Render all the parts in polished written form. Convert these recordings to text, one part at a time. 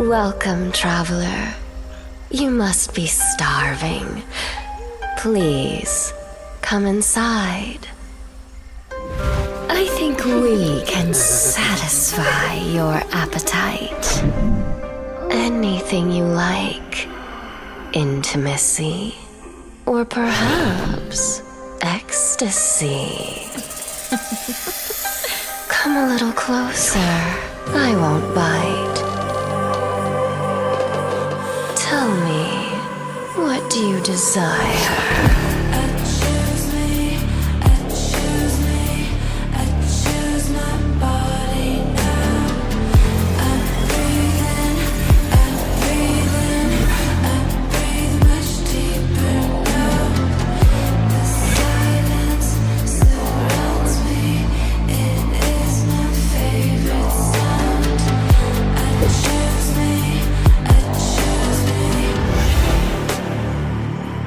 Welcome, traveler. You must be starving. Please, come inside. I think we can satisfy your appetite. Anything you like. Intimacy. Or perhaps ecstasy. Come a little closer. I won't bite. Tell me, what do you desire?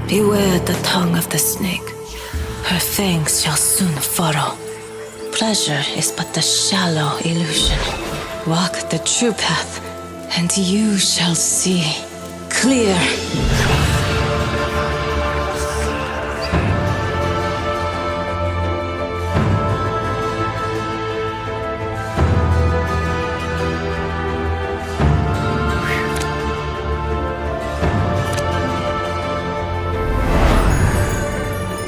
Beware the tongue of the snake. Her fangs shall soon furrow. Pleasure is but the shallow illusion. Walk the true path, and you shall see clear.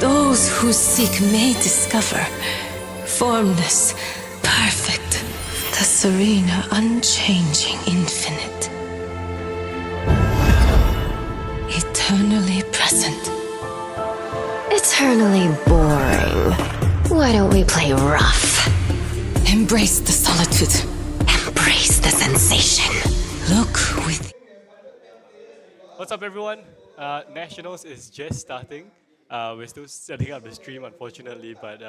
Those who seek may discover formless, perfect, the serene, unchanging, infinite, eternally present. Eternally boring. Why don't we play rough? Embrace the solitude. Embrace the sensation. Look with. What's up, everyone? Nationals is just starting. We're still setting up the stream, unfortunately, but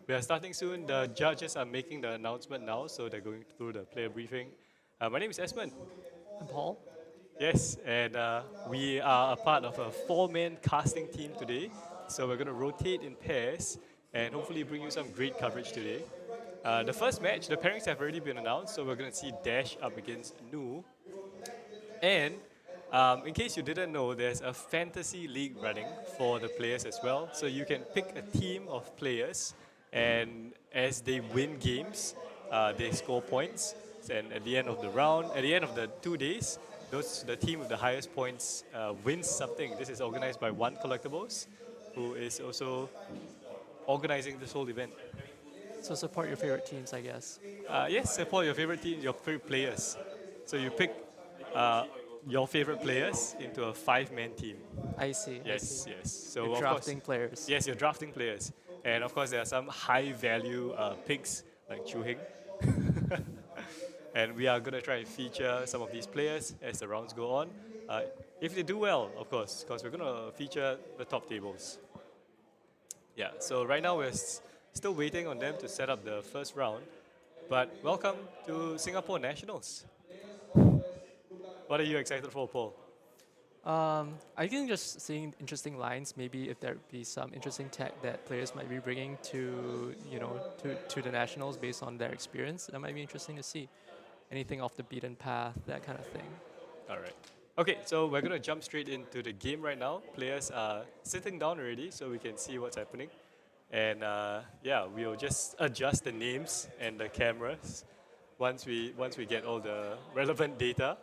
we are starting soon. The judges are making the announcement now, so they're going through the player briefing. My name is Esmond. I'm Paul. Yes, and we are a part of a 4-man casting team today. So we're going to rotate in pairs and hopefully bring you some great coverage today. The first match, the pairings have already been announced, so we're going to see Dash up against Nu. And in case you didn't know, there's a fantasy league running for the players as well. So you can pick a team of players, and as they win games, they score points. And at the end of the round, at the end of the 2 days, the team with the highest points wins something. This is organized by One Collectibles, who is also organizing this whole event. So support your favorite teams, I guess. Yes, support your favorite team, your favorite players. So you pick your favorite players into a 5-man team. I see. Yes, yes. So You're of drafting course, players. yes, you're drafting players, and of course there are some high-value picks like Chu Heng, and we are gonna try and feature some of these players as the rounds go on. If they do well, of course, because we're gonna feature the top tables. Yeah. So right now we're still waiting on them to set up the first round, but welcome to Singapore Nationals. What are you excited for, Paul? I think just seeing interesting lines, maybe if there be some interesting tech that players might be bringing to, to the nationals based on their experience, that might be interesting to see. Anything off the beaten path, that kind of thing. All right. Okay, so we're gonna jump straight into the game right now. Players are sitting down already, so we can see what's happening. And yeah, we'll just adjust the names and the cameras once we get all the relevant data.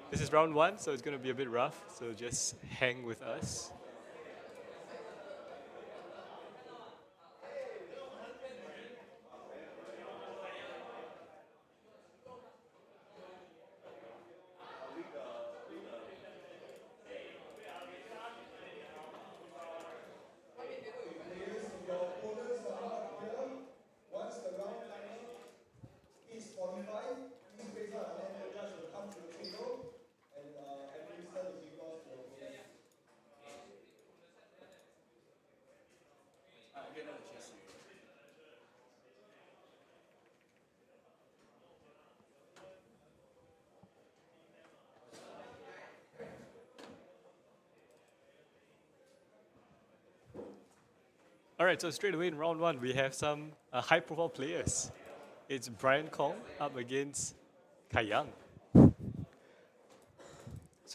This is round 1, so it's going to be a bit rough, so just hang with us. All right, so straight away in round 1, we have some high-profile players. It's Brian Kong up against Kai Yang.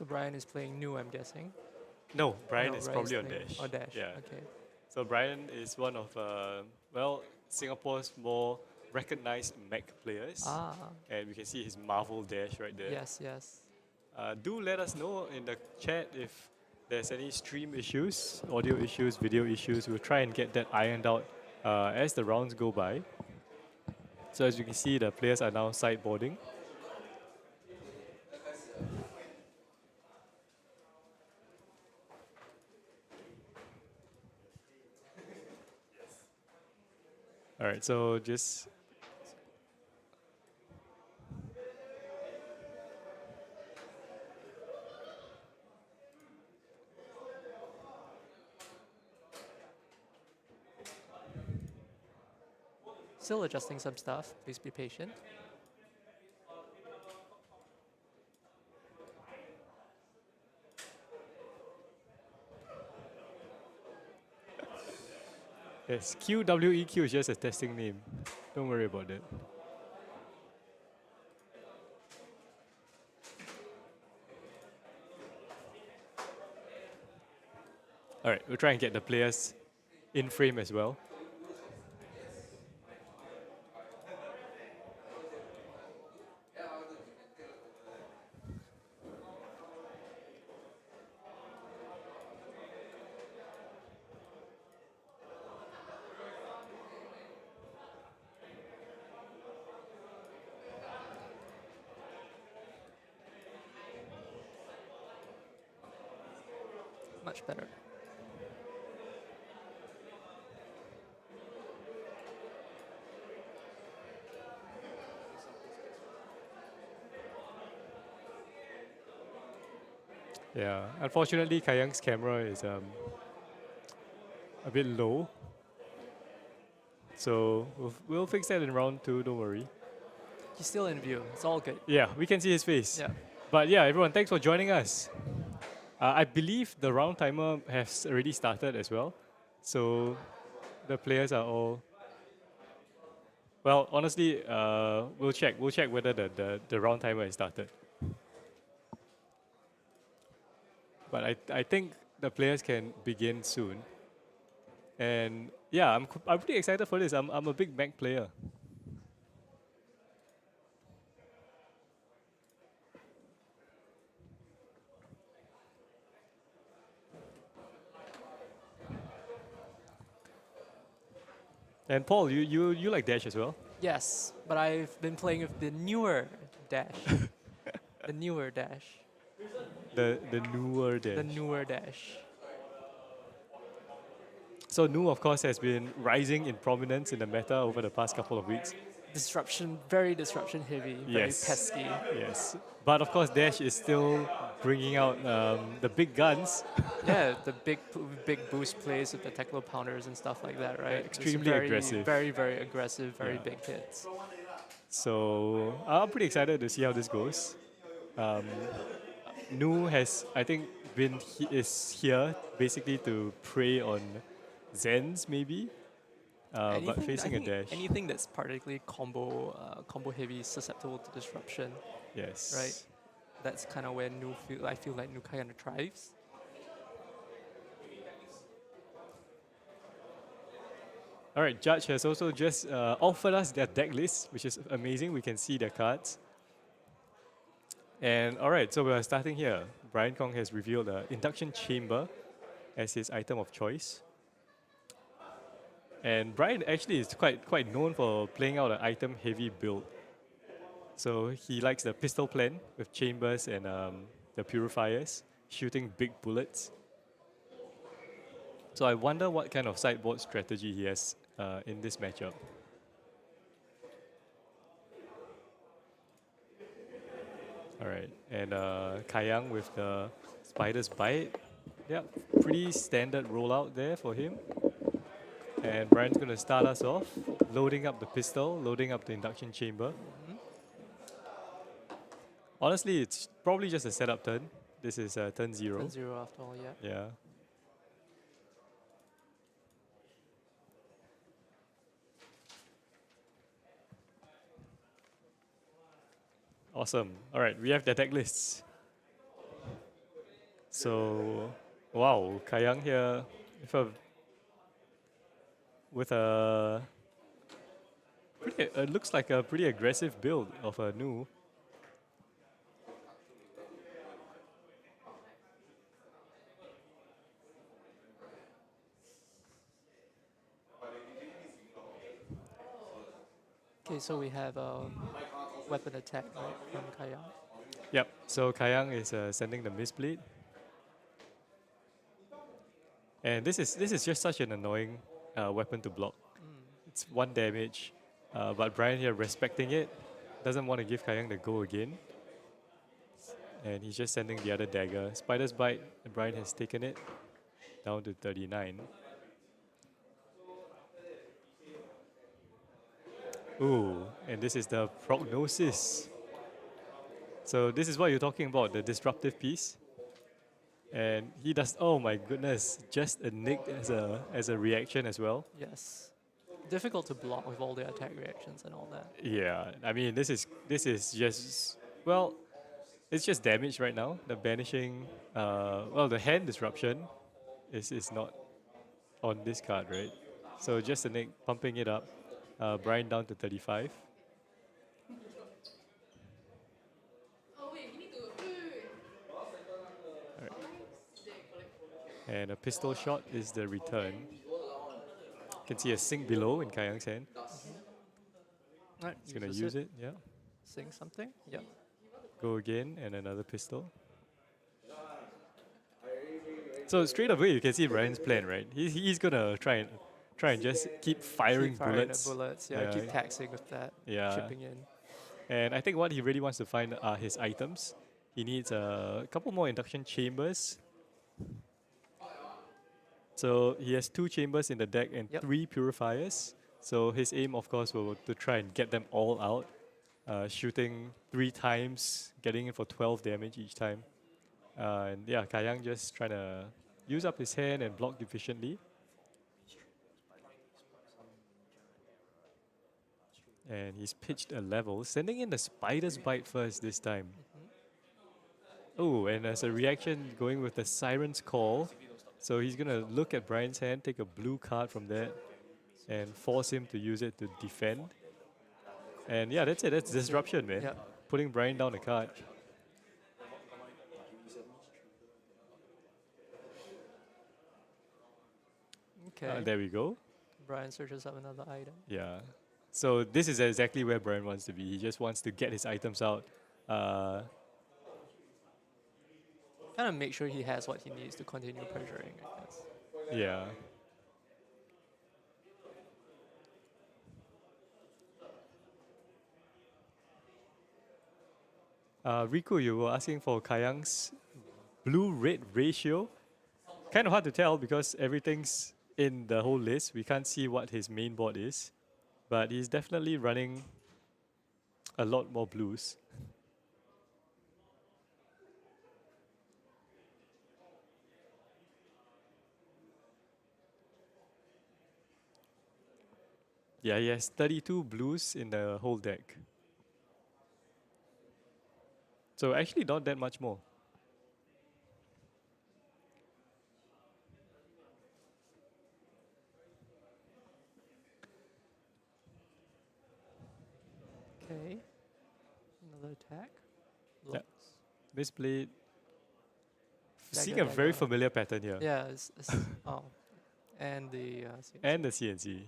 So Brian is playing new, I'm guessing. No, Brian No, is Brian's probably on playing- Dash. Oh, Dash. Yeah. Okay. So Brian is one of Singapore's more recognized mech players, Ah, and we can see his Marvel Dash right there. yes, yes. Do let us know in the chat if there's any stream issues, audio issues, video issues. We'll try and get that ironed out as the rounds go by. So as you can see, the players are now sideboarding. All right, so just Still adjusting some stuff. Please be patient. yes, QWEQ is just a testing name. Don't worry about that. All right, we'll try and get the players in frame as well. Much better. Yeah, unfortunately, Kayang's camera is a bit low. So we'll fix that in round 2, don't worry. He's still in view. It's all good. Yeah, we can see his face. Yeah. But yeah, everyone, thanks for joining us. I believe the round timer has already started as well. So the players are all... Well, honestly, we'll check. We'll check whether the round timer has started. But I think the players can begin soon. And yeah, I'm pretty excited for this. I'm a big mech player. And Paul, you like Dash as well? Yes, but I've been playing with the newer Dash. The newer Dash. The newer Dash. The newer Dash. So Nu, of course, has been rising in prominence in the meta over the past couple of weeks. Disruption, very disruption heavy, very Yes. pesky. Yes. But of course, Dash is still bringing out the big guns. Yeah, the big boost plays with the Teklo pounders and stuff like that, right? It's Extremely very, aggressive. Very, very aggressive, very Yeah. big hits. So I'm pretty excited to see how this goes. Nu has, I think, is here basically to prey on Zens maybe, but facing I a think Dash. anything that's particularly combo heavy is susceptible to disruption. Yes. Right. That's kind of where I feel like Nu kind of thrives. All right, Judge has also just offered us their deck list, which is amazing. We can see their cards. And all right, so we're starting here. Brian Kong has revealed the Induction Chamber as his item of choice. And Brian actually is quite known for playing out an item-heavy build. So he likes the pistol plan with chambers and the purifiers, shooting big bullets. So I wonder what kind of sideboard strategy he has in this matchup. All right, and Kayang with the Spider's Bite. Yeah, pretty standard rollout there for him. And Brian's going to start us off, loading up the pistol, loading up the induction chamber. Honestly, it's probably just a setup turn. This is turn 0. Turn 0 after all, yeah. Yeah. Awesome. All right, we have the deck lists. So, wow, Kayang here with a pretty, it looks like a pretty aggressive build of a Nu. Okay, so we have a weapon attack, right, from Kayang. Yep. So Kayang is sending the Mistveil, and this is just such an annoying weapon to block. It's 1 damage, but Brian here respecting it, doesn't want to give Kayang the go again, and he's just sending the other dagger. Spider's Bite. And Brian has taken it down to 39. Ooh, and this is the prognosis. So this is what you're talking about, the disruptive piece. And he does, oh my goodness, just a nick as a reaction as well. Yes. Difficult to block with all the attack reactions and all that. Yeah, I mean this is just, well, it's just damage right now. The banishing, well, the hand disruption is not on this card, right? So just a nick, pumping it up. Brian down to 35. Alright. And a pistol shot is the return. You can see a sink below in Kayang's hand. Right, He's gonna use it, yeah. Sing something. Yep. Go again, and another pistol. So straight away, you can see Brian's plan, right? He's gonna try and just keep firing Keep firing bullets. the bullets. Yeah, keep taxing with that. Yeah. Chipping in. And I think what he really wants to find are his items. He needs a couple more induction chambers. So he has 2 chambers in the deck and 3 purifiers. So his aim, of course, will to try and get them all out. Shooting 3 times, getting in for 12 damage each time. And yeah, Kayang just trying to use up his hand and block efficiently. And he's pitched a level, sending in the Spider's Bite first this time. Oh, and as a reaction, going with the Siren's Call. So he's going to look at Brian's hand, take a blue card from that, and force him to use it to defend. And yeah, that's it. That's disruption, man. Yep. Putting Brian down a card. Okay. There we go. Brian searches up another item. Yeah. So this is exactly where Brian wants to be. He just wants to get his items out. Kind of make sure he has what he needs to continue pressuring, I guess. Yeah. Riku, you were asking for Kayang's blue-red ratio. Kind of hard to tell because everything's in the whole list. We can't see what his main board is. But he's definitely running a lot more blues. Yeah, he has 32 blues in the whole deck. So actually not that much more. Okay. Another attack. Yeah. Blocks. Misplayed. Seeing Dagger, a very dagger. familiar pattern here. Yeah, it's oh. And the CNC. And the CNC.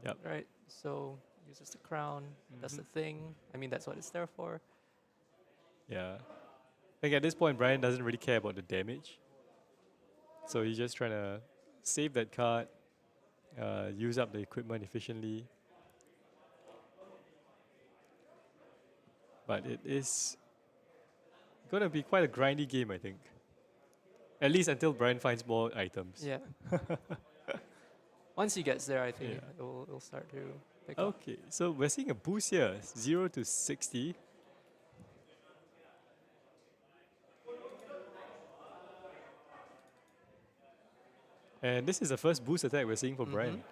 Yep. Right, so uses the crown, does the thing. I mean, that's what it's there for. Yeah. I think at this point, Brian doesn't really care about the damage. So he's just trying to save that card, use up the equipment efficiently. But it is going to be quite a grindy game, I think. At least until Brian finds more items. Yeah. Once he gets there, I think Yeah. it'll start to pick up. Okay, so we're seeing a boost here, 0 to 60. And this is the first boost attack we're seeing for Brian.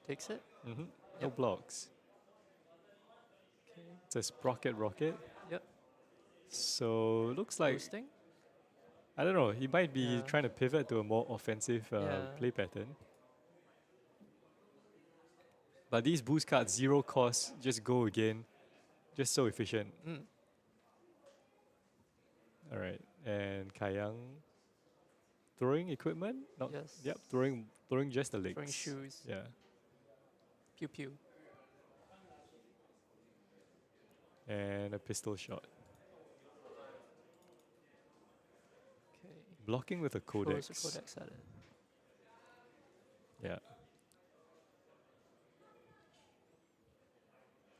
Takes it. No Yep. blocks. Okay. It's a sprocket rocket. Yep. So looks like, Boosting. I don't know, he might be Yeah. trying to pivot to a more offensive Yeah. play pattern. But these boost cards, 0 cost, just go again. Just so efficient. Mm. Alright. And Kayang throwing equipment? Not, Yes. Yep, throwing just the legs. Throwing shoes. Yeah. Pew pew. And a pistol shot. Okay. Blocking with a codex. Throws a codex at it. Yeah.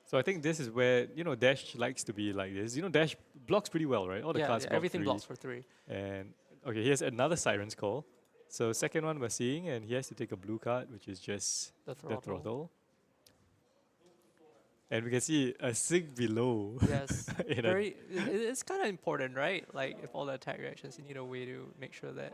So I think this is where, Dash likes to be like this. Dash blocks pretty well, right? All the cards block everything 3. blocks for 3. And, okay, here's another Siren's Call. So second one we're seeing, and he has to take a blue card, which is just The the throttle. throttle. And we can see a sig below. Yes. It's kind of important, right? Like, if all the attack reactions, you need a way to make sure that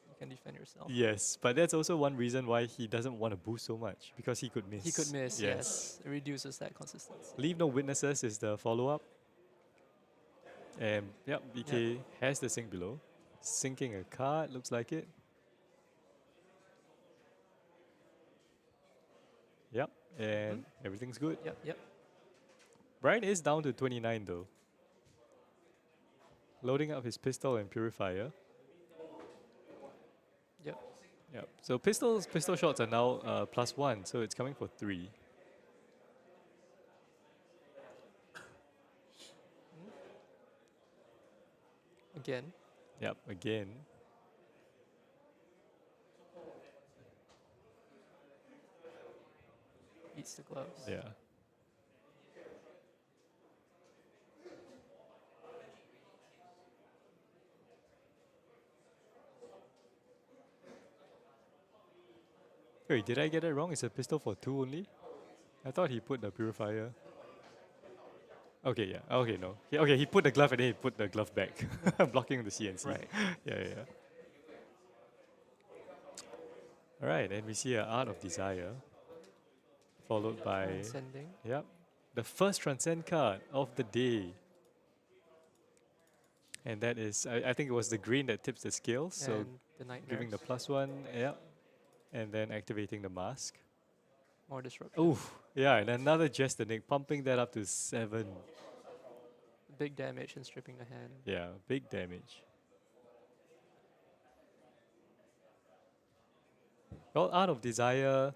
you can defend yourself. Yes, but that's also one reason why he doesn't want to boost so much, because he could miss. He could miss, yes. It reduces that consistency. Leave no witnesses is the follow-up. And, yep, BK has the sink below. Sinking a card, looks like it. Yep, and everything's good. Yep. Brian is down to 29 though. Loading up his pistol and purifier. Yep. Yep. So pistol shots are now +1, so it's coming for 3. Again. Yep, again. Eats the gloves. Yeah. Wait, did I get it wrong? It's a pistol for 2 only? I thought he put the purifier. Okay, yeah. Okay, no. He put the glove and then he put the glove back, blocking the CNC. Right. Yeah. All right, and we see an Art of Desire, followed by Sending. the first Transcend card of the day. And that is, I think it was the green that tips the scales, so And the nightmares. giving the +1, and then activating the mask. More disruption. Oof, yeah, and another Jester Nick, pumping that up to 7. Big damage and stripping the hand. Yeah, big damage. Well, Art of Desire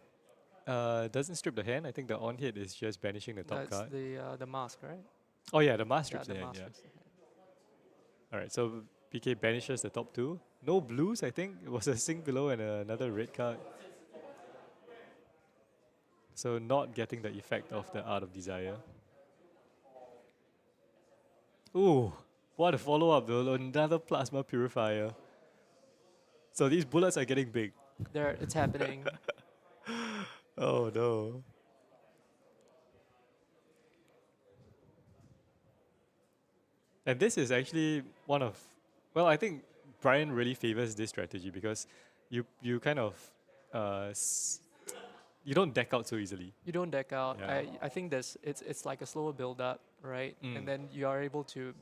doesn't strip the hand. I think the on hit is just banishing the top That's card. the mask, right? Oh yeah, the mask strips the the hand, mask yeah. strips the hand. Alright, so PK banishes the top 2. No blues, I think. It was a sink below and another red card. So not getting the effect of the Art of Desire. Ooh, what a follow-up though. Another Plasma Purifier. So these bullets are getting big. It's happening. Oh no. And this is actually one of, well, I think Brian really favors this strategy because you kind of, you don't deck out so easily. You don't deck out. Yeah. I think it's like a slower build up, right? And then you're able to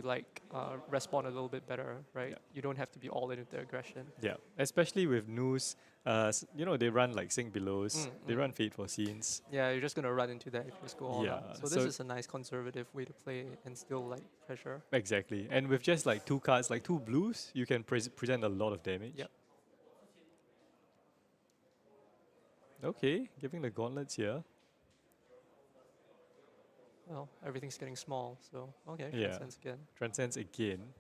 like respond a little bit better, right? Yeah. You don't have to be all in with the aggression. Yeah, especially with Noose, they run like Sink Belows, they run Fate for Scenes. Yeah, you're just gonna run into that if you just go all Yeah, out. So so this is a nice conservative way to play and still like pressure. Exactly, and with just like 2 cards, like 2 blues, you can present a lot of damage. Yep. Okay, giving the gauntlets here. Well, everything's getting small, so okay, Yeah. transcends again. Transcends again.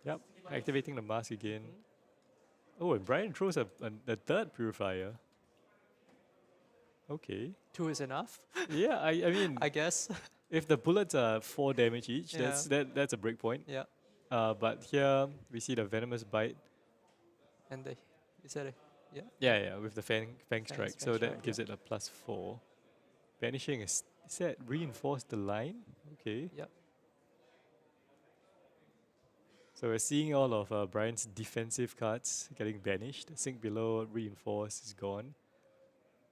Yep, activating the mask again. Oh, and Brian throws a third purifier. Okay. 2 is enough, Yeah, I mean, I guess. if the bullets are 4 damage each, that's a break point. Yeah. But here we see the venomous bite. And is that a yeah? Yeah, with the fang strike. Fang So that strike, gives yeah. it a +4. Banishing is that reinforce the line? Okay. Yep. So we're seeing all of Brian's defensive cards getting banished. Sink below, reinforce is gone.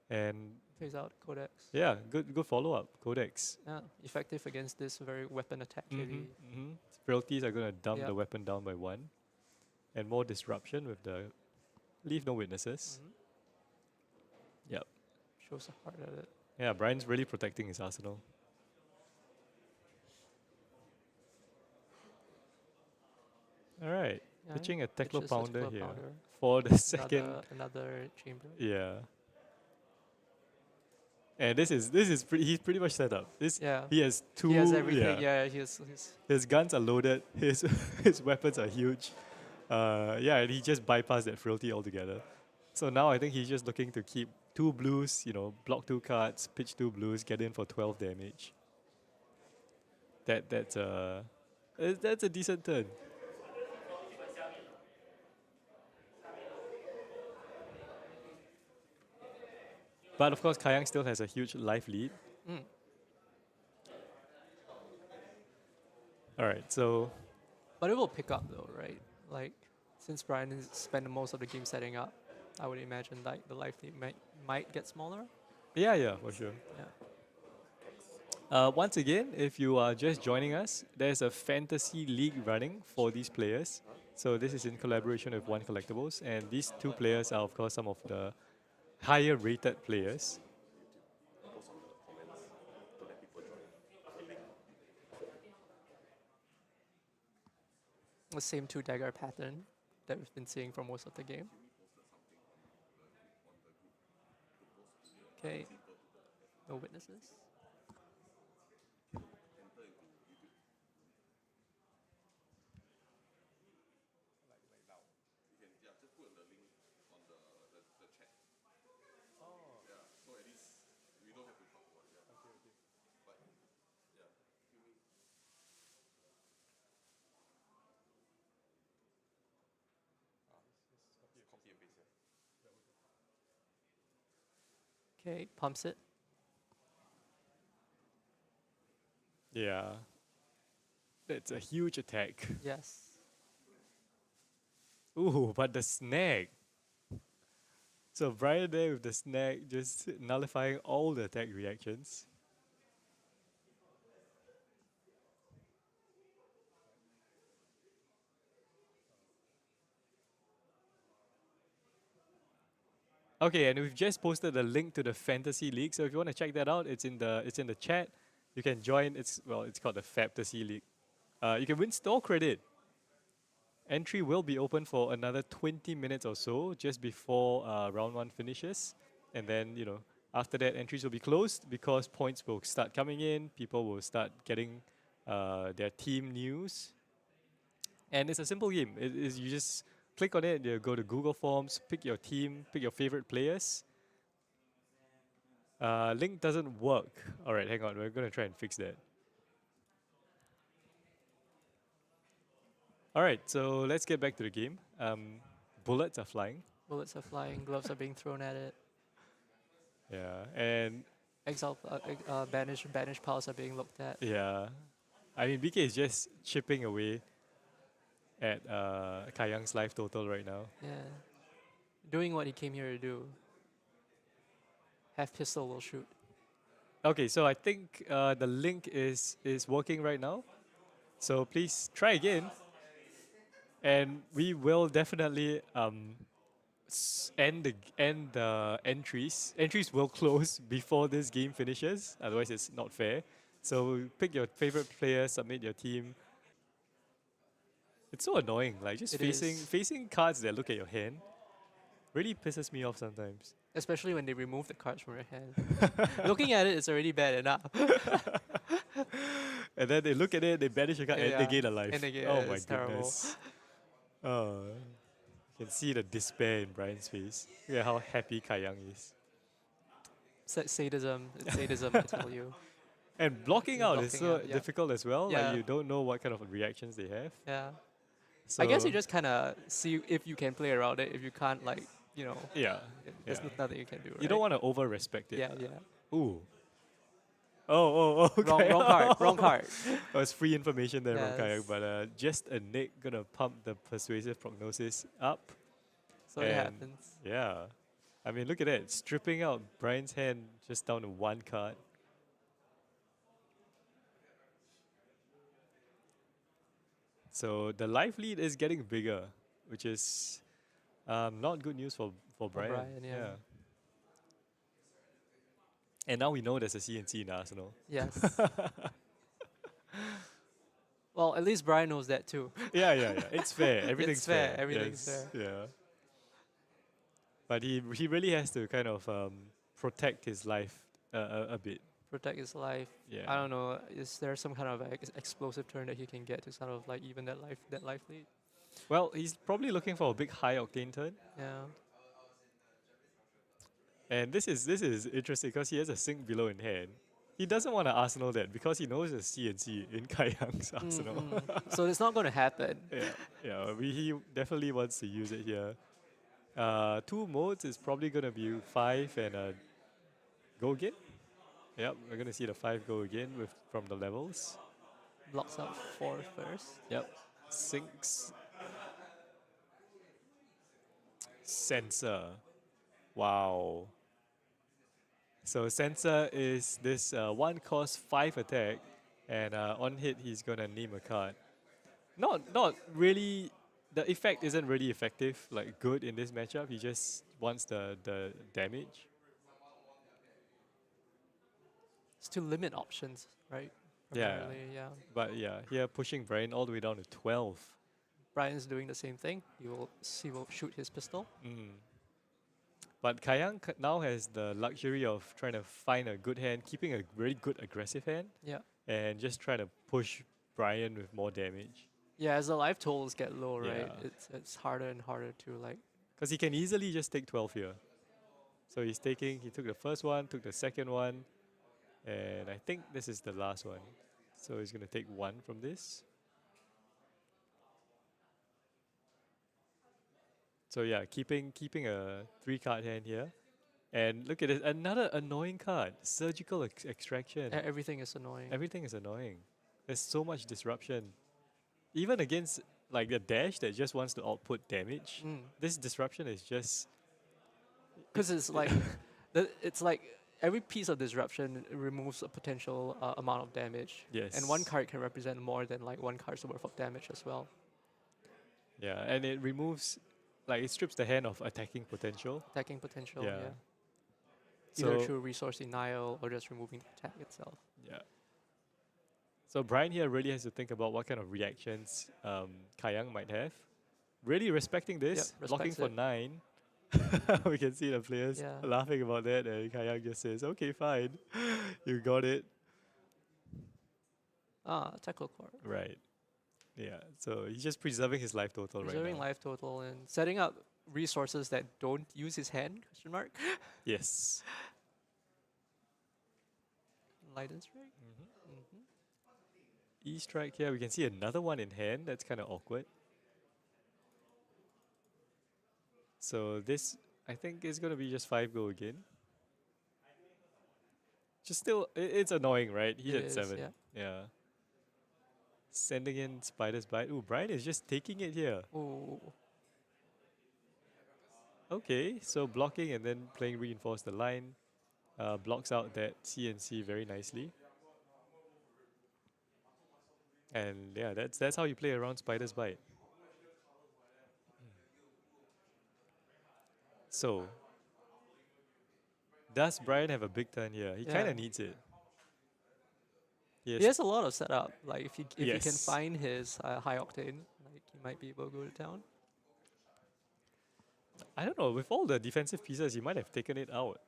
And Plays out Codex. yeah, good follow up. Codex. Yeah, effective against this very weapon attack heavy. Frailties are gonna dump Yep. the weapon down by 1. And more disruption with the leave no witnesses. Yep. Shows a heart at it. Yeah, Brian's really protecting his arsenal. Alright. Yeah, Pitching a Teklo pitches a Pounder Teklo here Pounder. for the second. Another chamber. Yeah. And he's pretty much set up. Yeah. He has 2. He has everything. Yeah. Yeah, he's His guns are loaded. His weapons are huge. Yeah, and he just bypassed that frailty altogether. So now I think he's just looking to keep 2 blues, block 2 cards, pitch 2 blues, get in for 12 damage. That's a decent turn. But of course, Kayang still has a huge life lead. All right, so But it will pick up though, right? Like, since Brian has spent most of the game setting up, I would imagine like the life lead might get smaller. yeah, for sure. Yeah. Once again, if you are just joining us, there's a fantasy league running for these players. So this is in collaboration with One Collectibles, and these 2 players are of course some of the higher rated players. The same 2 dagger pattern that we've been seeing for most of the game. Okay. No witnesses. Okay, pumps it. Yeah. That's a huge attack. Yes. Ooh, but the snag. So Brian there with the snag just nullifying all the attack reactions. Okay, and we've just posted a link to the Fantasy League. So if you want to check that out, it's in the chat. You can join. It's called the fabtcg League. You can win store credit. Entry will be open for another 20 minutes or so, just before round 1 finishes. And then, after that, entries will be closed because points will start coming in. People will start getting their team news. And it's a simple game. You just click on it, you go to Google Forms, pick your team, pick your favorite players. Link doesn't work. All right, hang on. We're going to try and fix that. All right, so let's get back to the game. Bullets are flying. Bullets are flying, gloves are being thrown at it. Yeah, and Exile, banished piles are being looked at. yeah, I mean BK is just chipping away at Kayang's life total right now. Yeah. Doing what he came here to do. Half pistol will shoot. Okay, so I think the link is working right now. So please try again. And we will definitely end the entries. Entries will close before this game finishes. Otherwise, it's not fair. So pick your favorite player, submit your team. It's so annoying. Like just facing cards that look at your hand really pisses me off sometimes. Especially when they remove the cards from your hand. Looking at it is already bad enough. And then they look at it, they banish a card, and they gain a life. And they gain, oh my it's terrible. goodness. Oh, you can see the despair in Brian's face. Look at how happy Kayang is. Sadism. It's sadism, I tell you. And blocking out is so out, yeah. difficult as well. Yeah. Like you don't know what kind of reactions they have. Yeah. So I guess you just kind of see if you can play around it. If you can't, yeah. there's nothing you can do. You don't want to over respect it. Yeah. Ooh. Wrong card. Wrong card. That was free information there from Kayak, Yes. but just a Nick gonna pump the persuasive prognosis up. So it And happens. yeah, I mean, look at that, stripping out Brian's hand just down to one card. So the life lead is getting bigger, which is not good news for Brian. Brian, yeah. And now we know there's a CNC in Arsenal. Yes. Well, at least Brian knows that too. Yeah. It's fair. Everything's fair, fair. everything's Yes, yeah. But he really has to kind of protect his life a bit. Protect his life. Yeah. I don't know. Is there some kind of explosive turn that he can get to sort of like even that life lead? Well, he's probably looking for a big high octane turn. Yeah. And this is interesting because he has a sink below in hand. He doesn't want to Arsenal that because he knows there's CNC in Kai Young's Arsenal. So it's not going to happen. He definitely wants to use it here. 2 modes is probably going to be 5 and go again. Yep, we're going to see the 5 go again from the levels. Blocks out 4 first. Yep, sinks. Sensor. Wow. So Sensor is this 1 cost 5 attack, and on hit he's gonna name a card. Not really. The effect isn't really effective, like good in this matchup. He just wants the damage. It's to limit options, right? Yeah. Primarily, yeah. But yeah, here pushing Brian all the way down to 12. Brian's doing the same thing. He will shoot his pistol. But Kayang now has the luxury of trying to find a good hand, keeping a very good aggressive hand, Yeah. and just trying to push Brian with more damage. Yeah, as the life totals get low, right? Yeah. It's harder and harder to like. Because he can easily just take 12 here. So he took the first one, took the second one, and I think this is the last one. So he's going to take 1 from this. So yeah, keeping a 3-card hand here. And look at it, another annoying card, Surgical Extraction. Everything is annoying. Everything is annoying. There's so much disruption. Even against like the dash that just wants to output damage, this disruption is just... Because it's like, it's like every piece of disruption removes a potential amount of damage. Yes. And 1 card can represent more than like 1 card's worth of damage as well. Yeah, and it removes, like it strips the hand of attacking potential. Attacking potential, Yeah. yeah. Either So- through resource denial or just removing the attack itself. Yeah. So Brian here really has to think about what kind of reactions Kayang might have. Really respecting this, Yep, blocking respects for it. 9. We can see the players Yeah. laughing about that, and Kayang just says, "Okay, fine, you got it." Tackle core. Right. Yeah. So he's just preserving his life total Preserving right now. life total and setting up resources that don't use his hand, question mark. Yes. Light and strike. E-strike here. We can see another one in hand. That's kind of awkward. So this, I think, is going to be just 5 go again. Just still, it's annoying, right? He's It at is, 7. yeah. Yeah. Sending in Spider's Bite. Ooh, Brian is just taking it here. Ooh. Okay, so blocking and then playing Reinforce the Line. Blocks out that CNC very nicely. And yeah, that's how you play around Spider's Bite. So, does Brian have a big turn here? He kind Yeah. of needs it. He has a lot of setup. Like if he can Yes. find his high octane, like he might be able to go to town. I don't know, with all the defensive pieces, he might have taken it out.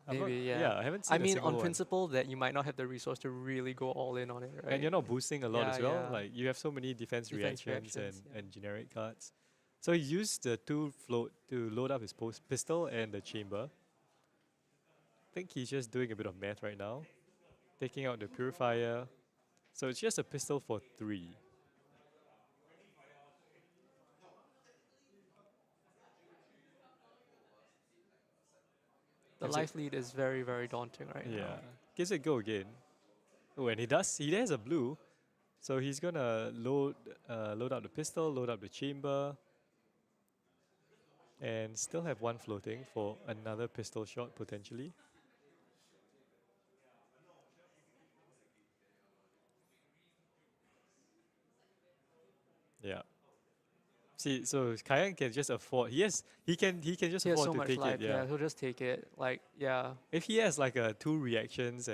I'm not- Maybe, yeah. Yeah, I haven't seen I a mean, single on one. principle, that you might not have the resource to really go all in on it, right? And you're not boosting a lot Yeah, as well. yeah. Like you have so many defense Defense reactions reactions, yeah. and generic cards. So he used the 2 float to load up his pistol and the chamber. I think he's just doing a bit of math right now. Taking out the purifier. So it's just a pistol for 3. The Gives it- life lead is very, very daunting right Yeah. now. gives it a go again. Oh, and he has a blue. So he's gonna load up the pistol, load up the chamber, and still have one floating for another pistol shot potentially. Yeah. See, so Kayan can just afford. He can just He has afford so to much take life. it. Yeah. He'll just take it. Like, yeah. If he has like two reactions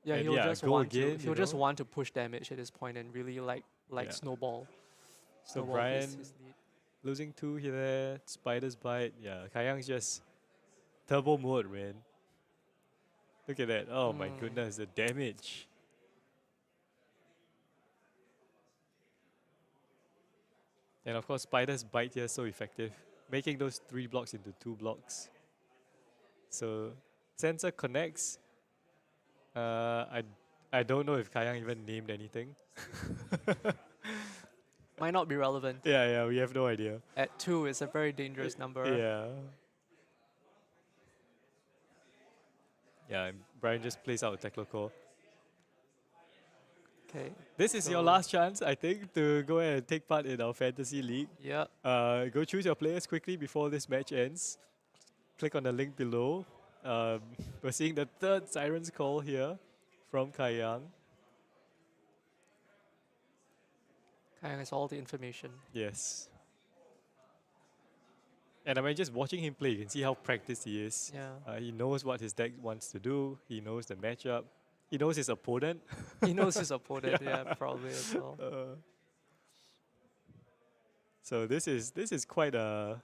Yeah, and he'll yeah, just go want again, to. you He'll just know? want to push damage at this point and really Yeah. snowball. So Snowball Brian his lead. losing 2 here, Spider's Bite. Yeah, Kayang's just turbo mode, man. Look at that. Oh my goodness, the damage. And of course, Spider's Bite here is so effective, making those 3 blocks into 2 blocks. So, sensor connects. I don't know if Kayang even named anything. Might not be relevant. Yeah, we have no idea. At 2, it's a very dangerous number. Yeah. Yeah, and Brian just plays out a tackle core. Okay. This is your So- last chance, I think, to go ahead and take part in our fantasy league. Yeah. Go choose your players quickly before this match ends. Click on the link below. We're seeing the 3rd Siren's Call here from Kayang. Kayang has all the information. Yes. And I mean, just watching him play, you can see how practiced he is. Yeah. He knows what his deck wants to do. He knows the matchup. He knows his opponent. He knows his opponent. Yeah, probably as well. So this is quite a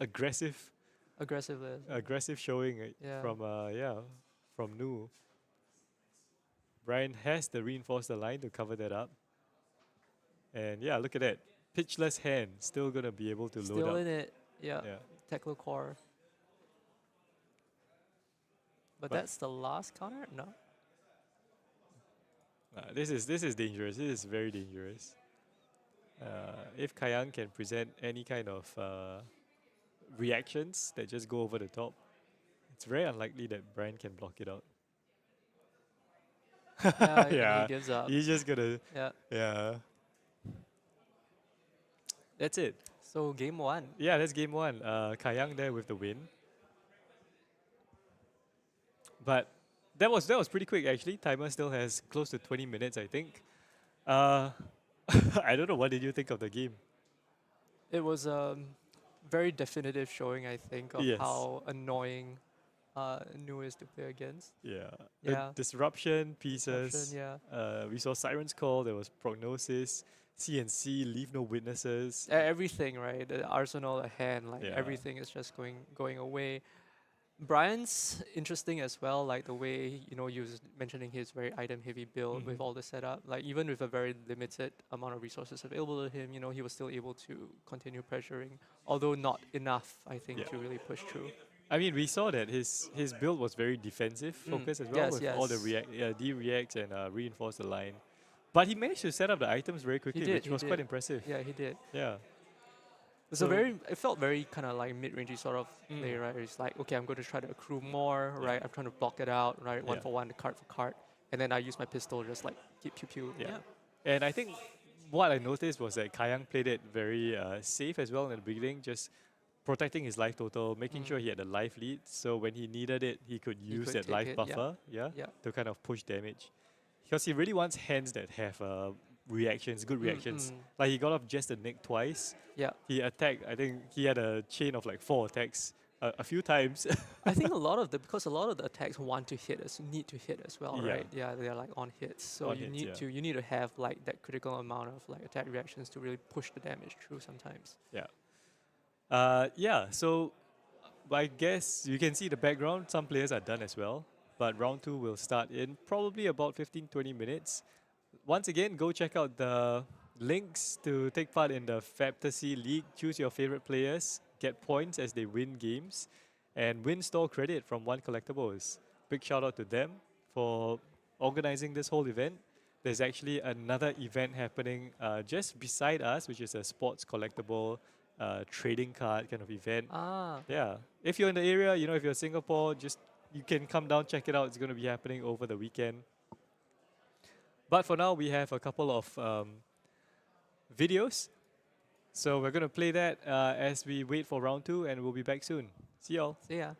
aggressive Aggressive. showing Yeah. from Nu. Brian has to reinforce the line to cover that up. And yeah, look at that. Pitchless hand, still gonna be able to load Still up. in it. Yeah. Yeah. Tackle core. But that's the last counter? No. This is dangerous. This is very dangerous. If Kayang can present any kind of reactions that just go over the top, it's very unlikely that Brian can block it out. Yeah, Yeah. he gives up. He's just gonna, Yeah. yeah. That's it. So game 1. Yeah, that's game 1. Kayang there with the win. But that was pretty quick actually. Timer still has close to 20 minutes, I think. I don't know. What did you think of the game? It was a very definitive showing, I think, of Yes. how annoying Nu is to play against. Yeah. Yeah. Disruption pieces. Yeah. We saw Siren's Call. There was Prognosis. CNC, Leave No Witnesses. Everything, right? The arsenal at hand, like Yeah. everything is just going away. Brian's interesting as well, like the way, you was mentioning his very item heavy build with all the setup. Like even with a very limited amount of resources available to him, he was still able to continue pressuring, although not enough, I think, Yeah. to really push through. I mean, we saw that his build was very defensive focused as well, Yes, with all the D-reacts and reinforce the line. But he managed to set up the items very quickly, did, which he was quite did. impressive. Yeah, he did. Yeah. So it felt very kind of like mid-rangey sort of play, right? It's like, okay, I'm going to try to accrue more, right? I'm trying to block it out, right? One Yeah. for one, card for card. And then I use my pistol just like keep pew pew. Yeah. And I think what I noticed was that Kayang played it very safe as well in the beginning, just protecting his life total, making sure he had a life lead. So when he needed it, he could use could that take life it, yeah. buffer, Yeah. to kind of push damage. Because he really wants hands that have reactions, good reactions. Like he got off just a nick twice. Yeah. He attacked, I think he had a chain of like 4 attacks a few times. I think because a lot of the attacks want to hit need to hit as well, Yeah. right? Yeah, they're like on hits. So On you hits, need you need to have like that critical amount of like attack reactions to really push the damage through sometimes. So I guess you can see the background. Some players are done as well. But round 2 will start in probably about 15-20 minutes. Once again, go check out the links to take part in the fabtcg league. Choose your favorite players, get points as they win games, and win store credit from One Collectibles. Big shout out to them for organizing this whole event. There's actually another event happening just beside us, which is a sports collectible trading card kind of event. Ah. Yeah. If you're in the area, if you're in Singapore, just you can come down, check it out. It's going to be happening over the weekend. But for now, we have a couple of videos. So we're going to play that as we wait for round 2, and we'll be back soon. See y'all. See ya.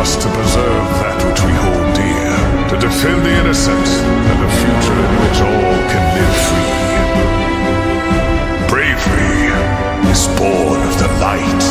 To preserve that which we hold dear, to defend the innocent, and a future in which all can live free. Bravery is born of the light.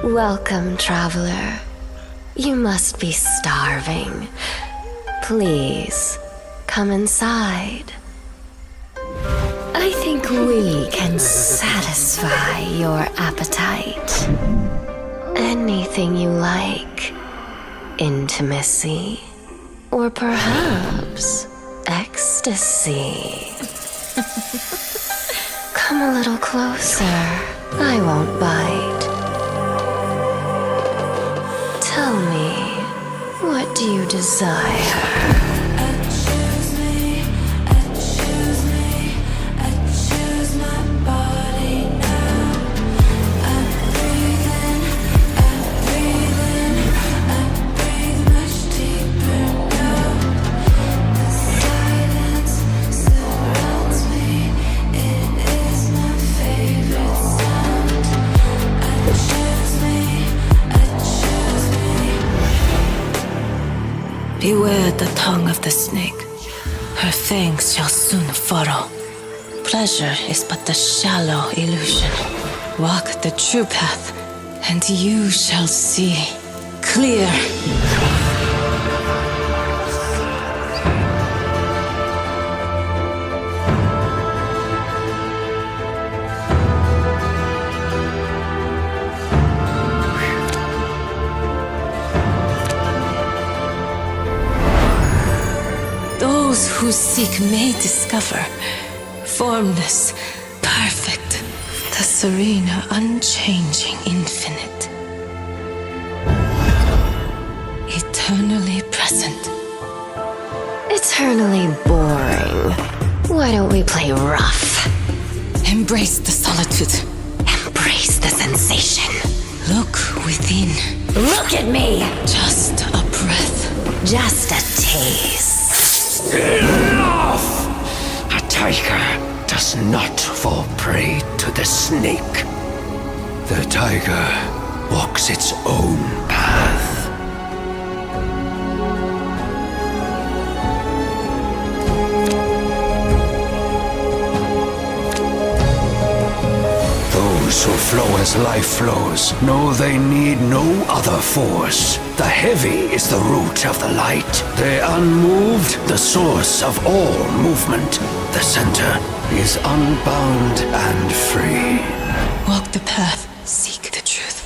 Welcome, traveler. You must be starving. Please, come inside. I think we can satisfy your appetite. Anything you like. Intimacy. Or perhaps ecstasy. Come a little closer. I won't bite. Tell me, what do you desire? Beware the tongue of the snake. Her fangs shall soon furrow. Pleasure is but the shallow illusion. Walk the true path, and you shall see clear. Those who seek may discover formless, perfect, the serene, unchanging infinite, eternally present. Eternally boring. Why don't we play rough? Embrace the solitude. Embrace the sensation. Look within. Look at me! Just a breath. Just a taste. Enough! A tiger does not fall prey to the snake. The tiger walks its own path. Those Those who flow as life flows know they need no other force. The heavy is the root of the light. The unmoved, the source of all movement. The center is unbound and free. Walk the path, seek the truth.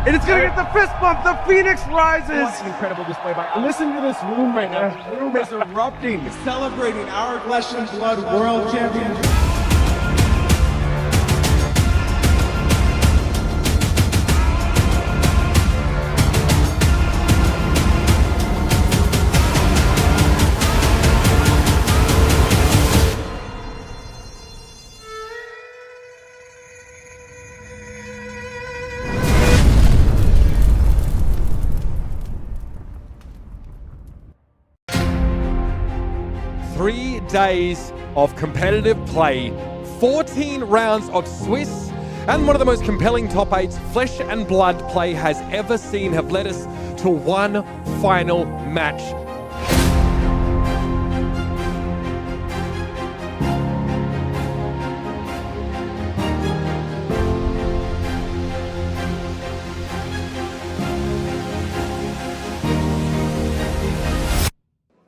And it's gonna get the fist bump. The Phoenix rises. What an incredible display by. Listen to this room right now. This room is erupting. It's celebrating our flesh and blood world champion. Days of competitive play, 14 rounds of Swiss, and one of the most compelling top 8s flesh and blood play has ever seen have led us to one final match.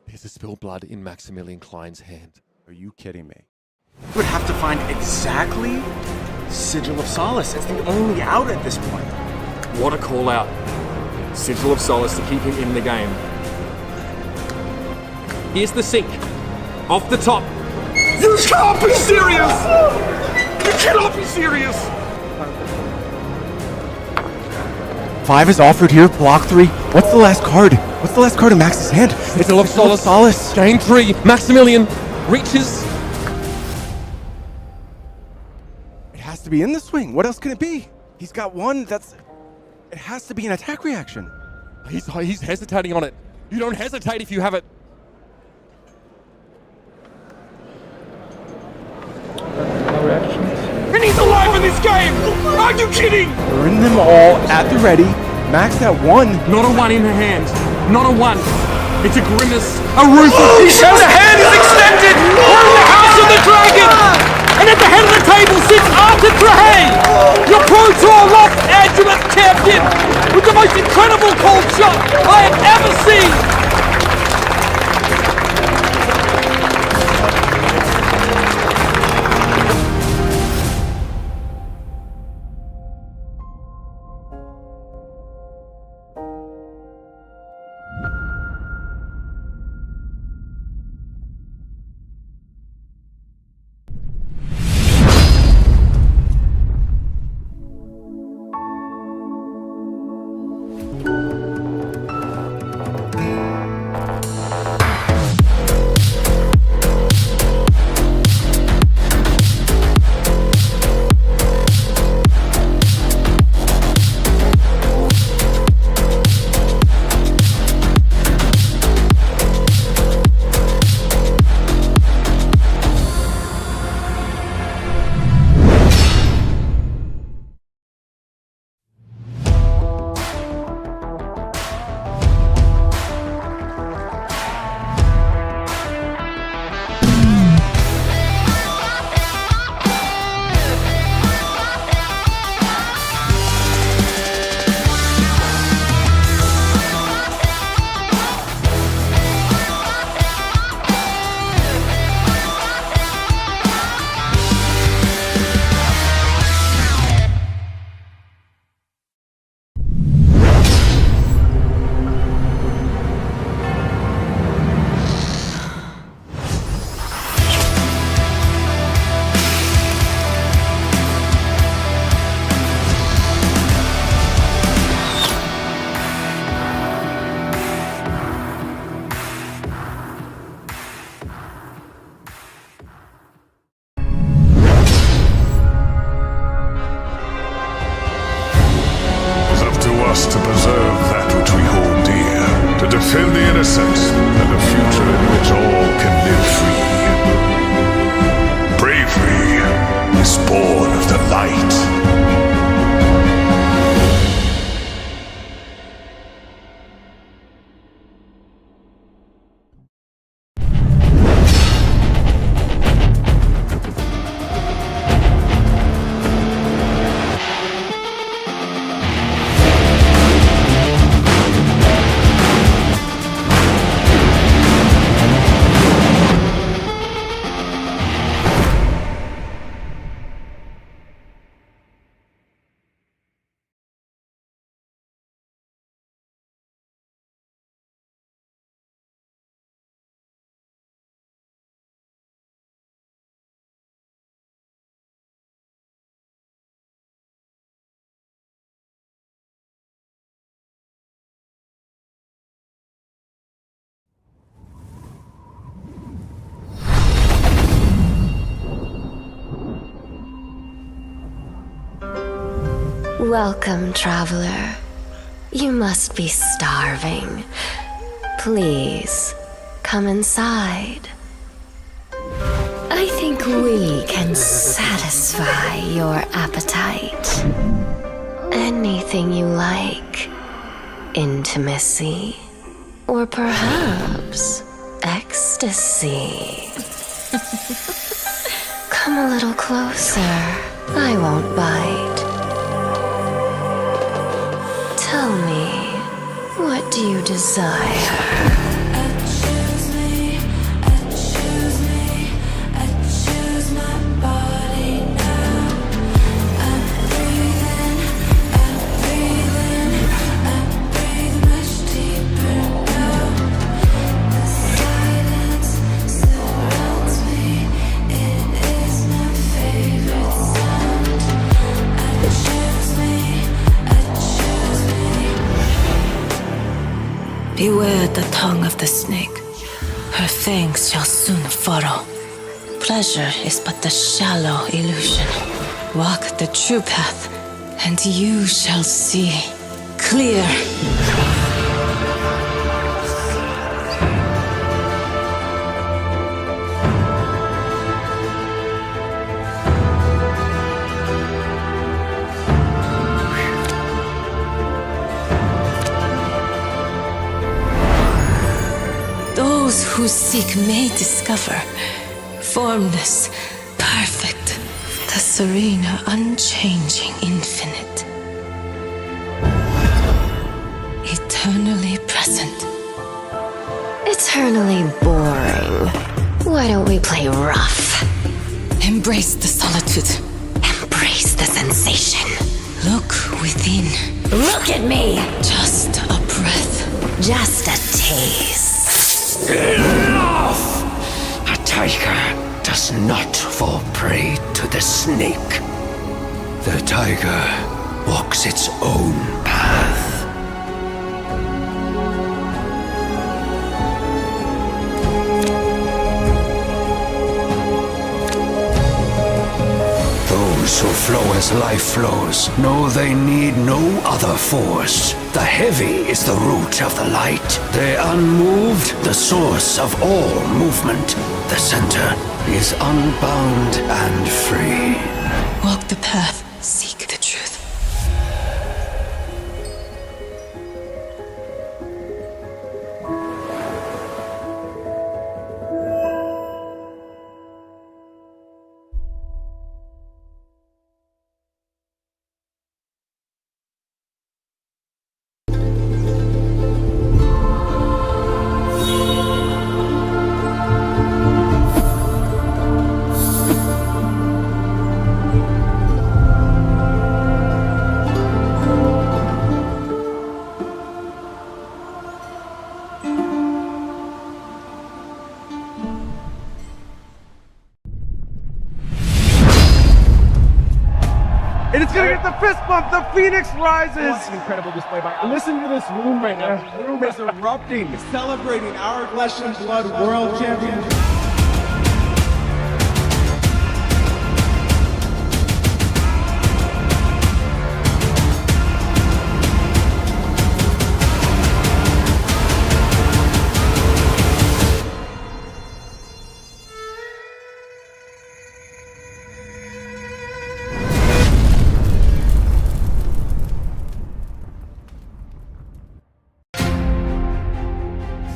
There's a spilled blood in Maximilian Klein's hand. Are you kidding me? We would have to find exactly Sigil of Solace. It's the only out at this point. What a call out. Sigil of Solace to keep him in the game. Here's the sink. Off the top. You can't be serious! You cannot be serious! 5 is offered here, block 3. What's the last card? What's the last card in Max's hand? It's Sigil of Solace. Game 3. Maximilian reaches. It has to be in the swing. What else can it be? He's got one. It has to be an attack reaction. He's hesitating on it. You don't hesitate if you have it. No reactions. And he's alive in this game! Are you kidding? Burn them all at the ready. Max at 1. Not a 1 in the hand. Not a 1. It's a grimace. A ruthless. The hand is extended! We're in the House of the Dragon! And at the head of the table sits Arthur Trahay, your Pro Tour Lost Angeles champion, with the most incredible cold shot I have ever seen! defend the innocent and the future in which all can live free. Bravery is born of the light. Welcome, traveler. You must be starving. Please, come inside. I think we can satisfy your appetite. Anything you like. Intimacy. Or perhaps ecstasy. Come a little closer. I won't bite. Tell me, what do you desire? Beware the tongue of the snake. Her fangs shall soon furrow. Pleasure is but the shallow illusion. Walk the true path, and you shall see clear. Those who seek may discover formless, perfect, the serene, unchanging infinite. Eternally present. Eternally boring. Why don't we play rough? Embrace the solitude. Embrace the sensation. Look within. Look at me! Just a breath. Just a taste. Enough! A tiger does not fall prey to the snake. The tiger walks its own path. Those who flow as life flows know they need no other force. The heavy is the root of the light. The unmoved, the source of all movement. The center is unbound and free. Walk the path, seek the truth. And it's gonna get the fist bump. The Phoenix rises. What an incredible display by. Listen to this room right now. The room is erupting, celebrating our Flesh and Blood World Championship.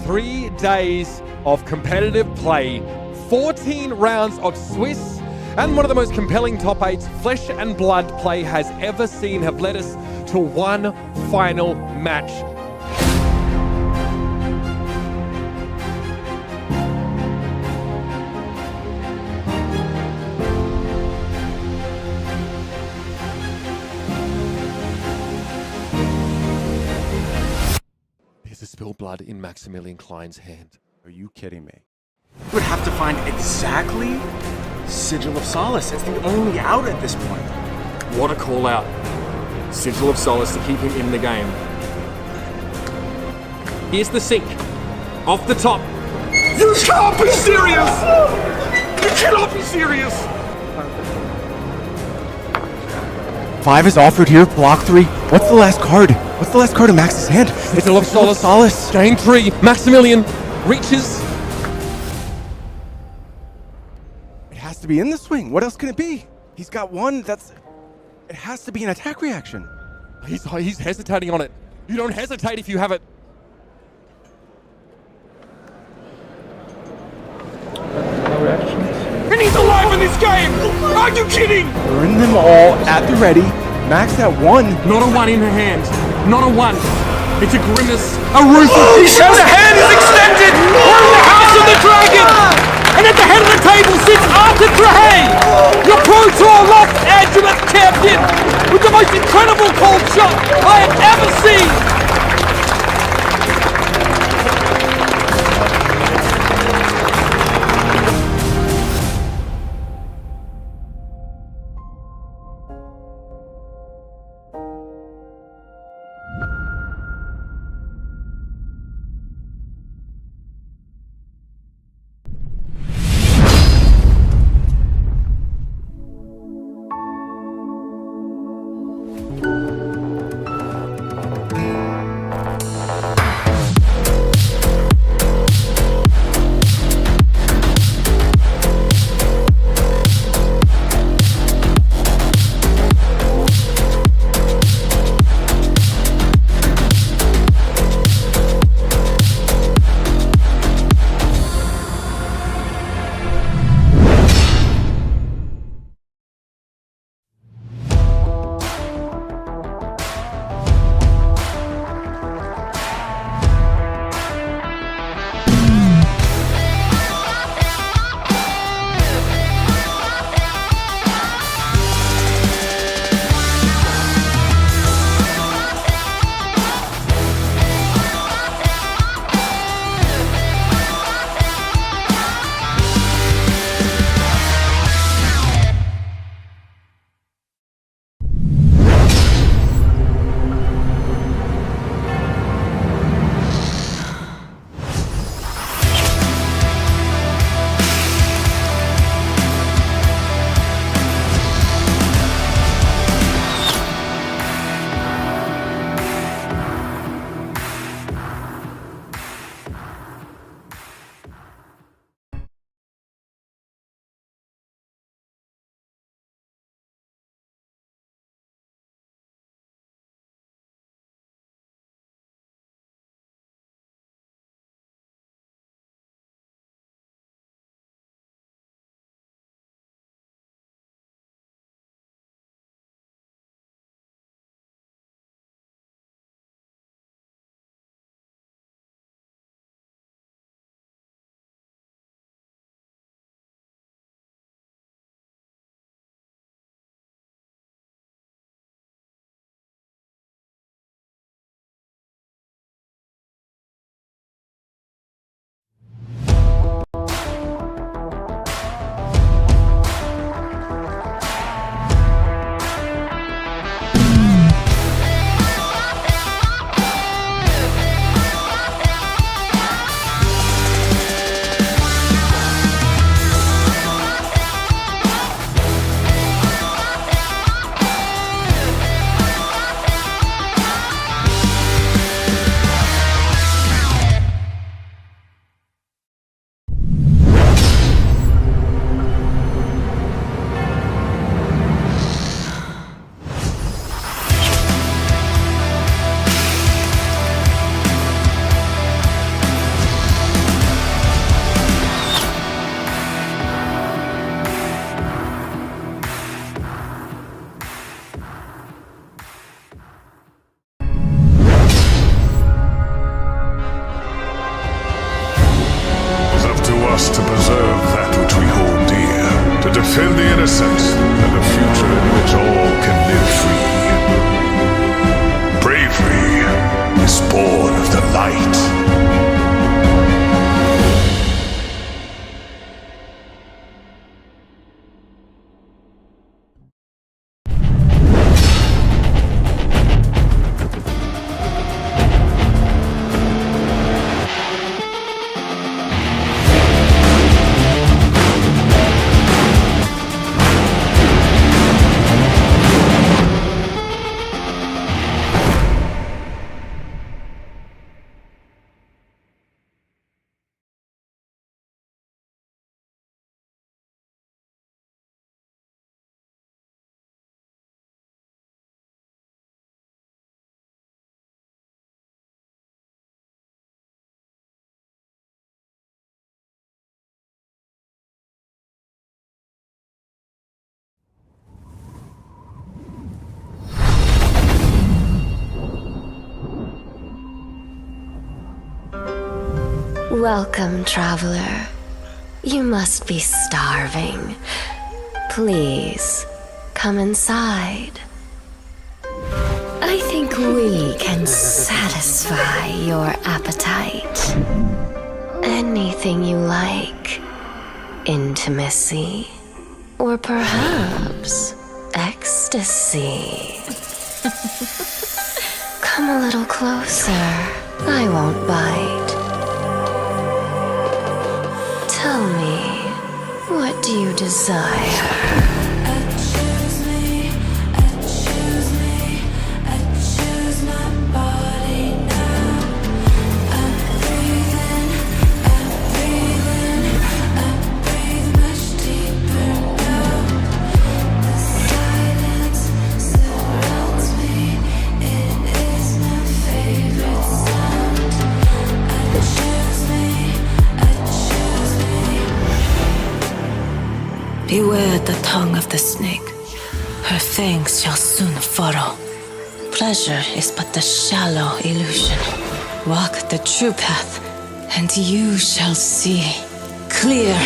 3 days of competitive play, 14 rounds of Swiss, and one of the most compelling top 8 flesh and blood play has ever seen have led us to one final match. There's a spilled blood in Maximilian Klein's hand. Are you kidding me? We would have to find exactly Sigil of Solace. It's the only out at this point. What a call out. Sigil of Solace to keep him in the game. Here's the sink. Off the top. You can't be serious! You cannot be serious! 5 is offered here, block 3. What's the last card? What's the last card in Max's hand? It's Sigil of Solace. Game 3. Maximilian reaches. It has to be in the swing. What else can it be? He's got one that's... It has to be an attack reaction. He's hesitating on it. You don't hesitate if you have it. And he's alive in this game! Are you kidding? Burn them all at the ready. Max at 1. Not a 1 in her hand. Not a 1. It's a grimace, a ruthless. The hand is extended! We're in the house of the dragon! And at the head of the table sits Arthur Trahey, your Pro Tour Lost Angeles champion, with the most incredible cold shot I have ever seen! innocent and a future in which all can live free. Bravery is born of the light. Welcome, traveler. You must be starving. Please, come inside. I think we can satisfy your appetite. Anything you like. Intimacy. Or perhaps ecstasy. Come a little closer. I won't bite. Tell me, what do you desire? Beware the tongue of the snake. Her fangs shall soon furrow. Pleasure is but the shallow illusion. Walk the true path, and you shall see clear.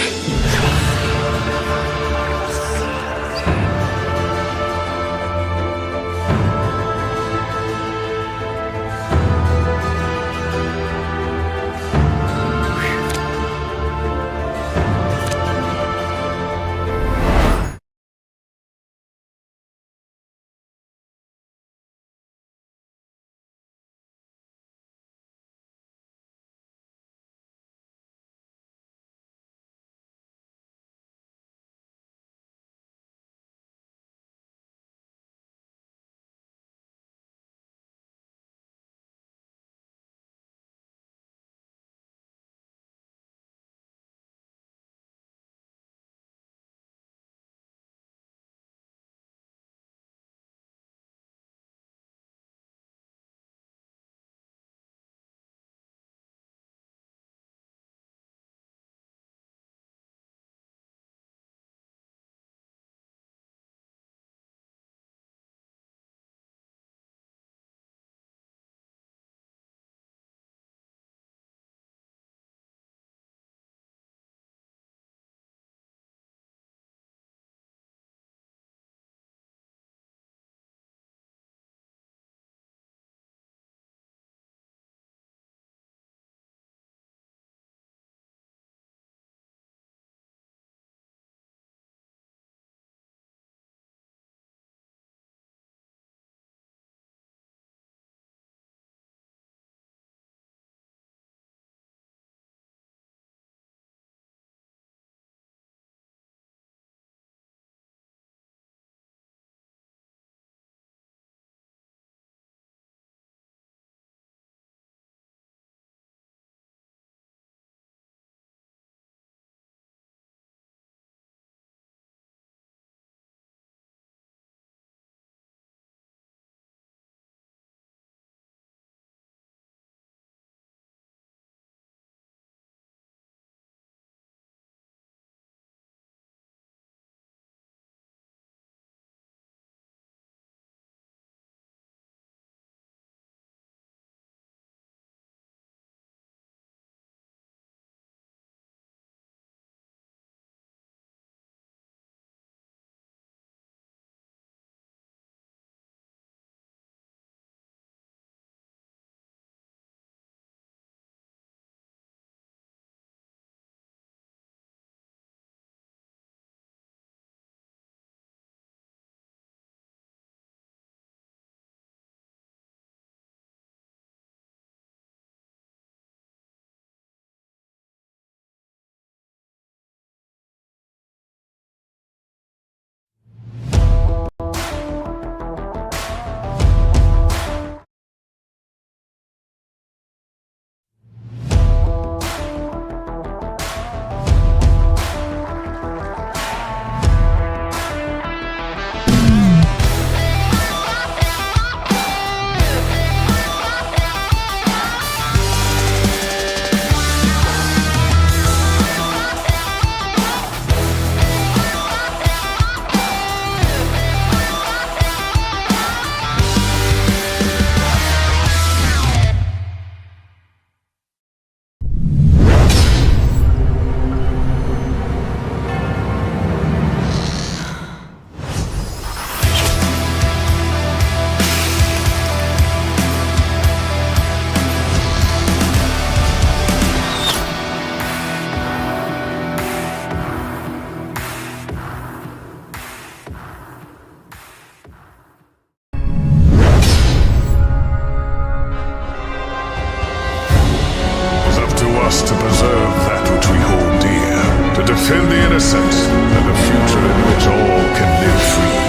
must to preserve that which we hold dear, to defend the innocent and a future in which all can live free.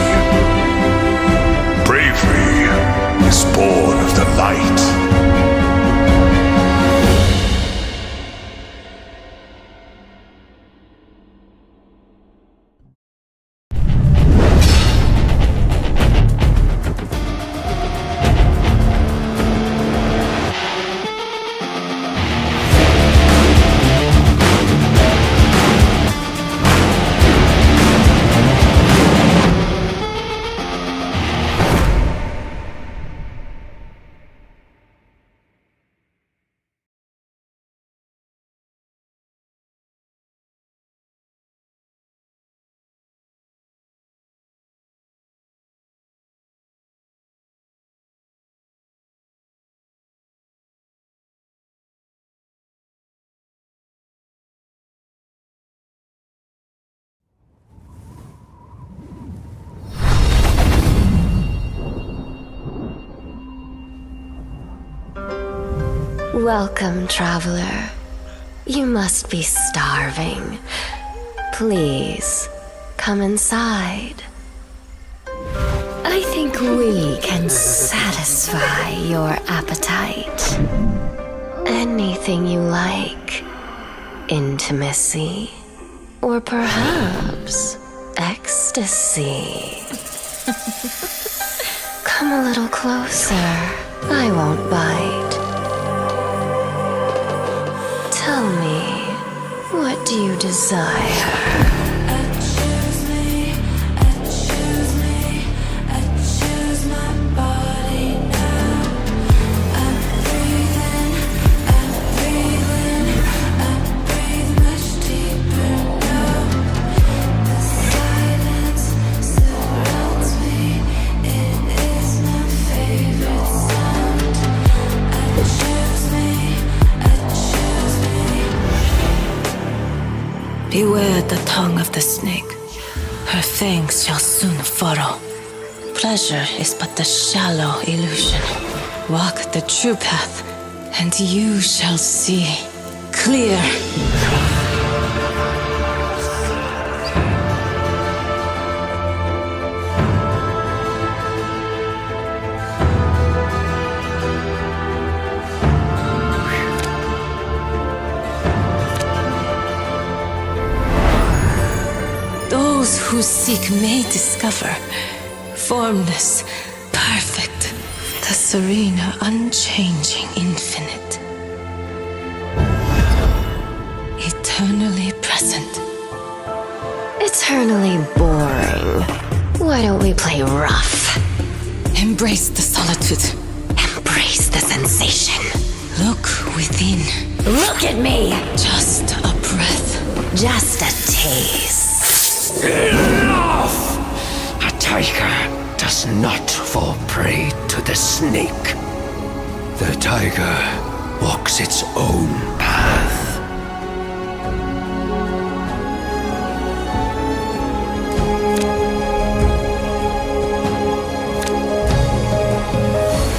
Bravery is born of the light. Welcome, traveler. You must be starving. Please, come inside. I think we can satisfy your appetite. Anything you like. Intimacy. Or perhaps ecstasy. Come a little closer. I won't bite. Tell me, what do you desire? Beware the tongue of the snake. Her fangs shall soon furrow. Pleasure is but the shallow illusion. Walk the true path, and you shall see clear. Those who seek may discover formless, perfect, the serene, unchanging infinite. Eternally present. Eternally boring. Why don't we play rough? Embrace the solitude. Embrace the sensation. Look within. Look at me! Just a breath. Just a taste. Enough! A tiger does not fall prey to the snake. The tiger walks its own path.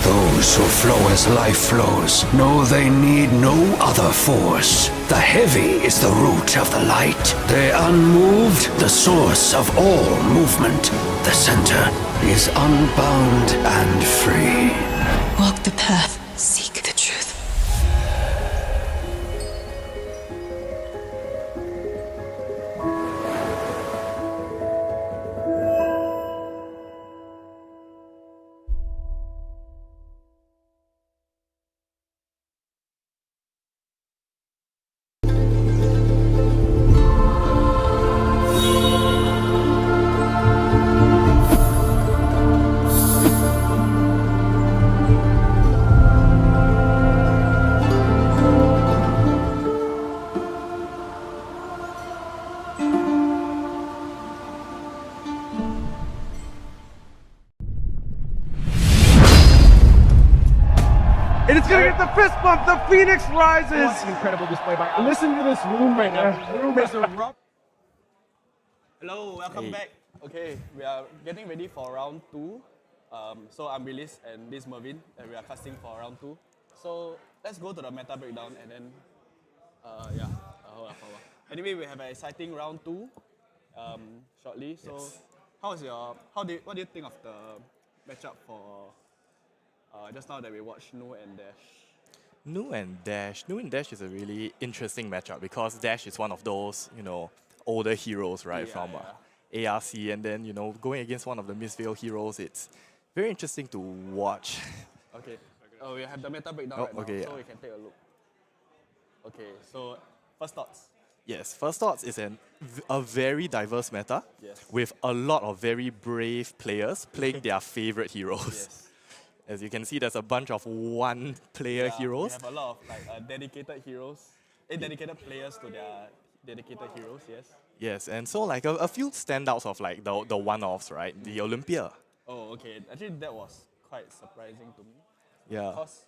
Those who flow as life flows know they need no other force. The heavy is the root of the light. The unmoved, the source of all movement. The center is unbound and free. Walk the path, seek the truth. And it's gonna get the fist bump. The Phoenix rises. What an incredible display by. Listen to this room right now. This room is erupt. Hello, welcome back. Okay, we are getting ready for round 2. So I'm Release and this is Mervin, and we are casting for round 2. So let's go to the meta breakdown and then Yeah. Hold on. Anyway, we have an exciting round 2 shortly. So, what do you think of the matchup for just now that we watched Nu and Dash? Nu and Dash. Nu and Dash is a really interesting matchup because Dash is one of those, older heroes, right, from ARC, and then, going against one of the Mistveil heroes, it's very interesting to watch. Okay. Oh, we have the meta breakdown right now, so we can take a look. Okay, so first thoughts. Yes, first thoughts is a very diverse meta with a lot of very brave players playing their favorite heroes. Yes. As you can see, there's a bunch of one-player heroes. We have a lot of dedicated heroes, dedicated players to their dedicated heroes. Yes. Yes, and so a few standouts of the one-offs, right? The Olympia. Oh, okay. Actually, that was quite surprising to me. Yeah. Because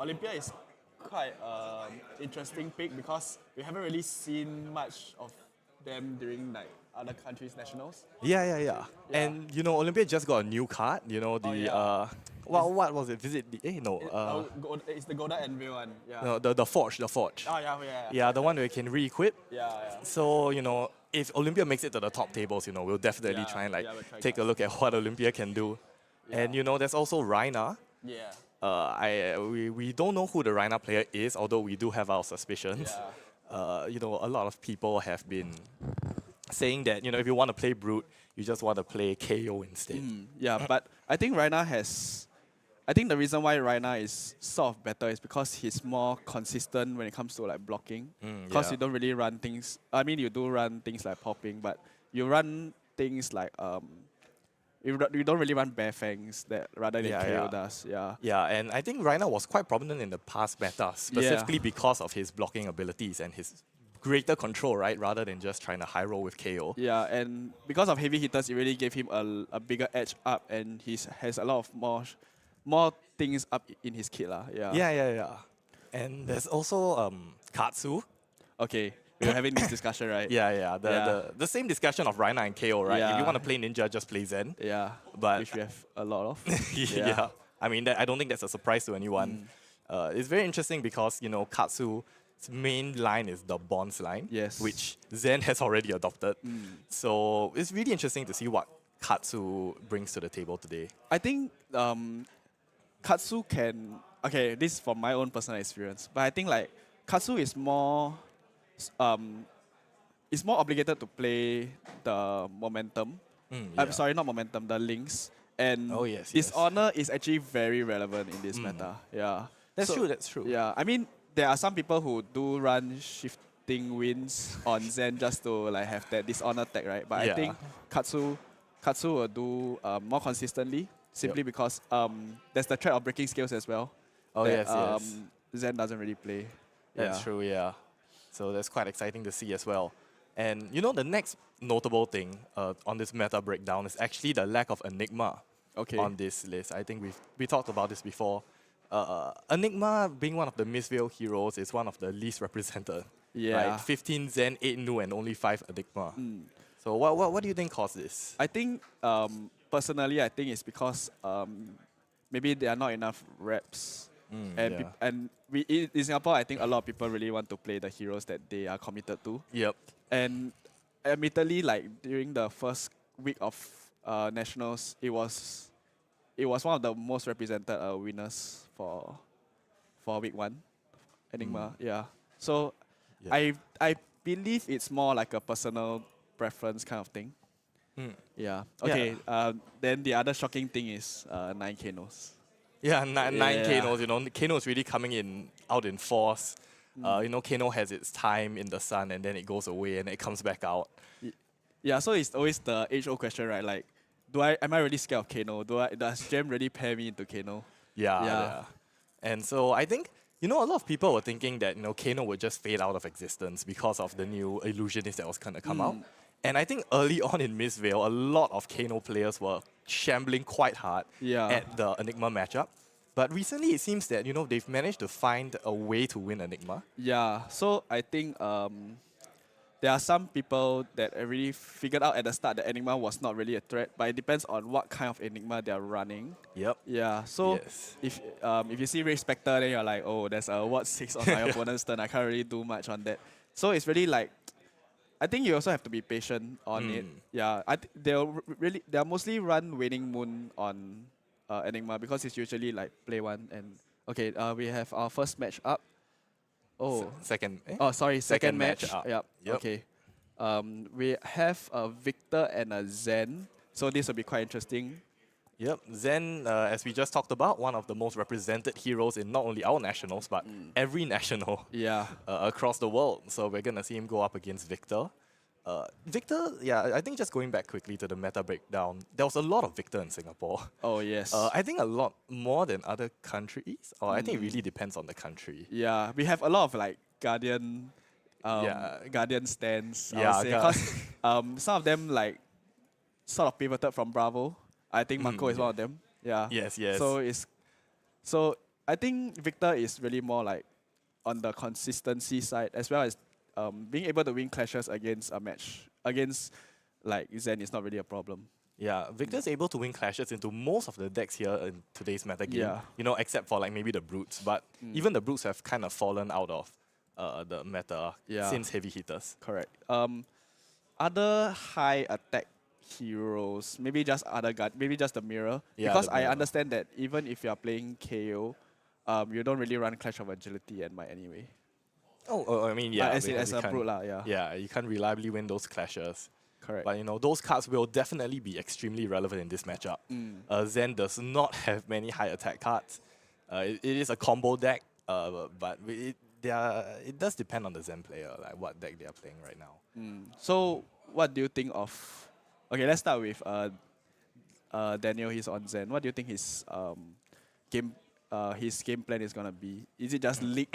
Olympia is quite interesting pick because we haven't really seen much of them during other countries' nationals. Yeah. And Olympia just got a new card. What was it? Visit the it's the Golden Anvil one. Yeah. No, the Forge. Oh yeah. Yeah, the one where you can re-equip. Yeah. So if Olympia makes it to the top tables, we'll definitely try and we'll try take a look at what Olympia can do. Yeah. And there's also Rhina. Yeah. We don't know who the Rhina player is, although we do have our suspicions. Yeah. A lot of people have been saying that if you want to play Brute, you just want to play KO instead. Yeah, but I think the reason why Rhina is sort of better is because he's more consistent when it comes to blocking. Because you don't really run things. I mean, you do run things like popping, but you run things like you don't really run bare fangs that rather than KO does. Yeah. Yeah, and I think Rhina was quite prominent in the past meta, specifically because of his blocking abilities and his greater control, right? Rather than just trying to high roll with KO. Yeah, and because of heavy hitters, it really gave him a bigger edge up, and he has a lot of more things up in his kit lah. Yeah. And there's also Katsu. Okay, we were having this discussion, right? Yeah. The same discussion of Rhina and KO, right? If you want to play Ninja, just play Zen. Yeah, but which we have a lot of. Yeah. I mean, I don't think that's a surprise to anyone. It's very interesting because Katsu's main line is the Bonds line, which Zen has already adopted. So it's really interesting to see what Katsu brings to the table today. I think Katsu can. Okay, this is from my own personal experience, but I think Katsu is more obligated to play the momentum. I'm sorry, not momentum, the links. And Dishonor is actually very relevant in this meta. Yeah, that's true. Yeah, I mean, there are some people who do run shifting wins on Zen just to have that Dishonor tag, right? But I think Katsu will do more consistently simply because there's the threat of breaking skills as well. Zen doesn't really play. That's true, yeah. So that's quite exciting to see as well. And the next notable thing on this meta breakdown is actually the lack of Enigma on this list. I think we talked about this before. Enigma, being one of the Mistveil heroes, is one of the least represented. Yeah. Right? 15 Zen, 8 Nu, and only 5 Enigma. So what do you think caused this? I think, personally, it's because maybe there are not enough reps. And in Singapore, I think a lot of people really want to play the heroes that they are committed to. Yep. And admittedly, during the first week of nationals, it was one of the most represented winners for week 1, Enigma. Yeah. So I believe it's more like a personal preference kind of thing. Yeah. Okay. Then the other shocking thing is 9 Kanos. Yeah, 9 Kanos. Kano is really coming out in force. Kano has its time in the sun and then it goes away and it comes back out. Yeah, so it's always the age-old question, right? Am I really scared of Kano? Does Gem really pair me into Kano? Yeah. And so I think, a lot of people were thinking that, Kano would just fade out of existence because of the new illusionist that was going to come out. And I think early on in Mistveil, a lot of Kano players were shambling quite hard at the Enigma matchup. But recently it seems that, they've managed to find a way to win Enigma. Yeah, so I think there are some people that already figured out at the start that Enigma was not really a threat, but it depends on what kind of Enigma they're running. Yep. Yeah, so Yes. if you see Ray Spectre, then you're like, oh, there's a Ward 6 on my opponent's turn. I can't really do much on that. So it's really like, I think you also have to be patient on it. Yeah, they'll mostly run Waning Moon on Enigma because it's usually like play one. And okay, we have our first match up. Oh, Second. oh, sorry, second match match. up. Yep. Yep. Okay. We have a Victor and a Zen, so this will be quite interesting. Yep, Zen, as we just talked about, one of the most represented heroes in not only our nationals, but every national across the world. So we're going to see him go up against Victor. Victor, yeah, I think just going back quickly to the meta breakdown, there was a lot of Victor in Singapore. Oh, yes. I think a lot more than other countries, or I think it really depends on the country. Yeah, we have a lot of like Guardian Guardian stands, I would say, because some of them like sort of pivoted from Bravo. I think Mako is one of them. Yeah. Yes. So I think Victor is really more like on the consistency side, as well as being able to win clashes against a match against like Zen is not really a problem. Yeah, Victor's able to win clashes into most of the decks here in today's meta game. Yeah. You know, except for like maybe the brutes, but even the brutes have kind of fallen out of the meta since heavy hitters. Correct. Other high attack heroes, maybe just maybe just the mirror. Yeah, because the I mirror. understand that even if you are playing KO, you don't really run Clash of Agility and Might anyway. Oh, I mean, yeah. As in, because as you a can't- brute lah, yeah. Yeah, you can't reliably win those clashes. Correct. But you know, those cards will definitely be extremely relevant in this matchup. Zen does not have many high attack cards. It is a combo deck, but it does depend on the Zen player, like what deck they are playing right now. So what do you think of? Okay, let's start with Daniel. He's on Zen. What do you think his game plan is gonna be? Is it just leak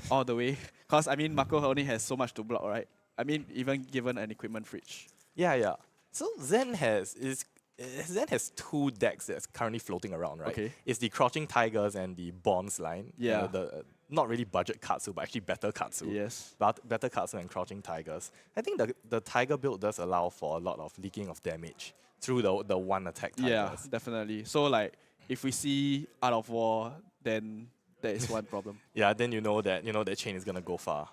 all the way? Because I mean, Mako only has so much to block, right? I mean, even given an equipment fridge. Yeah. So Zen has two decks that's currently floating around, right? Okay. It's the Crouching Tigers and the Bonds line. Yeah. The not really budget Katsu, but actually better Katsu. Yes. Better Katsu and Crouching Tigers. I think the Tiger build does allow for a lot of leaking of damage through the one attack Tigers. Yeah, definitely. So like, if we see Art of War, then there is one problem. Yeah, then you know that chain is gonna go far.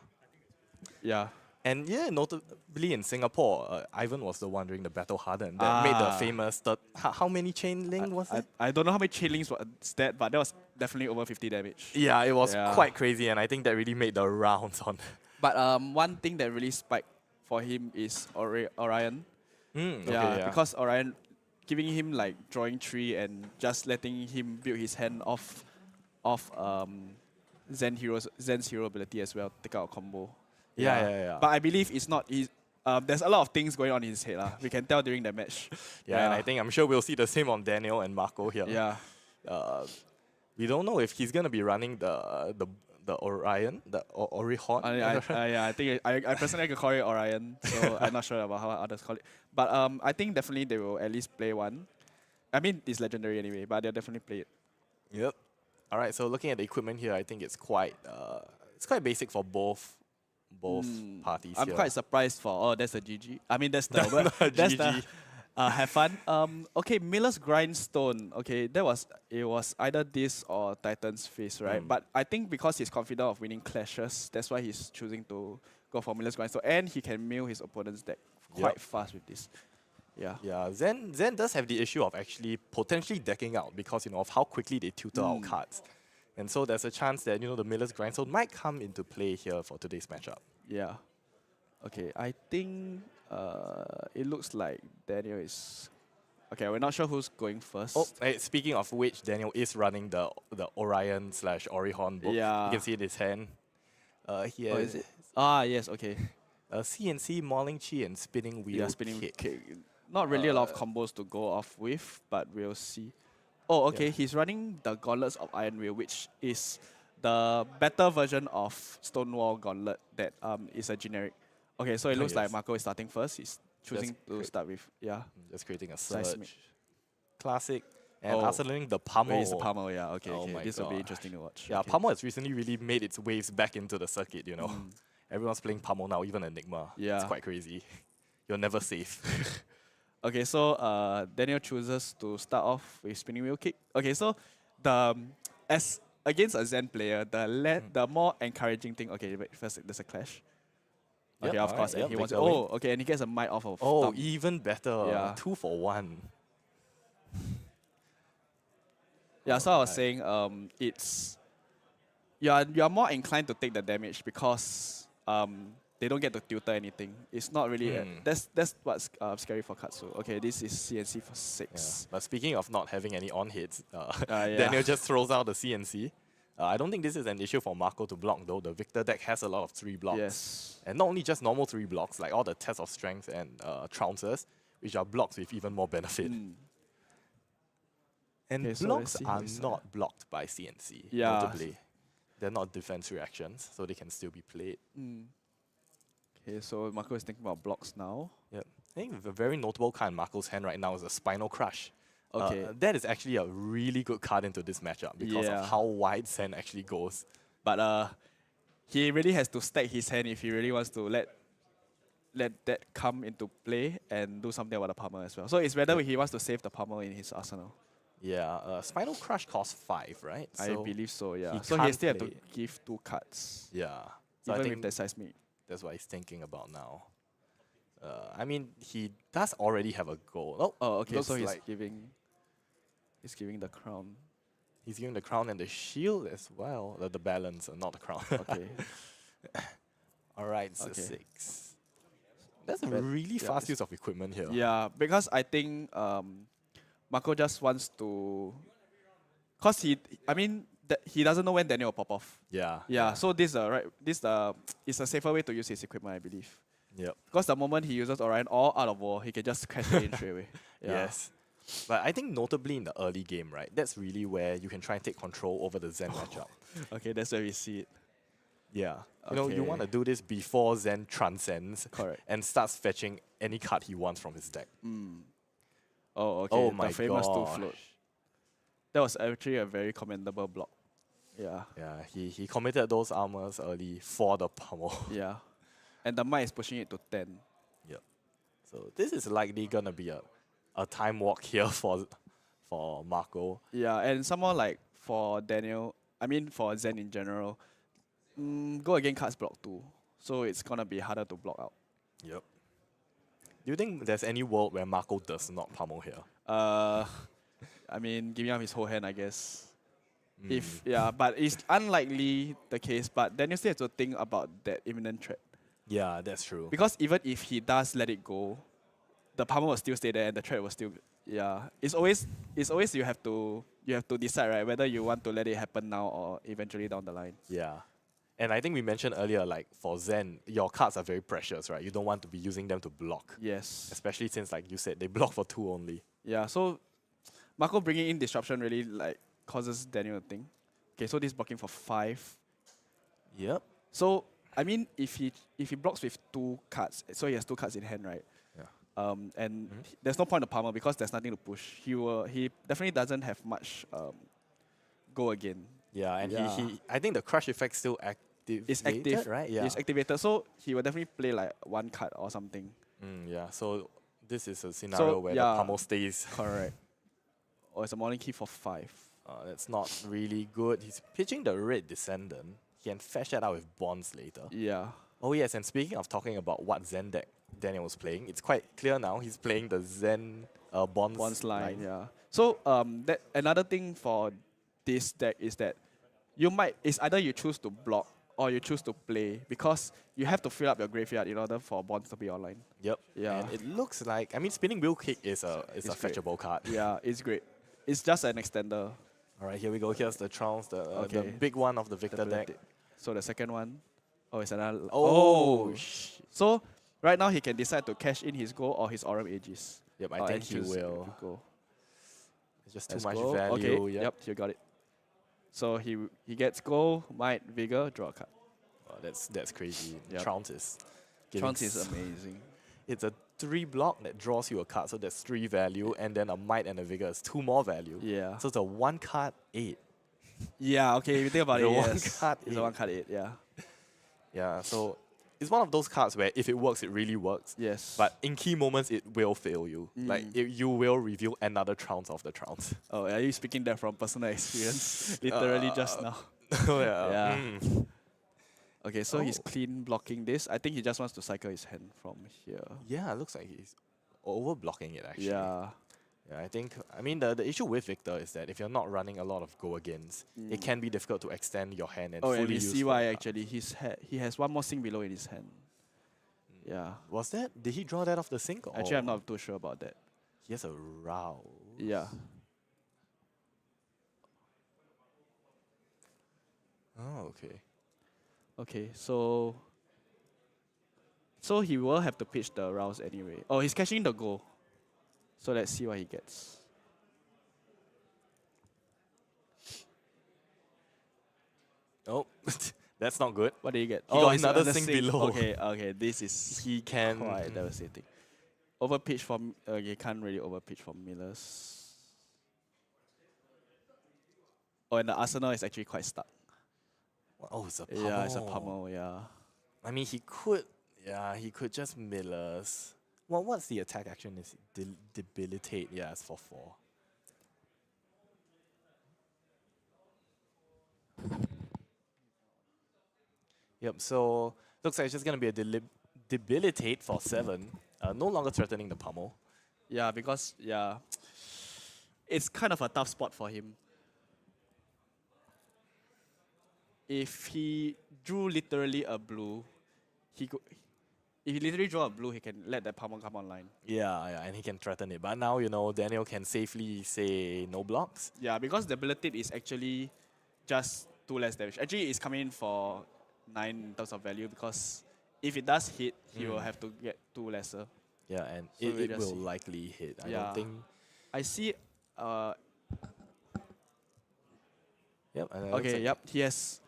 Yeah. And yeah, notably in Singapore, Ivan was the one during the Battle Hardened that made the famous how many chain link was it? I don't know how many chain links was that, but that was definitely over 50 damage. Yeah, it was quite crazy, and I think that really made the rounds on. But one thing that really spiked for him is Orion. Because Orion, giving him like drawing 3 and just letting him build his hand off Zen's hero ability as well, take out a combo. Yeah. But I believe it's not. There's a lot of things going on in his head. We can tell during the match. Yeah, and I'm sure we'll see the same on Daniel and Marco here. Yeah. We don't know if he's gonna be running the Orion, the Orihon. I think I personally could call it Orion, so I'm not sure about how others call it. But I think definitely they will at least play one. I mean, it's legendary anyway, but they'll definitely play it. Yep. All right. So looking at the equipment here, I think it's quite basic for both parties. I'm here. quite surprised for that's a GG. I mean that's the that's the have fun. Okay, Miller's Grindstone. Okay, it was either this or Titan's Face, right? But I think because he's confident of winning clashes, that's why he's choosing to go for Miller's Grindstone, and he can mill his opponent's deck quite fast with this. Yeah. Yeah, Zen does have the issue of actually potentially decking out because of how quickly they tutor out cards. And so there's a chance that the Miller's Grindstone might come into play here for today's matchup. Yeah. Okay, I think it looks like Daniel is... Okay, we're not sure who's going first. Oh, hey, speaking of which, Daniel is running the Orion / Orihon book. Yeah. You can see it in his hand. He has is it? Ah, yes, okay. CNC, Mauling Chi, and Spinning Wheel. Yeah, spinning kick. Not really a lot of combos to go off with, but we'll see. Oh, okay, he's running the Gauntlets of Iron Will, which is the better version of Stonewall Gauntlet that is a generic. Okay, so it looks like Marco is starting first. He's choosing to start with, just creating a Seismic. surge. Classic. And accelerating the Pummel. Wait, it's the Pummel, yeah, okay, Oh okay. my This will be gosh. interesting to watch. Yeah, okay. Pummel has recently really made its waves back into the circuit, Everyone's playing Pummel now, even Enigma. Yeah. It's quite crazy. You're never safe. Okay, so Daniel chooses to start off with spinning wheel kick. Okay, so the as against a Zen player, the more encouraging thing. Okay, wait, first there's a clash. Yep, Okay, of alright, course, and yep, he wants. Victor win. Oh, okay, and he gets a might off of. Oh, thumb. even better. Yeah. 2 for 1. Yeah, so I was saying, it's you are more inclined to take the damage because they don't get to tutor anything. It's not really that's what's scary for Katsu. Okay, this is CNC for 6. But speaking of not having any on hits, yeah. Daniel just throws out the CNC. I don't think this is an issue for Marco to block though. The Victor deck has a lot of 3 blocks. Yes. And not only just normal 3 blocks, like all the Test of Strength and Trouncers, which are blocks with even more benefit. And Okay, so blocks let's see are this not blocked by CNC, Yeah. notably. They're not defense reactions, so they can still be played. Okay, so Marco is thinking about blocks now. Yep. I think the very notable card in Marco's hand right now is a Spinal Crush. Okay. That is actually a really good card into this matchup because Yeah. of how wide Zen actually goes. But he really has to stack his hand if he really wants to let that come into play and do something about the Pummel as well. So it's whether he wants to save the Pummel in his arsenal. Yeah, Spinal Crush costs 5, right? I So believe so, yeah. he So he can't still have to play. give 2 cards. Yeah. So I Even think with that seismic. that's what he's thinking about now. I mean, he does already have a goal. Oh, okay. looks So he's like giving the crown. he's giving the crown and the shield as well. The balance, not the crown. Okay. All right, so Okay. 6. That's a But- really yeah, fast use of equipment here. Yeah, because I think Marco just wants to, cause he doesn't know when Daniel will pop off. Yeah. Yeah, so this is a safer way to use his equipment, I believe. Yep. Because the moment he uses Orion or out of war, he can just crash it in straight away. Yeah. Yes. But I think notably in the early game, right, that's really where you can try and take control over the Zen matchup. Okay, that's where we see it. Yeah. You know, you Okay. want to do this before Zen transcends Correct. and starts fetching any card he wants from his deck. Oh, okay. Oh my the famous 2 gosh. float. That was actually a very commendable block. Yeah. Yeah, he committed those armors early for the pummel. Yeah. And the might is pushing it to 10. Yep. So this is likely gonna be a time walk here for Marco. Yeah, and someone like for Daniel, for Zen in general, go again cards block 2. So it's gonna be harder to block out. Yep. Do you think there's any world where Marco does not pummel here? Giving up his whole hand, I guess. But it's unlikely the case. But Daniel still has to think about that imminent threat. Yeah, that's true. Because even if he does let it go, the pummel will still stay there and the threat will still. Yeah, it's always you have to decide, right, whether you want to let it happen now or eventually down the line. Yeah. And I think we mentioned earlier, like for Zen, your cards are very precious, right? You don't want to be using them to block. Yes. Especially since, like you said, they block for 2 only. Yeah, so Marco bringing in disruption really causes Daniel to think. Okay, so this is blocking for 5. Yep. So if he blocks with 2 cards, so he has 2 cards in hand, right? Yeah. There's no point to pummel because there's nothing to push. He definitely doesn't have much go again. Yeah, and Yeah. he I think the crush effect still active. It's active, right? Yeah. It's activated, so he will definitely play like 1 card or something. Yeah. So this is a scenario where the pummel stays. Correct. Or it's a morning key for 5. That's not really good. He's pitching the red descendant. He can fetch that out with bonds later. Yeah. Oh yes, and speaking of talking about what Zen deck Daniel was playing, it's quite clear now he's playing the Zen bonds line. Yeah. So that another thing for this deck is that it's either you choose to block or you choose to play because you have to fill up your graveyard in order for bonds to be online. Yep. Yeah. And it looks like spinning wheel kick is a great. fetchable card. Yeah, it's great. It's just an extender. All right, here we go. Here's the Trounce, the Okay. big one of the Victor deck. So the second one, it's another. Oh, So right now he can decide to cash in his goal or his Aurum Aegis. Yep, I think he will. Go. It's just too Let's much go. value. Okay. Yep, you got it. So he gets goal, might, vigor, draw a card. Oh, that's crazy. Yep. Trounce is giving Trounce is amazing. It's a 3 block that draws you a card, so that's 3 value, and then a might and a vigor is 2 more value. Yeah. So it's a 1 card 8. Yeah, okay, if you think about The it, one yes. card It's a eight. 1 card 8, yeah. Yeah, so it's one of those cards where if it works, it really works. Yes. But in key moments, it will fail you. Like you will reveal another trounce of the trounce. Oh, are you speaking that from personal experience? Literally just now. Oh yeah. Yeah. Okay, so he's clean blocking this. I think he just wants to cycle his hand from here. Yeah, it looks like he's over blocking it actually. Yeah. Yeah, I mean the issue with Victor is that if you're not running a lot of go against, it can be difficult to extend your hand and Oh, fully and we use see four why cards. actually. He has one more sink below in his hand. Yeah. Was that? Did he draw that off the sink? Or Actually, I'm not too sure about that. He has a row. Yeah. Oh, okay. Okay, so he will have to pitch the rouse anyway. Oh, he's catching the goal. So let's see what he gets. Oh, that's not good. What did he get? He got it's another sink sink. below. Okay, this is He can. quite devastating. Overpitch from you can't really overpitch from Millers. Oh, and the Arsenal is actually quite stuck. Oh, it's a pummel. Yeah, it's a pummel. Yeah. I mean, he could just Millers. Well, what's the attack action? Is debilitate? Yeah, it's for 4. Yep. So looks like it's just gonna be a debilitate for 7. No longer threatening the pummel. Yeah, because it's kind of a tough spot for him. If he drew literally a blue, if he literally draw a blue, he can let that pummel come online. Yeah, and he can threaten it. But now, Daniel can safely say no blocks. Yeah, because the debilitate is actually just 2 less damage. Actually, it's coming in for 9 in terms of value because if it does hit, he will have to get 2 lesser. Yeah, and So we it just will see. likely hit. I Yeah. don't think. I see. Yep. And it looks Okay. like Yep. He has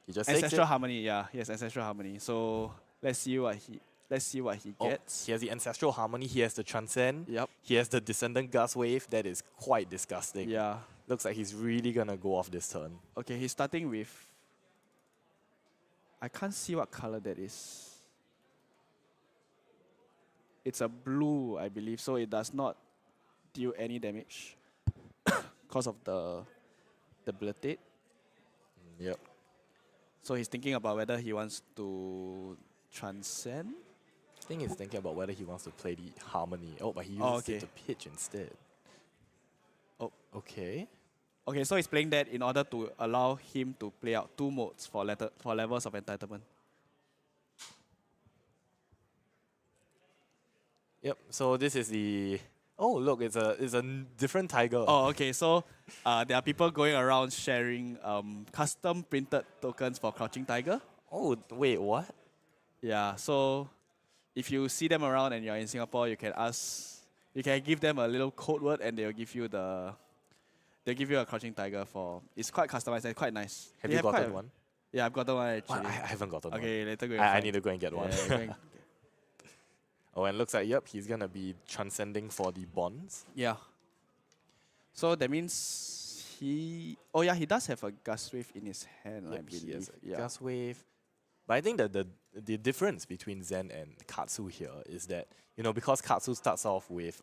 He just takes ancestral it. harmony. Yeah, he has ancestral harmony. So let's see what he Oh, gets. he has the ancestral harmony. He has the transcend. Yep. He has the descendant gust wave. That is quite disgusting. Yeah. Looks like he's really gonna go off this turn. Okay, he's starting with. I can't see what color that is. It's a blue, I believe, so it does not deal any damage because of the debilitate. Yep. So he's thinking about whether he wants to transcend. I think he's thinking about whether he wants to play the harmony. Oh, but he uses okay. it to pitch instead. Oh, okay. Okay, so he's playing that in order to allow him to play out 2 modes for levels of entitlement. Yep. So this is the. Oh, look! It's a different tiger. Oh, okay. So there are people going around sharing custom printed tokens for Crouching Tiger. Oh, wait, what? Yeah. So if you see them around and you're in Singapore, you can give them a little code word and they'll give you a Crouching Tiger for. It's quite customized and quite nice. Have They you gotten quite- one? Yeah, I've gotten one I actually. haven't gotten one. Okay, later go and I find. need to go and get one. Yeah, go and- Oh, and looks like, yep, he's gonna be transcending for the bonds. Yeah. So that means he does have a Gust Wave in his hand, I Yep, he believe. has a Yeah. Gas wave. But I think that the difference between Zen and Katsu here is that, because Katsu starts off with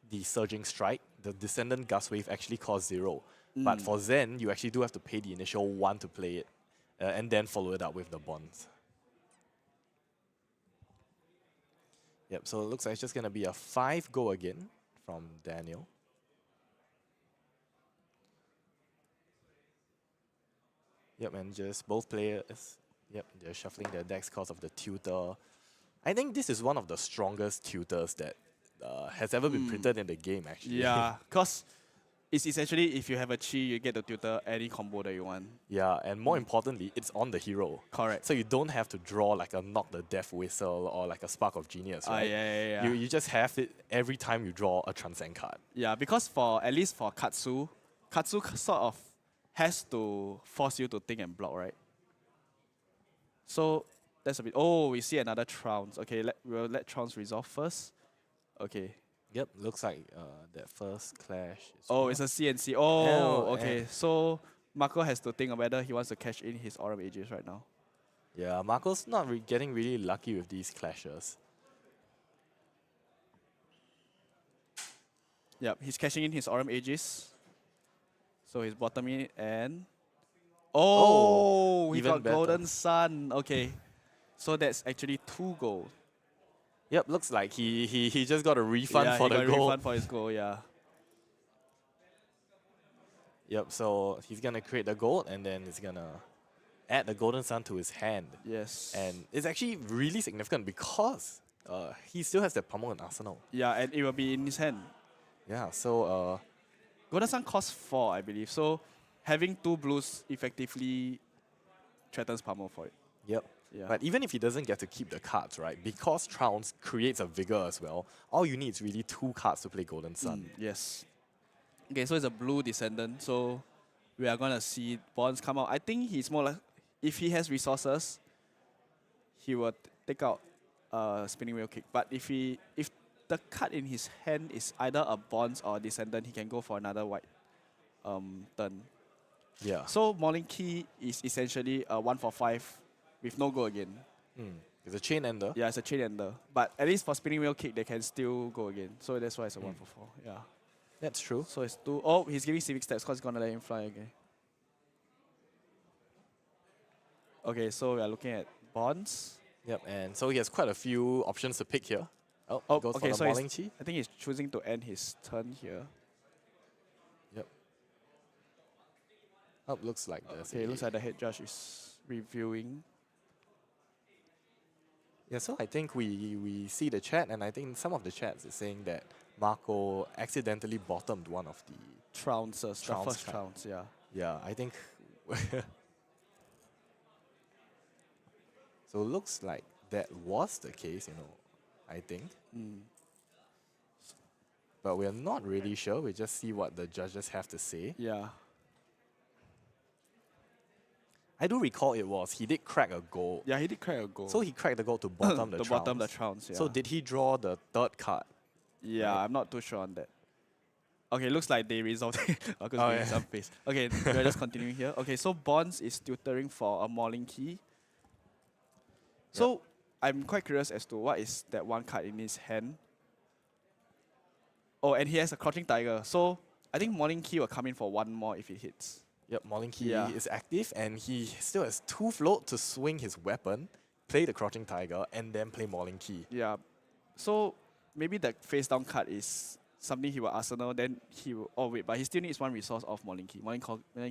the Surging Strike, the Descendant Gust Wave actually costs 0. But for Zen, you actually do have to pay the initial 1 to play it, and then follow it up with the bonds. Yep, so it looks like it's just going to be a 5 go again from Daniel. Yep, and just both players, they're shuffling their decks because of the tutor. I think this is one of the strongest tutors that has ever been printed in the game, actually. Yeah, because it's essentially if you have a chi, you get to tutor any combo that you want. Yeah, and more importantly, it's on the hero. Correct. So you don't have to draw like a Knock the Death Whistle or like a Spark of Genius, right? Yeah. You just have it every time you draw a Transcend card. Yeah, because at least for Katsu sort of has to force you to think and block, right? So that's a bit. Oh, we see another Trounce. Okay, we'll let Trounce resolve first. Okay. Yep, looks like that first clash. It's a CNC. Oh, Hell, okay. So Marco has to think of whether he wants to cash in his Aurum Aegis right now. Yeah, Marco's not getting really lucky with these clashes. Yep, he's cashing in his Aurum Aegis. So he's bottoming it and... Oh, he even got better. Golden Sun. Okay. So that's actually 2 gold. Yep, looks like he just got a refund Yeah, for he the got a gold. refund for his gold, yeah. Yep, so he's gonna create the gold and then he's gonna add the Golden Sun to his hand. Yes. And it's actually really significant because he still has that pummel in arsenal. Yeah, and it will be in his hand. Yeah, so Golden Sun costs 4, I believe. So having 2 blues effectively threatens pummel for it. yep. Yeah. But even if he doesn't get to keep the cards, right, because Trounce creates a vigor as well, all you need is really 2 cards to play Golden Sun. Yes. Okay, so it's a blue descendant. So we are gonna see bonds come out. I think he's more like, if he has resources, he will take out spinning wheel kick. But if the card in his hand is either a bonds or a descendant, he can go for another white turn. Yeah. So Mauling Key is essentially a 1 for 5 with no go again. It's a chain ender. Yeah, it's a chain ender. But at least for spinning wheel kick, they can still go again. So that's why it's a 1 for 4. Yeah. That's true. So it's 2. Oh, he's giving civic steps because he's gonna let him fly again. Okay, so we are looking at bonds. Yep, and so he has quite a few options to pick here. Oh, Oh, goes okay, for so the he's- Mauling Chi. I think he's choosing to end his turn here. Yep. Oh, looks like there's Okay, a- it looks like the head judge is reviewing. Yeah, so I think we see the chat, and I think some of the chats is saying that Marco accidentally bottomed one of the... Trounces, the Trounce first card. trounce, yeah. Yeah, I think... So it looks like that was the case, I think. But we're not really sure. We just see what the judges have to say. Yeah. I do recall he did crack a goal. Yeah, he did crack a goal. So he cracked the goal to bottom the to trounce. bottom the trounce, yeah. So did he draw the 3rd card? Yeah, Right. I'm not too sure on that. Okay, looks like they resolved it. Because Oh, we yeah. some face. Okay, we're just continuing here. Okay, so Bonds is tutoring for a Mauling Key. So I'm quite curious as to what is that one card in his hand. Oh, and he has a Crouching Tiger. So I think Mauling Key will come in for 1 more if it hits. Yep, Mauling Key Yeah. is active, and he still has 2 float to swing his weapon, play the Crouching Tiger, and then play Mauling Key. Yeah. So maybe the face down card is something he will arsenal, then he will... Oh, wait, but he still needs 1 resource of Mauling Key. Mauling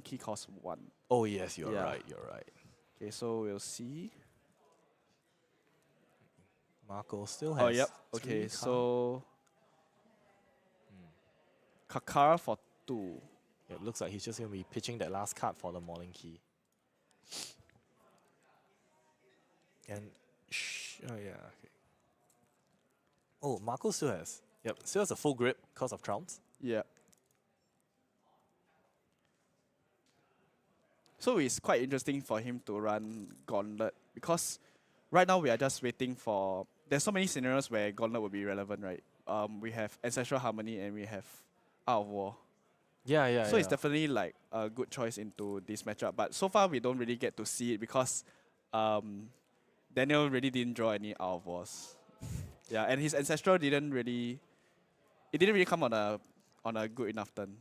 Key costs 1. Oh, yes, you're Yeah. right, you're right. Okay, so we'll see. Marco still has... Oh, yep. 3 Okay, cards. so... Kakara for 2. Yeah, it looks like he's just going to be pitching that last card for the Mauling Key. And... oh, yeah, okay. Oh, Marco still has... Yep, still has a full grip because of Trounce. Yeah. So it's quite interesting for him to run Gauntlet because right now we are just waiting for... There's so many scenarios where Gauntlet will be relevant, right? We have Ancestral Harmony and we have Out of War. Yeah, So it's definitely like a good choice into this matchup. But so far we don't really get to see it because Daniel really didn't draw any Out of Wars. Yeah, and his Ancestral didn't really... It didn't really come on a good enough turn,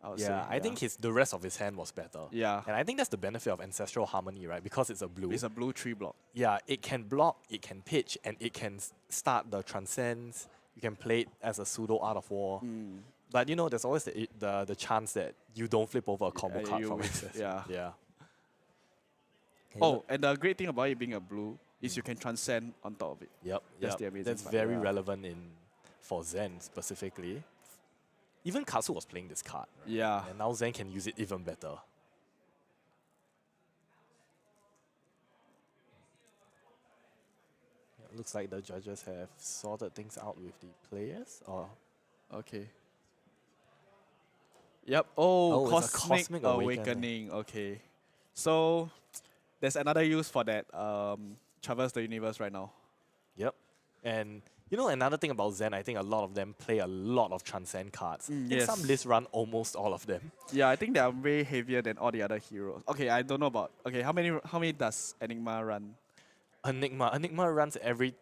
I would say. Yeah, I think the rest of his hand was better. Yeah. And I think that's the benefit of Ancestral Harmony, right? Because it's a blue. It's a blue 3 block. Yeah, it can block, it can pitch, and it can start the Transcends. You can play it as a pseudo Art of War. But there's always the chance that you don't flip over a combo card you from will, Access. yeah. Yeah. Oh, and the great thing about it being a blue is you can transcend on top of it. Yep. That's the amazing That's part, very yeah. relevant for Zen specifically. Even Katsu was playing this card. Yeah. And now Zen can use it even better. It looks like the judges have sorted things out with the players. Okay. Yep. Oh, Oh, it's a Cosmic, Cosmic Awakening. Okay. So there's another use for that Traverse the Universe right now. Yep. And another thing about Zen, I think a lot of them play a lot of Transcend cards. I think yes. some lists run almost all of them. Yeah, I think they are way heavier than all the other heroes. Okay, I don't know about... Okay, how many does Enigma run? Enigma. Enigma runs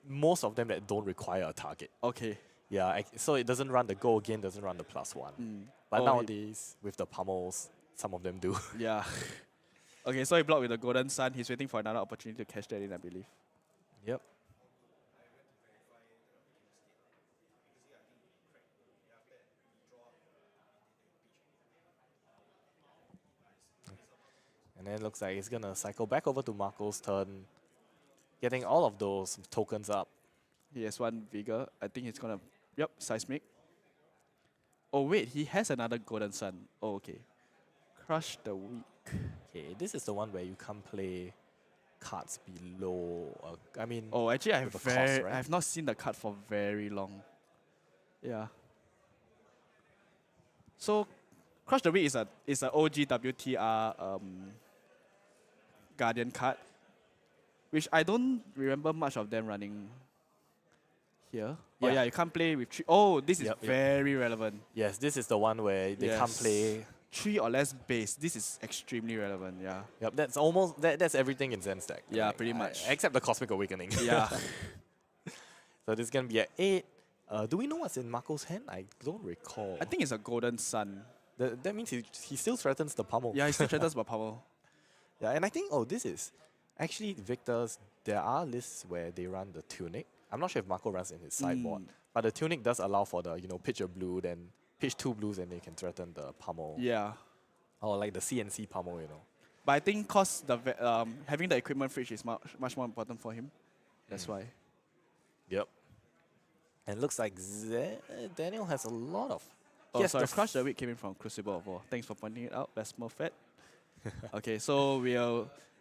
most of them that don't require a target. Okay. Yeah, so it doesn't run the go again, doesn't run the +1. But nowadays, with the pummels, some of them do. Yeah. Okay, so he blocked with the Golden Sun. He's waiting for another opportunity to cash that in, I believe. Yep. And then it looks like he's gonna cycle back over to Marco's turn, getting all of those tokens up. He has one Vigor. I think he's gonna. Yep, Seismic. Oh, wait, he has another Golden Sun. Oh, okay. Crush the Weak. Okay, this is the one where you can't play cards below. I mean, Oh, actually, I with a cost, right? have not seen the card for very long. Yeah. So, Crush the Weak is a OG WTR Guardian card, which I don't remember much of them running here. Oh Yeah. yeah, you can't play with 3. Oh, this is Yep, yep. very relevant. Yes, this is the one where they can't Yes. play. 3 or less base. This is extremely relevant. Yeah. Yep, that's almost that's everything in Zen stack. Yeah, pretty much. Except the Cosmic Awakening. Yeah. So this is gonna be at 8. Do we know what's in Marco's hand? I don't recall. I think it's a Golden Sun. That means he still threatens the pummel. Yeah, he still threatens my power. Yeah, and I think this is actually Victor's. There are lists where they run the Tunic. I'm not sure if Marco runs in his sideboard, but the Tunic does allow for the pitch a blue, then pitch 2 blues, and they can threaten the pummel. Yeah. Or like the CNC pummel, But I think cause having the equipment fridge is much more important for him. That's why. Yep. And it looks like Daniel has a lot of. Oh, sorry, Crush the Weak came in from Crucible of War. Thanks for pointing it out. Let's move it. Okay, so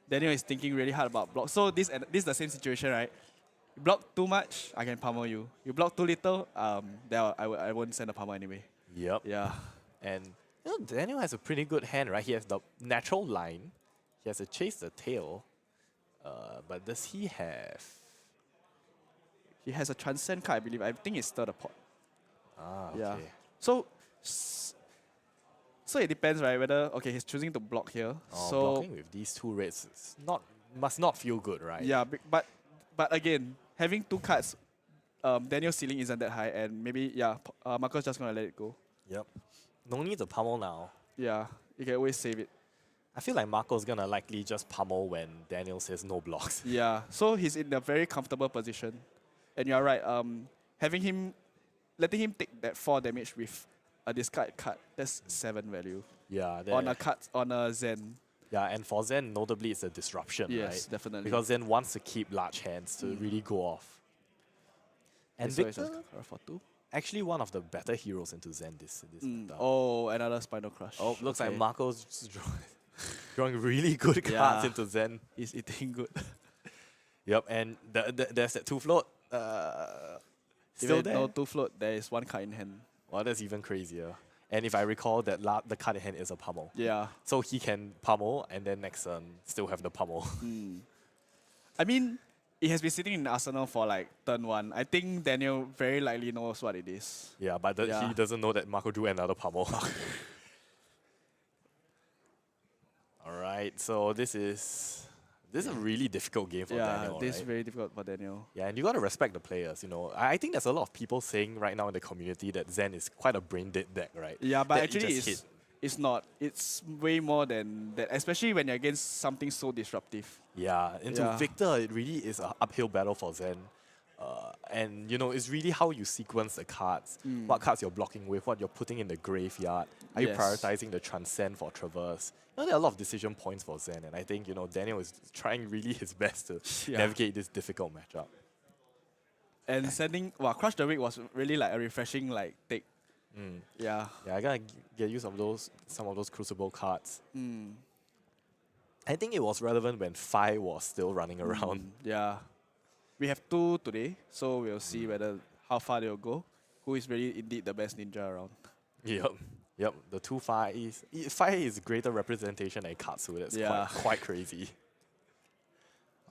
Daniel is thinking really hard about block. So this is the same situation, right? You block too much, I can pummel you. You block too little, then I won't send a pummel anyway. Yep. Yeah. And Daniel has a pretty good hand, right? He has the natural line. He has to chase the tail. But does he have? He has a Transcend card, I believe. I think it's Stir the Pot. Ah, okay. Yeah. So it depends, right? Whether he's choosing to block here. Oh, so blocking with these 2 reds must not feel good, right? yeah, but again, having 2 cards, Daniel's ceiling isn't that high, and maybe Marco's just gonna let it go. Yep. No need to pummel now. Yeah, you can always save it. I feel like Marco's gonna likely just pummel when Daniel says no blocks. Yeah, so he's in a very comfortable position, and you're right. Letting him take that 4 damage with a discard card, that's 7 value. Yeah. On a Zen. Yeah, and for Zen, notably, it's a disruption, Yes, right? definitely. Because Zen wants to keep large hands to really go off. And so it's Victor, a for 2. actually one of the better heroes into Zen this meta. Oh, another Spinal Crush. Oh, looks like Okay. Marco's drawing really good cards into Zen. He's eating good. Yep, and there's that 2 float. Still Even there. though 2 float, there is 1 card in hand. Well, that's even crazier. And if I recall, that the card in hand is a pummel. Yeah. So he can pummel, and then next turn still have the pummel. I mean, it has been sitting in the arsenal for like turn 1. I think Daniel very likely knows what it is. Yeah, but Yeah. he doesn't know that Marco drew another pummel. Alright, so this is a really difficult game for Daniel. this is right? very difficult for Daniel. Yeah, and you got to respect the players. I think there's a lot of people saying right now in the community that Zen is quite a brain dead deck, right? Yeah, but That actually just hit. it's not. It's way more than that, especially when you're against something so disruptive. Yeah, into Yeah. Victor, it really is an uphill battle for Zen. And it's really how you sequence the cards, what cards you're blocking with, what you're putting in the graveyard. Are you Yes. prioritizing the Transcend for Traverse? There are a lot of decision points for Zen, and I think Daniel is trying really his best to Yeah. navigate this difficult matchup. And sending Crush the Weak was really like a refreshing take. Yeah. Yeah, I gotta get use of some of those Crucible cards. I think it was relevant when Phi was still running around. Yeah. We have 2 today, so we'll see how far they'll go. Who is really indeed the best ninja around. Yep. The 2 Phi is greater representation than Katsu. That's quite crazy.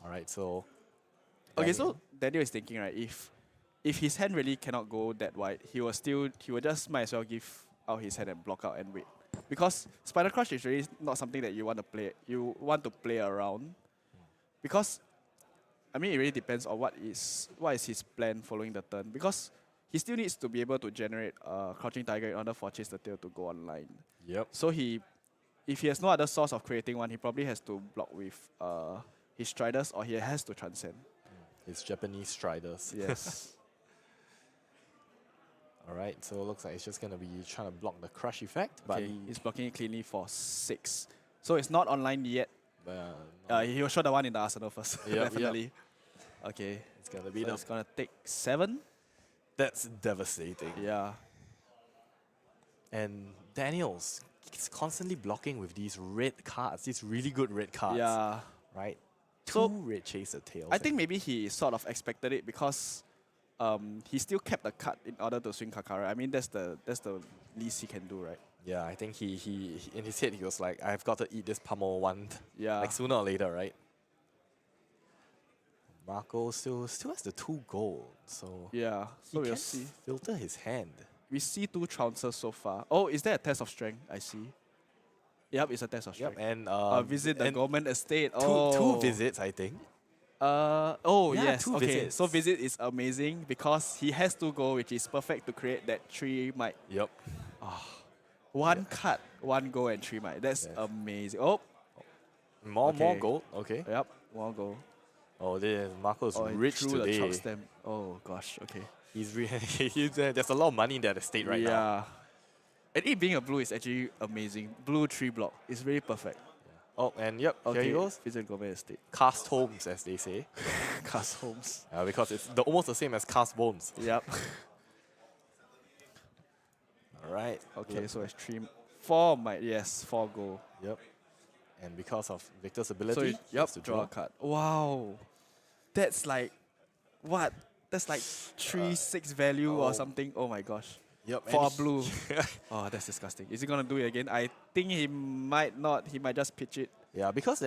All right, so. Okay, so Daniel is thinking, right, if his hand really cannot go that wide, he will just might as well give out his hand and block out and wait. Because Spider Crush is really not something that you want to play around. Because I mean, it really depends on what is his plan following the turn, because he still needs to be able to generate Crouching Tiger in order for Chase the Tail to go online. Yep. So if he has no other source of creating one, he probably has to block with his Striders, or he has to Transcend. His Japanese Striders. Yes. Alright, so it looks like it's just going to be trying to block the Crush effect. But Okay, he's blocking it cleanly for 6. So it's not online yet. no. He will show the one in the arsenal first. Yep, Definitely. Okay. It's going to be So it's gonna take 7. That's devastating. Yeah. And Daniels is constantly blocking with these red cards, these really good red cards. Yeah. Right? So, Two red Chase the Tails. I think maybe he sort of expected it because he still kept the card in order to swing Kakara. I mean, that's the least he can do, right? Yeah, I think he in his head he was like, I've got to eat this pummel one, Yeah. like sooner or later, right? Marco still has the 2 gold, so Yeah. he So we'll can see. filter his hand. We see 2 trounces so far. Oh, is there a test of strength? I see. Yep, it's a test of Yep, strength. and Visit the and government estate. two visits, I think. Oh Yeah, yes. 2 Okay. visits. So visit is amazing because he has 2 gold, which is perfect to create that 3 might. Yep. One cut, 1 gold and 3 might. That's Yes. amazing. Oh. More Okay. gold. Okay. Yep. 1 gold. Oh, this Marco's Oh, he rich threw the today. chalk stamp. Oh gosh. Okay. He's there's a lot of money in that estate right now. Yeah. And it being a blue is actually amazing. Blue 3 block. It's really perfect. Oh, and yep, Okay. here he goes. Visit government estate. Cast homes, as they say. Cast homes. Because it's almost the same as cast bones. Yep. All right. Okay, Yep. so it's 4 might. Yes, 4 gold. Yep. And because of Victor's So ability, you, he has to draw a card. Wow. That's like, what? That's like 3/6 value or something. Oh my gosh. Yep. For a and blue. Oh, that's disgusting. Is he gonna do it again? I think he might not. He might just pitch it. Yeah, because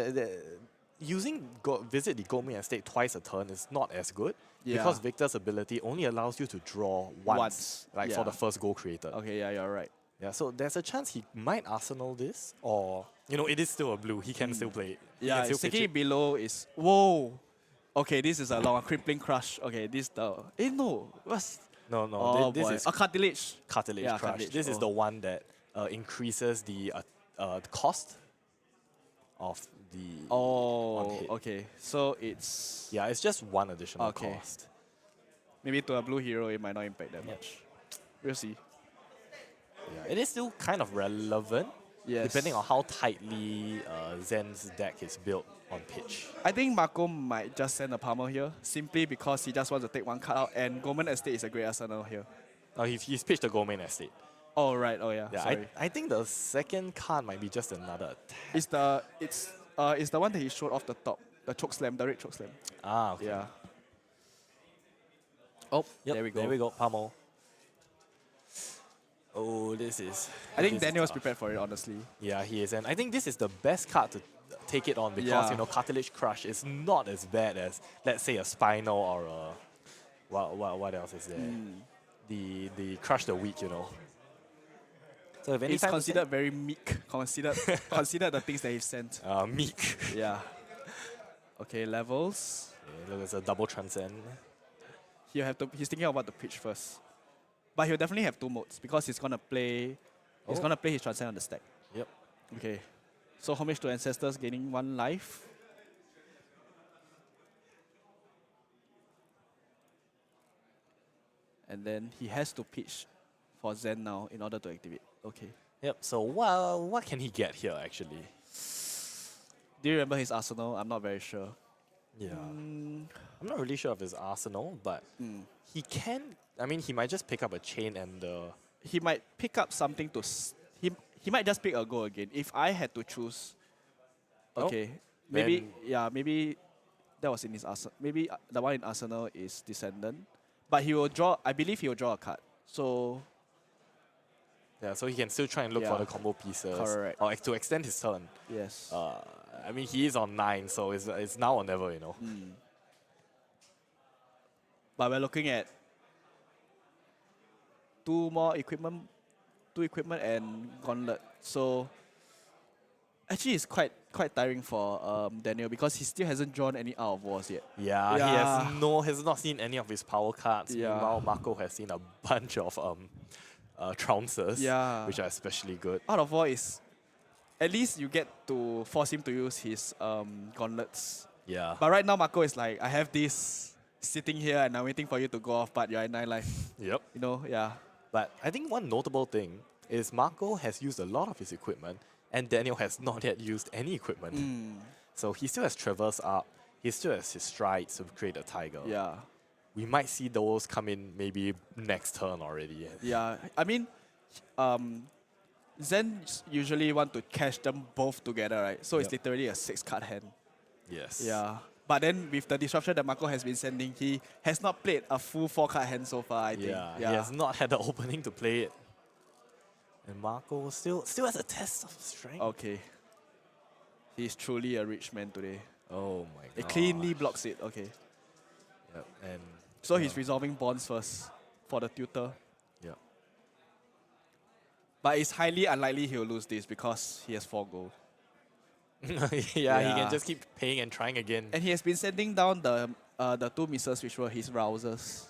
using visit the Gourmet Estate twice a turn is not as good. Yeah. Because Victor's ability only allows you to draw once. Like for yeah. the first goal created. Okay, yeah, you're right. Yeah, so there's a chance he might arsenal this, or it is still a blue. He can still play it. He Yeah, can still pitch sticking it. below is whoa. Okay, this is a long crippling crush. Okay, this the no. What's No, oh this boy. is a cartilage. Cartilage Yeah, Crush. cartilage, This is oh. the one that increases the cost of the Oh, on hit. okay. So it's Yeah, it's just one additional Okay. cost. maybe to a blue hero it might not impact that much. We'll see. Yeah, it is still kind of relevant, Yes. depending on how tightly Zen's deck is built on pitch. I think Marco might just send a Palmer here simply because he just wants to take 1 card out, and Gourmet Estate is a great arsenal here. Oh, he's pitched the Gourmet Estate. Oh right. Oh yeah. Yeah, Sorry. I think the second card might be just another attack. It's the one that he showed off the top. The choke slam, the red choke slam. Ah, okay. Yeah. Oh, Yep, there we go. There we go, Pummel. Oh, this is... I think this is Daniel was tough. prepared for it, honestly. Yeah, he is. And I think this is the best card to take it on because, Yeah. Cartilage Crush is not as bad as, let's say, a Spinal or a... What else is there? The Crush the Weak, So if It's anytime... considered very meek. Considered the things that he sent. Meek. Yeah. Okay, levels. Yeah, look, it's a double transcend. He's thinking about the pitch first. But he'll definitely have 2 modes because he's gonna play his transcend on the stack. Yep. Okay. So homage to ancestors gaining 1 life. And then he has to pitch for Zen now in order to activate. Okay. Yep, so what can he get here, actually? Do you remember his arsenal? I'm not very sure. Yeah. I'm not really sure of his arsenal, but Mm. he can... I mean, he might just pick up a chain and... He might pick up something to... He might just pick a go again. If I had to choose... Okay. Maybe... then- Yeah, maybe... That was in his arsenal. Maybe the one in arsenal is Descendant. But he will draw... I believe he will draw a card. So... Yeah, so he can still try and look Yeah. for the combo pieces. Correct. Or to extend his turn. Yes. I mean, he is on 9, so it's now or never, But we're looking at 2 more equipment, 2 equipment and gauntlet. So actually, it's quite quite tiring for Daniel because he still hasn't drawn any Out of Wars yet. Yeah, he has not seen any of his power cards. Yeah. Meanwhile, Marco has seen a bunch of trounces, Yeah. which are especially good. Out of War is, at least you get to force him to use his gauntlets. Yeah. But right now, Marco is like, I have this sitting here and I'm waiting for you to go off, but you're at 9 life. Yep. You know, yeah. But I think one notable thing is Marco has used a lot of his equipment, and Daniel has not yet used any equipment. So he still has Traverse up, he still has his strides to create a tiger. Yeah. We might see those come in maybe next turn already. Yeah. I mean, Zen usually want to catch them both together, right? So it's literally a 6-card hand. Yes. Yeah. But then with the disruption that Marco has been sending, he has not played a full 4-card hand so far, I think. Yeah, he has not had the opening to play it. And Marco still has a test of strength. Okay. He's truly a rich man today. Oh my god. It cleanly blocks it, okay. Yep. And so he's resolving bonds first for the tutor. Yep. But it's highly unlikely he'll lose this because he has 4 gold. yeah, he can just keep paying and trying again. And he has been sending down the 2 misses which were his rousers.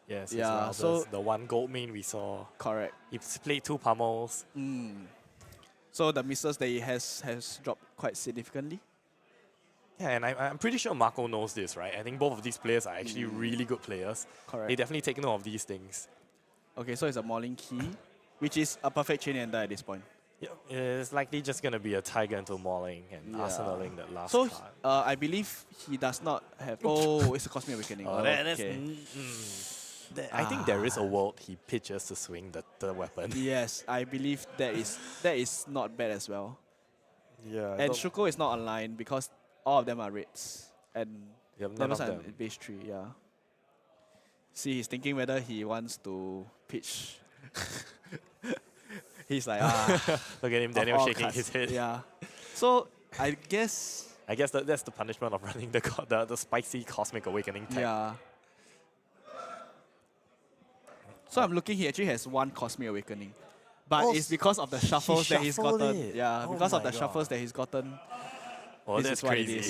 Yes, yeah, so the 1 gold main we saw. Correct. He played 2 pummels. So the misses that he has dropped quite significantly. Yeah, and I'm pretty sure Marco knows this, right? I think both of these players are actually really good players. Correct. They definitely take note of these things. Okay, so it's a Mauling Key, which is a perfect chain ender at this point. Yeah, it's likely just going to be a Tiger into Mauling and arsenaling that last so, card. I believe he does not have... Oh, it's a Cosmic Awakening. I think there is a world he pitches to swing the weapon. Yes, I believe that is not bad as well. Yeah. And Shuko is not online because all of them are reds. And none of them. base 3, yeah. See, he's thinking whether he wants to pitch. He's like, Look at him, Daniel shaking his head. Yeah. So, I guess that's the punishment of running the spicy Cosmic Awakening tech. Yeah. So I'm looking, he actually has 1 Cosmic Awakening. But it's because of the shuffles that he's gotten. It. Yeah, because of the shuffles that he's gotten. Oh, that's crazy.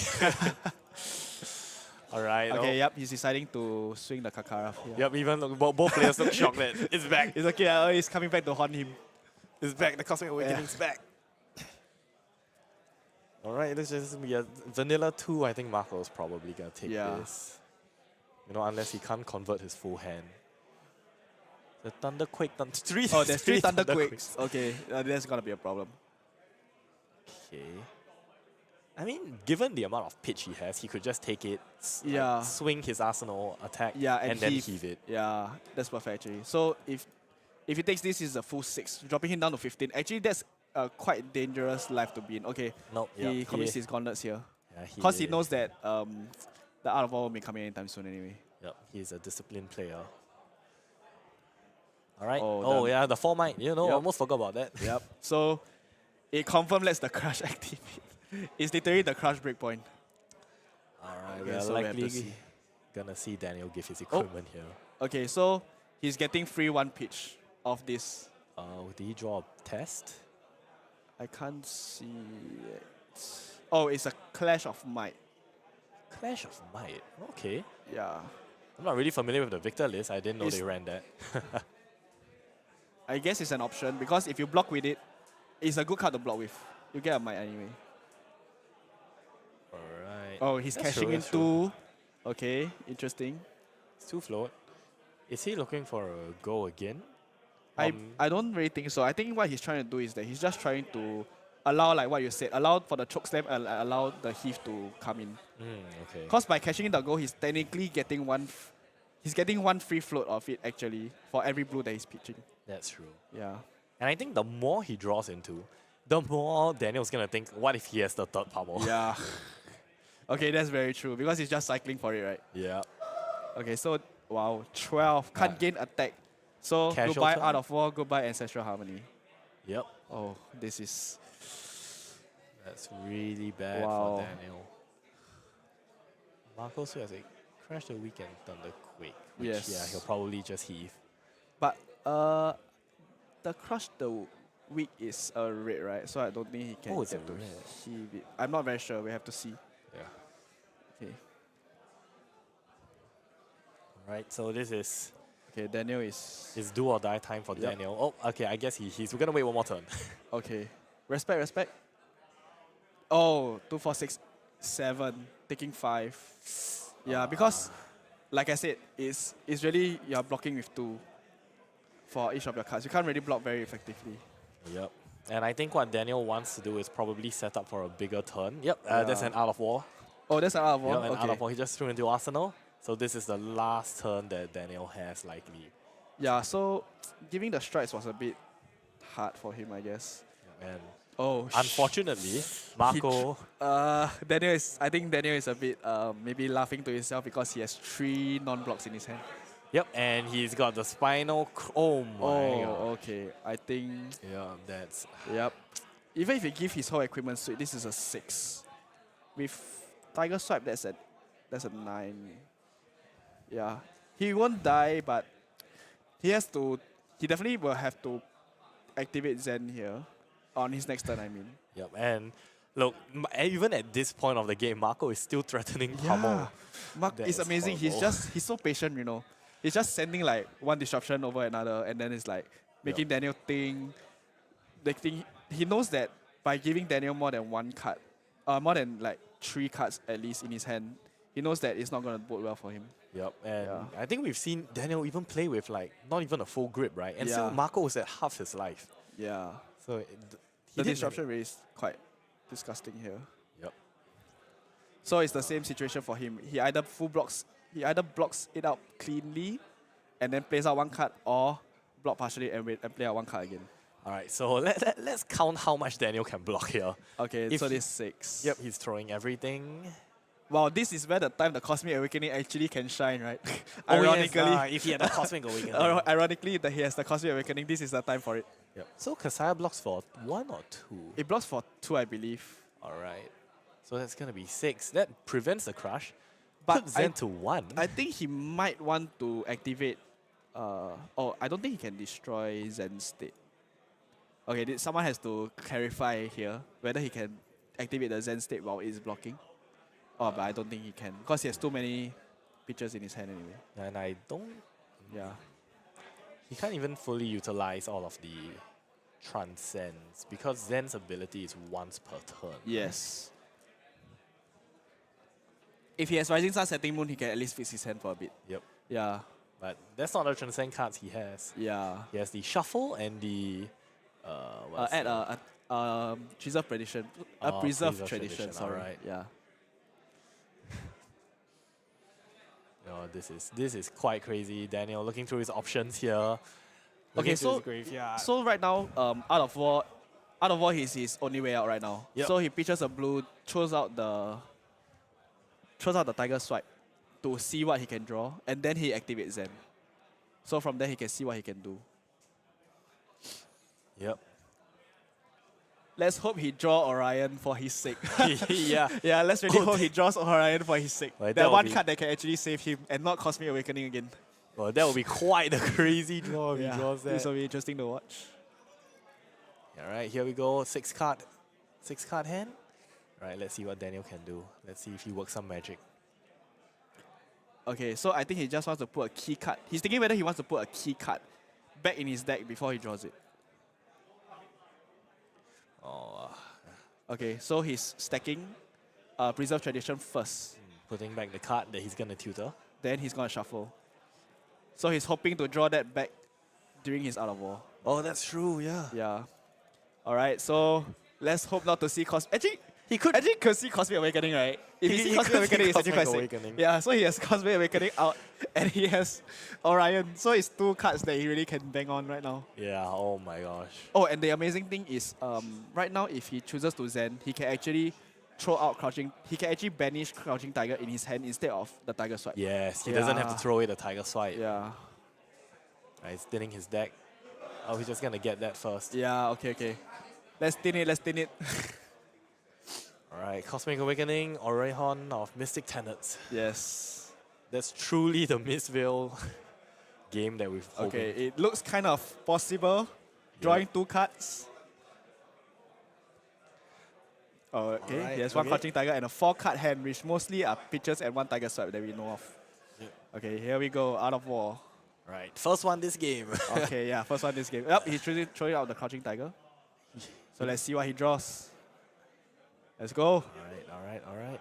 Alright. Okay, yep, he's deciding to swing the Kakaraf. Yeah. Yep, even both players look shocked that it's back. It's okay, he's coming back to haunt him. It's back, the Cosmic Awakening's back. Alright, this is be a vanilla 2. I think Marco's probably gonna take this. You know, unless he can't convert his full hand. The Thunderquake, there's 3 Thunderquakes. Okay, that's gonna be a problem. Okay. I mean, given the amount of pitch he has, he could just take it, swing his arsenal attack, and then heave it. Yeah, that's perfect actually. So if he takes this, is a full 6, dropping him down to 15. Actually, that's a quite dangerous life to be in. Okay, nope, he commits his gauntlets here. Because he knows that the Out of War will be coming anytime soon anyway. Yep, he's a disciplined player. Alright. The the 4 might. Almost forgot about that. Yep. So it confirm lets the crush activate. It's literally the crush breakpoint. Alright, we're likely gonna see Daniel give his equipment here. Okay, so he's getting free 1 pitch of this. Did he draw a test? I can't see it. Oh, it's a Clash of Might. Clash of Might. Okay. Yeah. I'm not really familiar with the Victor list. I didn't know they ran that. I guess it's an option because if you block with it, it's a good card to block with. You get a Might anyway. Alright. Oh, he's cashing in 2. Okay, interesting. It's 2 float. Is he looking for a go again? I don't really think so. I think what he's trying to do is that he's just trying to allow, like what you said, allow for the choke slam and allow the heave to come in. Okay. Because by cashing in the goal, he's technically getting he's getting 1 free float of it actually for every blue that he's pitching. That's true. Yeah. And I think the more he draws into, the more Daniel's gonna think, what if he has the 3rd pummel? Yeah. Okay, that's very true because he's just cycling for it, right? Yeah. Okay, so wow, 12 can't gain attack. So Casual goodbye turn. Out of War, goodbye Ancestral Harmony. Yep. Oh, this is... That's really bad for Daniel. Marco also has a Crash the Weekend Thunderquake. Which, Yes. he'll probably just heave. But the crush, the weak is a red, right? So I don't think he can Oh, it's get a to red. heave it. I'm not very sure. We have to see. Yeah. Okay. Right. So this is Okay, Daniel is... do or die time for Yep. Daniel. Oh, okay. I guess he's gonna wait one more turn. Okay. Respect, respect. Oh, 2, 4, 6, 7. Taking 5. Yeah, because, like I said, it's really you're blocking with 2 for each of your cards. You can't really block very effectively. Yep. And I think what Daniel wants to do is probably set up for a bigger turn. Yep. That's Yeah. an out of war. Oh, that's an out of war? Yep, an Okay. out of war. He just threw into Arsenal. So this is the last turn that Daniel has likely. Yeah, so giving the strikes was a bit hard for him, I guess. And Oh, unfortunately, Marco. I think Daniel is a bit maybe laughing to himself because he has 3 non-blocks in his hand. Yep, and he's got the spinal. Oh my god. Okay. I think. Yeah, that's. Yep. Even if you give his whole equipment suite, this is a 6. With Tiger Swipe, that's a 9. Yeah. He won't die, but he has to. He definitely will have to activate Zen here on his next turn. I mean. Yep, and look, even at this point of the game, Marco is still threatening Pummel. Mark That is is amazing. horrible. He's so patient, you know. He's just sending like one disruption over another, and then it's like making Daniel think. He knows that by giving Daniel more than 1 card, more than like 3 cards at least in his hand, he knows that it's not going to bode well for him. Yep, and Yeah. I think we've seen Daniel even play with like not even a full grip, right? And still Yeah. Marco was at half his life. Yeah. So The disruption rate is quite disgusting here. Yep. So it's the same situation for him. He either blocks it out cleanly and then plays out 1 card, or block partially and wait and play out 1 card again. All right, so let's count how much Daniel can block here. Okay, If so he- this 6. Yep, he's throwing everything. Wow, this is where the time the Cosmic Awakening actually can shine, right? Oh, yes, Ironically, if he had the Cosmic Awakening. ironically, that he has the Cosmic Awakening. This is the time for it. Yep. So Kasaya blocks for 1 or 2? It blocks for 2, I believe. All right. So that's going to be 6. That prevents the crush. But Puts Zen to 1. I think he might want to activate. I don't think he can destroy Zen's state. Okay, someone has to clarify here whether he can activate the Zen state while it's blocking. Oh, but I don't think he can because he has too many pictures in his hand anyway. And I don't... Yeah. He can't even fully utilize all of the transcends because Zen's ability is once per turn. Yes. If he has Rising Sun, Setting Moon, he can at least fix his hand for a bit. Yep. Yeah. But that's not the transcend cards he has. Yeah. He has the shuffle and the... what's Add the- a Preserve Tradition. A Oh, Preserve Preserve Tradition, Tradition, sorry. alright. Yeah. No, this is quite crazy. Daniel looking through his options here. Okay, Looking through so his graveyard. so right now, out of war is his only way out right now. Yep. So he pitches a blue, throws out the Tiger Swipe to see what he can draw, and then he activates Zen. So from there he can see what he can do. Yep. Let's hope he draw Orion for his sake. Yeah. Yeah, let's really hope he draws Orion for his sake. Well, that that will one be- card that can actually save him and not Cosmic Awakening again. Well, that would be quite a crazy draw if he draws that. This will be interesting to watch. All right, here we go. 6 card hand. All right, let's see what Daniel can do. Let's see if he works some magic. Okay, so I think he just wants to put a key card. He's thinking whether he wants to put a key card back in his deck before he draws it. Oh, Okay, so he's stacking Preserve Tradition first. putting back the card that he's gonna tutor. Then he's going to shuffle. So he's hoping to draw that back during his Out of War. Oh, that's true. Yeah. Yeah. Alright, so let's hope not to see Actually, He could. see Cosmic Awakening, right? If he He see Cosmic could see Awakening, it's actually quite Cosmic sick. Awakening. Yeah, so he has Cosmic Awakening out and he has Orion. So it's 2 cards that he really can bang on right now. Yeah. Oh my gosh. Oh, and the amazing thing is, right now if he chooses to Zen, he can actually throw out Crouching. He can actually banish Crouching Tiger in his hand instead of the Tiger Swipe. Yes, he doesn't have to Yeah. throw away the Tiger Swipe. Yeah. Right, he's thinning his deck. Oh, he's just gonna get that first. Yeah, okay. Let's thin it. Alright, Cosmic Awakening, Orihon of Mystic Tenets. Yes. That's truly the Mistveil game that we've hoping. Okay, it looks kind of possible. Drawing 2 cards. Oh, okay. Alright, He has one okay. Crouching Tiger and a 4-card hand, which mostly are pitches and one Tiger Swipe that we know of. Yep. Okay, here we go. Out of war. Right, first one this game. Okay, yeah, first one this game. Yep, he's throwing out the Crouching Tiger. So let's see what he draws. Let's go. Alright.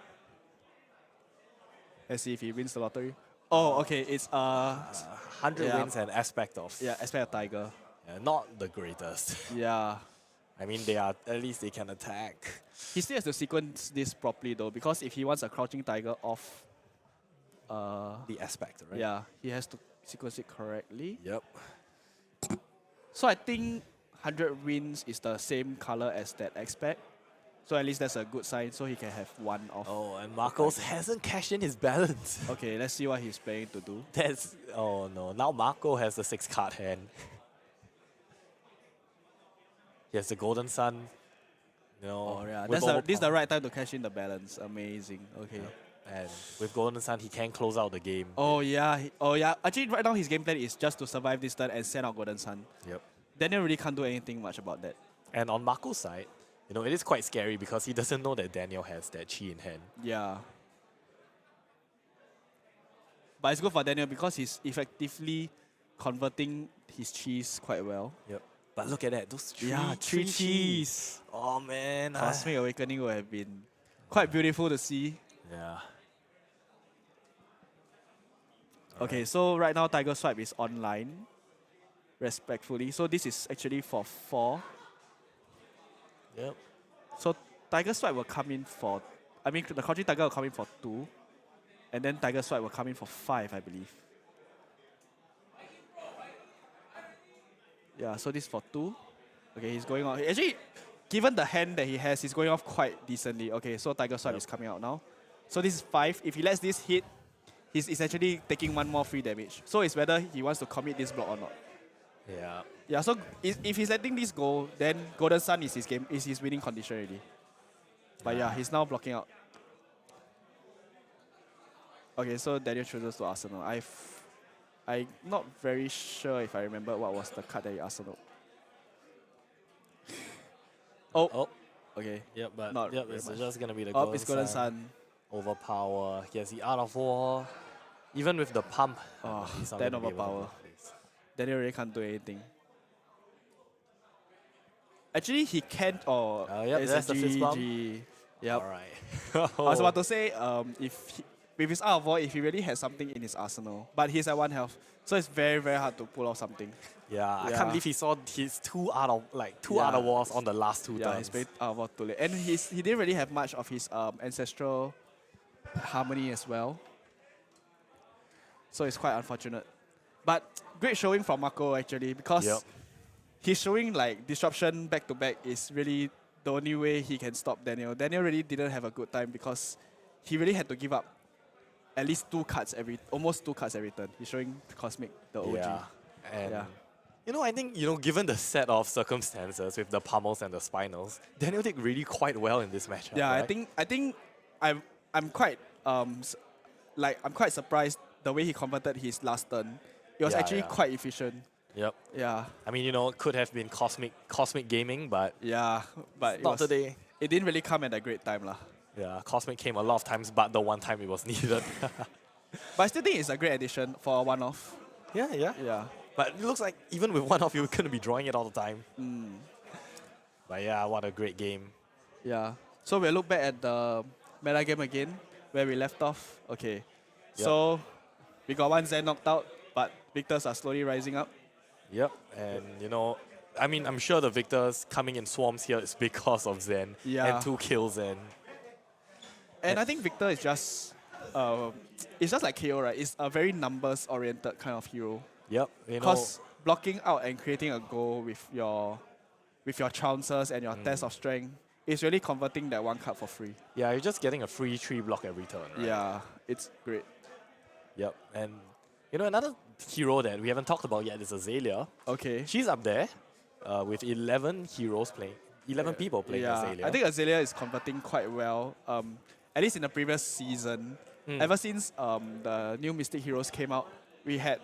Let's see if he wins the lottery. Oh, okay, it's 100 yeah. wins and aspect of. yeah, Aspect of Tiger. Yeah, not the greatest. Yeah. I mean, at least they can attack. He still has to sequence this properly though, because if he wants a Crouching Tiger off, The aspect, right? yeah, he has to sequence it correctly. Yep. So I think 100 wins is the same color as that Aspect. So at least that's a good sign, so he can have one off. Oh, and Marcos hasn't cashed in his balance. Okay, let's see what he's planning to do. Oh no, now Marco has the 6-card hand. He has the Golden Sun. Oh yeah, with this is the overpower. right time to cash in the balance. Amazing. Okay. And with Golden Sun, he can close out the game. Oh yeah, Actually, right now his game plan is just to survive this turn and send out Golden Sun. Yep. Daniel really can't do anything much about that. And on Marco's side, it is quite scary because he doesn't know that Daniel has that Chi in hand. Yeah. But it's good for Daniel because he's effectively converting his cheese quite well. Yep. But look at that, those three, three cheese. cheese. Oh man. Cosmic Awakening would have been quite beautiful to see. Yeah. Okay, so right now Tiger Swipe is online, respectfully. So this is actually for 4. Yep. So Tiger Swipe will come in for, the Crouching Tiger will come in for 2, and then Tiger Swipe will come in for 5, I believe. Yeah, so this is for 2. Okay, he's going on. Actually, given the hand that he has, he's going off quite decently. Okay, so Tiger Swipe is coming out now. So this is 5. If he lets this hit, he's essentially taking 1 more free damage. So it's whether he wants to commit this block or not. Yeah. Yeah, so if he's letting this go, then Golden Sun is his winning condition already. But yeah, he's now blocking out. Okay, so Daniel chooses to Arsenal. I'm not very sure if I remember what was the card that he Arsenal. Oh. Okay. Yep, but Not it's very much. just gonna be the Oh, it's Golden Sun. Overpower. He has the Art of War. Even with the pump. Oh, he's not 10 gonna be able to overpower. block this. Daniel really can't do anything. Actually, he can't. Oh, Yep, it's that's a the fist bump. GG. Yep. Alright. I was about to say, with his Art of War, if he really has something in his arsenal, but he's at 1 health, so it's very, very hard to pull off something. Yeah, I Yeah. can't believe he saw his two Art of Wars on the last 2 Yeah, turns. he's played Art of War too late. And he didn't really have much of his ancestral harmony as well. So it's quite unfortunate. But great showing from Marco actually, because he's showing like disruption back to back is really the only way he can stop Daniel. Daniel really didn't have a good time because he really had to give up at least almost two cards every turn. He's showing Cosmic, the OG. Yeah. And Yeah. I think, given the set of circumstances with the pummels and the spinals, Daniel did really quite well in this matchup. Yeah, right? I think I'm quite I'm quite surprised the way he converted his last turn. It was actually quite efficient. Yep. Yeah. I mean, could have been cosmic gaming, but Yeah, but not today. It didn't really come at a great time lah. Yeah, Cosmic came a lot of times, but the one time it was needed. But I still think it's a great addition for a one-off. yeah. Yeah. But it looks like even with one of you, couldn't be drawing it all the time. Mm. But yeah, what a great game. Yeah. So we'll look back at the meta game again, where we left off. Okay. So we got 1 Zen knocked out, but victors are slowly rising up. Yep, and I mean, I'm sure the victors coming in swarms here is because of Zen and 2 kills And I think Victor is just, it's just like KO, right? It's a very numbers-oriented kind of hero. Yep, Because blocking out and creating a goal with your trounces and your test of strength is really converting that 1 card for free. Yeah, you're just getting a free 3 block every turn, right? Yeah, it's great. Yep, and another hero that we haven't talked about yet is Azalea. Okay. She's up there with 11 heroes playing, 11 people playing Azalea. I think Azalea is converting quite well. At least in the previous season, ever since the new Mystic Heroes came out, we had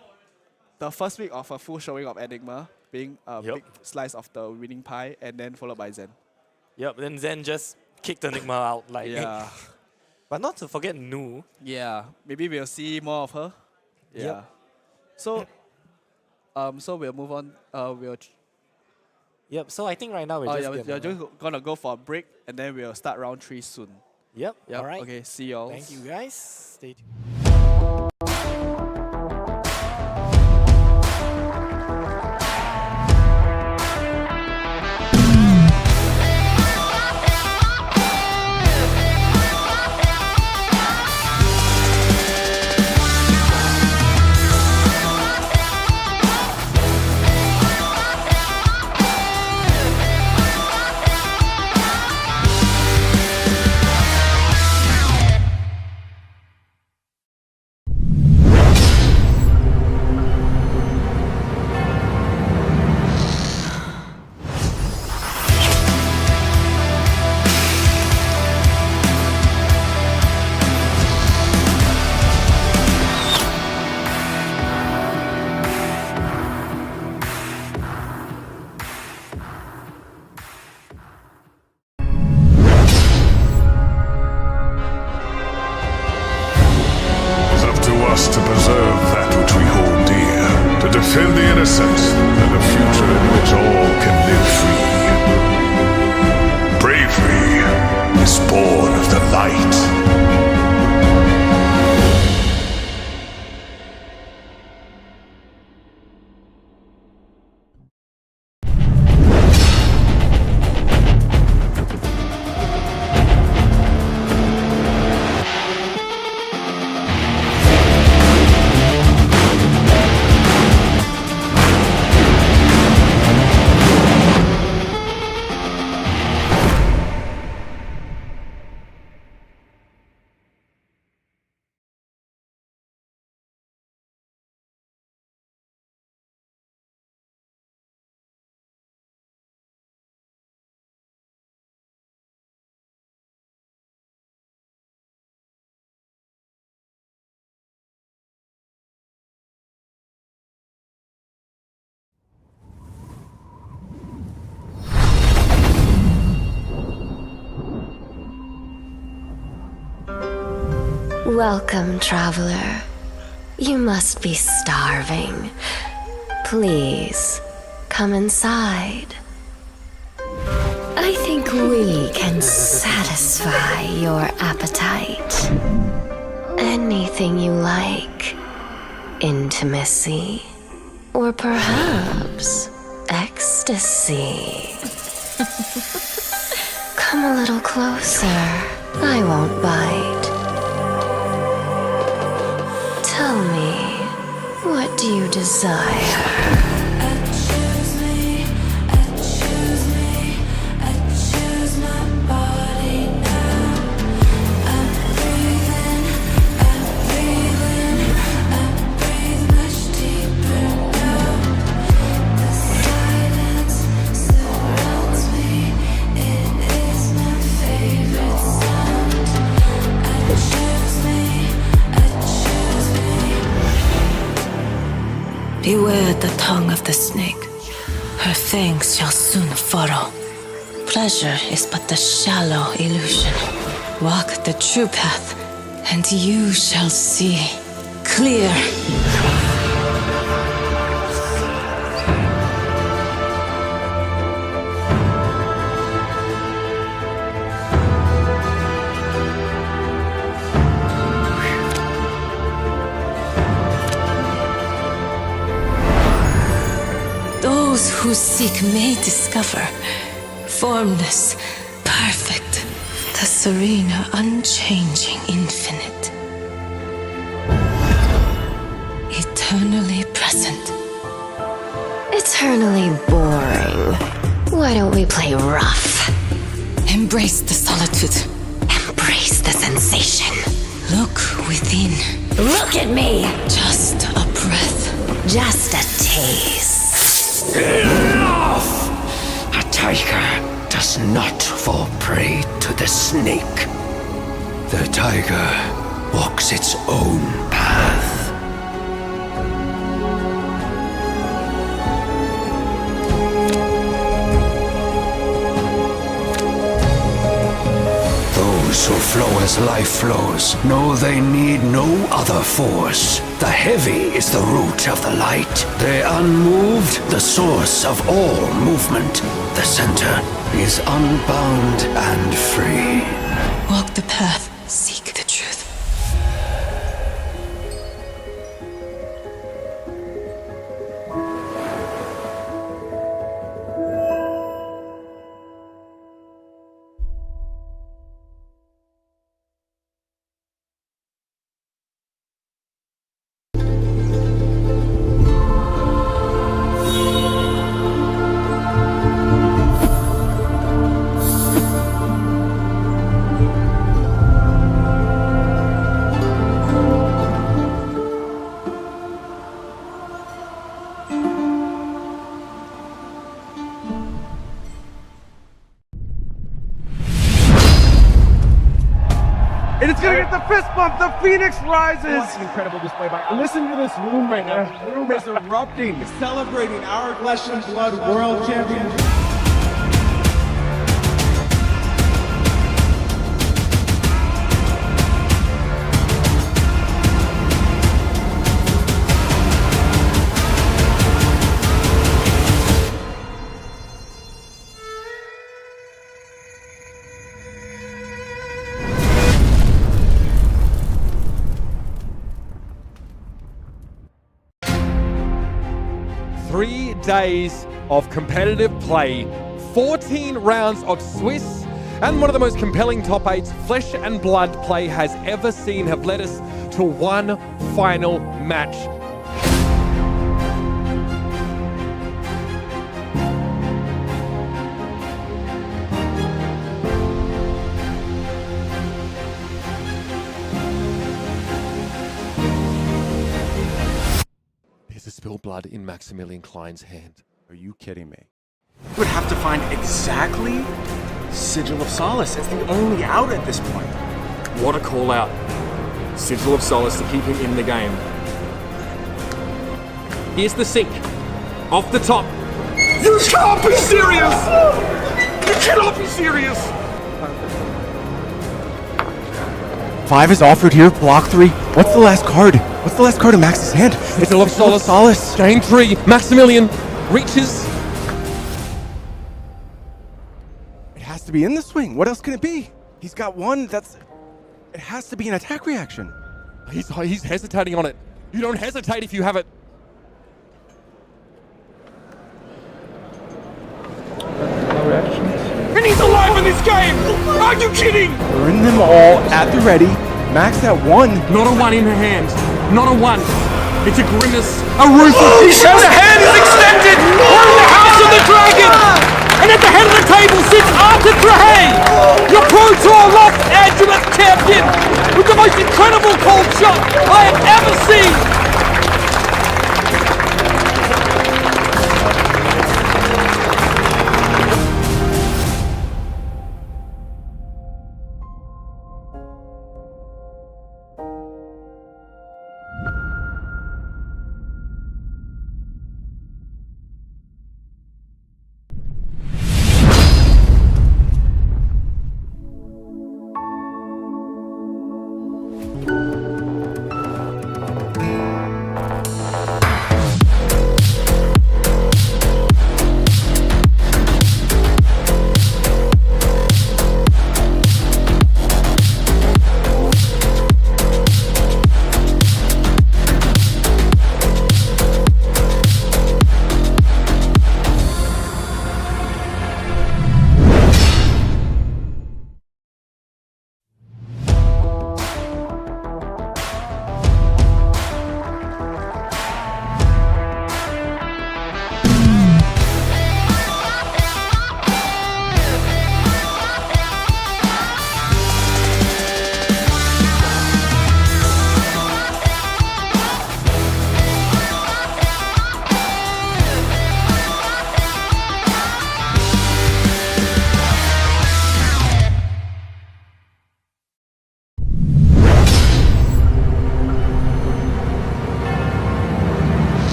the first week of a full showing of Enigma being a big slice of the winning pie, and then followed by Zen. Yep, then Zen just kicked Enigma out. Like, Yeah. but not to forget Nu. Yeah. Maybe we'll see more of her. Yeah. Yep. So, so we'll move on. Yep. So I think right now we're We're just gonna go for a break, and then we'll start round 3 soon. Yep. Yep. All right. Okay. See y'all. Thank you guys. Stay tuned. Us to preserve that which we hold dear, to defend the innocent, and a future in which all can live free. Bravery is born of the light. Welcome, traveler. You must be starving. Please, come inside. I think we can satisfy your appetite. Anything you like. Intimacy. Or perhaps ecstasy. Come a little closer. I won't bite. Tell me, what do you desire? Beware the tongue of the snake. Her fangs shall soon furrow. Pleasure is but the shallow illusion. Walk the true path, and you shall see clear. Those who seek may discover formless, perfect, the serene, unchanging infinite. Eternally present. Eternally boring. Why don't we play rough? Embrace the solitude. Embrace the sensation. Look within. Look at me! Just a breath. Just a taste. Enough! A tiger does not fall prey to the snake. The tiger walks its own path. Those who flow as life flows know they need no other force. The heavy is the root of the light. The unmoved, the source of all movement. The center is unbound and free. Walk the path, seek the truth. And it's gonna get the fist bump. The Phoenix rises. What an incredible display by. Listen to this room right now. This room is erupting, celebrating our Flesh and Blood World Championship. Days of competitive play, 14 rounds of Swiss, and one of the most compelling top 8s Flesh and Blood play has ever seen have led us to one final match. There's a spilled blood in Maximilian Klein's hand. Are you kidding me? You would have to find exactly Sigil of Solace. It's the only out at this point. What a call out. Sigil of Solace to keep him in the game. Here's the sink. Off the top. You can't be serious! You cannot be serious! 5 is offered here, block 3. What's the last card? What's the last card in Max's hand? It's a Love Solace. Game 3. Maximilian reaches. It has to be in the swing. What else can it be? He's got one. It has to be an attack reaction. He's hesitating on it. You don't hesitate if you have it. And he's alive in this game! Are you kidding? Burn them all at the ready. Max at 1. Not a 1 in her hand. Not a 1. It's a grimace. A ruthless. The hand is extended! We're in the House of the Dragon! And at the head of the table sits Arthur Trahey! Your Pro Tour Los Angeles champion! With the most incredible cold shot I have ever seen!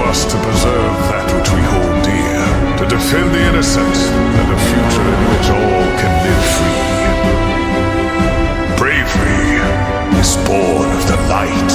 must to preserve that which we hold dear, to defend the innocent, and a future in which all can live free. Bravery is born of the light.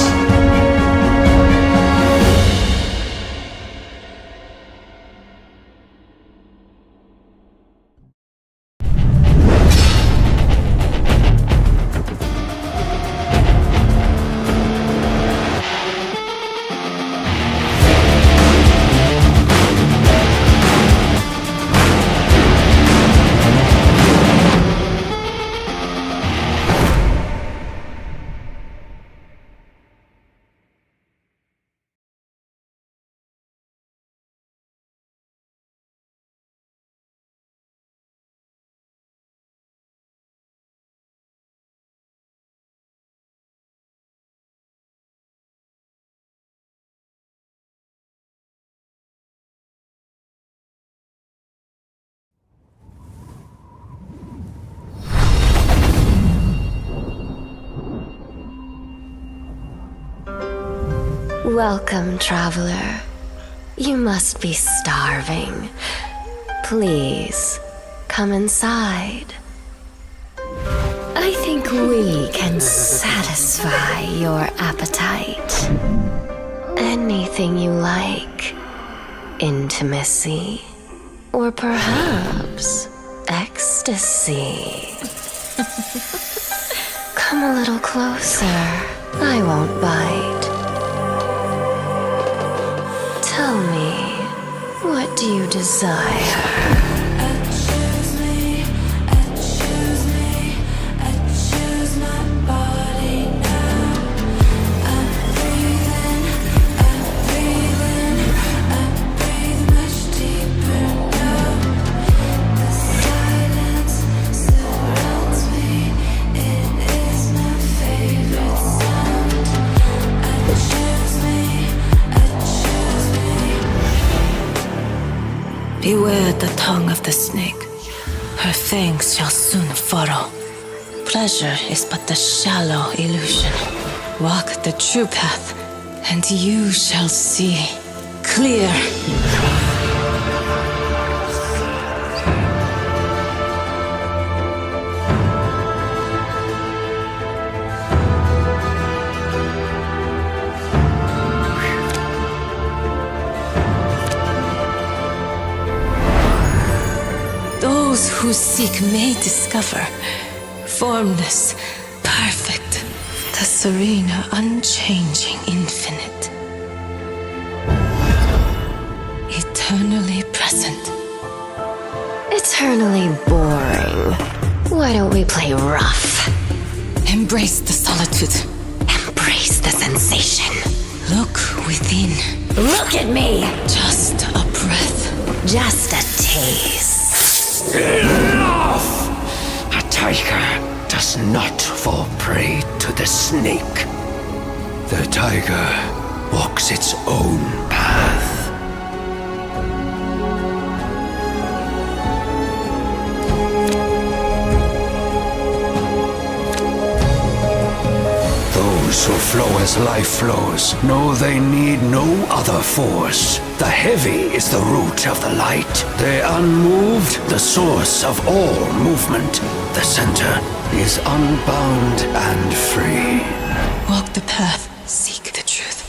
Welcome, traveler. You must be starving. Please, come inside. I think we can satisfy your appetite. Anything you like. Intimacy. Or perhaps ecstasy. Come a little closer. I won't bite. Tell me, what do you desire? Beware the tongue of the snake. Her fangs shall soon furrow. Pleasure is but the shallow illusion. Walk the true path, and you shall see clear. Those who seek may discover formless, perfect, the serene, unchanging infinite. Eternally present. Eternally boring. Why don't we play rough? Embrace the solitude. Embrace the sensation. Look within. Look at me! Just a breath. Just a taste. Enough! A tiger does not fall prey to the snake. The tiger walks its own path. Those who flow as life flows know they need no other force. The heavy is the root of the light. The unmoved, the source of all movement. The center is unbound and free. Walk the path, seek the truth.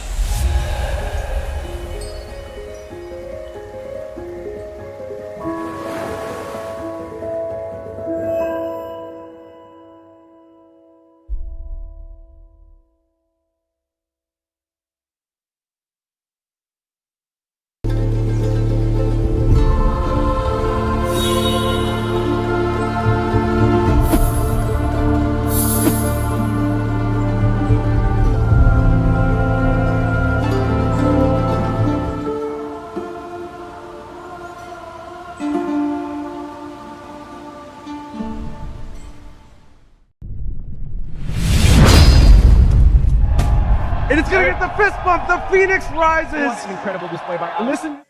And it's gonna get the fist bump. The Phoenix rises. What an incredible display by. Listen.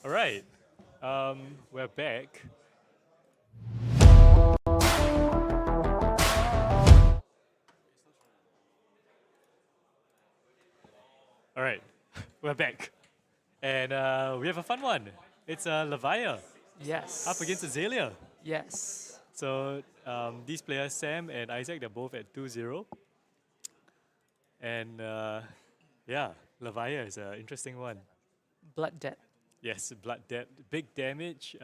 All right, we're back. All right, We're back. And we have a fun one. It's Levia Yes. up against Azalea. Yes. So these players, Sam and Isaac, they're both at 2-0. And yeah, Levia is an interesting one. Blood debt. Yes, blood debt, big damage,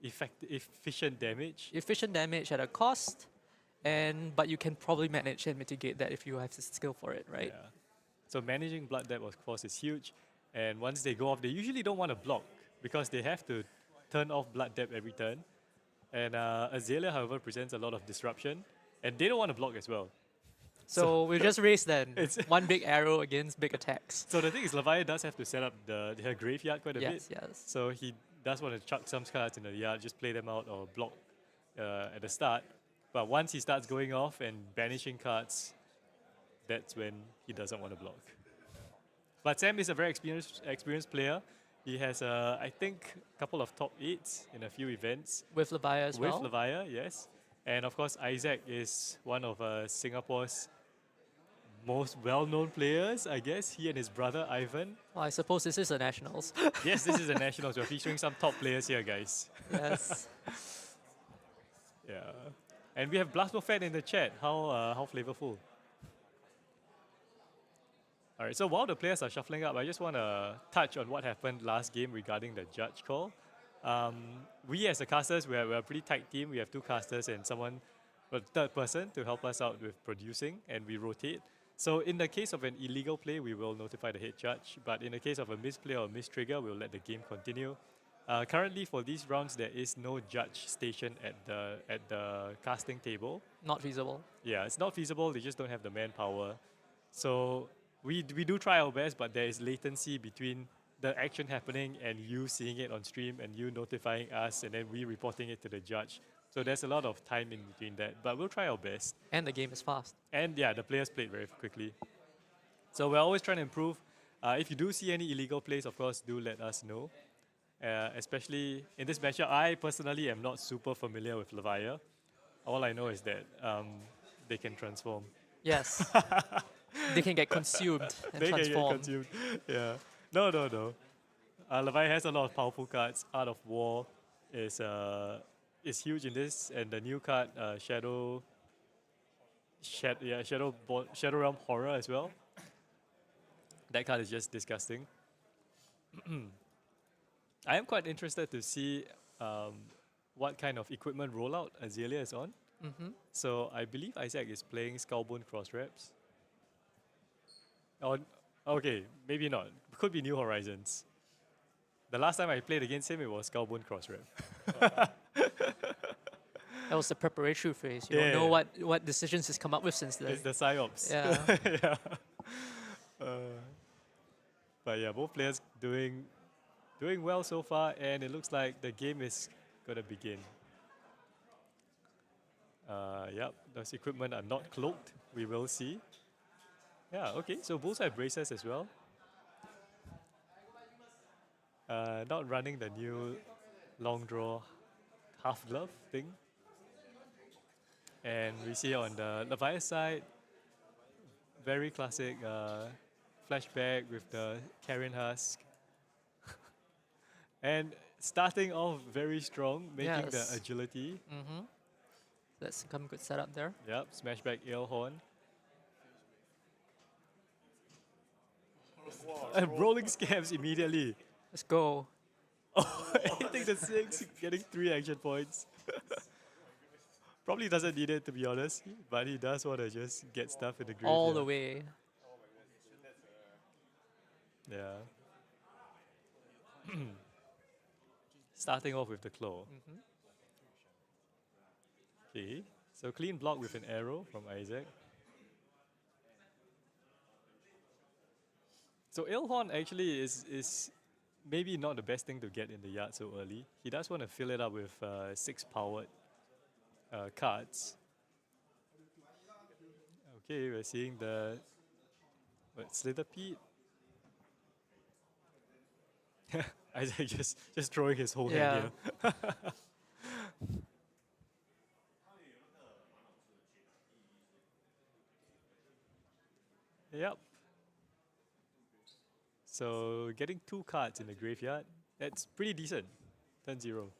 efficient damage. Efficient damage at a cost, but you can probably manage and mitigate that if you have the skill for it, right? Yeah. So managing blood debt, of course, is huge. And once they go off, they usually don't want to block because they have to turn off blood debt every turn. And Azalea, however, presents a lot of disruption, and they don't want to block as well. So we just raise then. It's one big arrow against big attacks. So the thing is, Levia does have to set up her graveyard quite a bit. Yes. So he does want to chuck some cards in the yard, just play them out or block at the start. But once he starts going off and banishing cards, that's when he doesn't want to block. But Sam is a very experienced player. He has, I think, a couple of top 8s in a few events. With Levia as well? With Levia, yes. And of course, Isaac is one of Singapore's most well-known players, I guess. He and his brother, Ivan. Well, I suppose this is the Nationals. Yes, this is the Nationals. We're featuring some top players here, guys. Yes. Yeah. And we have Blasmofan in the chat. How flavorful. All right, so while the players are shuffling up, I just want to touch on what happened last game regarding the judge call. We as the casters, we're a pretty tight team. We have 2 casters and a third person to help us out with producing, and we rotate. So in the case of an illegal play, we will notify the head judge, but in the case of a misplay or mistrigger, we'll let the game continue. Currently for these rounds, there is no judge station at the casting table. Not feasible. Yeah, it's not feasible. They just don't have the manpower. So we do try our best, but there is latency between the action happening and you seeing it on stream and you notifying us and then we reporting it to the judge. So there's a lot of time in between that, but we'll try our best. And the game is fast. And yeah, the players played very quickly. So we're always trying to improve. If you do see any illegal plays, of course, do let us know. Especially in this matchup, I personally am not super familiar with Levia. All I know is that they can transform. Yes. They can get consumed and they transform. Can get consumed. Yeah. No. Levia has a lot of powerful cards. Art of War is huge in this, and the new card, Shadow Realm Horror as well. That card is just disgusting. I am quite interested to see what kind of equipment rollout Azalea is on. So I believe Isaac is playing Skullbone Cross Reps. Okay, maybe not. Could be New Horizons. The last time I played against him, it was Skullbone Cross Rep. That was the preparatory phase. You don't know what decisions he's come up with since then. It's the psyops. Yeah. Yeah. But yeah, both players doing well so far, and it looks like the game is gonna begin. Yep, those equipment are not cloaked. We will see. Yeah, okay, so both have braces as well. Not running the new long draw half glove thing. And we see on the Levia side, very classic flashback with the Karen Husk. And starting off very strong, making the agility. That's some good setup there. Yep, smashback Ailhorn. And rolling scams immediately. Let's go. Oh, hitting the 6, getting 3 action points. Probably doesn't need it, to be honest, but he does want to just get stuff in the graveyard. All the way. Yeah. Starting off with the claw. Okay, so clean block with an arrow from Isaac. So Ailhorn actually is maybe not the best thing to get in the yard so early. He does want to fill it up with 6 powered cards. Okay, we're seeing the Slitherpede. Isaac just throwing his whole hand here. Yep. So getting 2 cards in the graveyard, that's pretty decent. Turn 0.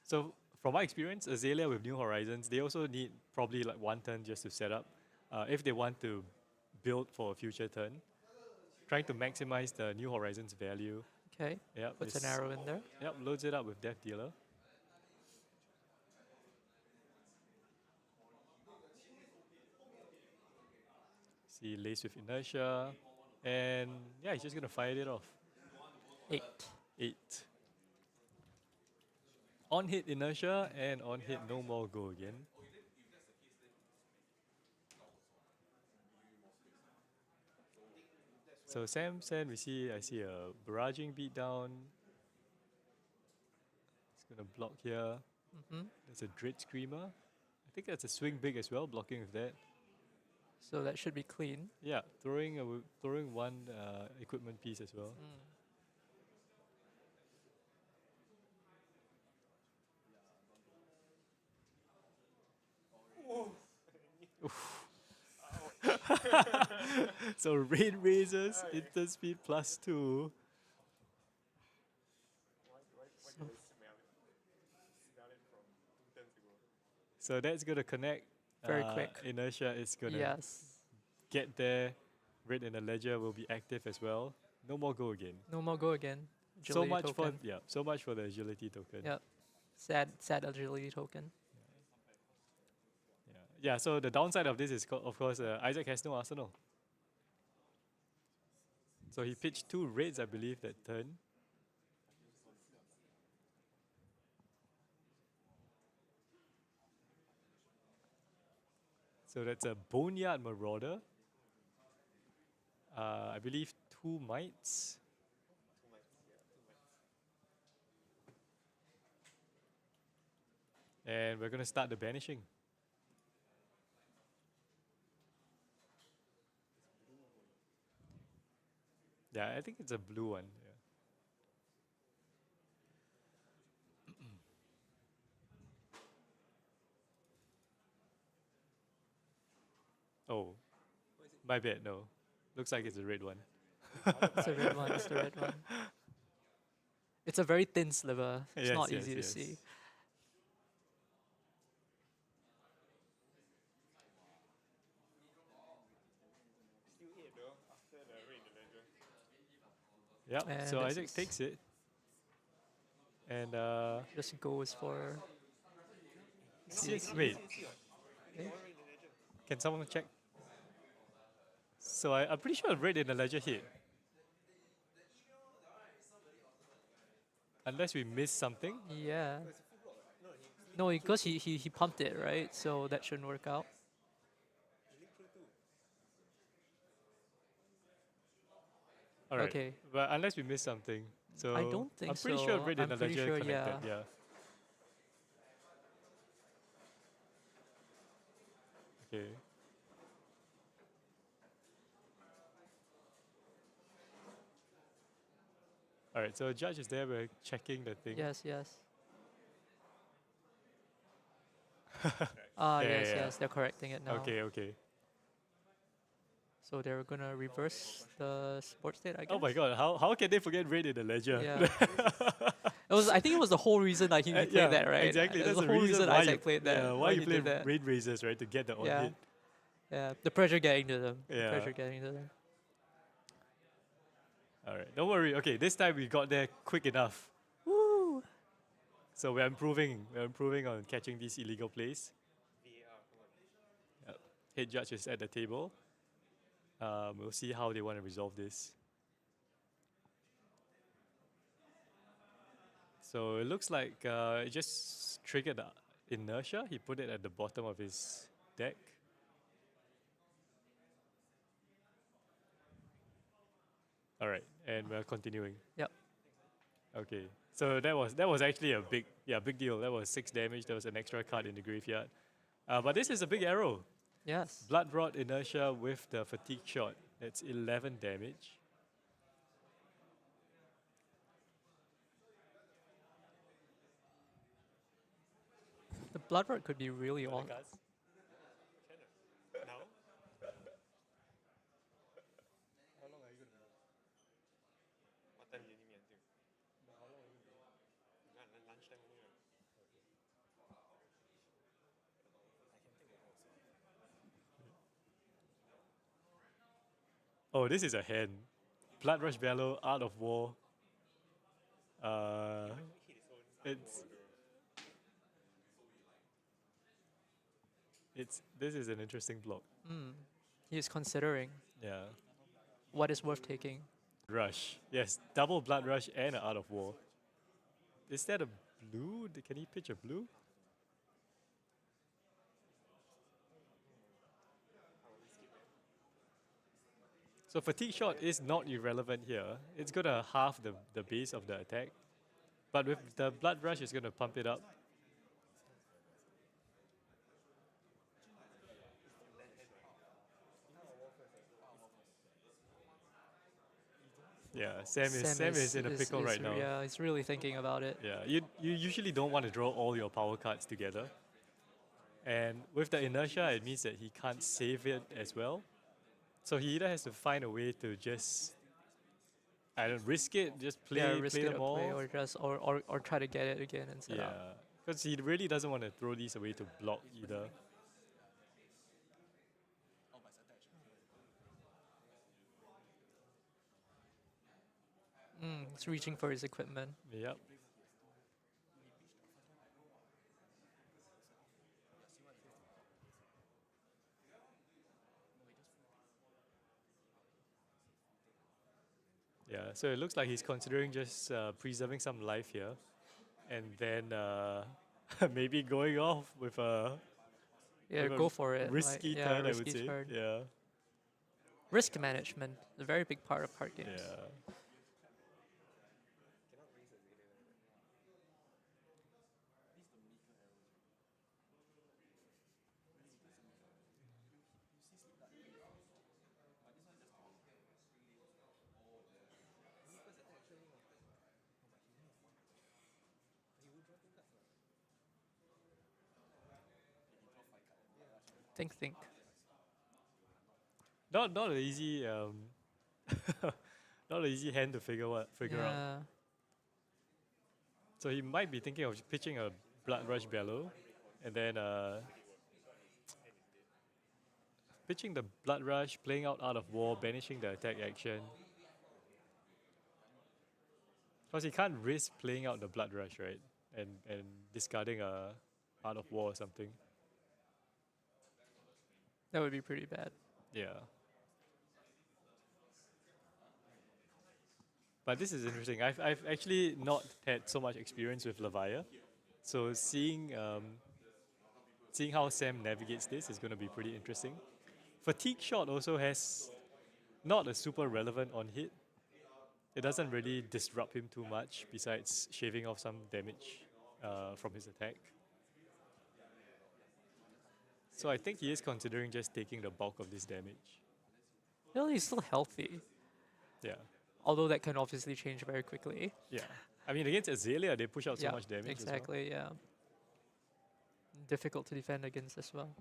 So from my experience, Azalea with New Horizons, they also need probably like 1 turn just to set up. If they want to build for a future turn, trying to maximize the New Horizons value. Okay. Yep, Puts an arrow in there. Yep, loads it up with Death Dealer. See, Lace with Inertia. And yeah, he's just going to fire it off. 8. 8. On hit Inertia and on hit no more go again. So Sam said I see a barraging beatdown. It's gonna block here. There's a Dread Screamer. I think that's a swing big as well, blocking with that. So that should be clean. Yeah, throwing 1 equipment piece as well. So Rain Razors, Inter Speed +2. So that's going to connect. Very quick. Inertia is going to get there. Red in the ledger will be active as well. No more go again. No more go again. So Agility much token. so much for the agility token. Yep. Sad agility token. Yeah, so the downside of this is, of course, Isaac has no arsenal. So he pitched 2 reds, I believe, that turn. So that's a Boneyard Marauder. I believe 2 mites. And we're going to start the banishing. Yeah, I think it's a blue one. Yeah. Oh, my bad. No, looks like it's a red one. It's a red one. It's the red one. It's a very thin sliver. It's not easy to see. Yeah, And so this Isaac is- takes it. And Just goes for. wait. Can someone check? So I'm pretty sure red in the ledger hit. Unless we missed something. Yeah. No, because he pumped it, right? So that shouldn't work out. All right. Okay. But unless we missed something. So I don't think I'm pretty so. sure red in I'm the pretty ledger sure, connected. yeah. Okay. All right, so judge is there. We're checking the thing. Yes. Yeah, Yes. They're correcting it now. Okay. So they're gonna reverse the support state, I guess. Oh my god, how can they forget red in the ledger? Yeah. I think it was the whole reason that he played that, right? Exactly. That's That's the whole reason why Isaac played that. Yeah, why you he play did that. raid razors, right? To get the on hit. Yeah. The pressure getting to them. Yeah. The pressure getting to them. All right, don't worry. Okay, this time we got there quick enough. Woo! So we're improving. We're improving on catching these illegal plays. Yep. Head judge is at the table. We'll see how they want to resolve this. So it looks like it just triggered the inertia. He put it at the bottom of his deck. All right, and we're continuing. Yep. Okay, so that was actually a big deal. That was 6 damage. There was an extra card in the graveyard. But this is a big arrow. Yes. Blood Rot Inertia with the fatigue shot. That's 11 damage. The blood rot could be really on. Oh, this is a hand. Blood Rush Bellow, Art of War. It's this is an interesting block. He's considering Yeah. what is worth taking. Rush. Yes, double Blood Rush and an Art of War. Is that a blue? Can he pitch a blue? So fatigue shot is not irrelevant here. It's gonna halve the base of the attack. But with the Blood Rush, it's gonna pump it up. Yeah, Sam is in a pickle right now. Yeah, he's really thinking about it. Yeah, you usually don't want to draw all your power cards together. And with the inertia, it means that he can't save it as well. So he either has to find a way to just, I don't risk it, just play risk play it them or play, all. or just or try to get it again and set Yeah, up. because he really doesn't want to throw these away to block either. He's reaching for his equipment. Yep. Yeah, so it looks like he's considering just preserving some life here, and then maybe going off with a Yeah, with a go for it. risky like, turn, I would risky say. turn. Yeah, Risk management, a very big part of card games. yeah. Think. Not an easy not an easy hand to figure out. Yeah. So he might be thinking of pitching a Blood Rush Bellow, and then pitching the Blood Rush, playing out Art of War, banishing the attack action. Because he can't risk playing out the Blood Rush, right? And discarding a Art of War or something. That would be pretty bad. Yeah. But this is interesting. I've actually not had so much experience with Levia, so seeing how Sam navigates this is going to be pretty interesting. Fatigue shot also has not a super relevant on hit. It doesn't really disrupt him too much besides shaving off some damage from his attack. So I think he is considering just taking the bulk of this damage. Well, he's still healthy. Yeah. Although that can obviously change very quickly. Yeah. I mean, against Azalea, they push out so much damage Exactly, yeah. Difficult to defend against as well.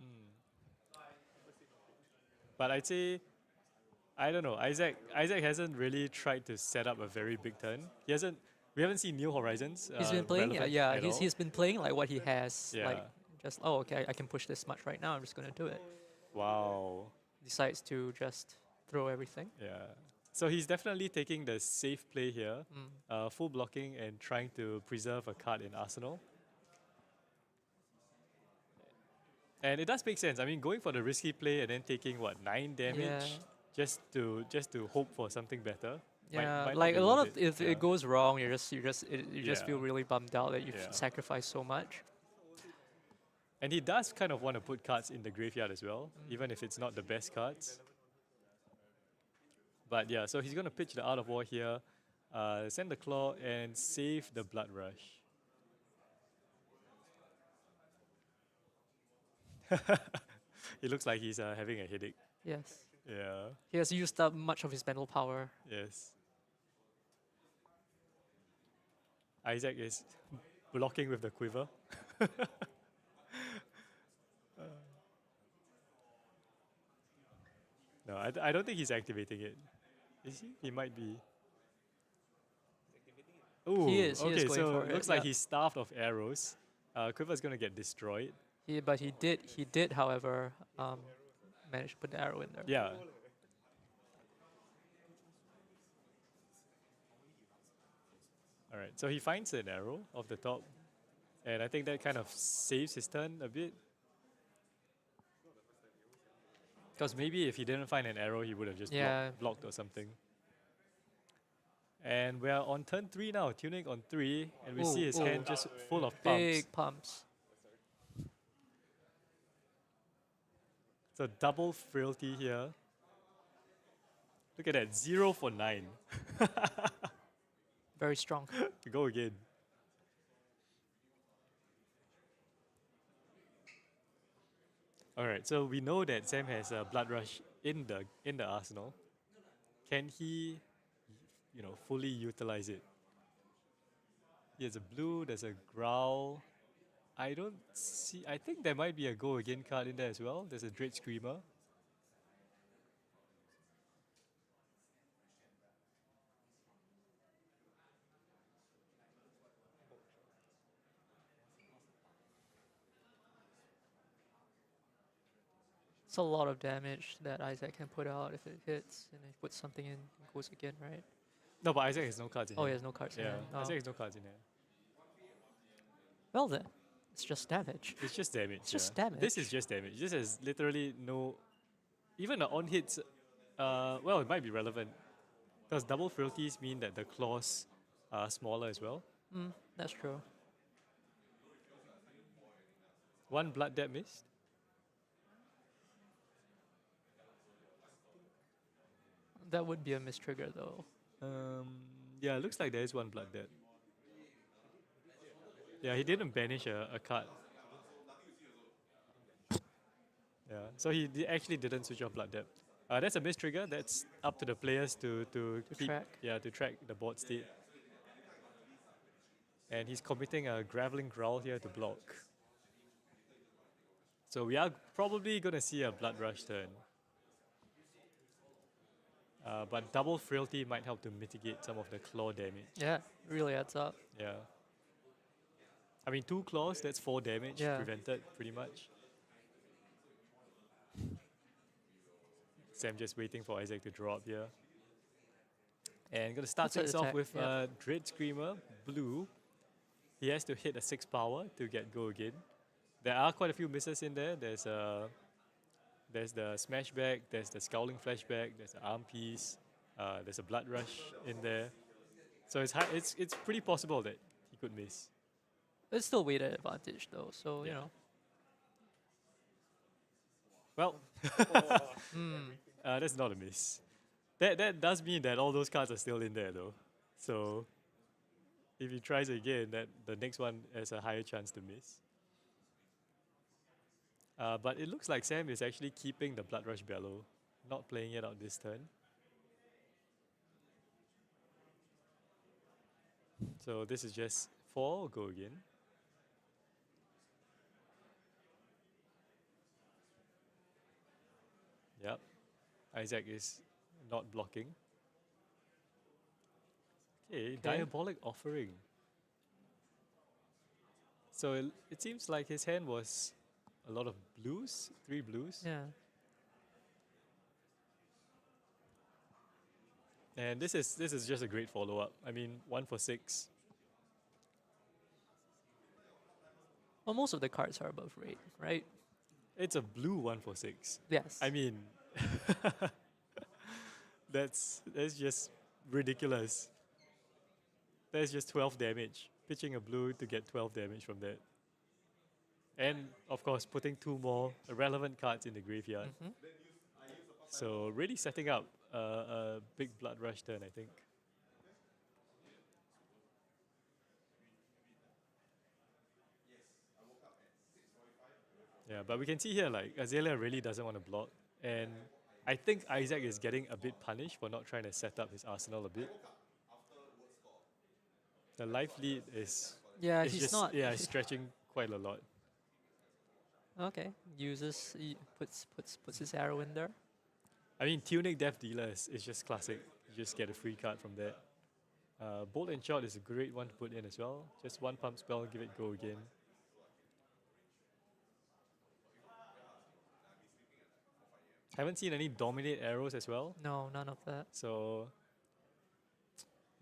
But I'd say, I don't know, Isaac hasn't really tried to set up a very big turn. We haven't seen New Horizons. He's been playing, relevant he's been playing like what he has. Yeah. Like, just, oh, okay, I can push this much right now, I'm just going to do it. Wow. Decides to just throw everything. Yeah. So he's definitely taking the safe play here, full blocking and trying to preserve a card in Arsenal. And it does make sense. I mean, going for the risky play and then taking, 9 damage just to hope for something better. Yeah, might like not a be lot worth of, if it goes wrong, you just feel Yeah. really bummed out that you've Yeah. sacrificed so much. And he does kind of want to put cards in the graveyard as well, even if it's not the best cards. But yeah, so he's going to pitch the Art of War here, send the Claw, and save the Blood Rush. It looks like he's having a headache. Yes. Yeah, He has used up much of his mental power. yes. Isaac is blocking with the quiver. No, I don't think he's activating it. Is he? He might be. Ooh, He is okay, going so for it it, looks like yeah. he's starved of arrows. Quiver's gonna get destroyed. But he did, however, manage to put the arrow in there. Yeah. All right, so he finds an arrow off the top, and I think that kind of saves his turn a bit. Because maybe if he didn't find an arrow, he would have just blocked or something. And we're on turn 3 now, Tunic on 3, and we see his hand just full of pumps. Big pumps. So double frailty here. Look at that, 0 for 9. Very strong. Go again. All right, so we know that Sam has a Blood Rush in the arsenal. Can he, fully utilize it? He has a blue. There's a growl. I don't see. I think there might be a go again card in there as well. There's a Dread Screamer. It's a lot of damage that Isaac can put out if it hits, and he puts something in, and goes again, right? No, but Isaac has no cards in Oh, here. he has no cards in Yeah, here. Oh. Isaac has no cards in here. Well then, it's just damage. It's just damage. It's just damage. This is just damage. This has literally no. Even the on hits, well, it might be relevant because double frailties mean that the claws are smaller as well. That's true. One blood debt missed. That would be a mistrigger though. Yeah, it looks like there is one blood debt. Yeah, he didn't banish a card. Yeah, so he actually didn't switch off blood debt. That's a mistrigger. That's up to the players to keep, track. Yeah, to track the board state. And he's committing a Graveling Growl here to block. So we are probably going to see a Blood Rush turn. But double frailty might help to mitigate some of the claw damage. Yeah, really adds up. Yeah. I mean, 2 claws, that's 4 damage prevented, pretty much. Sam just waiting for Isaac to draw up here. And going to start things off with Dread Screamer, blue. He has to hit a 6 power to get go again. There are quite a few misses in there. There's the Smashback, there's the Scowling Flashback, there's the Arm Piece, there's a Blood Rush in there. So it's pretty possible that he could miss. It's still weighted advantage though, so you know. Well, that's not a miss. That does mean that all those cards are still in there though. So if he tries again, that the next one has a higher chance to miss. But it looks like Sam is actually keeping the Blood Rush Bellow, not playing it out this turn. So this is just 4, go again. Yep, Isaac is not blocking. Okay, Diabolic Offering. So it seems like his hand was a lot of blues, 3 blues. Yeah. And this is just a great follow-up. I mean, 1 for 6. Well, most of the cards are above rate, right? It's a blue 1 for 6. Yes. I mean, that's just ridiculous. That's just 12 damage. Pitching a blue to get 12 damage from that. And, of course, putting 2 more irrelevant cards in the graveyard. So, really setting up a big Blood Rush turn, I think. Yeah, but we can see here, like, Azalea really doesn't want to block. And I think Isaac is getting a bit punished for not trying to set up his arsenal a bit. The life lead is... Yeah, he's just, not... Yeah, he's stretching quite a lot. Okay, puts his arrow in there. I mean, Tunic Death Dealer is just classic. You just get a free card from that. Bolt and Shot is a great one to put in as well. Just 1 pump spell, give it go again. Haven't seen any Dominate arrows as well. No, none of that. So,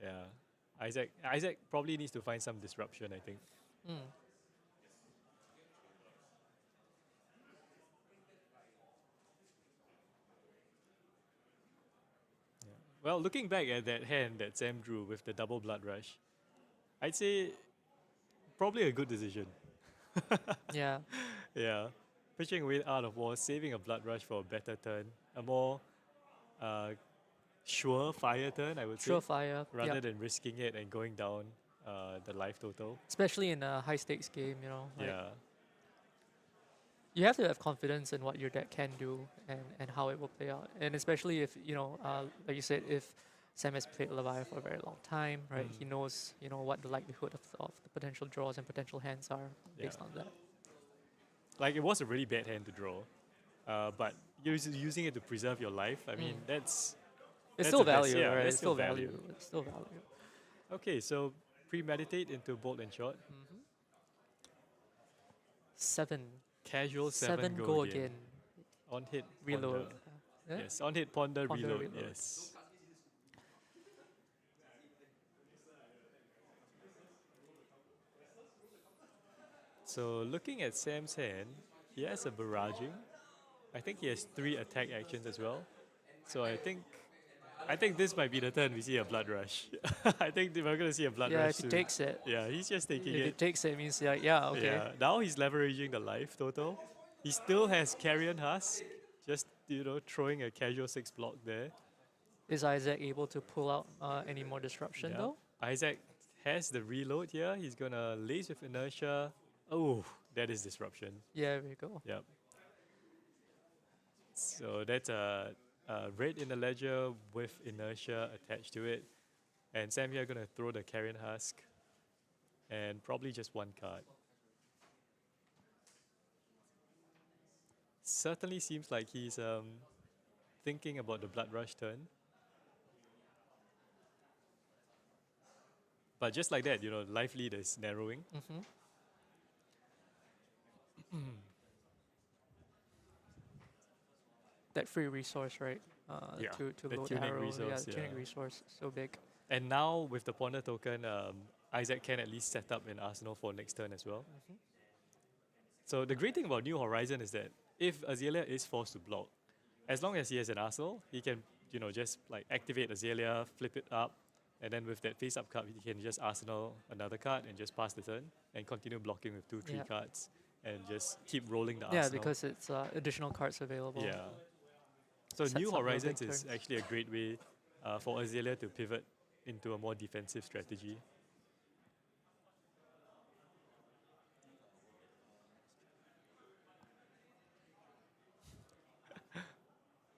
yeah. Isaac probably needs to find some disruption, I think. Mm. Well, looking back at that hand that Sam drew with the double blood rush, I'd say probably a good decision. Yeah. Yeah. Pitching away Art of War, saving a blood rush for a better turn, a more sure fire turn, I would say. Surefire. Rather Yep. than risking it and going down the life total. Especially in a high stakes game, you know. Like, Yeah. you have to have confidence in what your deck can do and how it will play out. And especially if, you know, like you said, if Sam has played Levia for a very long time, right? He knows, you know, what the likelihood of the potential draws and potential hands are based on that. Like, it was a really bad hand to draw. But using it to preserve your life, I mean, that's It's still the best. value, Yeah, right? that's It's still value. It's still value. Okay, so premeditate into bolt and shot. 7. Casual 7 go again. On hit, Reload. ponder. Yeah? Yes, on hit, ponder, Ponder, reload. reload. Yes. So looking at Sam's hand, he has a barraging. I think he has 3 attack actions as well. So I think this might be the turn we see a blood rush. I think we're gonna see a blood rush. Yeah, if he soon. takes it. Yeah, he's just taking If it. he takes it, it means, like, yeah, okay. Yeah, now he's leveraging the life total. He still has Carrion Husk, just, you know, throwing a casual 6 block there. Is Isaac able to pull out any more disruption, Yeah. though? Isaac has the reload here. He's gonna lace with inertia. Oh, that is disruption. Yeah, there we go. Yep. So that's a red in the ledger with inertia attached to it. And Sam here gonna throw the Carrion Husk. And probably just 1 card. Certainly seems like he's thinking about the blood rush turn. But just like that, you know, life lead is narrowing. That free resource, right? Yeah, To the load tuning arrow. resource, Yeah, tuning yeah. resource, so big. And now with the ponder token, Isaac can at least set up an arsenal for next turn as well. So the great thing about New Horizon is that if Azalea is forced to block, as long as he has an arsenal, he can, you know, just like activate Azalea, flip it up, and then with that face-up card, he can just arsenal another card and just pass the turn and continue blocking with 2, 3 Yeah. cards and just keep rolling the Yeah, arsenal. because it's additional cards available. Yeah. So Sets New up real big Horizons is turns. actually a great way for Azalea to pivot into a more defensive strategy.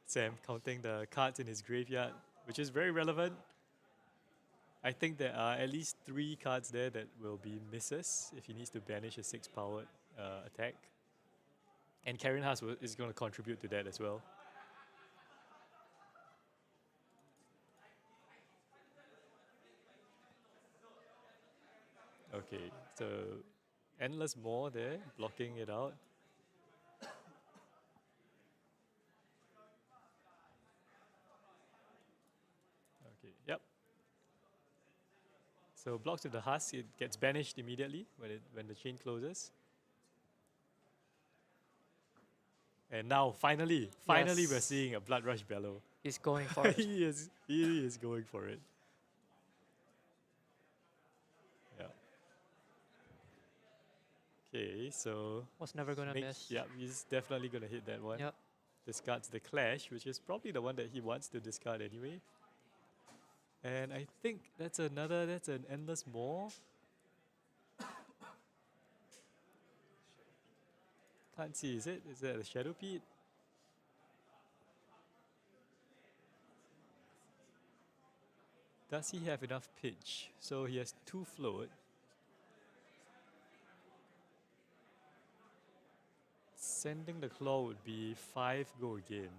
Sam counting the cards in his graveyard, which is very relevant. I think there are at least 3 cards there that will be misses if he needs to banish a 6 powered attack. And Karen Haas is going to contribute to that as well. Okay, so endless more there, blocking it out. Okay, yep. So blocks with the husk, it gets banished immediately when the chain closes. And now, finally, we're Yes. seeing a Blood Rush Bellow. He's going for it. he is going for it. Yeah. Okay, so Was never gonna make- miss. Yeah, he's definitely gonna hit that one. Yep. Discards the Clash, which is probably the one that he wants to discard anyway. And I think that's an Endless Maw. Can't see, is it? Is that a Shadow Pit? Does he have enough pitch? So he has 2 float. Sending the claw would be 5 go again.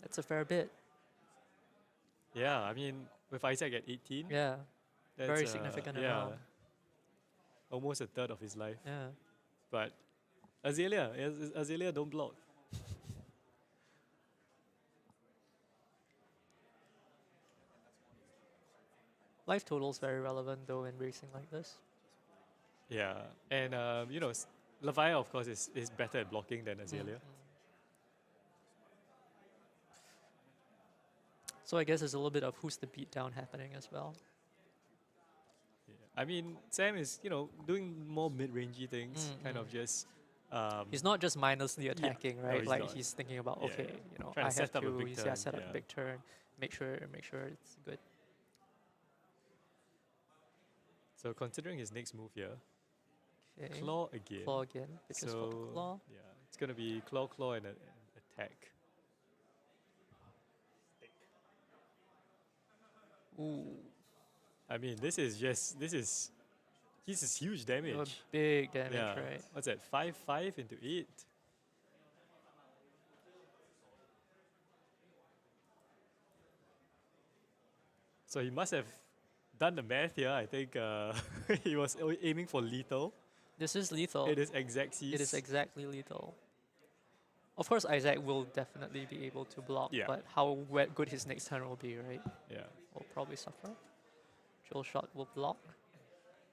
That's a fair bit. Yeah, I mean, with Isaac at 18, Yeah. that's Very significant amount. Almost a third of his life. Yeah. But Azalea don't block. Life total's very relevant though in racing like this. Yeah, and you know, Levia of course is better at blocking than Azalea. So I guess there's a little bit of who's the beatdown happening as well. Yeah. I mean, Sam is doing more mid-rangey things, kind of just. He's not just mindlessly attacking, no, right? he's like not. he's thinking about, Yeah, okay, yeah. I Trying to have set up a to big set turn, up a yeah. big turn, make sure it's good. So considering his next move here, Okay. claw again. Claw again. Pitches for the So claw. yeah, it's gonna be claw and an attack. Ooh. I mean, this is huge damage. Big damage, Yeah. right? What's that? 5 into 8. So he must have done the math here. I think he was aiming for lethal. This is lethal. It is exact. It is exactly lethal. Of course, Isaac will definitely be able to block, Yeah. but how good his next turn will be, right? Yeah. Will probably suffer. Drill shot will block.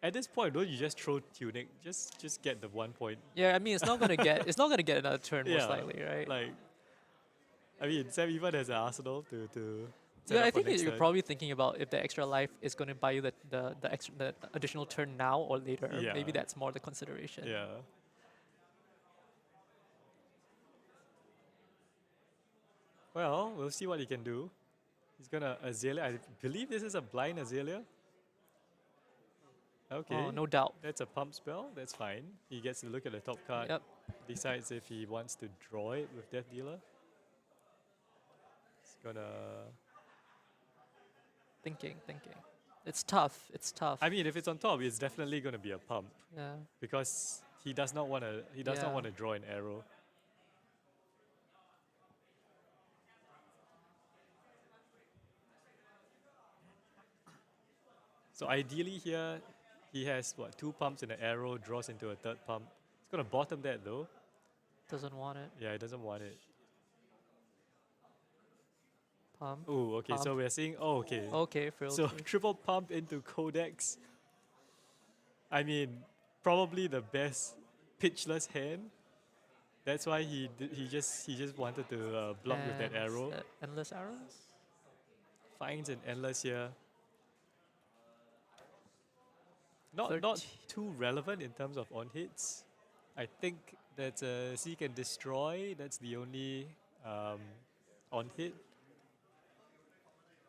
At this point, don't you just throw tunic? Just get the 1 point. Yeah, I mean it's not gonna get another turn most likely, right? Like, I mean, Sam even has an arsenal to. set Yeah, up I for think next you're turn. probably thinking about if the extra life is going to buy you the additional turn now or later. Yeah. Maybe that's more the consideration. Yeah. Well, we'll see what he can do. He's gonna Azalea. I believe this is a blind Azalea. Okay. Oh, no doubt. That's a pump spell. That's fine. He gets to look at the top card. Yep. Decides if he wants to draw it with Death Dealer. He's gonna. Thinking. It's tough. I mean, if it's on top, it's definitely gonna be a pump Yeah. because he does not want to. He does not want to draw an arrow. So ideally here, he has what, 2 pumps and an arrow, draws into a third pump. He's gonna bottom that though. Doesn't want it. Yeah, he doesn't want it. Pump. Oh, okay. So Pump. we're seeing. Oh, okay. Okay, So Frailty. triple pump into Codex. I mean, probably the best pitchless hand. That's why he just wanted to block with that And, arrow. endless arrows. Finds an endless here. Not 13. too relevant in terms of on hits. I think that Seek and Destroy. That's the only on hit.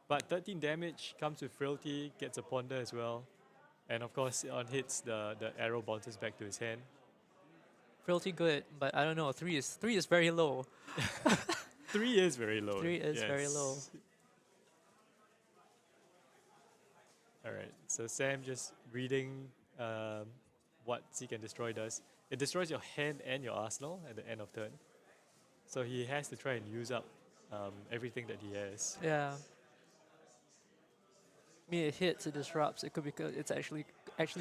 But 13 damage comes with Frailty, gets a Ponder as well. And of course, on hits, the arrow bounces back to his hand. Frailty good, but I don't know. 3 is very low. 3 is very low. 3 is very low. yes. Alright, so Sam just reading what Seek and Destroy does. It destroys your hand and your arsenal at the end of turn. So he has to try and use up everything that he has. Yeah. I mean, it hits, it disrupts. It could be. It's actually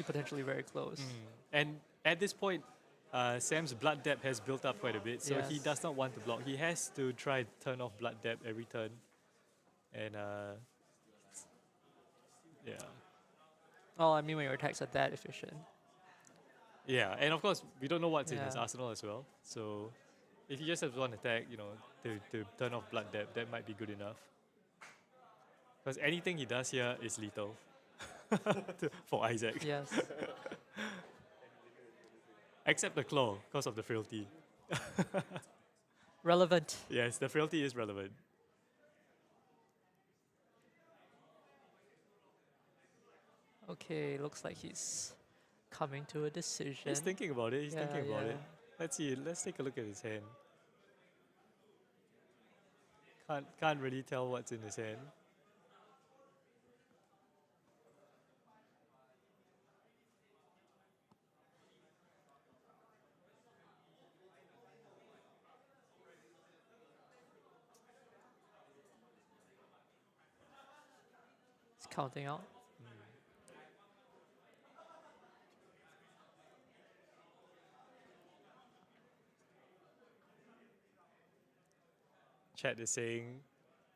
potentially very close. And at this point, Sam's blood depth has built up quite a bit, so he Yes. does not want to block. He has to try and turn off blood depth every turn. And yeah. Well, I mean, when your attacks are that efficient. Yeah, and of course, we don't know what's in his Yeah. arsenal as well. So if he just has one attack, to turn off blood depth, that might be good enough. Because anything he does here is lethal for Isaac. Yes. Except the claw, because of the frailty. Relevant. Yes, the frailty is relevant. Okay, looks like he's coming to a decision. He's thinking about it. He's Yeah, thinking about yeah. it. Let's see. Let's take a look at his hand. Can't really tell what's in his hand. He's counting out. Chat is saying,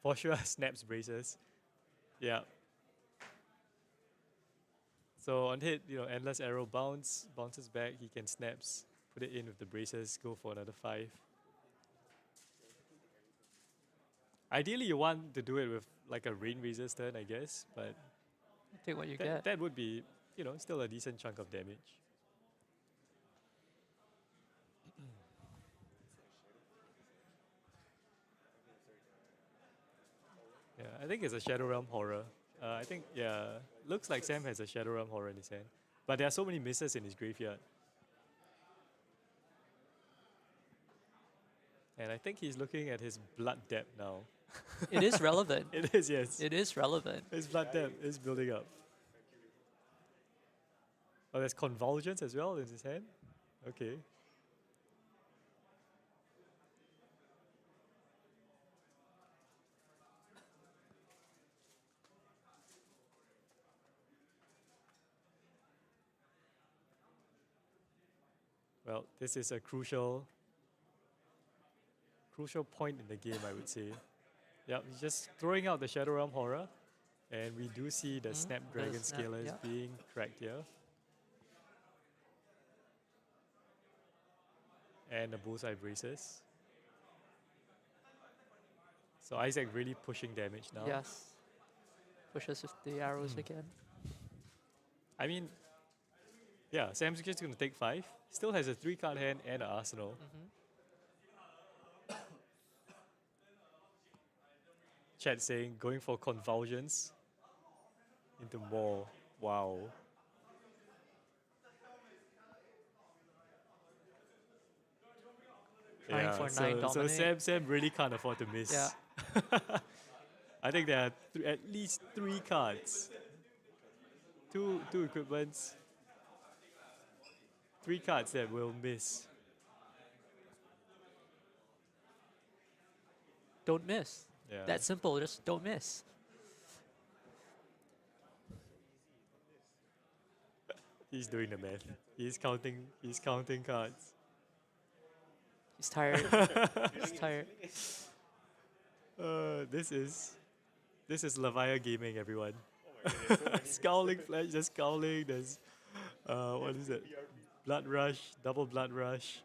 for sure, snaps braces. Yeah. So on hit, endless arrow bounces back. He can snaps, put it in with the braces, go for another 5. Ideally, you want to do it with like a Rain Razor's turn, I guess, but Take what you get. that would be, still a decent chunk of damage. Yeah, I think it's a Shadow Realm Horror. I think, looks like Sam has a Shadow Realm Horror in his hand. But there are so many misses in his graveyard. And I think he's looking at his Blood Depth now. It is relevant. It is, yes. It is relevant. His Blood Depth is building up. Oh, there's Convulsions as well in his hand? Okay. Well, this is a crucial point in the game, I would say. Yep, he's just throwing out the Shadow Realm Horror, and we do see the Snapdragon Scalers being cracked here. And the Bullseye Braces. So Isaac really pushing damage now. Yes. Pushes with the arrows again. I mean, yeah, Sam's just going to take 5. Still has a 3-card hand and an arsenal. Chat saying going for Convulsions into more. Wow. Trying for 9 so dominate. Sam really can't afford to miss. Yeah. I think there are at least 3 cards. Two equipments. 3 cards that will miss. Don't miss. Yeah. That's simple. Just don't miss. He's doing the math. He's counting cards. He's tired. He's tired. This is Levia gaming, everyone. Scowling flash, just scowling. There's what is it? Blood Rush, double Blood Rush.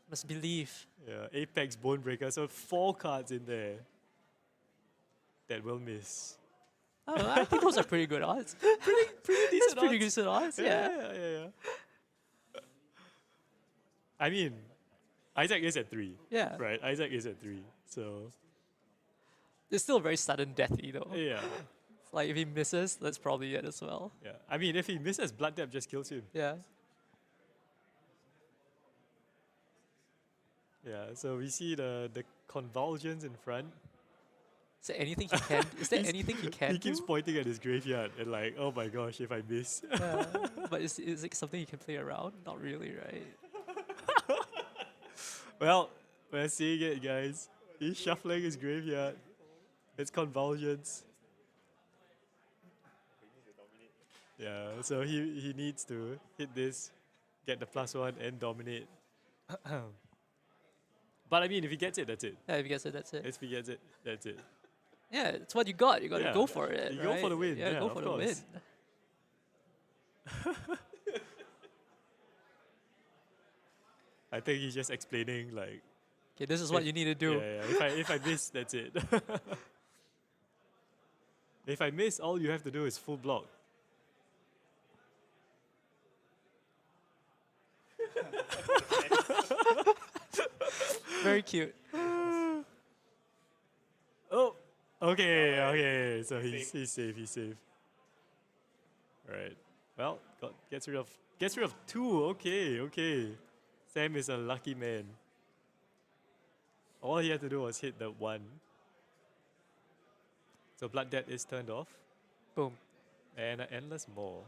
Must believe. Yeah, Apex Bone Breaker. So 4 cards in there that will miss. Oh, I think those are pretty good odds. Pretty decent That's pretty odds. decent odds. Yeah. Yeah. I mean, Isaac is at 3. Yeah. Right, Isaac is at 3. So It's still very sudden deathy though. yeah. It's like if he misses, that's probably it as well. Yeah. I mean, if he misses, Blood Depth just kills him. Yeah. Yeah. So we see the Convulsions in front. Is there anything he can? Is there anything he can? He keeps do? pointing at his graveyard and like, oh my gosh, if I miss. Yeah. But is it something he can play around? Not really, right? Well, we're seeing it, guys. He's shuffling his graveyard. It's Convulsions. Yeah, so he needs to hit this, get the +1 and dominate. But I mean, if he gets it, that's it. Yeah, if he gets it, that's it. If he gets it, that's it. Yeah, it's what you got. You got to Yeah. go for it. You go right? for the win, Yeah, yeah, go of for the win. course. I think he's just explaining like, Okay, this is what you need to do. yeah. If I miss, that's it. If I miss, all you have to do is full block. Very cute. Oh, okay. So he's safe. He's safe. Right. Well, gets rid of 2. Okay. Sam is a lucky man. All he had to do was hit the 1. So Blood Debt is turned off. Boom. And an Endless Maw.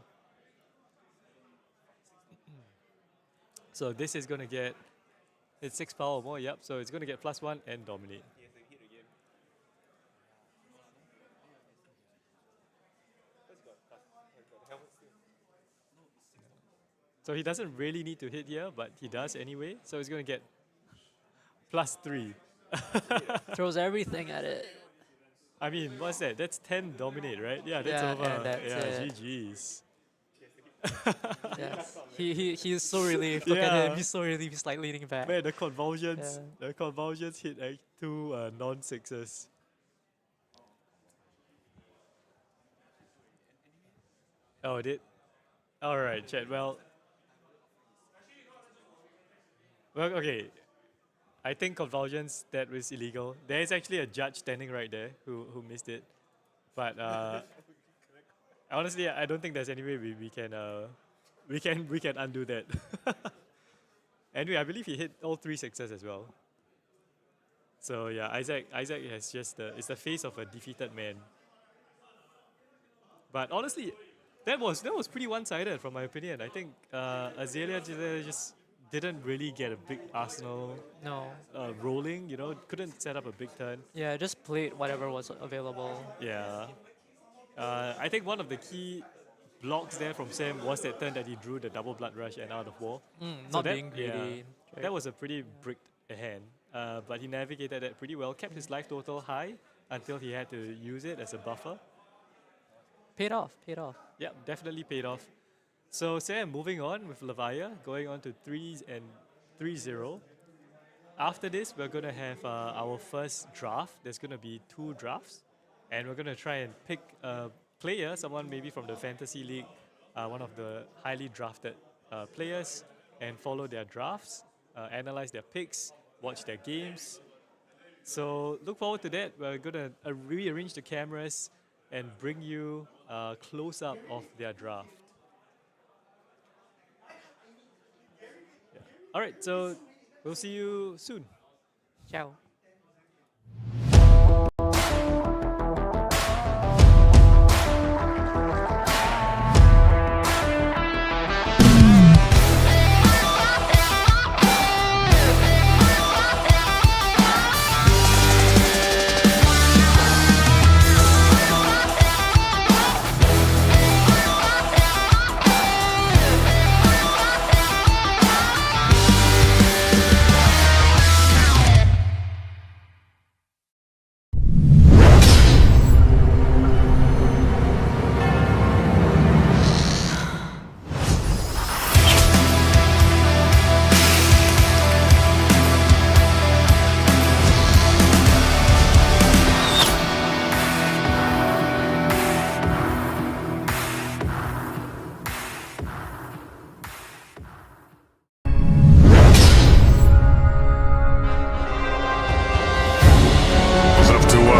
So this is going to get... It's 6 power or more, yep. So it's going to get +1 and dominate. So he doesn't really need to hit here, but he does anyway. So he's going to get +3. Throws everything at it. I mean, what's that? That's 10 dominate, right? Yeah, that's Yeah, over. and that's yeah, it. GG's. Yeah. He is so relieved. Look at Yeah. him. He's so relieved. He's like leaning back. Man, the convulsions hit like two non-sixes. Oh, it did? Alright, Chad. Well, okay. I think convulsions, that was illegal. There is actually a judge standing right there who missed it. But honestly, I don't think there's any way we can undo that. Anyway, I believe he hit all 3 sixes as well. So yeah, Isaac has just it's the face of a defeated man. But honestly, that was pretty one-sided from my opinion. I think Azalea just didn't really get a big arsenal No. rolling, couldn't set up a big turn. Yeah, just played whatever was available. Yeah. I think one of the key blocks there from Sam was that turn that he drew the double blood rush and out of war. Not being greedy. Yeah, that was a pretty bricked hand. But he navigated that pretty well, kept his life total high until he had to use it as a buffer. Paid off. Yeah, definitely paid off. So Sam moving on with Levia, going on to 3s and 3-0. After this, we're going to have our first draft. There's going to be 2 drafts. And we're going to try and pick a player, someone maybe from the Fantasy League, one of the highly drafted players, and follow their drafts, analyze their picks, watch their games. So look forward to that. We're going to rearrange the cameras and bring you a close-up of their draft. Yeah. All right, so we'll see you soon. Ciao.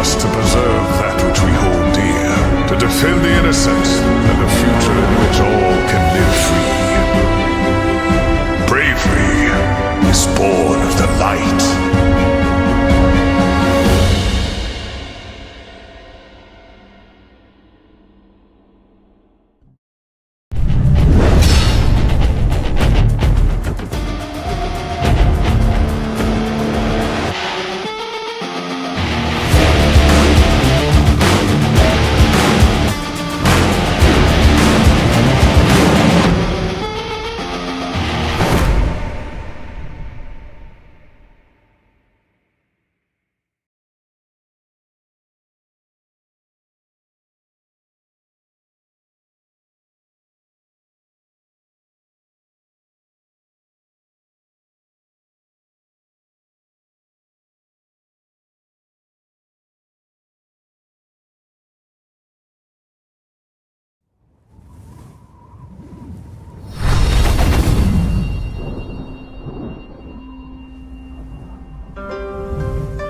us to preserve that which we hold dear, to defend the innocent and the future in which all can live free. Bravery is born of the light.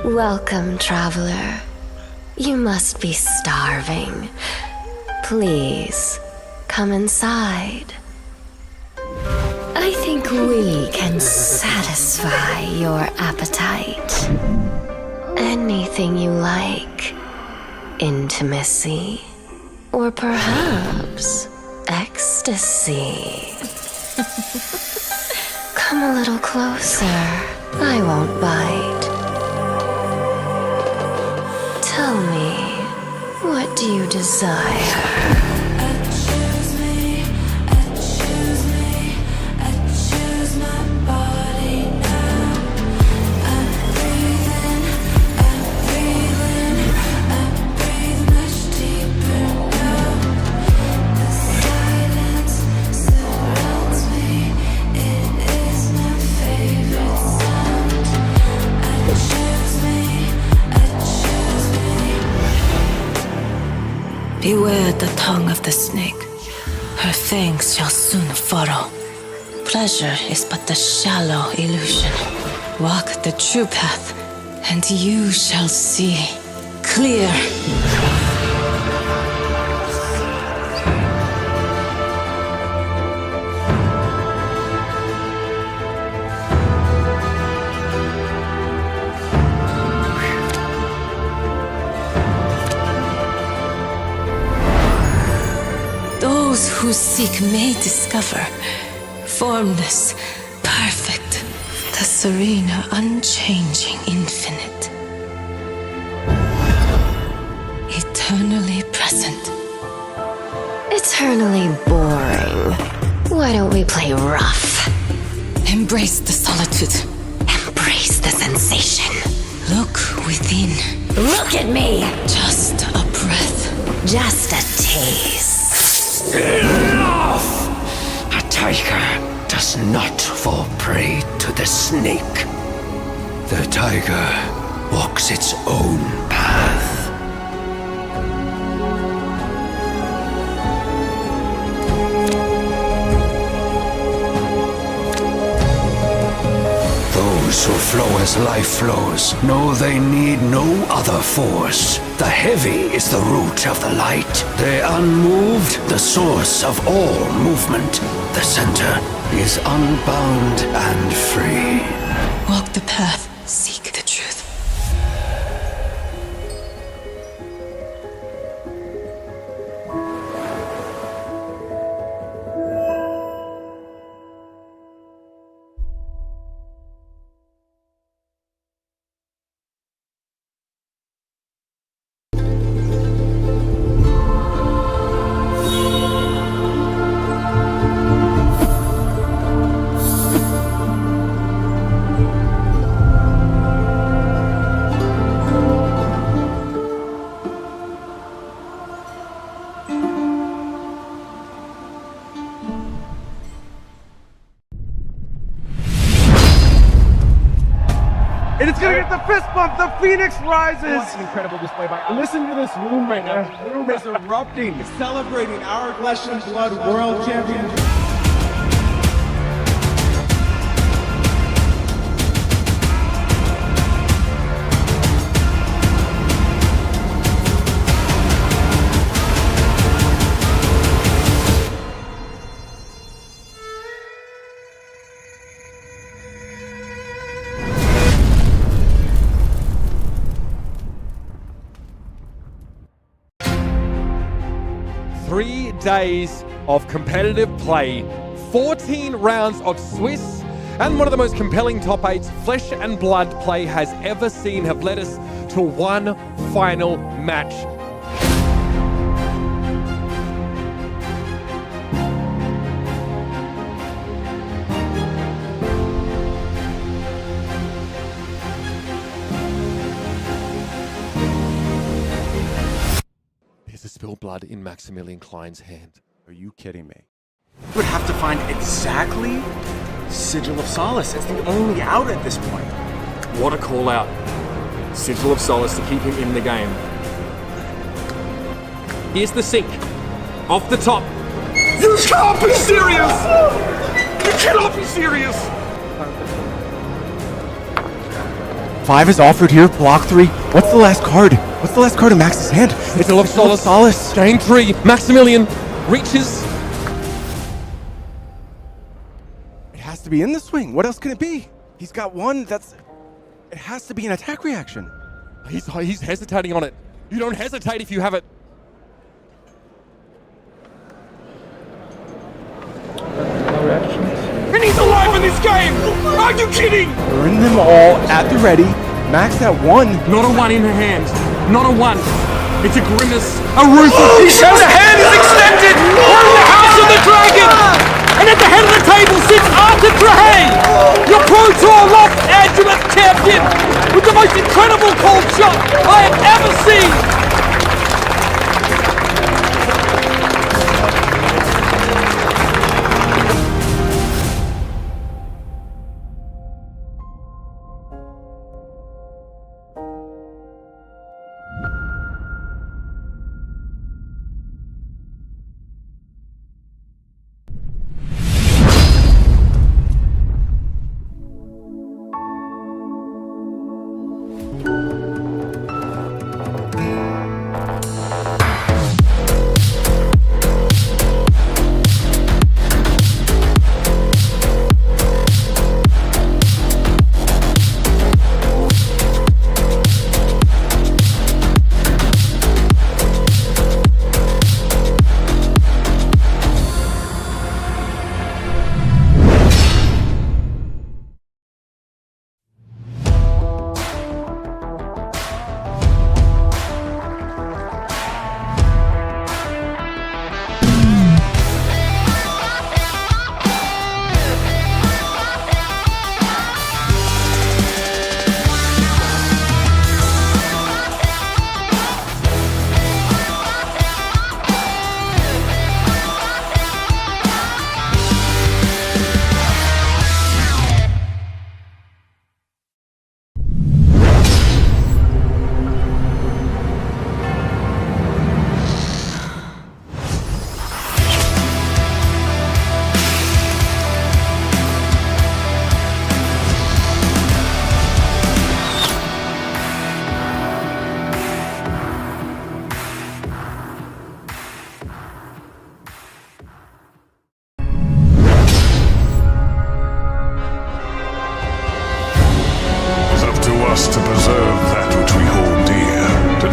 Welcome, traveler. You must be starving. Please, come inside. I think we can satisfy your appetite. Anything you like. Intimacy. Or perhaps ecstasy. Come a little closer. I won't bite. Tell me, what do you desire? Beware the tongue of the snake. Her fangs shall soon furrow. Pleasure is but the shallow illusion. Walk the true path, and you shall see clear. Those who seek may discover formless, perfect, the serene, unchanging infinite. Eternally present. Eternally boring. Why don't we play rough? Embrace the solitude. Embrace the sensation. Look within. Look at me! Just a breath. Just a taste. Enough! A tiger does not fall prey to the snake. The tiger walks its own path. Those who flow as life flows know they need no other force. The heavy is the root of the light. The unmoved, the source of all movement. The center is unbound and free. Walk the path, seek the truth. And it's gonna get the fist bump. The Phoenix rises. What an incredible display by. Listen to this room right now. This room is erupting, celebrating our Flesh and Blood World Championship. Days of competitive play, 14 rounds of Swiss, and one of the most compelling top 8s Flesh and Blood play has ever seen have led us to one final match. There's a spilled blood in Maximilian Klein's hand. Are you kidding me? You would have to find exactly Sigil of Solace. It's the only out at this point. What a call out. Sigil of Solace to keep him in the game. Here's the sink. Off the top. You can't be serious! You cannot be serious! 5 is offered here, block 3. What's the last card? What's the last card in Max's hand? It's a Sigil of Solace. Game 3. Maximilian reaches. It has to be in the swing. What else can it be? He's got one. It has to be an attack reaction. He's hesitating on it. You don't hesitate if you have it. No reactions. And he's alive in this game! Are you kidding? Burn them all at the ready. Max at 1. Not a 1 in her hand. Not a 1. It's a grimace. A ruthless. The hand is extended! We're in the House of the Dragon! And at the head of the table sits Arthur Trahey! Your Pro Tour Lost Angeles champion! With the most incredible cold shot I have ever seen!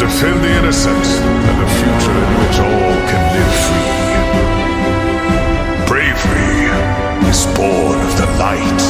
defend the innocent and the future in which all can live free. Bravery is born of the light.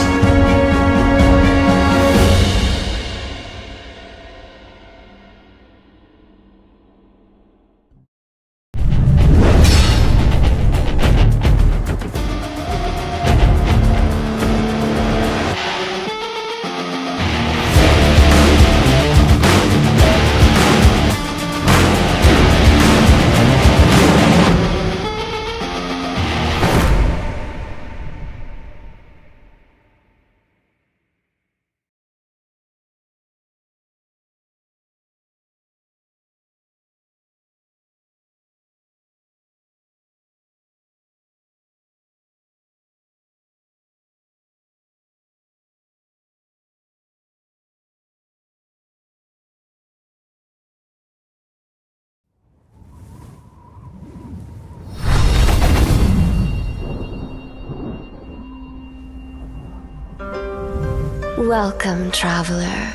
Welcome, traveler.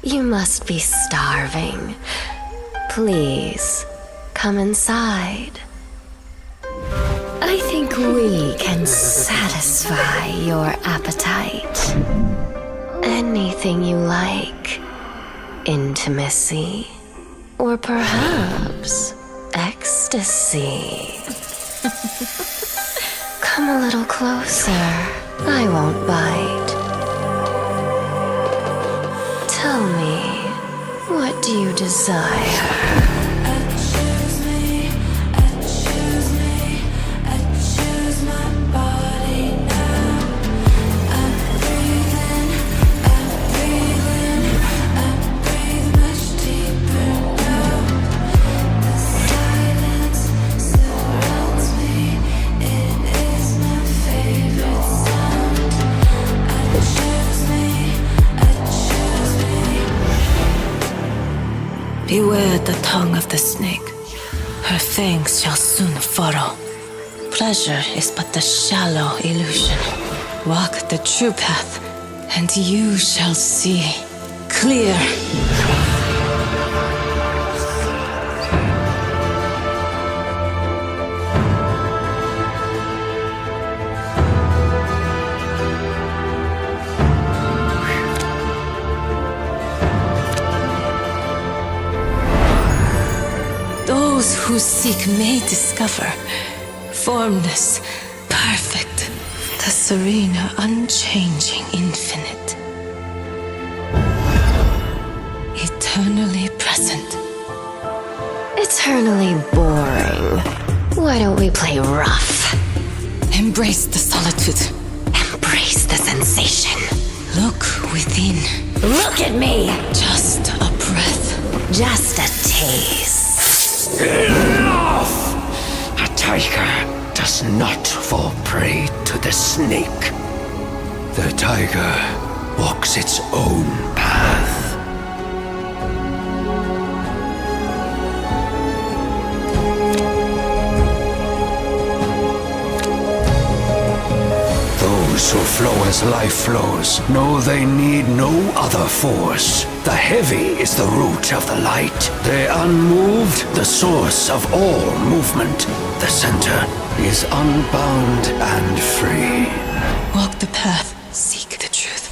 You must be starving. Please, come inside. I think we can satisfy your appetite. Anything you like. Intimacy. Or perhaps ecstasy. Come a little closer. I won't bite. Tell me, what do you desire? Beware the tongue of the snake. Her fangs shall soon furrow. Pleasure is but the shallow illusion. Walk the true path, and you shall see clear. Those who seek may discover formless, perfect, the serene, unchanging infinite. Eternally present. Eternally boring. Why don't we play rough? Embrace the solitude. Embrace the sensation. Look within. Look at me! Just a breath. Just a taste. Enough! A tiger does not fall prey to the snake. The tiger walks its own path. Those who flow as life flows know they need no other force. The heavy is the root of the light. The unmoved, the source of all movement. The center is unbound and free. Walk the path, seek the truth.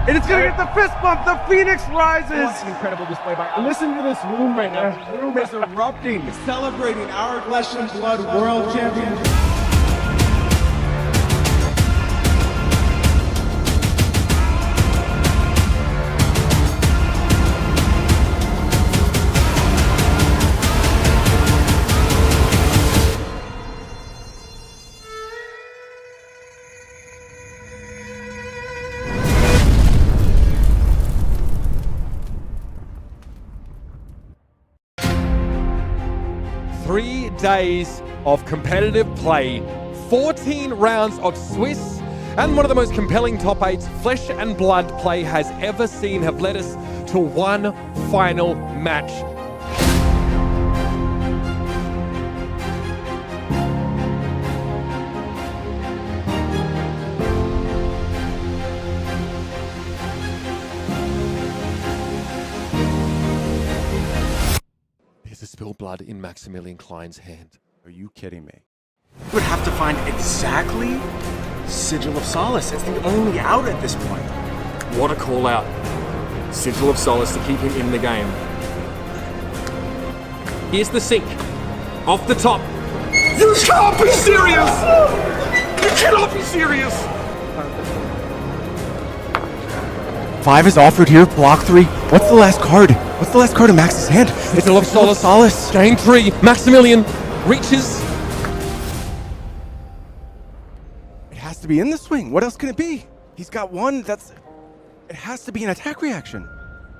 And it's gonna get the fist bump. The Phoenix rises. What an incredible display by. Listen to this room right now. This room is erupting, celebrating our flesh and blood world champion. days of competitive play, 14 rounds of Swiss, and one of the most compelling top 8s flesh and blood play has ever seen have led us to one final match. There's a spilled blood in Maximilian Klein's hand. Are you kidding me? You would have to find exactly Sigil of Solace. It's the only out at this point. What a call out. Sigil of Solace to keep him in the game. Here's the sink. Off the top. You can't be serious! You cannot be serious! 5 is offered here, block 3. What's the last card? What's the last card in Max's hand? It's Sigil of Solace. Game 3. Maximilian reaches. It has to be in the swing. What else can it be? He's got one that's... It has to be an attack reaction.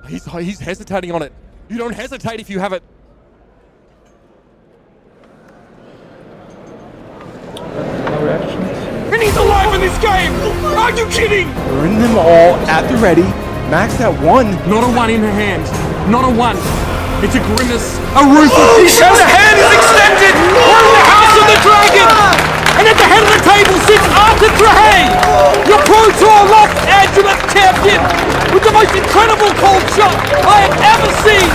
He's hesitating on it. You don't hesitate if you have it. And he's alive in this game! Are you kidding? Burn them all at the ready. Max at 1. Not a 1 in her hand. Not a 1. It's a grimace. A roof of... And the hand is extended! We're in the House of the Dragon! And at the head of the table sits Arthur Trahey! Your Pro Tour Lost Angeles champion! With the most incredible cold shot I have ever seen!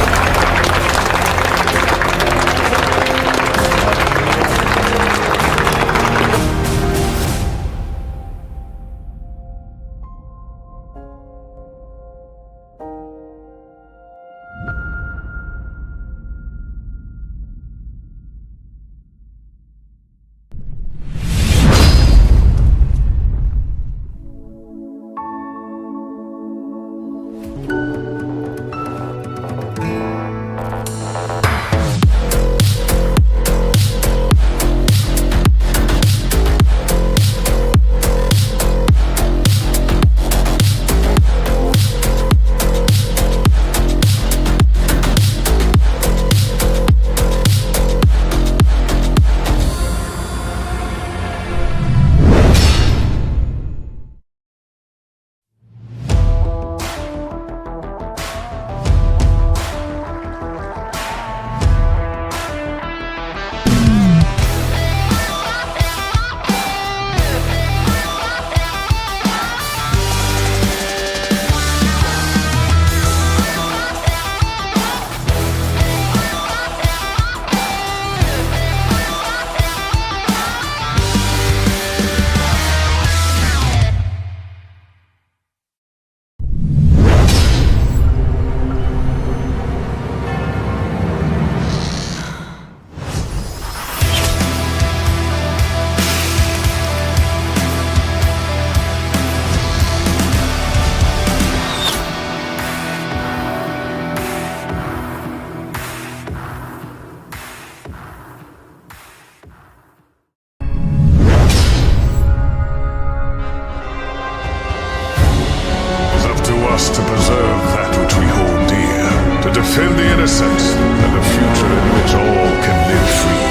To preserve that which we hold dear, to defend the innocent, and a future in which all can live free.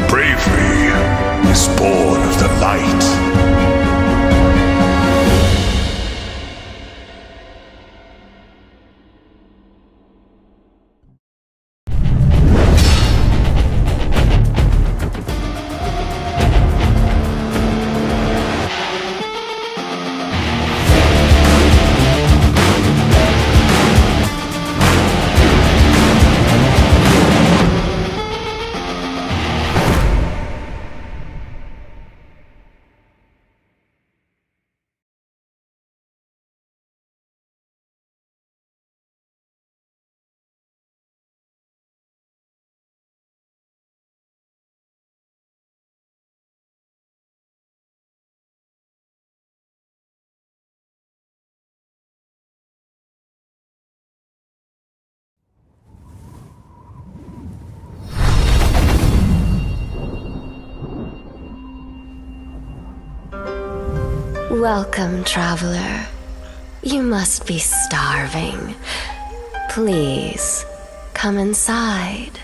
Bravery is born of the light. Welcome, traveler. You must be starving. Please, come inside.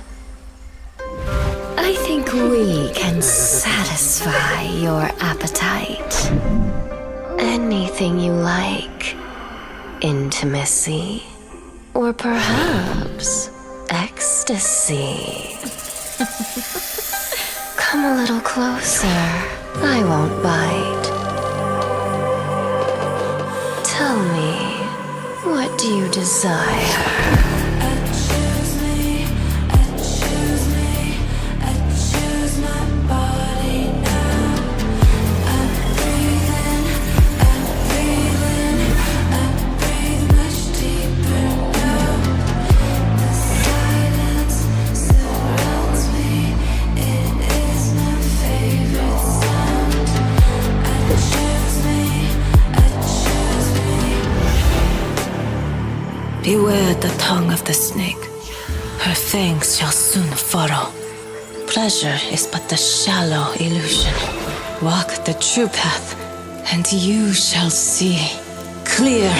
I think we can satisfy your appetite. Anything you like. Intimacy. Or perhaps ecstasy. Come a little closer. I won't bite. Tell me, what do you desire? Beware the tongue of the snake. Her fangs shall soon furrow. Pleasure is but the shallow illusion. Walk the true path, and you shall see clear.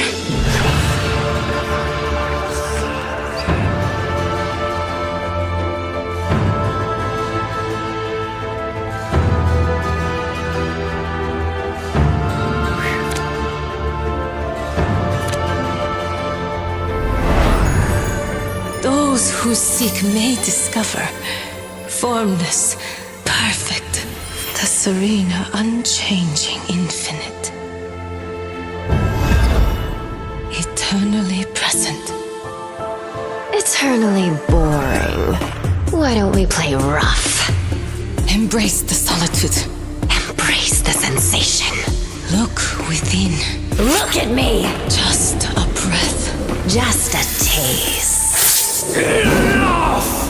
Those who seek may discover formless, perfect, the serene, unchanging infinite. Eternally present. Eternally boring. Why don't we play rough? Embrace the solitude. Embrace the sensation. Look within. Look at me! Just a breath. Just a taste. Enough!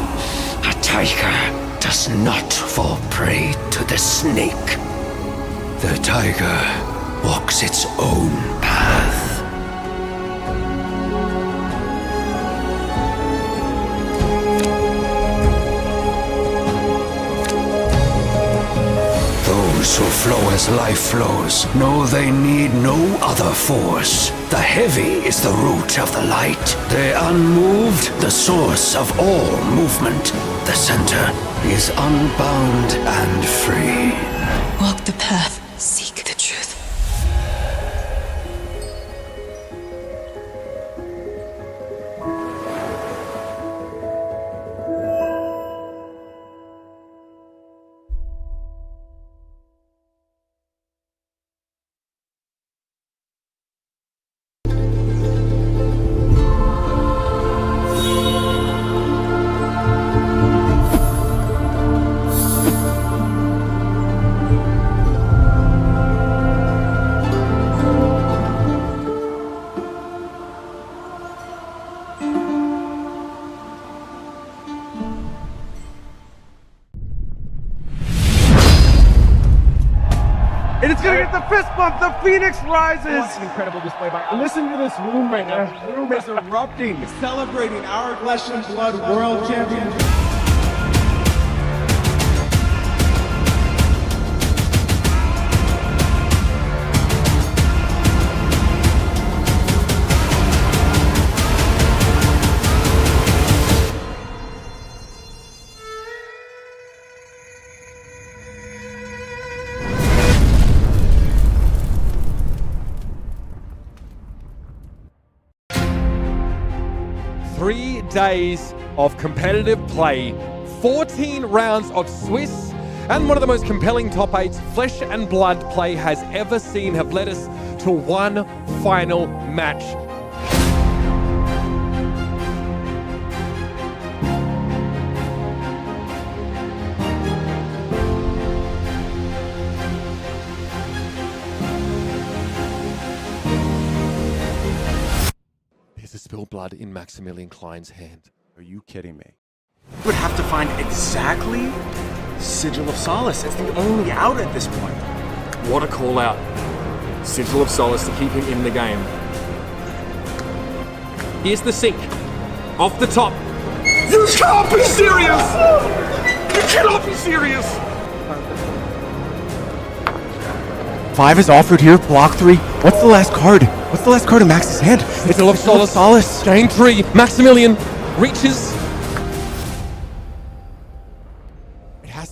A tiger does not fall prey to the snake. The tiger walks its own path. Those who flow as life flows know they need no other force. The heavy is the root of the light. The unmoved, the source of all movement. The center is unbound and free. Walk the path, seek the truth. And it's gonna get the fist bump. The Phoenix rises. What an incredible display by. Listen to this room right now. This room is erupting, celebrating our Flesh and Blood World Championship. Days of competitive play, 14 rounds of Swiss, and one of the most compelling top 8 flesh and blood play has ever seen have led us to one final match. There's a spilled blood in Maximilian Klein's hand. Are you kidding me? We would have to find exactly Sigil of Solace. It's the only out at this point. What a call out. Sigil of Solace to keep him in the game. Here's the sink. Off the top. You can't be serious! You cannot be serious! 5 is offered here, block 3. What's the last card? What's the last card in Max's hand? It's a Solace. Game 3. Maximilian reaches.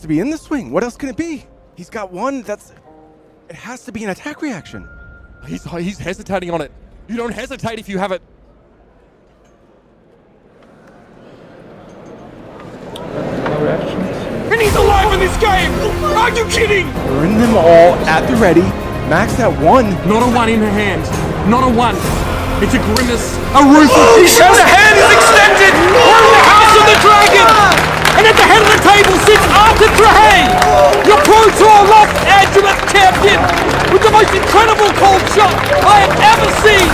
be in the swing. What else can it be? He's got one that's... It has to be an attack reaction. He's hesitating on it. You don't hesitate if you have it. No reactions. And he's alive in this game! Are you kidding? Burn them all at the ready. Max at one. Not a one in her hand. Not a one. It's a grimace, a ruthless. The hand is extended! We're in the House of the Dragon! And at the head of the table sits Arthur Trahey, your Pro Tour Lost Angeles champion, with the most incredible cold shot I have ever seen!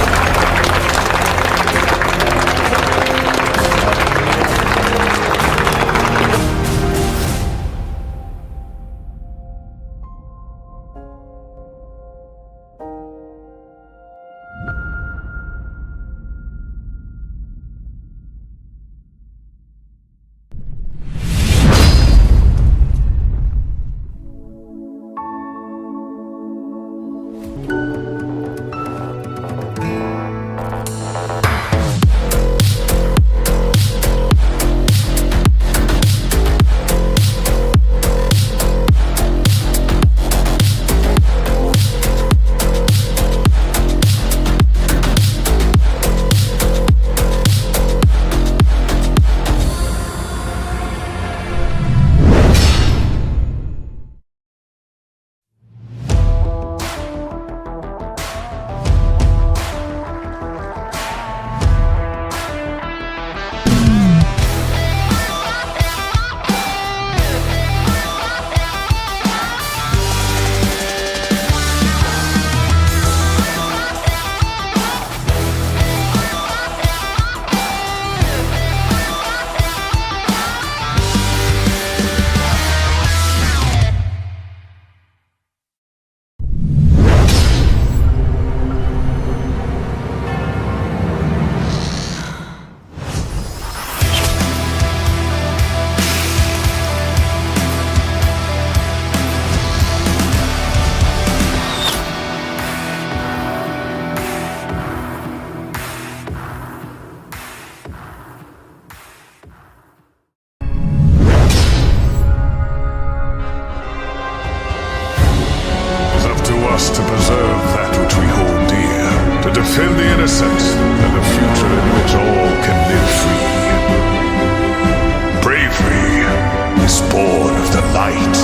To preserve that which we hold dear, to defend the innocent, and a future in which all can live free. Bravery is born of the light.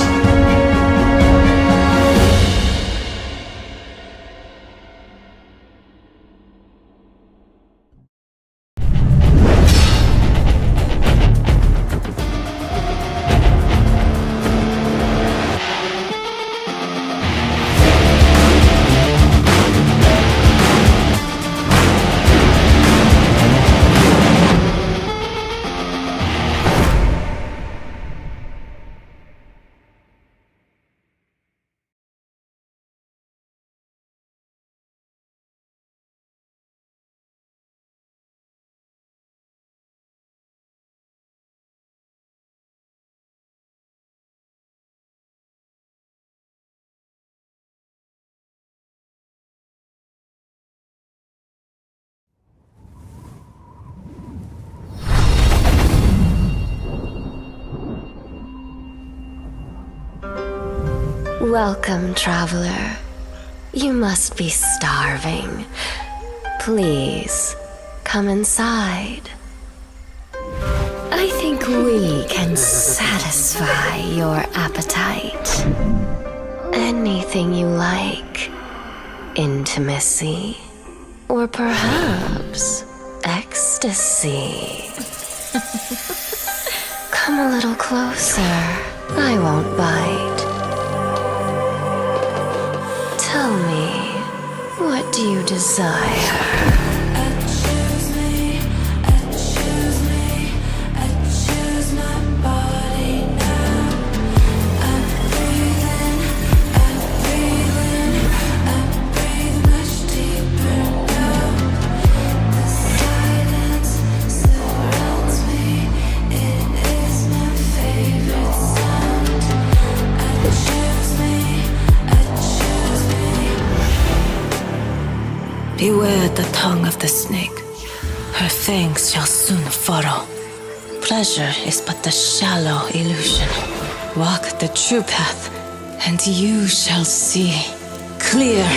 Welcome, traveler. You must be starving. Please, come inside. I think we can satisfy your appetite. Anything you like. Intimacy. Or perhaps ecstasy. Come a little closer. I won't bite. Tell me, what do you desire? Beware the tongue of the snake. Her fangs shall soon furrow. Pleasure is but the shallow illusion. Walk the true path, and you shall see clear.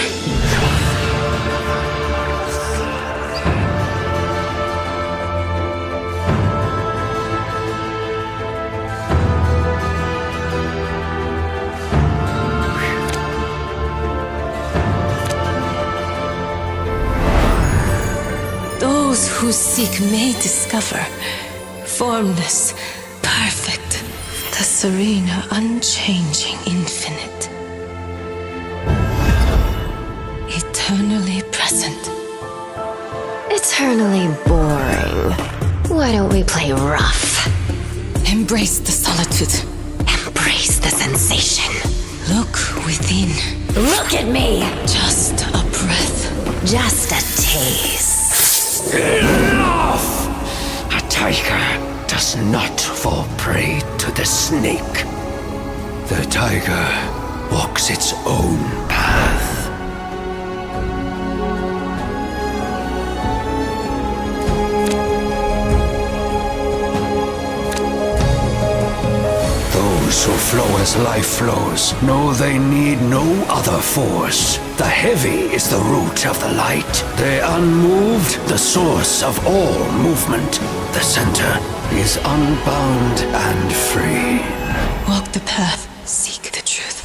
Those who seek may discover formless, perfect, the serene, unchanging infinite. Eternally present. Eternally boring. Why don't we play rough? Embrace the solitude. Embrace the sensation. Look within. Look at me! Just a breath. Just a taste. Enough! A tiger does not fall prey to the snake. The tiger walks its own path. Those who flow as life flows know they need no other force. The heavy is the root of the light. The unmoved, the source of all movement. The center is unbound and free. Walk the path, seek the truth.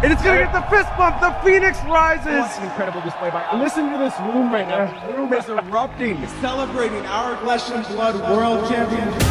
And it's gonna get the fist bump. The Phoenix rises. What an incredible display by. Listen to this room right now. The room is erupting, celebrating our Flesh and Blood World Championship.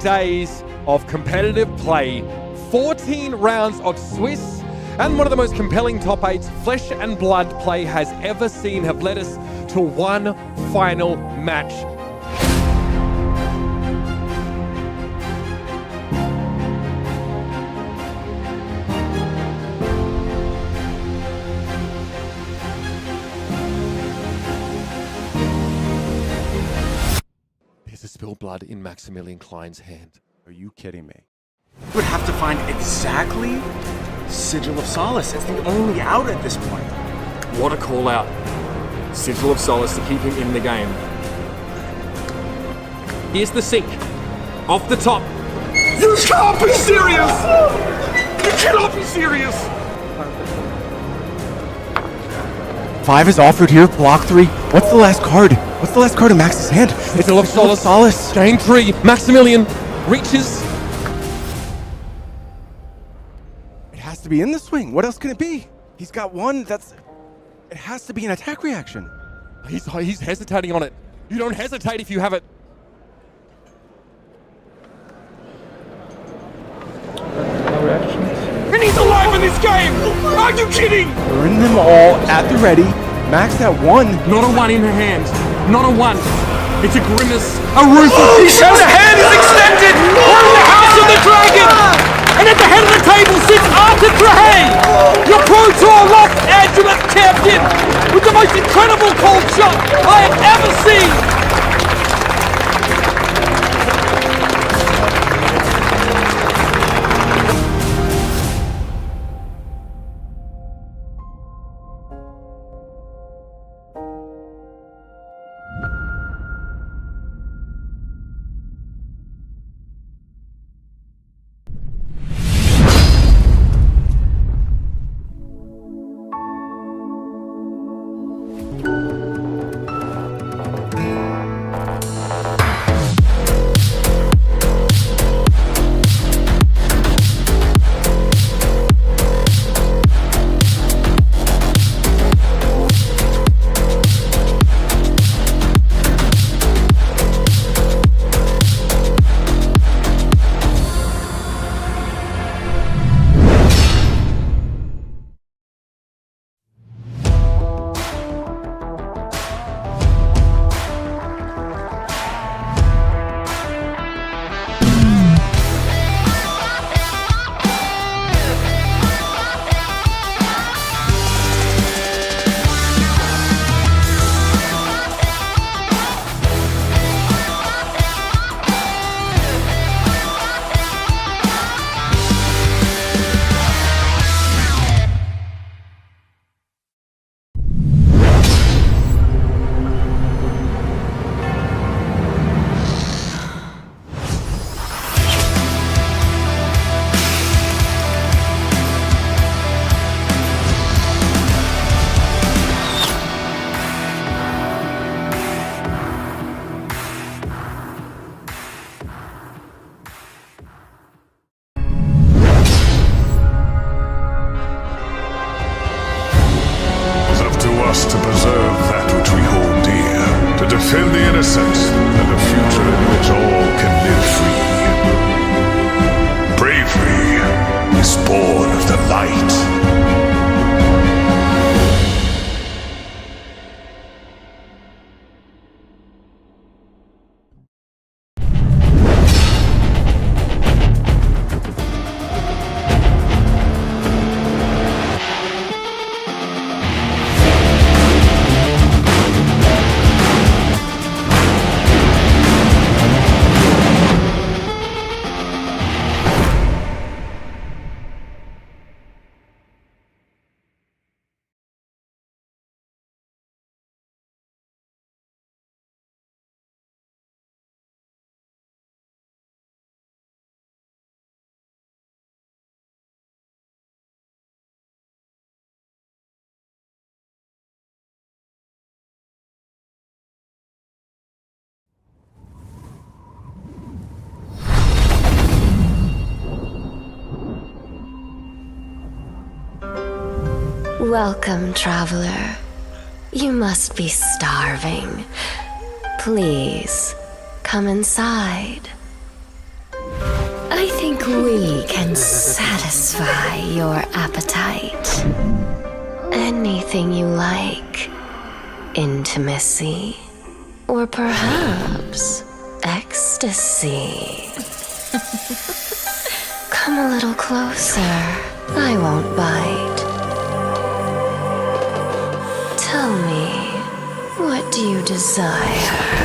Days of competitive play, 14 rounds of Swiss, and one of the most compelling top 8s Flesh and Blood play has ever seen have led us to one final match. Spilled blood in Maximilian Klein's hand. Are you kidding me? You would have to find exactly Sigil of Solace. It's the only out at this point. What a call out. Sigil of Solace to keep him in the game. Here's the sink. Off the top. You can't be serious! You cannot be serious! 5 is offered here, block 3. What's the last card? What's the last card in Max's hand? It's Sigil of Solace. Game 3. Maximilian reaches. It has to be in the swing. What else can it be? He's got one that's... It has to be an attack reaction. He's hesitating on it. You don't hesitate if you have it. And he's alive in this game! Are you kidding? Burn them all at the ready. Max at 1. Not a 1 in her hand. Not a 1. It's a grimace. A roof of vision. The hand is extended! We're in the House of the Dragon! And at the head of the table sits Chu Heng, your Pro Tour Los Angeles champion, with the most incredible cold shot I have ever seen! Welcome, traveler. You must be starving. Please, come inside. I think we can satisfy your appetite. Anything you like. Intimacy. Or perhaps ecstasy. Come a little closer. I won't bite. Tell me, what do you desire?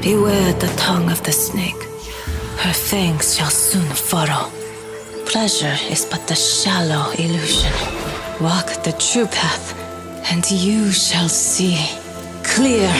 Beware the tongue of the snake. Her fangs shall soon furrow. Pleasure is but the shallow illusion. Walk the true path, and you shall see clear.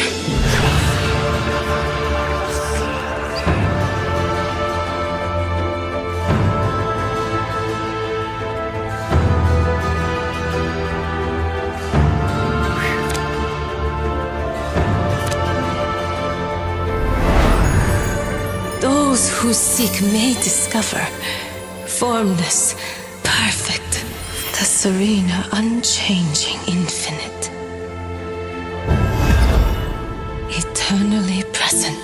Those who seek may discover formless, perfect, the serene, unchanging infinite. Eternally present.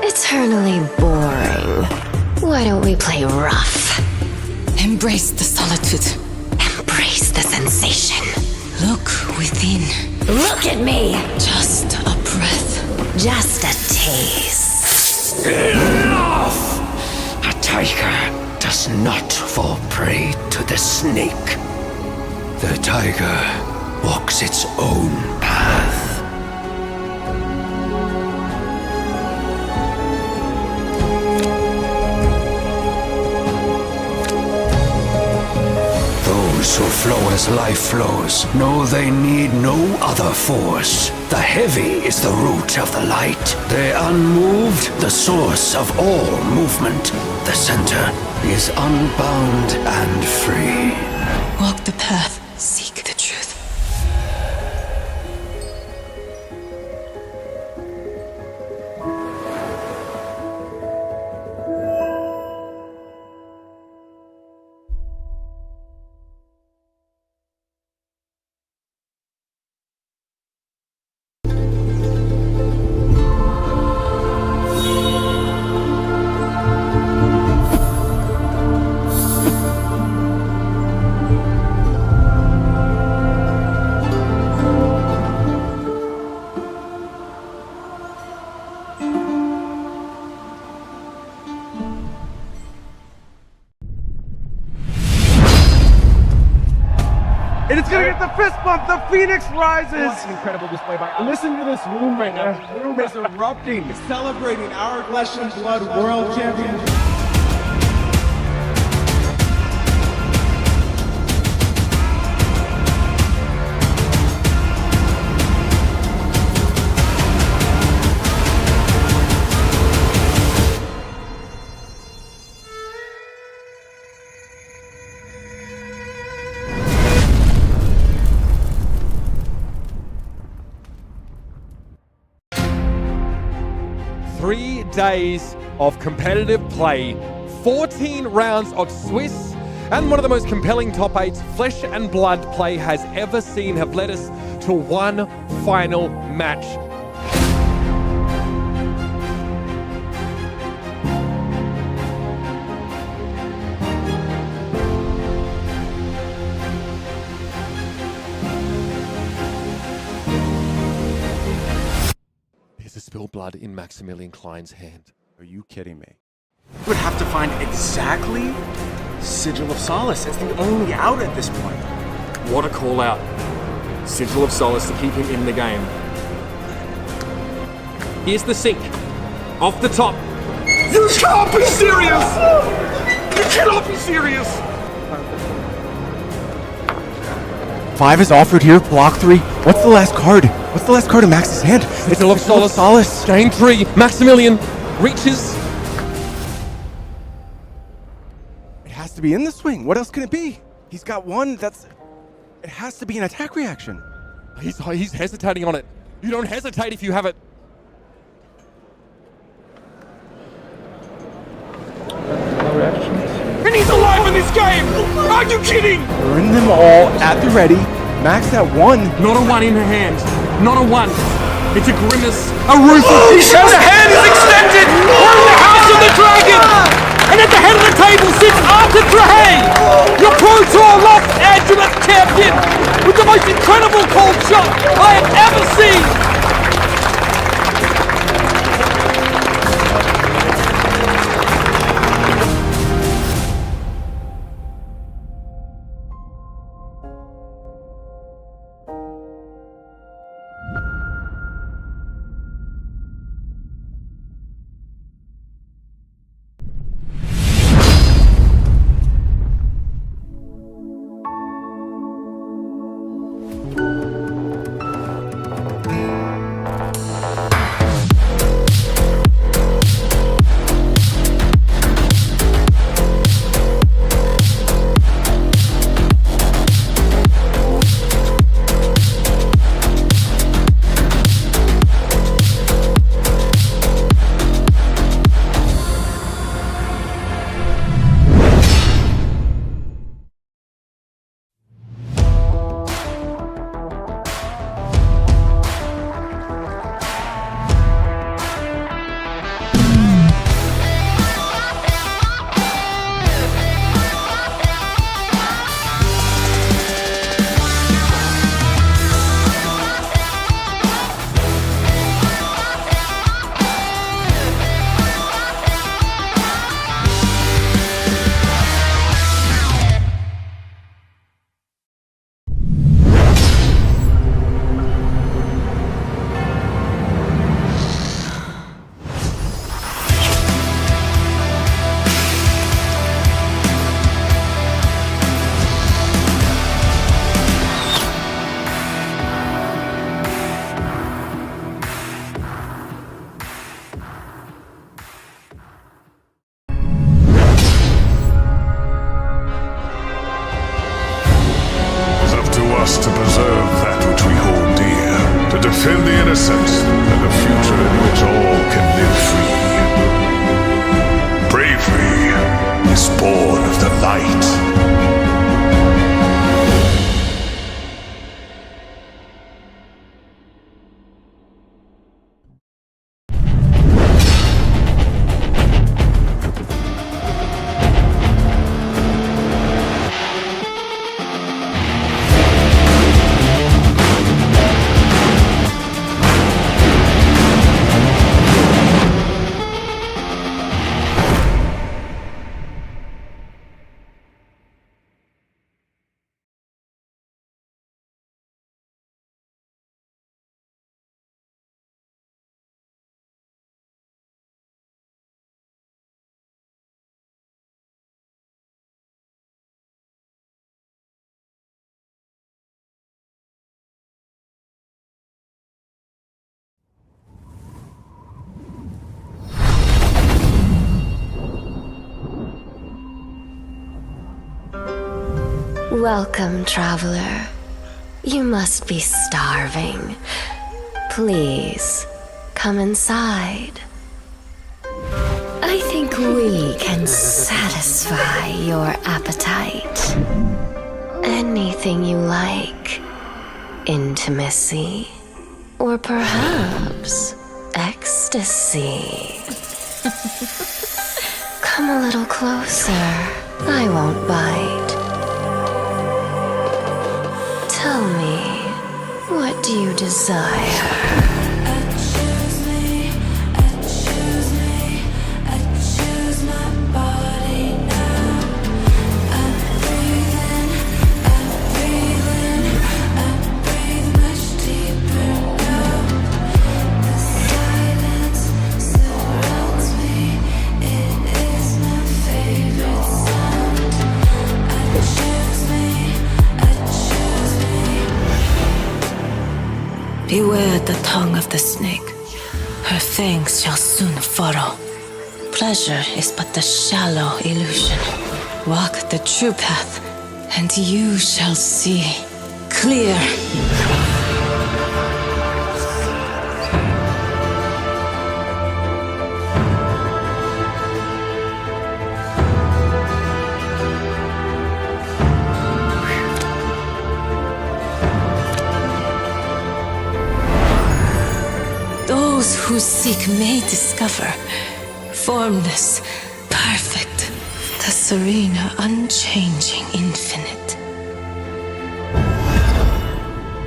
Eternally boring. Why don't we play rough? Embrace the solitude. Embrace the sensation. Look within. Look at me! Just a breath. Just a taste. Enough! A tiger does not fall prey to the snake. The tiger walks its own path. Those who flow as life flows know they need no other force. The heavy is the root of the light. The unmoved, the source of all movement. The center is unbound and free. Walk the path, seek the truth. And it's gonna get the fist bump. The Phoenix rises. What an incredible display by. Listen to this room right now. This room is erupting, celebrating our Flesh and Blood World Championship. Days of competitive play, 14 rounds of Swiss, and one of the most compelling top 8 flesh and blood play has ever seen have led us to one final match. Spilled blood in Maximilian Klein's hand. Are you kidding me? You would have to find exactly Sigil of Solace. It's the only out at this point. What a call out. Sigil of Solace to keep him in the game. Here's the sink. Off the top. You can't be serious! You cannot be serious! 5 is offered here, block 3. What's the last card? What's the last card in Max's hand? Sigil of Solace. Game 3. Maximilian reaches. It has to be in the swing. What else can it be? He's got one. It has to be an attack reaction. He's hesitating on it. You don't hesitate if you have it. And he's alive in this game! Are you kidding? Burn them all at the ready. Max at 1. Not a 1 in her hand. Not a 1. It's a grimace. A roof of vision. The hand is extended! We're in the House of the Dragon! And at the head of the table sits Arthur Trahey, your Pro Tour Los Angeles champion, with the most incredible cold shot I have ever seen! To preserve that which we hold dear, to defend the innocent, and a future in which all can live free. Bravery is born of the light. Welcome, traveler. You must be starving. Please, come inside. I think we can satisfy your appetite. Anything you like. Intimacy. Or perhaps ecstasy. Come a little closer. I won't bite. Tell me, what do you desire? Choose me. Beware the tongue of the snake. Her fangs shall soon furrow. Pleasure is but the shallow illusion. Walk the true path, and you shall see clear. Those who seek may discover formless, perfect, the serene, unchanging infinite.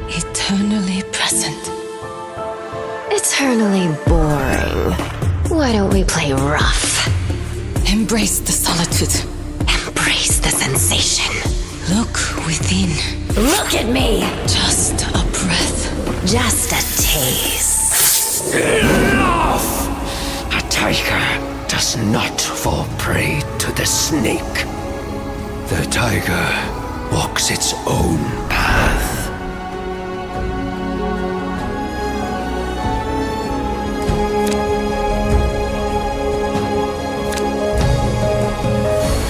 Eternally present. Eternally boring. Why don't we play rough? Embrace the solitude. Embrace the sensation. Look within. Look at me! Just a breath. Just a taste. Enough! A tiger does not fall prey to the snake. The tiger walks its own path.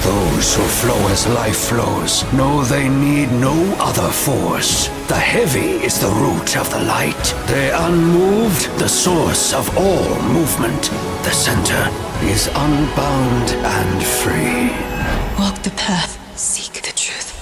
Those who flow as life flows know they need no other force. The heavy is the root of the light. The unmoved, the source of all movement. The center is unbound and free. Walk the path, seek the truth.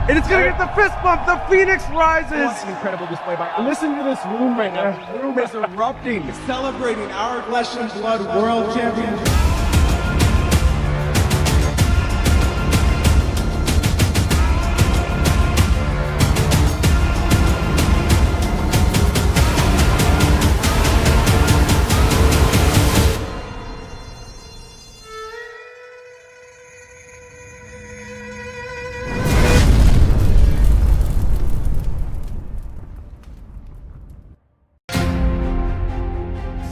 And it's gonna get the fist bump. The Phoenix rises. What an incredible display by. Listen to this room right now. The room is erupting, celebrating our Flesh and Blood World Championship.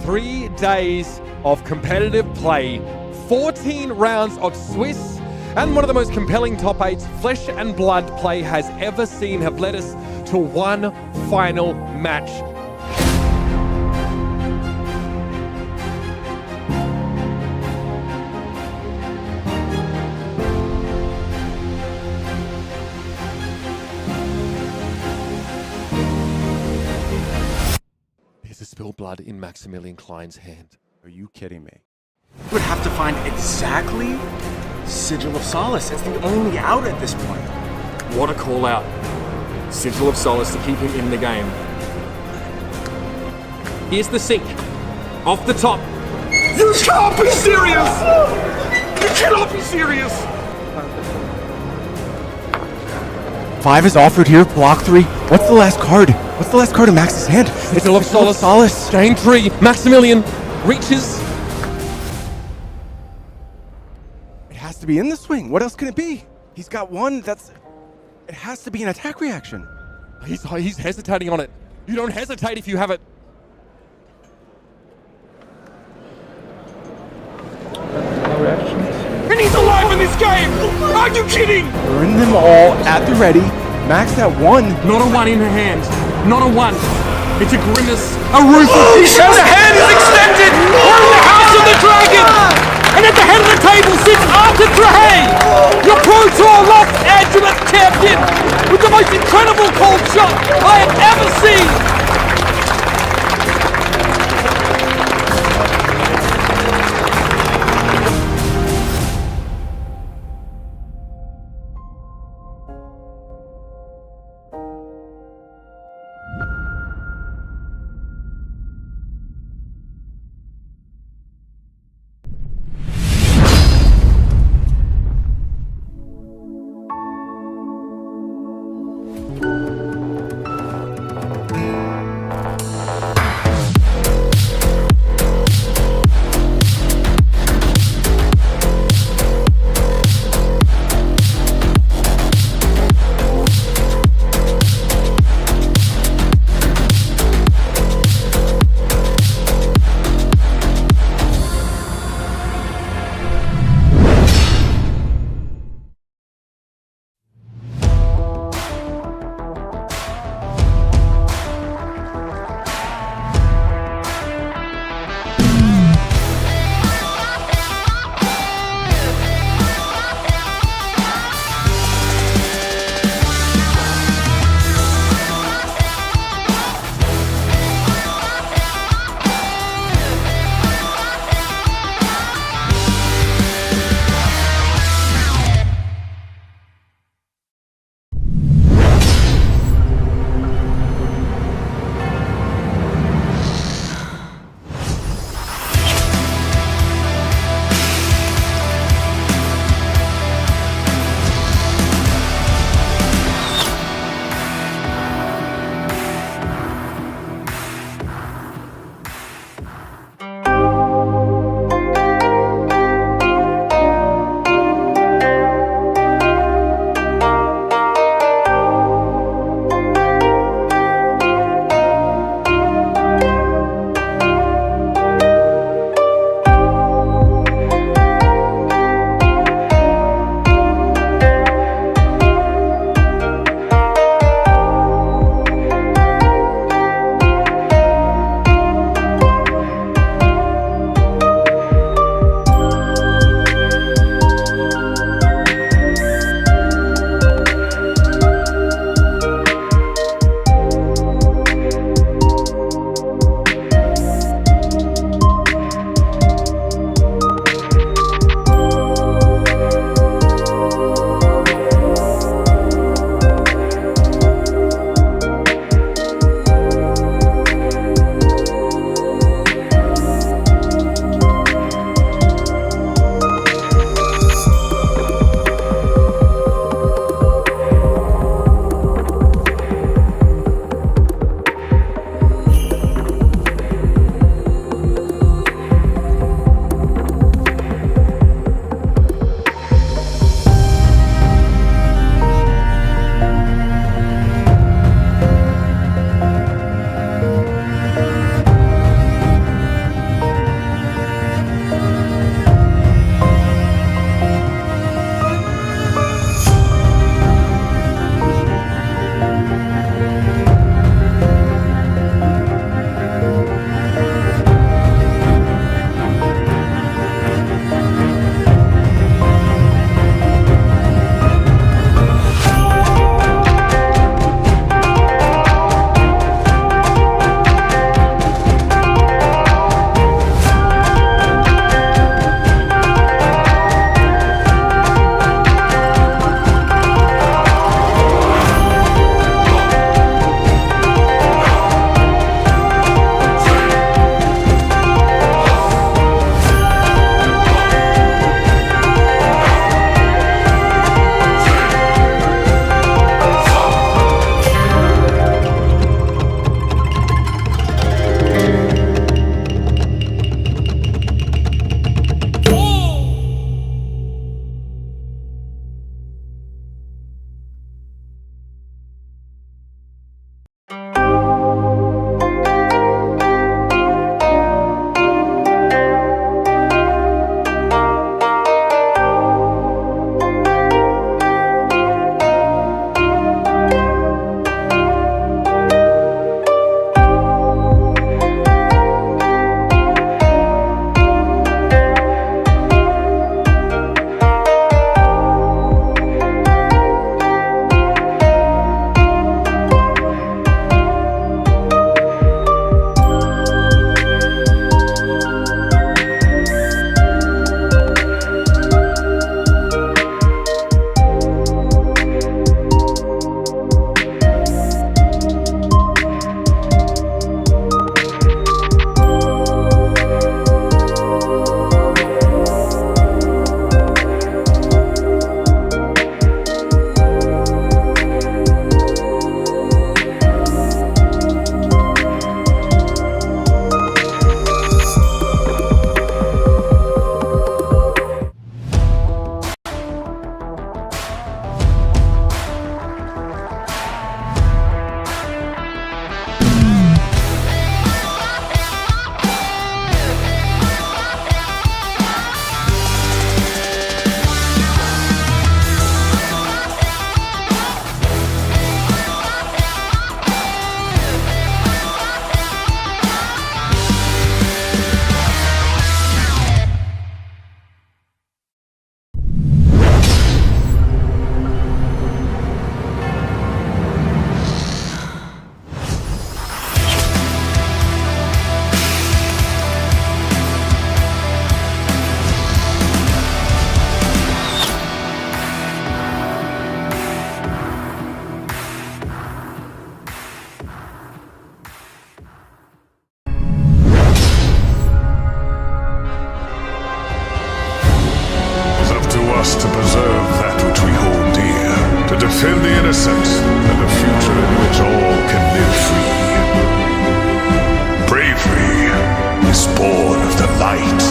Three days of competitive play, 14 rounds of Swiss, and one of the most compelling top 8s Flesh and Blood play has ever seen have led us to one final match. There's a spilled blood in Maximilian Klein's hand. Are you kidding me? You would have to find exactly Sigil of Solace. It's the only out at this point. What a call out. Sigil of Solace to keep him in the game. Here's the sink. Off the top. You can't be serious! You cannot be serious! 5 is offered here, block 3. What's the last card? What's the last card in Max's hand? It's Sigil of Solace. Game 3. Maximilian reaches. It has to be in the swing. What else can it be? He's got one that's... It has to be an attack reaction. He's hesitating on it. You don't hesitate if you have it. And he's alive in this game! Are you kidding? Burn them all at the ready. Max at 1. Not a 1 in her hand. Not a 1. It's a grimace. A roof of fish. And the hand is extended! We're in the House of the Dragon! And at the head of the table sits Chu Heng, your Pro Tour Lost Angeles champion, with the most incredible cold shot I have ever seen! defend the innocent and a future in which all can live free. Bravery is born of the light.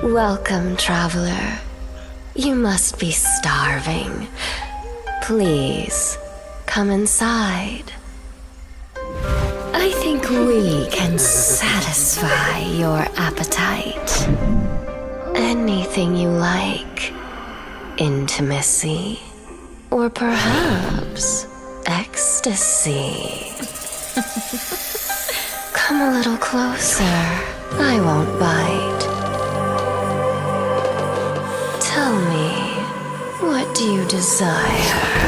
Welcome, traveler. You must be starving. Please, come inside. I think we can satisfy your appetite. Anything you like. Intimacy. Or perhaps ecstasy. Come a little closer. I won't bite. Tell me, what do you desire?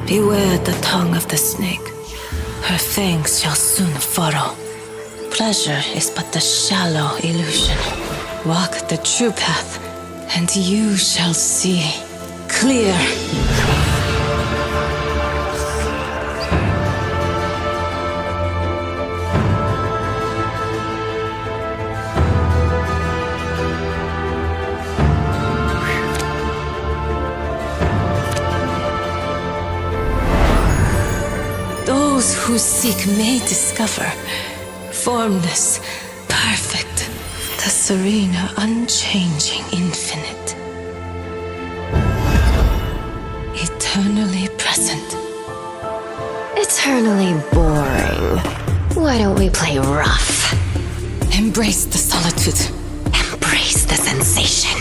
Beware the tongue of the snake. Her fangs shall soon furrow. Pleasure is but the shallow illusion. Walk the true path, and you shall see clear. Those who seek may discover formless, perfect, the serene, unchanging infinite. Eternally present. Eternally boring. Why don't we play rough? Embrace the solitude. Embrace the sensation.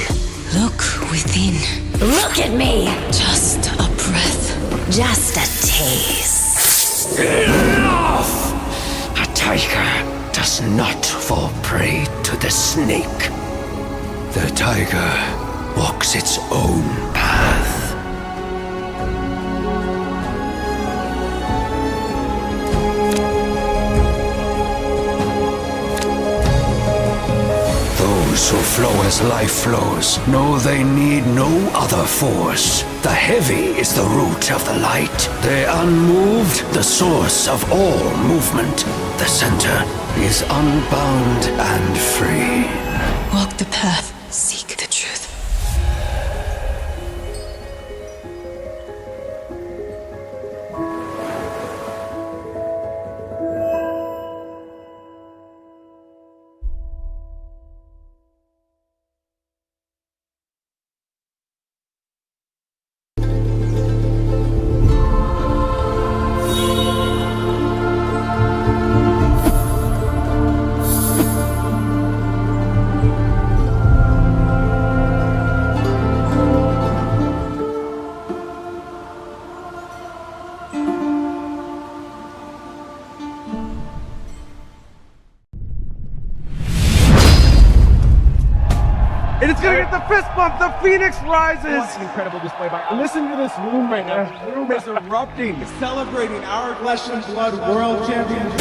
Look within. Look at me! Just a breath. Just a taste. Enough! A tiger does not fall prey to the snake. The tiger walks its own path. Those who flow as life flows know they need no other force. The heavy is the root of the light. The unmoved, the source of all movement. The center is unbound and free. Walk the path, seek the truth. And it's gonna get the fist bump. The Phoenix rises. What an incredible display by. Listen to this room right now. The room is erupting, celebrating our flesh and blood world championship.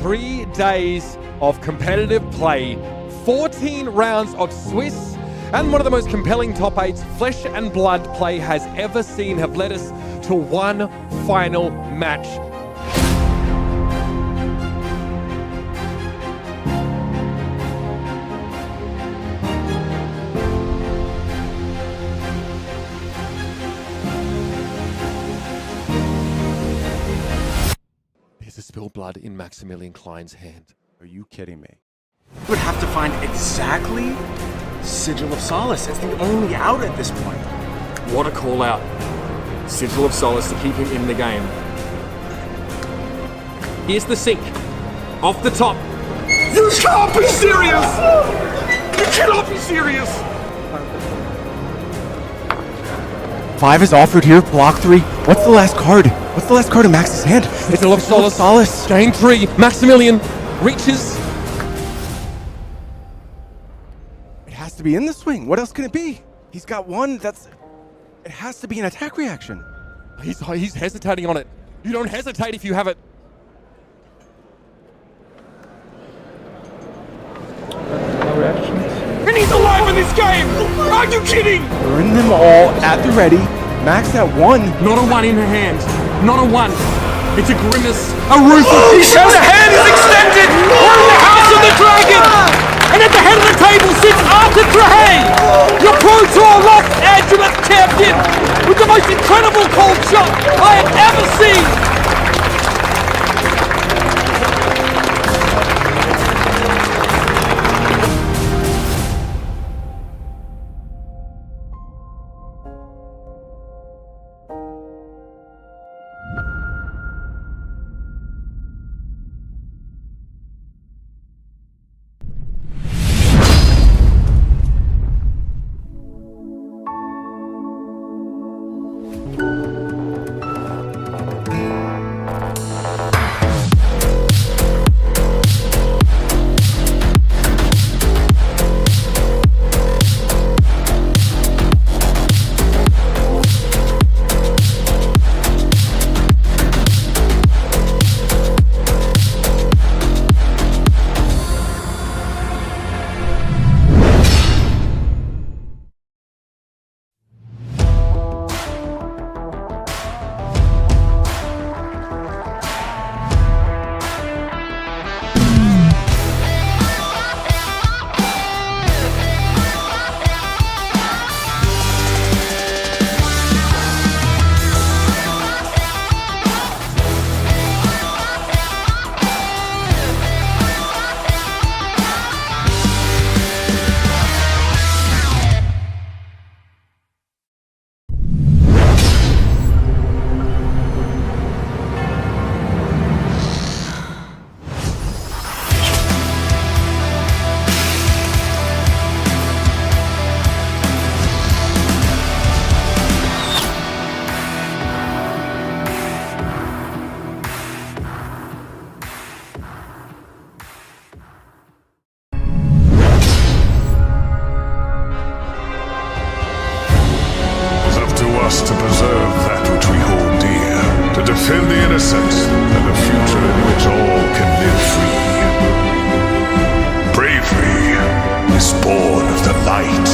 3 days of competitive play, 14 rounds of Swiss, and one of the most compelling top 8s flesh and blood play has ever seen have led us to one final match. There's a spilled blood in Maximilian Klein's hand. Are you kidding me? You would have to find exactly Sigil of Solace. It's the only out at this point. What a call out. Sigil of Solace to keep him in the game. Here's the sink. Off the top. You can't be serious! You cannot be serious! 5 is offered here, block 3. What's the last card? What's the last card in Max's hand? It's Sigil of Solace. Game 3. Maximilian reaches. It has to be in the swing. What else can it be? He's got one that's... It has to be an attack reaction. He's hesitating on it. You don't hesitate if you have it. And he's alive in this game! Are you kidding? Burn them all at the ready. Max at 1. Not a 1 in her hand. Not a 1. It's a grimace. A roof of... The hand is extended! We're in the House of the Dragon! And at the head of the table sits Arthur Trahey! Your Pro Tour Lost Angeles champion! With the most incredible cold shot I have ever seen! To preserve that which we hold dear, to defend the innocent, and a future in which all can live free. Bravery is born of the light.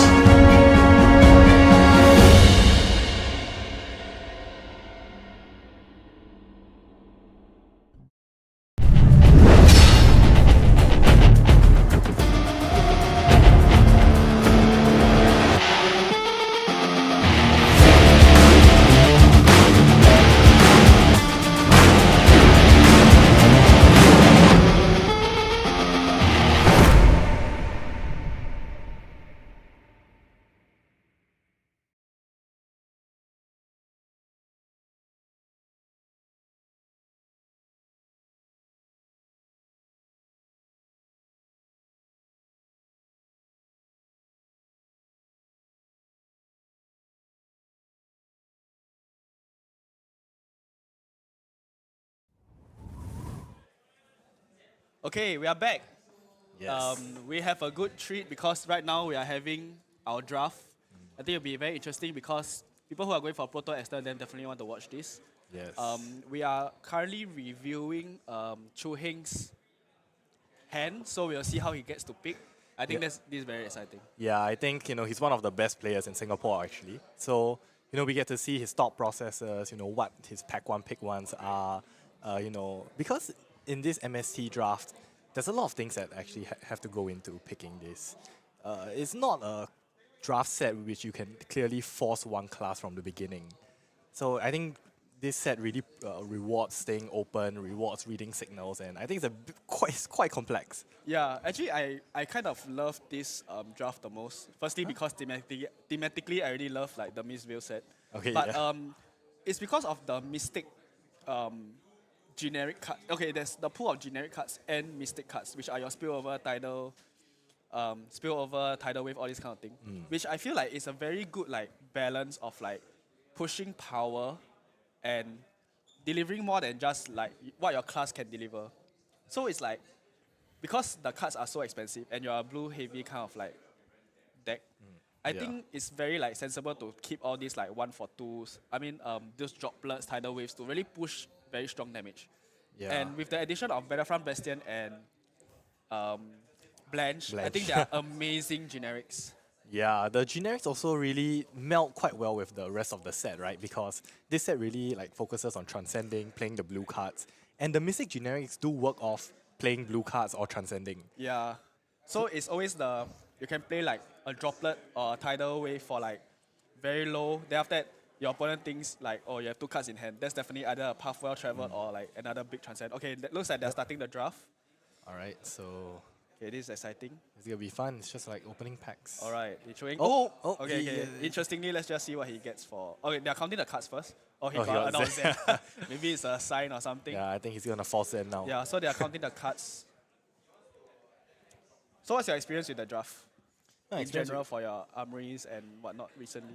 Okay, we are back. Yes. We have a good treat because right now we are having our draft. I think it'll be very interesting because people who are going for Pro Tour Esther then definitely want to watch this. Yes. We are currently reviewing Chu Heng's hand, so we'll see how he gets to pick. I think this is very exciting. Yeah, I think he's one of the best players in Singapore actually. So we get to see his thought processes. What his pack one pick ones are. Because in this MST draft, there's a lot of things that actually have to go into picking this. It's not a draft set which you can clearly force one class from the beginning. So I think this set really rewards staying open, rewards reading signals, and I think it's quite complex. Yeah, actually, I kind of love this draft the most. Firstly, because thematically, I really love like the Mistveil set. Okay, but yeah. It's because of the Mystic generic card. Okay, there's the pool of generic cards and Mystic cards, which are your spillover, tidal wave, all this kind of thing. Which I feel like is a very good like balance of like pushing power and delivering more than just like what your class can deliver. So it's like, because the cards are so expensive and you're a blue heavy kind of like deck, I think it's very like sensible to keep all these like 1-for-2s. I mean, those droplets, tidal waves to really push very strong damage. Yeah. And with the addition of Battlefront Bastion and Blanche, I think they are amazing generics. Yeah, the generics also really melt quite well with the rest of the set, right? Because this set really like focuses on transcending, playing the blue cards, and the Mystic generics do work off playing blue cards or transcending. Yeah. So it's always you can play like a droplet or a tidal wave for like very low. Then after that, your opponent thinks like, oh, you have 2 cards in hand. That's definitely either a path well traveled or like another big transcend. Okay, that looks like they're starting the draft. All right, so okay, this is exciting. It's gonna be fun. It's just like opening packs. All right, Chu Heng. Oh, okay. yeah. Interestingly, let's just see what he gets for. Okay, they're counting the cards first. Oh, he he got got announced there. Maybe it's a sign or something. Yeah, I think he's gonna force it now. Yeah, so they are counting the cards. So what's your experience with the draft? In general, for your armories and whatnot recently?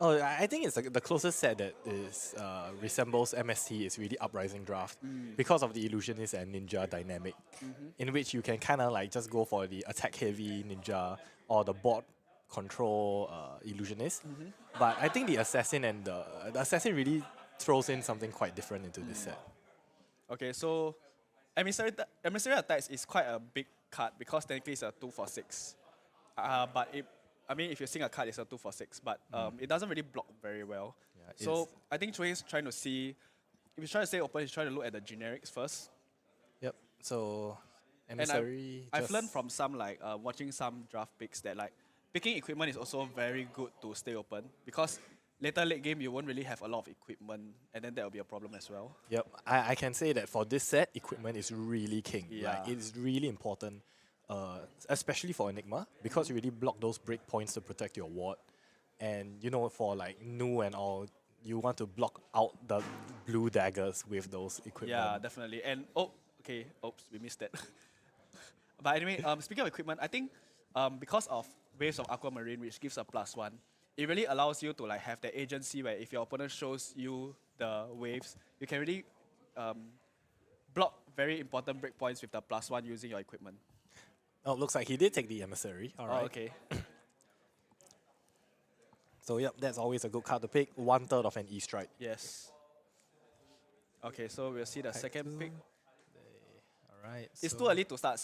Oh, I think it's like the closest set that is resembles MST is really Uprising Draft because of the Illusionist and Ninja dynamic, in which you can kind of like just go for the attack heavy Ninja or the board control Illusionist. But I think the Assassin and the Assassin really throws in something quite different into this set. Okay, so Emissary Attacks is quite a big card because technically it's a 2-for-6. But if you sing a card, it's a 2-for-6, but it doesn't really block very well. Yeah, so I think Chu Heng is trying to see, if he's trying to stay open, he's trying to look at the generics first. Yep. So Emissary. And I've learned from some like watching some draft picks that like picking equipment is also very good to stay open because later late game you won't really have a lot of equipment, and then that will be a problem as well. Yep. I can say that for this set, equipment is really king. Yeah. Like, it's really important. Especially for Enigma, because you really block those breakpoints to protect your ward. And for like Nu and all, you want to block out the blue daggers with those equipment. Yeah, definitely. And oops, we missed that. But anyway, speaking of equipment, I think because of Waves of Aquamarine, which gives a +1, it really allows you to like have the agency where if your opponent shows you the waves, you can really block very important breakpoints with the +1 using your equipment. Oh, looks like he did take the Emissary. All right. Oh, okay. So, yep, that's always a good card to pick. 1/3 of an E-Strike. Yes. Okay, so we'll see the second pick. All right. It's too early to start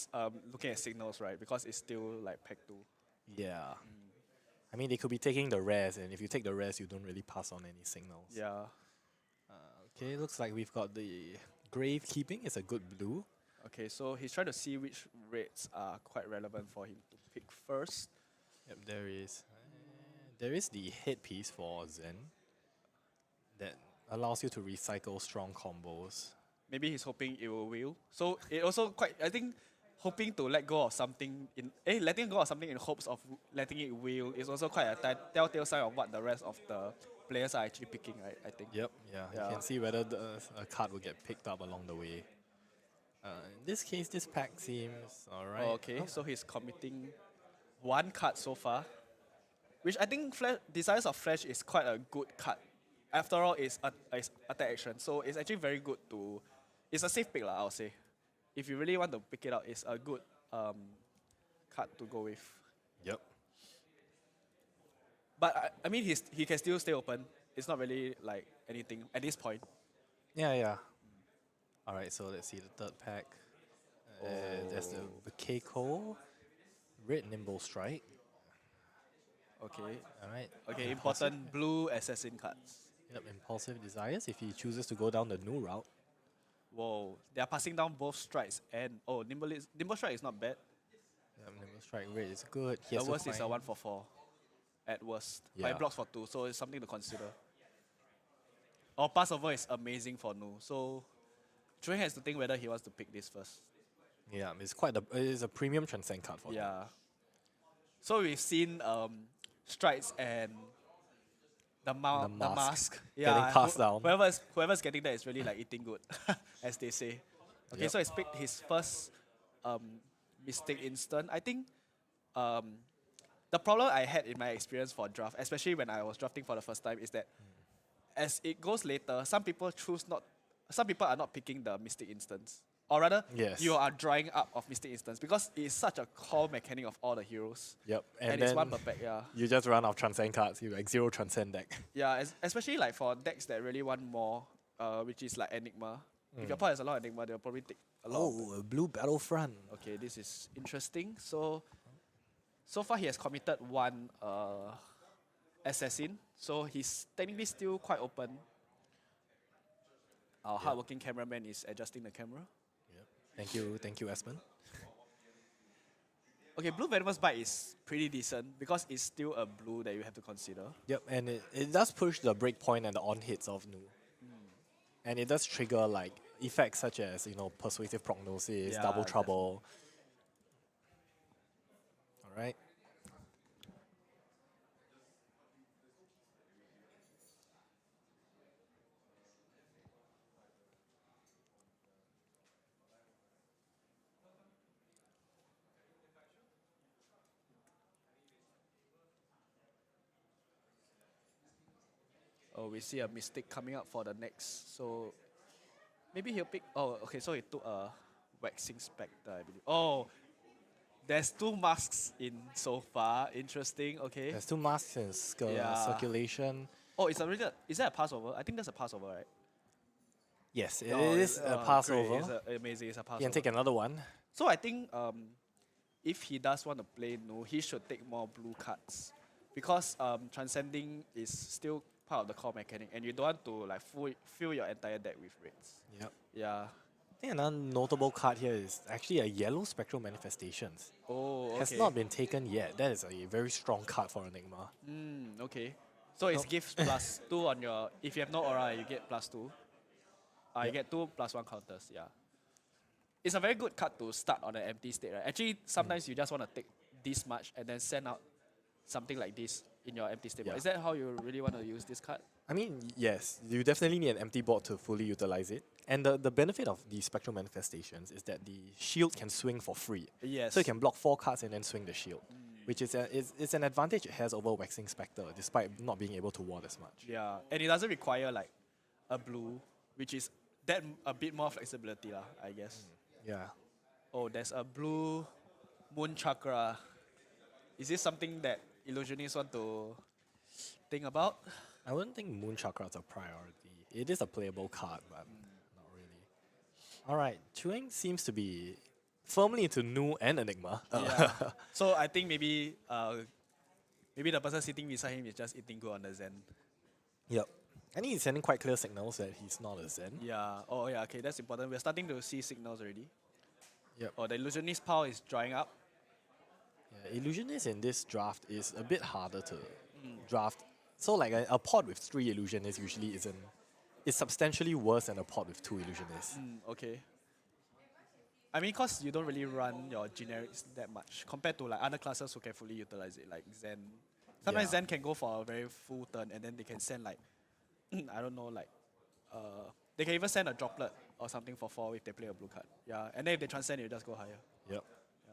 looking at signals, right? Because it's still like pack 2. Yeah. I mean, they could be taking the rares, and if you take the rares, you don't really pass on any signals. Yeah. Okay, looks like we've got the Gravekeeping. It's a good blue. Okay, so he's trying to see which raids are quite relevant for him to pick first. Yep, there is. There is the headpiece for Zen that allows you to recycle strong combos. Maybe he's hoping it will wheel. So it also I think hoping to let go of something letting go of something in hopes of letting it wheel is also quite a telltale sign of what the rest of the players are actually picking, right? I think. Yep, yeah. You can see whether a card will get picked up along the way. In this case, this pack seems alright. Oh, okay, so he's committing 1 card so far, which I think Desires of Flesh is quite a good card. After all, it's attack action, so it's actually very good to. It's a safe pick, I would say. If you really want to pick it out, it's a good card to go with. Yep. But I mean, he can still stay open. It's not really like anything at this point. Yeah. Alright, so let's see the third pack. There's the Keiko, red Nimble Strike. Okay. Alright. Okay, important blue assassin cards. Yep, Impulsive Desires if he chooses to go down the new route. Whoa, they are passing down both strikes and Nimble Strike is not bad. Nimble Strike red is good. He The has to worst is a find- 1 for 4 at worst. But Yeah. it blocks for 2, so it's something to consider. Or Passover is amazing for Nu. So Chu Heng has to think whether he wants to pick this first. Yeah, it's a premium transcend card for him. Yeah. So we've seen strikes and the mask. getting passed down. Whoever's getting that is really like eating good, as they say. Okay, Yep. so he's picked his first Mystic instant. I think the problem I had in my experience for draft, especially when I was drafting for the first time, is that as it goes later, some people are not picking the Mystic instance. Or rather, Yes. you are drying up of Mystic instance because it's such a core mechanic of all the heroes. Yep. And it's one per pack, yeah. You just run out of transcend cards. You like 0 transcend deck. Yeah, especially like for decks that really want more, which is like Enigma. If your opponent has a lot of Enigma, they'll probably take a lot. Oh, a blue Battlefront. Okay, this is interesting. So far he has committed one assassin. So he's technically still quite open. Our hardworking cameraman is adjusting the camera. Thank you, Espen. Okay, blue Venomous Bite is pretty decent because it's still a blue that you have to consider. Yep, and it does push the breakpoint and the on hits of Nu. And it does trigger like effects such as, persuasive prognosis, Yeah, double trouble. Alright. Oh, we see a Mystic coming up for the next. So maybe he'll pick. Oh, okay. So he took a Waxing Spectre, I believe. Oh, there's 2 masks in so far. Interesting. Okay. There's 2 masks in circulation. Oh, is that a Passover? I think that's a Passover, right? Yes, it is a Passover. Great. It's amazing. It's a Passover. He can take another one. So I think if he does want to play Nu, he should take more blue cards because transcending is still part of the core mechanic, and you don't want to like fill your entire deck with reds. Yep. Yeah. I think another notable card here is actually a yellow Spectral Manifestations. Oh, okay. Has not been taken yet. That is a very strong card for Enigma. Okay. So it gives +2 on your. If you have no aura, you get +2. You get 2 +1 counters. Yeah. It's a very good card to start on an empty state, right? Actually, sometimes you just want to take this much and then send out something like this in your empty state. Yeah. Is that how you really want to use this card? I mean, yes, you definitely need an empty board to fully utilize it. And the benefit of the Spectral Manifestations is that the shield can swing for free. Yes. So you can block 4 cards and then swing the shield, which is it's an advantage it has over Waxing Spectre, despite not being able to ward as much. Yeah, and it doesn't require like a blue, which is that a bit more flexibility lah, I guess. Yeah. Oh, there's a blue Moon Chakra. Is this something that illusionists want to think about? I wouldn't think Moon Chakra is a priority. It is a playable card, but not really. Alright, Chu Heng seems to be firmly into Nu and Enigma. Yeah. So I think maybe the person sitting beside him is just eating good on the Zen. Yep. I think he's sending quite clear signals that he's not a Zen. Yeah. Oh yeah, okay, that's important. We're starting to see signals already. Yep. Oh, the illusionist power is drying up. Yeah, Illusionist in this draft is a bit harder to draft. So like a pod with 3 Illusionists usually is substantially worse than a pod with 2 Illusionists. Okay. I mean, because you don't really run your generics that much compared to like other classes who can fully utilize it, like Zen. Sometimes Zen can go for a very full turn and then they can send like, I don't know, like, they can even send a droplet or something for 4 if they play a blue card. Yeah, and then if they transcend, you just go higher. Yep.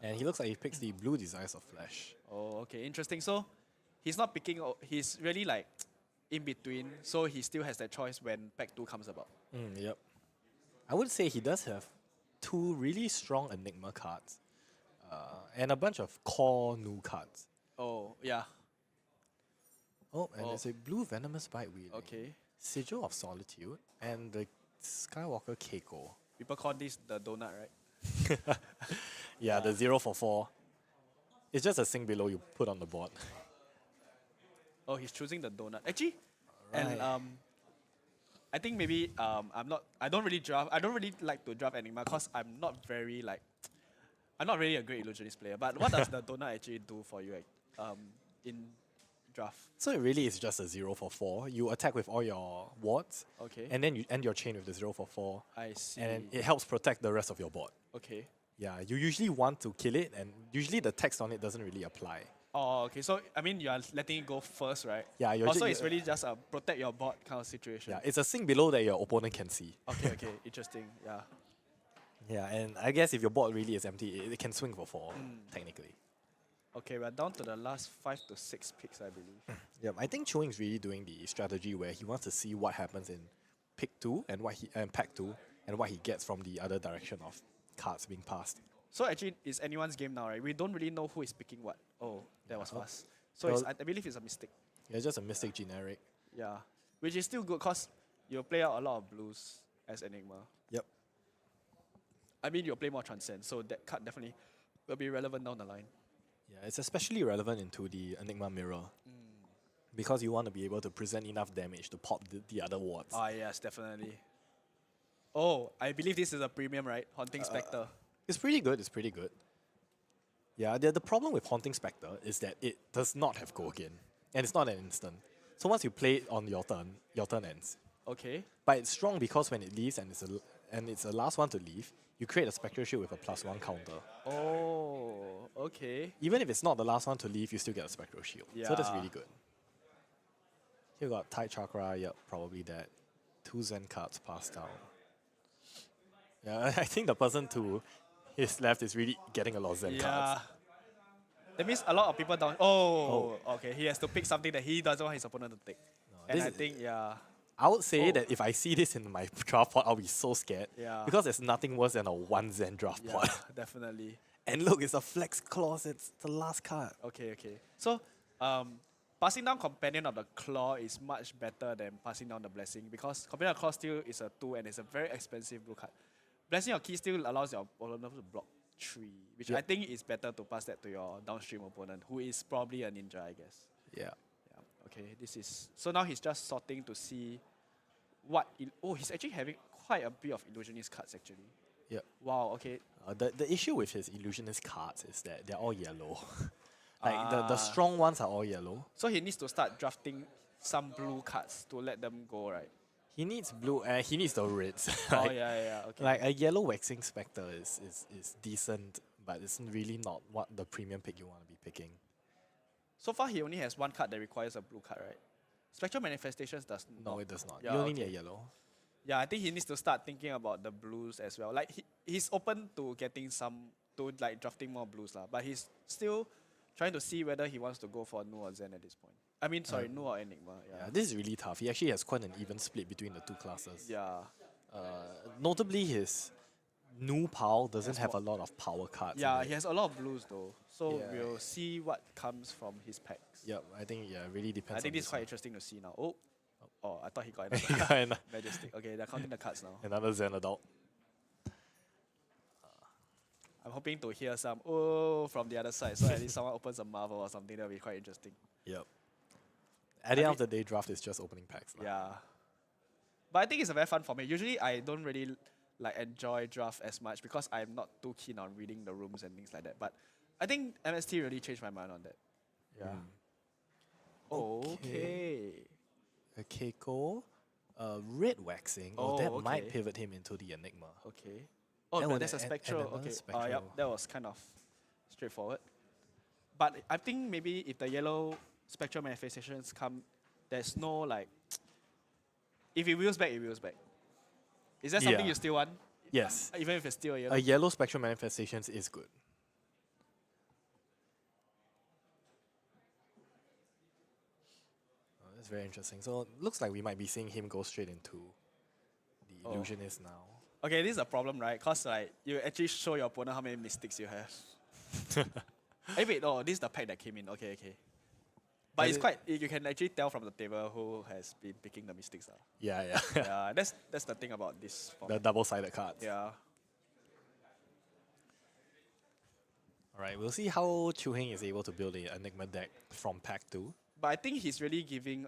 And he looks like he picks the blue Desires of Flesh. Oh, okay, interesting. So he's not picking, he's really like in between, so he still has that choice when pack 2 comes about. Yep. I would say he does have 2 really strong Enigma cards and a bunch of core Nu cards. Oh, yeah. Oh, and there's a blue Venomous Bite Wheeling. Okay. Sigil of Solitude and the Skywalker Keiko. People call this the donut, right? Yeah, the 0 for 4. It's just a sink below you put on the board. Oh, he's choosing the donut. Actually, and Right. I think maybe I don't really draft. I don't really like to draft Enigma because I'm not very like. I'm not really a great illusionist player. But what does the donut actually do for you in draft? So it really is just a 0 for 4. You attack with all your wards. Okay. And then you end your chain with the 0 for 4. I see. And it helps protect the rest of your board. Okay. Yeah, you usually want to kill it, and usually the text on it doesn't really apply. Oh, okay. So I mean, you are letting it go first, right? Yeah, you're Also, ju- it's really just a protect your board kind of situation. Yeah, it's a sink below that your opponent can see. Okay. Okay. Interesting. Yeah. Yeah, and I guess if your board really is empty, it can swing for 4, technically. Okay, we're down to the last 5 to 6 picks, I believe. Yeah, I think Chu Heng's really doing the strategy where he wants to see what happens in pick 2 and pack 2 and what he gets from the other direction of cards being passed. So actually, it's anyone's game now, right? We don't really know who is picking what. Oh, that was fast. So Well- I believe it's a mistake. Yeah, it's just a Mystic generic. Yeah, which is still good because you'll play out a lot of blues as Enigma. Yep. I mean, you'll play more Transcend, so that card definitely will be relevant down the line. Yeah, it's especially relevant into the Enigma mirror. Because you want to be able to present enough damage to pop the other wards. Ah, yes, definitely. Oh, I believe this is a premium, right? Haunting Spectre. It's pretty good, it's pretty good. Yeah, the problem with Haunting Spectre is that it does not have go again. And it's not an instant. So once you play it on your turn ends. Okay. But it's strong because when it leaves and it's the last one to leave, you create a Spectral Shield with a +1 counter. Oh, okay. Even if it's not the last one to leave, you still get a Spectral Shield. So that's Yeah. really good. Here you got Tide Chakra, yep, probably that. 2 Zen cards passed down. Yeah, I think the person to his left is really getting a lot of Zen cards. That means a lot of people don't. Oh, okay. He has to pick something that he doesn't want his opponent to take. And this I is- think, yeah. I would say that if I see this in my draft pot, I'll be so scared. Yeah. Because there's nothing worse than a 1 Zen draft Yeah, pot. definitely. And look, it's a Flex Clause, it's the last card. Okay, okay. So, passing down Companion of the Claw is much better than passing down the Blessing because Companion of the Claw still is a 2 and it's a very expensive blue card. Blessing of Key still allows your opponent to block 3, which I think is better to pass that to your downstream opponent, who is probably a ninja, I guess. Yeah. Okay, this is... So now he's just sorting to see what... he's actually having quite a bit of Illusionist cards, actually. Yep. Wow, okay. The issue with his Illusionist cards is that they're all yellow. Like, the strong ones are all yellow. So he needs to start drafting some blue cards to let them go, right? He needs blue, he needs the reds. Oh, yeah, okay. Like, a yellow Waxing Spectre is decent, but it's really not what the premium pick you want to be picking. So far, he only has one card that requires a blue card, right? Spectral Manifestations does not. No, it does not. Yeah, You only okay. need a yellow. Yeah, I think he needs to start thinking about the blues as well. Like, he's open to getting drafting more blues, but he's still trying to see whether he wants to go for Nu or Zen at this point. I mean, sorry, Nu or Enigma. Yeah, this is really tough. He actually has quite an even split between the two classes. Yeah. Notably, his new PAL doesn't have a lot of power cards. in Yeah, it. he has a lot of blues though. So Yeah. we'll see what comes from his packs. Yep, I think really depends. I think on this is quite interesting to see now. Oh, I thought he got He got another another- Majestic. Okay, they're counting the cards now. Another Zen adult. I'm hoping to hear some from the other side. So at least someone opens a Marvel or something. That'll be quite interesting. Yep. At the end of the day, draft is just opening packs. lah. Yeah. But I think it's a very fun format. Usually I don't really enjoy draft as much because I'm not too keen on reading the rooms and things like that. But I think MST really changed my mind on that. Yeah. Okay. A Keiko, red waxing. Oh, that might okay. pivot him into the Enigma. Okay. Oh, That no, one- there's a and spectral. another Okay. spectral. Yep, that was kind of straightforward. But I think maybe if the yellow spectral manifestations come, there's no if it wheels back, it wheels back. Is that something Yeah. you still want? Yes. Even if it's still a yellow? A yellow spectral manifestations is good. Oh, that's very interesting. So looks like we might be seeing him go straight into the illusionist now. Okay, this is a problem, right? Because you actually show your opponent how many mystics you have. Hey, wait, no, this is the pack that came in. Okay, okay. But it's quite, you can actually tell from the table who has been picking the mystics. Yeah, yeah. Yeah, that's the thing about this The format. double-sided cards. Yeah. Alright, we'll see how Chu Heng is able to build a Enigma deck from pack 2. But I think he's really giving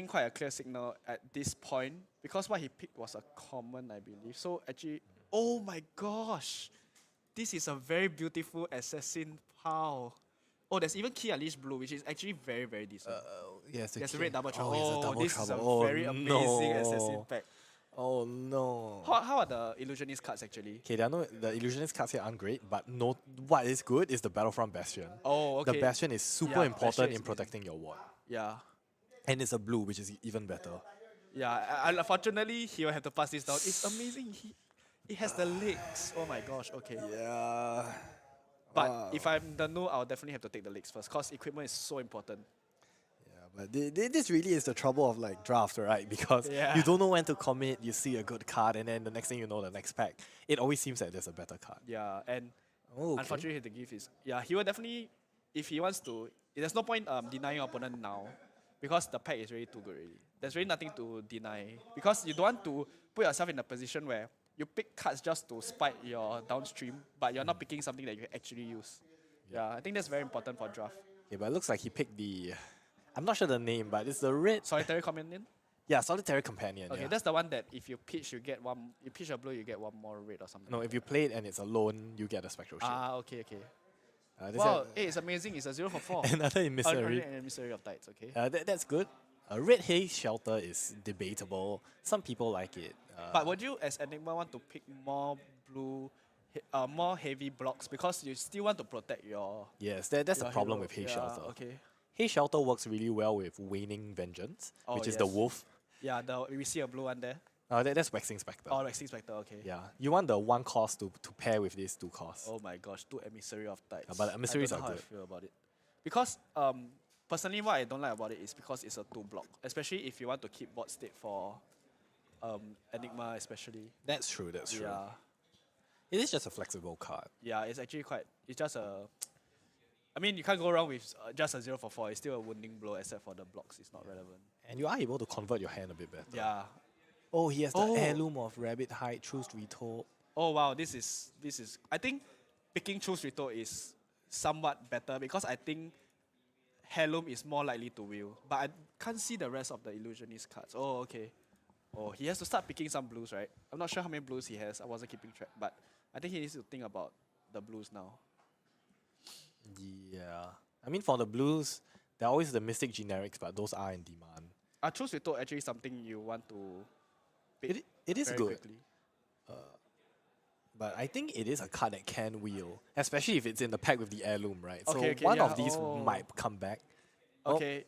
quite a clear signal at this point because what he picked was a common, I believe. So actually, oh my gosh, this is a very beautiful assassin POW. Oh, there's even Key Unleash Blue, which is actually very, very decent. Yes, there's a red double trouble. it's a double this trouble. is a very amazing assassin pack. Oh no. How are the Illusionist cards actually? Okay, the Illusionist cards here aren't great, but what is good is the Battlefront Bastion. Oh, okay. The Bastion is super important in protecting your ward. Yeah. And it's a blue, which is even better. Yeah, unfortunately, he will have to pass this down. It's amazing. He has the legs. Oh my gosh, okay. Yeah. But if I'm the no, I'll definitely have to take the legs first because equipment is so important. But this really is the trouble of like draft, right? Because you don't know when to commit, you see a good card, and then the next thing you know, the next pack, it always seems like there's a better card. Yeah, and unfortunately, the gift is, he will definitely, if he wants to, there's no point denying your opponent now because the pack is really too good already. There's really nothing to deny because you don't want to put yourself in a position where you pick cards just to spite your downstream, but you're not picking something that you actually use. Yeah, I think that's very important for draft. Yeah, but it looks like he picked the, I'm not sure the name, but it's the red. Solitary Companion? Yeah, Solitary Companion. Okay, that's the one that if you pitch, you get one. You pitch a blue, you get one more red or something. No, if you play it and it's alone, you get a Spectral Shield. Okay. Wow, it's amazing. It's a 0 for 4. Another emissary. An emissary of Tides, okay. That's good. Red Haze Shelter is debatable. Some people like it. But would you, as Enigma, want to pick more blue, more heavy blocks because you still want to protect your... Yes, that's the problem hero. with Haze Shelter. Okay. Haze Shelter works really well with Waning Vengeance, which is the wolf. Yeah, we see a blue one there. That's Waxing Spectre. Oh, Waxing Spectre, okay. Yeah, you want the 1 cost to pair with these 2 costs. Oh my gosh, 2 Emissary of Tides. But the emissaries I don't know are how good. I feel about it. Because personally, what I don't like about it is because it's a 2 block, especially if you want to keep board state for Enigma, especially. That's true. Yeah. It is just a flexible card. Yeah, it's actually it's just a... I mean, you can't go wrong with just a 0 for 4. It's still a wounding blow, except for the blocks. It's not relevant. And you are able to convert your hand a bit better. Yeah. Oh, he has the Heirloom of Rabbit Hide, Choose Retold. Oh wow, this is. I think picking Choose Retold is somewhat better because I think Heirloom is more likely to wheel. But I can't see the rest of the Illusionist cards. Oh, okay. Oh, he has to start picking some blues, right? I'm not sure how many blues he has. I wasn't keeping track. But I think he needs to think about the blues now. Yeah. I mean, for the blues, there are always the Mystic generics, but those are in demand. Choose Retold actually something you want to pick It is very good. quickly. But I think it is a card that can wheel, especially if it's in the pack with the Heirloom, right? Okay, so one yeah. of these might come back. Okay.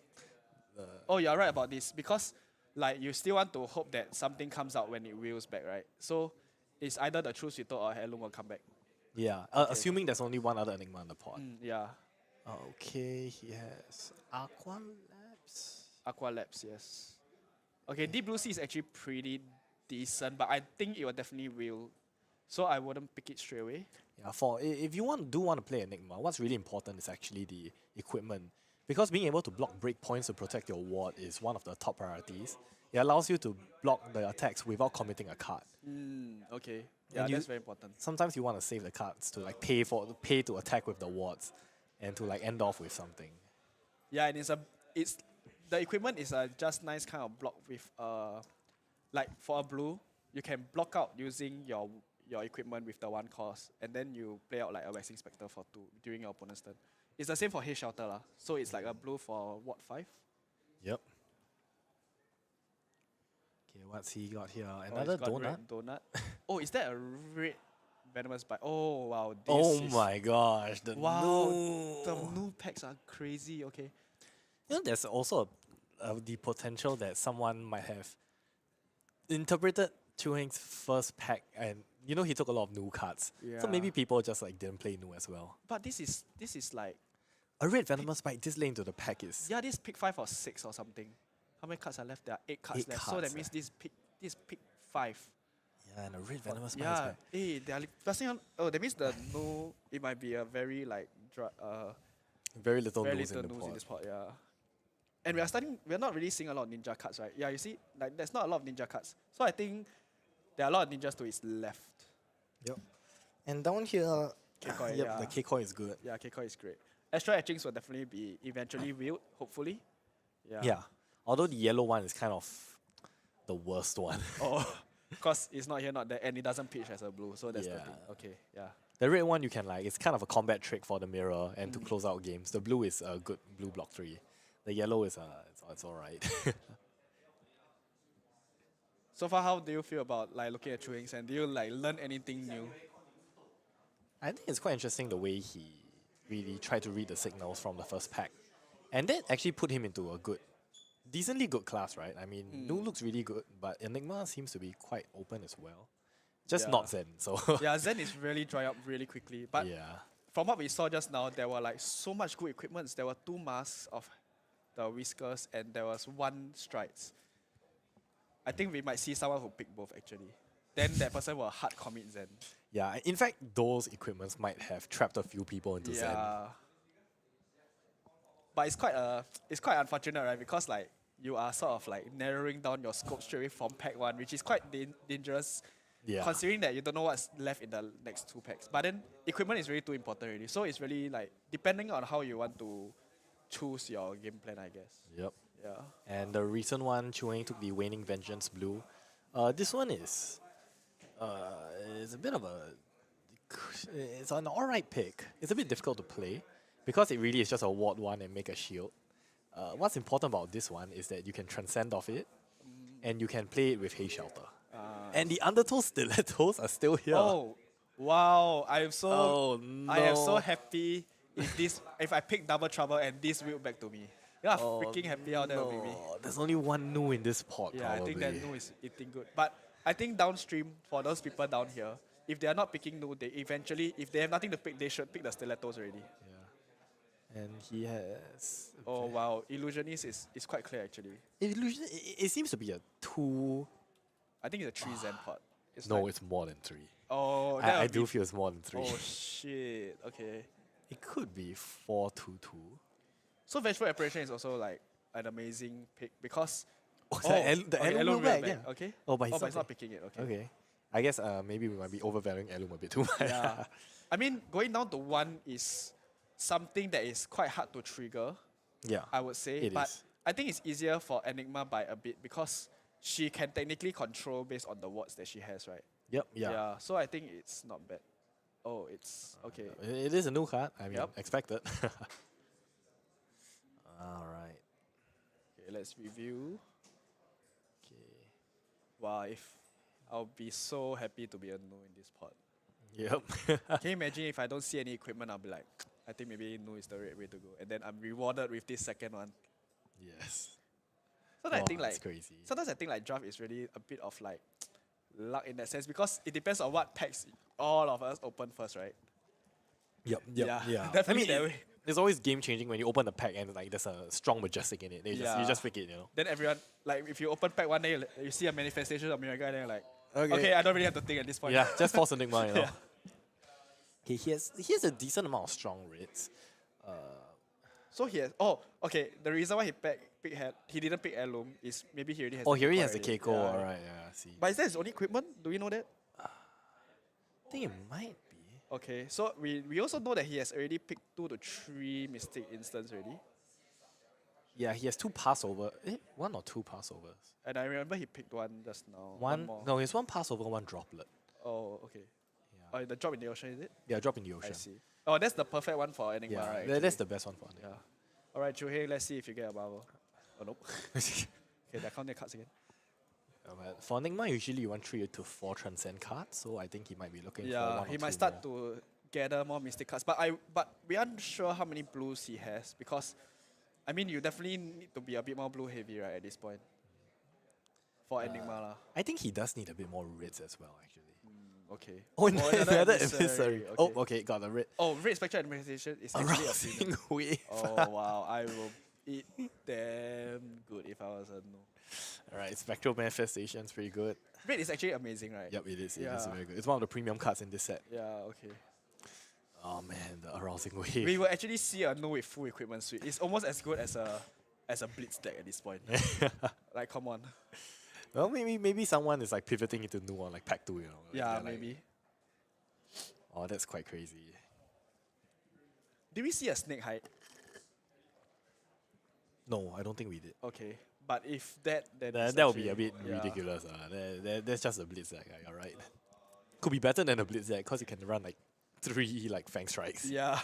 You're right about this because like you still want to hope that something comes out when it wheels back, right? So it's either the Choose Retold or Heirloom will come back. Yeah, assuming there's only one other Enigma in the pot. Yeah. Okay, he has Aqua Labs. Aqua Labs, yes. Okay, Deep Blue Sea is actually pretty decent, but I think it will definitely wheel. So I wouldn't pick it straight away. Yeah, if you want to play Enigma, what's really important is actually the equipment. Because being able to block break points to protect your ward is one of the top priorities. It allows you to block the attacks without committing a card. Okay. Yeah, that's very important. Sometimes you want to save the cards to like pay to attack with the wards and to like end off with something. Yeah, and the equipment is a just nice kind of block with like for a blue, you can block out using your equipment with the 1 cost, and then you play out like a Waxing Spectre for 2 during your opponent's turn. It's the same for Haze Shelter lah. So it's like a blue for what, 5? Yep. Okay, what's he got here? Another donut. Oh, is that a red Venomous Bite? Oh wow. My gosh. The new packs are crazy. Okay. You know, there's also the potential that someone might have interpreted Chu Heng's first pack, and you know he took a lot of new cards. So maybe people just like didn't play new as well. But this is like a red Venomous Bite this late into the pack is this pick 5 or 6 or something. How many cards are left? There are 8 cards left. So that means this pick 5. Yeah, and a red Venomous Bite. Yeah. Hey, they are passing on. Oh, that means the no. It might be a very like very little news in this pot. Yeah. And we're not really seeing a lot of ninja cards, right? Yeah, you see, like there's not a lot of ninja cards. So I think there are a lot of ninjas to his left. Yep. And down here, Kekoi, Yep, yeah. the Kekoi is good. Yeah, Kekoi is great. Extra etchings will definitely be eventually wheeled, hopefully. Yeah. Although the yellow one is kind of the worst one. Oh, because it's not here, not there, and it doesn't pitch as a blue, so that's the thing. Okay, yeah. The red one you can like, it's kind of a combat trick for the mirror and to close out games. The blue is a good blue block 3. The yellow is it's alright. So far, how do you feel about like looking at Chu Heng's and do you like learn anything new? I think it's quite interesting the way he really tried to read the signals from the first pack. And that actually put him into a decently good class, right? I mean, Nu looks really good, but Enigma seems to be quite open as well. Just not Zen, so... Yeah, Zen is really dry up really quickly. But from what we saw just now, there were like so much good equipments. There were 2 masks of the Whiskers and there was 1 Strides. I think we might see someone who picked both actually. Then that person will hard commit Zen. Yeah, in fact, those equipments might have trapped a few people into Zen. But it's quite unfortunate, right? Because like you are sort of like narrowing down your scope straight away from pack 1, which is quite dangerous. Yeah. Considering that you don't know what's left in the next 2 packs. But then equipment is really too important already. So it's really like depending on how you want to choose your game plan, I guess. Yep. Yeah. And the recent one, Chu Heng took the Waning Vengeance blue. This one is a bit of it's an alright pick. It's a bit difficult to play because it really is just a ward 1 and make a shield. What's important about this one is that you can transcend off it and you can play it with Haze Shelter. And the Undertow Stilettos are still here. Oh, wow. I am so no. happy if I pick Double Trouble and this wheeled back to me. Yeah, freaking happy out there, baby. There's only 1 Nu in this pot, Yeah, probably. I think that Nu is eating good. But I think downstream, for those people down here, if they are not picking Nu, they eventually, if they have nothing to pick, they should pick the Stilettos already. And he has... Oh, wow. Illusionist is quite clear, actually. It seems to be a 2... I think it's a 3 Zen pot. It's more than 3. Oh, I do feel it's more than 3. Oh, shit. Okay. It could be 4-2-2. So Vengeful Apparition is also like an amazing pick because... the Heirloom back, yeah. Okay. But he's not picking it. Okay. Okay. I guess maybe we might be overvaluing Heirloom a bit too much. Yeah. I mean, going down to 1 is something that is quite hard to trigger. Yeah. I would say. It but is. I think it's easier for Enigma by a bit because she can technically control based on the wards that she has, right? Yep, yeah. So I think it's not bad. Oh, it's okay. It is a new card. I mean, expected. Alright. Okay, let's review. Okay. Wow, I'll be so happy to be a Nu in this pot. Yep. Can you imagine if I don't see any equipment, I'll be like, I think maybe Nu is the right way to go. And then I'm rewarded with this second one. Yes. Sometimes I think that's like crazy. Sometimes I think like draft is really a bit of like luck in that sense because it depends on what packs all of us open first, right? Yep. Yeah. Definitely that way. It's always game changing when you open the pack and like there's a strong Majestic in it. You just pick it, you know. Then everyone, like if you open pack 1 day, you see a manifestation of Miraga and then you're like, okay, I don't really have to think at this point. Yeah, just force Enigma, you know. Okay, he has a decent amount of strong rates. So he has, the reason why he didn't pick Heirloom is maybe he already has he already has the Keiko, alright, yeah, I see. But is that his only equipment? Do we know that? I think it might be. Okay, so we also know that he has already picked 2 to 3 Mystic instants already. Yeah, he has 2 Passover. 1 or 2 Passovers? And I remember he picked 1 just now. One more. No, it's 1 Passover, 1 Droplet. Oh, okay. Yeah. The drop in the ocean, is it? Yeah, drop in the ocean. I see. Oh, that's the perfect one for Enigma, right? That's the best one for Enigma. Yeah. Alright, Chu Heng, let's see if you get a bubble. Oh, nope. Okay, they're counting cards again. But for Enigma, usually you want 3 to 4 Transcend cards, so I think he might be looking for 1 or 2 he might start to gather more Mystic cards. But we aren't sure how many blues he has because, I mean, you definitely need to be a bit more blue heavy, right, at this point. For Enigma lah. I think he does need a bit more Rids as well, actually. Okay. Oh, another emissary. Okay. Oh, okay, got a Rid. Oh, Red Spectral Administration is actually a premium. Wave. Oh, wow. I will eat damn good if I was a Nu. Alright, Spectral Manifestation's pretty good. Red is actually amazing, right? Yep, it is. It is very good. It's one of the premium cards in this set. Yeah, okay. Oh man, the Arousing Wave. We will actually see a Nu with full equipment suite. It's almost as good as a Blitz deck at this point. Like, come on. Well, maybe someone is like pivoting into Nu on like pack 2, you know. Yeah, maybe. Oh, that's quite crazy. Did we see a snake hide? No, I don't think we did. Okay. But if that, then That would be a bit ridiculous. That's just a Blitzzack, alright. Could be better than a Blitzzack because you can run like 3 like Fang Strikes. Yeah.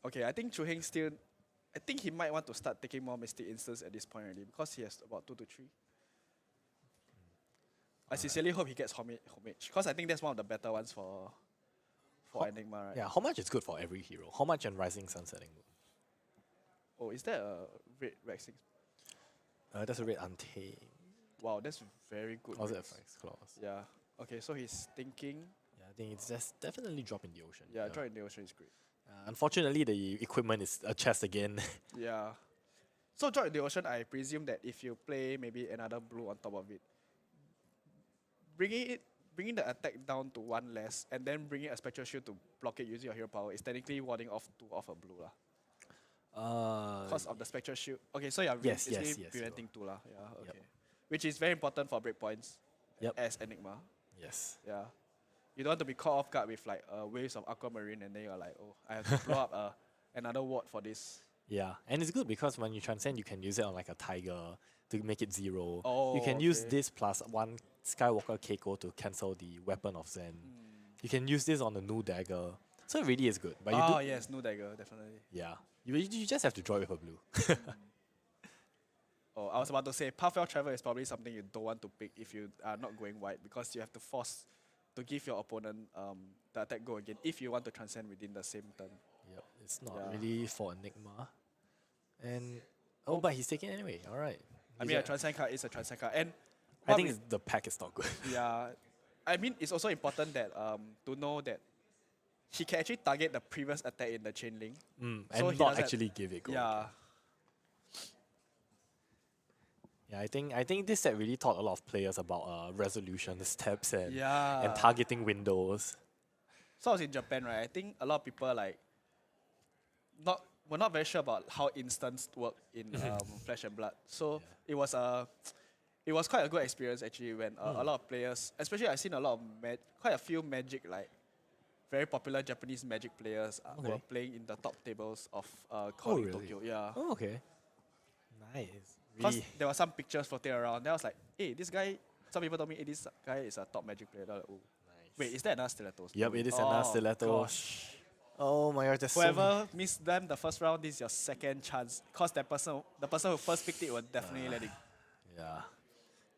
Okay, I think Chu Heng still... I think he might want to start taking more Mystic Instants at this point already because he has about 2 to 3. I sincerely hope he gets Homage because I think that's one of the better ones for Enigma, right? Yeah, Homage is good for every hero. Homage and Rising Sun Setting Moon. Oh, is that a red Rexing? That's a red Untamed. Wow, that's very good. Or is it a race. Phalanx Claws? Yeah. Okay, so he's thinking. Yeah, I think it's just definitely drop in the ocean. Yeah, drop in the ocean is great. Unfortunately, the equipment is a chest again. Yeah. So drop in the ocean, I presume that if you play maybe another blue on top of it, bringing the attack down to 1 less, and then bringing a Spectral Shield to block it using your hero power is technically warding off 2 of a blue lah. Because of the Spectral Shield. Okay, so you're basically preventing 2 lah. Yeah, okay. Yep. Which is very important for breakpoints as Enigma. Yes. Yeah. You don't want to be caught off guard with like waves of Aquamarine and then you're like, oh, I have to blow up another ward for this. Yeah, and it's good because when you transcend, you can use it on like a Tiger to make it 0. Oh, you can use this plus 1 Skywalker Keiko to cancel the Weapon of Zen. You can use this on the new dagger. So it really is good. But yes, new dagger, definitely. Yeah. You just have to draw it with a blue. Oh, I was about to say, Pathwell Travel is probably something you don't want to pick if you are not going white because you have to force to give your opponent the attack go again if you want to transcend within the same turn. Yep, it's not really for Enigma. And but he's taking it anyway. All right. I mean, a transcend card is a transcend card, and I think the pack is not good. Yeah, I mean, it's also important that to know that he can actually target the previous attack in the chain link, so and not actually give it gold. Yeah. Yeah, I think this set really taught a lot of players about resolution steps and Yeah. targeting windows. So I was in Japan, right? I think a lot of people like were not very sure about how instants work in Flesh and Blood. So it was quite a good experience actually when a lot of players, especially I've seen a lot of quite a few Magic like very popular Japanese Magic players were playing in the top tables of Calling Tokyo. Yeah. Oh, okay. Nice. Because Really? there were some pictures floating around. Then I was like, hey, this guy. Some people told me, hey, this guy is a top Magic player. Like, oh. Nice. Wait, is that another Stilettos? Yep, it is another Stilettos. Gosh. Oh my god, that's Whoever missed them the first round, this is your second chance. Because the person who first picked it will definitely let it. Yeah.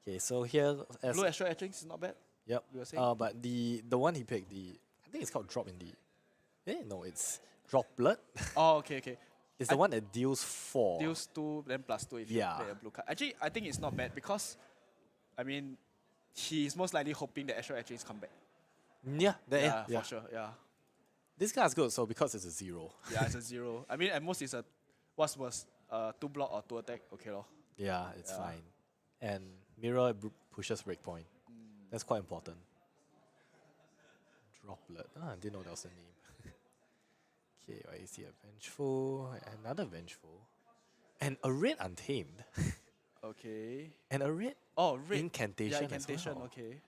Okay, so here as Blue Astral Etchings is not bad. Yep. You were saying? But the one he picked, I think it's called Drop in the. No, it's Drop Blood. Oh, okay. It's the one that deals 4. Deals 2, then plus 2 if you play a blue card. Actually, I think it's not bad because, I mean, he's most likely hoping that Astral Etchings come back. Yeah, for sure. Yeah. This card's good, so because it's a 0. Yeah, it's a 0. I mean, at most it's a what's worse, 2 block or 2 attack. Okay, lor. Yeah, it's fine. And Mirror pushes breakpoint. That's quite important. Droplet. I didn't know that was the name. Okay, I see a Vengeful, another Vengeful, and a red Untamed. Okay. And a red Incantation. Yeah, Incantation, as well. okay.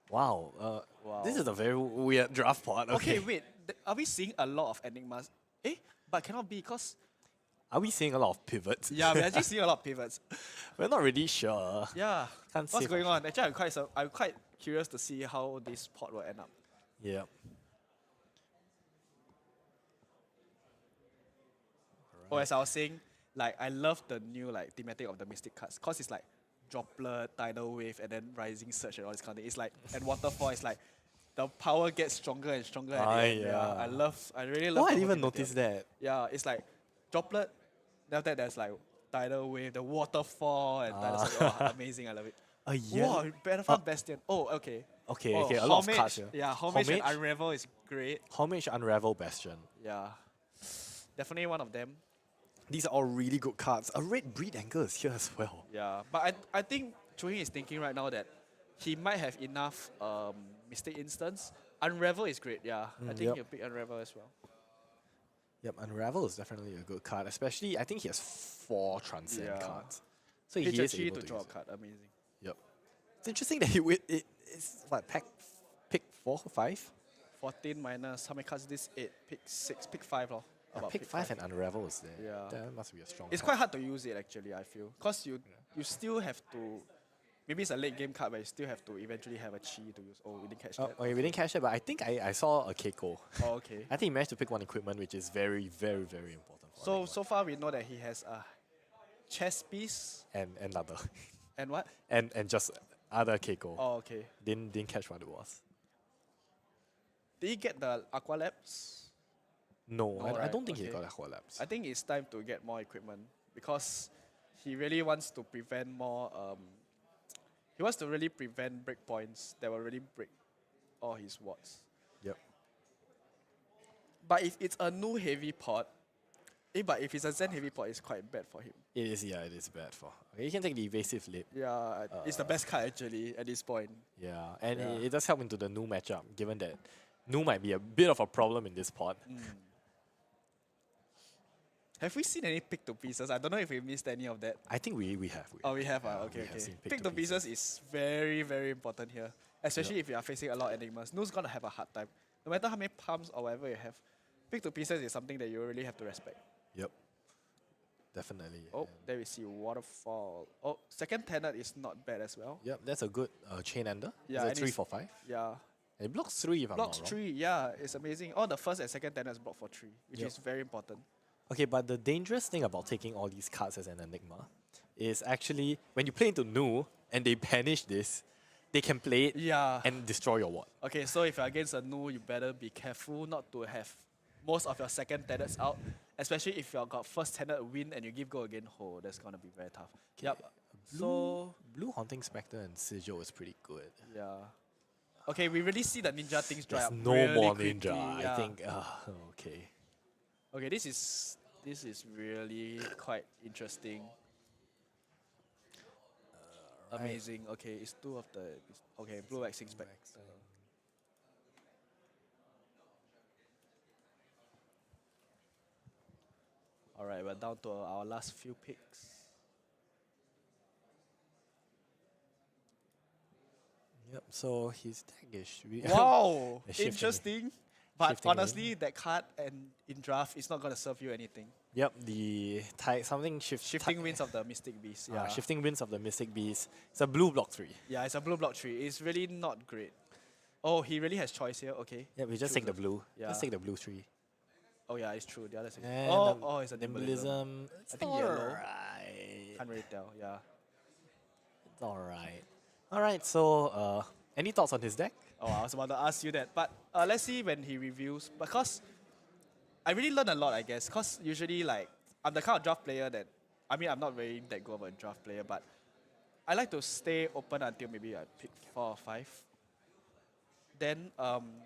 Wow. Wow. This is a very weird draft pot. Okay, wait. Are we seeing a lot of Enigmas? But cannot be because... Are we seeing a lot of pivots? Yeah, we're actually seeing a lot of pivots. We're not really sure. Yeah. Can't What's say going on? Actually, I'm quite curious to see how this pot will end up. Yeah. Oh, as I was saying, like I love the new like thematic of the Mystic cards because it's like Droplet, Tidal Wave, and then Rising Surge and all this kind of thing. It's like, and Waterfall is like the power gets stronger and stronger. At the end. Yeah. I really love. Oh, I didn't even notice that. Yeah, it's like Droplet. Then after that, there's like Tidal Wave, the Waterfall, and Tidal Surge. Oh, amazing! I love it. Wow, Battlefront Bastion. Oh, okay. Okay, a lot of cards here. Yeah, Homage and Unravel is great. Homage, Unravel, Bastion. Yeah, definitely one of them. These are all really good cards. A red Breed Anchor is here as well. Yeah, but I think Chu Heng is thinking right now that he might have enough Mystic Instants. Unravel is great, yeah. I think he'll pick Unravel as well. Yep, Unravel is definitely a good card. Especially, I think he has 4 Transcend cards. So he is able to draw a card, amazing. Yep. It's interesting that it's what, pick 4 or 5? 14 minus, how many cards is this? 8, pick 6, pick 5 lor. About Pick 5 and Unravel is there. Yeah. That must be a strong It's card. quite hard to use it actually, I feel. Because you still have to, maybe it's a late game card, but you still have to eventually have a chi to use. Oh, we didn't catch that. Okay, we didn't catch it, but I think I saw a Keiko. Oh, okay. I think he managed to pick one equipment, which is very, very, very important for Enigma. So far we know that he has a chess piece. And another. And what? And just other Keiko. Oh, okay. Didn't catch what it was. Did he get the Aqua Labs? No, I Alright, don't think he okay. got Aqua Labs. I think it's time to get more equipment because he really wants to prevent more. He wants to really prevent breakpoints that will really break all his wards. Yep. But if it's a new heavy pot, but if it's a Zen heavy pot, it's quite bad for him. It is, yeah, it is bad for. Okay, you can take the evasive lip. Yeah, it's the best card actually at this point. Yeah, and Yeah. it does help into the new matchup, given that Nu might be a bit of a problem in this pot. Have we seen any pick to pieces? I don't know if we missed any of that. I think we have. Oh, we have. we Okay. have seen Pick to pieces is very, very important here, especially if you are facing a lot of enigmas. Nu's gonna have a hard time. No matter how many palms or whatever you have, pick to pieces is something that you really have to respect. Yep. Definitely. Oh, there we see waterfall. Oh, second tenet is not bad as well. Yep, that's a good chain ender. Yeah, it's and a 3 it's- for 5. Yeah. It blocks 3 if I'm Blocks not wrong. 3, yeah, it's amazing. All the first and second tenets block for 3, which Yep. is very important. Okay, but the dangerous thing about taking all these cards as an Enigma is actually when you play into Nu and they banish this, they can play it and destroy your ward. Okay, so if you're against a Nu, you better be careful not to have most of your second tenets out, especially if you've got first tenet win and you give go again. Oh, that's gonna be very tough. Yep. So Blue Haunting Spectre and Sigil is pretty good. yeah. Okay, we really see the ninja things dry There's up. no really more quickly, ninja. yeah. I think. Okay. Okay, this is really quite interesting. Amazing. Okay, it's 2 of the. Okay, blue waxing spec. Alright, we're down to our last few picks. Yep. So his deck is Wow, shifting. interesting. But Shifting honestly, that card and in draft is not gonna serve you anything. Yep, the something Shifting Winds of the Mystic Beast. Yeah. Shifting Winds of the Mystic Beast. It's a blue block 3. Yeah, it's a blue block 3. It's really not great. Oh, he really has choice here. Okay. Yeah, we just take the blue. Yeah. Just take the blue 3. Oh yeah, it's true. The other side. And Oh, it's a Nimbulism. It's I think yellow. alright. Can't really tell. Yeah. It's alright. Alright, so any thoughts on his deck? Oh, I was about to ask you that, but let's see when he reviews. Because I really learned a lot, I guess. Because usually, like, I'm the kind of draft player that, I mean, I'm not very that good of a draft player, but I like to stay open until maybe I pick 4 or 5. Then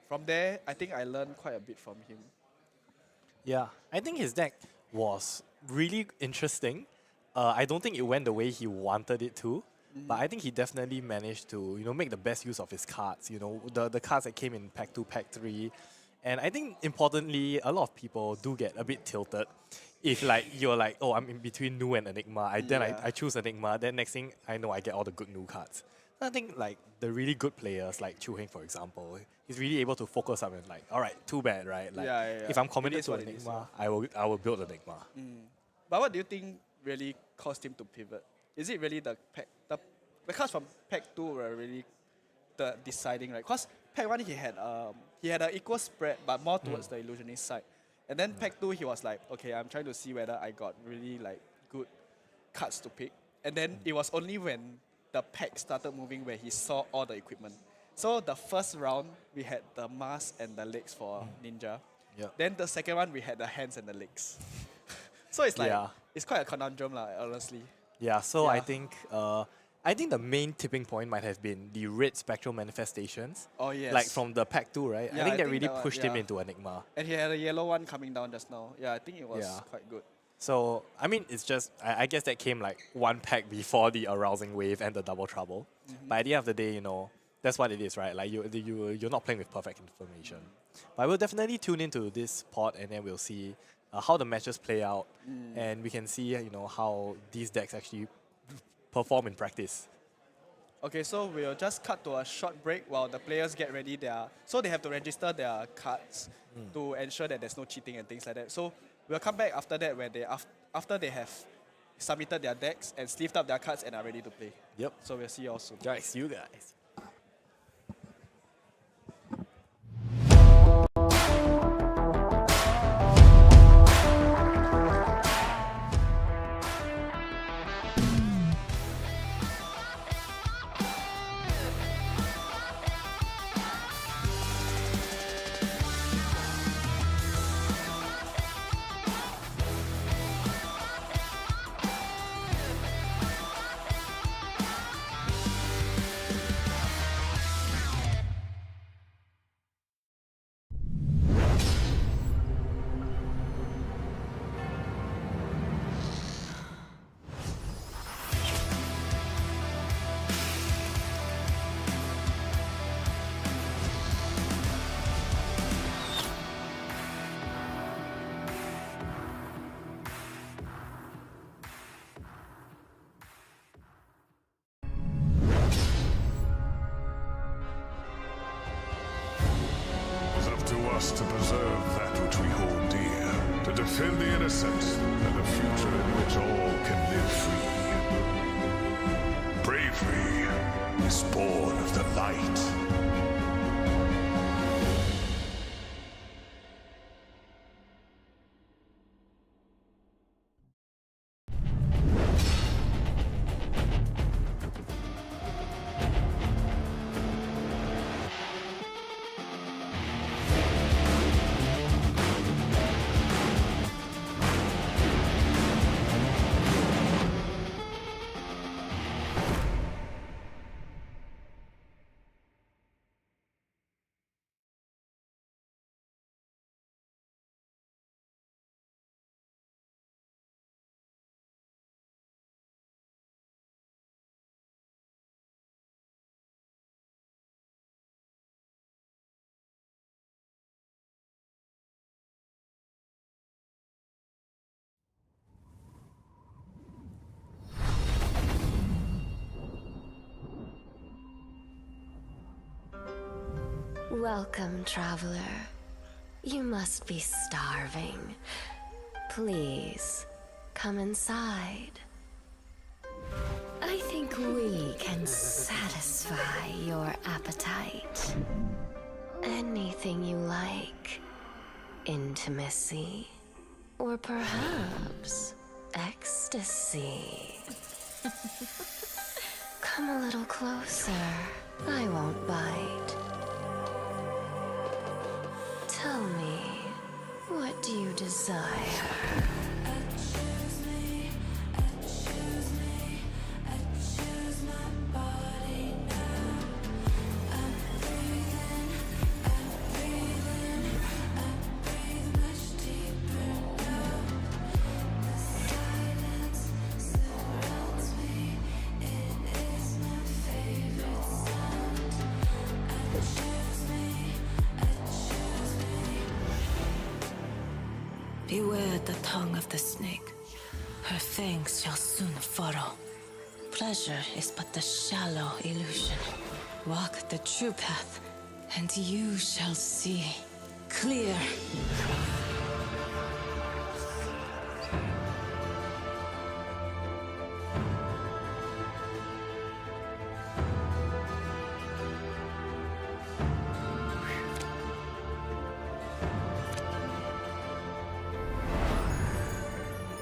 from there, I think I learned quite a bit from him. Yeah, I think his deck was really interesting. I don't think it went the way he wanted it to. But I think he definitely managed to, make the best use of his cards. The cards that came in Pack 2, Pack 3. And I think importantly, a lot of people do get a bit tilted. If you're like, oh, I'm in between Nu and Enigma. Then I choose Enigma. Then next thing I know, I get all the good Nu cards. I think the really good players like Chu Heng, for example, he's really able to focus up and all right, too bad, right? If I'm committed to Enigma, I will build Enigma. But what do you think really caused him to pivot? Is it really the cards from Pack 2 were really the deciding, right? Because Pack 1 he had an equal spread, but more towards the illusionist side. And then Pack 2 he was like, okay, I'm trying to see whether I got really good cards to pick. And then it was only when the pack started moving where he saw all the equipment. So the first round we had the mask and the legs for Ninja. Yep. Then the second one we had the hands and the legs. So it's it's quite a conundrum, honestly. Yeah, so I think the main tipping point might have been the red spectral manifestations. Oh yes. Like from the Pack 2, right? Yeah, I think that really that one, pushed him into Enigma. And he had a yellow one coming down just now. Yeah, I think it was quite good. So, I mean, it's just, I guess that came one pack before the arousing wave and the double trouble. But at the end of the day, that's what it is, right? You're not playing with perfect information. But we'll definitely tune into this pot and then we'll see how the matches play out. And we can see, how these decks actually perform in practice. Okay, so we'll just cut to a short break while the players get ready so they have to register their cards to ensure that there's no cheating and things like that. So we'll come back after that when after they have submitted their decks and sleeved up their cards and are ready to play. Yep. So we'll see you all soon. Guys, see you guys. To preserve that which we hold dear, to defend the innocent, and a future in which all can live free. Bravery is born of the light. Welcome, traveler. You must be starving. Please, come inside. I think we can satisfy your appetite. Anything you like. Intimacy. Or perhaps ecstasy. Come a little closer. I won't bite. Tell me, what do you desire? Beware the tongue of the snake. Her fangs shall soon furrow. Pleasure is but the shallow illusion. Walk the true path, and you shall see clear.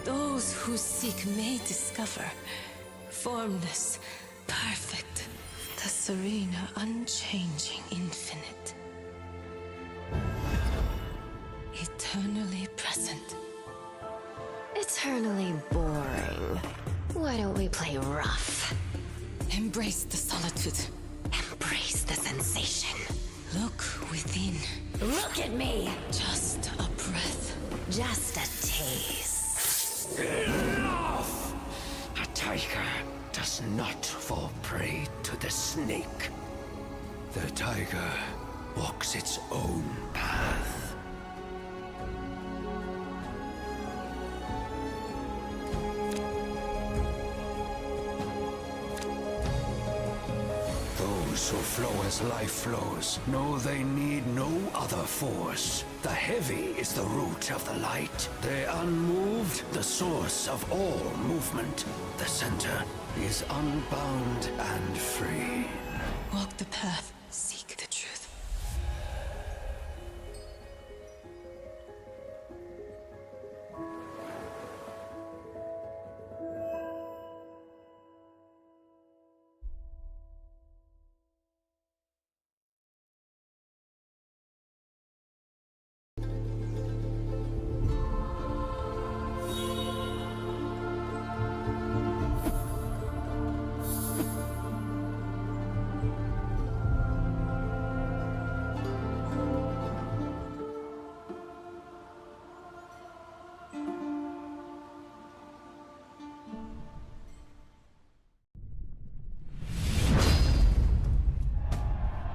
Those who seek may discover formless, perfect, the serene, unchanging infinite. Eternally present. Eternally boring. Why don't we play rough? Embrace the solitude. Embrace the sensation. Look within. Look at me! Just a breath. Just a taste. Enough! A tiger does not fall prey to the snake. The tiger walks its own path. Those who flow as life flows know they need no other force. The heavy is the root of the light. The unmoved, the source of all movement. The center is unbound and free. Walk the path, seek the truth.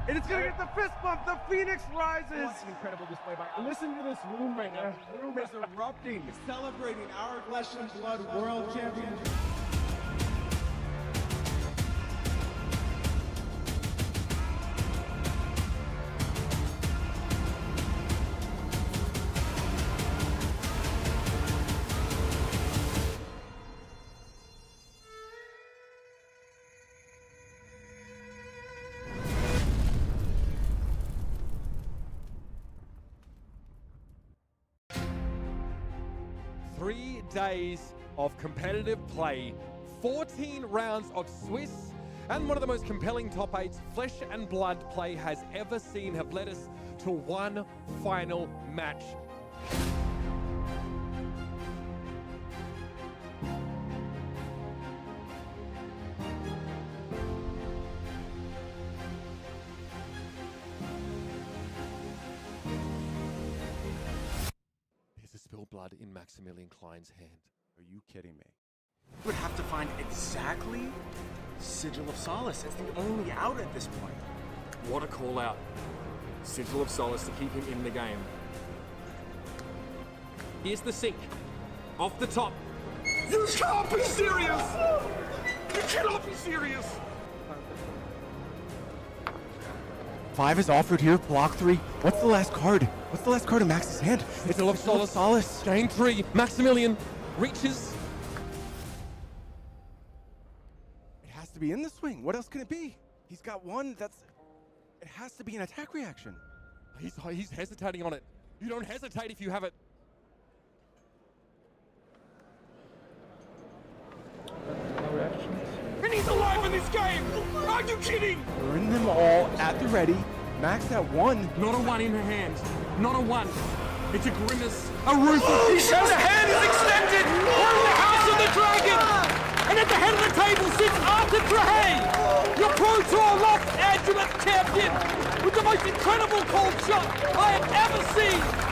And it's gonna get the fist bump. The Phoenix rises. What an incredible display by. Listen to this room right now. The room is erupting, celebrating our Flesh and Blood World Championship. Days of competitive play, 14 rounds of Swiss, and one of the most compelling top 8s Flesh and Blood play has ever seen have led us to one final match. Spilled blood in Maximilian Klein's hand. Are you kidding me? We would have to find exactly Sigil of Solace. It's the only out at this point. What a call out. Sigil of Solace to keep him in the game. Here's the sink. Off the top. You can't be serious! You cannot be serious! 5 is offered here, block 3. What's the last card? What's the last card in Max's hand? It's Sigil of Solace. Game 3. Maximilian reaches. It has to be in the swing. What else can it be? He's got one that's... It has to be an attack reaction. He's hesitating on it. You don't hesitate if you have it. And he's alive in this game! Are you kidding? Burn them all at the ready. Max at 1. Not a 1 in her hand. Not a 1. It's a grimace. A roof of... And the hand is extended! We're in the House of the Dragon! And at the head of the table sits Arthur Trahey! Your Pro Tour Lost Angeles champion! With the most incredible cold shot I have ever seen!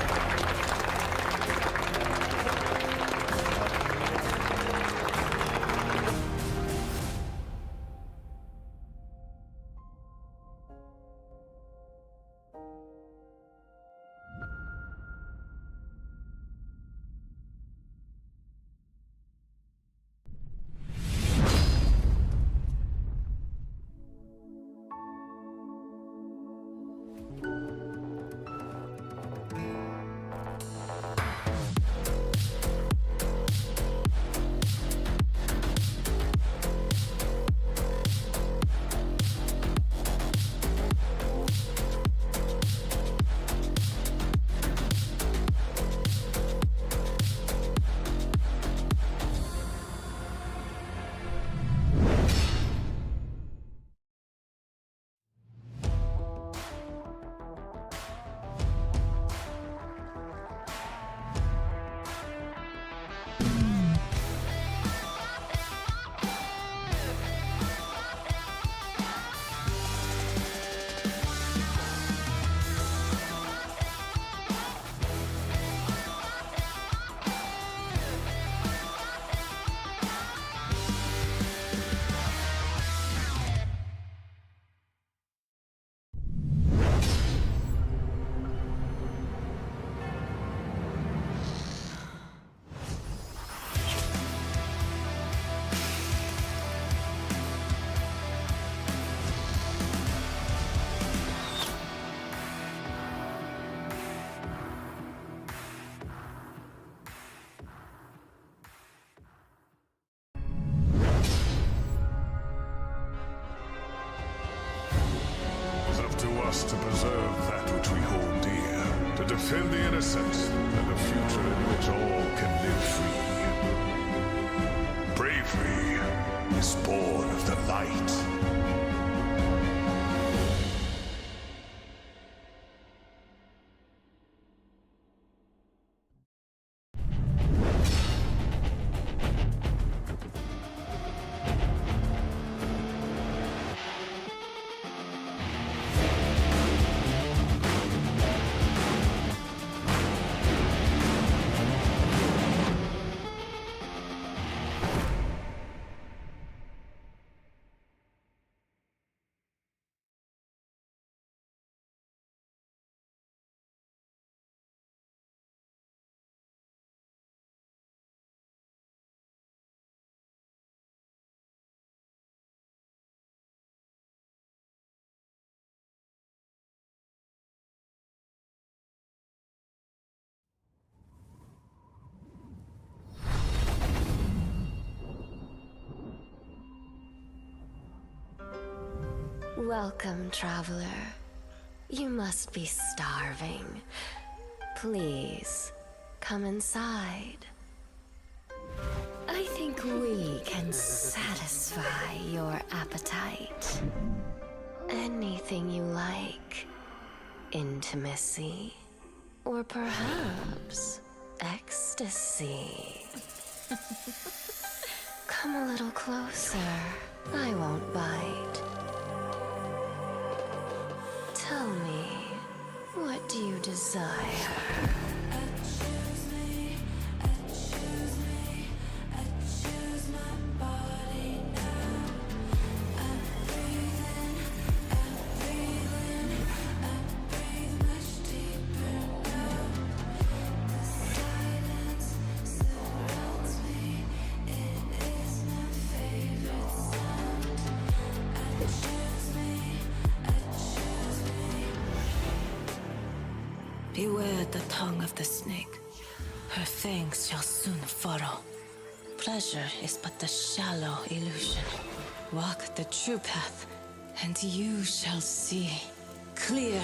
preserve that which we hold dear, to defend the innocent and a future in which all can live free. Bravery is born of the light. Welcome, traveler. You must be starving. Please, come inside. I think we can satisfy your appetite. Anything you like. Intimacy. Or perhaps ecstasy. Come a little closer. I won't bite. Tell me, what do you desire? Beware the tongue of the snake. Her fangs shall soon furrow. Pleasure is but the shallow illusion. Walk the true path, and you shall see clear.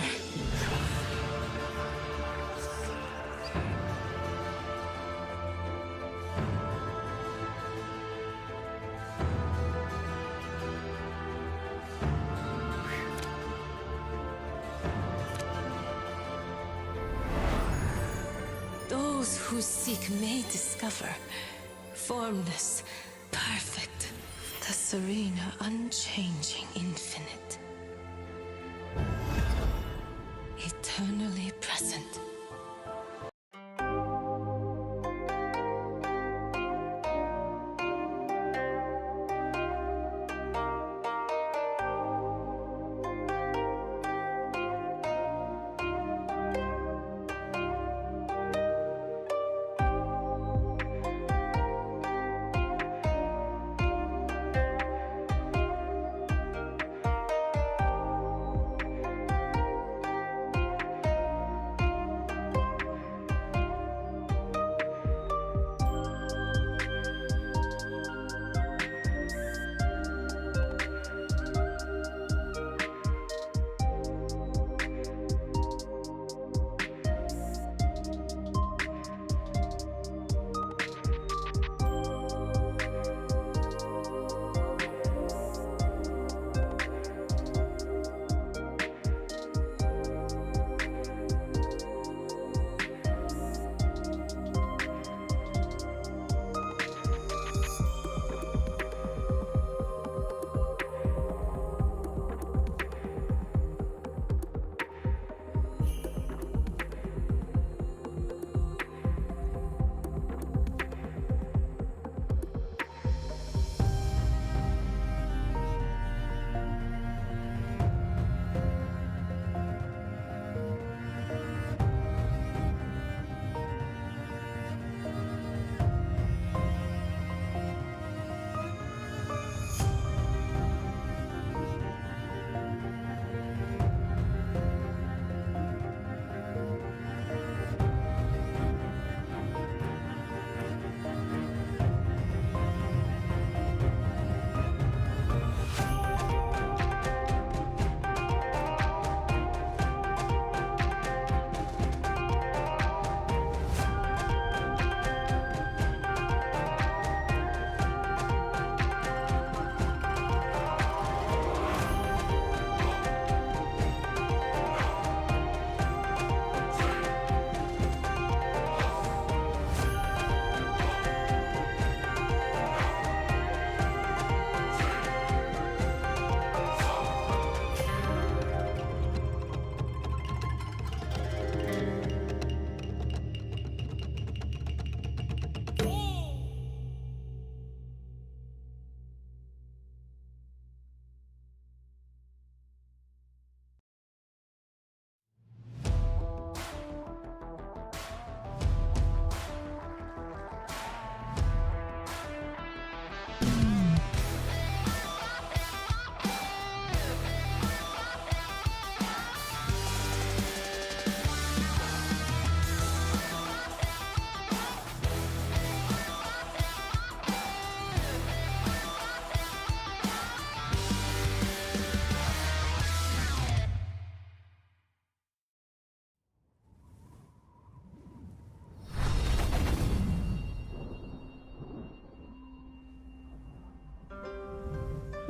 Those who seek may discover formless, perfect, the serene, unchanging infinite, eternally present.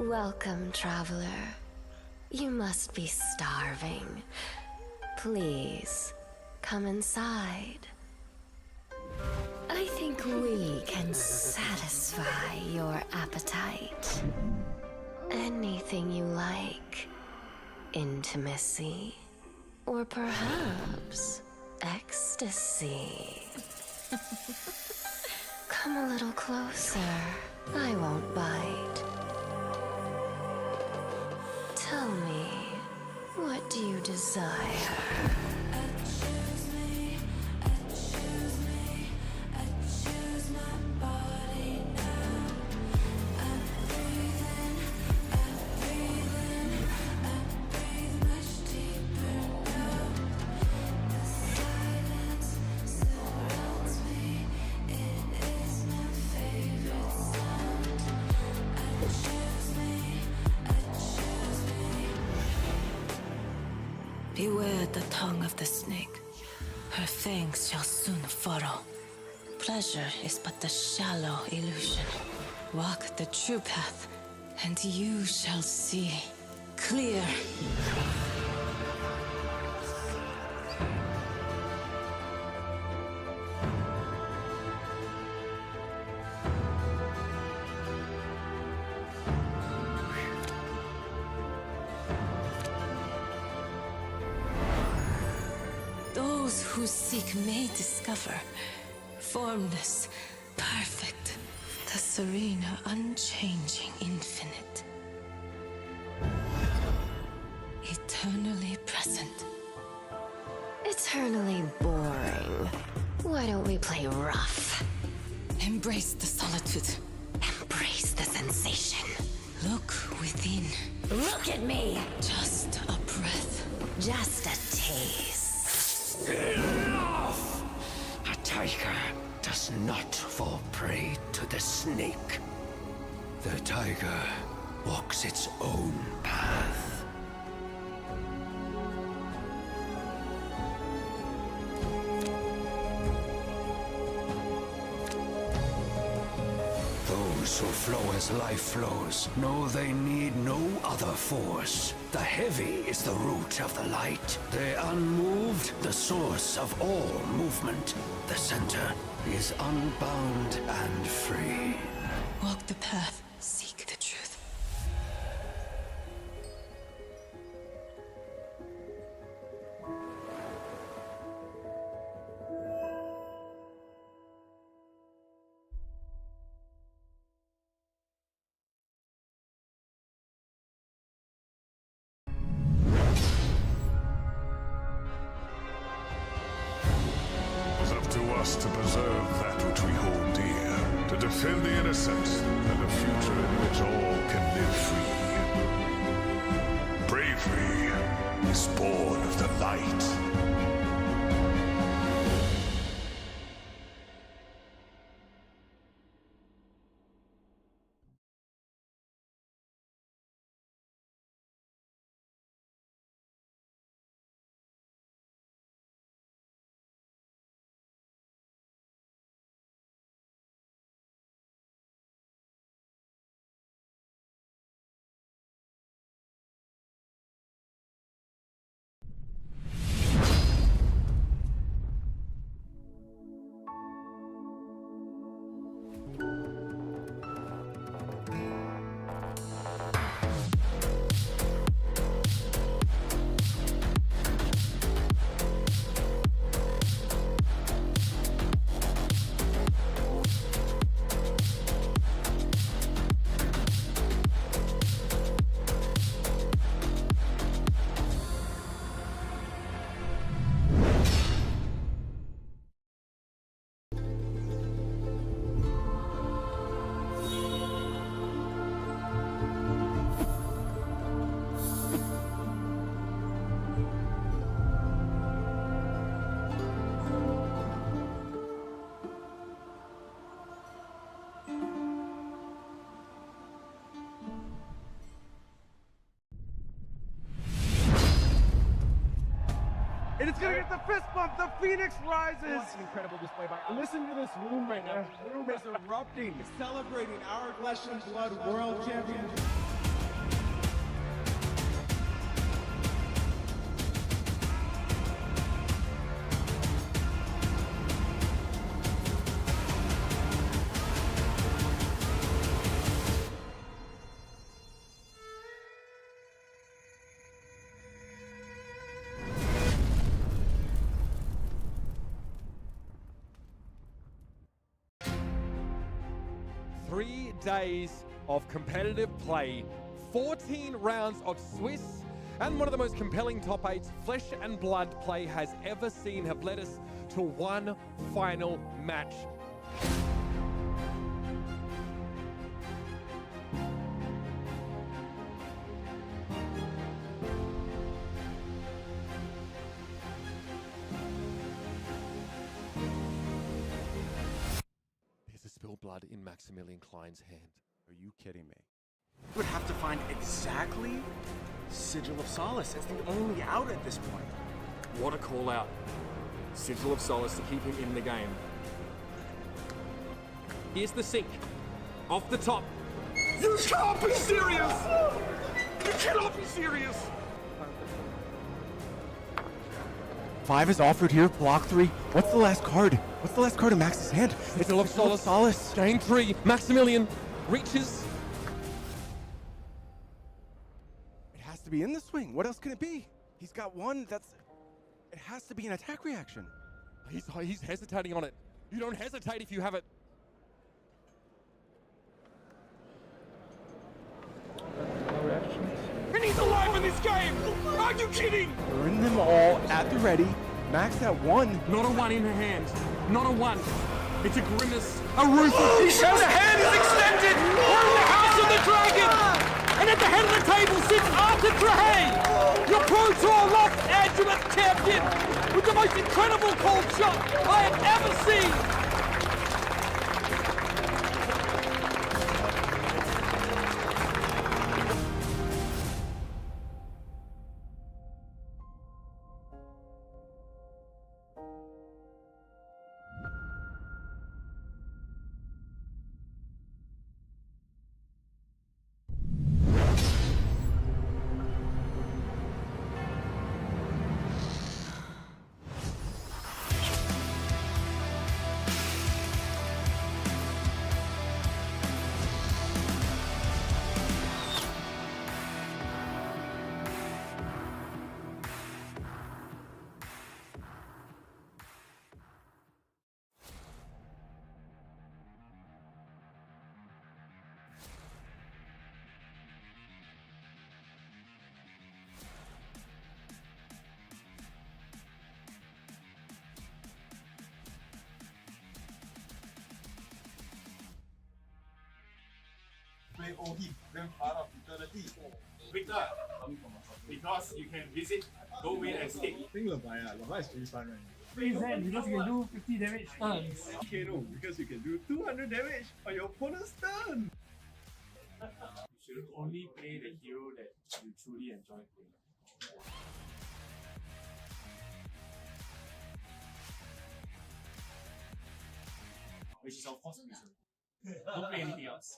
Welcome, traveler. You must be starving. Please, come inside. I think we can satisfy your appetite. Anything you like. Intimacy. Or perhaps ecstasy. Come a little closer. I won't bite. Tell me, what do you desire? Beware the tongue of the snake. Her fangs shall soon furrow. Pleasure is but the shallow illusion. Walk the true path, and you shall see clear. Those who seek may discover formless, perfect, the serene, unchanging infinite. Eternally present. Eternally boring. Why don't we play rough? Embrace the solitude. Embrace the sensation. Look within. Look at me! Just a breath. Just a taste. Enough! A tiger does not fall prey to the snake. The tiger walks its own path. Those who flow as life flows know they need no other force. The heavy is the root of the light. The unmoved, the source of all movement. The center is unbound and free. Walk the path, seek the truth. It's up to us to preserve that which we hold dear, to defend the innocent, and a future in which all can live free. Bravery is born of the light. And it's gonna get the fist bump. The Phoenix rises. What an incredible display by. Listen to this room right now. This room is erupting, celebrating our Flesh and Blood World Championship. days of competitive play, 14 rounds of Swiss, and one of the most compelling top 8s flesh and blood play has ever seen have led us to one final match. There's a spilled blood in Maximilian Klein's hand. Are you kidding me? You would have to find exactly Sigil of Solace. It's the only out at this point. What a call out. Sigil of Solace to keep him in the game. Here's the sink. Off the top. You can't be serious! You cannot be serious! 5 is offered here, block 3. What's the last card? What's the last card in Max's hand? It's Sigil of Solace. Game 3. Maximilian reaches. It has to be in the swing. What else can it be? He's got one that's... It has to be an attack reaction. He's hesitating on it. You don't hesitate if you have it. And he's alive in this game! Are you kidding? Burn them all at the ready. Max at 1. Not a 1 in her hand. Not a 1. It's a grimace. A ruthless. And the hand is extended! We're in the house of the dragon! And at the head of the table sits Arthur Trahey! Your Pro Tour Los Angeles champion! With the most incredible cold shot I have ever seen! Play owe him, then part of eternity. Victor, because you can visit, go win and escape. I think Levia is pretty fun right now. Freeze hand because you can do 50 damage turns. KO because you can do 200 damage on your opponent's turn. You should only play the hero that you truly enjoy playing. Which is of course reason. Don't play anything else.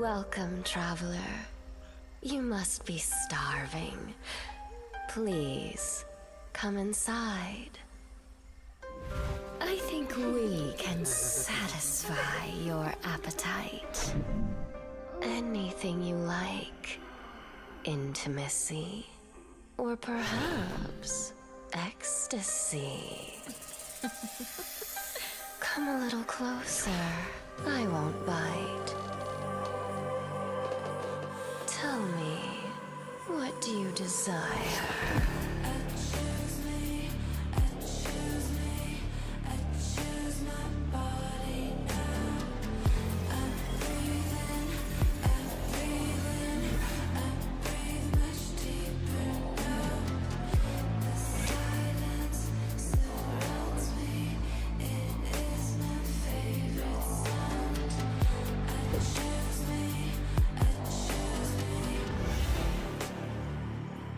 Welcome, traveler. You must be starving. Please, come inside. I think we can satisfy your appetite. Anything you like. Intimacy. Or perhaps ecstasy. Come a little closer. I won't bite. Tell me, what do you desire?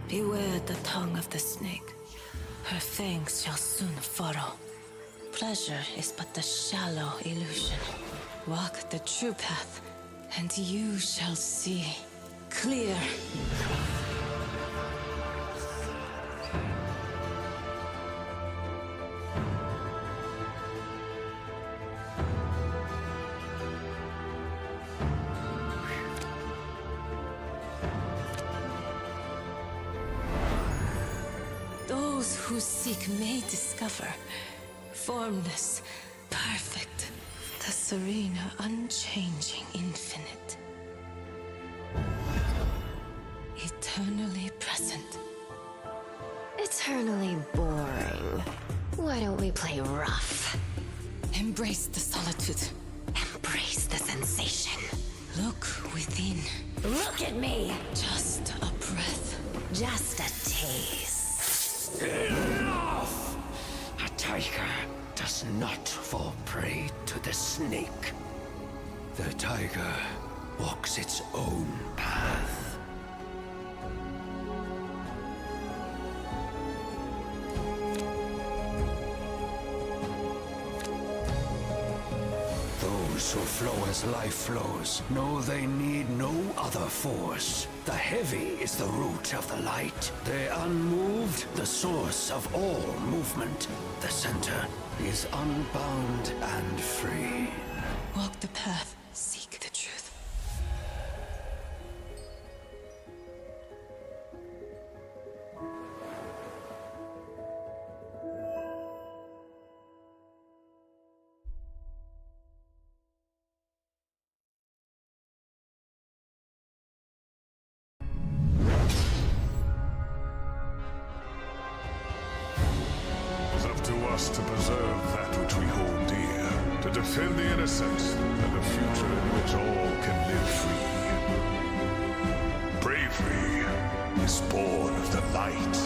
Beware the tongue of the snake. Her fangs shall soon furrow. Pleasure is but the shallow illusion. Walk the true path, and you shall see clear. Those who seek may discover formless, perfect, the serene, unchanging infinite. Eternally present. Eternally boring. Why don't we play rough? Embrace the solitude. Embrace the sensation. Look within. Look at me! Just a breath. Just a taste. Enough! A tiger does not fall prey to the snake. The tiger walks its own path. Those who flow as life flows know they need no other force. The heavy is the root of the light. The unmoved, the source of all movement. The center is unbound and free. Walk the path, seek the truth. To preserve that which we hold dear, to defend the innocent, and a future in which all can live free. Bravery is born of the light.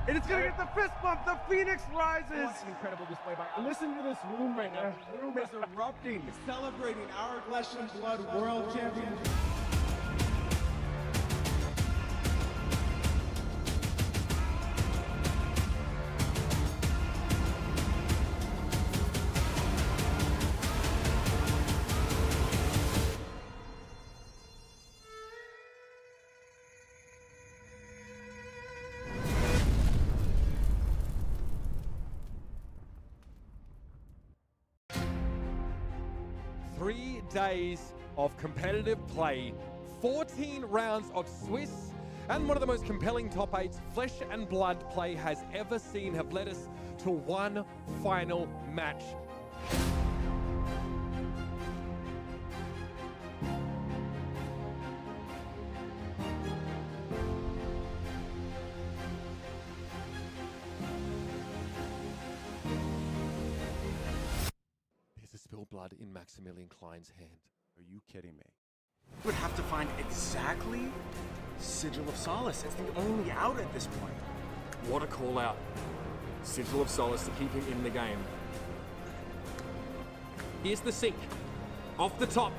And it's gonna get the fist bump. The Phoenix rises. What an incredible display by. Listen to this room right now. This room is erupting, celebrating our flesh and blood world champion. days of competitive play, 14 rounds of Swiss, and one of the most compelling top 8 flesh and blood play has ever seen have led us to one final match. There's a spilled blood in Maximilian Klein's hand. Are you kidding me? You would have to find exactly Sigil of Solace. It's the only out at this point. What a call out. Sigil of Solace to keep him in the game. Here's the sink. Off the top.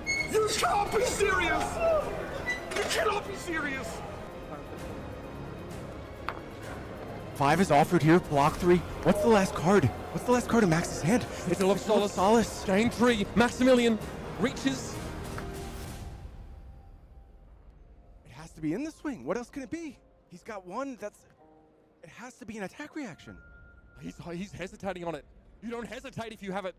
You can't be serious! You cannot be serious! 5 is offered here, block 3. What's the last card? What's the last card in Max's hand? It's Sigil of Solace. Game 3. Maximilian reaches. It has to be in the swing. What else can it be? He's got one. It has to be an attack reaction. He's hesitating on it. You don't hesitate if you have it.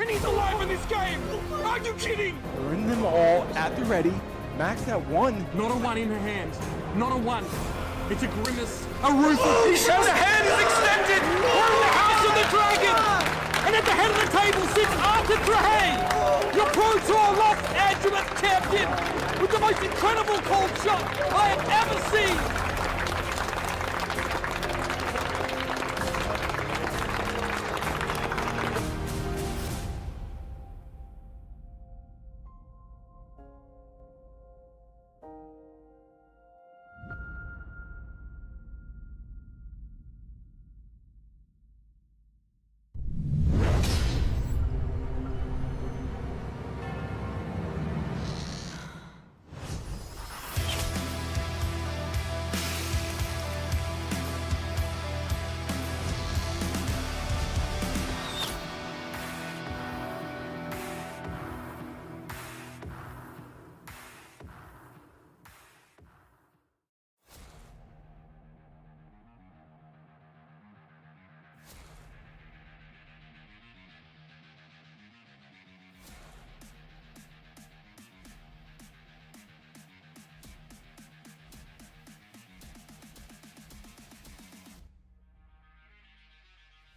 And he's alive in this game! Are you kidding? Burn them all at the ready. Max at 1. Not a 1 in her hand. Not a 1. It's a grimace, a ruthless. The hand is extended! We're in the House of the Dragon! And at the head of the table sits Arthur Trahey, your Pro Tour Los Angeles champion, with the most incredible cold shot I have ever seen!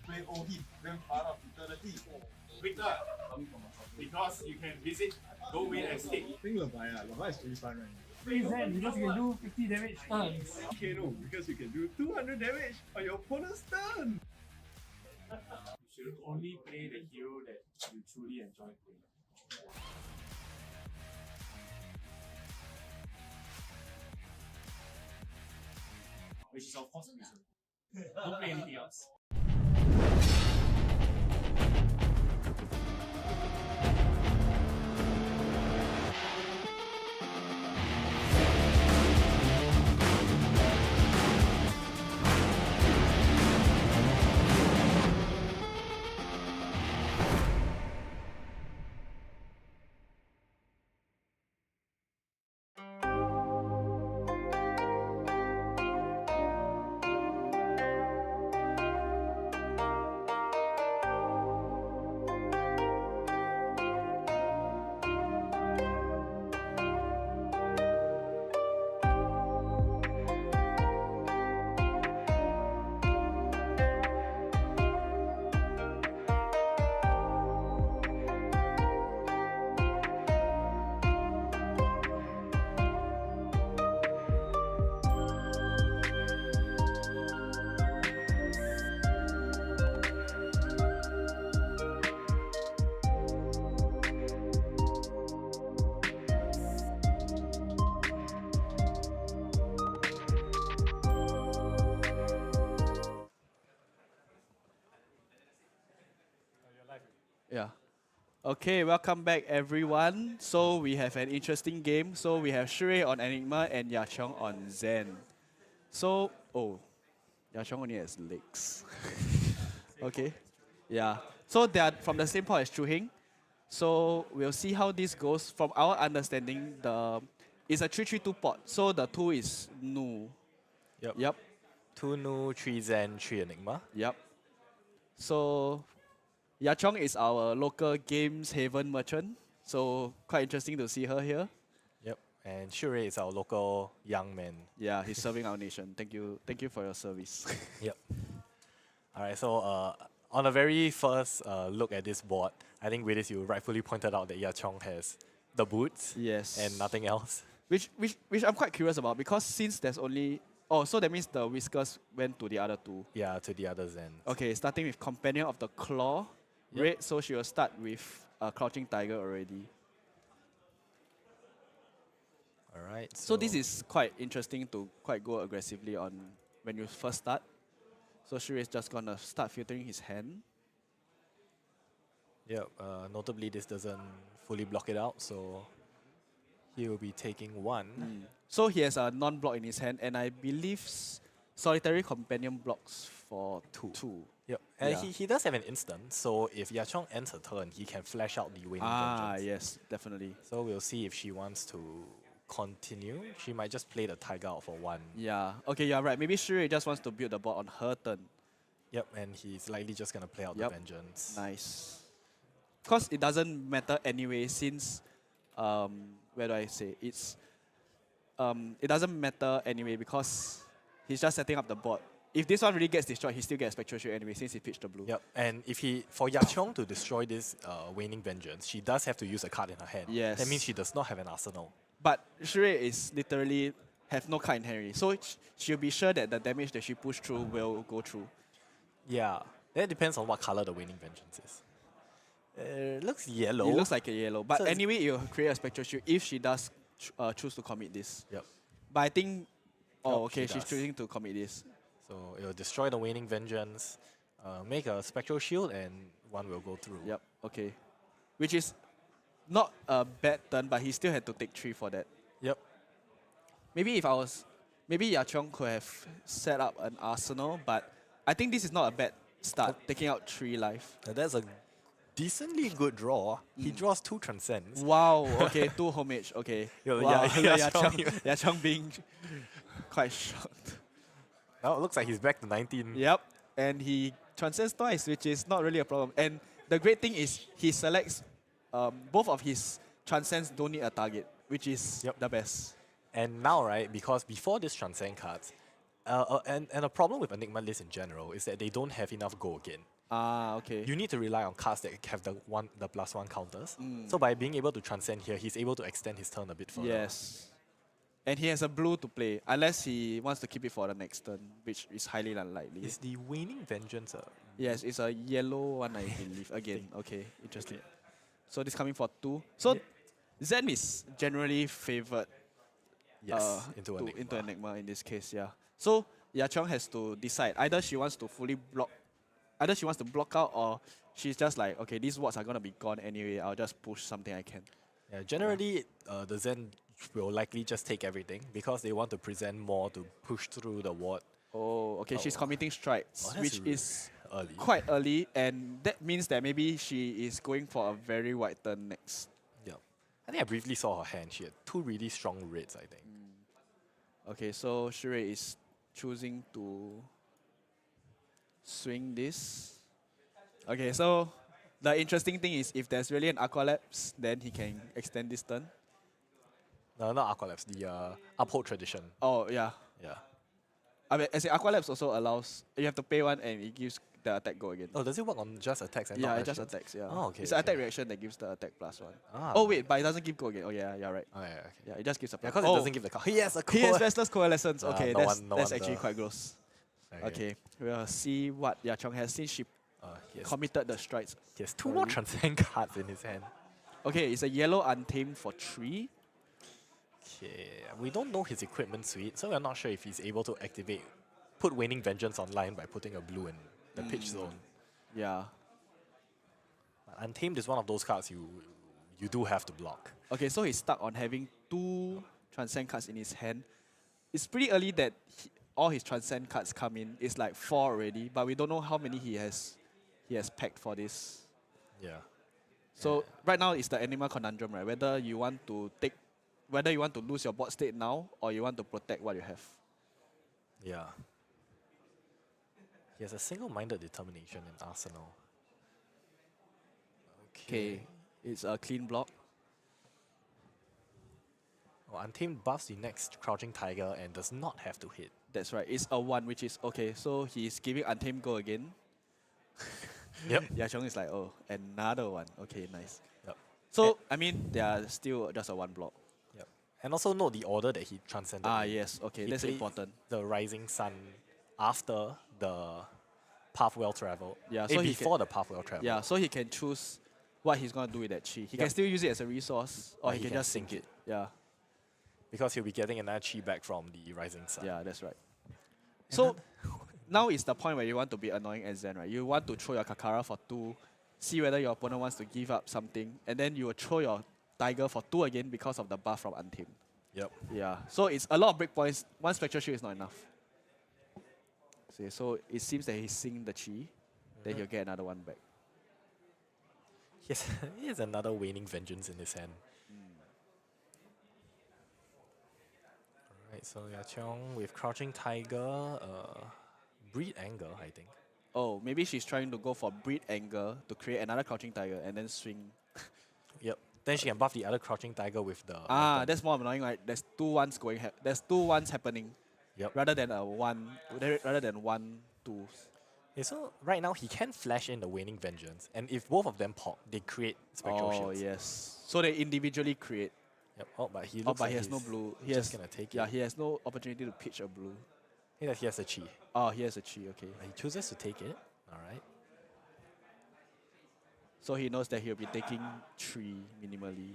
Play all hit, then part of eternity. Victor, because you can visit, go win and stick. I think Levia is pretty fun right now. Freeze hand because you can do 50 damage turns. KO because you can do 200 damage on your opponent's turn. You should only play the hero that you truly enjoy playing. Which is of course reason. Don't play anything else. Yeah. Okay, welcome back everyone. So we have an interesting game. So we have Shui on Enigma and Yachong on Zen. So, Yachong only has legs. Okay. Yeah. So they are from the same pot as Chu Heng. So we'll see how this goes. From our understanding, it's a 3-3-2 pot. So the 2 is Nu. Yep. 2 Nu, 3 Zen, 3 Enigma. Yep. So, Yachong is our local games haven merchant. So, quite interesting to see her here. Yep. And Shure is our local young man. Yeah, he's serving our nation. Thank you for your service. Yep. Alright, so on the very first look at this board, I think Willis, you rightfully pointed out that Yachong has the boots and nothing else. Which I'm quite curious about, because since there's only... Oh, so that means the whiskers went to the other two. Yeah, to the other Zen. Okay, starting with Companion of the Claw. Yep. Red, so she will start with Crouching Tiger already. Alright. So this is quite interesting to quite go aggressively on when you first start. So Shuri is just gonna start filtering his hand. Yep, notably this doesn't fully block it out, so he will be taking 1. So he has a non-block in his hand, and I believe Solitary Companion blocks for 2. Yep, and he does have an instant, so if Yachong ends her turn, he can flash out the Waning Vengeance. Yes, definitely. So we'll see if she wants to continue. She might just play the Tiger out for 1. Yeah, okay, you're right. Maybe Shuri just wants to build the board on her turn. Yep, and he's likely just going to play out the Vengeance. Nice. Because it doesn't matter anyway, since, where do I say, it doesn't matter anyway because he's just setting up the board. If this one really gets destroyed, he still gets Spectral Shield anyway since he pitched the blue. Yep, and if for Yachong to destroy this Waning Vengeance, she does have to use a card in her hand. Yes. That means she does not have an arsenal. But Shuri is literally have no card in hand already, so she'll be sure that the damage that she pushed through will go through. Yeah, that depends on what color the Waning Vengeance is. It looks yellow. It looks like a yellow, but so anyway, it will create a Spectral Shield if she does choose to commit this. Yep. But I think, she's choosing to commit this. So it will destroy the Waning Vengeance, make a Spectral Shield, and 1 will go through. Yep, okay. Which is not a bad turn, but he still had to take 3 for that. Yep. Maybe Yachong could have set up an arsenal, but I think this is not a bad start, taking out 3 life. That's a decently good draw. He draws 2 Transcends. Wow, okay, 2 homage, okay. Wow. Yachong being quite shocked. Now it looks like he's back to 19. Yep, and he transcends twice, which is not really a problem. And the great thing is he selects both of his transcends don't need a target, which is the best. And now, right, because before this transcend cards, and a problem with Enigma lists in general is that they don't have enough go again. Okay. You need to rely on cards that have the +1 counters. So by being able to transcend here, he's able to extend his turn a bit further. Yes. And he has a blue to play, unless he wants to keep it for the next turn, which is highly unlikely. Is the Waning Vengeance Yes, it's a yellow one, I believe. Again, okay, interesting. Okay. So this coming for 2. So Zen is generally favored into Enigma in this case, yeah. So Yachong has to decide. Either she wants to block out, or she's just like, okay, these wards are going to be gone anyway. I'll just push something I can. Yeah, generally, the Zen will likely just take everything because they want to present more to push through the ward. Oh, okay. She's committing strikes, which is early. Quite early, and that means that maybe she is going for a very wide turn next. Yeah. I think I briefly saw her hand. She had 2 really strong reds, I think. Okay, so Shuri is choosing to swing this. Okay, so the interesting thing is if there's really an Aqualapse, then he can extend this turn. No, not Aqualapse, the Uphold Tradition. Oh, yeah. Yeah. I mean, as in Aqualapse also allows, you have to pay 1 and it gives the attack go again. Oh, does it work on just attacks and not it just reactions? attacks, yeah. Oh, okay. It's an attack reaction that gives the attack +1. Ah, oh, wait, but it doesn't give go again. Oh, yeah, you're right. Oh, yeah, okay. Yeah, it just gives a Yeah, because it doesn't give the card. He has a He has Restless Coalescence. Okay, no that's actually quite gross. Okay, we'll see what Yachong has since she committed the strides. He has 2 more Transcend cards in his hand. Okay, it's a yellow Untamed for 3. Okay, we don't know his equipment suite, so we're not sure if he's able to put Waning Vengeance online by putting a blue in the pitch zone. Yeah. Untamed is one of those cards you do have to block. Okay, so he's stuck on having 2 Transcend cards in his hand. It's pretty early that all his Transcend cards come in. It's like 4 already, but we don't know how many he has packed for this. Yeah. So right now it's the Enigma conundrum, right? Whether you want to lose your board state now, or you want to protect what you have. Yeah. He has a single-minded determination in Arsenal. Okay, it's a clean block. Oh, Untamed buffs the next Crouching Tiger and does not have to hit. That's right. It's a 1, which is okay. So he's giving Untamed go again. Yep. Yachong is like, oh, another one. Okay, nice. Yep. So, I mean, they are still just a 1 block. Yep. And also note the order that he transcended. Ah, in. yes. Okay, He that's played important. The Rising Sun after the Path Well Traveled. Yeah, so he before the Path Well Traveled. Yeah, so he can choose what he's going to do with that chi. He can still use it as a resource, or he can just sink it. Yeah. Because he'll be getting another chi back from the Rising Sun. Yeah, that's right. So now is the point where you want to be annoying as Zen, right? You want to throw your Kakara for 2, see whether your opponent wants to give up something, and then you will throw your Tiger for 2 again because of the buff from Untamed. Yep. Yeah. So it's a lot of breakpoints. One Spectral Shield is not enough. See, so it seems that he's syncing the chi, then he'll get another one back. Yes, he has another Waning Vengeance in his hand. Alright, so Yachong with Crouching Tiger, Breed Anger, I think. Oh, maybe she's trying to go for Breed Anger to create another Crouching Tiger and then swing. Yep. Then she can buff the other Crouching Tiger with the Ah, that's more annoying, right? There's 2 ones going. There's 2 ones happening. Yep. Rather than a 1. Rather than 1, 2. Okay, so right now he can flash in the Waning Vengeance, and if both of them pop, they create Spectral Shields. Oh yes. So they individually create. Yep. Oh, but he looks but like he has no he's blue. just gonna take it. Yeah, he has no opportunity to pitch a blue. He has a chi. Oh, he has a chi. Okay. He chooses to take it. All right. So he knows that he'll be taking 3 minimally.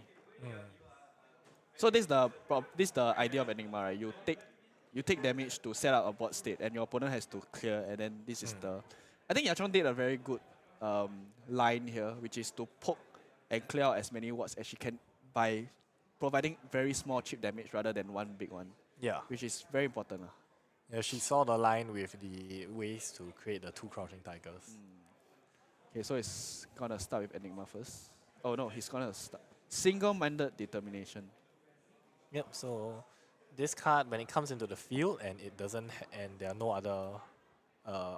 So this is the idea of Enigma, right? You take damage to set up a board state, and your opponent has to clear, and then this is the. I think Yachong did a very good line here, which is to poke and clear out as many wards as she can by providing very small chip damage rather than one big one. Yeah. Which is very important. Yeah, she saw the line with the ways to create the 2 Crouching Tigers. Okay, so it's gonna start with Enigma first. Oh no, he's gonna start. Single-minded determination. Yep, so this card, when it comes into the field and it doesn't, and there are no other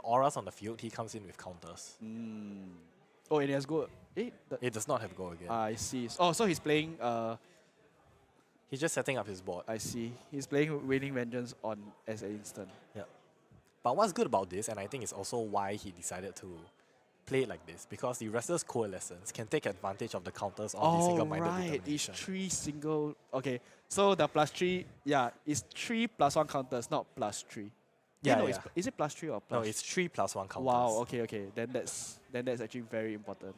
auras on the field, he comes in with counters. Oh, and it has go. It does not have go again. I see. Oh, so he's playing. He's just setting up his board. I see. He's playing Waning Vengeance on as an instant. Yeah. But what's good about this, and I think it's also why he decided to play it like this, because the Restless Coalescence can take advantage of the counters on the single-minded determination. It's 3 single. Okay, so the +3, yeah, it's 3 +1 counters, not +3. Yeah, no, yeah. Is it +3 or plus? No, it's 3 +1 counters. Wow. Okay. Then that's actually very important.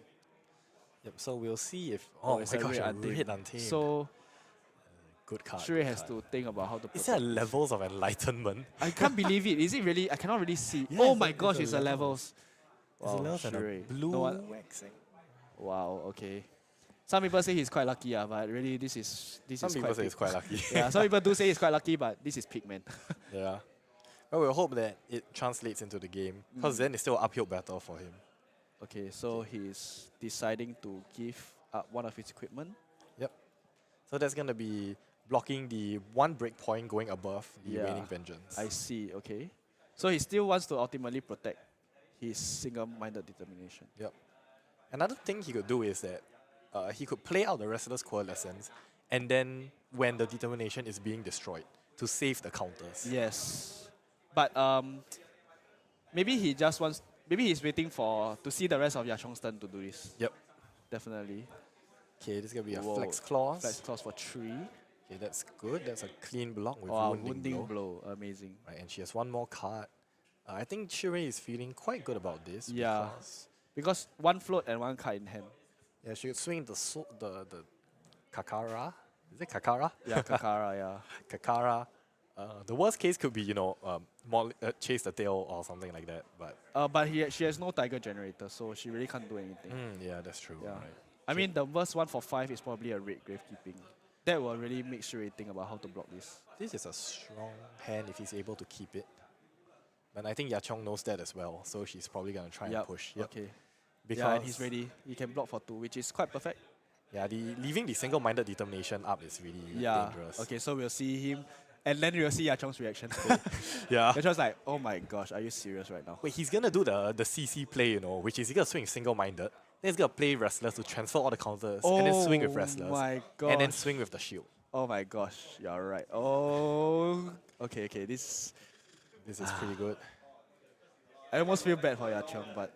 Yep. So we'll see if. Oh it's my a gosh, red a Untamed. red Untamed. So good card. Shui has to think about how to. Is there levels of enlightenment? I can't believe it. Is it really? I cannot really see. Yeah, oh it's my a- gosh, it's a it's a levels. It's a levels and a Shui. blue No one- waxing. Wow. Okay. Some people say he's quite lucky, but really this is Some people say he's quite lucky. Yeah, some people do say he's quite lucky, but this is pigment. Yeah. Well, we'll hope that it translates into the game, because then it's still an uphill battle for him. Okay, so he's deciding to give up one of his equipment. Yep. So that's going to be blocking the 1 breakpoint going above the Waning Vengeance. I see, okay. So he still wants to ultimately protect his single-minded determination. Yep. Another thing he could do is that he could play out the Restless Coalescence, and then when the determination is being destroyed, to save the counters. Yes. But maybe he just wants. Maybe he's waiting to see the rest of Yachong's turn to do this. Yep. Definitely. Okay, this is going to be a Whoa. Flex Claws. Flex Claws for 3. Okay, that's good. That's a clean block with Wounding blow. Amazing. Right, and she has 1 more card. I think Shirei is feeling quite good about this. Yeah. Because 1 float and 1 card in hand. Yeah, she could swing the Kakara. Is it Kakara? Yeah, Kakara, yeah. Kakara. The worst case could be, chase the tail or something like that. But she has no Tiger Generator, so she really can't do anything. Yeah, that's true. Yeah. Right. I mean, the worst one for 5 is probably a Red Gravekeeping. That will really make sure you think about how to block this. This is a strong hand if he's able to keep it. But I think Yachong knows that as well, so she's probably going to try and push. Yep. Okay. Because yeah, and he's ready. He can block for 2, which is quite perfect. Yeah, leaving the single-minded determination up is really dangerous. Okay, so we'll see him. And then you'll see Yachong's reaction. Yeah. Yachong's like, oh my gosh, are you serious right now? Wait, he's gonna do the CC play, you know, which is he's gonna swing single-minded. Then he's gonna play wrestlers to transfer all the counters, and then swing with wrestlers. My And then gosh. swing with the shield. Oh my gosh, you're right. Oh, okay, this is pretty good. I almost feel bad for Yachong, but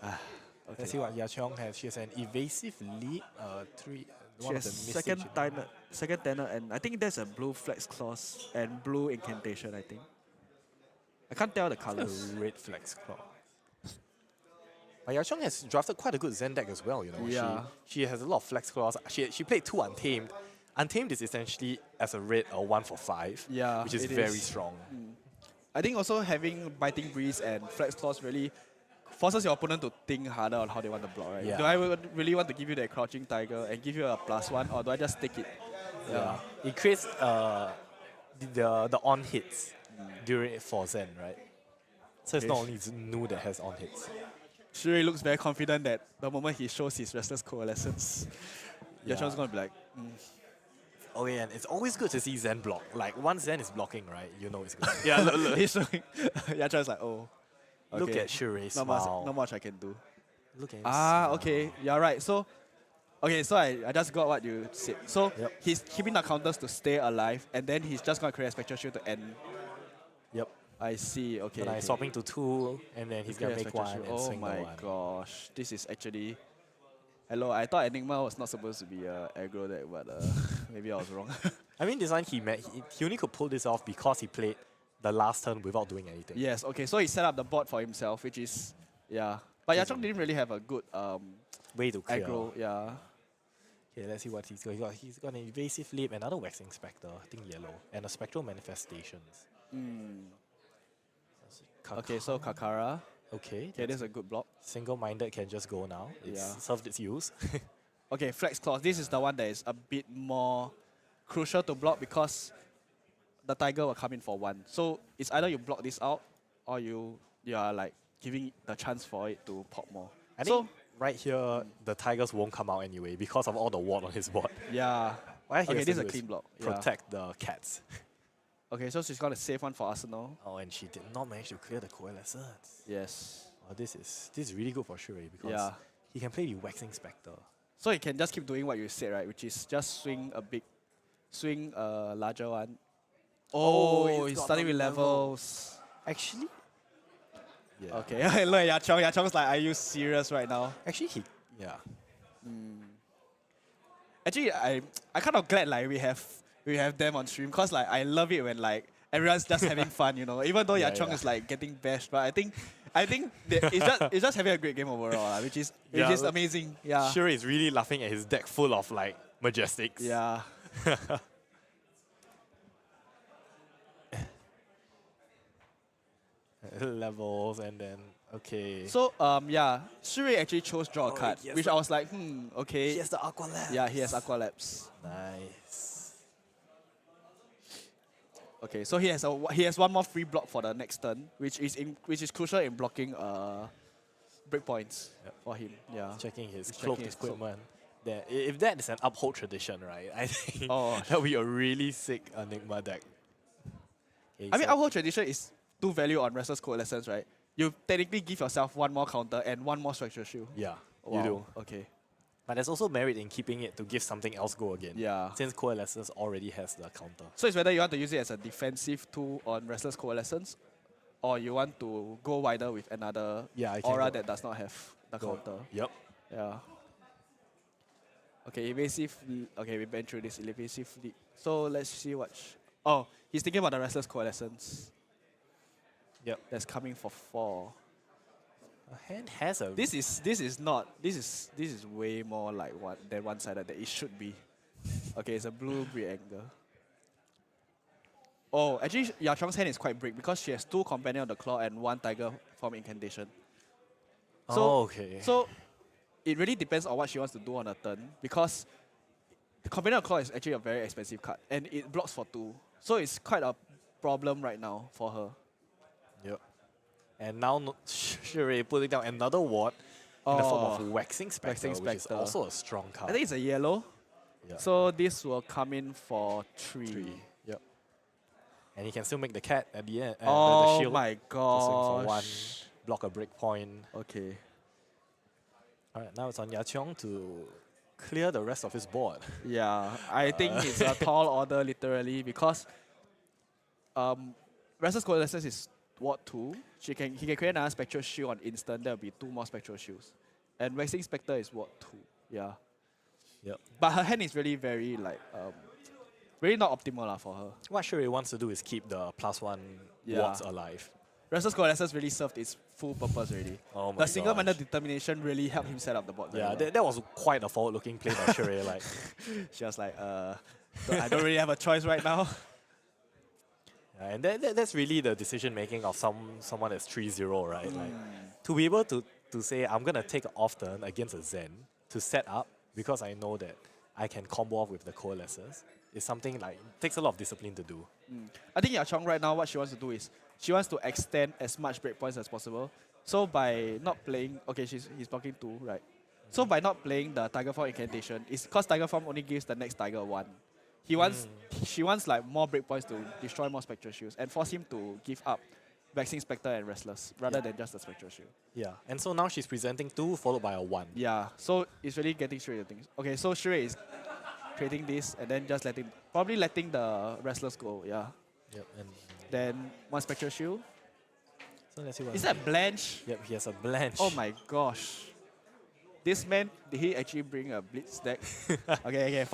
okay. Let's see what Yachong has. She has an evasive lead, She one of has the second tenor, and I think there's a blue flex clause and blue incantation, I think. I can't tell the colors. A red flex claw. But Yachong has drafted quite a good Zen deck as well, you know. Yeah. She has a lot of flex claws. She played 2 Untamed. Untamed is essentially as a red a 1 for 5. Yeah, which is it very is. strong. I think also having Biting Breeze and Flex Claws really forces your opponent to think harder on how they want to block, right? Yeah. Do I really want to give you that Crouching Tiger and give you a +1, or do I just take it? Yeah. It creates the on hits during for Zen, right? So it's not only Nu that has on hits. Shuri looks very confident that the moment he shows his Restless Coalescence, Yeah. Yachong's going to be like, Oh yeah, and it's always good to see Zen block. Like once Zen is blocking, right, you know it's good. yeah, look. He's showing. Yachong's like, oh. Okay. Look at Shurei's not smile. not much I can do. Look at him Ah, okay. You're right. So, okay, so I just got what you said. So, he's keeping the counters to stay alive, and then he's just going to create a Spectral Shield to end. Yep. I see, okay. And I'm swapping to 2, and then he's going to make 1 and Oh swing the my 1. gosh. This is actually... Hello, I thought Enigma was not supposed to be a aggro deck, but maybe I was wrong. I mean, this one he only could pull this off because he played the last turn without doing anything. Yes, okay, so he set up the board for himself, which is... Yeah. But Yachong didn't really have a good way to clear. aggro, yeah. Okay, let's see what he's got. He's got an Evasive Leap, another Waxing Spectre, I think yellow, and a Spectral Manifestations. Okay, so Kakara. Okay, this is a good block. Single-minded can just go now. It's served its use. Okay, Flex Claws. This is the one that is a bit more crucial to block because the Tiger will come in for 1. So it's either you block this out or you are like giving the chance for it to pop more. I think right here, the Tigers won't come out anyway because of all the ward on his board. Yeah. What he Okay, has this to is a do clean block. Yeah. Protect the cats. Okay, so she's going to save one for Arsenal. Oh, and she did not manage to clear the Coalescence. Yes. Oh, this is really good for Shurei because Yeah. he can play the Waxing Spectre. So you can just keep doing what you said, right? Which is just swing a larger one. Oh, he's got starting the with levels. Actually, yeah. Okay, look at Yachong. Yachong's like, are you serious right now? Actually, yeah. Actually, I kind of glad like we have them on stream because like I love it when like everyone's just having fun, you know. Even though Yachong is like getting bashed, but I think that it's just having a great game overall, which is amazing. Yeah. Shurei is really laughing at his deck full of like Majestics. Yeah. Levels and then okay. So yeah, Shurei actually chose draw a card, which I was like, okay. He has the Aqua Labs. Yeah, he has Aqua Labs. Nice. Okay, so he has one more free block for the next turn, which is crucial in blocking breakpoints for him. Yeah. Checking his He's cloaked checking his equipment. If that is an uphold tradition, right? I think Oh. that would be a really sick Enigma deck. Okay, I mean, so- our whole tradition is 2 value on Restless Coalescence, right? You technically give yourself 1 more counter and 1 more Structure Shield. Yeah, Wow. you do. Okay. But there's also merit in keeping it to give something else go again. Yeah. Since Coalescence already has the counter. So it's whether you want to use it as a defensive tool on Restless Coalescence, or you want to go wider with another I can aura go- that does not have the go- counter. Yep. Yeah. Okay, evasive. Okay, we went through this evasive. So let's see what. Oh, he's thinking about the Restless Coalescence. Yep. That's coming for 4. A hand has a. This is way more like than one-sided that it should be. Okay, it's a blue anger. Oh, actually, Yachong's hand is quite big because she has 2 Companion of the Claw and 1 Tiger form incantation. So, okay. So it really depends on what she wants to do on a turn because the Companion of the Claw is actually a very expensive card and it blocks for 2. So it's quite a problem right now for her. Yep. And now Shurei putting down another ward in the form of Waxing Spectre, which is also a strong card. I think it's a yellow. Yeah. So this will come in for 3. Yep. And he can still make the cat at the end. Oh the shield my to swing for one, gosh. block a break point. Okay. Alright, now it's on Yachong to clear the rest of his board. Yeah, I think it's a tall order literally because Restless Coalescence is Ward 2. He can create another Spectral Shield on instant. There will be 2 more Spectral Shields. And Waxing Spectre is Ward 2. Yeah. Yep. But her hand is really very really not optimal for her. What Shui wants to do is keep the +1 Yeah. wards alive. Restless Coalescence really served its full purpose already. Oh my The single-minded gosh. determination really helped him set up the board. very Yeah, well. that was quite a forward-looking play by Shui. Like, She was like, I don't really have a choice right now. yeah, and that's really the decision-making of someone that's 3-0, right? Like, to be able to say, I'm going to take an off turn against a Zen to set up because I know that I can combo off with the Coalescence is something like, takes a lot of discipline to do. I think Yachong right now, what she wants to do is, she wants to extend as much breakpoints as possible. So by not playing, okay, he's blocking 2, right? So by not playing the Tiger Form Incantation, it's because Tiger Form only gives the next Tiger 1. She wants like more breakpoints to destroy more Spectral Shields and force him to give up Vexing Spectre and Restless rather than just the Spectral Shield. Yeah, and so now she's presenting 2 followed by a 1. Yeah, so it's really getting straight to things. Okay, so Shrey is creating this and then just probably letting the Restless go, yeah. Yep, and then 1 Spectral Shield. so let's see what Is that Blanche? Yep, he has a Blanche. Oh my gosh. This man, did he actually bring a Blitz deck? okay,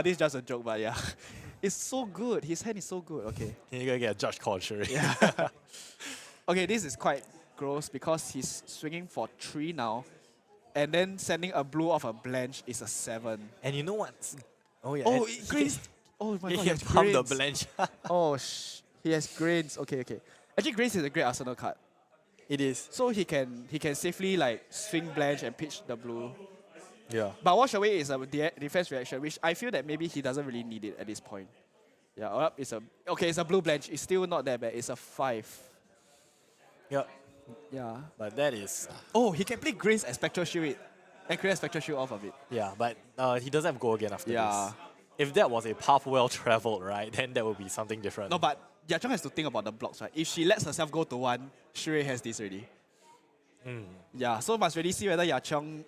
this is just a joke, but yeah. It's so good. His hand is so good. Okay. You're going to get a judge call, Shui. Yeah. Okay, this is quite gross because he's swinging for 3 now. And then sending a blue off a Blanche is a 7. And you know what? Oh, yeah. Oh, and it grazed. Oh my god, he he has can pump the grains. Blanche. Oh, he has grains. Okay. Actually, grains is a great arsenal card. It is. So he can safely like swing Blanche and pitch the blue. Yeah. But Wash Away is a defense reaction, which I feel that maybe he doesn't really need it at this point. Yeah, it's a blue Blanche. It's still not that bad. It's a 5. Yep. Yeah. But that is... Oh, he can play Grace as Spectral Shield and create a Spectral Shield off of it. Yeah, but he doesn't have go again after Yeah. this. If that was a path well traveled, right, then that would be something different. No, but Yachong has to think about the blocks, right? If she lets herself go to 1, Shrey has this already. Yeah, so must really see whether Yachong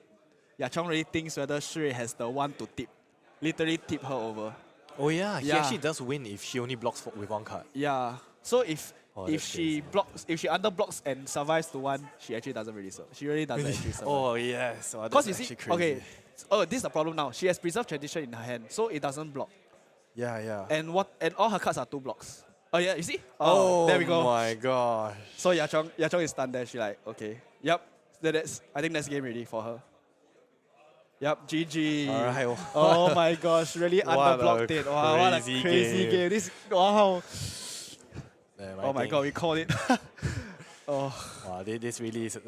really thinks whether Shrey has the 1 to tip. Literally tip her over. Oh yeah, he actually does win if she only blocks with 1 card. Yeah. So if that's she underblocks and survives to 1, she actually doesn't really survive. She really doesn't actually survive. Oh yes. Oh, Because that's you see, actually crazy. okay. Oh, this is the problem now. She has preserved tradition in her hand, so it doesn't block. Yeah. And all her cards are 2 blocks. Oh yeah, you see? Oh, there we go. my gosh. So Yachong is stunned there. She's like, okay, yep. I think that's game ready for her. Yep, GG. All right. Oh my gosh, really What underblocked a it. Wow, what a crazy crazy game. game. This, wow. Damn, Oh my god, we called it. Oh, Wow, this really is...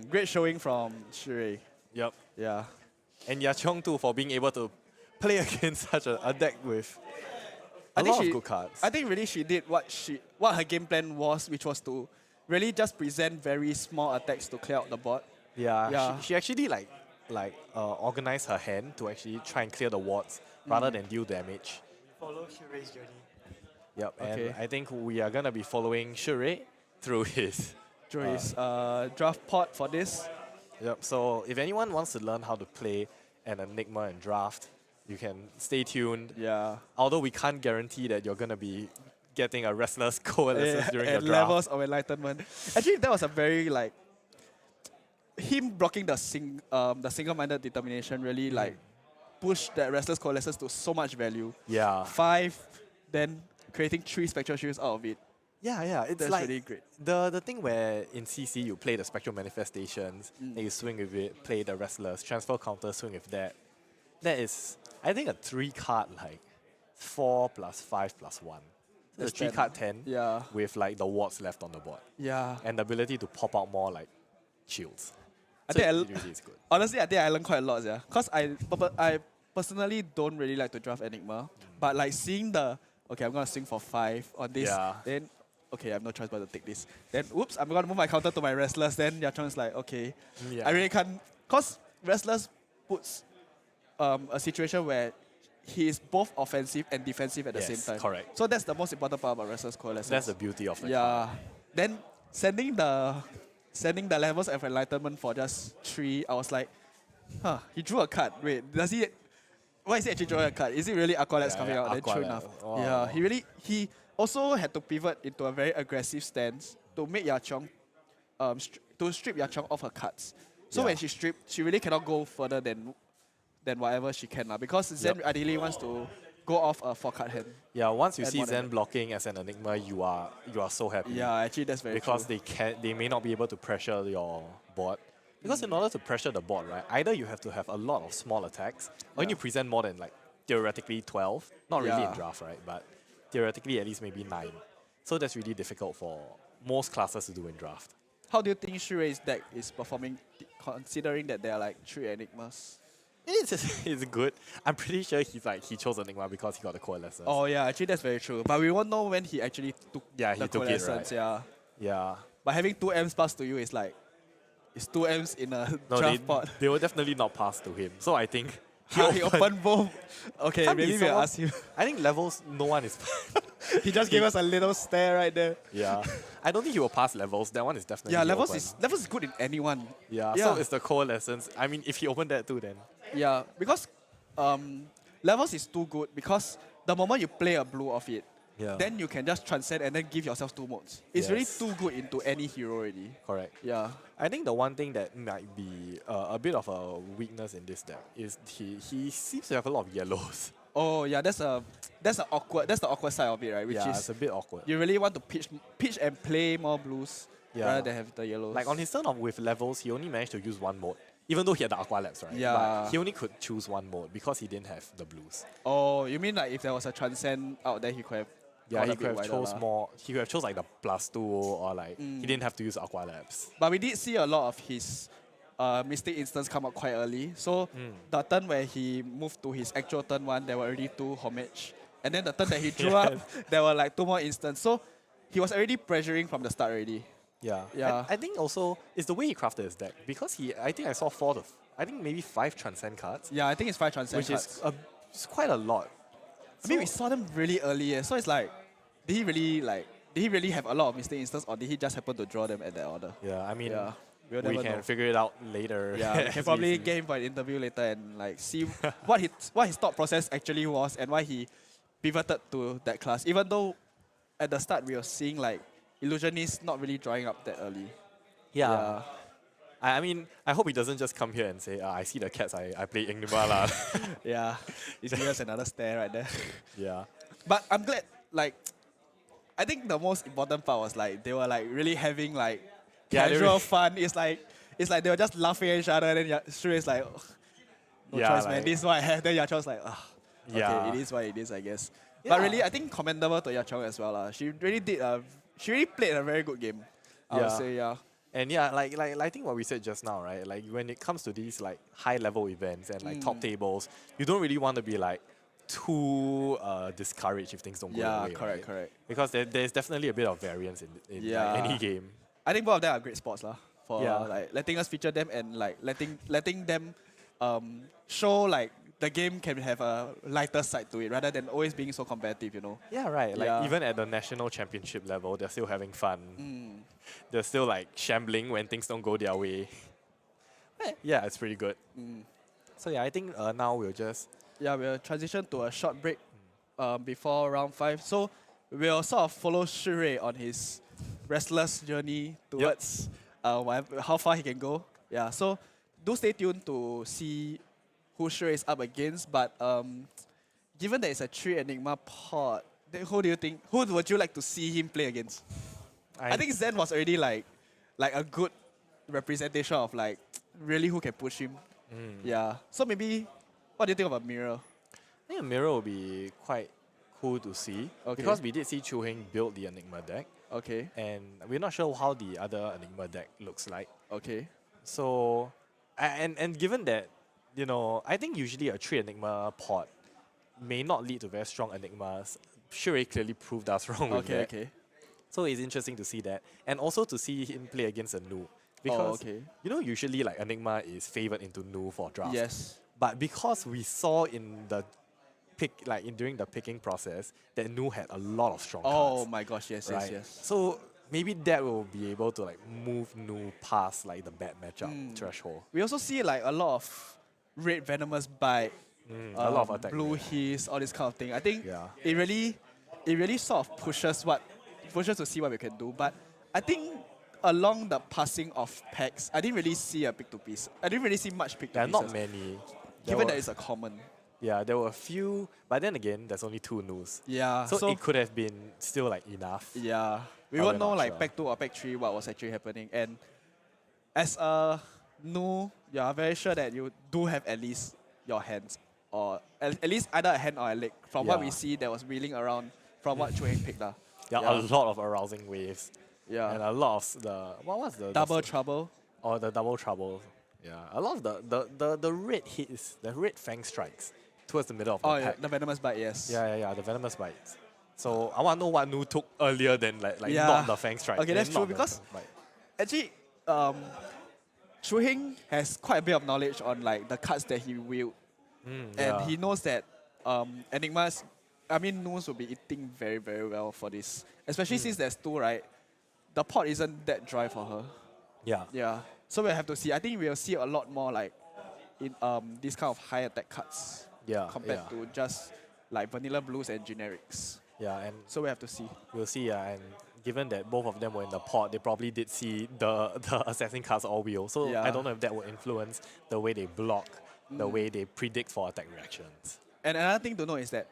great showing from Shrey. Yep. Yeah. And Yachong too for being able to play against such a deck with a lot of good cards. I think really she did what her game plan was, which was to really just present very small attacks to clear out the board. Yeah. She actually organized her hand to actually try and clear the wards rather than deal damage. Follow Shurai's journey. Yep, Okay. and I think we are gonna be following Shurai through his Draft pot for this. Yep. So if anyone wants to learn how to play an Enigma and Draft, you can stay tuned. Yeah. Although we can't guarantee that you're gonna be getting a Restless Coalescence during the and draft. levels of enlightenment. Actually, that was a very him blocking the single-minded determination really pushed that Restless Coalescence to so much value. Yeah. 5, then creating 3 Spectral Shields out of it. Yeah, it's That's like really great. the thing where in CC you play the Spectral Manifestations, then you swing with it, play the Restless, transfer counter, swing with that. That is, I think, a 3-card 4 plus 5 plus 1. So That's the 3-card 10 Yeah. with the wards left on the board. Yeah. And the ability to pop out more shields. I So think it really is good. honestly, I think I learned quite a lot, yeah. Because I personally don't really like to draft Enigma, but seeing okay, I'm gonna swing for 5 on this, Yeah. then okay, I have no choice but to take this. Then whoops, I'm gonna move my counter to my Restless. Then Yachong's like, okay, Yeah. I really can't, because Restless puts a situation where he is both offensive and defensive at the Yes, same time. correct. So that's the most important part about Restless Coalescence. That's the beauty of the Yeah. card. Then sending the levels of enlightenment for just 3, I was like, huh, he drew a card. Wait, why is he actually drawing a card? Is it really Aqualabs coming out? Then true enough. Oh. Yeah, he also had to pivot into a very aggressive stance to make Yachong, to strip Yachong off her cards. So when she stripped, she really cannot go further than whatever she can because Zen ideally wants to go off a 4-card hand. Yeah, once you And see more than Zen that. blocking as an Enigma, you are so happy. Yeah, actually that's very because true. they may not be able to pressure your board. Because in order to pressure the board, right, either you have to have a lot of small attacks, or you present more than like theoretically 12. Not really in draft, right? But theoretically at least maybe 9. So that's really difficult for most classes to do in draft. How do you think Shurei's deck is performing, considering that there are like 3 Enigmas? It's good. I'm pretty sure he chose Enigma because he got the Coalescence. Oh yeah, actually that's very true. But we won't know when he actually took he the took it, Coalescence, right? Yeah. But having 2 M's passed to you is like, it's 2 M's in a No, draft pot. they will definitely not pass to him. So I think He opened both. Okay, Can't be maybe we'll someone- ask him. I think levels, no one is. He just gave us a little stare right there. Yeah. I don't think he will pass levels. That one is definitely Yeah, levels open. is good in anyone. Yeah, so it's the Coalescence. I mean, if he opened that too, then. Yeah, because levels is too good because the moment you play a blue of it, then you can just transcend and then give yourself 2 modes. It's really too good into any hero already. Correct. Yeah. I think the one thing that might be a bit of a weakness in this deck is he seems to have a lot of yellows. Oh yeah, that's the awkward side of it, right? Which Yeah, is it's a bit awkward. You really want to pitch and play more blues rather than have the yellows. Like on his turn off with levels, he only managed to use 1 mode. Even though he had the Aqua Labs, right? Yeah. But he only could choose 1 mode because he didn't have the blues. Oh, you mean like if there was a transcend out there, he could have. Yeah, gone he a could bit have wider chose lah. more. He could have chose like the +2 or like he didn't have to use Aqua Labs. But we did see a lot of his Mystic Instants come out quite early. So the turn where he moved to his actual turn 1, there were already 2 homage. And then the turn that he drew up, there were like 2 more instants. So he was already pressuring from the start already. Yeah. Yeah. And I think also it's the way he crafted his deck because I think I saw I think maybe 5 Transcend cards. Yeah, I think it's 5 transcend Which cards. is it's quite a lot. I mean, we saw them really early, so it's like, did he really have a lot of Mystic Instants, or did he just happen to draw them at that order? Yeah, I mean, we'll we never can know. figure it out later. Yeah, we as can probably see. get him for an interview later and like see what his thought process actually was and why he pivoted to that class. Even though at the start we were seeing like Illusionist not really drawing up that early. Yeah. I mean, I hope he doesn't just come here and say, I see the cats, I play Enigma lah. Yeah, he's giving us another stare right there. Yeah. But I'm glad, like, I think the most important part was like they were like really having like Yeah, they casual really- fun. It's like they were just laughing at each other. And then Shu is like, "Ugh, no Yeah, choice, man. like- This is what I have." Then Yachong's like, Yeah. okay, it is what it is, I guess. Yeah. But really, I think commendable to Yachong as well. She really played a very good game. I would say, yeah. And yeah, like I think what we said just now, right? Like when it comes to these like high level events and like top tables, you don't really want to be like too discouraged if things don't go Yeah, your way. correct, right? correct. Because there's definitely a bit of variance in Yeah. like, any game. I think both of them are great spots for Yeah. like letting us feature them and like letting them show like the game can have a lighter side to it rather than always being so competitive, you know. Yeah, right. Like Yeah. even at the national championship level, they're still having fun. They're still like shambling when things don't go their way. Yeah, it's pretty good. So yeah, I think now we'll just we'll transition to a short break before round 5. So we'll sort of follow Shure on his restless journey towards how far he can go. Yeah, so do stay tuned to see who Shure is up against. But given that it's a 3 Enigma pot, then who would you like to see him play against? I think Zen was already like a good representation of like really who can push him. Yeah. So maybe, what do you think about Mirror? I think a mirror will be quite cool to see. Okay. Because we did see Chu Heng build the Enigma deck. Okay. And we're not sure how the other Enigma deck looks like. Okay. So, and given that, you know, I think usually a 3 Enigma pot may not lead to very strong Enigmas. Shure clearly proved us wrong with that. Okay. So it's interesting to see that. And also to see him play against a Nu. Because, you know, usually like Enigma is favored into Nu for draft. Yes. But because we saw in the during the picking process, that Nu had a lot of strong cards. Oh my gosh, yes, right? yes. So maybe that will be able to like move Nu past like the bad matchup threshold. We also see like a lot of red venomous bite, a lot of attack blue rate. hiss, all this kind of thing. I think it really sort of pushes to see what we can do. But I think along the passing of packs, I didn't really see a pick to piece. I didn't really see much pick to There are pieces. not many. Given that it's a common. Yeah, there were a few, but then again, there's only 2 Nus. Yeah. So it could have been still like enough. Yeah. We But won't we're know not like sure. pack 2 or pack 3 what was actually happening. And as a Nu, you are very sure that you do have at least your hands. Or at least either a hand or a leg. From what we Yeah. see, there was wheeling around from what Chu Heng picked. Yeah, a lot of arousing waves. Yeah. And a lot of what was the Double trouble. Or the double trouble. Yeah. A lot of the red hits, the red fang strikes towards the middle of the Oh, yeah, pack. the venomous bite, yes. Yeah, the venomous bites. So I want to know what Nu took earlier than like Yeah. not the fang strike. Okay, that's not true the because fang bite. actually, Chu Heng has quite a bit of knowledge on like the cards that he wielded. And yeah. he knows that Enigma's, Nus will be eating very, very well for this. Especially since there's 2, right? The pot isn't that dry for her. Yeah. Yeah. So we'll have to see. I think we'll see a lot more like in these kind of high attack cards. Yeah, Compared yeah. to just like vanilla blues and generics. Yeah, and So we have to see. we'll see. And given that both of them were in the pot, they probably did see the assassin cards all wheel. So Yeah. I don't know if that will influence the way they block, the way they predict for attack reactions. And another thing to know is that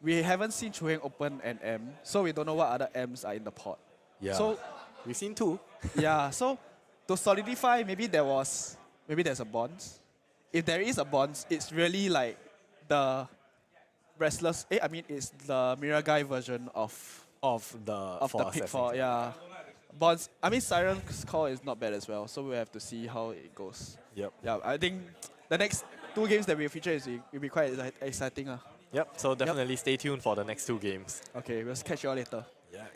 we haven't seen Chu Heng open an M, so we don't know what other M's are in the pot. Yeah. So we've seen 2. yeah, so to solidify, maybe there's a bonds. If there is a bonds, it's really like the restless. It's the Miragai version of the pick for yeah. Bonds. Siren's Call is not bad as well, so we have to see how it goes. Yep. Yeah, I think the next 2 games that we feature will be quite exciting. Yep. So definitely stay tuned for the next 2 games. Okay, we'll catch you all later. Yeah.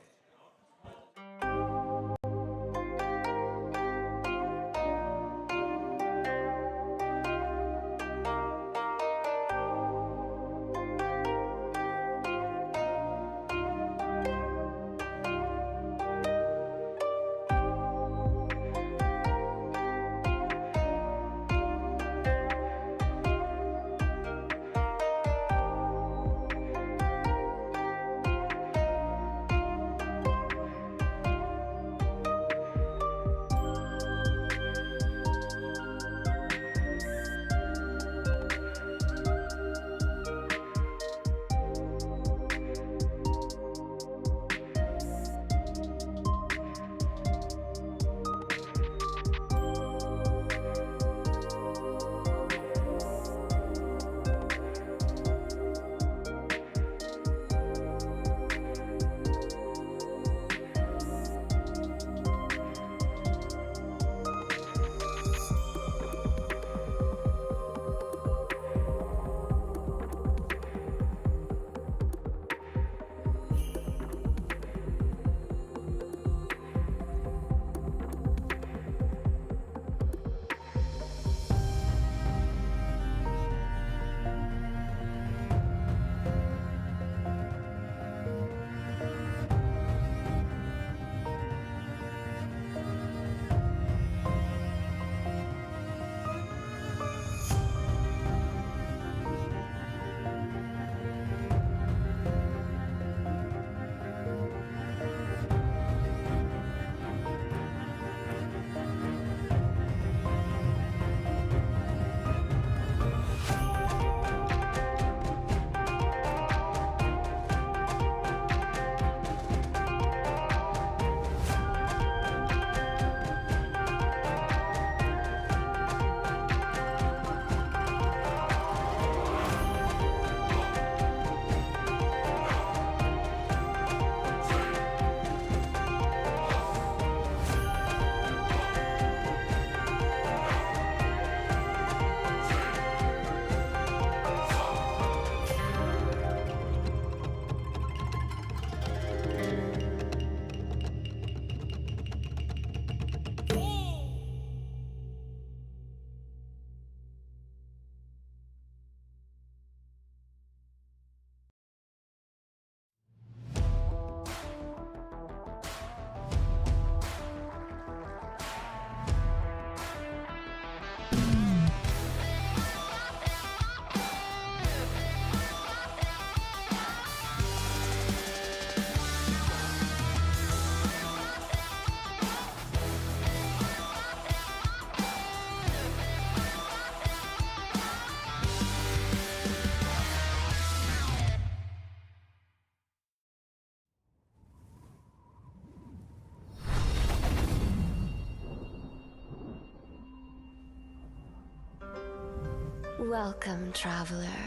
Welcome, traveler.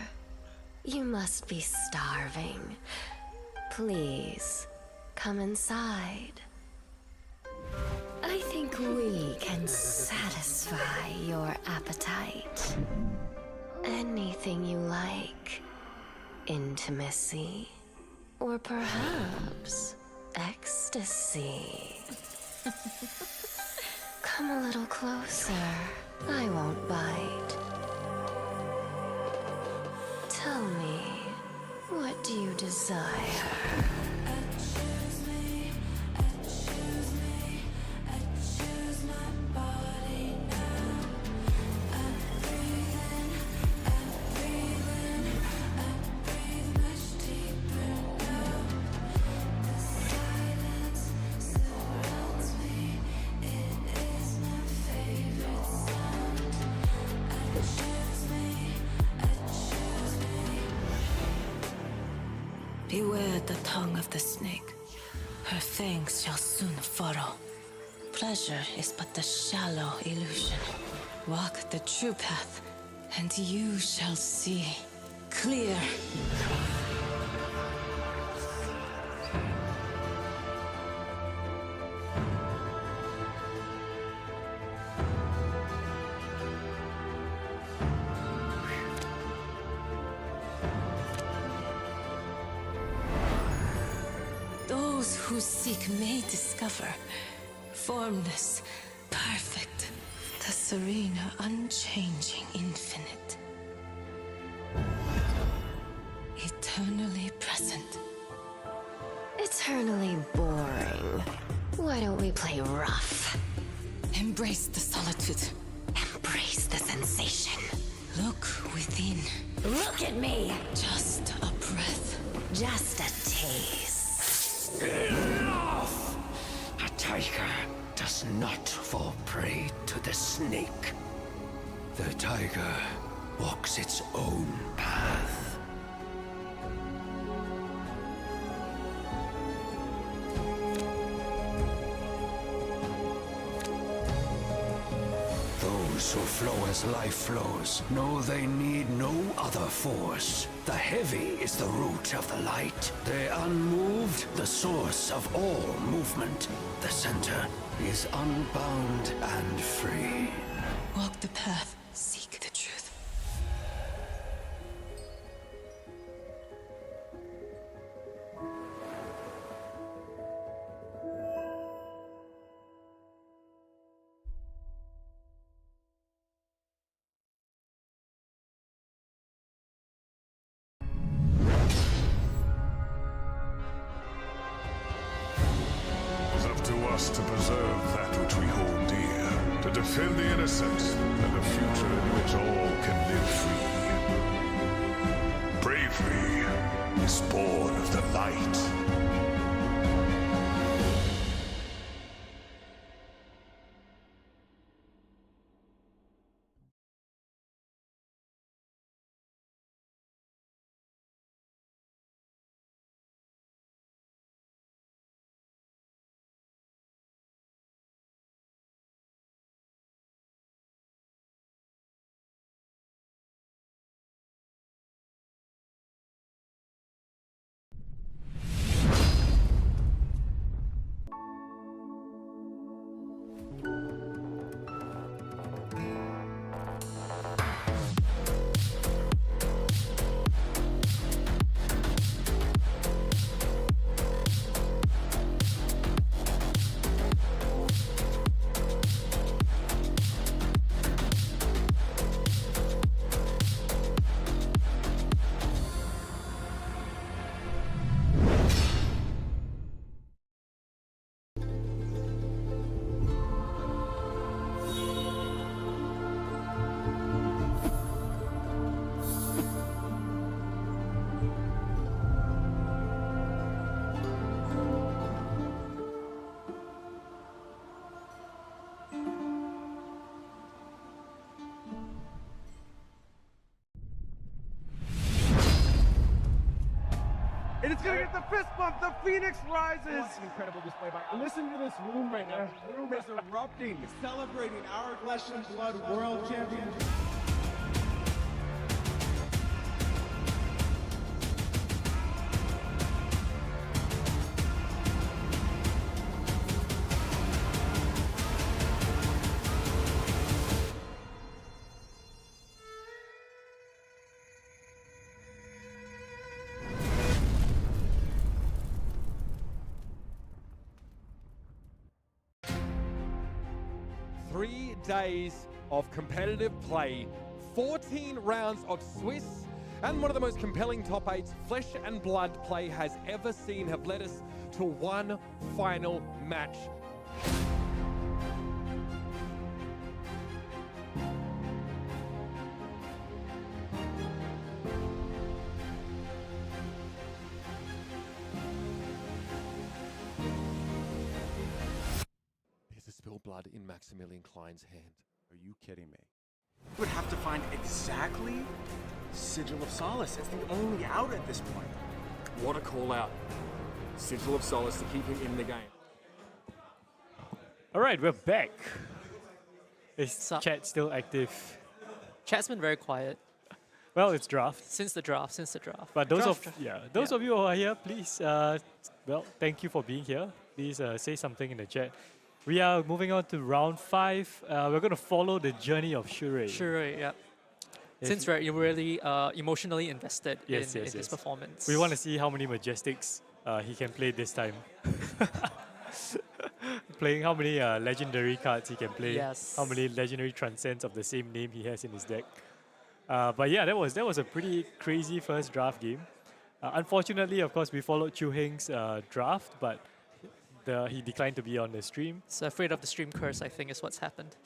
You must be starving. Please, come inside. I think we can satisfy your appetite. Anything you like. Intimacy. Or perhaps ecstasy. Come a little closer. I won't bite. Tell me, what do you desire? Beware the tongue of the snake. Her fangs shall soon furrow. Pleasure is but the shallow illusion. Walk the true path, and you shall see clear. Those who seek may discover formless, perfect, the serene, unchanging infinite. Eternally present. Eternally boring. Why don't we play rough? Embrace the solitude. Embrace the sensation. Look within. Look at me! Just a breath. Just a taste. Enough! A tiger does not fall prey to the snake. The tiger walks its own path. Those who flow as life flows know they need no other force. The heavy is the root of the light. The unmoved, the source of all movement. The center is unbound and free. Walk the path, seek the truth. To preserve that which we hold dear, to defend the innocent, and a future in which all can live free. Bravery is born of the light. And it's gonna get the fist bump. The Phoenix rises. What an incredible display by. Listen to this room right now. This room is erupting, celebrating our flesh and blood world championship. 3 days of competitive play, 14 rounds of Swiss, and one of the most compelling top 8s flesh and blood play has ever seen have led us to one final match. There's a spilled blood in Maximilian Klein's hand. Are you kidding me? You would have to find exactly Sigil of Solace. It's the only out at this point. What a call out. Sigil of Solace to keep him in the game. All right, we're back. Is chat still active? Chat's been very quiet. Well, it's draft. Since the draft. But those of you who are here, please, thank you for being here. Please say something in the chat. We are moving on to round 5. We're going to follow the journey of Shure. Sure, yeah. Since you're really emotionally invested in his performance. We want to see how many Majestics he can play this time. Playing how many legendary cards he can play. Yes. How many legendary transcends of the same name he has in his deck. But yeah, that was a pretty crazy first draft game. Unfortunately, of course, we followed Chu Heng's draft, but he declined to be on the stream. So afraid of the stream curse, I think, is what's happened.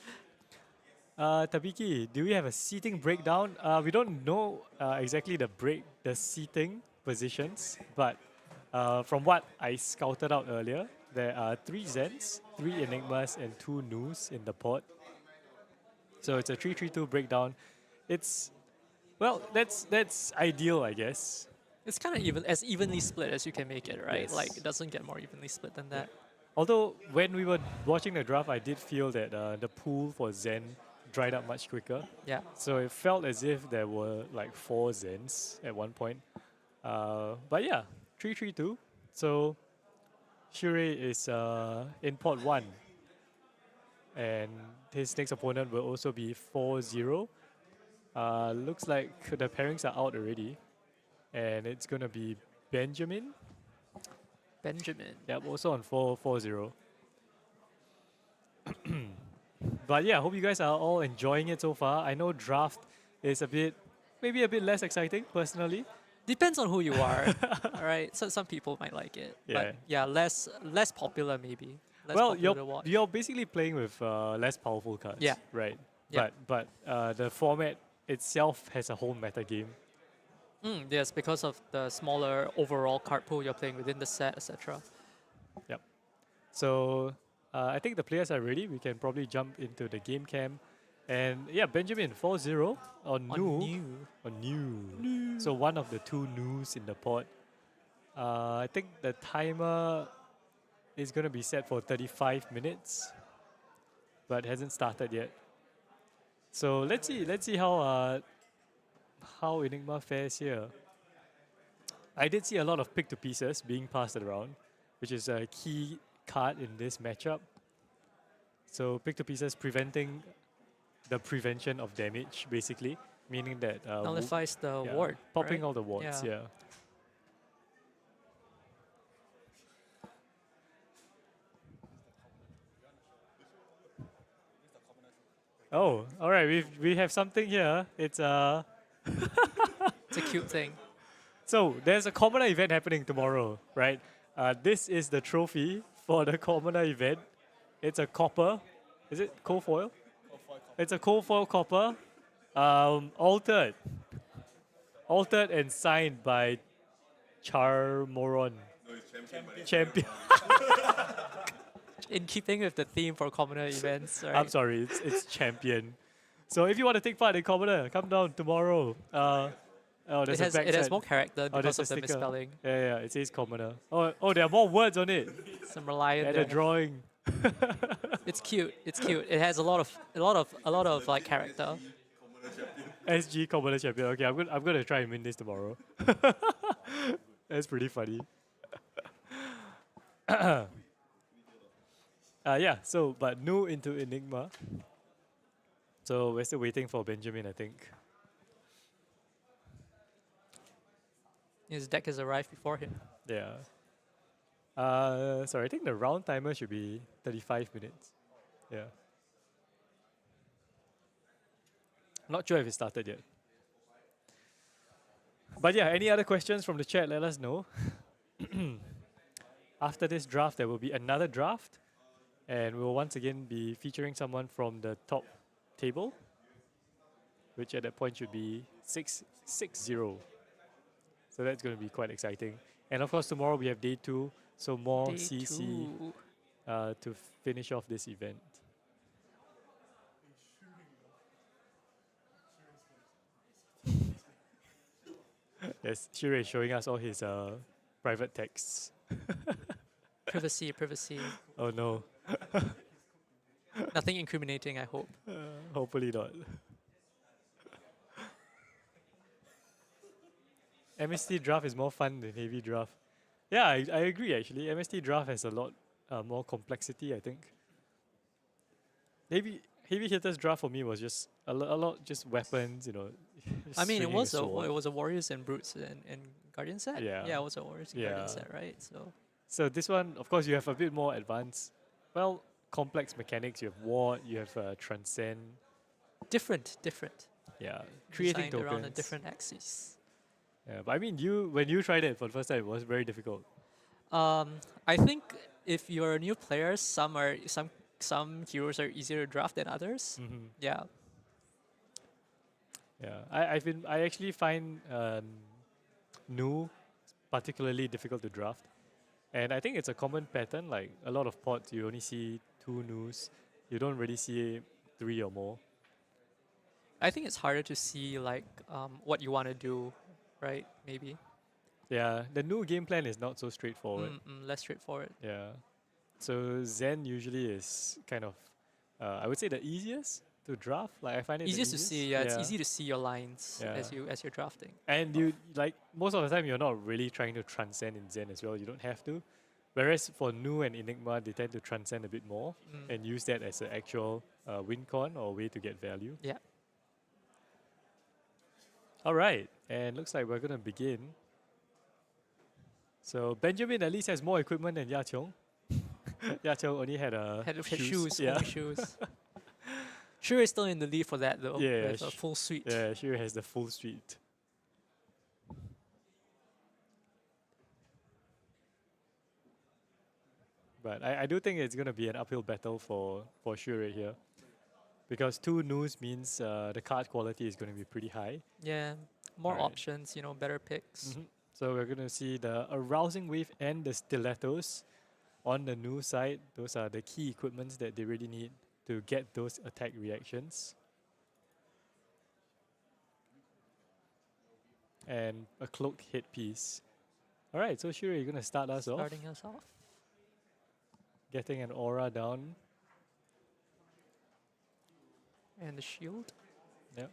Tabiki, do we have a seating breakdown? We don't know exactly the seating positions, but from what I scouted out earlier, there are 3 Zens, 3 Enigmas, and 2 Nus in the pot. So it's a 3-3-2 breakdown. That's ideal, I guess. It's kind of as evenly split as you can make it, right? Yes. Like, it doesn't get more evenly split than that. Although, when we were watching the draft, I did feel that the pool for Zen dried up much quicker. Yeah. So it felt as if there were like 4 Zens at one point. But yeah, 3-3-2. So Shure is in pot 1. And his next opponent will also be 4-0. Looks like the pairings are out already. And it's going to be Benjamin. Yep, also on 4-0. But yeah, hope you guys are all enjoying it so far. I know draft is maybe a bit less exciting, personally. Depends on who you are. All right, so some people might like it. Yeah. But yeah, less popular maybe. Less Well, popular to watch. you're basically playing with less powerful cards. Yeah. Right. Yeah. But the format itself has a whole meta game. Yes, because of the smaller overall card pool you're playing within the set, etc. Yep. So I think the players are ready. We can probably jump into the game cam. And yeah, Benjamin, 4-0 on new. So one of the 2 Nus in the pot. I think the timer is going to be set for 35 minutes, but hasn't started yet. So let's see how Enigma fares here. I did see a lot of pick to pieces being passed around, which is a key card in this matchup. So pick to pieces preventing the prevention of damage, basically, meaning that nullifies the ward. Popping right? all the wards, yeah. Oh, all right. We have something here. It's It's a cute thing. So there's a commoner event happening tomorrow, right? This is the trophy for the commoner event. It's a copper. Is it cold foil? It's a cold foil copper, altered and signed by Charmoron. No, it's Champion. In keeping with the theme for commoner events, right? I'm sorry, it's champion. So if you want to take part in commoner, come down tomorrow. There's a backside. It has more character because there's of a the sticker. misspelling. Yeah, it says commoner. Oh, there are more words on it. Some reliant. And a drawing. It's cute. It's cute. It has a lot of like character. SG commoner champion. Okay, I'm gonna try and win this tomorrow. That's pretty funny. But new into Enigma. So we're still waiting for Benjamin, I think. His deck has arrived before him. Yeah. Sorry, I think the round timer should be 35 minutes. Yeah. Not sure if it started yet. But yeah, any other questions from the chat, let us know. After this draft, there will be another draft, and we'll once again be featuring someone from the top table, which at that point should be 6-0. So that's going to be quite exciting. And of course, tomorrow we have day 2, so more Day CC 2. To finish off this event. Yes, Shure is showing us all his private texts. Privacy, privacy. Oh no. Nothing incriminating, I hope. Hopefully not. MST draft is more fun than heavy draft. Yeah, I agree actually. MST draft has a lot more complexity, I think. Heavy hitters draft for me was just a lot just weapons, you know. I mean, it swinging was sword. it was a Warriors and Brutes and Guardian set. Yeah. Yeah, it was a Warriors and Guardian set, right? So this one, of course, you have a bit more advanced, well, complex mechanics. You have ward, you have transcend. Different. Yeah, creating Designed around a tokens. different axis. Yeah, but I mean, when you tried it for the first time, it was very difficult. I think if you're a new player, some heroes are easier to draft than others. Yeah. Yeah, I actually find Nu particularly difficult to draft, and I think it's a common pattern. Like a lot of pods, you only see 2 Nus, you don't really see 3 or more. I think it's harder to see like what you want to do, right? Maybe. Yeah, the Nu game plan is not so straightforward. Less straightforward. Yeah, so Zen usually is kind of, I would say the easiest to draft. Like I find it the Easiest to see. Yeah, it's easy to see your lines Yeah. as you're drafting. And you like most of the time you're not really trying to transcend in Zen as well. You don't have to. Whereas for Nu and Enigma, they tend to transcend a bit more and use that as an actual win con or way to get value. Yeah. All right, and looks like we're gonna begin. So Benjamin at least has more equipment than Yachong. Yachong only had shoes. Yeah. Only shoes. Sure is still in the lead for that though. Yeah, with a full suite. Yeah, Sure has the full suite. But I do think it's going to be an uphill battle for Shure here. Because 2 Nus means the card quality is going to be pretty high. Yeah, more Alright. options, better picks. So we're going to see the Arousing Wave and the Stilettos on the Nu side. Those are the key equipments that they really need to get those attack reactions. And a cloak headpiece. Alright, so Shure, you're going to start us off. Starting us off. Getting an aura down. And the shield. Yep.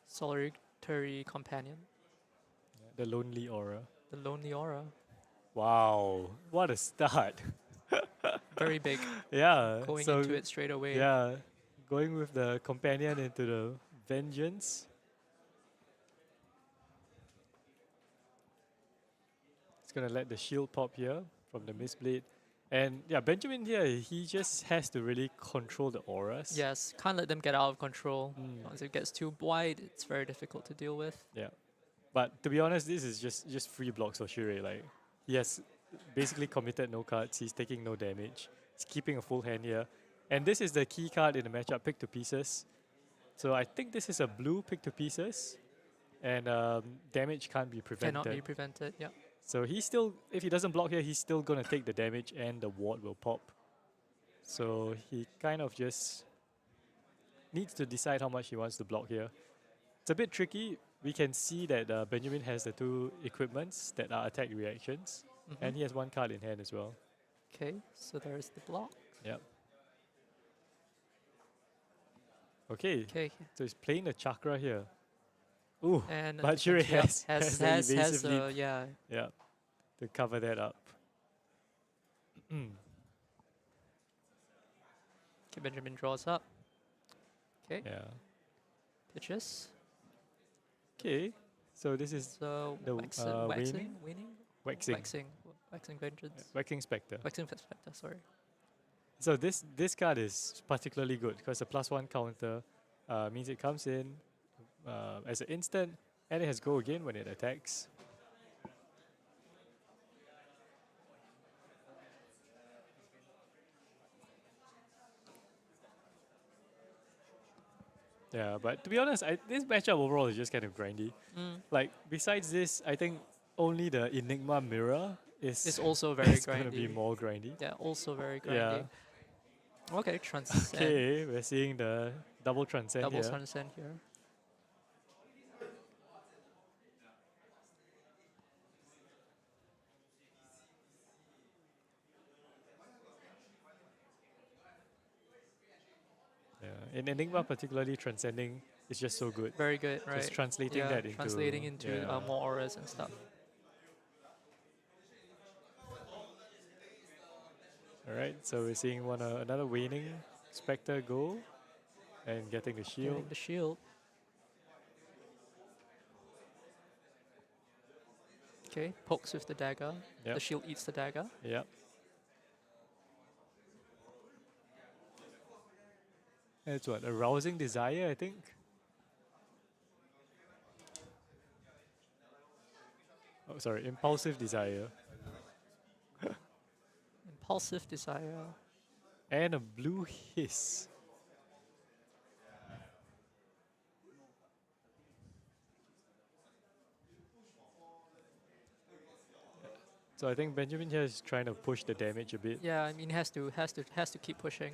Solitary companion. The lonely aura. The lonely aura. Wow, what a start. Very big. Yeah. Going so into it straight away. Yeah. Going with the companion into the vengeance. It's gonna let the shield pop here from the Mistblade. And yeah, Benjamin here, he just has to really control the auras. Yes, can't let them get out of control. Once it gets too wide, it's very difficult to deal with. Yeah. But to be honest, this is just free blocks for Shure. Like, he has basically committed no cards. He's taking no damage. He's keeping a full hand here. And this is the key card in the matchup, Pick to Pieces. So I think this is a blue Pick to Pieces. And damage can't be prevented. Cannot be prevented, yeah. So he's still, if he doesn't block here, he's still going to take the damage and the ward will pop. So he kind of just needs to decide how much he wants to block here. It's a bit tricky. We can see that Benjamin has the 2 equipments that are attack reactions. And he has 1 card in hand as well. Okay, so there's the block. Yep. Okay. So he's playing the chakra here. Ooh, And but Shure has the evasive leap. yeah. Yeah, to cover that up. Okay, Benjamin draws up. Okay. Yeah. Pitches. Okay, so this is So the waxing, waning? waxing vengeance. Waxing Spectre. Waxing Spectre, sorry. So this card is particularly good because a +1 counter means it comes in as an instant, and it has go again when it attacks. Yeah, but to be honest, this matchup overall is just kind of grindy. Mm. Like, besides this, I think only the Enigma mirror is It's also very is going to be grindy. more grindy. Yeah, also very Yeah. grindy. Okay, transcend. Okay, we're seeing the double transcend Double here. transcend here. Yeah. In Enigma, particularly, transcending is just so good. Very good, right? Just translating yeah, that into translating into yeah. more auras and stuff. All right, so we're seeing another waning Spectre go and getting the shield. Getting the shield. Okay, pokes with the dagger. Yep. The shield eats the dagger. Yep. It's what? Arousing desire, I think? Oh, sorry, impulsive desire. Impulsive desire. And a blue hiss. So I think Benjamin here is trying to push the damage a bit. Yeah, I mean has to keep pushing.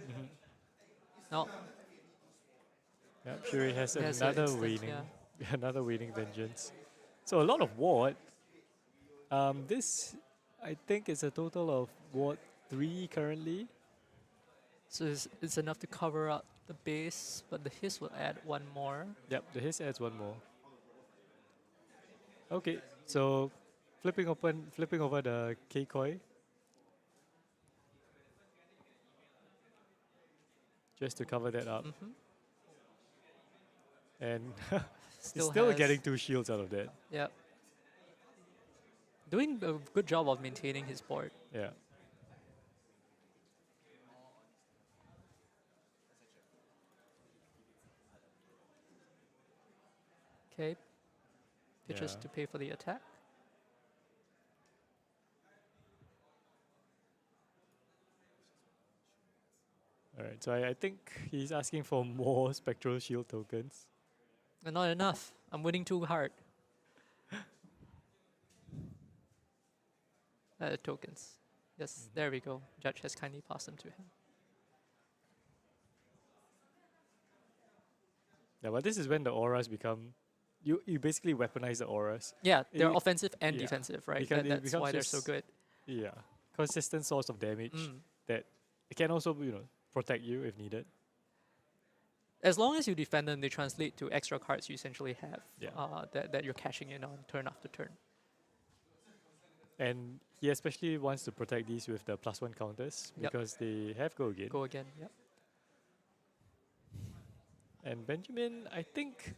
No. Yep, Shuri has It has another instant, waning, yeah. another waning vengeance. So a lot of ward. This, I think, is a total of ward 3 currently. So it's enough to cover up the base, but the hiss will add one more. Yep, the hiss adds one more. Okay, so flipping over the Keikoi. Just to cover that up. And he's still has- getting 2 shields out of that. Yep. Doing a good job of maintaining his board. Yeah. Okay. Pitches Yeah. to pay for the attack. Alright, so I think he's asking for more spectral shield tokens. And not enough. I'm winning too hard. Tokens. Yes, there we go. Judge has kindly passed them to him. Yeah, but this is when the auras become... You basically weaponize the auras. Yeah, they're It- offensive and yeah, defensive, right? because it That's becomes why they're so just- good. Yeah, consistent source of damage that it can also, protect you if needed. As long as you defend them, they translate to extra cards you essentially have Yeah. that you're cashing in on turn after turn. And he especially wants to protect these with the +1 counters Yep. because they have go again. Go again, yep. And Benjamin, I think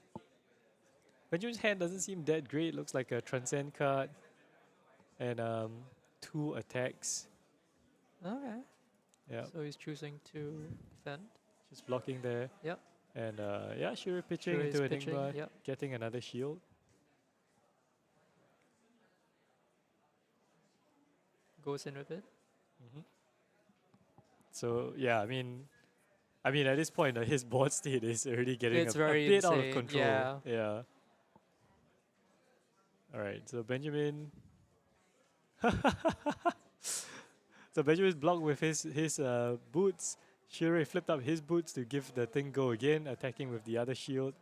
Benjamin's hand doesn't seem that great. Looks like a transcend card and 2 attacks. Okay. Yeah, So he's choosing to defend. just blocking there. Yep. And yeah, Shuri pitching Shuri is into pitching, Enigma, yep. getting another shield. Goes in with it. So yeah, I mean, at this point, his board state is already getting It's a very bit out of insane, control. yeah. Yeah. All right, so Benjamin. So Benjamin's blocked with his boots. Shuri flipped up his boots to give the thing go again, attacking with the other shield,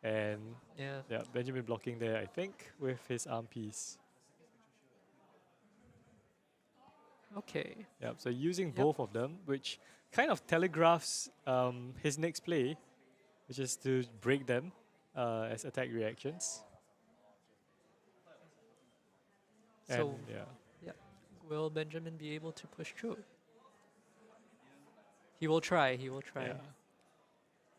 and Yeah. Benjamin blocking there, I think, with his arm piece. Okay. Yep, so using both of them, which kind of telegraphs his next play, which is to break them as attack reactions. So, And, yeah. Yep. Will Benjamin be able to push through? He will try. He will try. Yeah.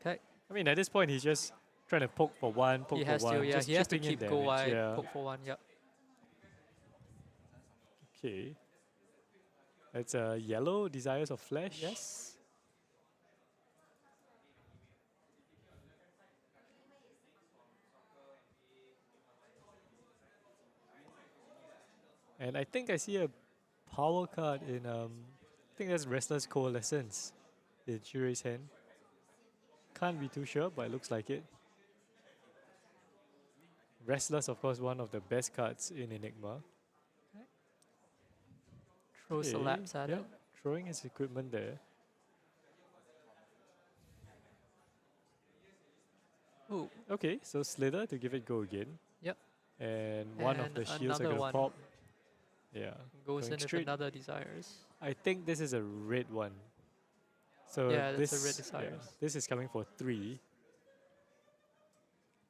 Okay. I mean, at this point, he's just trying to poke for one, poke He for has one. to. Yeah. just He has to chipping in keep go damage, wide. Yeah. Poke for one. Yep. Okay. It's a yellow, Desires of Flesh. Yes. And I think I see a power card in I think that's Restless Coalescence in Shurei's hand. Can't be too sure, but it looks like it. Restless, of course, one of the best cards in Enigma. Throws the Okay, laps at yep, it. throwing his equipment there. Ooh. Okay, so Slither to give it go again. Yep. And one of And the shields are another gonna one pop. Yeah. goes going in if straight. another desires. I think this is a red one. So Yeah, that's this a red desires. this is coming for 3.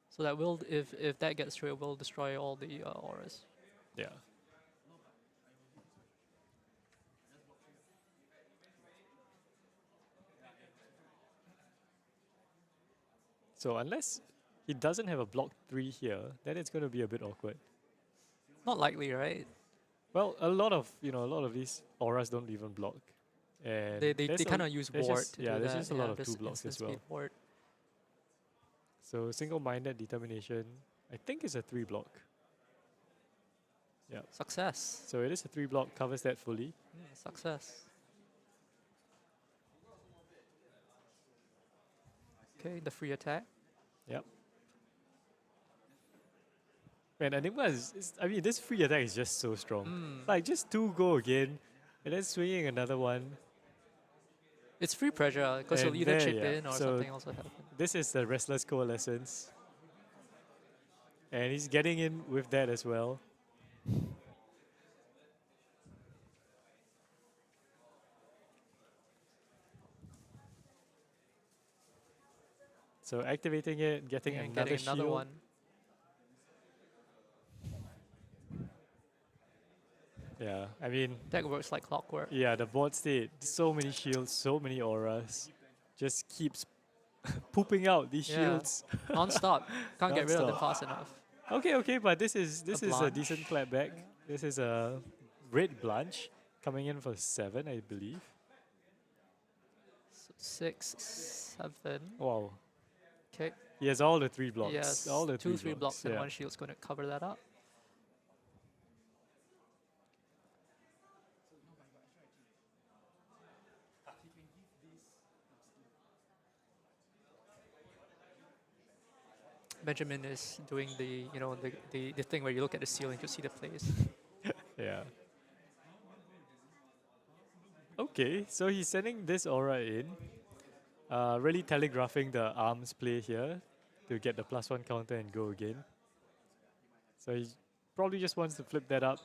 So that will, if that gets through, it will destroy all the auras. Yeah. So unless he doesn't have a block 3 here, then it's going to be a bit awkward. Not likely, right? Well, a lot of these auras don't even block. And They there's kind of use there's ward just- to yeah, do there's that. just a lot of just 2 blocks instant as well. speed ward. So single-minded determination, I think is a 3 block. Yeah. Success. So it is a 3 block, covers that fully. Success. Okay, the free attack. Yep. Man, Enigma I mean, this free attack is just so strong. Like, just 2 go again, and then swinging another one. It's free pressure, because And you'll either there, chip yeah. in or So something else will happen. This is the Restless Coalescence. And he's getting in with that as well. So activating it, getting And another getting another shield. one. Yeah, I mean... That works like clockwork. Yeah, the board state, so many shields, so many auras. Just keeps pooping out these Yeah, shields. non-stop. Can't get rid of them Non-stop. fast enough. Okay, but this is a blanch. decent clapback. This is a red blanch coming in for 7, I believe. So 6, 7. Wow. Okay. He has all the 3 blocks. Yes, all the 2, 3 blocks, and yeah. one shield's going to cover that up. Benjamin is doing the the thing where you look at the ceiling to see the place. Yeah. Okay, so he's sending this aura in. Really telegraphing the arms play here to get the +1 counter and go again. So he probably just wants to flip that up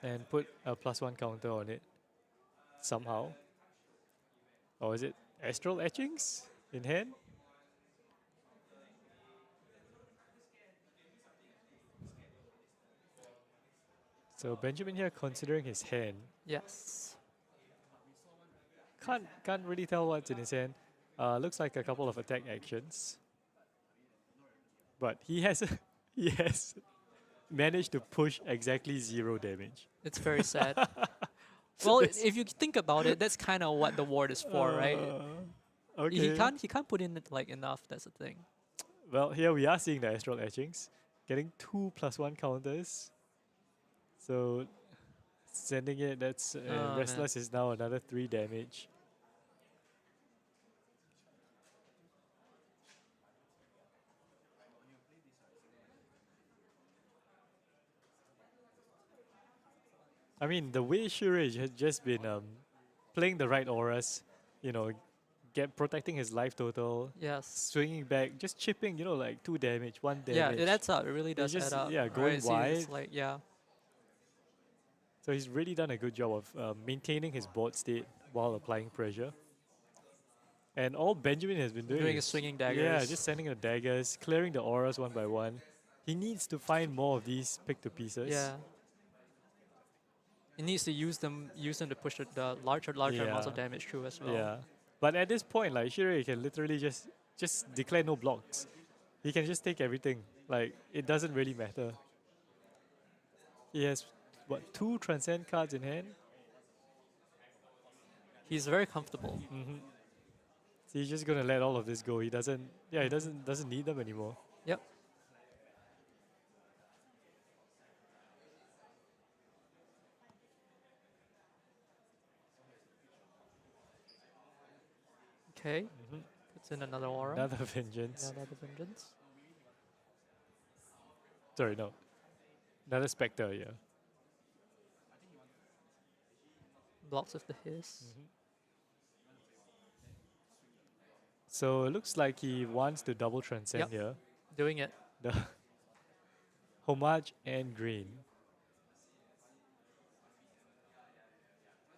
and put a +1 counter on it somehow. Or is it Astral Etchings in hand? So Benjamin here considering his hand. Yes. Can't really tell what's in his hand. Looks like a couple of attack actions. But he has he has managed to push exactly 0 damage. It's very sad. Well, if you think about it, that's kind of what the ward is for, right? Okay. He can't put in like enough. That's the thing. Well, here we are seeing the Astral Etchings, getting 2 +1 counters. So sending it, that's Oh, Restless is now another 3 damage. I mean, the way Shurei has just been playing the right auras, protecting his life total. Yes. Swinging back, just chipping, like 2 damage, 1 damage. Yeah, it adds up. It really does just, add up. Yeah, going right? See, wide. it's like, yeah. So he's really done a good job of maintaining his board state while applying pressure. And all Benjamin has been doing is swinging daggers. Yeah, just sending the daggers, clearing the auras one by one. He needs to find more of these pick to pieces. Yeah. He needs to use them to push the larger amounts of damage through as well. Yeah. But at this point, like Shirei can literally just declare no blocks. He can just take everything. Like, it doesn't really matter. He has, 2 Transcend cards in hand? He's very comfortable. So he's just gonna let all of this go. He doesn't need them anymore. Yep. Okay. Puts in another aura. Another vengeance. Yeah, another vengeance. Sorry, no. Another specter, yeah. Blocks with the hiss. So it looks like he wants to double transcend Yep. here. Doing it. The homage and green.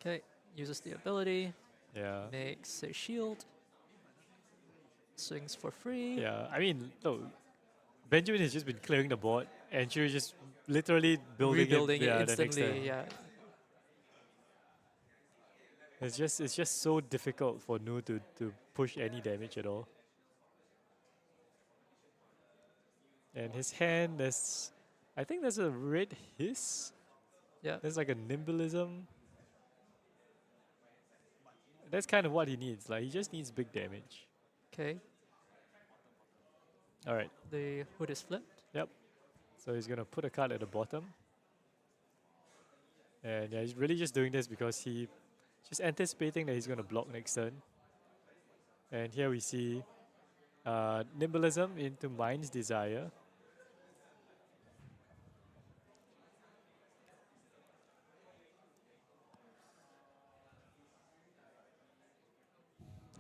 Okay. Uses the ability. Yeah. Makes a shield. Swings for free. Yeah, I mean, no. Benjamin has just been clearing the board, and Chu is just literally Rebuilding it, it yeah, the next instantly. turn. Yeah. It's just so difficult for Nu to push any damage at all. And his hand, I think there's a red hiss. Yeah. There's like a nimblism. That's kind of what he needs. Like he just needs big damage. Okay. All right. The hood is flipped. Yep. So he's gonna put a card at the bottom. And yeah, he's really just doing this because he just anticipating that he's gonna block next turn. And here we see nimblism into Mind's Desire.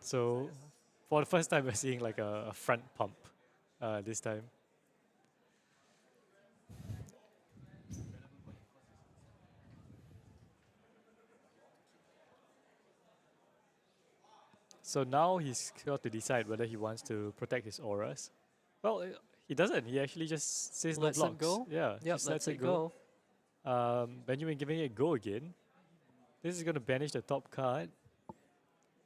So for the first time, we're seeing like a front pump this time. So now he's got to decide whether he wants to protect his auras. Well, he doesn't. He actually just says Lets no it blocks. go? Yeah, Yep, just lets lets it go. Benjamin giving it a go again. This is going to banish the top card,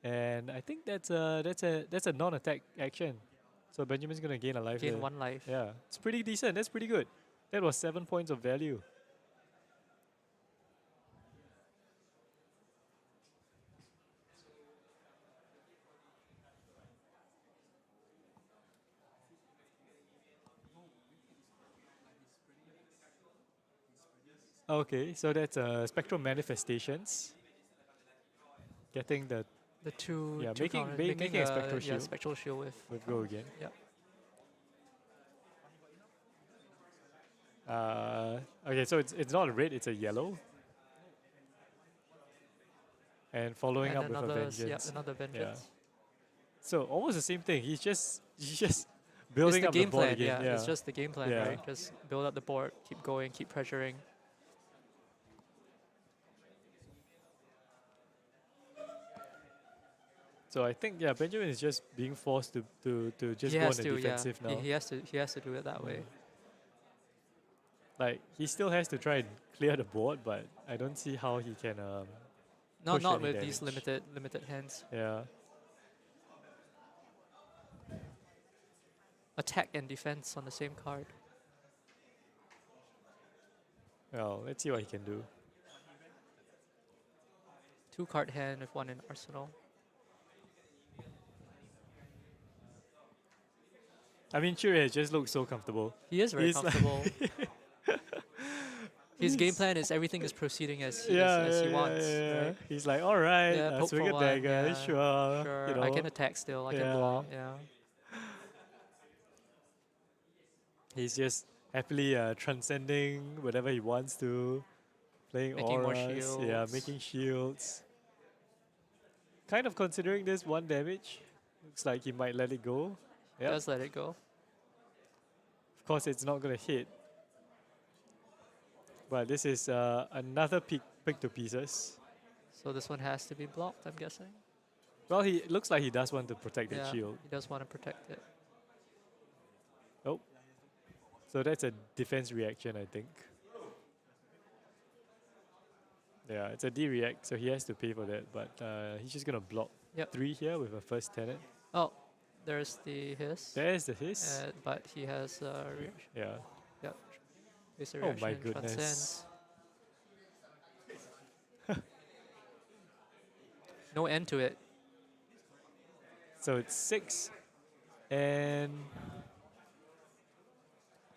and I think that's a non-attack action. So Benjamin's going to gain a life. Gain there. 1 life. Yeah, it's pretty decent. That's pretty good. That was 7 points of value. Okay, so that's Spectral Manifestations. Getting the two. Yeah, two making counters, making a Spectral Shield. Spectral Shield with go again. Yep. Okay, so it's not a red, it's a yellow. And following And up with a vengeance. Yep, another vengeance. Yeah. So almost the same thing. He's just It's building the up game the board plan. again. Yeah, it's just the game plan, Yeah. right? Just build up the board, keep going, keep pressuring. So I think Benjamin is just being forced to just He go on has the to, defensive yeah. now. He has to do it that way. Like he still has to try and clear the board, but I don't see how he can push Not any with damage. these limited hands. Yeah. Attack and defense on the same card. Well, let's see what he can do. 2 card hand with 1 in arsenal. I mean, Chu just looks so comfortable. He is very He's like- comfortable. His game plan is everything is proceeding as he wants. Yeah. Right? He's like, all right, Yeah, poke swing for a 1, dagger, yeah, sure. Sure, You know. I can attack still. I can block. Yeah. He's just happily transcending whatever he wants to, playing Making more auras, yeah, shields. making shields. Kind of considering this 1 damage. Looks like he might let it go. Yep. Does let it go. Of course, it's not gonna hit. But this is another pick to pieces. So this one has to be blocked, I'm guessing. Well, he looks like he does want to protect that Yeah, shield. he does want to protect it. Oh. So that's a defense reaction, I think. Yeah, it's a D react, so he has to pay for that. But he's just gonna block 3 here with a first tenant. Oh, there's the hiss. There's the hiss. But he has a reaction. Yeah. Yep. Base Oh my reaction, goodness. transcends. No end to it. So it's 6. And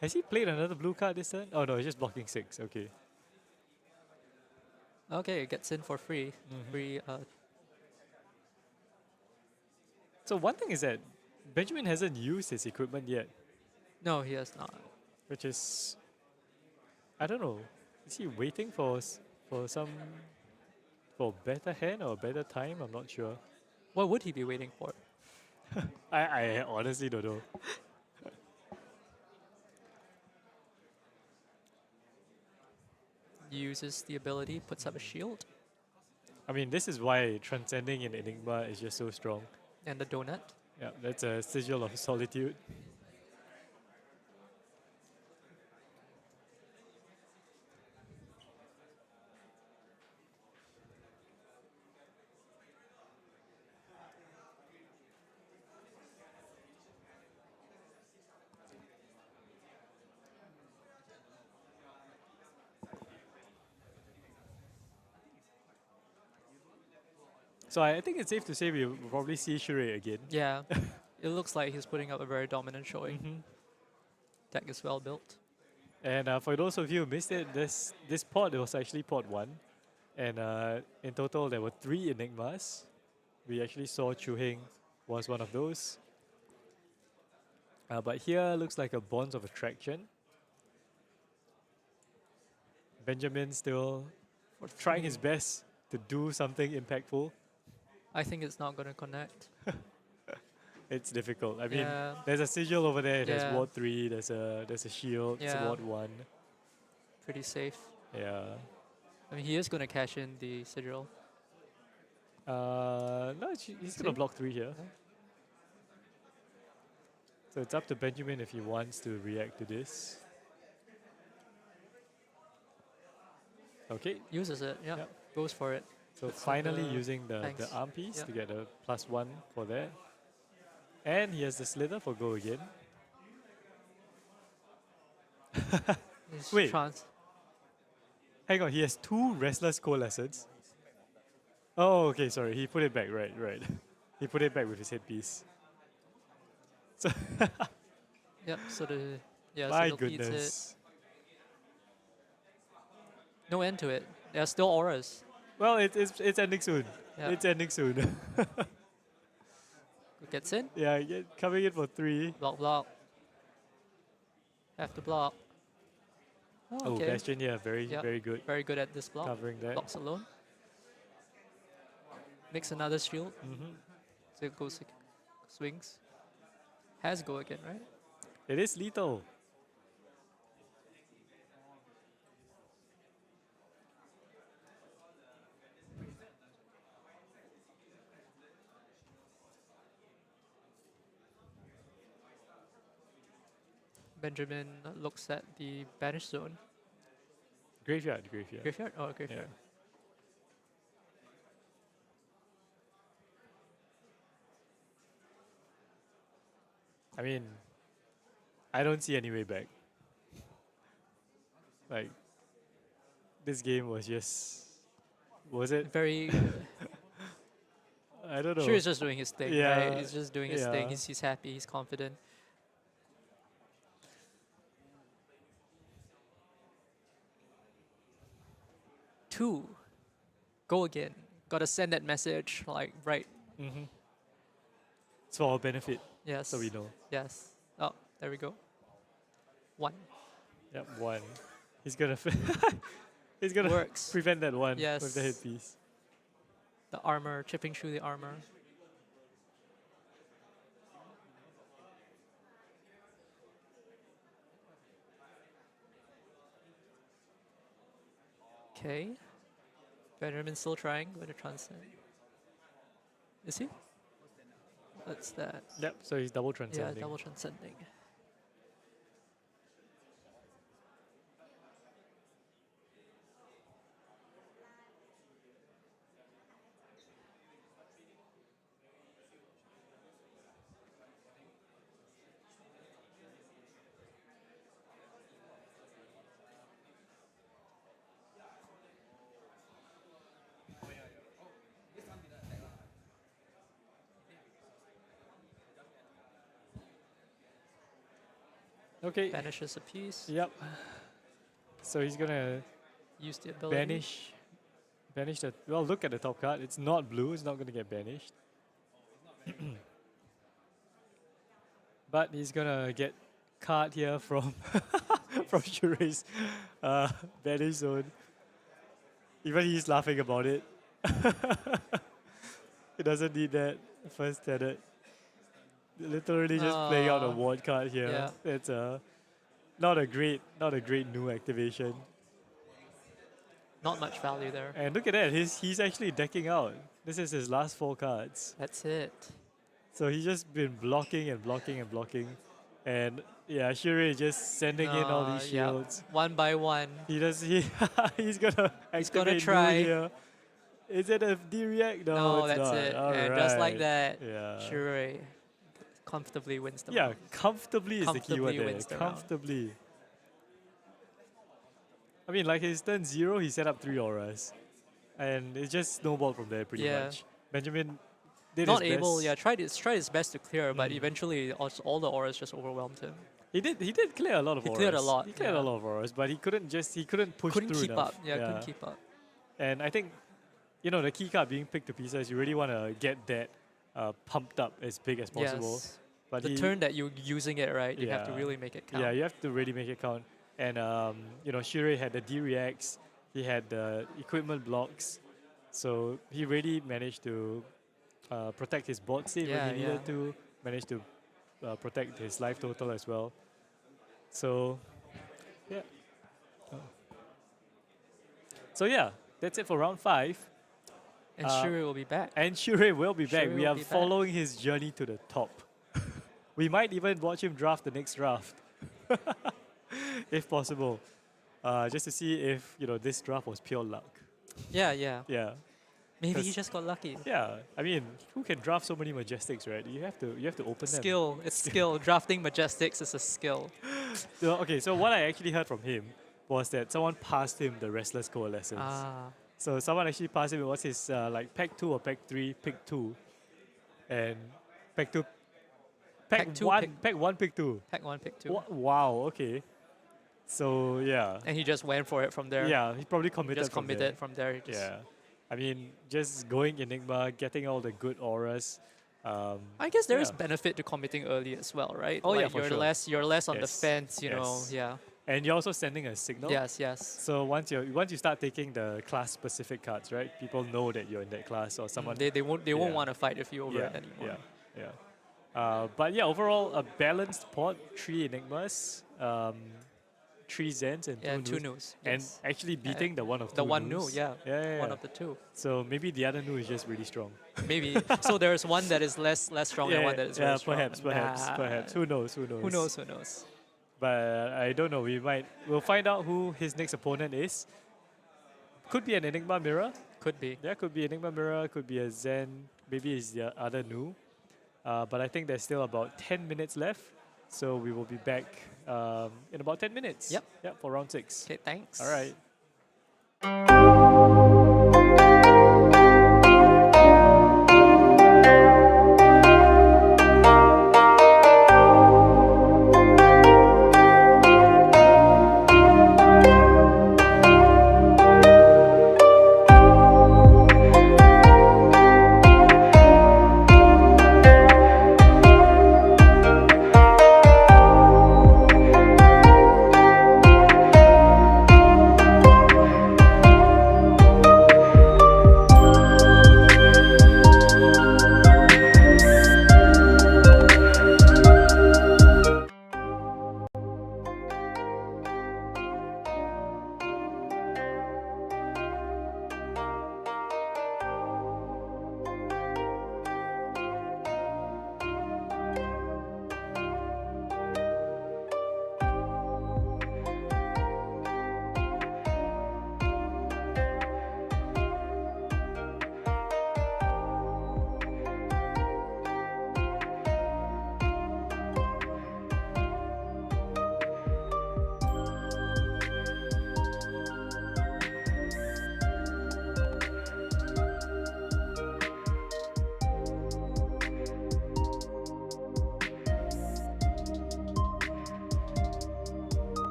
has he played another blue card this turn? Oh no, he's just blocking 6. Okay. Okay, it gets in for free. Free So one thing is that Benjamin hasn't used his equipment yet, No, he has not. which is, I don't know. Is he waiting for for a better hand or a better time? I'm not sure. What would he be waiting for? I honestly don't know. Uses the ability, puts up a shield, I mean, this is why transcending in Enigma is just so strong. and the donut. Yeah, that's a sigil of solitude. So I think it's safe to say we'll probably see Shure again. Yeah, it looks like he's putting up a very dominant showing. Deck is well built. And for those of you who missed it, this pod was actually pod 1. And in total, there were 3 Enigmas. We actually saw Chu Heng was one of those. But here looks like a Bonds of Attraction. Benjamin still trying his best to do something impactful. I think it's not going to connect. It's difficult. I mean, Yeah. there's a sigil over there. There's Yeah. ward 3. There's a shield. It's Yeah. ward 1. Pretty safe. Yeah. I mean, he is going to cash in the sigil. No, he's gonna block 3 here. So it's up to Benjamin if he wants to react to this. Okay. Uses it, yeah. Goes for it. So Puts up finally the using the thanks. arm piece Yeah. to get a +1 for that. And he has the slither for go again. His Wait. trans- Hang on, he has 2 Restless Coalescence. Oh, okay, sorry. He put it back, right. He put it back with his headpiece. So Yep, so the... Yeah, my so they'll beat it. goodness. No end to it. There are still auras. Well, it's ending soon. Yeah. It's ending soon. Gets in. Yeah, coming in for 3. Block. Have to block. Oh, okay. Bastion, yeah, very good. Very good at this block. Covering that. Blocks alone. Makes another shield. So it goes, swings. Has go again, right? It is lethal. Benjamin looks at the banish zone. Graveyard. Graveyard? Oh, graveyard. Yeah. I mean, I don't see any way back. Like, this game was just... Was it? Very... I don't know. Sure, he's just doing his thing, Yeah, right? He's just doing his thing. yeah. He's happy, he's confident. Two. Go again. Gotta send that message, like, right. It's for our benefit. Yes. So we know. Yes. Oh, there we go. 1. Yep, 1. He's gonna... he's gonna Works. prevent that 1 Yes. with the headpiece. The armor, chipping through the armor. Okay. Benjamin's still trying with a transcend. Is he? What's that? Yep, so he's double transcending. Yeah, double transcending. Okay. Banishes a piece. Yep. So he's gonna Use the ability. banish the... Well, look at the top card. It's not blue. It's not gonna get banished. But he's gonna get card here from from Shurei's banish zone. Even he's laughing about it. He doesn't need that first tenant. Literally just playing out a ward card here. Yeah. It's not a great new activation. Not much value there. And look at that, he's actually decking out. This is his last 4 cards. That's it. So he's just been blocking and blocking and blocking. And yeah, Shurei is just sending in all these shields. One by one. He's gonna activate try. New here. Is it a D-react? No, it's that's not. it. All And right. just like that, Yeah. Shurei comfortably wins the Yeah, round. comfortably is the keyword there. wins the round. Comfortably. I mean, like his turn 0, he set up 3 auras. And it just snowballed from there pretty much. Benjamin did Not his able, best. tried his best to clear, but eventually all the auras just overwhelmed him. He did clear a lot of He auras. cleared a lot, He cleared a lot of auras, but he couldn't push Couldn't through keep enough. up. Couldn't keep up. And I think, the key card being picked to pieces, you really want to get that pumped up as big as possible. Yes. But the turn that you're using it right, you have to really make it count. Yeah, you have to really make it count. And Shurei had the D-reacts, he had the equipment blocks, so he really managed to protect his board state when he needed to, managed to protect his life total as well. So, yeah. So yeah, that's it for round 5. And Shurei will be back. And Shurei will be back. Shurei We will are be back. following his journey to the top. We might even watch him draft the next draft, if possible, just to see if this draft was pure luck. Yeah. Yeah. Maybe he just got lucky. Yeah, I mean, who can draft so many Majestics, right? You have to open them. Skill. It's skill. Drafting Majestics is a skill. So what I actually heard from him was that someone passed him the Restless Coalescence. So someone actually passed him. It was his pack 2 or pack 3, pick 2, and pack 2. Pack 1, pick 2. Pack 1, pick 2. Wow. Okay. So yeah. And he just went for it from there. Yeah, he probably committed. Just committed from there. Yeah. I mean, just going Enigma, getting all the good auras. I guess there is benefit to committing early as well, right? Oh, yeah, like for you're sure. you're less on the Yes. fence, you Yes. know. Yeah. And you're also sending a signal. Yes. So once you start taking the class specific cards, right? People know that you're in that class, or someone. They won't want to fight with you over it anymore. Yeah. But yeah, overall a balanced pot. 3 Enigmas, 3 Zens and 2 2 Nus. And yes. actually beating the one of the 2 one Nus. Nu, Yeah. one of the 2. So maybe the other Nu is just really strong. Maybe. So there's one that is less strong and one that is very strong. Perhaps. Who knows? Who knows? But I don't know. We'll find out who his next opponent is. Could be an Enigma Mirror. Could be. Yeah, could be Enigma Mirror. Could be a Zen. Maybe it's the other Nu. But I think there's still about 10 minutes left. So we will be back in about 10 minutes. Yep, for round 6. Okay, thanks. All right.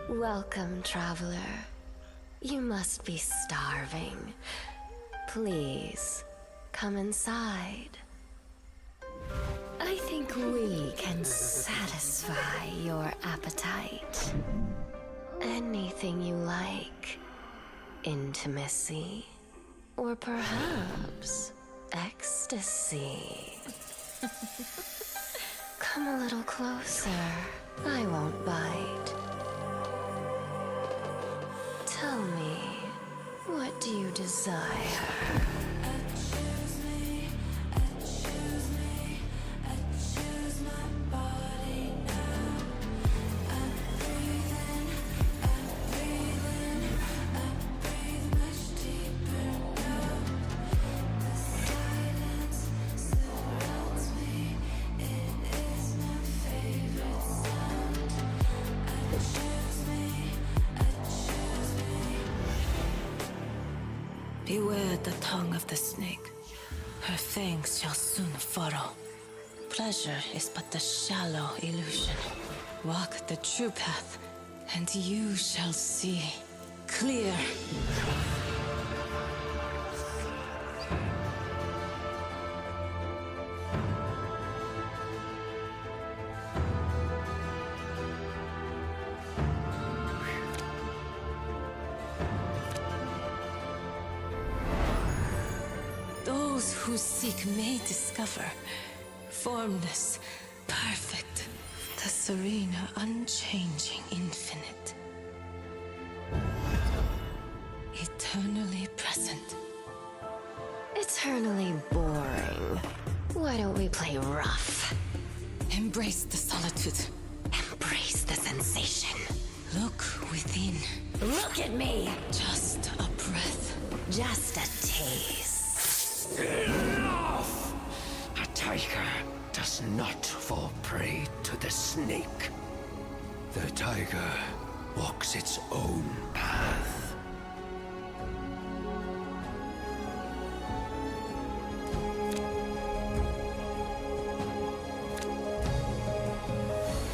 Welcome, traveler. You must be starving. Please, come inside. I think we can satisfy your appetite. Anything you like. Intimacy. Or perhaps ecstasy. Come a little closer. I won't bite. Tell me, what do you desire? Beware the tongue of the snake. Her fangs shall soon furrow. Pleasure is but the shallow illusion. Walk the true path, and you shall see clear. Those who seek may discover formless, perfect, the serene, unchanging infinite. Eternally present. Eternally boring. Why don't we play rough? Embrace the solitude. Embrace the sensation. Look within. Look at me! Just a breath. Just a taste. Enough! A tiger does not fall prey to the snake. The tiger walks its own path.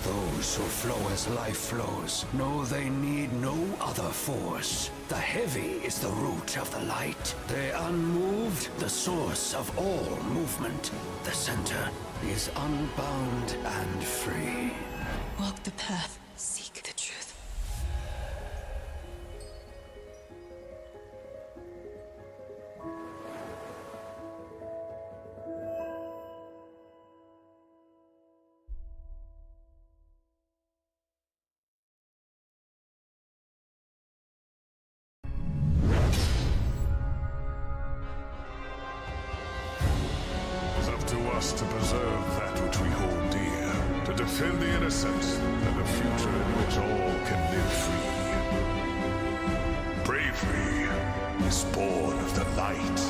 Those who flow as life flows know they need no other force. The heavy is the root of the light. The unmoved, the source of all movement. The center is unbound and free. Walk the path, seek the truth. It's up to us to preserve that which we hold dear, to defend the innocent, and a future in which all can live free. Bravery is born of the light.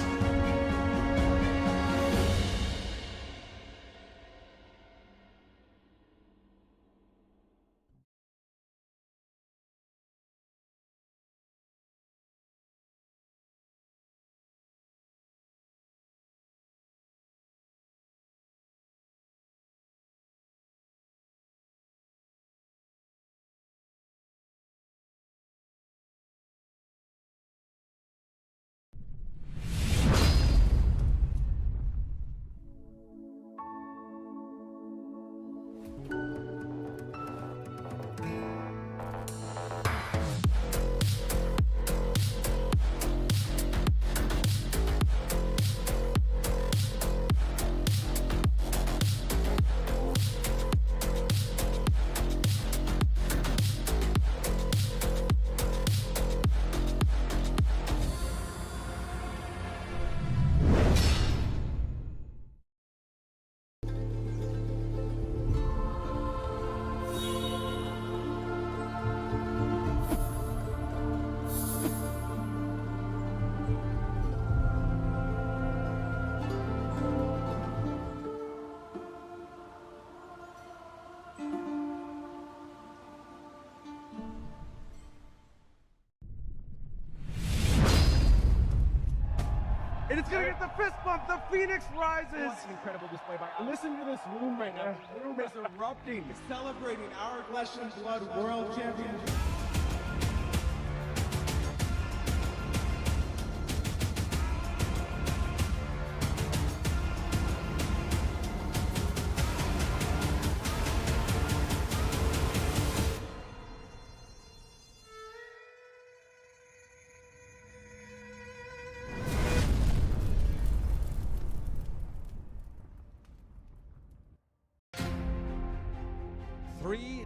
And it's gonna get the fist bump. The Phoenix rises. What an incredible display by. Listen to this room right now. The room is erupting, celebrating our flesh and blood world championship.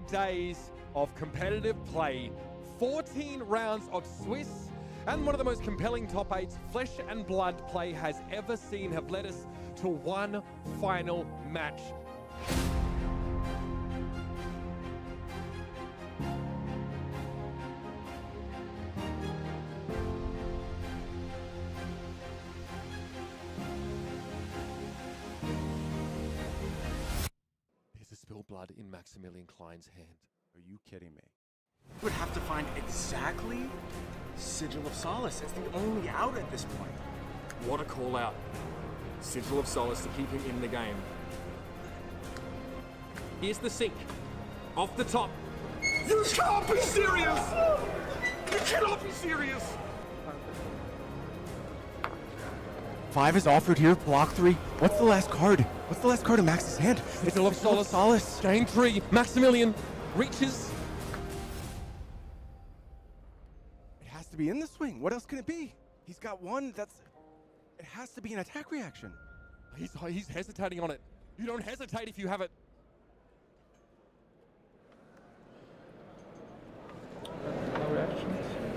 days of competitive play, 14 rounds of Swiss, and one of the most compelling top 8 flesh and blood play has ever seen have led us to one final match. There's a spilled blood in Maximilian Klein's hand. Are you kidding me? You would have to find exactly Sigil of Solace. It's the only out at this point. What a call out. Sigil of Solace to keep him in the game. Here's the sink. Off the top. You can't be serious! You cannot be serious! 5 is offered here, block 3. What's the last card? What's the last card in Max's hand? It's Sigil of Solace. Game 3. Maximilian reaches. It has to be in the swing. What else can it be? He's got one that's... It has to be an attack reaction. He's hesitating on it. You don't hesitate if you have it.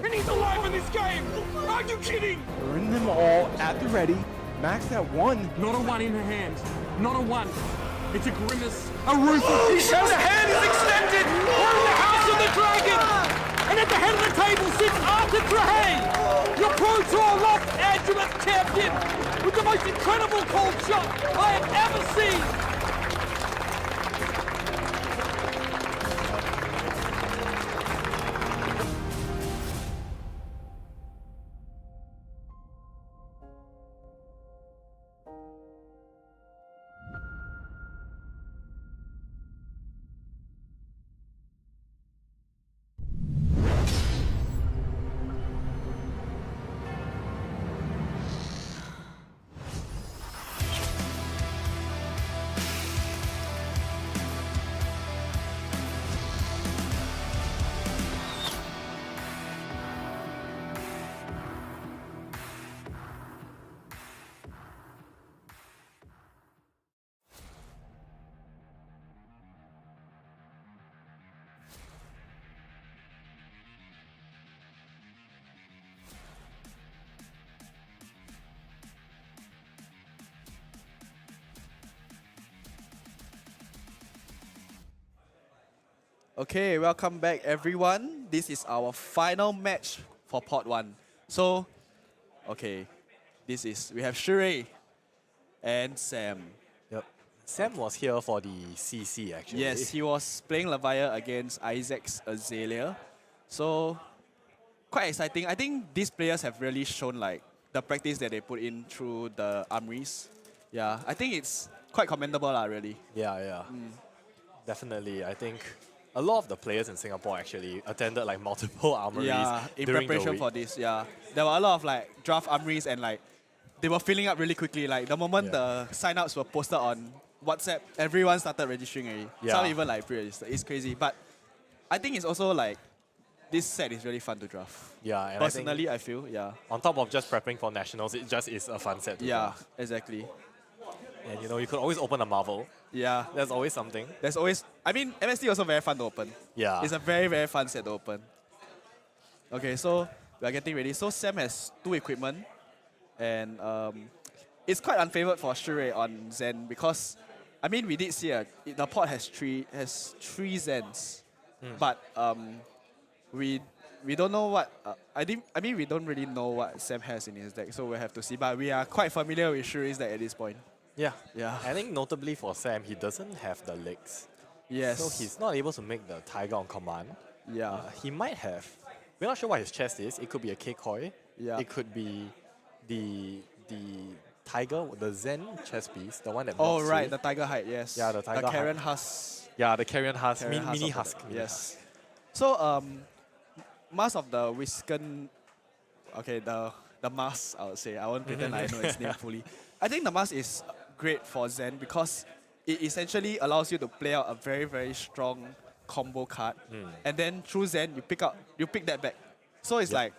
And he's alive in this game! Are you kidding? Burn them all at the ready. Max at 1. Not a 1 in her hand. Not a 1. It's a grimace, a ruthless. He shows a hand is extended! We're in the House of the Dragon! And at the head of the table sits Arthur Trahey, your Pro Tour Los Angeles champion, with the most incredible cold shot I have ever seen! Okay, welcome back everyone. This is our final match for Pot 1. So, okay, we have Shure and Sam. Yep. Sam was here for the CC actually. Yes, he was playing Levia against Isaac's Azalea. So, quite exciting. I think these players have really shown like the practice that they put in through the armories. Yeah, I think it's quite commendable really. Yeah. Definitely. I think a lot of the players in Singapore actually attended like multiple armories. Yeah, in during the preparation week. for this, yeah. There were a lot of like draft armories and like they were filling up really quickly. Like the moment the sign-ups were posted on WhatsApp, everyone started registering already. Yeah. Some even like pre-registered. It's crazy. But I think it's also like this set is really fun to draft. Yeah, and personally I feel, on top of just prepping for nationals, it just is a fun set to draft. Exactly. And you could always open a Marvel. Yeah. There's always something. There's always, I mean, MST also very fun to open. Yeah. It's a very, very fun set to open. Okay, so we are getting ready. So Sam has 2 equipment. And it's quite unfavored for Shure on Zen because, I mean, we did see the pot has three Zens. But we don't know what, we don't really know what Sam has in his deck. So we'll have to see. But we are quite familiar with Shure's deck at this point. Yeah. Yeah. I think notably for Sam, he doesn't have the legs. Yes. So he's not able to make the Tiger on command. Yeah. He might have. We're not sure what his chest is. It could be a K-Koi. Yeah. It could be the Tiger, the Zen chest piece, the one that blocks Oh, right, you. the Tiger Hide, yes. Yeah, the Tiger Carrion Hide. Husk. Yeah, the Carrion Husk, Carrion mini of husk. the- mini yes. husk. So, Mask of the Wisconsin, okay, the mask, I would say. I won't pretend I know its name fully. I think the mask is great for Zen because it essentially allows you to play out a very, very strong combo card. And then through Zen, you pick that back. So it's like,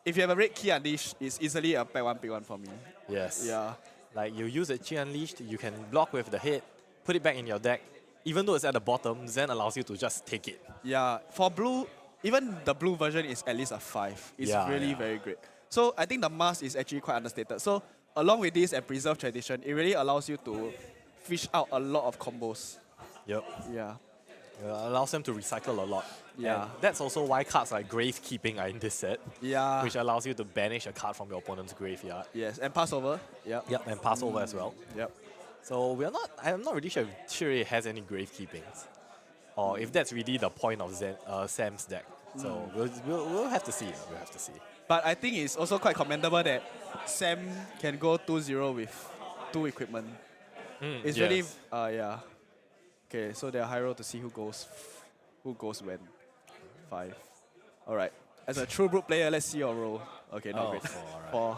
if you have a red key unleashed, it's easily a pick one for me. Yes. Yeah. Like you use a Chi Unleashed, you can block with the head, put it back in your deck, even though it's at the bottom, Zen allows you to just take it. Yeah, for blue, even the blue version is at least a 5. It's Yeah, really yeah. very great. So I think the mask is actually quite understated. So along with this and preserve tradition, it really allows you to fish out a lot of combos. Yep. Yeah. Allows them to recycle a lot. Yeah. And that's also why cards like Gravekeeping are in this set. Yeah. Which allows you to banish a card from your opponent's graveyard. Yes, and pass over. Yep. Yep, and pass over as well. Yep. So I'm not really sure if Shuri has any Gravekeepings. Or if that's really the point of Sam's deck. So we'll have to see. We'll have to see. But I think it's also quite commendable that Sam can go 2-0 with 2 equipment. It's really, yes. yeah. Okay, so they're high roll to see who goes when. 5. All right. As a true brute player, let's see your roll. Okay, not great. 4, right. 4.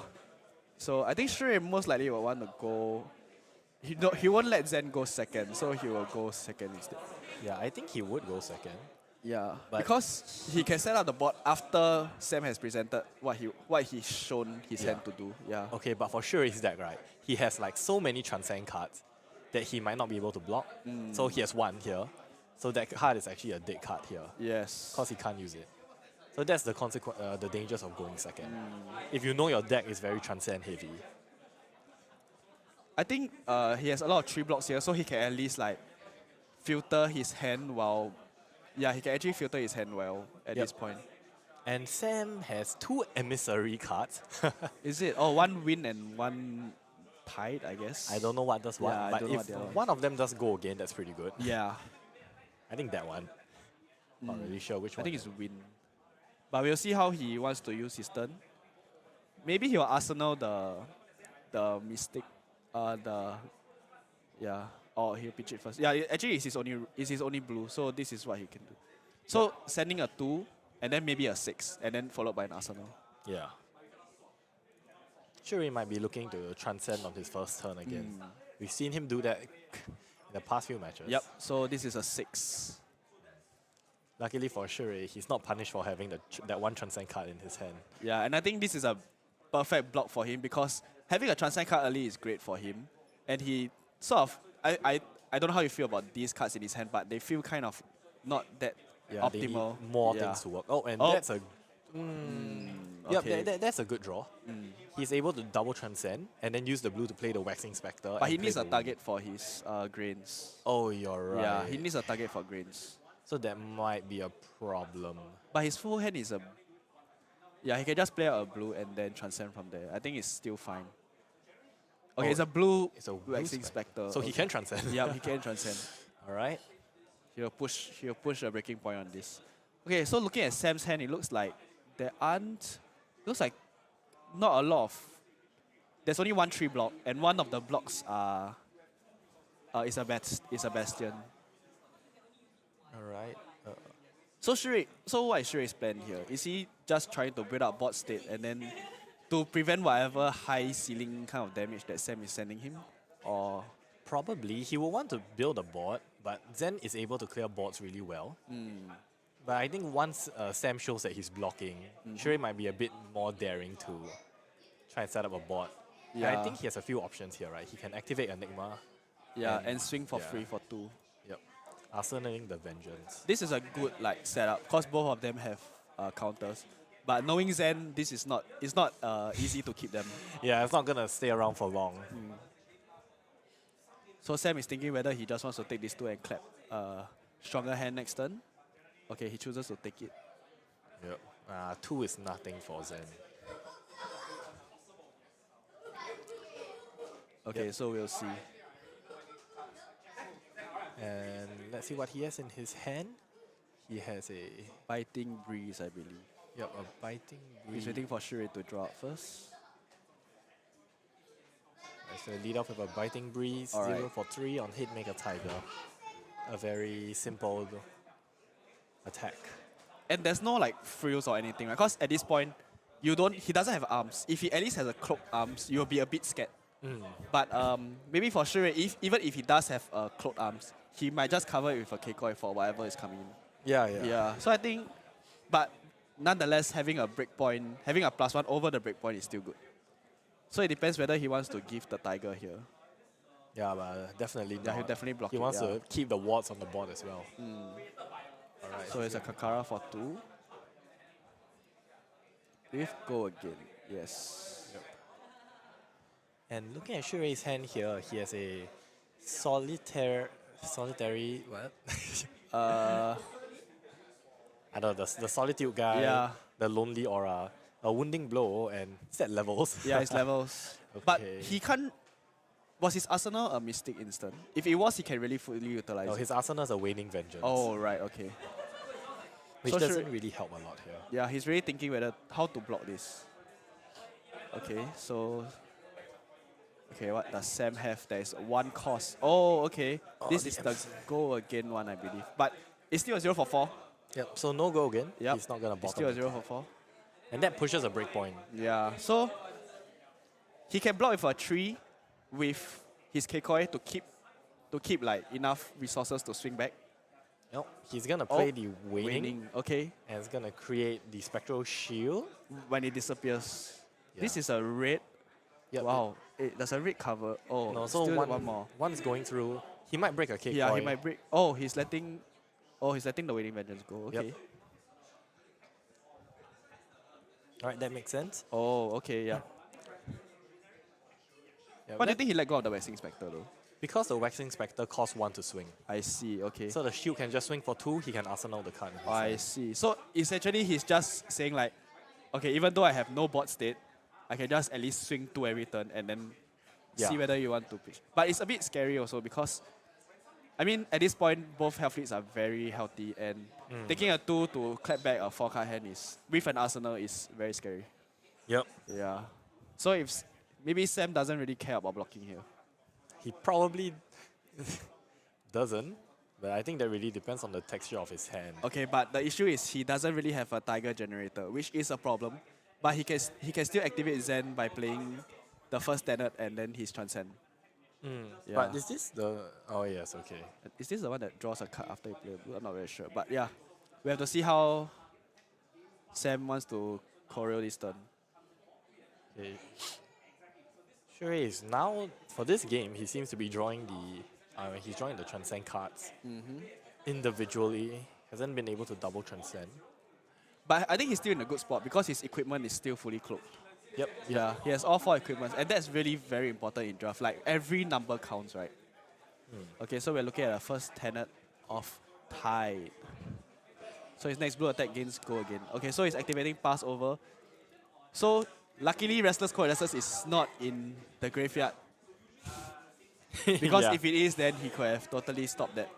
So I think Shrey most likely will want to go. He won't let Zen go second, so he will go second instead. Yeah, I think he would go second. Yeah, But because he can set up the board after Sam has presented what he's shown his hand to do. Yeah. Okay, but for sure his deck, right? He has like so many transcend cards that he might not be able to block. So he has 1 here. So that card is actually a dead card here. Yes. Because he can't use it. So that's the the dangers of going second. If you know your deck is very transcend heavy. I think he has a lot of 3 blocks here, so he can at least like filter his hand while. Yeah, he can actually filter his hand well at this point. And Sam has 2 emissary cards. Is it? Oh, 1 win and 1 tide, I guess. I don't know what does what, Yeah, I but don't know if what the other one of them does go again, that's pretty good. Yeah. I think that one. Not really sure which one. I think it's win. But we'll see how he wants to use his turn. Maybe he'll arsenal the mystic. Yeah. Or he'll pitch it first. Yeah, actually it's his only blue, so this is what he can do. So sending a 2, and then maybe a 6, and then followed by an arsenal. Yeah. Sure, he might be looking to transcend on his first turn again. We've seen him do that in the past few matches. Yep, so this is a 6. Luckily for Shuri, he's not punished for having that 1 transcend card in his hand. Yeah, and I think this is a perfect block for him because having a transcend card early is great for him. And he sort of, I don't know how you feel about these cards in his hand, but they feel kind of not that Yeah, they need optimal. more things to work. Oh, and that's a... okay. Yep, that's a good draw. He's able to double transcend and then use the blue to play the Waxing Spectre. But he and needs play a the target for his grains. Oh, you're right. Yeah, he needs a target for grains. So that might be a problem. But his full hand is a... Yeah, he can just play out a blue and then transcend from there. I think it's still fine. Okay, it's a blue Waxing Spectre. So he can transcend. Yeah, he can transcend. All right. He'll push a breaking point on this. Okay, so looking at Sam's hand, it looks like there aren't... Looks like not a lot of... There's only 1 3 block, and one of the blocks is a Bastion. All right. So what is Shuri's plan here? Is he just trying to build up board state and then to prevent whatever high ceiling kind of damage that Sam is sending him? Or probably he will want to build a board, but Zen is able to clear boards really well. But I think once Sam shows that he's blocking, Shuri might be a bit more daring to try and set up a board. Yeah. And I think he has a few options here, right? He can activate Enigma. Yeah, and swing for free for 2. Yep. Arsenaling the Vengeance. This is a good setup because both of them have counters. But knowing Zen, it's not easy to keep them. Yeah, it's not gonna stay around for long. So Sam is thinking whether he just wants to take these 2 and clap stronger hand next turn. Okay, he chooses to take it. Yep. 2 is nothing for Zen. Okay, so we'll see. And let's see what he has in his hand. He has a Biting Breeze, I believe. Yep, a Biting Breeze. He's waiting for Shuri to draw up first. So lead off with a Biting Breeze, 0 for 3 on hit, make a Tiger. A very simple attack. And there's no frills or anything, right? Because at this point, he doesn't have arms. If he at least has a cloaked arms, you'll be a bit scared. But maybe for Shuri, even if he does have cloaked arms, he might just cover it with a Keikoi for whatever is coming in. Yeah. So I think, but nonetheless, having a breakpoint, having a +1 over the breakpoint is still good. So it depends whether he wants to give the Tiger here. Yeah, but definitely not. Yeah, he'll definitely block He it, wants yeah. to keep the wards on the board as well. Alright, so it's a Kakara for 2. With go again, yes. And looking at Chu Hei's hand here, he has a solitary what? I don't know, the solitude guy, Yeah. the lonely aura, a wounding blow, and is that levels? Yeah, it's levels. Okay. But he can't. Was his arsenal a mystic instant? If it was, he can really fully utilize No, it. his arsenal is a waning vengeance. Oh, right, okay. Which So doesn't really help a lot here. Yeah, he's really thinking whether how to block this. Okay, so. Okay, what does Sam have? There is 1 cost. Oh, okay. This is the go again one, I believe. But it's still a 0 for 4. Yep, so no go again. Yep. He's not going to bottom. It's still a the 0 top. for 4. And that pushes a breakpoint. Yeah, so he can block with a 3 with his Kekoi to keep like enough resources to swing back. Nope. He's going to play the waning. Okay. And it's going to create the spectral shield. When it disappears. Yeah. This is a red. Yep. Wow. Does a red cover? Oh, No, so still one more. One's going through. He might break a Kekoi. Yeah, he might break. Oh, he's letting the Waiting Vengeance go. Okay. Yep. Alright, that makes sense. Oh, okay, yeah. Yeah, Why do you think he let go of the Waxing Spectre though? Because the Waxing Spectre costs 1 to swing. I see, okay. So the shield can just swing for 2, he can arsenal the card. in his I hand. see. So essentially he's just saying like, okay, even though I have no board state, I can just at least swing 2 every turn and then Yeah. see whether you want to pitch. But it's a bit scary also because, I mean, at this point, both health leads are very healthy and taking a 2 to clap back a 4-card hand is, with an arsenal, is very scary. Yep. Yeah. So if maybe Sam doesn't really care about blocking here. He probably doesn't, but I think that really depends on the texture of his hand. Okay, but the issue is he doesn't really have a Tiger generator, which is a problem. But he can still activate Zen by playing the first standard and then his Transcend. Yeah. But is this the... Oh yes, okay. Is this the one that draws a card after you play a blue? I'm not very sure. But yeah, we have to see how Sam wants to choreo this turn. Okay. Sure is. Now, for this game, he seems to be drawing he's drawing the Transcend cards individually. Hasn't been able to double Transcend. But I think he's still in a good spot because his equipment is still fully cloaked. Yep. Yeah, he has all 4 equipments, and that's really very important in draft. Like, every number counts, right? Okay, so we're looking at the first tenet of Tide. So his next blue attack gains go again. Okay, so he's activating Pass Over. So, luckily, Restless Coalescence is not in the graveyard. Because Yeah. if it is, then he could have totally stopped that.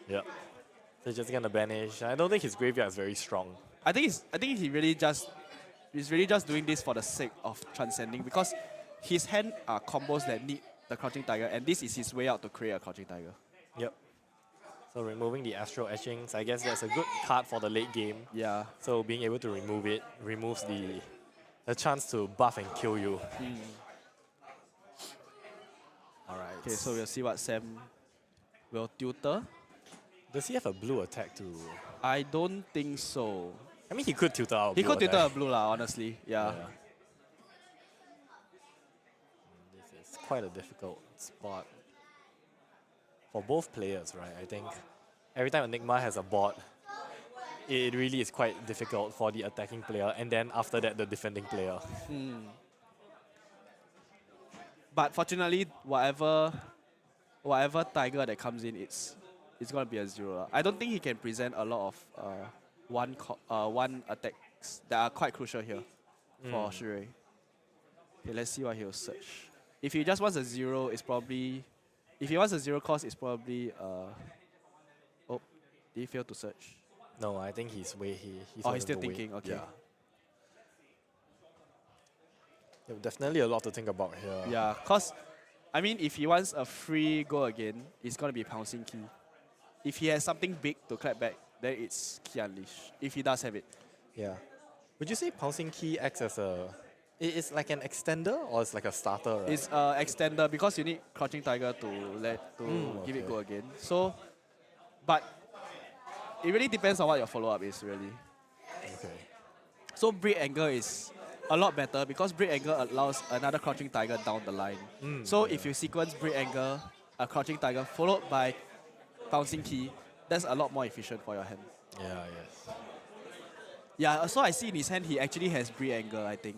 Yep. So he's just gonna banish. I don't think his graveyard is very strong. I think he's really just doing this for the sake of transcending because his hand are combos that need the Crouching Tiger, and this is his way out to create a Crouching Tiger. Yep. So removing the Astral Etchings, I guess that's a good card for the late game. Yeah. So being able to remove it removes the chance to buff and kill you. Alright. Okay, so we'll see what Sam will tutor. Does he have a blue attack too? I don't think so. I mean, he could tutor out. He could tutor a blue lah, honestly. Yeah. This is quite a difficult spot for both players, right? I think every time Enigma has a board, it really is quite difficult for the attacking player, and then after that, the defending player. But fortunately, whatever Tiger that comes in, it's gonna be a 0 lah. I don't think he can present a lot of one attacks that are quite crucial here for Shui. Okay, let's see what he'll search. If he just wants a 0, it's probably... If he wants a 0 cost, it's probably... oh, did he fail to search? No, I think he's he's still thinking, okay. Yeah. Yeah, definitely a lot to think about here. Yeah, because, I mean, if he wants a free go again, it's going to be Pouncing Key. If he has something big to clap back, then it's Key Unleash, if he does have it. Yeah. Would you say Pouncing Key acts as a... It's like an extender or it's like a starter, right? It's extender because you need Crouching Tiger to give it go again. So, but it really depends on what your follow-up is, really. Okay. So Breed Anger is a lot better because Break Angle allows another Crouching Tiger down the line. So if you sequence Break Angle, a Crouching Tiger, followed by Pouncing Key, that's a lot more efficient for your hand. Yeah, yes. Yeah, so I see in his hand, he actually has Break Angle, I think.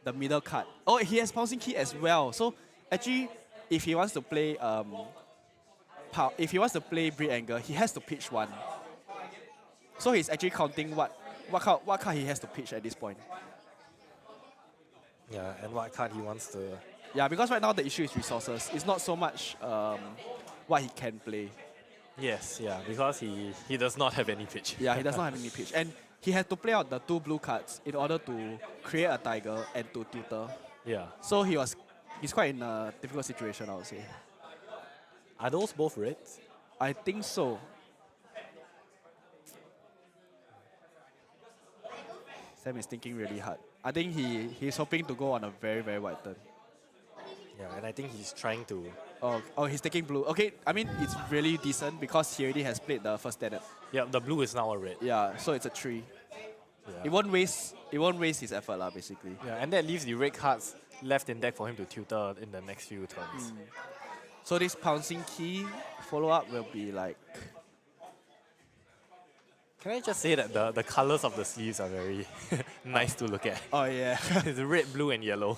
The middle card. Oh, he has Pouncing Key as well. So actually, if he wants to play Break Angle, he has to pitch one. So he's actually counting what card he has to pitch at this point. Yeah, and what card he wants to... Yeah, because right now the issue is resources. It's not so much what he can play. Yes, yeah, because he does not have any pitch. Yeah, he does not have any pitch. And he had to play out the 2 blue cards in order to create a tiger and to tutor. Yeah. So he's quite in a difficult situation, I would say. Are those both reds? I think so. Sam is thinking really hard. I think he's hoping to go on a very, very wide turn. Yeah, and I think he's trying to... Oh, he's taking blue. Okay, I mean, it's really decent because he already has played the first standard. Yeah, the blue is now a red. Yeah, so it's a 3. Yeah. It won't waste his effort, basically. Yeah, and that leaves the red cards left in deck for him to tutor in the next few turns. So this Pouncing Key follow-up will be like... Can I just say that the colors of the sleeves are very nice to look at? Oh, yeah. It's red, blue, and yellow.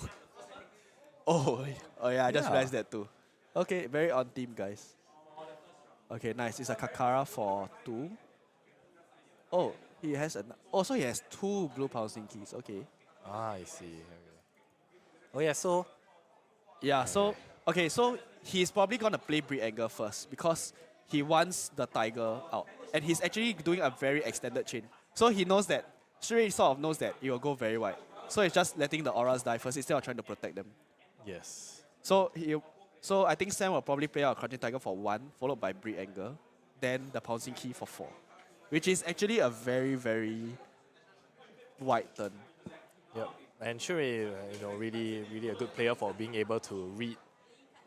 Oh yeah, I just realized that too. Okay, very on theme, guys. Okay, nice. It's a Kakara for 2. Oh, he has so he has 2 blue Pouncing Keys. Okay. Ah, I see. Okay. Oh yeah, so... Yeah, so... Okay, so he's probably going to play Breed Angle first because he wants the tiger out. And he's actually doing a very extended chain. So he knows that... Shui sort of knows that it will go very wide. So he's just letting the auras die first instead of trying to protect them. Yes. So I think Sam will probably play out Crouching Tiger for 1, followed by Breed Angle, then the Pouncing Key for 4, which is actually a very, very wide turn. Yep. And Shui, really, really a good player for being able to read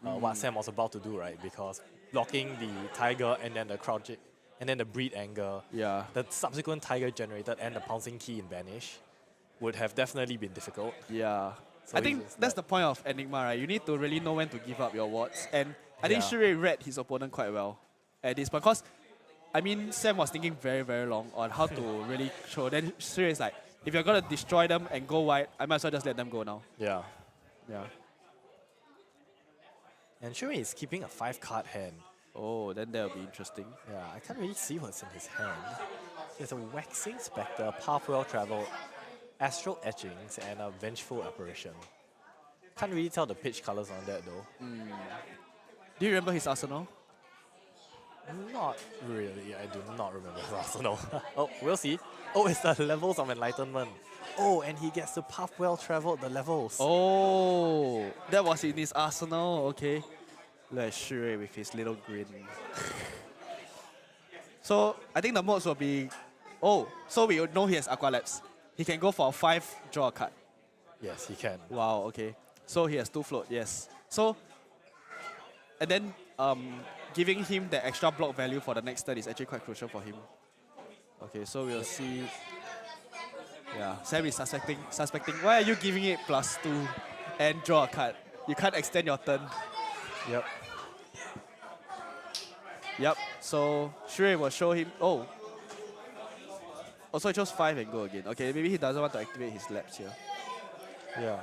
what Sam was about to do, right? Because blocking the Tiger and then the Crouching, and then the Breed Angle, the subsequent Tiger generated and the Pouncing Key in Banish would have definitely been difficult. Yeah. So I think that's the point of Enigma, right? You need to really know when to give up your wards. And I think Yeah. Shui read his opponent quite well at this point. Because, I mean, Sam was thinking very, very long on how to really show. Then Shui is like, if you're going to destroy them and go wide, I might as well just let them go now. Yeah. Yeah. And Shui is keeping a 5-card hand. Oh, then that will be interesting. Yeah, I can't really see what's in his hand. There's a Waxing Spectre, Path Well Traveled, Astral Etchings, and a Vengeful Apparition. Can't really tell the pitch colors on that though. Do you remember his arsenal? Not really, I do not remember his arsenal. Oh, we'll see. Oh, it's the levels of enlightenment. Oh, and he gets to Path Well Traveled the levels. Oh, that was in his arsenal. Okay. Look at Shui with his little grin. So, I think the modes will be... Oh, so we know he has Aqua Labs. He can go for 5, draw a card. Yes, he can. Wow, okay. So he has 2 float, yes. So, and then giving him the extra block value for the next turn is actually quite crucial for him. Okay, so we'll see. Yeah, Sam is suspecting. Why are you giving it +2 and draw a card? You can't extend your turn. Yep. Yep, so Shui will show him. Oh. Also, he chose 5 and go again. Okay, maybe he doesn't want to activate his labs here. Yeah.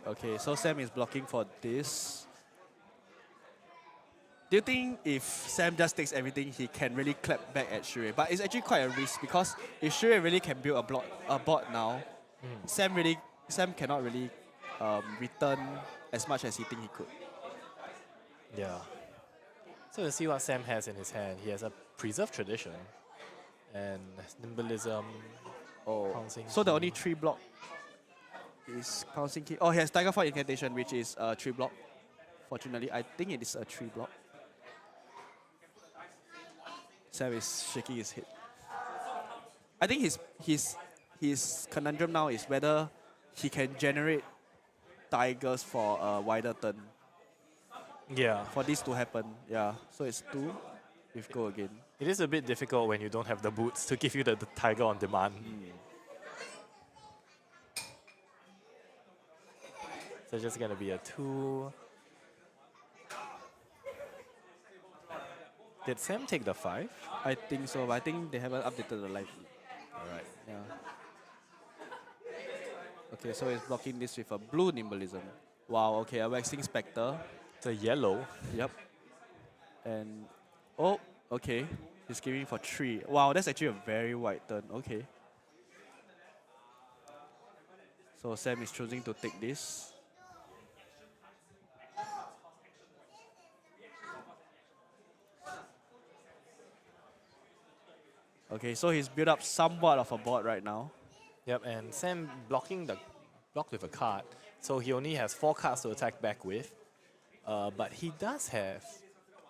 Okay, so Sam is blocking for this. Do you think if Sam just takes everything, he can really clap back at Shui? But it's actually quite a risk because if Shui really can build a board now, Sam cannot really return as much as he think he could. Yeah. So let's see what Sam has in his hand. He has a Preserved Tradition and Nimbalism. Pouncing So the Key. only 3 block is Pouncing Key. Oh, he has Tiger Fight Incantation, which is 3 block. Fortunately, I think it is a 3 block. Sam is shaking his head. I think his conundrum now is whether he can generate tigers for a wider turn. Yeah. For this to happen, yeah. So it's 2 with go again. It is a bit difficult when you don't have the boots to give you the tiger on demand. So just gonna be a 2. Did Sam take the 5? I think so, but I think they haven't updated the live. Alright. Yeah. Okay, so it's blocking this with a blue Nimbalism. Wow, okay, a Waxing Spectre. It's a yellow. Yep. And, oh, okay. He's giving for 3. Wow, that's actually a very wide turn. Okay. So Sam is choosing to take this. Okay, so he's built up somewhat of a board right now. Yep, and Sam blocked with a card. So he only has 4 cards to attack back with. But he does have...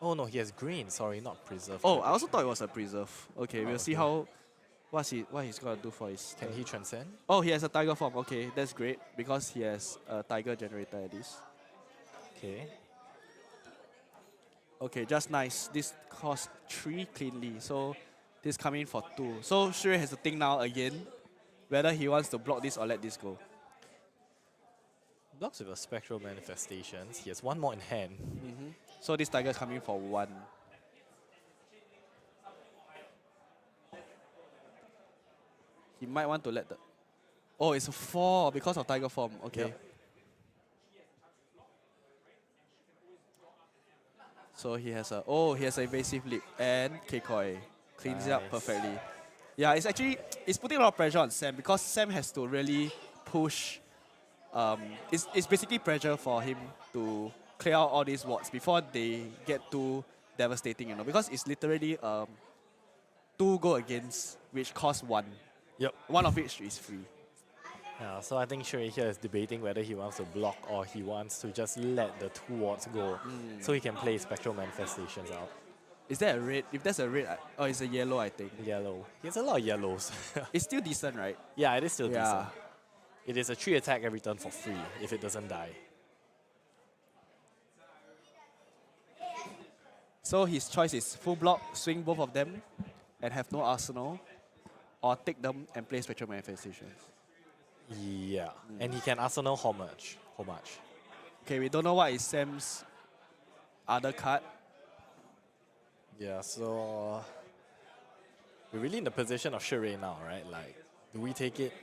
Oh no, he has green. Sorry, not preserve. Oh, I also thought it was a preserve. Okay, we'll see how... what he's gonna do for his... Can he transcend? Oh, he has a tiger form. Okay, that's great. Because he has a tiger generator at least. Okay. Okay, just nice. This cost 3 cleanly. So this coming for 2. So Shui has to think now again whether he wants to block this or let this go. Blocks with a spectral manifestations. He has 1 more in hand. So this tiger is coming for 1. He might want to let the... Oh, it's a 4 because of tiger form. Okay. Yep. So he has a... Oh, he has an evasive leap and Kekoi. Cleans it up Nice. perfectly. Yeah, it's actually... It's putting a lot of pressure on Sam because Sam has to really push... It's basically pressure for him to clear out all these wards before they get too devastating, you know, because it's literally 2 go against, which cost 1. Yep. 1 of which is free. Yeah, so I think Shui here is debating whether he wants to block or he wants to just let the 2 wards go so he can play spectral manifestations out. Is that a red? If that's a red, oh, it's a yellow, I think. Yellow. He has a lot of yellows. It's still decent, right? Yeah, it is still Yeah. decent. It is a 3 attack every turn for free if it doesn't die. So his choice is full block, swing both of them, and have no arsenal, or take them and play spectral manifestations. Yeah, and he can arsenal how much? How much? Okay, we don't know what is Sam's other card. Yeah, so we're really in the position of Shui now, right? Like, do we take it?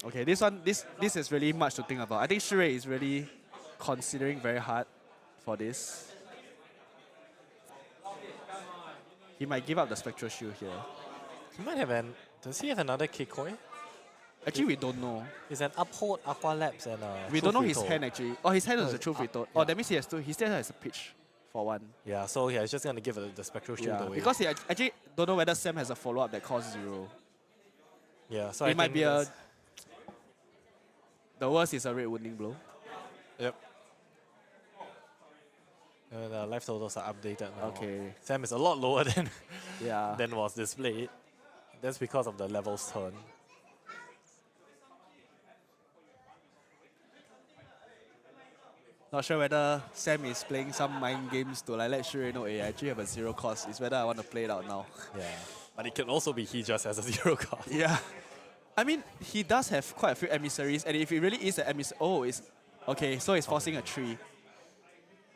Okay, this is really much to think about. I think Shui is really considering very hard for this. He might give up the spectral shield here. He might have an... Does he have another Kikoi? Actually, we don't know. It's an Uphold, Aqua Labs, and We don't know his Truth hand actually. Oh, his hand is a Truth up, Retold. yeah. Oh, that means he has 2. He still has a pitch for 1. Yeah, so yeah, he's just gonna give the spectral shield Yeah, away. because he actually don't know whether Sam has a follow-up that costs 0. Yeah, so It I might think be a... that's- The worst is a red wounding blow. Yep. The life totals are updated now. Okay. Sam is a lot lower than Yeah. than was displayed. That's because of the levels turn. Not sure whether Sam is playing some mind games to like let Shui know, hey, I actually have a 0 cost. It's whether I want to play it out now. Yeah. But it can also be he just has a 0 cost. Yeah. I mean, he does have quite a few emissaries, and if it really is an emissary, oh, it's okay. So it's forcing a 3.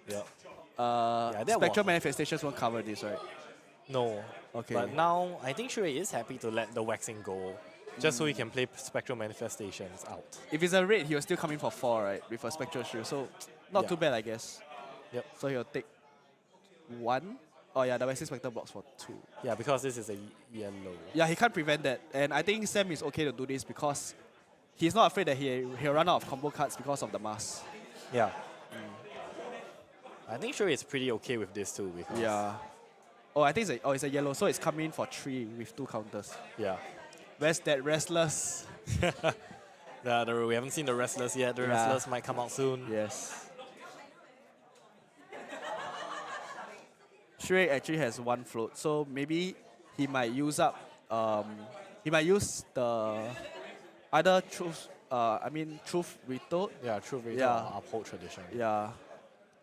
Yeah. Spectral was- manifestations won't cover this, right? No. Okay. But now I think Shui is happy to let the waxing go, just so he can play spectral manifestations out. If it's a red, he was still coming for 4, right? With a spectral shield, so not Yeah. too bad, I guess. Yep. So he'll take 1. Oh yeah, the Waxing Spectre blocks for 2. Yeah, because this is a yellow. Yeah, he can't prevent that, and I think Sam is okay to do this because he's not afraid that he'll run out of combo cards because of the mask. Yeah. I think Shui is pretty okay with this too. Because Yeah. Oh, I think it's a yellow, so it's coming for 3 with 2 counters. Yeah. Where's that Restless? We haven't seen the Restless yet. The Yeah. Restless might come out soon. Yes. Shrek actually has one float, so maybe he might use up. He might use the either truth. Truth retold. Yeah, truth rate Yeah. or uphold tradition. Yeah.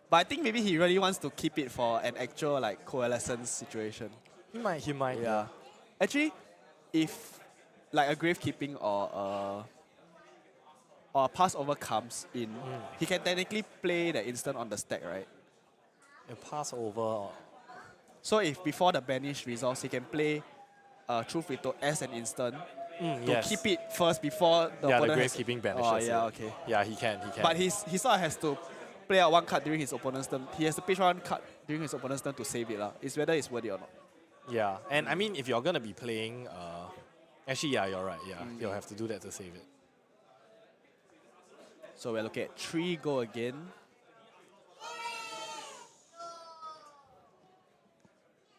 But I think maybe he really wants to keep it for an actual like coalescence situation. He might. Yeah. Actually, if like a gravekeeping or a Passover comes in, he can technically play the instant on the stack, right? A Passover. So if before the banish resolves, he can play Truth Ritual as an instant to Yes. keep it first before the Yeah, the opponent has- gravekeeping banishes. Oh, yeah, it. okay. Yeah, he can. But he sort of has to play out one card during his opponent's turn. He has to pitch one card during his opponent's turn to save it. It's whether it's worthy or not. Yeah, and I mean, if you're gonna be playing, actually, yeah, you're right. Yeah, you'll have to do that to save it. So we're looking at 3 go again.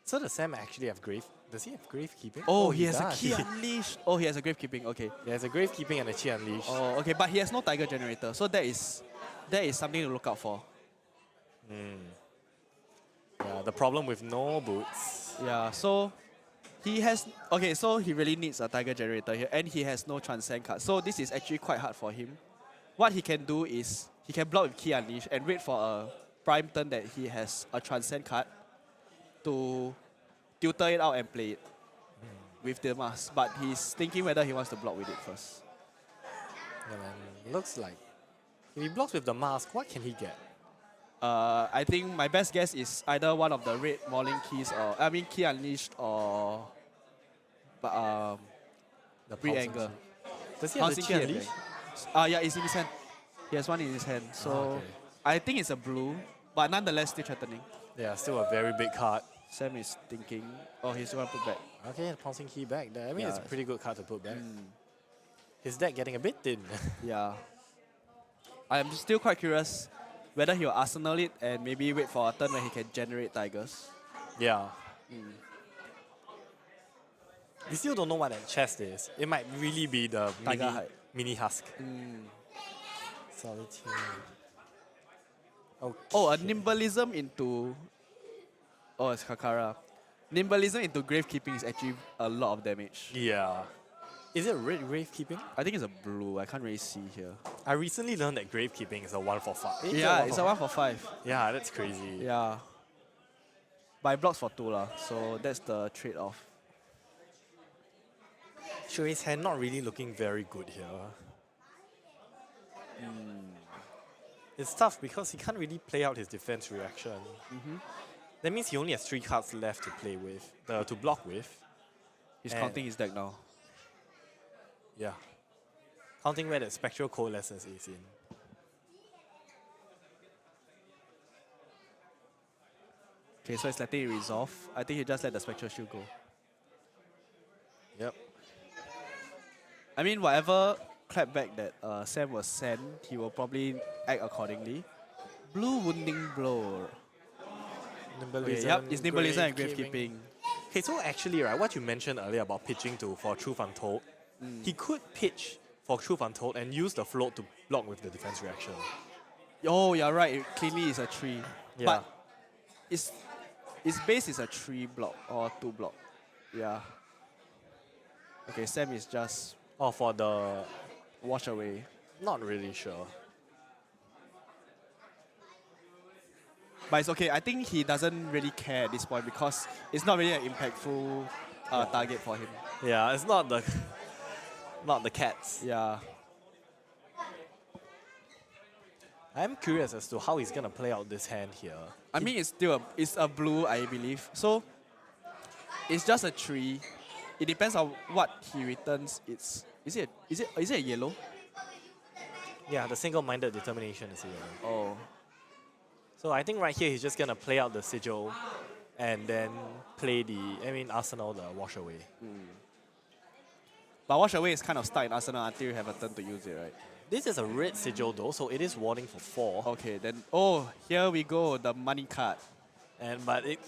So does Sam actually have grave? Does he have gravekeeping? Oh, he has does. a key unleashed. Oh, he has a gravekeeping. Okay. He has a gravekeeping and a chi unleash. Oh, okay, but he has no tiger generator, so that is something to look out for. Yeah, the problem with no boots. Yeah, so he has okay, so he really needs a tiger generator here, and he has no transcend card. So this is actually quite hard for him. What he can do is he can block with key unleash and wait for a prime turn that he has a transcend card to tutor it out and play it with the mask. But he's thinking whether he wants to block with it first. Yeah, man. Looks like if he blocks with the mask, what can he get? I think my best guess is either one of the red mauling keys or key unleashed or The re-anger. Does he have the Pouncing chi key unleash? yeah, it's in his hand. He has one in his hand. So okay. I think it's a blue, but nonetheless still threatening. Yeah, still a very big card. Sam is thinking, oh, he's going to put back. Okay, the pouncing key back there. I mean, it's a Yeah. pretty good card to put back. His deck getting a bit thin. Yeah. I'm still quite curious whether he'll arsenal it and maybe wait for a turn where he can generate tigers. Yeah. We still don't know what that chest is. It might really be the Tiger hide. mini husk. Solitude. Okay. Oh, a nimbalism into... Oh, it's Kakara. Nimbalism into gravekeeping is actually a lot of damage. Yeah. Is it red gravekeeping? I think it's a blue. I can't really see here. I recently learned that gravekeeping is a 1 for 5. Yeah, it's a 1 for 5. Yeah, that's crazy. Yeah. But it blocks for 2 lah, so that's the trade-off. Sure, his hand not really looking very good here. It's tough because he can't really play out his defense reaction. That means he only has 3 cards left to play with, to block with. He's And- counting his deck now. Yeah. Counting where the spectral coalescence is in. Okay, so it's letting it resolve. I think he just let the spectral shield go. Yep. I mean, whatever clapback that Sam was sent, he will probably act accordingly. Blue wounding blow. Okay, yep, it's nimbalism and gravekeeping. Okay, so actually, right, what you mentioned earlier about pitching for Truth Untold, he could pitch for Truth Untold and use the float to block with the defense reaction. Oh, you're right. It cleanly is a 3. Yeah. But its base is a 3 block or 2 block. Yeah. Okay, Sam is just Oh, for the... wash away. Not really sure. But it's okay. I think he doesn't really care at this point because it's not really an impactful target for him. Yeah, it's not the cats. Yeah. I'm curious as to how he's gonna play out this hand here. I mean, it's still it's a blue, I believe. So it's just a 3. It depends on what he returns. Is it a yellow? Yeah, the single-minded determination is here. Oh. So I think right here he's just gonna play out the sigil and then play Arsenal the wash away. But wash away is kind of stuck in Arsenal until you have a turn to use it, right? This is a red sigil though, so it is warding for 4. Okay, then here we go, the money card. But it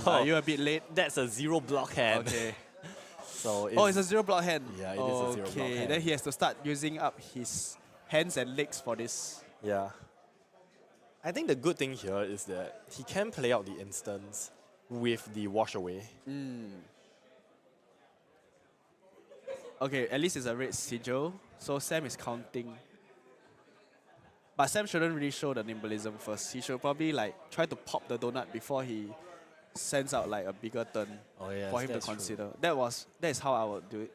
Are you a bit late? That's a 0 block hand. Okay. So it's a 0 block hand. Yeah, it is a 0 block hand. Then he has to start using up his hands and legs for this. Yeah. I think the good thing here is that he can play out the instants with the wash away. Okay, at least it's a red sigil, so Sam is counting. But Sam shouldn't really show the nimblism first. He should probably like try to pop the donut before he sends out like a bigger turn for him to consider. True. That is how I would do it.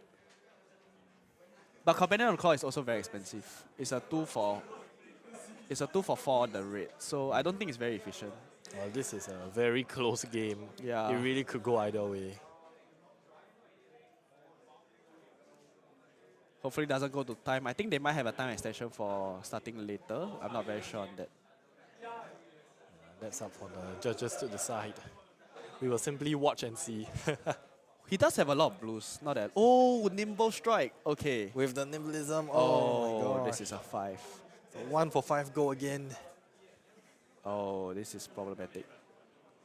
But Companion of the Claw is also very expensive. It's a 2 for 4 on the red, so I don't think it's very efficient. Well, this is a very close game. Yeah. It really could go either way. Hopefully it doesn't go to time. I think they might have a time extension for starting later. I'm not very sure on that. That's up for the judges to decide. We will simply watch and see. He does have a lot of blues, not that. Oh, Nimble Strike. Okay. With the nimblism, oh my god. This is a 5. So 1 for 5 go again. Oh, this is problematic.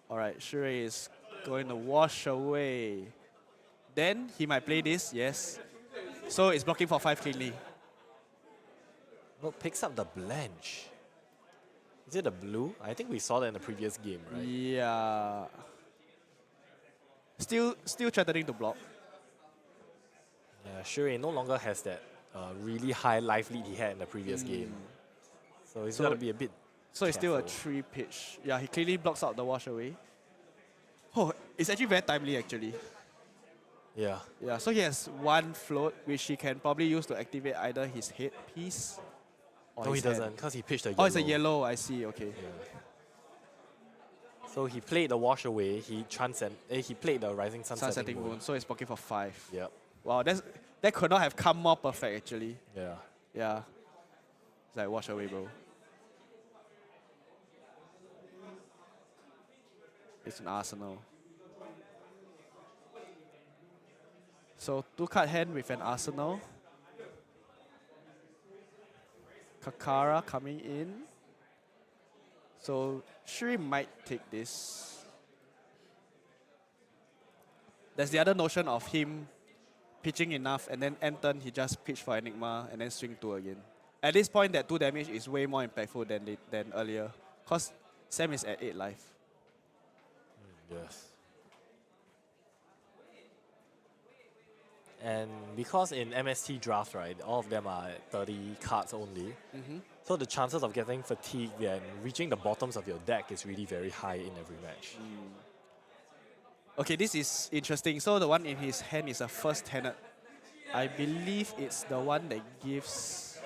Alright, Shure is going to wash away. Then he might play this, yes. So it's blocking for 5 cleanly. No, picks up the blanch. Is it a blue? I think we saw that in the previous game, right? Yeah. Still threatening to block. Yeah, Shure no longer has that really high life lead he had in the previous game. So he's got to be a bit So it's still a careful. 3 pitch. Yeah, he clearly blocks out the wash away. Oh, it's actually very timely actually. Yeah. Yeah, so he has 1 float, which he can probably use to activate either his headpiece or No, he his hand. doesn't, because he pitched a yellow. Oh, it's a yellow, I see, okay. Yeah. So he played the wash away, he played the rising Sunsetting Moon, so it's blocking for 5. Yep. Wow, that could not have come more perfect actually. Yeah. Yeah. It's like wash away, bro. It's an Arsenal. So 2 card hand with an Arsenal. Kakara coming in. So Shuri might take this. There's the other notion of him pitching enough and then end turn he just pitch for Enigma and then swing 2 again. At this point that 2 damage is way more impactful than earlier. Because Sam is at 8 life. Yes. And because in MST draft, right, all of them are at 30 cards only. So the chances of getting fatigued and reaching the bottoms of your deck is really very high in every match. Okay, this is interesting. So the one in his hand is a first tenet. I believe it's the one that gives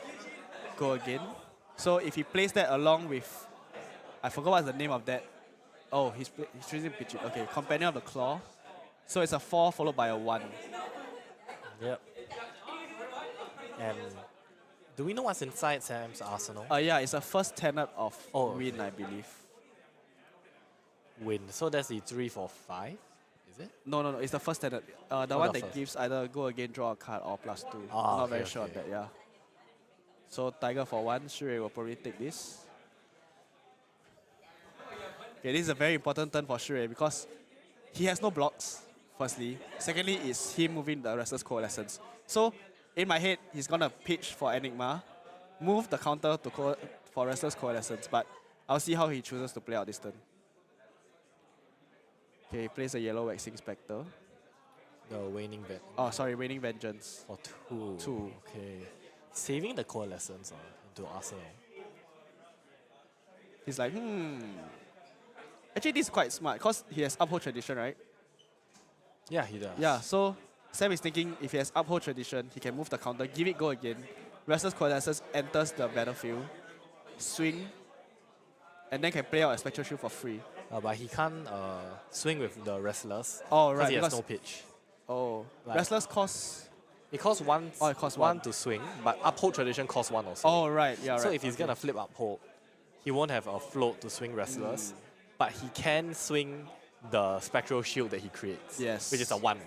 go again. So if he plays that along with, I forgot what's the name of that. Oh, he's choosing pitch it. Okay, Companion of the Claw. So it's a 4 followed by a 1. Yep. And do we know what's inside Sam's arsenal? Yeah, it's a first tenet of Win, I believe. Win. So that's the 3 for 5, is it? No, it's the first tenet. The one that gives either go again, draw a card, or +2. I'm not very sure on that, yeah. So Tiger for 1, Shure will probably take this. Okay, this is a very important turn for Shure because he has no blocks, firstly. Secondly, is him moving the Restless Coalescence. So, in my head, he's gonna pitch for Enigma, move the counter to for Restless Coalescence, but I'll see how he chooses to play out this turn. Okay, he plays a yellow Waxing Spectre. The Waning Vengeance. Oh, sorry, Waning Vengeance. For 2. 2. Okay. Saving the Coalescence into Arsenal. He's like, Actually, this is quite smart because he has Uphold Tradition, right? Yeah, he does. Yeah, so Sam is thinking if he has Uphold Tradition, he can move the counter, give it go again. Restless Coalescence enters the battlefield, swing, and then can play out a Spectral Shield for free. But he can't swing with the Restless. Oh, right. He has no pitch. Oh, Like, Restless costs... It costs 1 it costs 1 to swing, but Uphold Tradition costs 1 also. Oh, right. Yeah, right. So if he's going to flip Uphold, he won't have a float to swing Restless, but he can swing the Spectral Shield that he creates, which is a 1.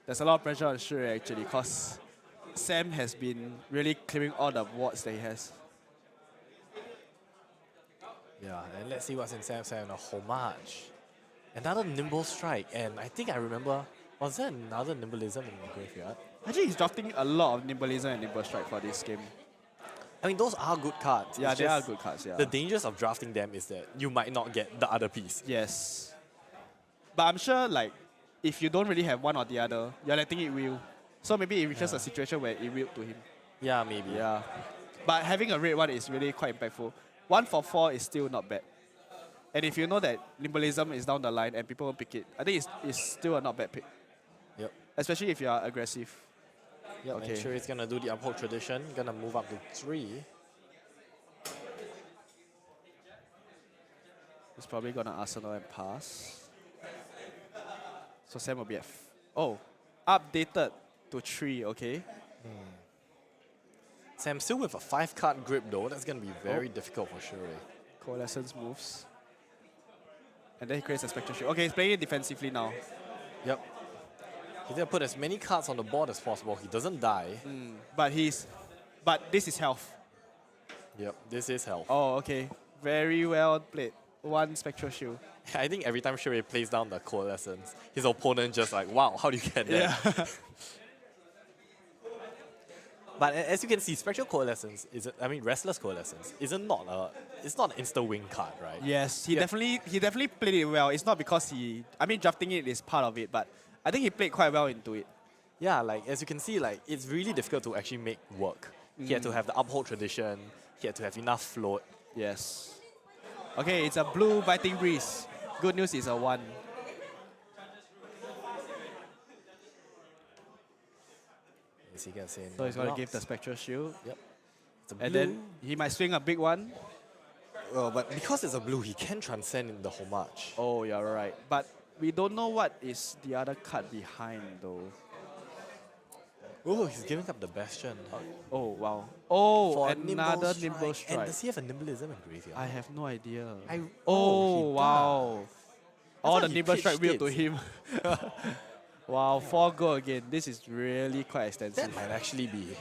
There's a lot of pressure on Shure actually because Sam has been really clearing all the wards that he has. Yeah, and let's see what's in Sam's hand. A Homage. Another Nimble Strike, and I think I remember, was there another Nimblism in the graveyard? Actually, he's drafting a lot of Nimblism and Nimble Strike for this game. I mean, those are good cards. Yeah, It's they are just good cards, yeah. The dangers of drafting them is that you might not get the other piece. Yes. But I'm sure, like, if you don't really have one or the other, you're letting it wheel. So maybe it reaches a situation where it wheeled to him. Yeah, maybe. Yeah. But having a red one is really quite impactful. 1 for 4 is still not bad. And if you know that Nimbalism is down the line and people won't pick it, I think it's still a not bad pick. Yep. Especially if you are aggressive. Yep, Okay. and sure he's gonna do the uphold tradition, gonna move up to 3. He's probably gonna Arsenal and pass. So Sam will be at updated to 3, okay. Sam still with a 5-card grip though, that's gonna be very difficult for Shure. Coalescence moves. And then he creates a Spectral Shield. Okay, he's playing it defensively now. Yep. He's gonna put as many cards on the board as possible. He doesn't die. But this is health. Yep, this is health. Oh, okay. Very well played. 1 Spectral Shield. I think every time Shure plays down the Coalescence, his opponent just like, wow, how do you get that? Yeah. But as you can see, Spectral Coalescence Restless Coalescence it's not an insta-win card, right? Yes, he definitely played it well. It's not because drafting it is part of it, but I think he played quite well into it. Yeah, like as you can see, like it's really difficult to actually make work. He had to have the uphold tradition. He had to have enough float. Yes. Okay, it's a blue Biting Breeze. Good news is a 1. So he's going to give the Spectral Shield. Yep. And then he might swing a big one. Well, but because it's a blue, he can transcend in the homage. Oh, you're right. But we don't know what is the other card behind, though. Oh, he's giving up the Bastion. Oh, wow. Oh, For another Nimble Nimble Strike. Strike. And does he have a Nimblism in graveyard? I have no idea. Oh, he wow. All thought the he Nimble Strike pitched wheel to it. him. Wow, 4 go again. This is really quite extensive. That might actually be.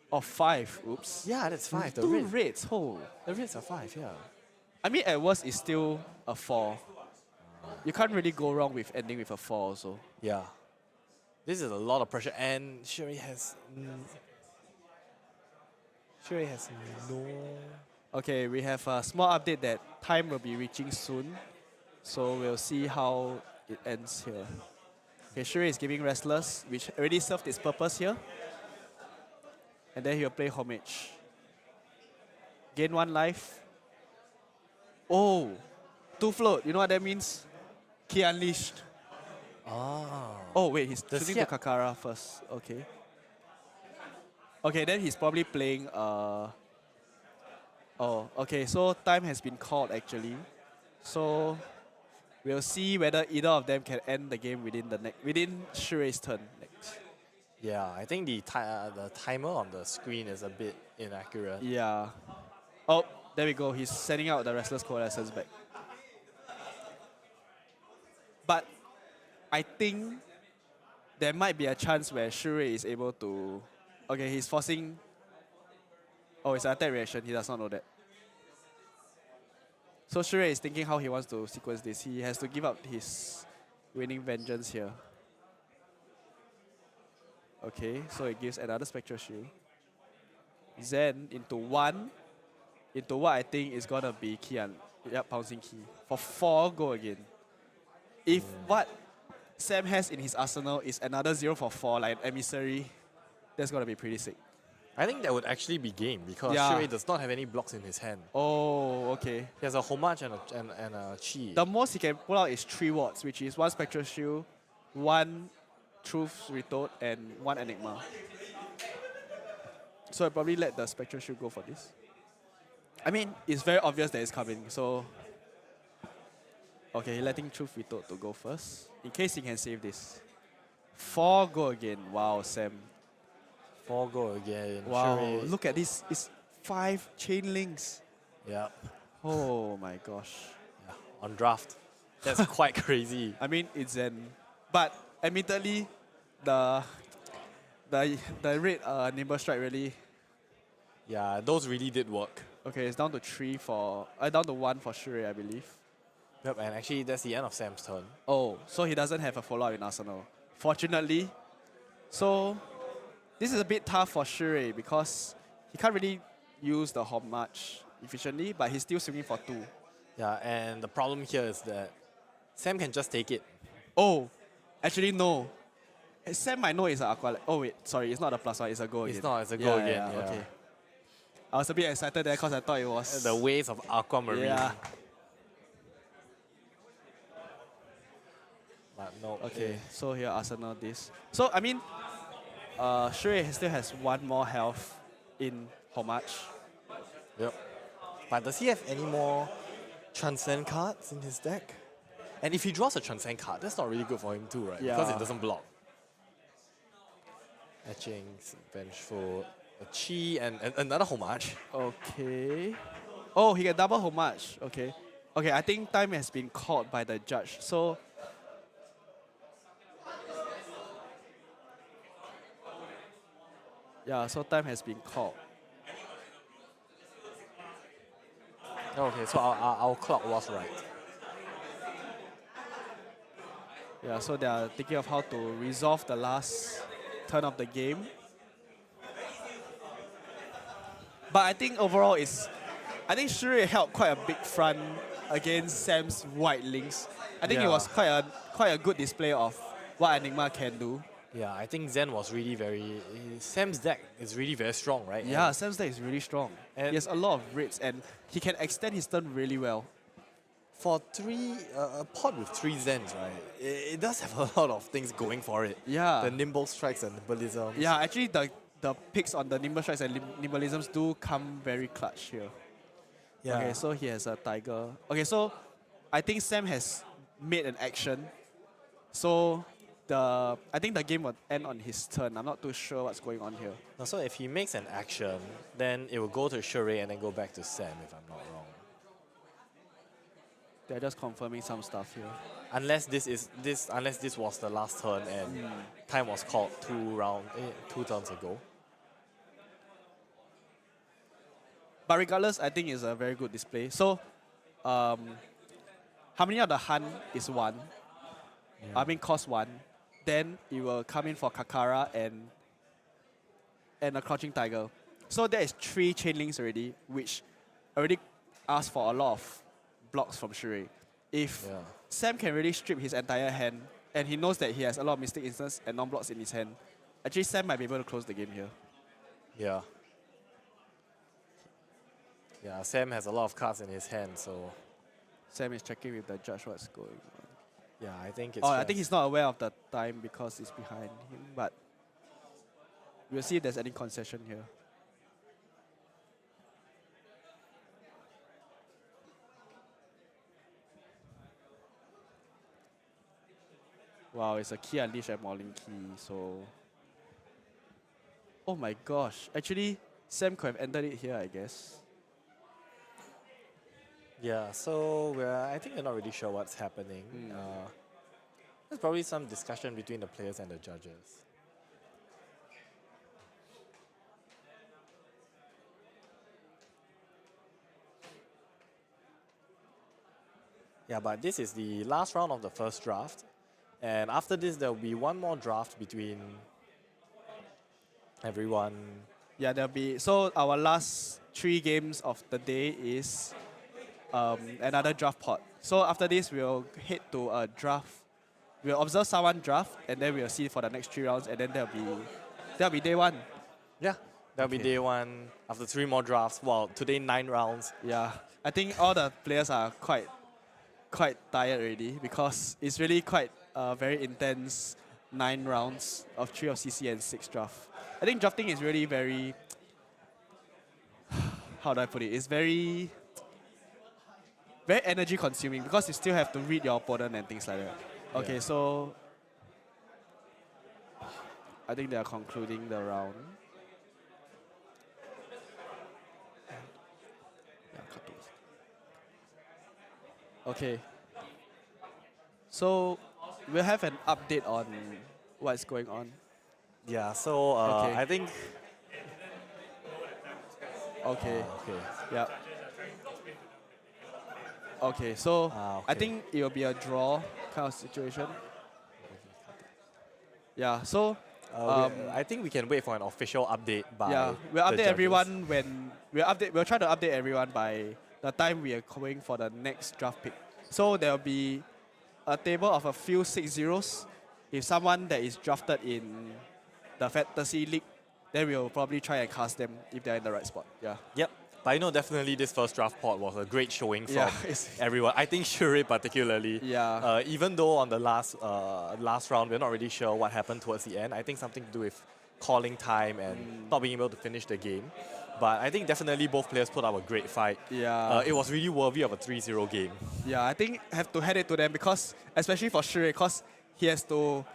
Oh, 5. Oops. Yeah, that's 5. The 2 red. reds. Oh. The reds are 5, yeah. I mean, at worst, it's still a 4. You can't really go wrong with ending with a 4 also. Yeah. This is a lot of pressure, and Shure has no. Okay, we have a small update that time will be reaching soon. So we'll see how it ends here. Okay, Shure is giving Restless, which already served its purpose here. And then he'll play Homage. Gain 1 life. Oh, 2 float. You know what that means? Key Unleashed. Oh, wait, he's shooting to Kakara first. Okay. Okay, then he's probably playing... Oh, okay, so time has been called actually. So we'll see whether either of them can end the game within Shurei's turn next. Yeah, I think the timer on the screen is a bit inaccurate. Yeah. Oh, there we go. He's sending out the Restless Coalescence back. But I think there might be a chance where Shure is able to... Okay, he's forcing... Oh, it's an attack reaction. He does not know that. So Shure is thinking how he wants to sequence this. He has to give up his winning vengeance here. Okay, so it gives another Spectral Shield. Zen into 1. Into what I think is gonna be key and pouncing key. For 4, go again. If what Sam has in his arsenal is another 0 for 4, like an emissary, that's gonna be pretty sick. I think that would actually be game because Shure does not have any blocks in his hand. Oh, okay. He has a homage and a chi. The most he can pull out is 3 wards, which is 1 Spectral Shield, 1 Truth Retort, and 1 Enigma. So I'll probably let the Spectral Shield go for this. I mean, it's very obvious that it's coming, so... Okay, letting Truth Retort to go first, in case he can save this. 4 go again. Wow, Sam. 4 go again. Wow, Shure. look at this. It's 5 chain links. Yeah. Oh my gosh. Yeah. On draft. That's quite crazy. I mean, it's Zen. But admittedly, the red Nimble Strike really... Yeah, those really did work. Okay, it's down to 3 for... down to 1 for Shure, I believe. Yep, and actually that's the end of Sam's turn. Oh, so he doesn't have a follow-up in Arsenal. Fortunately. So, this is a bit tough for Shure because he can't really use the homage efficiently, but he's still swinging for 2. Yeah, and the problem here is that Sam can just take it. Oh, actually no. Sam might know it's an aqua. Oh wait, sorry, it's not a +1, it's a go again. It's not, it's a go again. Yeah. Okay. I was a bit excited there because I thought it was The waves of Aquamarine. Yeah. But no. Okay, so here Arsenal this. So I mean, Shui still has 1 more health in homage. Yep. But does he have any more Transcend cards in his deck? And if he draws a Transcend card, that's not really good for him too, right? Because Yeah. it doesn't block. Etchings, Vengeful, a Chi, and another homage. Okay. Oh, he can double homage. Okay. Okay, I think time has been called by the judge. So yeah, so time has been called. Okay, so our clock was right. Yeah, so they are thinking of how to resolve the last turn of the game. But I think overall I think Shuri held quite a big front against Sam's white links. I think it Yeah. was quite a good display of what Enigma can do. Yeah, I think Zen was really Sam's deck is really very strong, right? Yeah, Sam's deck is really strong. And He has a lot of raids and he can extend his turn really well. For a pot with 3 Zens, right? It does have a lot of things going for it. Yeah. The nimble strikes and nimbleisms. Yeah, actually the picks on the nimble strikes and nimbleisms do come very clutch here. Yeah. Okay, so he has a tiger. Okay, so I think Sam has made an action. So I think the game will end on his turn. I'm not too sure what's going on here. Now, so if he makes an action, then it will go to Shure and then go back to Sam, if I'm not wrong. They're just confirming some stuff here. Unless this was the last turn and time was called 2 turns ago. But regardless, I think it's a very good display. So, Harmony of the Han is 1. I mean, cost 1. Then it will come in for Kakara and a Crouching Tiger. So there is 3 chain links already, which already ask for a lot of blocks from Shure. If Sam can really strip his entire hand, and he knows that he has a lot of Mystic Instants and non-blocks in his hand, actually Sam might be able to close the game here. Yeah. Yeah, Sam has a lot of cards in his hand, so... Sam is checking with the judge what's going on. Yeah, I think it's I think he's not aware of the time because it's behind him, but we'll see if there's any concession here. Wow, it's a key unleash and Mauling key, so... Oh my gosh, actually, Sam could have ended it here, I guess. Yeah, so I think we're not really sure what's happening. There's probably some discussion between the players and the judges. Yeah, but this is the last round of the first draft. And after this, there will be one more draft between everyone. Yeah, there'll be... So our last 3 games of the day is another draft pot. So after this, we'll head to a draft. We'll observe someone draft, and then we'll see for the next 3 rounds, and then that'll be day 1. Yeah, that'll be day 1 after 3 more drafts. Well, today 9 rounds. Yeah, I think all the players are quite tired already because it's really quite very intense 9 rounds of 3 of CC and 6 draft. I think drafting is really very, how do I put it? It's very energy consuming because you still have to read your opponent and things like that. Okay, so I think they are concluding the round. Okay. So we'll have an update on what's going on. Yeah, so I think... Okay. Okay. Yeah. Okay, so I think it will be a draw kind of situation. Yeah, so I think we can wait for an official update by we'll the update judges. everyone when we'll try to update everyone by the time we are going for the next draft pick. So there'll be a table of a few 6-0s. If someone that is drafted in the fantasy league, then we'll probably try and cast them if they're in the right spot. Yeah. Yep. But I know definitely this first draft pod was a great showing from Yeah, everyone. I think Shure particularly. Yeah. Even though on the last round we're not really sure what happened towards the end. I think something to do with calling time and not being able to finish the game. But I think definitely both players put up a great fight. Yeah. It was really worthy of a 3-0 game. Yeah, I think have to hand it to them because, especially for Shure, because he has to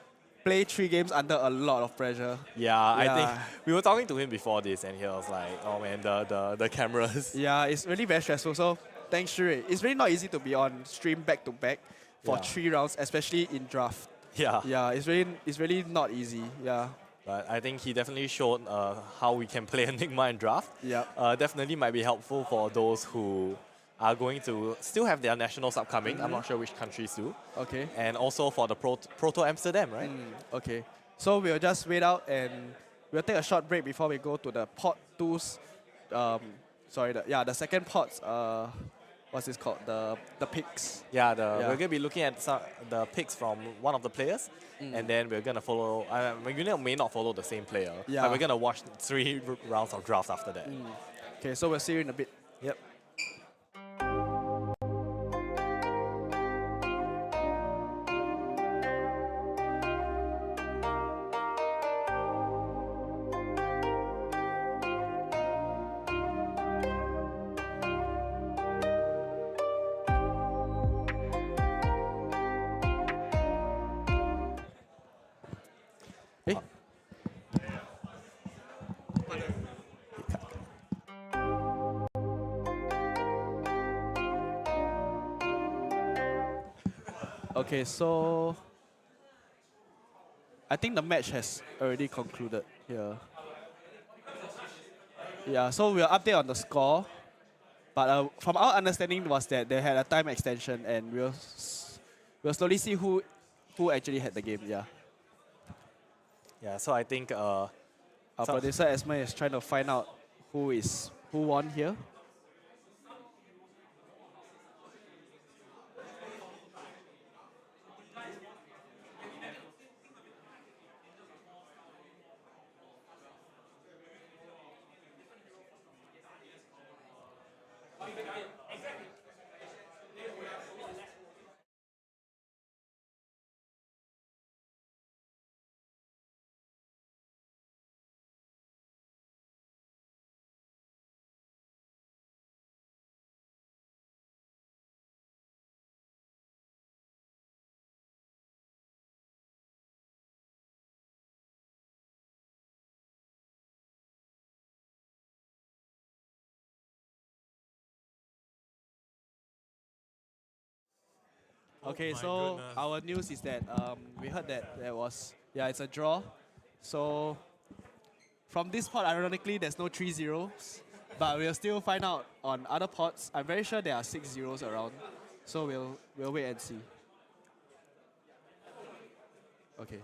play 3 games under a lot of pressure. Yeah, I think we were talking to him before this and he was like, oh man, the cameras. Yeah, it's really very stressful. So thanks, Shure. It's really not easy to be on stream back to back for 3 rounds, especially in draft. Yeah. Yeah, it's really not easy. Yeah. But I think he definitely showed how we can play Enigma and draft. Yeah. Definitely might be helpful for those who are going to still have their nationals upcoming. I'm not sure which countries do. Okay. And also for the Proto Amsterdam, right? Okay. So we'll just wait out and we'll take a short break before we go to the pot 2's. The second pot's. What's this called? The picks. Yeah, we're going to be looking at the picks from one of the players, and then we're going to follow. We may not follow the same player, Yeah. but we're going to watch 3 rounds of draft after that. Okay, so we'll see you in a bit. Yep. Okay, so I think the match has already concluded here. Yeah, so we'll update on the score. But from our understanding was that they had a time extension and we'll slowly see who actually had the game, yeah. Yeah, so I think our producer Esme is trying to find out who won here. Okay, so our news is that we heard that there was, it's a draw. So from this pot, ironically, there's no 3-0s, but we'll still find out on other pots. I'm very sure there are 6-0s around, so we'll wait and see. Okay.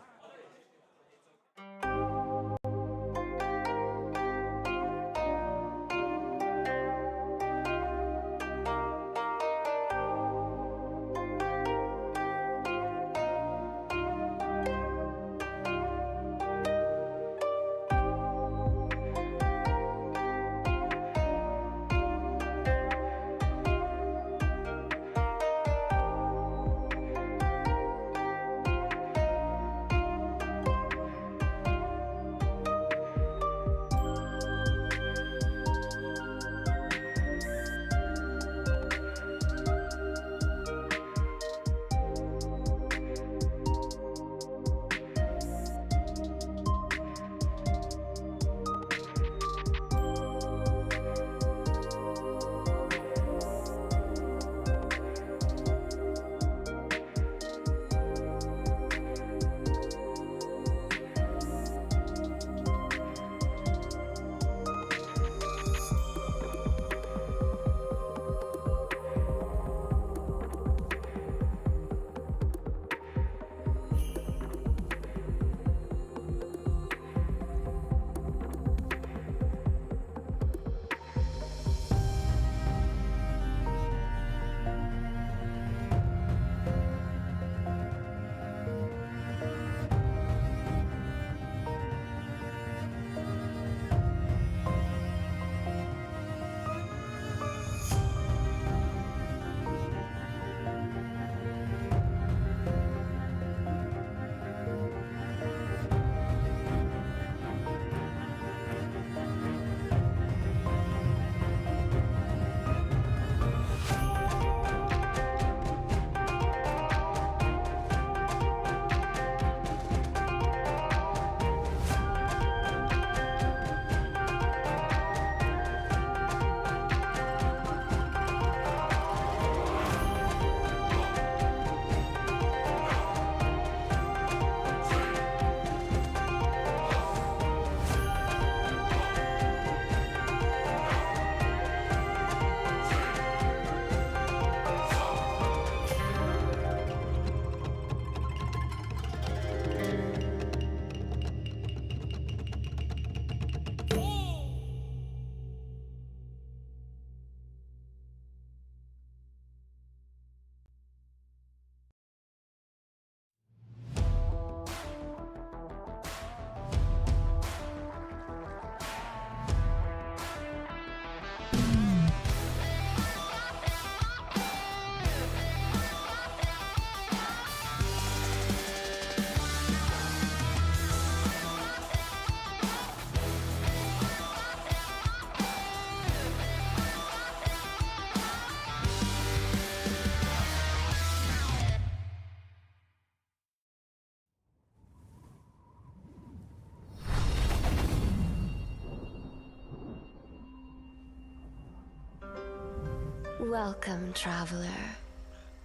Welcome, traveler.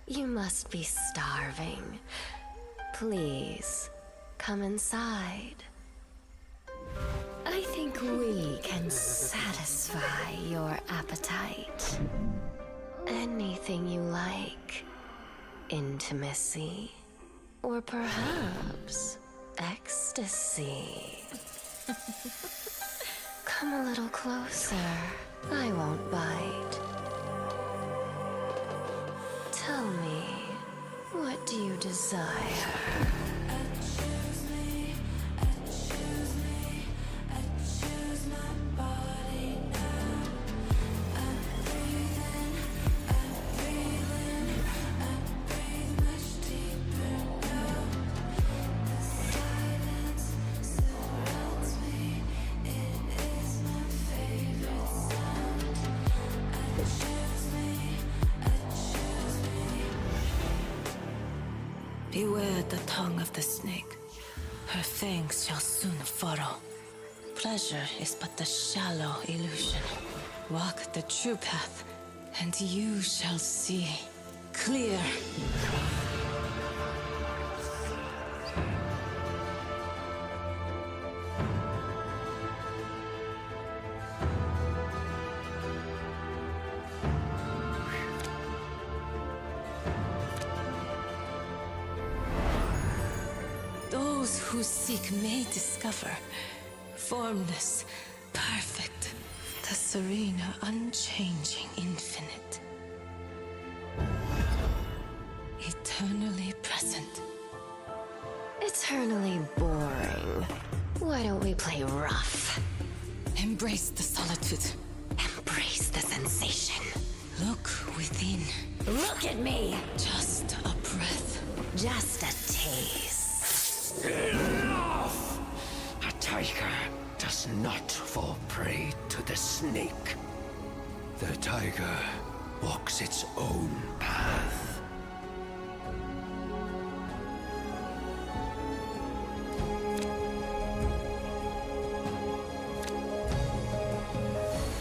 You must be starving. Please, come inside. I think we can satisfy your appetite. Anything you like. Intimacy. Or perhaps ecstasy. Come a little closer. I won't bite. Tell me, what do you desire? Beware the tongue of the snake. Her fangs shall soon furrow. Pleasure is but the shallow illusion. Walk the true path, and you shall see clear. Those who seek may discover formless, perfect, the serene, unchanging infinite. Eternally present. Eternally boring. Why don't we play rough? Embrace the solitude. Embrace the sensation. Look within. Look at me! Just a breath. Just a taste. Enough! A tiger does not fall prey to the snake. The tiger walks its own path.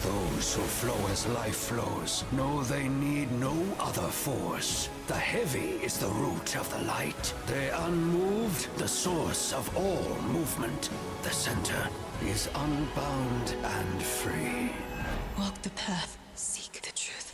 Those who flow as life flows know they need no other force. The heavy is the root of the light. The unmoved, the source of all movement. The center is unbound and free. Walk the path, seek the truth.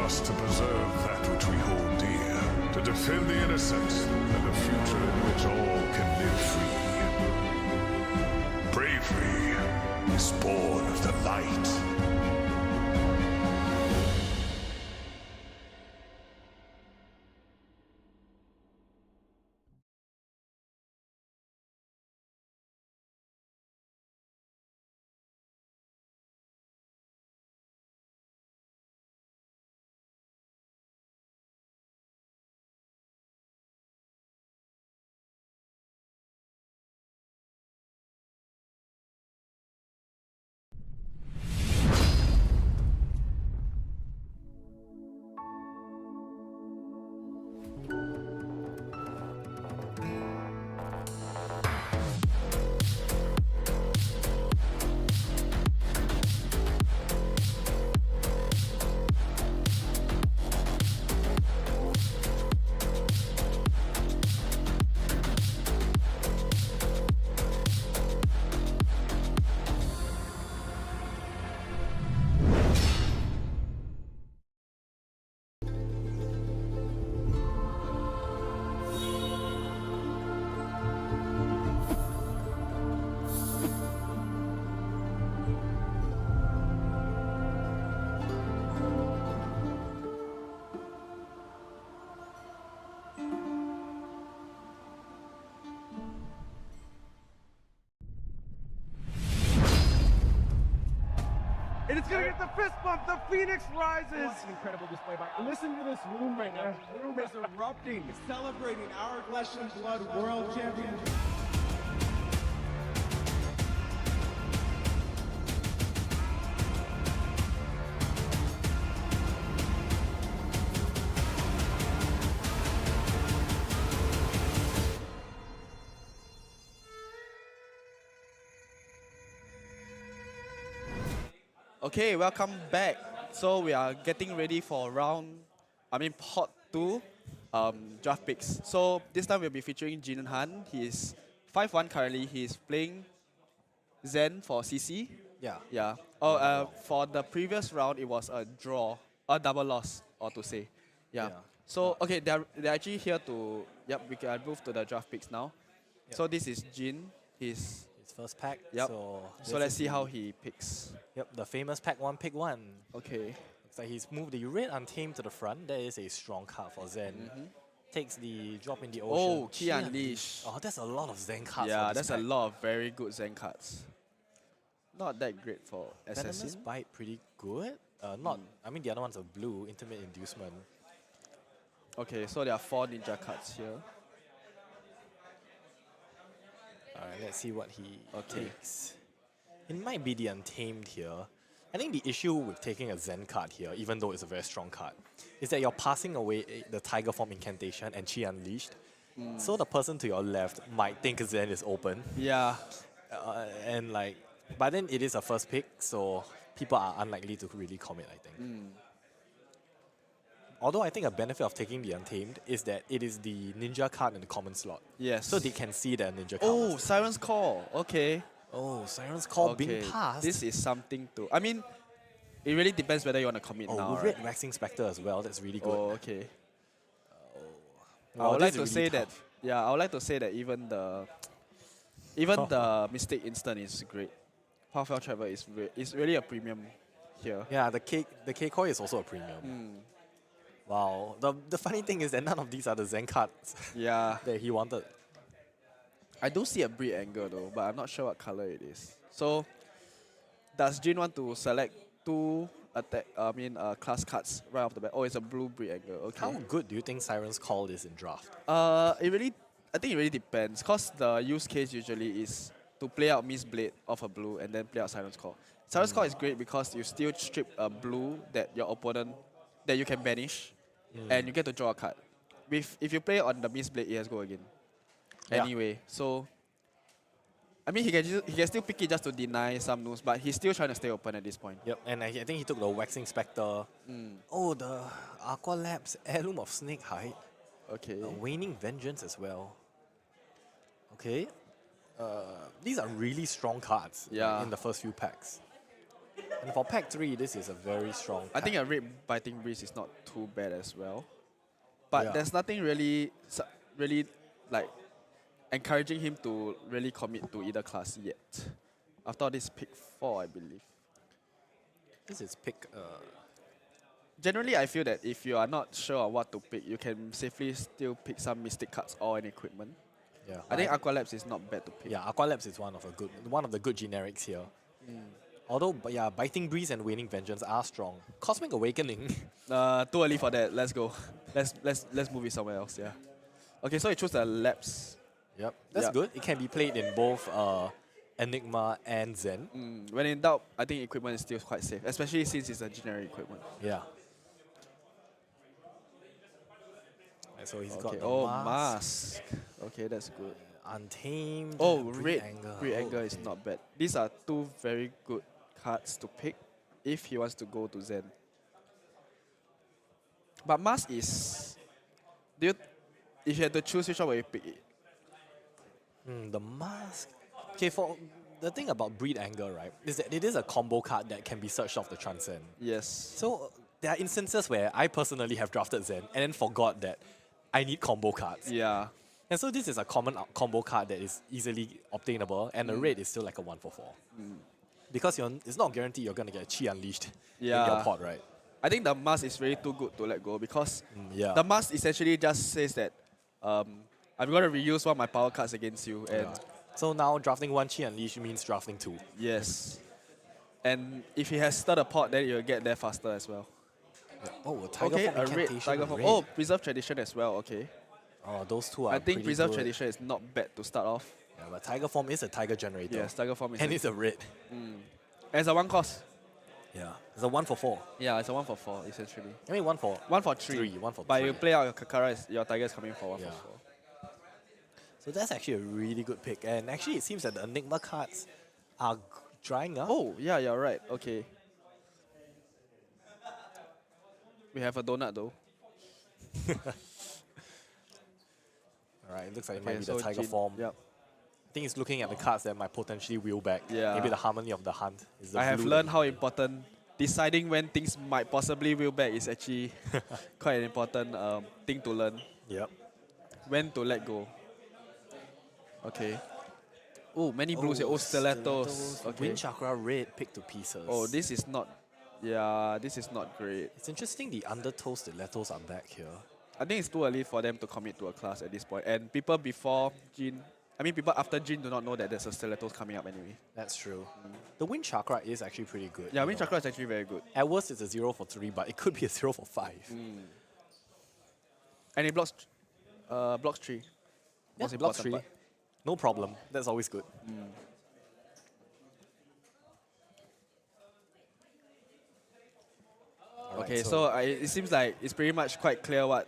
To preserve that which we hold dear, to defend the innocent, and a future in which all can live free. Bravery is born of the light. And it's gonna get the fist bump. The Phoenix rises. What an incredible display by. Listen to this room right now. The room is erupting, celebrating our flesh and blood world championship. Okay, welcome back. So we are getting ready for pot 2 draft picks. So this time we'll be featuring Jin Han. He's 5-1 currently. He's playing Zen for CC. Yeah. Yeah. For the previous round, it was a draw, a double loss, or to say. Yeah. So, okay, they're actually here to, we can move to the draft picks now. Yep. So this is Jin. His first pack. Yep. So let's see how he picks. Yep, the famous pack 1, pick 1. Okay. Looks like he's moved the Red Untamed to the front. That is a strong card for Zen. Takes the drop in the ocean. Oh, Key Unleash. Oh, that's a lot of Zen cards. Yeah, for this that's a pack. lot of very good Zen cards. Not that great for Venomous Assassin. Bite, pretty good. I mean, the other ones are blue, Intimate Inducement. Okay, so there are 4 ninja cards here. Alright, let's see what he takes. It might be the Untamed here. I think the issue with taking a Zen card here, even though it's a very strong card, is that you're passing away the Tiger Form Incantation and Chi Unleashed. So the person to your left might think Zen is open. Yeah. But then it is a first pick, so people are unlikely to really commit, I think. Although I think a benefit of taking the Untamed is that it is the ninja card in the common slot. Yes. So they can see the ninja card. Oh, Siren's Call. Okay. Oh, Siren's Call being passed. This is something to... I mean, it really depends whether you want to commit now. Red Waxing Spectre as well. That's really good. Oh, okay. I Wow, would this like to is say really that... tough. Yeah, I would like to say that even the Mistake Instant is great. Half-Elf Travel is really a premium here. Yeah, the K Koi is also a premium. Wow. The funny thing is that none of these are the Zen cards that he wanted. I do see a Breed Anger though, but I'm not sure what color it is. So, does Jin want to select 2 class cards right off the bat? Oh, it's a blue Breed Anger. Okay. How good do you think Siren's Call is in draft? I think it really depends, cause the use case usually is to play out Mistblade off a blue and then play out Siren's Call. Siren's Call is great because you still strip a blue that your opponent that you can banish, and you get to draw a card. If you play on the Mistblade, it has go again. Yeah. Anyway, so I mean he can still pick it just to deny some moves, but he's still trying to stay open at this point. Yep, and I think he took the Waxing Spectre. Oh, the Aqua Labs Heirloom of Snakehide. Okay. Waning Vengeance as well. Okay. These are really strong cards in the first few packs. And for pack 3, this is a very strong pack. I think a Red Biting Breeze is not too bad as well. But there's nothing really like encouraging him to really commit to either class yet. After all, this is pick 4, I believe. This is pick... Generally, I feel that if you are not sure on what to pick, you can safely still pick some Mystic cards or an equipment. Yeah, I think Aqua Labs is not bad to pick. Yeah, Aqua Labs is one of the good generics here. Although, Biting Breeze and Waning Vengeance are strong. Cosmic Awakening. Too early for that. Let's go. Let's move it somewhere else. Yeah. Okay, so you choose the Labs. Yep, that's good. It can be played in both Enigma and Zen. When in doubt, I think equipment is still quite safe, especially since it's a generic equipment. Yeah. So he's got the mask. Okay, that's good. Untamed. Oh, Breed Breed Anger is not bad. These are 2 very good cards to pick if he wants to go to Zen. But mask is... if you had to choose, which one will you pick it? The mask. Okay, for the thing about Breed Anger, right, is that it is a combo card that can be searched off the Transcend. Yes. So there are instances where I personally have drafted Zen and then forgot that I need combo cards. Yeah. And so this is a common combo card that is easily obtainable, and the rate is still like a 1 for 4. Because it's not guaranteed you're going to get Chi Unleashed in your pot, right? I think the mask is really too good to let go because yeah. the mask essentially just says that I'm going to reuse one of my power cards against you. And so now drafting one Chi Unleashed means drafting two. Yes. And if he has started a pot, then you'll get there faster as well. Yeah. Oh, Tiger Form a red Tiger Form. Oh, Preserve Tradition as well, okay. Oh, those two are I think Preserve good. Tradition is not bad to start off. Yeah, but Tiger Form is a Tiger generator. Yes, Tiger Form is and it's a red. And it's a 1 cost. Yeah, it's a 1 for 4. Yeah, it's a 1 for 4 essentially. I mean 1 for 3. 1 for 3. But you play out your Kakara, your Tiger is coming for 1 for 4. So that's actually a really good pick. And actually it seems that the Enigma cards are drying up. Oh, yeah, you're right. Okay. We have a donut though. Alright, it looks like it Okay, might be so the Tiger Jin- form. Yep. I think he's looking at the cards that might potentially wheel back. Yeah. Maybe the Harmony of the Hunt is the I have blue learned that how important deciding when things might possibly wheel back is actually quite an important thing to learn. Yep. When to let go. Okay. Oh, many blues here. Oh, stilettos. Okay. Wind Chakra red picked to pieces. Oh, this is not. Yeah, this is not great. It's interesting the undertow stilettos are back here. I think it's too early for them to commit to a class at this point. And people before Jin, people after Jin do not know that there's a stilettos coming up anyway. That's true. The Wind Chakra is actually pretty good. Yeah, Wind Chakra is actually very good. At worst, it's a 0 for 3, but it could be a 0 for 5. And it blocks 3. Yeah, Most blocks important 3. part. No problem. That's always good. Alright, Okay, so it seems like it's pretty much quite clear what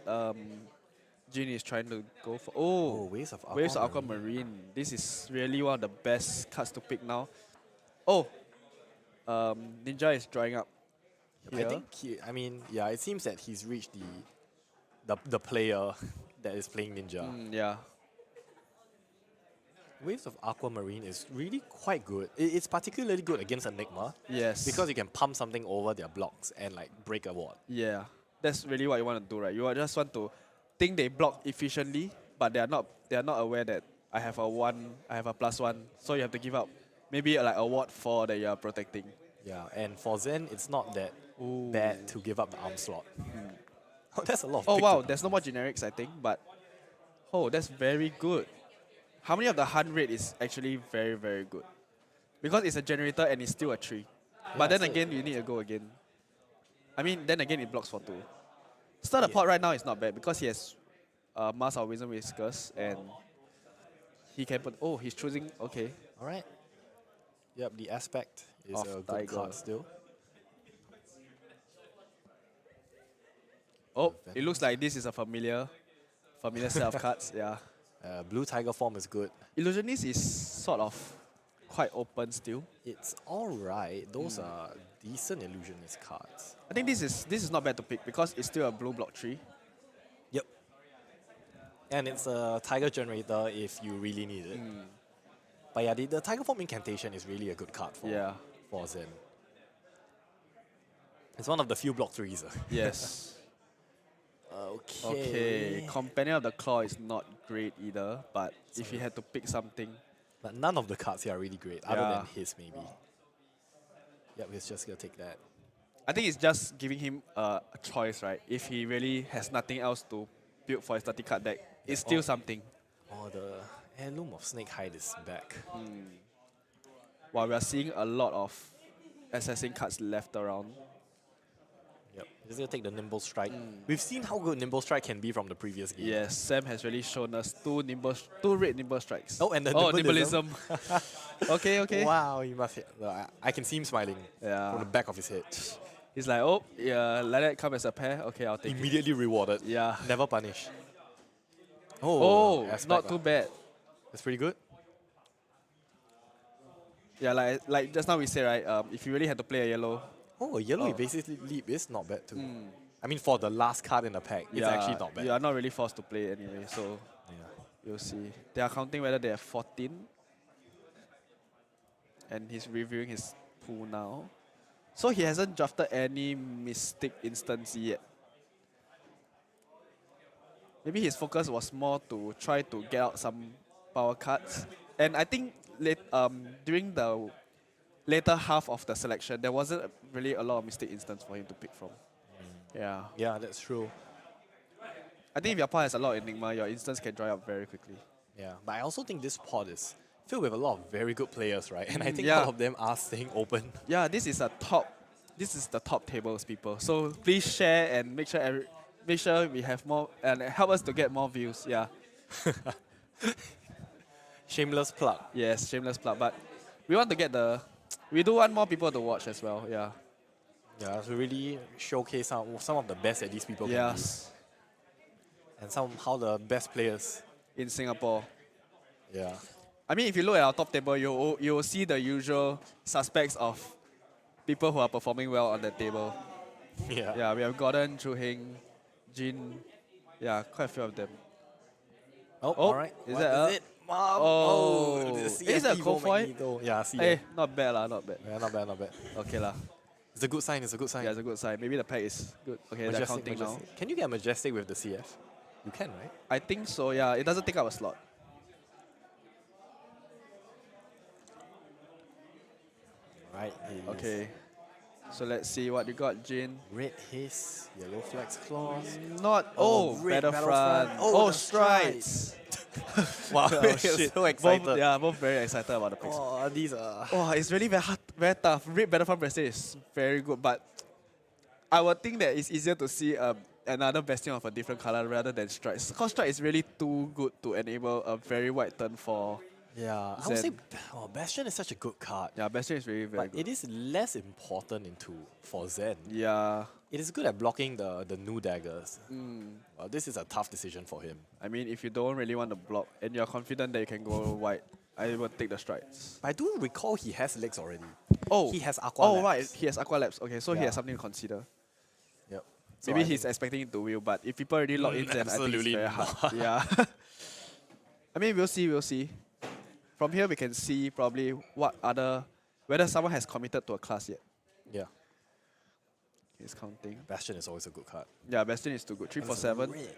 Jin is trying to go for. Oh, Waves of Waves of Aquamarine. This is really one of the best cards to pick now. Oh, Ninja is drawing up. I here. think it seems that he's reached the player that is playing Ninja. Yeah. Waves of Aquamarine is really quite good. It's particularly good against Enigma. Yes. Because you can pump something over their blocks and like break a ward. Yeah, that's really what you want to do, right? You just want to think they block efficiently, but they are not aware that I have a +1, so you have to give up maybe like a ward 4 that you are protecting. Yeah, and for Zen, it's not that bad to give up the arm slot. Oh, that's a lot of Oh pick wow, to- there's no more generics, I think, but that's very good. How many of the hunt rate is actually very, very good? Because it's a generator and it's still a 3. But then so- again, you need to go again. Then again, it blocks for 2. Stir the pot right now is not bad because he has Mask of Wisdom Whiskers and he can put. Oh, he's choosing. Okay. Alright. Yep, the aspect is Of a good Tiger. card still. Oh, it looks like this is a familiar set of cards. Yeah. Blue Tiger form is good. Illusionist is sort of quite open still. It's alright. Those are decent illusionist cards. I think this is not bad to pick because it's still a blue block 3. Yep. And it's a Tiger generator if you really need it. But yeah, the Tiger form incantation is really a good card for Zen. It's one of the few block 3s. Yes. Okay. Okay. Companion of the Claw is not great either, but if you had to pick something. But none of the cards here are really great, other Yeah. than his maybe. Yep, he's just gonna take that. I think it's just giving him a choice, right? If he really has nothing else to build for his 30 card deck, it's still something. Oh, the Heirloom of Snake Hide is back. While we are seeing a lot of assassin cards left around. Yep, he's gonna take the Nimble Strike. We've seen how good Nimble Strike can be from the previous game. Yes, Sam has really shown us two red Nimble Strikes. Oh, and the Nimbleism. Okay. Wow, you must hit. I can see him smiling from the back of his head. He's like, oh, yeah, let it come as a pair. Okay, I'll take Immediately rewarded. Yeah. Never punish. Oh, aspect, not too bad. That's pretty good. Yeah, like just now we said, right, if you really had to play a yellow. Oh, a yellow evasive leap is not bad too. I mean, for the last card in the pack, it's actually not bad. You are not really forced to play anyway, so you'll see. They are counting whether they have 14. And he's reviewing his pool now. So he hasn't drafted any Mystic instance yet. Maybe his focus was more to try to get out some power cards. And I think during the later half of the selection, there wasn't really a lot of Mystic instance for him to pick from. Yeah. Yeah, that's true. I think if your pot has a lot of Enigma, your instance can dry up very quickly. Yeah, but I also think this pod is filled with a lot of very good players, right? And I think all of them are staying open. Yeah, this is the top tables, people. So please share and make sure we have more and help us to get more views. Yeah. Shameless plug. Yes, shameless plug. But we want to get we do want more people to watch as well. Yeah. Yeah, to really showcase some of the best that these people can be. And how the best players in Singapore. Yeah. I mean, if you look at our top table, you will see the usual suspects of people who are performing well on the table. Yeah. Yeah, we have Gordon, Chu Heng, Jin. Yeah, quite a few of them. Oh, alright. Is What that is a- it? Mom. Oh, the is that CF Cold Foil? Magneto. Yeah, CF. Hey, not bad lah, not bad. Yeah, not bad, not bad. Okay lah. It's a good sign, it's a good sign. Yeah, it's a good sign. Maybe the pack is good. Okay, they're counting now. Can you get a Majestic with the CF? You can, right? I think so, yeah. It doesn't take up a slot. Right. Okay. So let's see what you got, Jin. Red Hiss, Yellow Flex Claws. Not. Red Battlefront. Oh, the Strides. Wow, Oh, we're shit. so excited. Both very excited about the picks. Oh, these are... Oh, it's really very hard, very tough. Red Battlefront Prestige is very good, but I would think that it's easier to see another Bastion of a different color rather than Strides. Because Stride is really too good to enable a very wide turn for Yeah, I would say Bastion is such a good card. Yeah, Bastion is very, very but good. it is less important for Zen. Yeah. It is good at blocking the new daggers. Well, this is a tough decision for him. I mean, if you don't really want to block and you're confident that you can go wide, I would take the Strides. I do recall he has legs already. Oh, he has Aqua Oh, Labs. right, he has Aqua Labs. Okay, so he Yeah. has something to consider. Yep. So Maybe I he's think- expecting it to wheel, but if people already lock in, then I think it's Absolutely very hard. Yeah. I mean, we'll see. From here, we can see probably whether someone has committed to a class yet. Yeah. He's counting. Bastion is always a good card. Yeah, Bastion is too good. 3 And for it's a 7. red.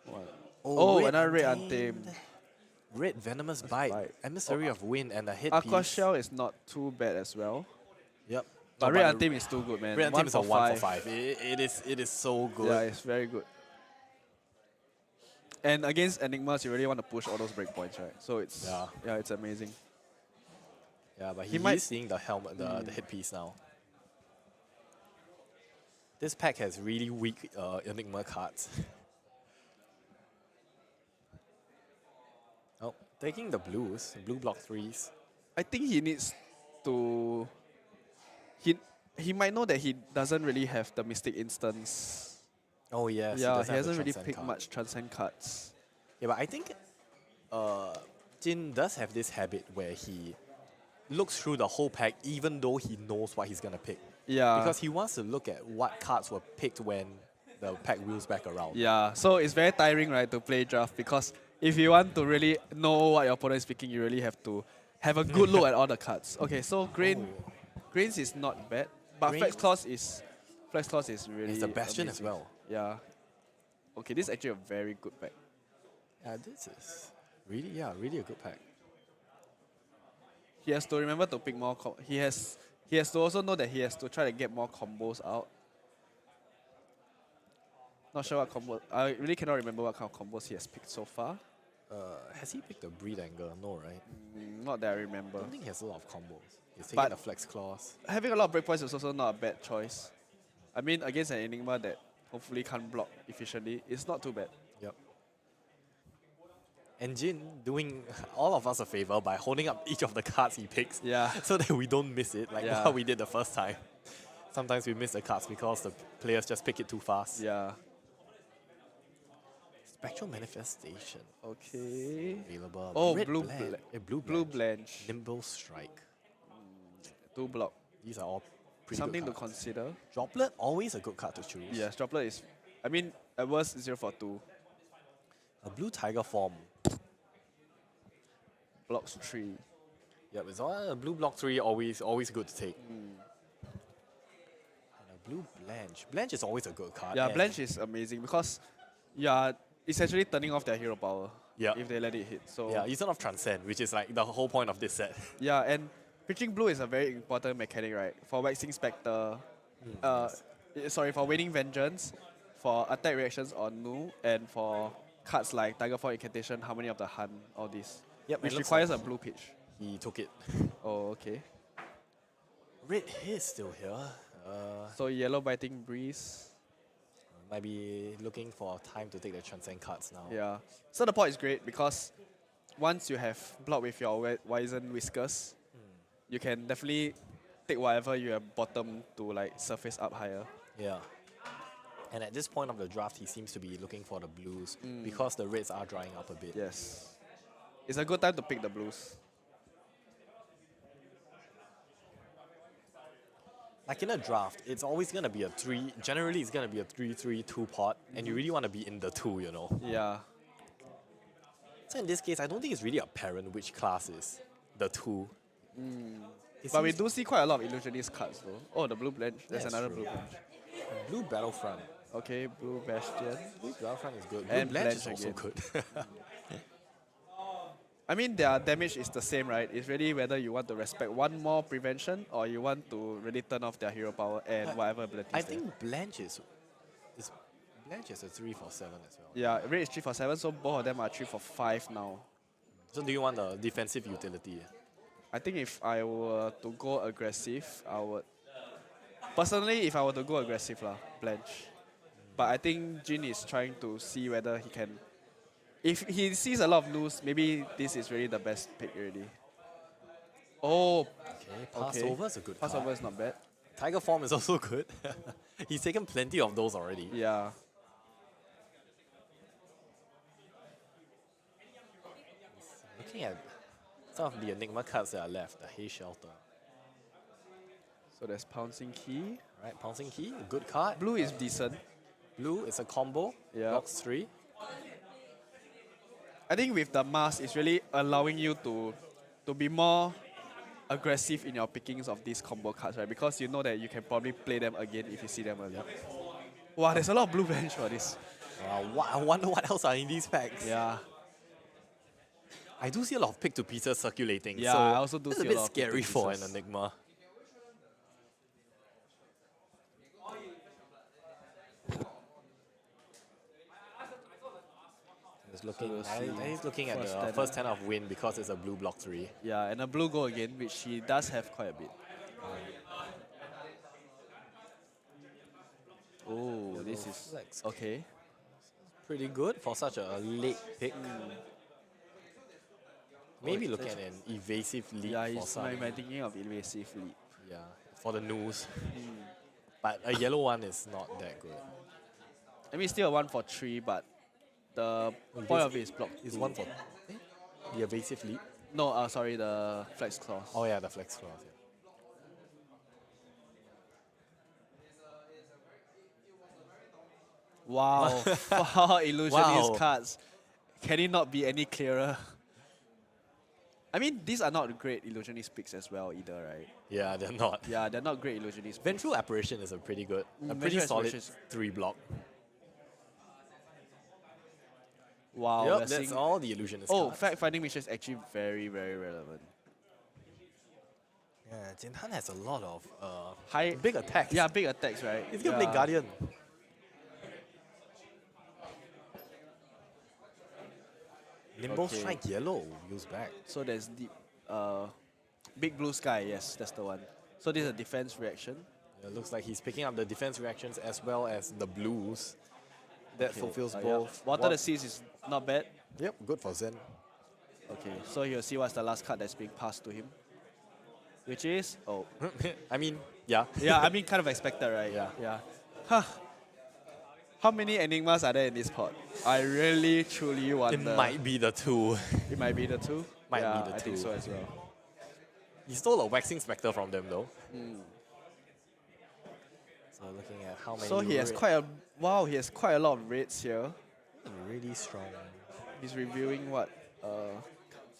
What? Oh, red another red Untamed. Untamed. Red Venomous Bite, Emissary of Wind, and a hit Aqua piece. Shell is not too bad as well. Yep. But No, Red the Untamed is too good, man. Red Untamed is a 1 5. for 5. It is so good. Yeah, it's very good. And against Enigmas, you really want to push all those breakpoints, right? So it's it's amazing. Yeah, but He he might- is seeing the helmet, the hit piece now. This pack has really weak Enigma cards. Oh, taking the blues, blue block 3s. I think he needs to. He might know that he doesn't really have the Mystic Instance. Oh yes, Yeah, does he have the hasn't really Transcend picked card. much Transcend cards. Yeah, but I think Jin does have this habit where he looks through the whole pack even though he knows what he's gonna pick. Yeah. Because he wants to look at what cards were picked when the pack wheels back around. Yeah, so it's very tiring, right, to play draft because if you want to really know what your opponent is picking, you really have to have a good look at all the cards. Okay, so Grains is not bad, but Grains- Flex Claws is really It's a Bastion as amazing. well. Yeah. Okay, this is actually a very good pack. Yeah, this is really a good pack. He has to remember to pick more. He has to also know that he has to try to get more combos out. Not sure what combo. I really cannot remember what kind of combos he has picked so far. Has he picked a Breed Anger? No, right? Not that I I remember. don't think he has a lot of combos. He's taking But- the Flex Claws. Having a lot of breakpoints is also not a bad choice. I mean, against an Enigma that hopefully can't block efficiently, it's not too bad. Yep. And Jin doing all of us a favor by holding up each of the cards he picks so that we don't miss it, like Yeah. what we did the first time. Sometimes we miss the cards because the players just pick it too fast. Yeah. Spectral Manifestation. Okay. Available. Oh, Red blue Blanch. Blue Blanch. Nimble Strike. 2 block. These are all pretty Something good to cards. consider. Droplet, always a good card to choose. Yes, Droplet is. I mean, at worst 0 for 2. A blue Tiger form. Blocks 3. Yep, it's all a blue block 3, always good to take. And a blue Blanch. Blanch is always a good card. Yeah, and Blanch is amazing because you are essentially turning off their hero power if they let it hit. So Yeah, you turn off Transcend, which is like the whole point of this set. yeah, and pitching blue is a very important mechanic, right? For Waxing Spectre, for Waning Vengeance, for attack reactions on Nu, and for cards like Tiger Form Incantation, Harmony of the Hun, all this. Yep, which it looks requires like a blue pitch. He took it. Oh, okay. Red is still here. So Yellow Biting Breeze. Might be looking for time to take the Transcend cards now. Yeah. So the pot is great because once you have blocked with your Wizened Whiskers, you can definitely take whatever you have bottom to like surface up higher. Yeah. And at this point of the draft, he seems to be looking for the blues because the reds are drying up a bit. Yes. It's a good time to pick the blues. like in a draft, it's always gonna be a 3. Generally, it's gonna be a 3-3-2 pot, and you really want to be in the 2, you know. Yeah. So in this case, I don't think it's really apparent which class is the 2. But we do see quite a lot of illusionist cards though. Oh, the blue blanch. There's That's another true. blue blanch. Blue Battlefront. Okay, blue bastion. Blue Battlefront is good. Blue And Blanche is Blanche also again. good. I mean, their damage is the same, right? It's really whether you want to respect one more prevention or you want to really turn off their hero power and whatever abilities. I think Blanche is Blanche is a 3 for 7 as well. Yeah, red is 3 for 7, so both of them are 3 for 5 now. So do you want the defensive utility? I think if I were to go aggressive, I would. Personally, if I were to go aggressive, Blanche. But I think Jin is trying to see whether he can. If he sees a lot of loose, maybe this is really the best pick already. Oh, Okay, Passover is a good Passover card. is not bad. Tiger Form is also good. He's taken plenty of those already. Yeah. Looking at some of the Enigma cards that are left, the Hay Shelter. So there's Pouncing Key. Right, Pouncing Key, a good card. Blue is decent. Blue is a combo, blocks 3. I think with the mask, it's really allowing you to be more aggressive in your pickings of these combo cards, right? Because you know that you can probably play them again if you see them earlier. Wow, there's a lot of blue bench for this. Wow, I wonder what else are in these packs. Yeah. I do see a lot of pick to pieces circulating. Yeah, so I also do it's see a a bit lot of pick to scary for an pieces. Enigma. He's looking at the first 10 of win because it's a blue block 3. Yeah, and a blue go again, which he does have quite a bit. Oh, this is flex. okay. Pretty good for such a late pick. Maybe looking at an evasive lead Yeah, for he's some. thinking of evasive leap. Yeah, for the news. But a yellow one is not that good. I mean, still a 1 for 3, but the point of it is block. Is 1 for the evasive lead? No, sorry, the flex clause. Oh yeah, the flex clause. Yeah. Wow, 4 illusionist Wow. cards. Can it not be any clearer? I mean, these are not great illusionist picks as well either, right? Yeah, they're not. Yeah, they're not great illusionist picks. Ventral Apparition is a pretty good, a Ventral pretty solid Apparition is- 3 block. Wow, Yep, we're that's seeing- all the illusionist Oh, cards. fact finding mission is actually very, very relevant. Yeah, Jin Han has a lot of High big attacks. Yeah, big attacks, right? He's gonna yeah. play Guardian. Limbo Okay. Strike Yellow, use back. So there's deep, big blue sky. Yes, that's the one. So this is a defense reaction. It looks like he's picking up the defense reactions as well as the blues. That Okay, fulfills yeah. both. Water the Seas is not bad. Yep, good for Zen. Okay, so you'll see what's the last card that's being passed to him. Which is, oh. I mean, yeah. Yeah, I mean, kind of expected, right? Yeah. Yeah. Huh. How many Enigmas are there in this pot? I really, truly wonder. It might be the 2. It might be the 2? Might yeah, be the I think 2. so as well. He stole a Waxing Spectre from them though. So looking at how many. So he has quite a, wow, he has quite a lot of raids here. Really strong. He's reviewing what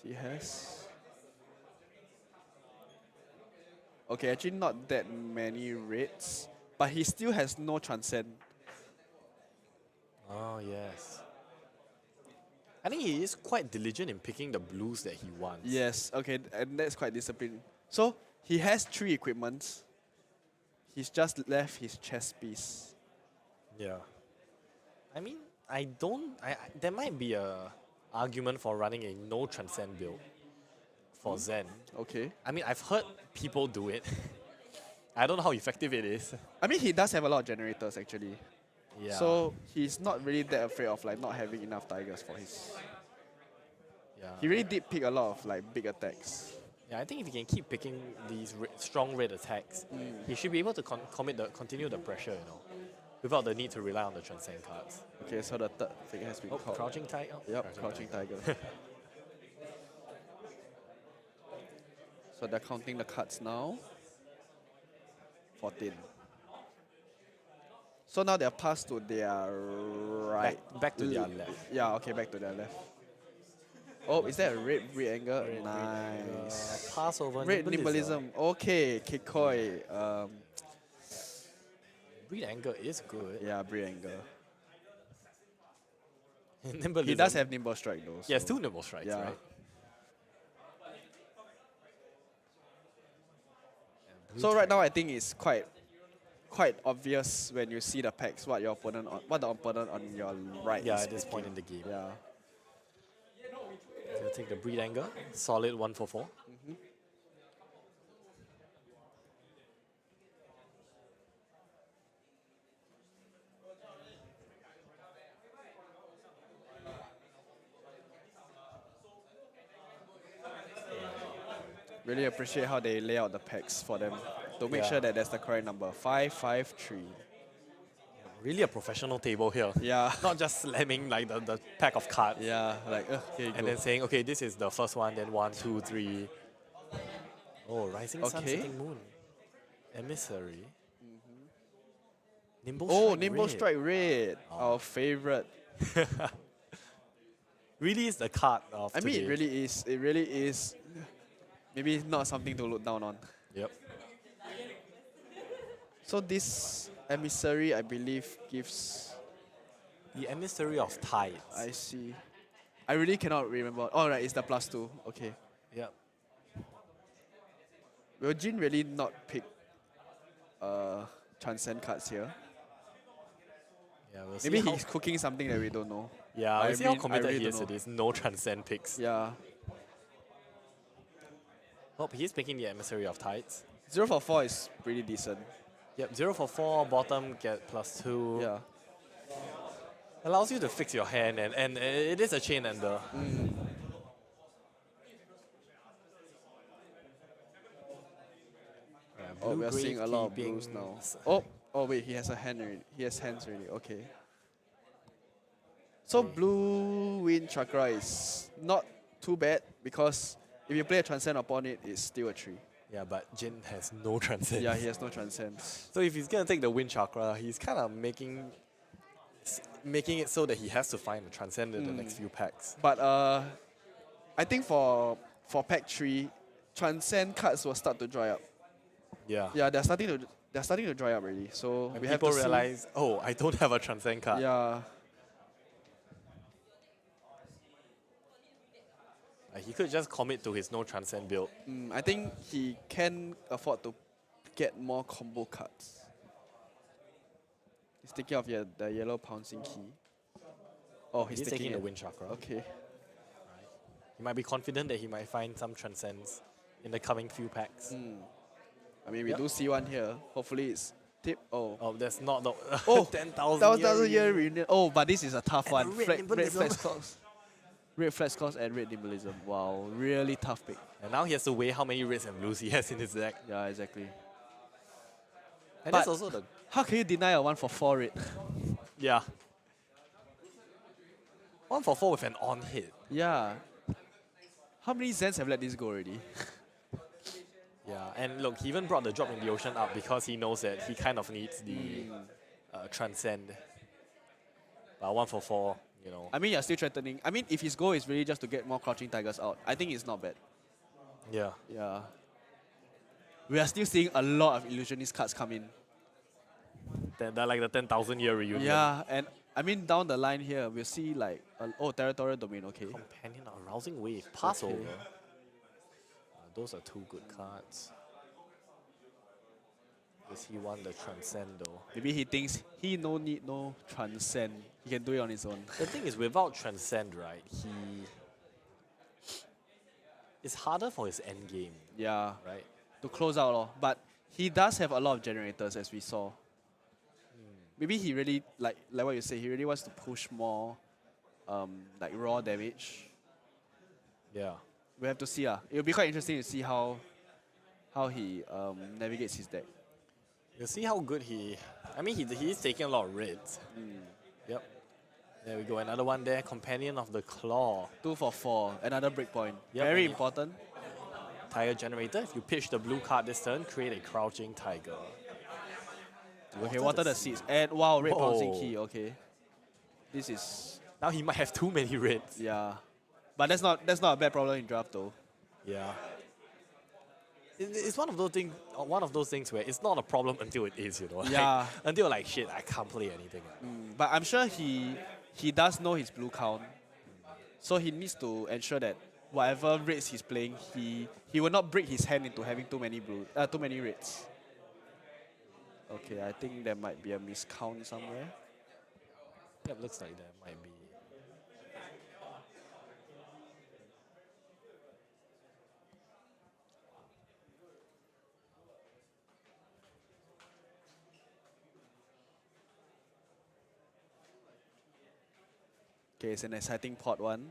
he has. Okay, actually not that many raids, but he still has no transcend. Oh yes. I think he is quite diligent in picking the blues that he wants. Yes, okay, and that's quite disciplined. So he has 3 equipments. He's just left his chess piece. Yeah. I mean, there might be a argument for running a no transcend build for Zen. Okay. I mean, I've heard people do it. I don't know how effective it is. I mean, he does have a lot of generators actually. Yeah. So he's not really that afraid of like not having enough tigers for his. Yeah. He really did pick a lot of like big attacks. Yeah, I think if he can keep picking these strong red attacks, he should be able to continue the pressure, you know, without the need to rely on the transcend cards. Okay, so the third thing has been called. Crouching Tiger? Yep, Crouching Tiger. So they're counting the cards now. 14. So now they're passed to their right. Back to their left. Yeah, okay, back to their left. Oh, is that a red angle? Nice. Pass over Red nimblism. nimblism. Okay, Kikoi. Breed angle is good. Yeah, breed angle. Nimblism. He does have nimble strike though. Yes, so- 2 nimble strikes, Yeah. right? So right now I think it's quite obvious when you see the packs what the opponent on your right Yeah, is at this point in picking. the game. Yeah. So take the breed angle. Solid 1 for 4. Really appreciate how they lay out the packs for them to make Yeah. sure that that's the correct number. 553. Really a professional table here. Yeah. Not just slamming like the pack of cards. Yeah, like here you And go. then saying, okay, this is the first one, then 1, 2, 3. Oh, rising sun, Okay. setting moon. Emissary. Nimble Oh, strike nimble red. strike red, our favorite. Really is the card of I mean, today. it really is. It really is. Maybe not something to look down on. Yep. So this emissary, I believe, gives. The emissary of tides. I see. I really cannot remember. All right, it's the +2. Okay. Yep. Will Jin really not pick transcend cards here? Yeah, we'll see Maybe how- he's cooking something that we don't know. Yeah, I we'll see how mean, I committed really he don't is to know. this. No transcend picks. Yeah. Oh, he's picking the emissary of tides. 0 for 4 is pretty decent. Yep, 0 for 4, bottom get +2. Yeah. Allows you to fix your hand, and it is a chain ender. Oh, we are Blue-grey seeing a lot of keeping blues now. Oh wait, he has a hand already. He has hands already. Okay. So blue wind chakra is not too bad because if you play a transcend upon it, it's still a 3. Yeah, but Jin has no transcend. Yeah, he has no transcends. So if he's gonna take the wind chakra, he's kind of making it so that he has to find a transcend in the next few packs. But I think for pack 3, transcend cards will start to dry up. Yeah. Yeah, they're starting to dry up already. So And we have people to see. realize, oh, I don't have a transcend card. Yeah. He could just commit to his no transcend build. I think he can afford to get more combo cards. He's taking off the yellow pouncing key. Oh, he's taking the it. wind chakra. Okay. He might be confident that he might find some transcends in the coming few packs. I mean, we do see one here. Hopefully it's tip. Oh, that's not the 10,000 year reunion. Oh, but this is a tough one. red Red nimblism. flex cost. Red flex cost and red nimblism. Wow, really tough pick. And now he has to weigh how many reds and blues he has in his deck. Yeah, exactly. And But that's also the... how can you deny a 1 for 4 red? Yeah. 1 for 4 with an on hit. Yeah. How many Zens have let this go already? Yeah, and look, he even brought the drop in the ocean up because he knows that he kind of needs the transcend. But 1 for 4, you know. I mean, you're still threatening. I mean, if his goal is really just to get more Crouching Tigers out, I think it's not bad. Yeah. Yeah. We are still seeing a lot of Illusionist cards come in. They're like the 10,000 year reunion. Yeah, and I mean, down the line here, we'll see like, Territorial Domain, okay. Companion Arousing Wave, Passover. Okay. Those are 2 good cards. Does he want the transcend though? Maybe he thinks he need no transcend. He can do it on his own. The thing is, without transcend, right, it's harder for his end game. Yeah. Right. To close out, lor. But he does have a lot of generators, as we saw. Maybe he really, like what you say, he really wants to push more like raw damage. Yeah. We have to see. It'll be quite interesting to see how he navigates his deck. You'll see how good I mean, he's taking a lot of reds. Yep. There we go. Another one there. Companion of the Claw. 2 for 4. Another breakpoint. Yep, Very and important. Tiger Generator. If you pitch the blue card this turn, create a Crouching Tiger. Okay, water the seeds. And wow, red bouncing Whoa. key. Okay. This is... Now he might have too many reds. Yeah. But that's not a bad problem in draft though. Yeah. It's one of those things where it's not a problem until it is, you know. Like, Yeah. until like shit, I can't play anything. But I'm sure he does know his blue count. So he needs to ensure that whatever raids he's playing, he will not break his hand into having too many raids. Okay, I think there might be a miscount somewhere. Yep, looks like there might be. Okay, it's an exciting pot one.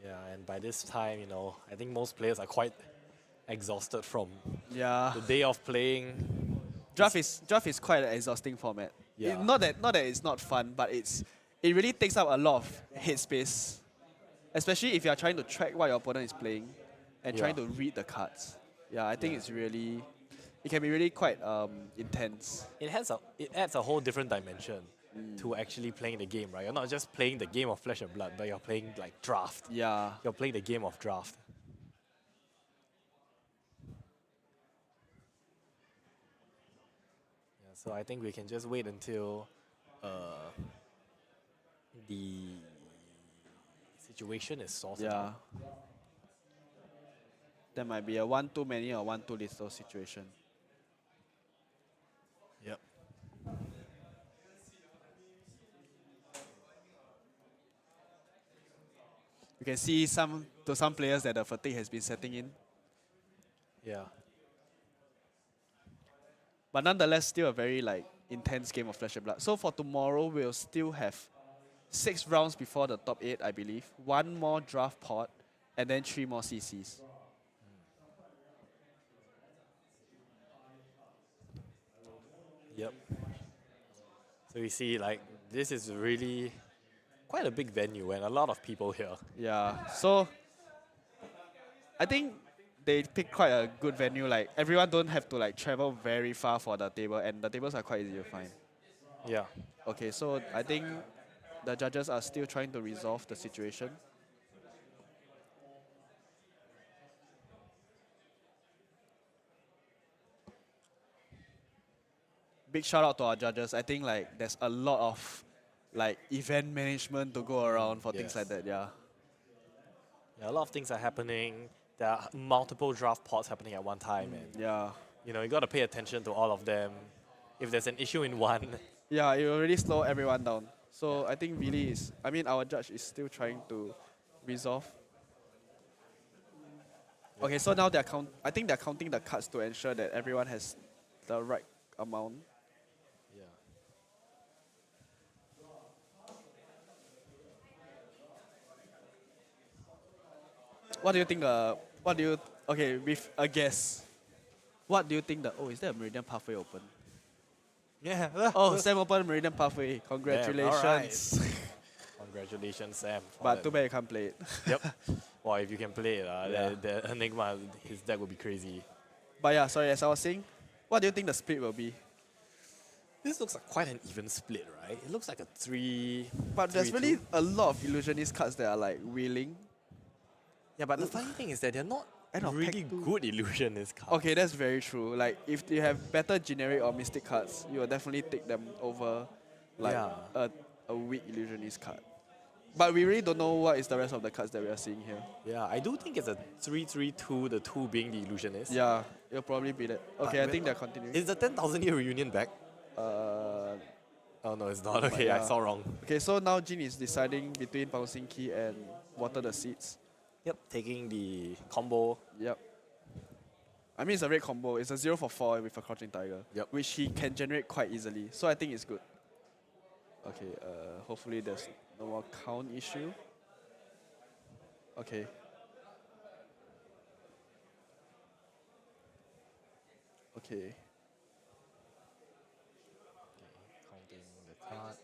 Yeah, and by this time, you know, I think most players are quite exhausted from the day of playing. Draft is quite an exhausting format. Yeah. Not that it's not fun, but it really takes up a lot of headspace, especially if you are trying to track what your opponent is playing and trying to read the cards. Yeah, I think it can be really quite intense. It adds a whole different dimension to actually playing the game, right? You're not just playing the game of Flesh and Blood, but you're playing like draft. Yeah. You're playing the game of draft. Yeah, so I think we can just wait until the situation is sorted out. There might be a one too many or one too little situation. Yep. You can see some players that the fatigue has been setting in. Yeah. But nonetheless, still a very intense game of Flesh and Blood. So for tomorrow, we'll still have 6 rounds before the top 8, I believe. 1 more draft pot, and then 3 more CCs. Yep. So you see, this is really quite a big venue and a lot of people here. Yeah. So I think they picked quite a good venue. Like everyone don't have to travel very far for the table, and the tables are quite easy to find. Yeah. Okay, so I think the judges are still trying to resolve the situation. Big shout out to our judges. I think there's a lot of event management to go around for things like that. Yeah. Yeah, a lot of things are happening. There are multiple draft pots happening at one time, and you know, you got to pay attention to all of them. If there's an issue in one, yeah, it will really slow everyone down. So I think really our judge is still trying to resolve. Okay, so now I think they're counting the cards to ensure that everyone has the right amount. Yeah. What do you think? Okay, with a guess, what do you think is there a Meridian Pathway open? Yeah. Oh, Sam opened Meridian Pathway. Congratulations. Damn, congratulations, Sam. But too bad you can't play it. Yep. Well, if you can play it, the Enigma, his deck would be crazy. But yeah, sorry, as I was saying, what do you think the split will be? This looks like quite an even split, right? It looks like a 3. But there's really a lot of illusionist cards that are wheeling. Yeah, but the funny thing is that they're not really good illusionist cards. Okay, that's very true. If you have better generic or mystic cards, you will definitely take them over a weak illusionist card. But we really don't know what is the rest of the cards that we are seeing here. Yeah, I do think it's a 3-3-2, the 2 being the illusionist. Yeah, it'll probably be that. Okay, I think they're continuing. Is the 10,000 year reunion back? Oh no, it's not. Okay, I saw wrong. Okay, so now Jin is deciding between Bouncing Key and Water the Seeds. Yep, taking the combo. Yep. I mean, it's a red combo. It's a 0 for 4 with a Crouching Tiger. Yep. Which he can generate quite easily. So I think it's good. Okay, hopefully there's no more count issue. Okay. Okay. Counting the card.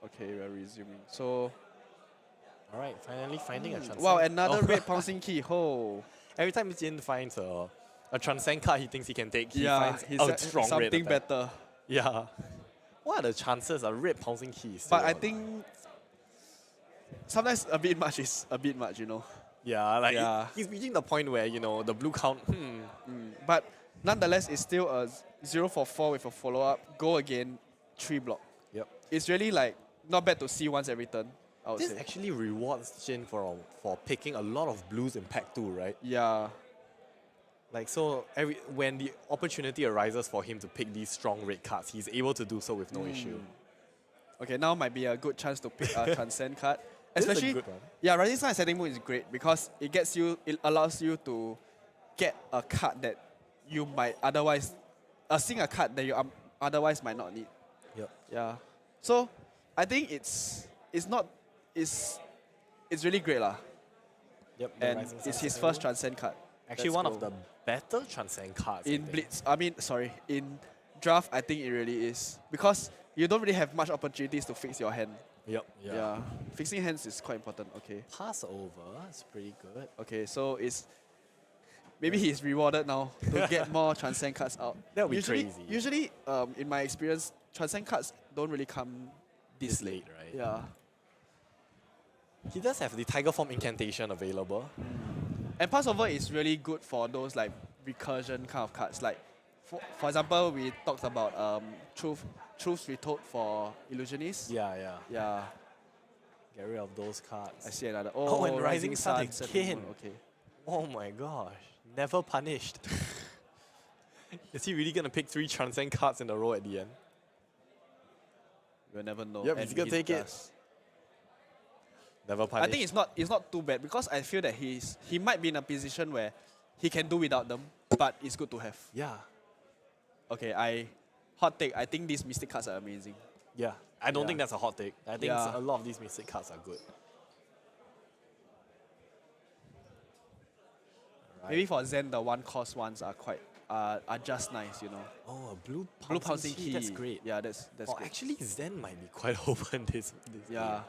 Okay, we're resuming. So, All right, finally finding a transcend. Wow, another red pouncing key. Oh. Every time Jin finds a transcend card he thinks he can take, he Yeah, finds he's a strong red something attack. better. Yeah. What are the chances a red pouncing key? Is But still I on? think sometimes a bit much is a bit much, you know. Yeah, like Yeah. he's reaching the point where, you know, the blue count. But nonetheless, it's still a 0 for 4 with a follow-up. Go again, 3 block. Yep. It's really like not bad to see once every turn, I would This say. actually rewards Jin for picking a lot of blues in pack 2, right? Yeah. Like, so when the opportunity arises for him to pick these strong red cards, he's able to do so with no issue. Okay, now might be a good chance to pick a transcend card. This is a Especially, good one. yeah, Rising Sun Setting Moon is great because it allows you to get a card that you might otherwise, seeing a card that you otherwise might not need. Yep. Yeah. So, I think it's really great lah. Yep. the And Rising Sun it's his Setting first Moon. transcend card. Actually, Let's one go. of the better transcend cards. I In think. Blitz, in draft, I think it really is because you don't really have much opportunities to fix your hand. Yep. Yeah. Fixing hands is quite important. Okay. Pass over. It's pretty good. Okay, so maybe he's rewarded now to get more transcend cards out. That would be usually, crazy. Usually, in my experience, transcend cards don't really come This late, right? Yeah. He does have the Tiger Form incantation available. And pass over is really good for those like recursion kind of cards. Like, for example, we talked about Truths Retold for Illusionist. Yeah. Yeah. Get rid of those cards. I see another. Oh, and Rising Sun Setting again. Moon, okay. Oh my gosh. Never punished. Is he really going to pick 3 transcend cards in a row at the end? We'll never know. Yep, And he's going to he take it. does. Never punished. I think it's not too bad because I feel that he might be in a position where he can do without them, but it's good to have. Yeah. Okay, hot take. I think these Mystic cards are amazing. Yeah. I don't Yeah. think that's a hot take. I think Yeah. a lot of these Mystic cards are good. Maybe for Zen, the one cost ones are just nice, you know. Oh, a blue pouncing key. That's great. Yeah, that's Oh, good. actually, Zen might be quite open this Yeah. game.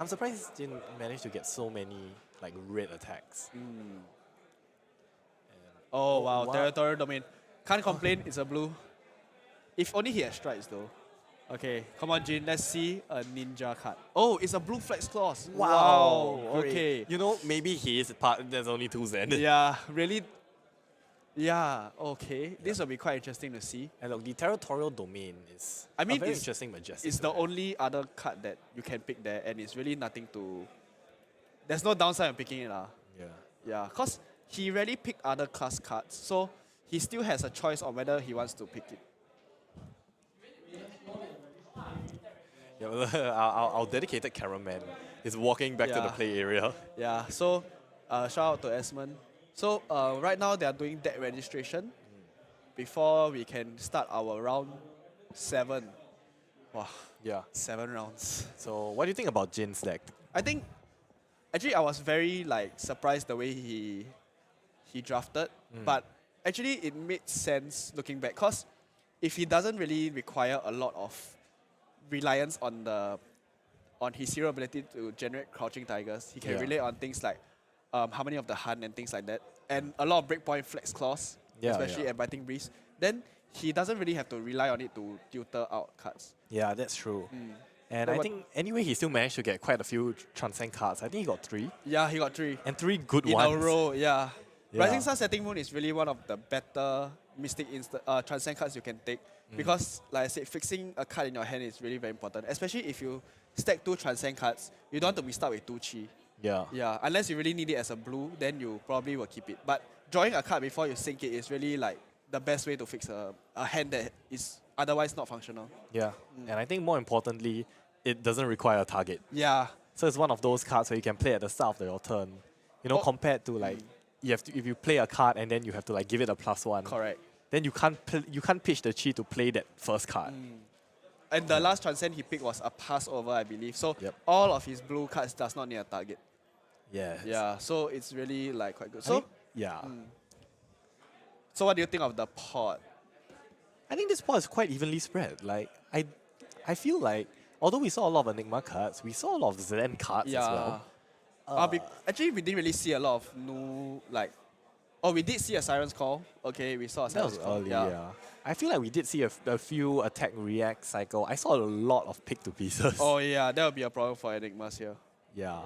I'm surprised he didn't manage to get so many like red attacks. Oh wow, wow. territorial domain. Can't complain. It's a blue. If only he had strikes though. Okay, come on, Jin. Let's see a ninja card. Oh, it's a blue flex clause. Wow. Great. Okay. You know, maybe he is part. There's only 2 Zen. Yeah, really. Yeah. Okay. This will be quite interesting to see. And look, the territorial domain is I mean, a very it's interesting majestic. It's the only other card that you can pick there, and it's really nothing to. There's no downside of picking it, lah. Yeah. Yeah, cause he rarely pick other class cards, so he still has a choice on whether he wants to pick it. Yeah, well, our dedicated cameraman is walking back to the Yeah. play area. Yeah. So, shout out to Esmond. So right now they are doing deck registration before we can start our round 7. Wow. Yeah. 7 rounds. So, what do you think about Jin's deck? I think actually I was very surprised the way he drafted, but actually it made sense looking back because if he doesn't really require a lot of reliance on his hero ability to generate crouching tigers, he can Yeah. rely on things like Harmony of the Hunt and things like that, and a lot of breakpoint flex claws, Yeah, especially yeah. at Biting Breeze. Then he doesn't really have to rely on it to tutor out cards. Yeah, that's true. And But I what- think anyway he still managed to get quite a few transcend cards. I think he got 3. Yeah, he got 3. And 3 good In ones. a row, yeah. Yeah. Rising Sun Setting Moon is really one of the better Mystic transcend cards you can take because, like I said, fixing a card in your hand is really very important, especially if you stack 2 transcend cards. You don't want to be stuck with 2 chi. Yeah. Yeah, unless you really need it as a blue, then you probably will keep it. But drawing a card before you sink it is really the best way to fix a hand that is otherwise not functional. Yeah. And I think more importantly, it doesn't require a target. Yeah. So it's one of those cards where you can play at the start of your turn. You know, compared to if you play a card and then you have to give it a +1. Correct. Then you can't pitch the chi to play that first card. And the last transcend he picked was a pass over, I believe. So Yep. all of his blue cards does not need a target. Yeah. Yeah, so it's really quite good. I So think- yeah. So what do you think of the pot? I think this pot is quite evenly spread. I feel like although we saw a lot of Enigma cards, we saw a lot of Zen cards as well. Actually, we didn't really see a lot of new like. Oh, we did see a Siren's Call. Okay, we saw a That Siren's was Call. early, yeah. I feel like we did see a few attack react cycle. I saw a lot of pick to pieces. Oh yeah, that would be a problem for Enigmas here. Yeah.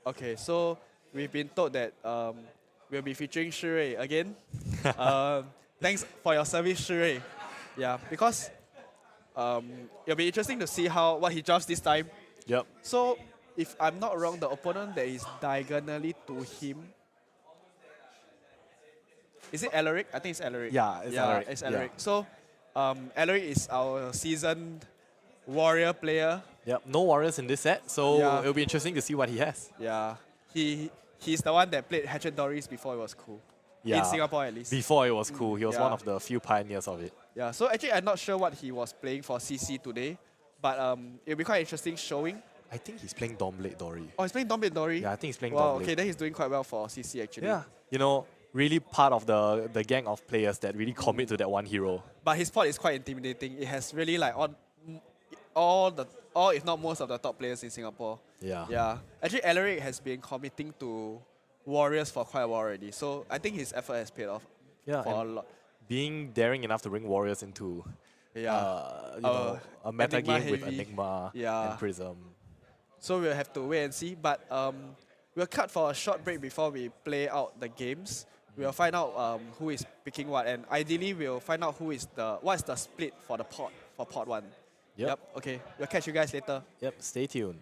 Okay, so we've been told that we'll be featuring Shirei again. Thanks for your service, Shirei. Yeah, because it'll be interesting to see what he drafts this time. Yep. So, if I'm not wrong, the opponent that is diagonally to him. Is it Alaric? I think it's Alaric. Yeah, it's Alaric. It's Alaric. Yeah. So, Alaric is our seasoned warrior player. Yep. No warriors in this set, so Yeah. it'll be interesting to see what he has. Yeah. He's the one that played Hatchet Doris before it was cool. Yeah. In Singapore, at least. Before it was cool, he was Yeah. one of the few pioneers of it. Yeah, so actually I'm not sure what he was playing for CC today, but it'll be quite interesting showing. I think he's playing Dawnblade Dory. Oh, he's playing Dawnblade Dory? Yeah, I think he's playing Wow, Dawnblade. okay, then he's doing quite well for CC actually. Yeah. You know, really part of the gang of players that really commit to that one hero. But his pot is quite intimidating. It has really like all if not most of the top players in Singapore. Yeah. Yeah. Actually, Alaric has been committing to warriors for quite a while already. So I think his effort has paid off Yeah, for a and lot. being daring enough to bring warriors into a meta Enigma game with heavy. Enigma Yeah. and Prism. So we'll have to wait and see. But we'll cut for a short break before we play out the games. We'll find out who is picking what, and ideally we'll find out what's the split for the pot for pot one. Yep. Okay. We'll catch you guys later. Yep. Stay tuned.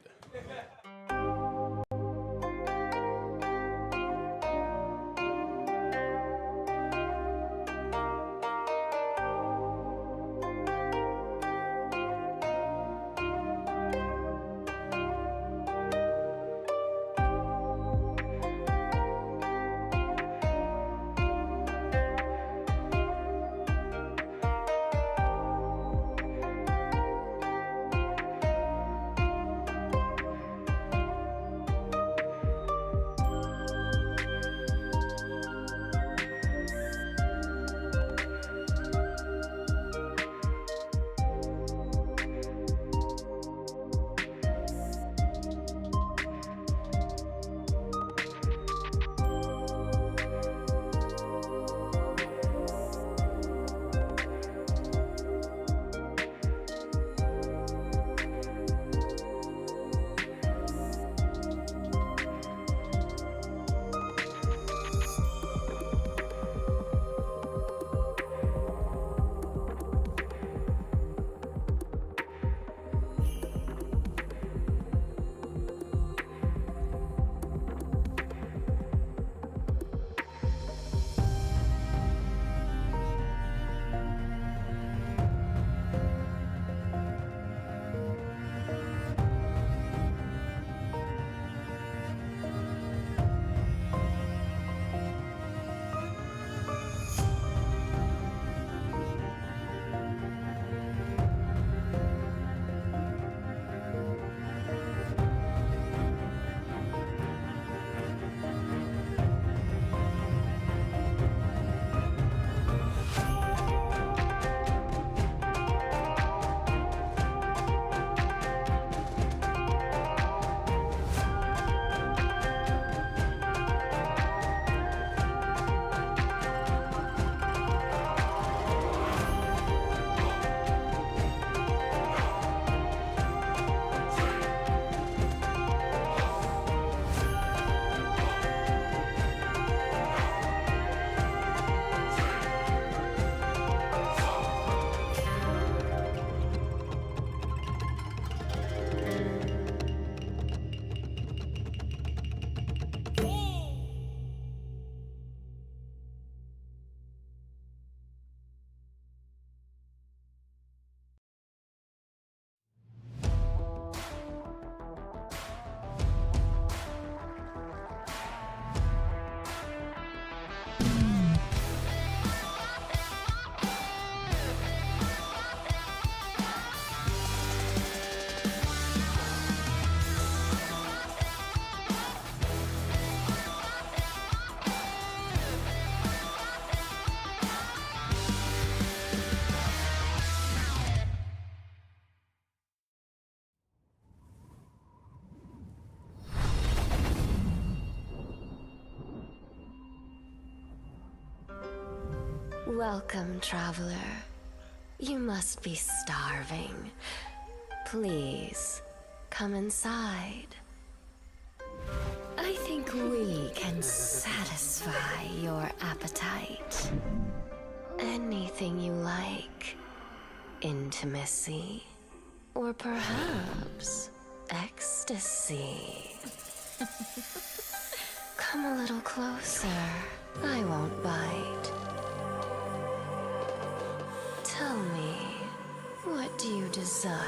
Welcome, traveler. You must be starving. Please, come inside. I think we can satisfy your appetite. Anything you like. Intimacy. Or perhaps ecstasy. Come a little closer. I won't bite. Tell me, what do you desire?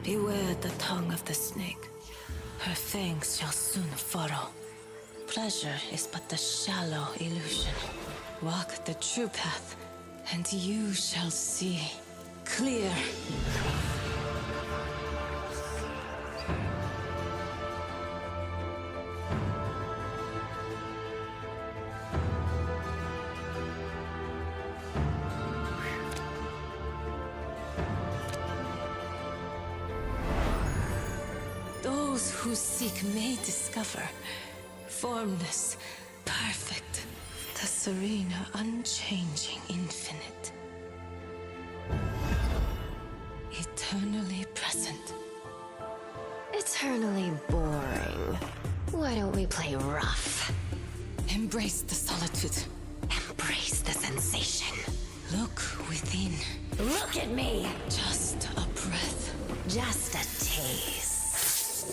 Beware the tongue of the snake. Her fangs shall soon furrow. Pleasure is but the shallow illusion. Walk the true path, and you shall see clear. Those who seek may discover formless, perfect, the serene, unchanging infinite. Eternally present. Eternally boring. Why don't we play rough? Embrace the solitude. Embrace the sensation. Look within. Look at me! Just a breath. Just a taste.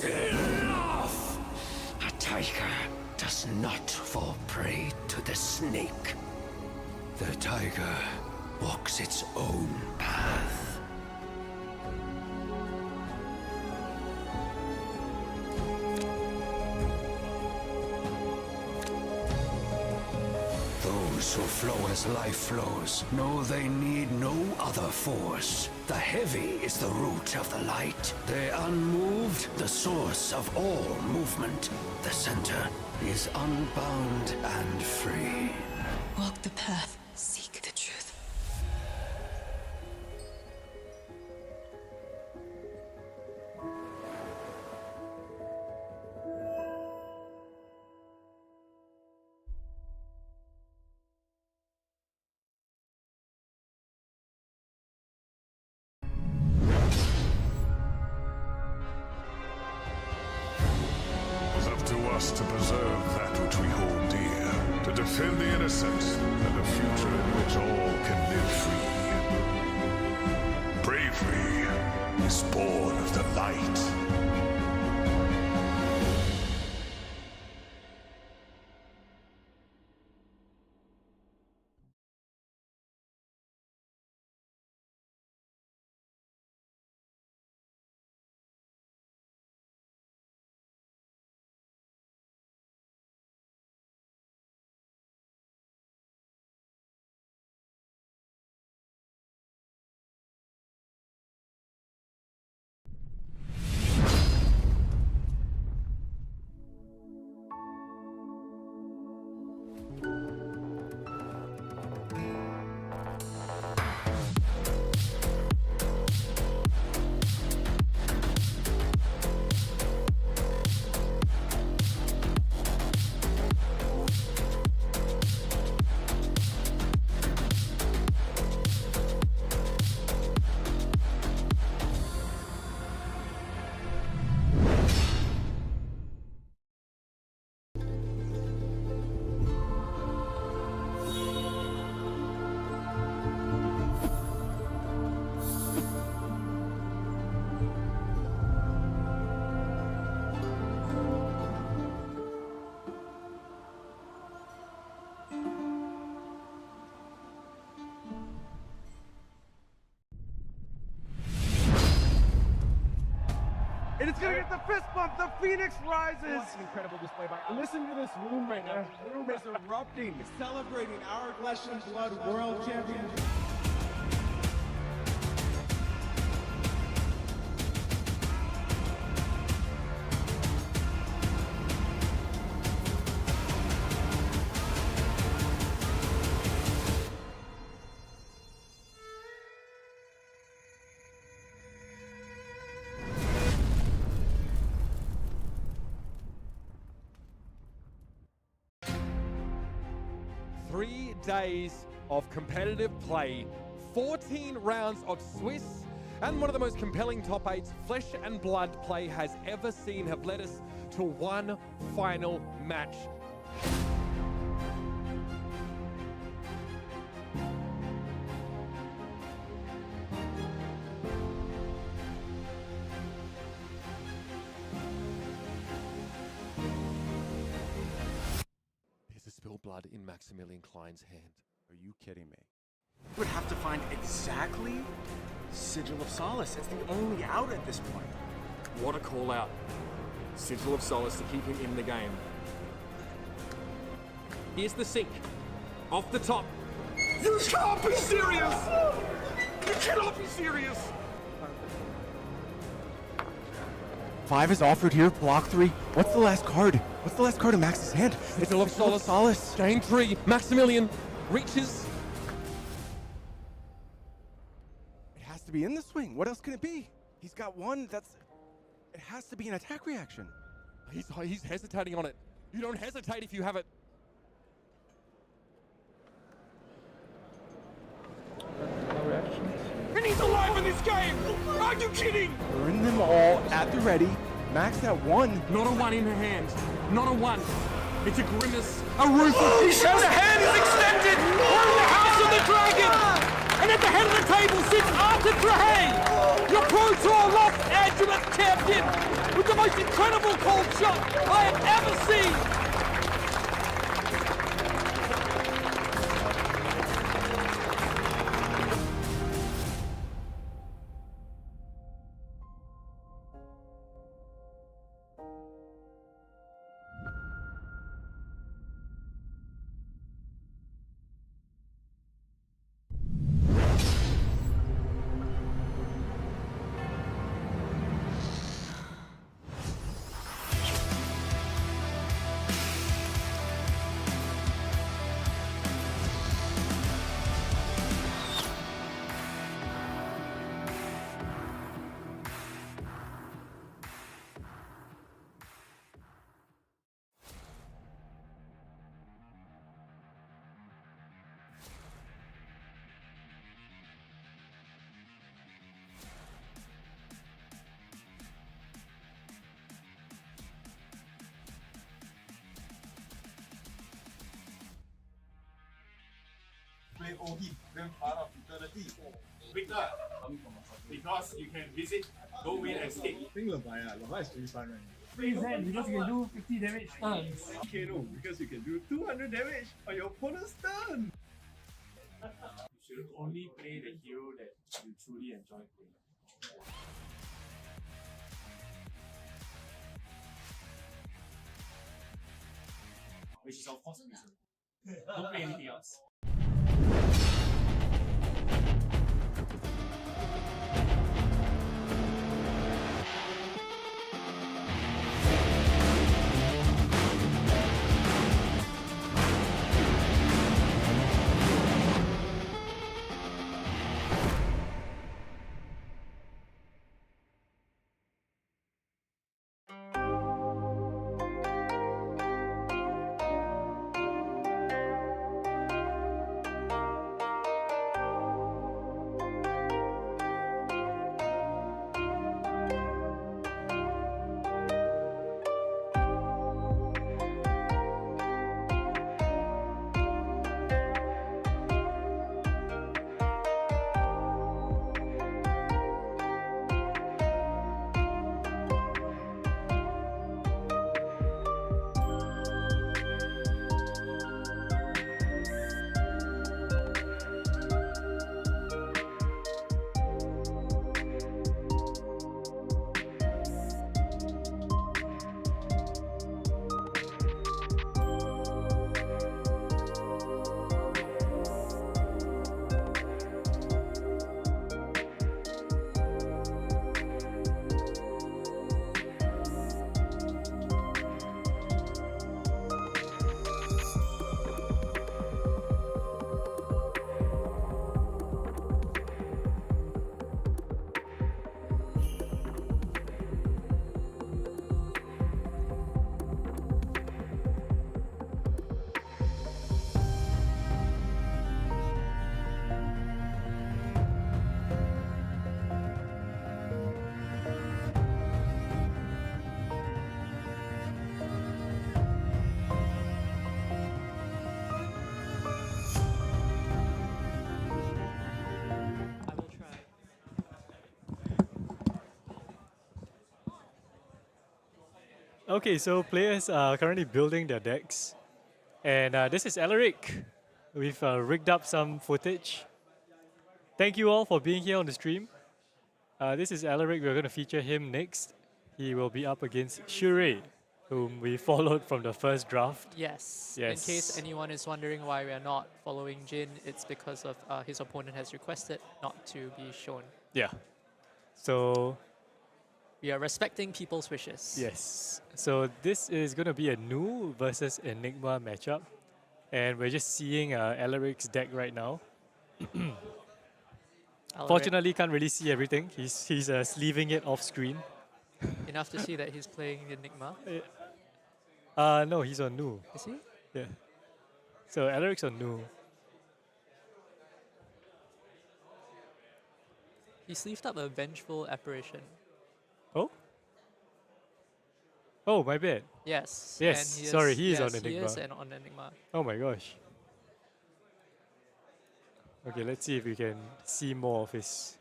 Enough! A tiger does not fall prey to the snake. The tiger walks its own path. Those who flow as life flows know they need no other force. The heavy is the root of the light. The unmoved, the source of all movement. The center is unbound and free. Walk the path, seek the truth. To preserve that which we hold dear, to defend the innocent, and a future in which all can live free. Bravery is born of the light. And it's gonna get the fist bump. The Phoenix rises. What an incredible display by. Listen to this room right now. This room is erupting, celebrating our flesh and blood world championship. days of competitive play, 14 rounds of Swiss, and one of the most compelling top 8s flesh and blood play has ever seen have led us to one final match. There's a spilled blood in Maximilian Klein's hand. Are you kidding me? You would have to find exactly Sigil of Solace. It's the only out at this point. What a call out. Sigil of Solace to keep him in the game. Here's the sink. Off the top. You can't be serious! You cannot be serious! 5 is offered here, block 3. What's the last card? What's the last card in Max's hand? It's Sigil of Solace. Game 3. Maximilian reaches. It has to be in the swing. What else can it be? He's got one that's... It has to be an attack reaction. He's hesitating on it. You don't hesitate if you have it. And he's alive in this game! Are you kidding? Burn them all at the ready. Max at 1. Not a 1 in her hand. Not a 1. It's a grimace. A roof of vision. And the hand is extended! We're in the house of the dragon! And at the head of the table sits Arthur Trahey, your Pro Tour Los Angeles champion, with the most incredible cold shot I have ever seen! Play Ohi, grandfather of eternity. Victor, because you can visit, go win and escape. I think Levia is pretty fun right now. Freeze hand because you can do 50 damage turns. Kano, because you can do 200 damage on your opponent's turn. You should only play the hero that you truly enjoy playing. Which is of course reason. Don't play anything else. Okay, so players are currently building their decks. And this is Alaric. We've rigged up some footage. Thank you all for being here on the stream. This is Alaric. We're going to feature him next. He will be up against Shure, whom we followed from the first draft. Yes. Yes. In case anyone is wondering why we are not following Jin, it's because of his opponent has requested not to be shown. Yeah. So we are respecting people's wishes. yes. So this is going to be a Nu versus Enigma matchup. And we're just seeing Alaric's deck right now. Fortunately, can't really see everything. He's sleeving it off screen. Enough to see that he's playing Enigma. No, he's on Nu. Is he? Yeah. So Alaric's on Nu. He sleeved up a Vengeful Apparition. Oh? Oh, my bad. Yes. Yes, and sorry, he is yes, on Enigma. He is and on Enigma. Oh my gosh. Okay, let's see if we can see more of his.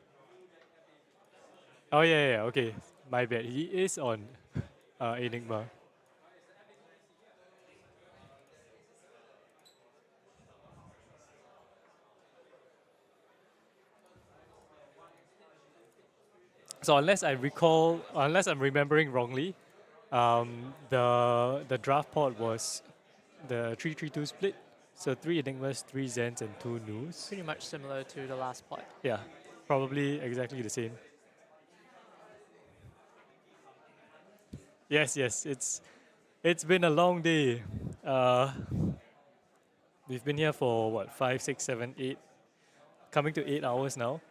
Oh yeah, okay. My bad. He is on Enigma. So unless I'm remembering wrongly, the draft pot was the 3-3-2 split. So 3 Enigmas, 3 Zens, and 2 Nus. Pretty much similar to the last pot. Yeah, probably exactly the same. Yes, it's been a long day. We've been here for what, 5, 6, 7, 8, coming to 8 hours now.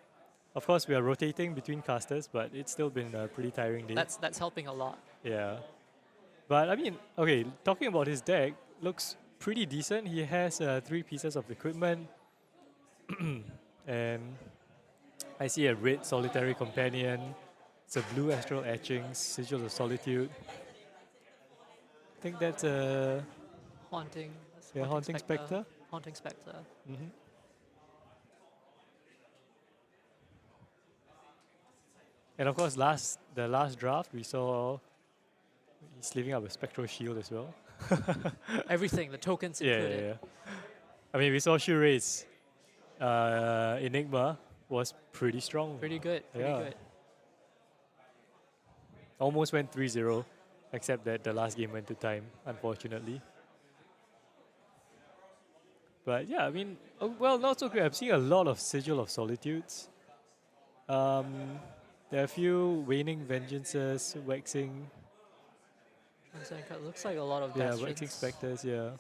Of course, we are rotating between casters, but it's still been a pretty tiring day. That's helping a lot. Yeah, but I mean, okay, talking about his deck, looks pretty decent. He has 3 pieces of equipment, and I see a red Solitary Companion. It's a blue Astral Etchings, Sigil of Solitude. I think that's a Haunting. Yeah, Haunting Spectre. Haunting Spectre. Mm-hmm. And of course, the last draft we saw he's sleeving up a Spectral Shield as well. Everything, the tokens included. Yeah. I mean, we saw Shurei's Enigma was pretty strong. Pretty good. Pretty good. Almost went 3-0, except that the last game went to time, unfortunately. But yeah, I mean, well, not so great. I'm seeing a lot of Sigil of Solitudes. There are a few Waning Vengeances, Waxing. It looks like a lot of Yeah, Bastions. Waxing Spectres, yeah.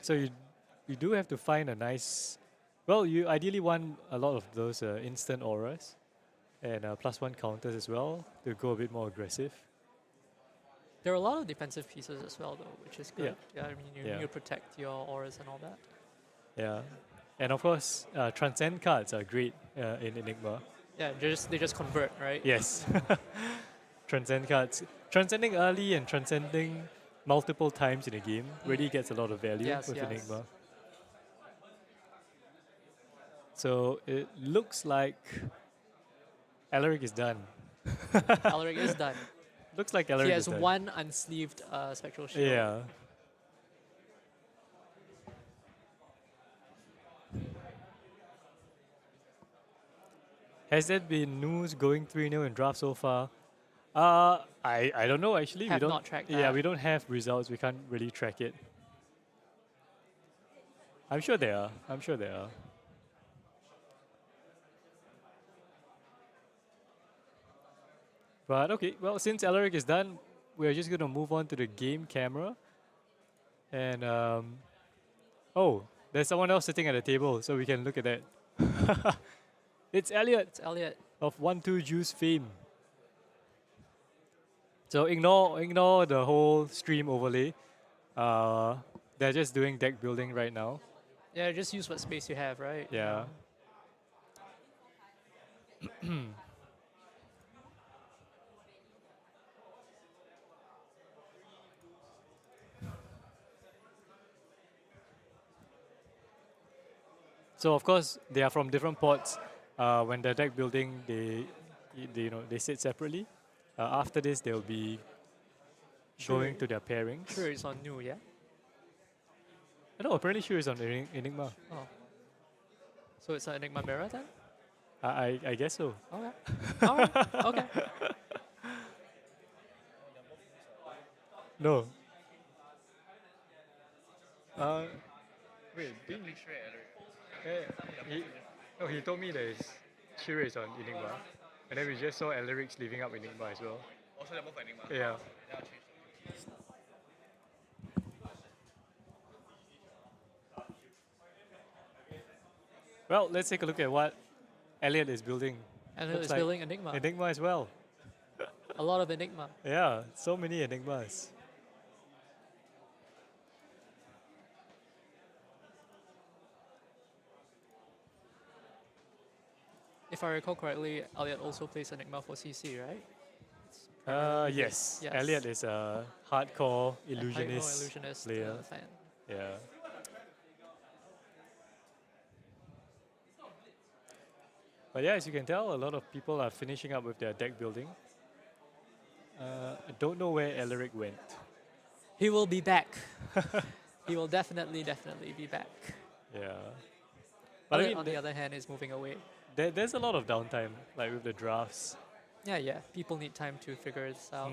So you do have to find a nice... Well, you ideally want a lot of those instant auras and +1 counters as well to go a bit more aggressive. There are a lot of defensive pieces as well, though, which is good. Yeah. I mean, you need to protect your auras and all that. Yeah. And of course, Transcend cards are great in Enigma. Yeah, they just convert, right? Yes. Transcend cards. Transcending early and transcending multiple times in a game really gets a lot of value with Enigma. So it looks like Alaric is done. Alaric is done. Looks like Alaric is done. He has one unsleeved Spectral Shield. Yeah. Has there been news going 3-0 in draft so far? I don't know actually. Have we don't not tracked Yeah, that. we don't have results. We can't really track it. I'm sure there are. I'm sure there are. But okay, well, since Alaric is done, we're just gonna move on to the game camera. And oh, there's someone else sitting at the table, so we can look at that. It's Elliot. It's Elliot of 1-2 Juice fame. So ignore the whole stream overlay. They're just doing deck building right now. Yeah, just use what space you have, right? Yeah. So of course they are from different pots. When they're deck building, they sit separately. After this, they'll be going to their pairings. Sure, it's on new, yeah? I know, apparently Sure is on Enigma. Oh. So it's an Enigma mirror then? I guess so. Okay. Alright, okay. No. Wait, didn't he told me that Shiro is on Enigma. And then we just saw Alarix leaving up Enigma as well. Also, they're both Enigma. Yeah. Well, let's take a look at what Elliot is building. Elliot Looks is like building Enigma. Enigma as well. A lot of Enigma. Yeah, so many Enigmas. If I recall correctly, Elliot also plays Enigma for CC, right? Yes. Elliot is a hardcore illusionist, illusionist player. fan. Yeah. But yeah, as you can tell, a lot of people are finishing up with their deck building. I don't know where Alaric went. He will be back. He will definitely be back. Yeah. But I mean, on the other hand, he's moving away. There's a lot of downtime, like with the drafts. Yeah. People need time to figure this out.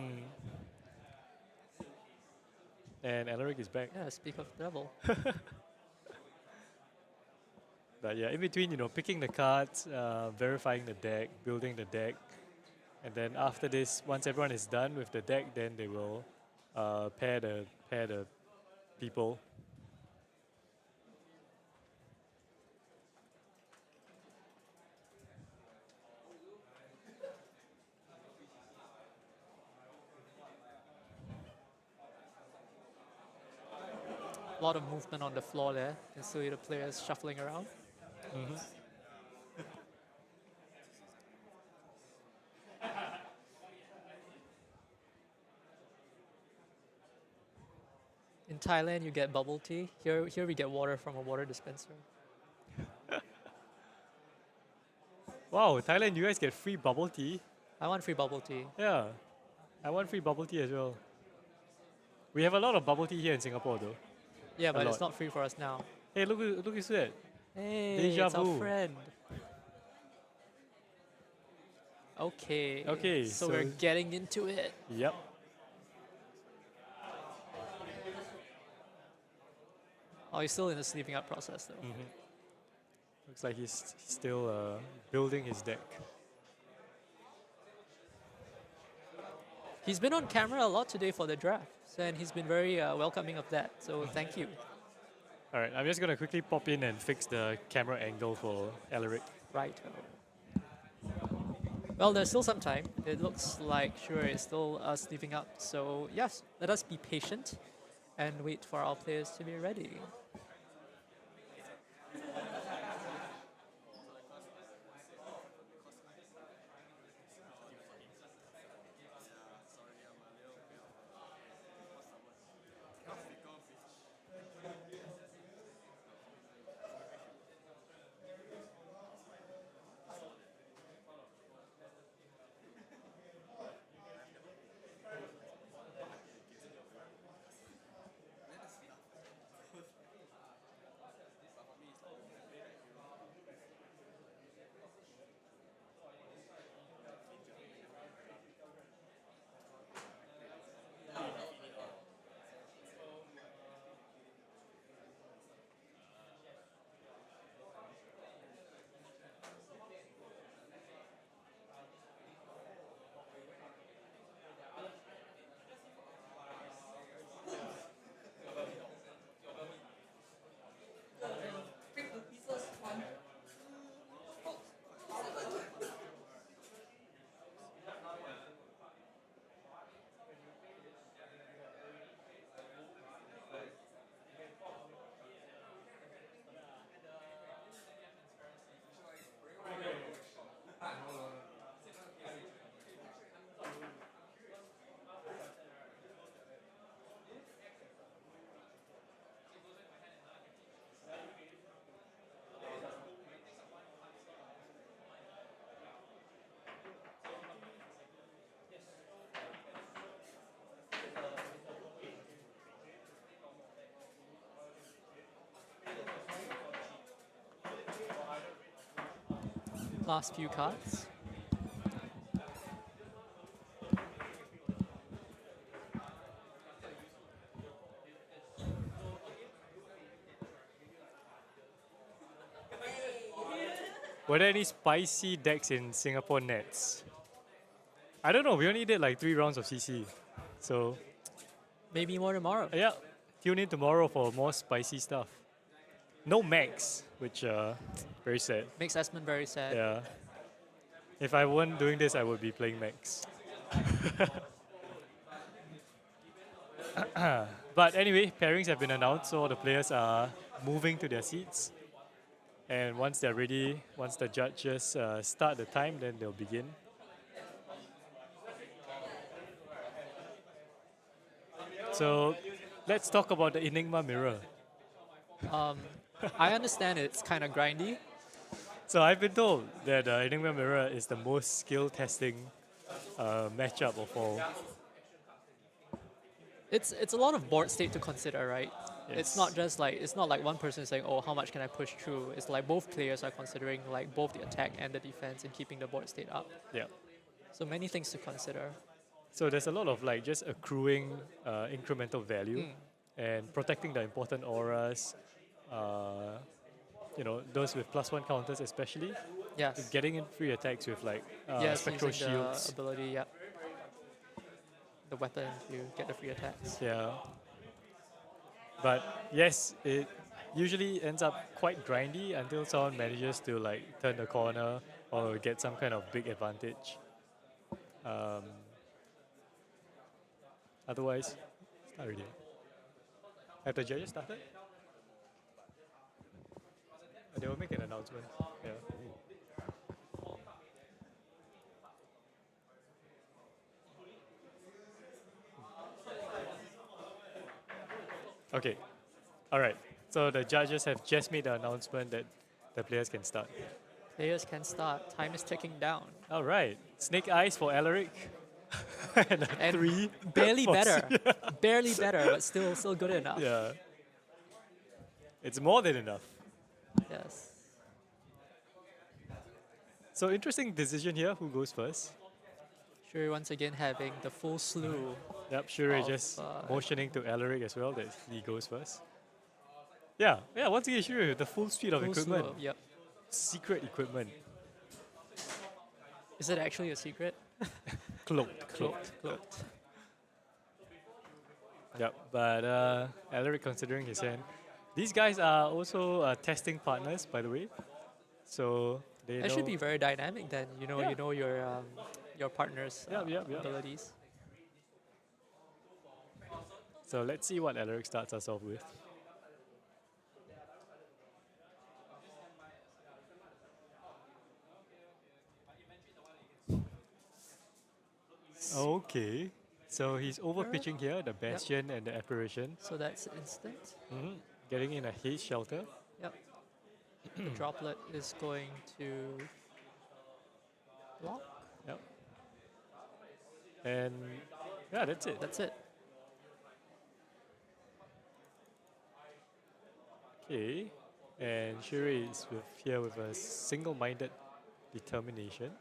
And Alaric is back. Yeah, speak of devil. But yeah, in between, picking the cards, verifying the deck, building the deck, and then after this, once everyone is done with the deck, then they will pair the people. A lot of movement on the floor there. You can see the players shuffling around. In Thailand, you get bubble tea. Here we get water from a water dispenser. Wow, Thailand, you guys get free bubble tea? I want free bubble tea. Yeah, I want free bubble tea as well. We have a lot of bubble tea here in Singapore, though. Yeah, but it's not free for us now. Hey, look who's that. Hey, Deja it's our vu. friend. Okay. Okay, So so we're getting into it. Yep. Oh, he's still in the sleeping up process, though. Looks like he's still building his deck. He's been on camera a lot today for the draft, and he's been very welcoming of that. So thank you. All right, I'm just gonna quickly pop in and fix the camera angle for Alaric. Right. Well, there's still some time. It looks like Shure is still sleeping up. So yes, let us be patient and wait for our players to be ready. last few cards. Were there any spicy decks in Singapore Nets? I don't know. We only did like 3 rounds of CC, so Maybe more tomorrow. yeah. Tune in tomorrow for more spicy stuff. No Max, which very sad. Makes Esmond very sad. Yeah. If I weren't doing this, I would be playing Max. But anyway, pairings have been announced, so the players are moving to their seats. And once they're ready, once the judges start the time, then they'll begin. So let's talk about the Enigma mirror. I understand it's kind of grindy. So I've been told that Enigma mirror is the most skill testing matchup of all. It's a lot of board state to consider, right? It's Yes. not just like it's not like one person saying, "Oh, how much can I push through?" It's like both players are considering like both the attack and the defense and keeping the board state up. Yeah. So many things to consider. So there's a lot of like just accruing incremental value and protecting the important auras. You know, those with +1 counters especially. Yes. Getting in free attacks with like Yes, spectral using shields. the ability, yep. The weapon to get the free attacks. Yeah. But yes, it usually ends up quite grindy until someone manages to like turn the corner or get some kind of big advantage. Otherwise, it's not really. Have the judges started? They will make an announcement. Yeah. Okay. All right. So the judges have just made the announcement that the players can start. Players can start. Time is ticking down. All right. Snake Eyes for Alaric. and a And 3. barely for better. Sia. Barely better, but still good enough. Yeah. It's more than enough. Yes. So interesting decision here. Who goes first? Shuri once again having the full slew. Yep, Shuri of, just motioning to Alaric as well that he goes first. Yeah, once again Shuri with the full suite of full equipment. slew of- yep. Secret equipment. Is it actually a secret? Cloaked. Yep, but Alaric considering his hand. These guys are also testing partners, by the way. So they That know should be very dynamic then. You know, Yeah. you know your partner's Yep. abilities. So let's see what Alaric starts us off with. Okay, so he's overpitching here, the Bastion and the Apparition. So that's instant. Getting in a haze shelter. Yep. The droplet is going to block. Yep. And yeah, that's it. That's it. Okay, and Shuri is here with a single-minded determination.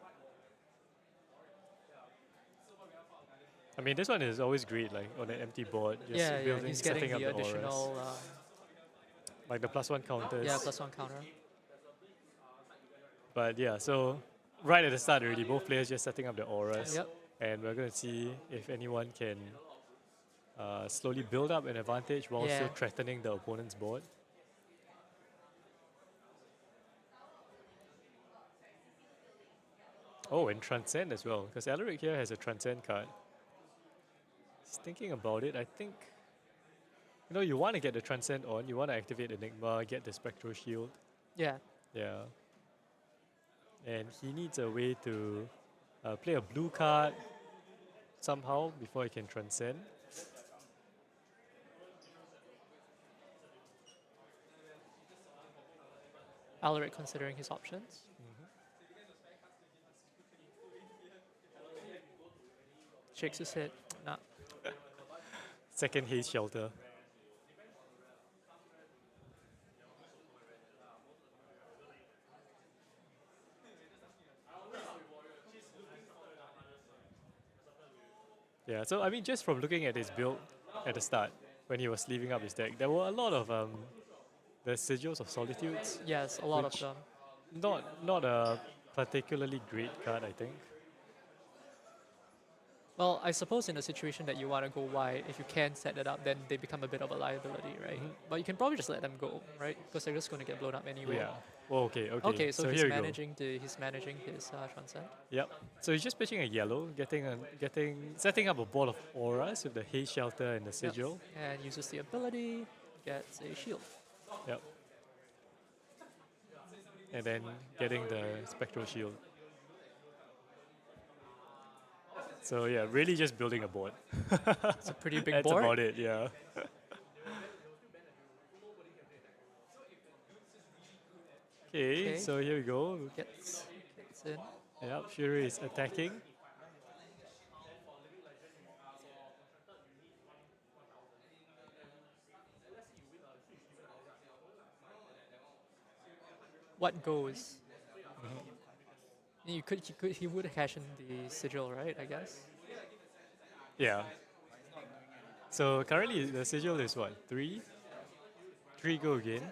I mean, this one is always great, like on an empty board, just Yeah, building, he's getting setting up the the auras. additional. Like the +1 counters. Yeah, +1 counter. But yeah, so right at the start already, both players just setting up the auras. Yep. And we're going to see if anyone can slowly build up an advantage while Yeah. still threatening the opponent's board. Oh, and Transcend as well, because Alaric here has a Transcend card. He's thinking about it. I think, you know, you want to get the Transcend on, you want to activate Enigma, get the Spectral Shield. Yeah. Yeah. And he needs a way to play a blue card somehow before he can Transcend. Alaric considering his options. Shakes his head. Nah. Second haze shelter. Yeah, so I mean, just from looking at his build at the start, when he was leaving up his deck, there were a lot of the Sigils of Solitudes. Yes, a lot of which them. Not a particularly great card, I think. Well, I suppose in a situation that you want to go wide, if you can set it up, then they become a bit of a liability, right? But you can probably just let them go, right? Because they're just going to get blown up anyway. Yeah. Well, okay. Okay, so, he's here we go. he's managing his transcend. Yep. So he's just pitching a yellow, setting up a ball of auras with the haze shelter and the sigil. Yep. And uses the ability, gets a shield. Yep. And then getting the spectral shield. So yeah, really just building a board. It's a pretty big That's board. That's about it, yeah. Okay, so here we go. Gets in. Yep, Shuri is attacking. What goes? He would cash in the sigil, right? I guess. Yeah. So currently the sigil is what? 3? 3 go again.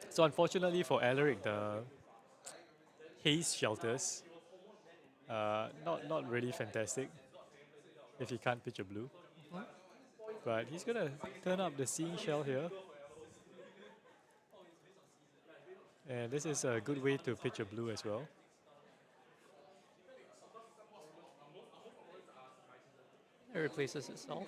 So unfortunately for Alaric, the haze shelters, not really fantastic if he can't pitch a blue. But he's gonna turn up the Seeing Shell here. And this is a good way to pitch a blue as well. It replaces itself.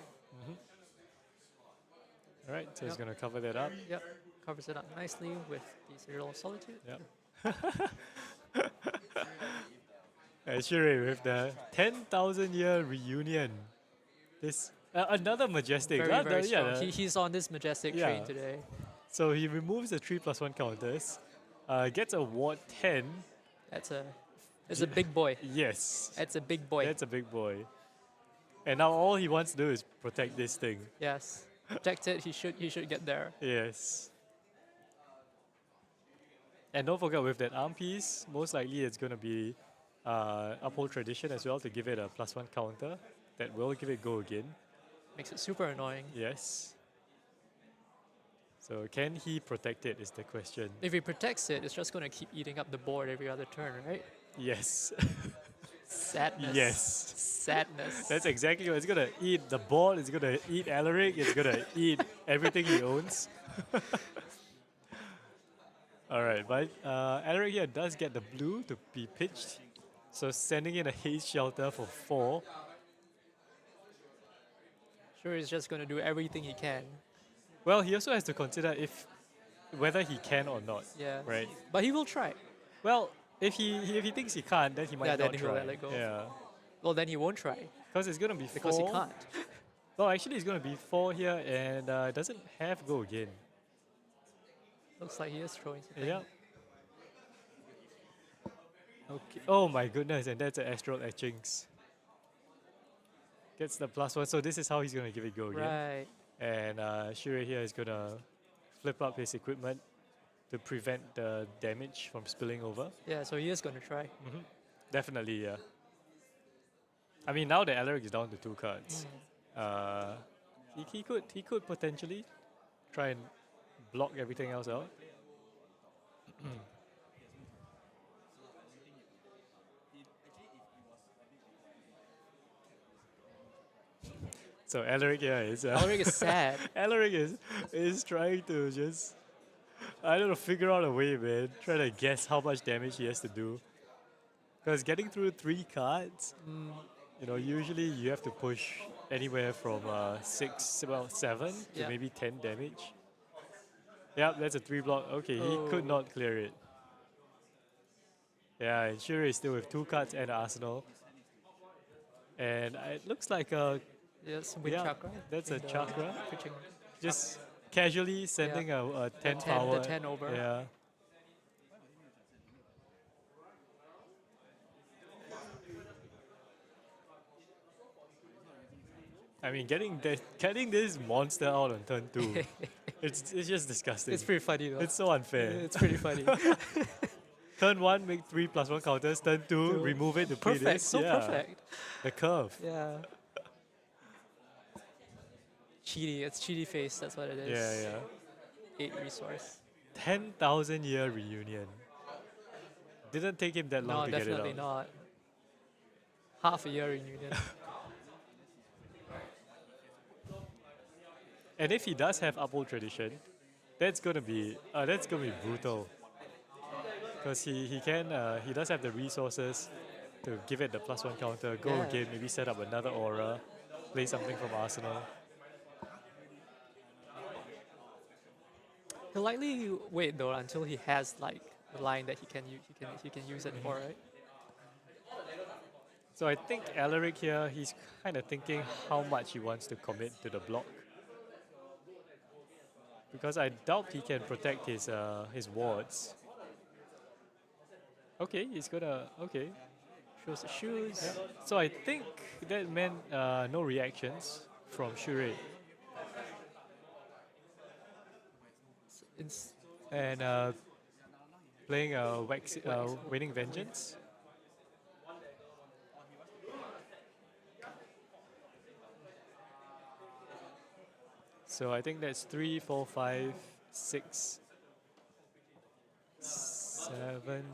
Alright, so he's gonna cover that up. Yep, covers it up nicely with the Sigil of Solitude. Yep. And Shuri with the 10,000 year reunion. This another majestic. Very strong. He's on this majestic train today. So he removes the 3+1 counters, gets a ward 10. That's a big boy. Yes. That's a big boy. That's a big boy. And now all he wants to do is protect this thing. Yes. Protect it. He should get there. Yes. And don't forget with that arm piece, most likely it's going to be uphold tradition as well to give it a +1 counter. That will give it go again. Makes it super annoying. Yes. So can he protect it is the question. If he protects it, it's just going to keep eating up the board every other turn, right? Yes. Sadness. Yes. Sadness. That's exactly what it's going to eat. The board, it's going to eat Alaric, it's going to eat everything he owns. Alright, but Alaric here does get the blue to be pitched. So sending in a haze shelter for 4. Sure, he's just going to do everything he can. Well, he also has to consider whether he can or not. Yeah. Right. But he will try. Well, if he thinks he can't, then he might not then try. he'll let it go. Yeah. Well, then he won't try. Because it's gonna be 4. Because he can't. No, actually, it's gonna be 4 here, and it doesn't have go again. Looks like he is throwing something. Yeah. Okay. Oh my goodness, and that's an Astral Etchings. Gets the +1, so this is how he's gonna give it go again. Right. And Shuri here is gonna flip up his equipment to prevent the damage from spilling over. Yeah, so he is going to try. Definitely, yeah. I mean, now that Alaric is down to 2 cards, he could potentially try and block everything else out. So Alaric here is Alaric is sad. Alaric is trying to just, I don't know, figure out a way, man. Try to guess how much damage he has to do. Because getting through 3 cards, you know, usually you have to push anywhere from 7 to maybe 10 damage. Yep, that's a 3 block. Okay, he could not clear it. Yeah, and Shuri is still with 2 cards and Arsenal. And it looks like a... Yes, wind chakra. That's a chakra. Pitching. Just casually sending a 10 power. The 10 over. Yeah. I mean, getting this monster out on turn 2, it's just disgusting. It's pretty funny though. It's so unfair. It's pretty funny. Turn 1, make 3+1 counters. Turn 2, remove it to play Perfect, this. so yeah. perfect. The curve. Yeah. Cheaty, it's cheaty face, that's what it is. Yeah, yeah. 8 resource. 10,000 year reunion. Didn't take him that long No, to get it out. definitely not. Half a year reunion. And if he does have Uphold Tradition, that's gonna be brutal. Because he does have the resources to give it the +1 counter, go Yeah. again, maybe set up another aura, play something from Arsenal. He'll likely wait though until he has like the line that he can use it for, right? So I think Alaric here, he's kind of thinking how much he wants to commit to the block. Because I doubt he can protect his wards. Okay, he's gonna, okay. Shows the shoes. Yeah. So I think that meant no reactions from Shure. And playing Waning Vengeance. So I think that's 3, 4, 5, 6, 7.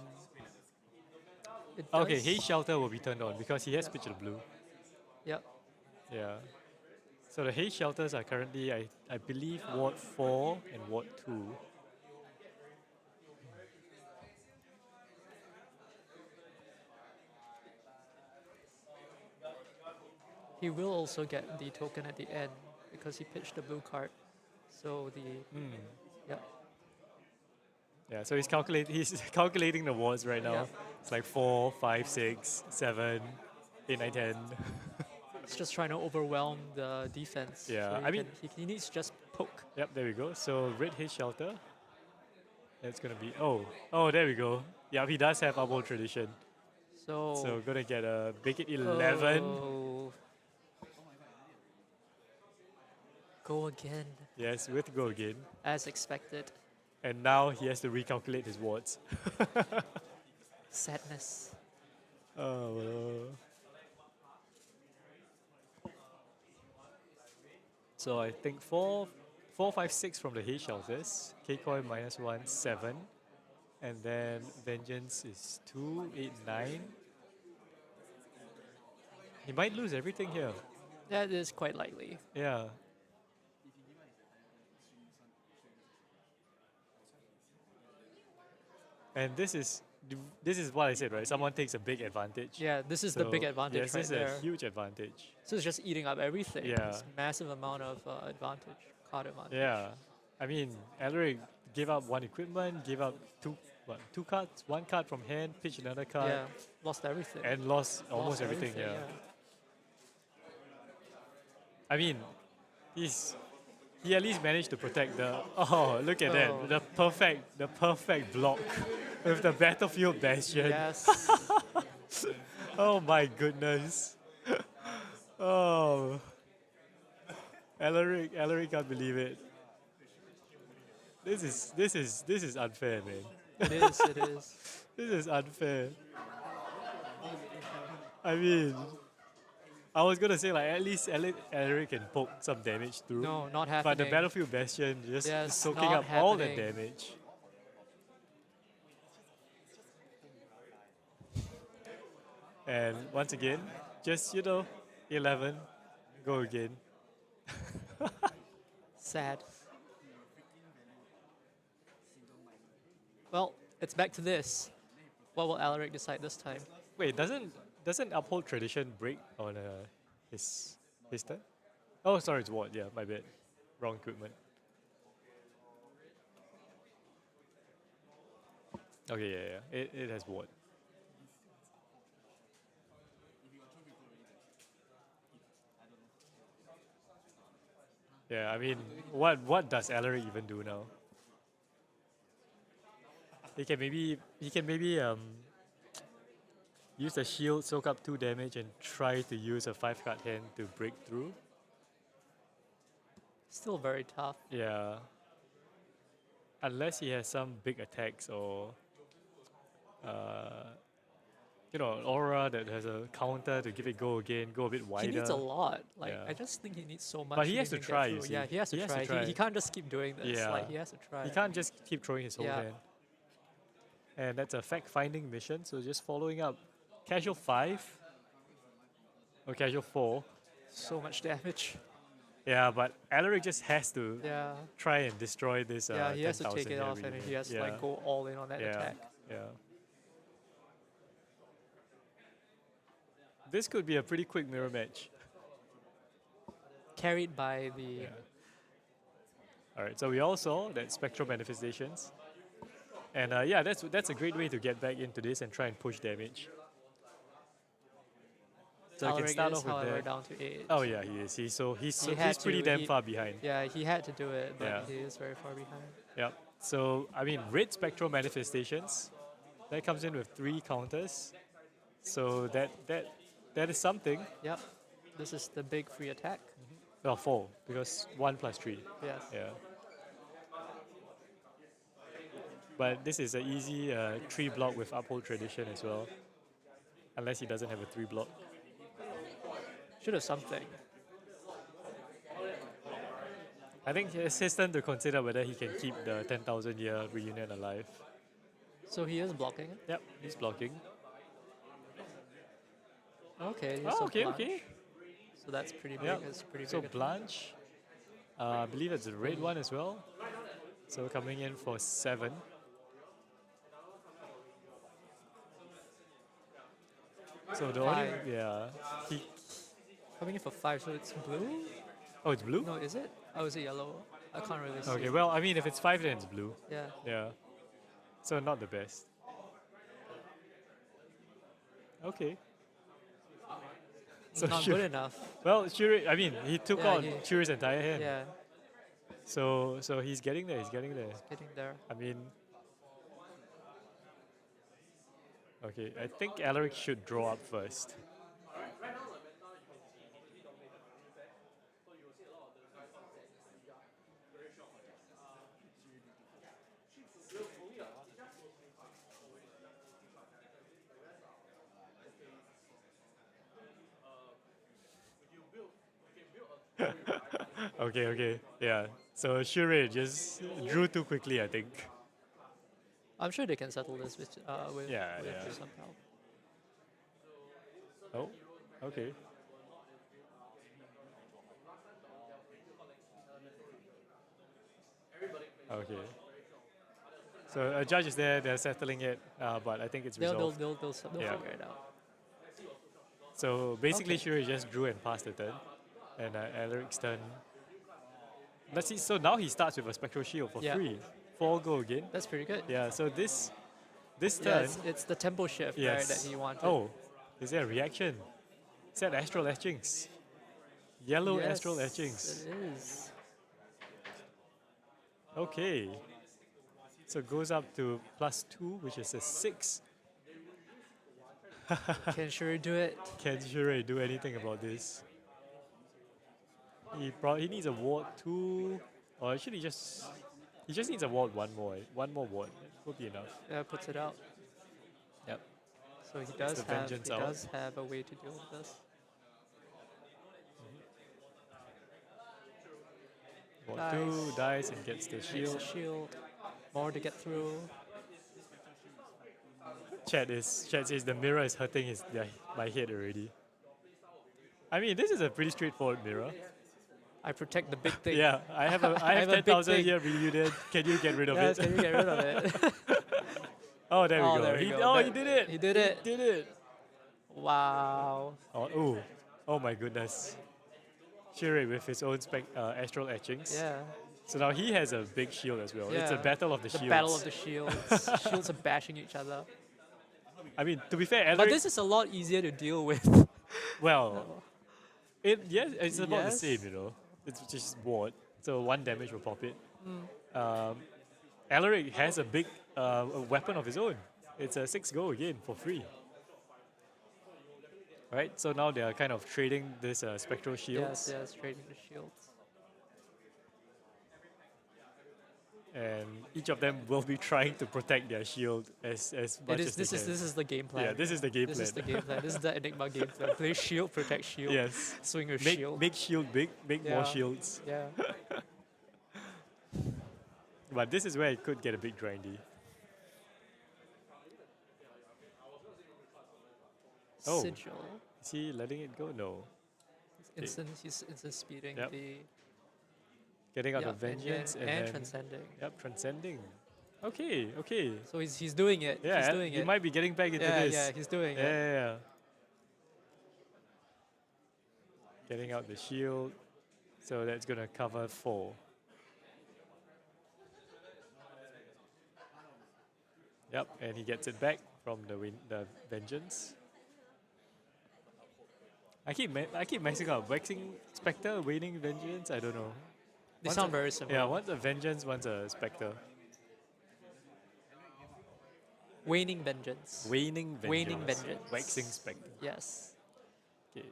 Okay, Haze Shelter will be turned on because he has Pitch of Blue. Yep. Yeah. So the Haze Shelters are currently, I believe, Ward 4 and Ward 2. He will also get the token at the end because he pitched the blue card. So the yeah. Yeah, so he's calculating the wards right now. Yeah. It's like 4, 5, 6, 7, 8, 9, 10. It's just trying to overwhelm the defense. Yeah, so I mean he needs to just poke. Yep, there we go. So red Haze Shelter. That's gonna be there we go. Yeah, he does have Uphold Tradition. So gonna get a make it 11. Oh. Go again. Yes, with go again. As expected. And now he has to recalculate his wards. Sadness. So I think 4, 5, 6 from the Haze Shelters. K-Coin -1, 7. And then Vengeance is 2, 8, 9. He might lose everything here. That is quite likely. Yeah. And this is what I said, right? Someone takes a big advantage. Yeah, this is the big advantage yes, right this is there. a huge advantage. So it's just eating up everything. Yeah. It's massive amount of advantage, card advantage. Yeah. I mean, Alaric gave up 1 equipment, gave up 2 cards, 1 card from hand, pitched another card. Yeah, lost everything. And lost almost everything, yeah. I mean, he at least managed to protect the, look at that, the perfect block with the Battlefield Bastion. Yes. Oh my goodness. Oh. Alaric can't believe it. This is unfair, man. It is. This is unfair. I mean, I was gonna say like at least Alaric can poke some damage through. No, not happening. But the Battlefield Bastion just Yes, soaking not up all the happening. damage. And once again, just 11, go again. Sad. Well, it's back to this. What will Alaric decide this time? Wait, doesn't Uphold Tradition break on his turn? Oh, sorry, it's what? Yeah, my bad. Wrong equipment. Okay, yeah. It has what? Yeah, I mean, what does Alaric even do now? He can maybe use a shield, soak up 2 damage, and try to use a 5-card hand to break through. Still very tough. Yeah. Unless he has some big attacks or, you know, an aura that has a counter to give it go again, go a bit wider. He needs a lot. Like Yeah. I just think he needs so much. But he to has to even get try, you through. see. Yeah, he has to try. He can't just keep doing this. Yeah. Like he has to try. He can't just keep throwing his whole Yeah. hand. And that's a fact-finding mission, so just following up. Casual 5 or casual 4. So much damage. Yeah, but Alaric just has to Yeah. try and destroy this. Yeah, he has to 10,000 take it here off and really. he has to Yeah. like go all in on that Yeah, attack. Yeah. This could be a pretty quick mirror match. Carried by the. All right, so we all saw that spectral manifestations, and yeah, that's a great way to get back into this and try and push damage. So I can Alaric start is, off with however, that. down to 8. Oh yeah, he is. He's He had pretty to- damn he- far behind. Yeah, he had to do it, but Yeah. he is very far behind. Yep. So I mean, red spectral manifestations, that comes in with 3 counters. So that is something. Yep. This is the big free attack. Well, 4 because 1 plus 3. Yes. Yeah. But this is an easy 3 block with uphold tradition as well, unless he doesn't have a 3 block. Should have something. I think it's his turn to consider whether he can keep the 10,000 year reunion alive. So he is blocking. Yep, he's blocking. Okay. Oh, so okay, Blanche. okay. So that's pretty big. Yep. It's pretty So big. Blanche, I believe it's a red one as well. So coming in for 7. So the only, 5. yeah, he, Coming in for 5, so it's blue? oh, it's blue? No, is it? Oh, is it yellow? I can't really see. Okay, well, I mean, if it's 5, then it's blue. Yeah. Yeah. So not the best. Okay. So Not good enough. Well, Shuri, I mean, he took Yeah, out he- Shuri's entire hand. Yeah, So he's getting there. He's getting there. getting there. I mean, okay. I think Alaric should draw up first. Okay, okay. Yeah. So Shuri just drew too quickly, I think. I'm sure they can settle this with Yeah, with yeah. some help. Oh, okay. Okay. So a judge is there, they're settling it, but I think it's They'll resolved. figure it out. So basically, Okay. Shuri just drew and passed the turn, and Alaric's turn. Let's see. So now he starts with a spectral shield for Yeah. 3. 4 go again. That's pretty good. Yeah. So this Yeah, turn. it's the tempo shift, right, Yes. that he wanted. Oh, is there a reaction? Is that astral etchings? Yellow Yes, astral etchings. It is. Okay. So it goes up to +2, which is a 6. Can Shuri do it? Can Shuri do anything about this? He needs a ward 2, or actually he just needs a ward 1 more. 1 more ward would be enough. Yeah, puts it out. Yep. So he Gets does the have vengeance he out. does have a way to deal with this. Ward 2 dies and gets the Makes shield. the shield. More to get through. Chat says the mirror is hurting my head already. I mean, this is a pretty straightforward mirror. I protect the big thing. Yeah, I have I have a big 10,000 thing. here reunion. Can you get rid of Yes, it? can you get rid of it? Oh, there we Oh, go. there we he, go. Oh, There- he did it. he did it. He did it. Wow. Oh, ooh. Oh my goodness. Shuri with his own astral etchings. Yeah. So now he has a big shield as well. It's a Yeah. battle of the shields. battle of the shields. Shields are bashing each other. I mean, to be fair, Alaric, But this is a lot easier to deal with. well, it's about the Yes. same, you know. It's just ward, so 1 damage will pop it. Mm. Alaric has a big a weapon of his own. It's a 6 go again for free. Right, so now they are kind of trading this spectral shields. Yes, trading the shields. and each of them will be trying to protect their shield as much as they can. This is the game plan. Yeah, this is the game This plan. is the game plan. This is the Enigma game plan. Play shield, protect shield. Yes. Swing your Make shield. make shield big, make more Yeah. shields. Yeah. But this is where it could get a bit grindy. Oh, Sigil. is he letting it go? No. He's instant speeding Yep. the. Getting out Yep, of vengeance and then transcending. Yep, transcending. Okay, okay. So he's doing it. Yeah, he's doing he it. might be getting back into yeah, this. Yeah, he's doing yeah, it. Yeah, yeah. Getting out the shield. So that's gonna cover 4. Yep, and he gets it back from the vengeance. I keep messing up. Waxing Spectre, waning vengeance. I don't know. They One's sound a- very similar. Yeah, one's a vengeance, one's a spectre. Waning vengeance. Waning vengeance. Waning vengeance. Waxing spectre. Yes. Okay.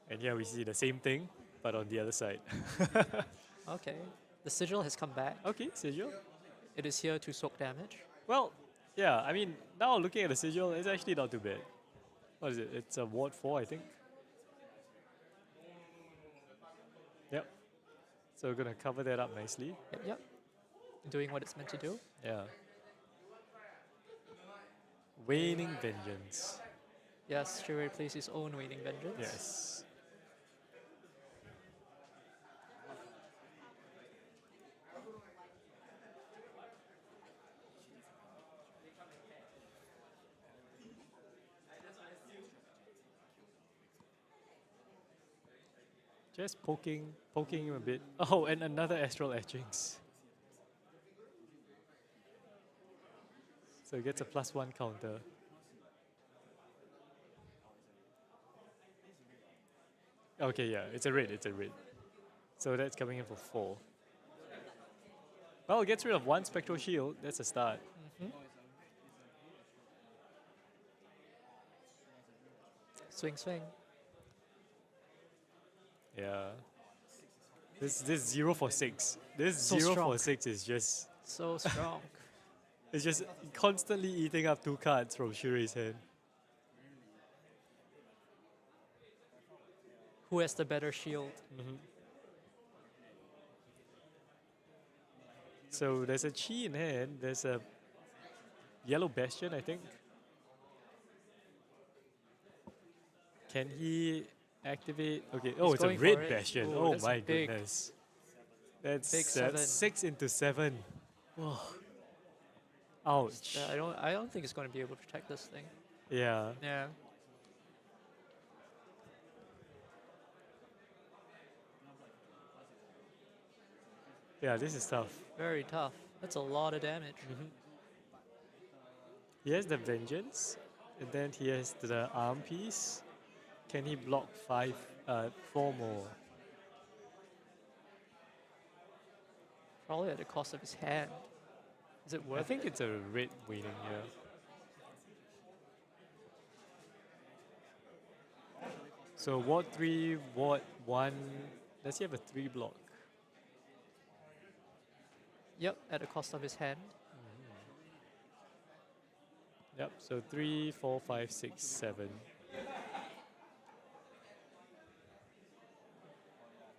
And here we see the same thing, but on the other side. Okay. The sigil has come back. Okay, sigil. It is here to soak damage. Well, yeah, I mean, now looking at the sigil, it's actually not too bad. What is it? It's a ward 4, I think. Yep. So we're going to cover that up nicely. Yep. Doing what it's meant to do. Yeah. Waning vengeance. Yes, Shirei plays his own waning vengeance. Yes. Just poking him a bit. Oh, and another astral etchings. So he gets a +1 counter. Okay, yeah, it's a red, So that's coming in for 4. Well, it gets rid of 1 spectral shield. That's a start. Swing, swing. Yeah. This 0 for 6. This So 0 strong. for 6 is just So strong. it's just constantly eating up 2 cards from Shurei's hand. Who has the better shield? So there's a Chi in hand. There's a yellow bastion, I think. Can he activate? Okay. Oh, He's it's a going for red it. bastion. Ooh, Oh that's my big. goodness. That's Big 7. 6 into 7. Ouch. I don't think it's going to be able to protect this thing. Yeah. Yeah. Yeah, this is tough. Very tough. That's a lot of damage. He has the vengeance, and then he has the arm piece. Can he block 4 more? Probably at the cost of his hand. Is it worth I think it? it's a red winning, yeah. So ward 3, ward 1. Does he have a 3 block? Yep, at the cost of his hand. Yep, so 3, 4, 5, 6, 7.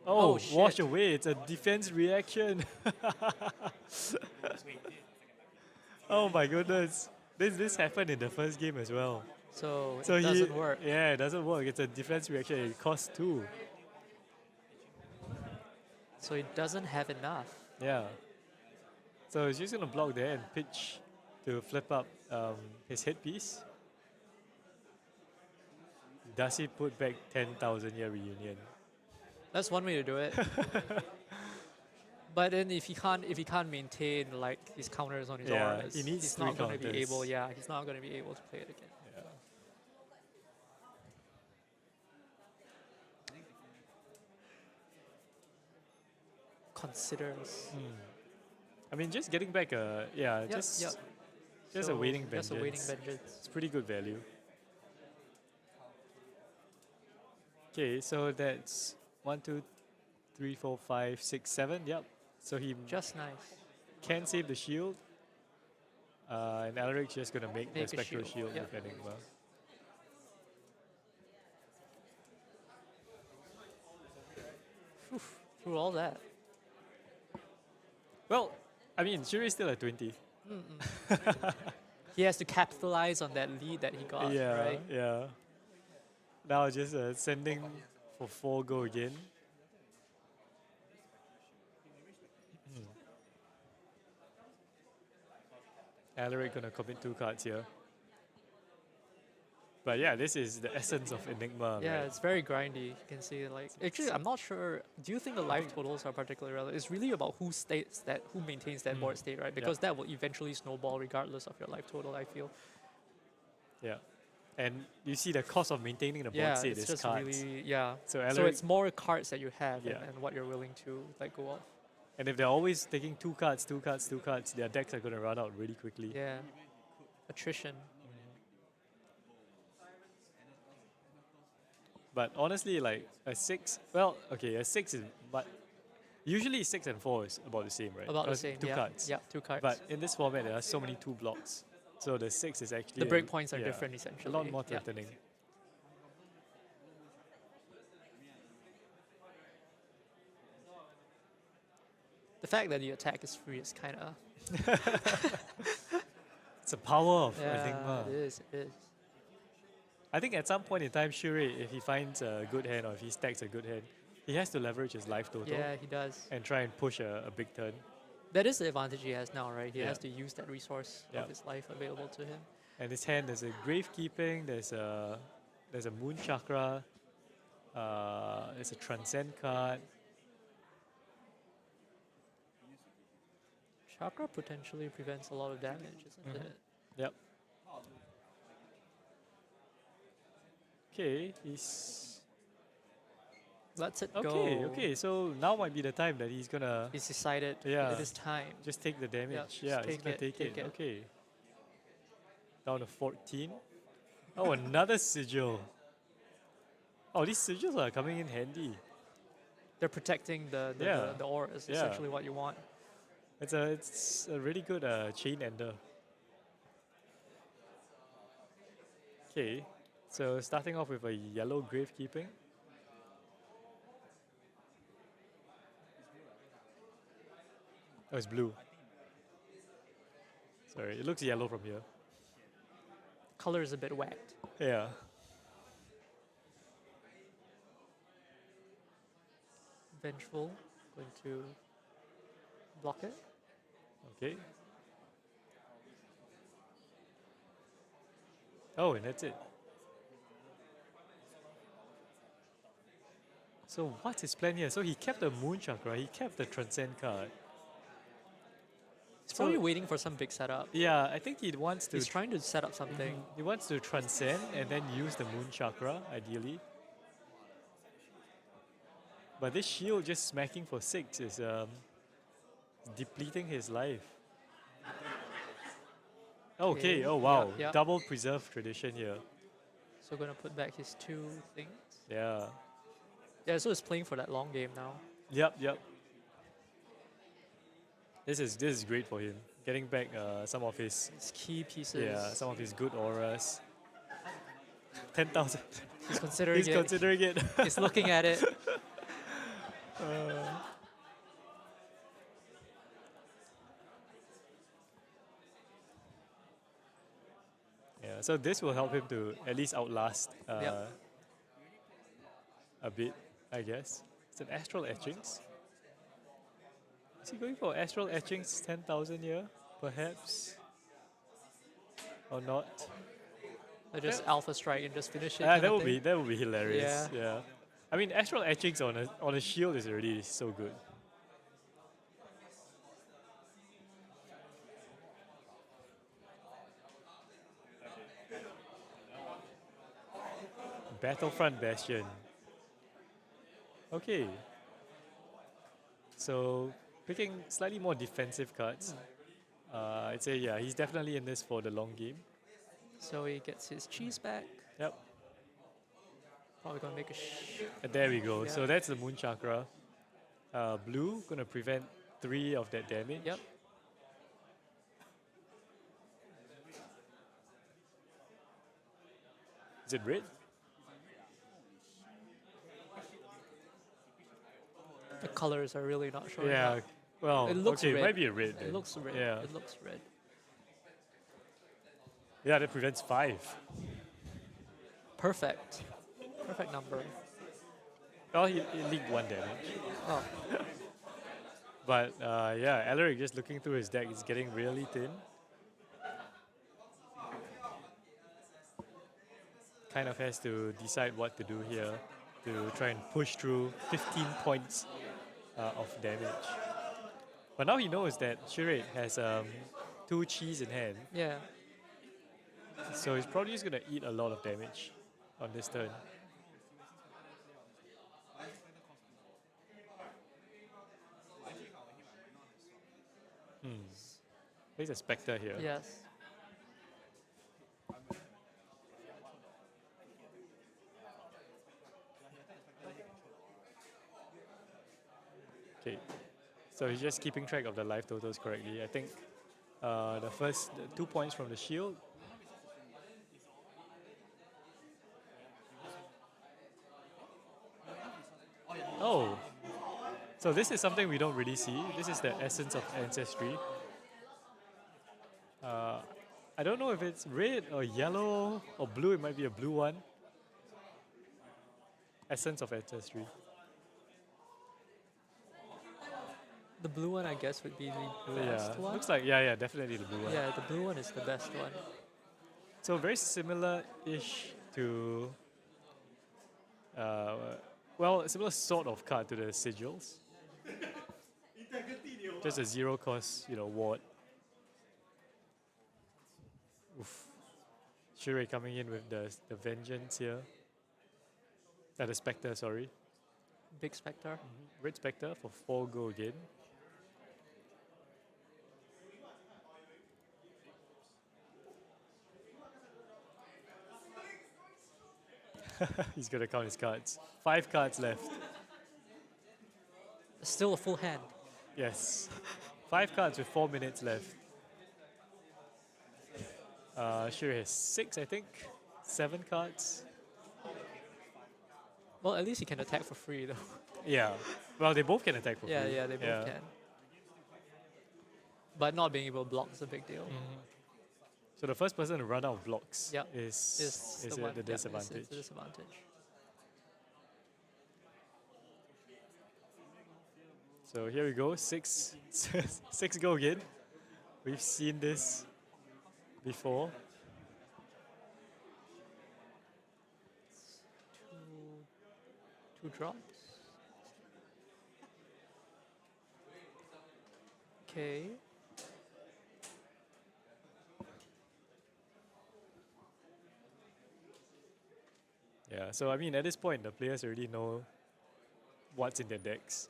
Oh, shit. wash away. It's a defense reaction. Oh my goodness. This happened in the first game as well. So it he, doesn't work. Yeah, it doesn't work. It's a defense reaction. It costs 2. So he doesn't have enough. Yeah. So he's just going to block there and pitch to flip up his headpiece. Does he put back 10,000 year reunion? That's one way to do it. But then if he can't maintain like his counters on his Yeah, auras, he needs he's 3 not going to be counters. able. Yeah, he's not going to be able to play it again. Yeah. Considers. I mean, just getting back a Yep, just yep. just So a waiting vengeance. just a waiting vengeance. It's pretty good value. Okay, so that's 1, 2, 3, 4, 5, 6, 7. Yep. So he Just nice. can save the shield. And Alaric's just gonna make the Make a spectral shield, shield yep. with Enigma. Oof, through all that. Well, I mean, Shuri's still at 20. He has to capitalize on that lead that he got, Yeah, right? yeah. Now just sending for 4 go again. Alaric gonna commit 2 cards here. But yeah, this is the essence of Enigma, Yeah, right? it's very grindy. You can see, like, actually, I'm not sure. Do you think the life totals are particularly relevant? It's really about who maintains that board state, right? Because that will eventually snowball regardless of your life total, I feel. Yeah. And you see the cost of maintaining the board Yeah, state it's is just cards. really, yeah. So, So Alaric, it's more cards that you have Yeah. and what you're willing to let go of. and if they're always taking 2 cards, 2 cards, 2 cards, their decks are gonna run out really quickly. Yeah. Attrition. But honestly, like a 6, well, okay, a 6 is, but usually 6 and 4 is about the same, right? About the 'Cause same, 2 yeah. cards. Yeah, 2 cards. But in this format, there are so many 2 blocks. So the 6 is actually. The breakpoints are different, essentially. A lot more Yeah. threatening. The fact that the attack is free is kind of. It's the power of Yeah, Enigma. it is. It is. I think at some point in time, Shuri, if he finds a good hand or if he stacks a good hand, he has to leverage his life total. Yeah, he does. And try and push a big turn. That is the advantage he has now, right? He Yeah. has to use that resource Yeah. of his life available to him. And his hand, there's a Gravekeeping, there's a Moon Chakra, there's a Transcend card. Chakra potentially prevents a lot of damage, isn't it? Yep. Okay, he's. Lets it Okay, go. okay. So now might be the time that he's gonna. He's decided Yeah. it is time. Just take the damage. just Yeah, he's take gonna it, take take it. it. Okay. Down to 14. Oh, another sigil. Oh, these sigils are coming in handy. They're protecting the Yeah. the aura is Yeah. essentially what you want. It's a really good chain ender. Okay, so starting off with a yellow Gravekeeping. Oh, it's blue. Sorry, it looks yellow from here. Color is a bit whacked. Yeah. Vengeful, going to block it. Okay. Oh, and that's it. So what's his plan here? So he kept the Moon Chakra, he kept the Transcend card. He's probably waiting for some big setup. Yeah, I think he wants to. He's trying to set up something. He wants to transcend and then use the Moon Chakra, ideally. But this shield just smacking for 6 is depleting his life. Okay, oh wow. Yeah. Double preserve tradition here. So gonna put back his 2 things. Yeah. Yeah, so he's playing for that long game now. Yep. This is great for him. Getting back some of his key pieces. Yeah, some of his good auras. 10,000. He's considering He's it. considering it. He's looking at it. Yeah, so this will help him to at least outlast a bit, I guess. It's an Astral Etchings. Is he going for Astral Etchings 10,000 here, perhaps? Or not? Or just Alpha Strike and just finish it. That would be hilarious. Yeah. Yeah. I mean, Astral Etchings on a shield is already so good. Battlefront Bastion. Okay. So picking slightly more defensive cards. I'd say yeah, he's definitely in this for the long game. So he gets his cheese back. Yep. Probably gonna make a And there we go. Yeah. So that's the Moon Chakra. Blue gonna prevent 3 of that damage. Yep. Is it red? The colors are really not showing Yeah. up. Well, It looks okay, red. it might be a red. It then. looks red. Yeah. It looks red. Yeah, that prevents 5. Perfect. Perfect number. Well, he leaked 1 damage. Oh. But yeah, Alaric just looking through his deck, it's getting really thin. Kind of has to decide what to do here to try and push through 15 points of damage. But now he knows that Shirei has 2 cheese in hand. Yeah. So he's probably just going to eat a lot of damage on this turn. Plays a Spectre here. Yes. Okay, so he's just keeping track of the life totals correctly. I think the first 2 points from the shield. Oh, so this is something we don't really see. This is the essence of ancestry. I don't know if it's red or yellow or blue. It might be a blue one. Essence of ancestry. The blue one, I guess, would be the best one. Looks like yeah, definitely the blue one. Yeah, the blue one is the best one. So very similar-ish to, well, a similar sort of card to the sigils. Just a 0-cost, ward. Oof. Shirei coming in with the vengeance here. The Spectre, sorry. Big Spectre. Red Spectre for 4 go again. He's gonna count his cards. 5 cards left. Still a full hand. Yes. 5 cards with 4 minutes left. Shirei has 6, I think. 7 cards. Well, at least he can attack for free, though. Yeah. Well, they both can attack for free. Yeah, they both can. But not being able to block is a big deal. So the first person to run out of blocks Yep. is the one, the disadvantage. It's the disadvantage. So here we go, 6 go again. We've seen this before. Two drops. Okay. Yeah, so I mean at this point the players already know what's in their decks.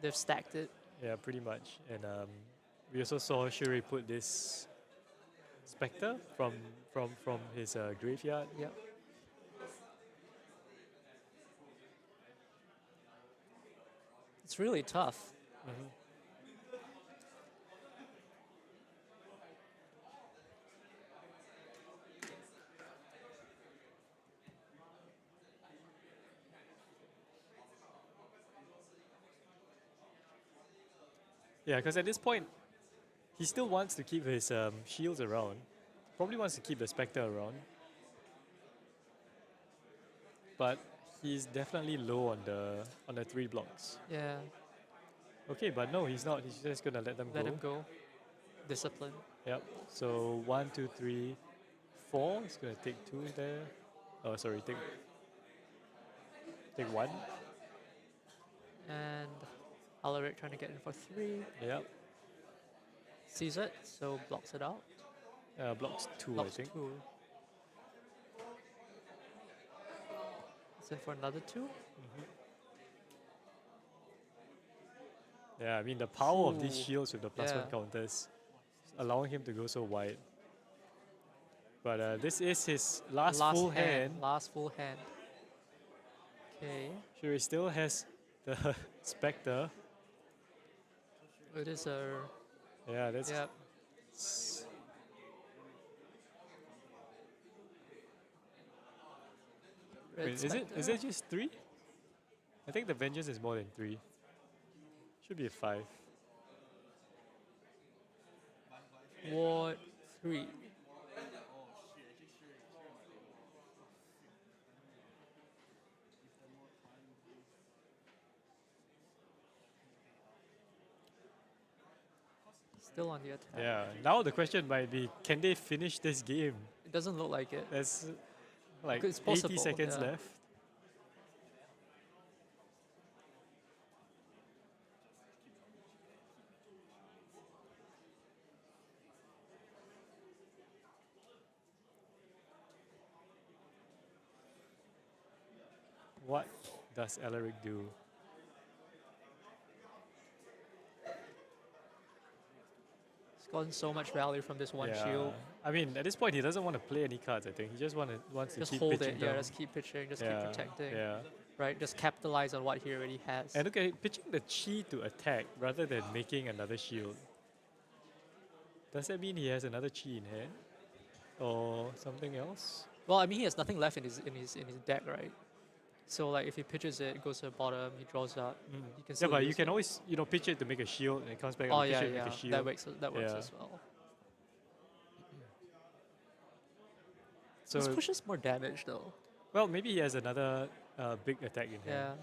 They've stacked it. Yeah, pretty much. And we also saw Shirei put this Spectre from his graveyard. Yep. It's really tough. Yeah, because at this point, he still wants to keep his shields around. Probably wants to keep the Spectre around. But he's definitely low on the 3 blocks. Yeah. Okay, but no, he's not. He's just gonna let them go. Let him go. Discipline. Yep. So 1, 2, 3, 4. He's gonna take 2 there. Oh, sorry. Take 1. And Alaric trying to get in for 3. Yep. Sees it, so blocks it out. Blocks 2, Blocks I think. 2. It's in for another 2. Yeah, I mean the power of these Ooh. shields with the +1 counters, allowing him to go so wide. But this is his last full hand. Last full hand. Okay. Shirei still has the Spectre. It is a... Yeah, that's... Yep. Wait, is it just 3? I think the vengeance is more than 3. Should be a 5. Ward 3. Still on the attack. Yeah. Now the question might be, can they finish this game? It doesn't look like it. There's like It's 80 possible, seconds yeah. left. What does Alaric do? He's gotten so much value from this one shield. I mean, at this point, he doesn't want to play any cards, I think. He just wants to Just keep hold pitching it, down. just keep pitching, just Yeah, keep protecting. yeah. Right, just capitalize on what he already has. And okay, pitching the chi to attack rather than making another shield. Does that mean he has another chi in hand? Or something else? Well, I mean, he has nothing left in his deck, right? So like, if he pitches it, it goes to the bottom, he draws up. He can Yeah, still but you use can it. always, pitch it to make a shield and it comes back Oh and yeah, pitch it to yeah, make a shield. that works Yeah. as well. So This pushes more damage though. Well, maybe he has another big attack in hand.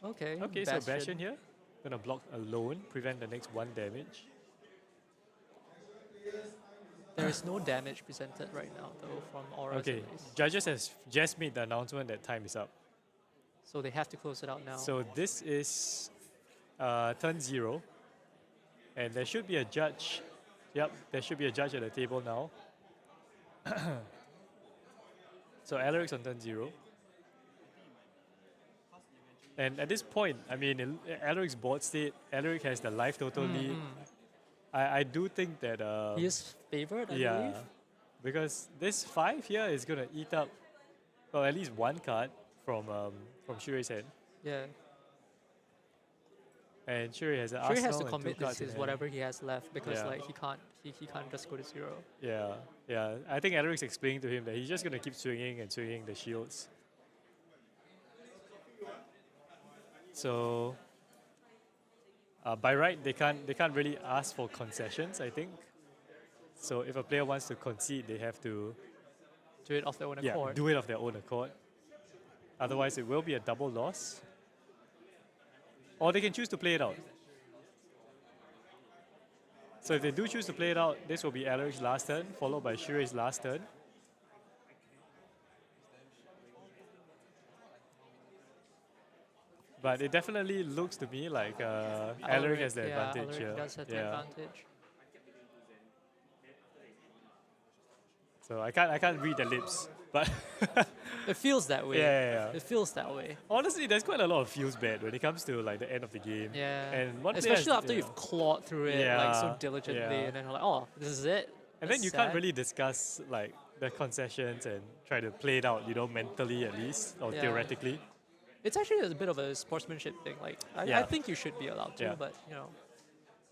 Yeah. Okay. Okay, so Bastion here. Gonna block alone, prevent the next 1 damage. There is no damage presented right now though from auras. Okay, at least. Judges has just made the announcement that time is up. So they have to close it out now. So this is turn 0. And there should be a judge. Yep, there should be a judge at the table now. So Alaric's on turn 0. And at this point, I mean, Alaric's board state, Alaric has the life total lead. I do think that... he is favored, I yeah, believe. because this 5 here is going to eat up, well, at least 1 card from Shurei's hand. Yeah. And Shurei has an Sure, he arsenal has to and 2 commit cards this in is hand. whatever he has left because Yeah. like he can't just go to 0. Yeah, yeah. I think Alaric's explaining to him that he's just going to keep swinging and swinging the shields. So by right, they can't really ask for concessions, I think. So if a player wants to concede, they have to do it of their own accord. do it of their own accord. Otherwise, it will be a double loss. Or they can choose to play it out. So if they do choose to play it out, this will be Alaric's last turn, followed by Shurei's last turn. But it definitely looks to me like Alaric has the advantage Alaric here. does have the advantage. So I can't read the lips, but it feels that way. Yeah. It feels that way. Honestly, there's quite a lot of feels bad when it comes to like the end of the game. Yeah. And one especially player has- after you've clawed through it like so diligently, and then you're like, oh, this is it. And That's then you sad. can't really discuss like the concessions and try to play it out, mentally at least, or Yeah. theoretically. It's actually a bit of a sportsmanship thing. Like I Yeah. think you should be allowed to, Yeah. but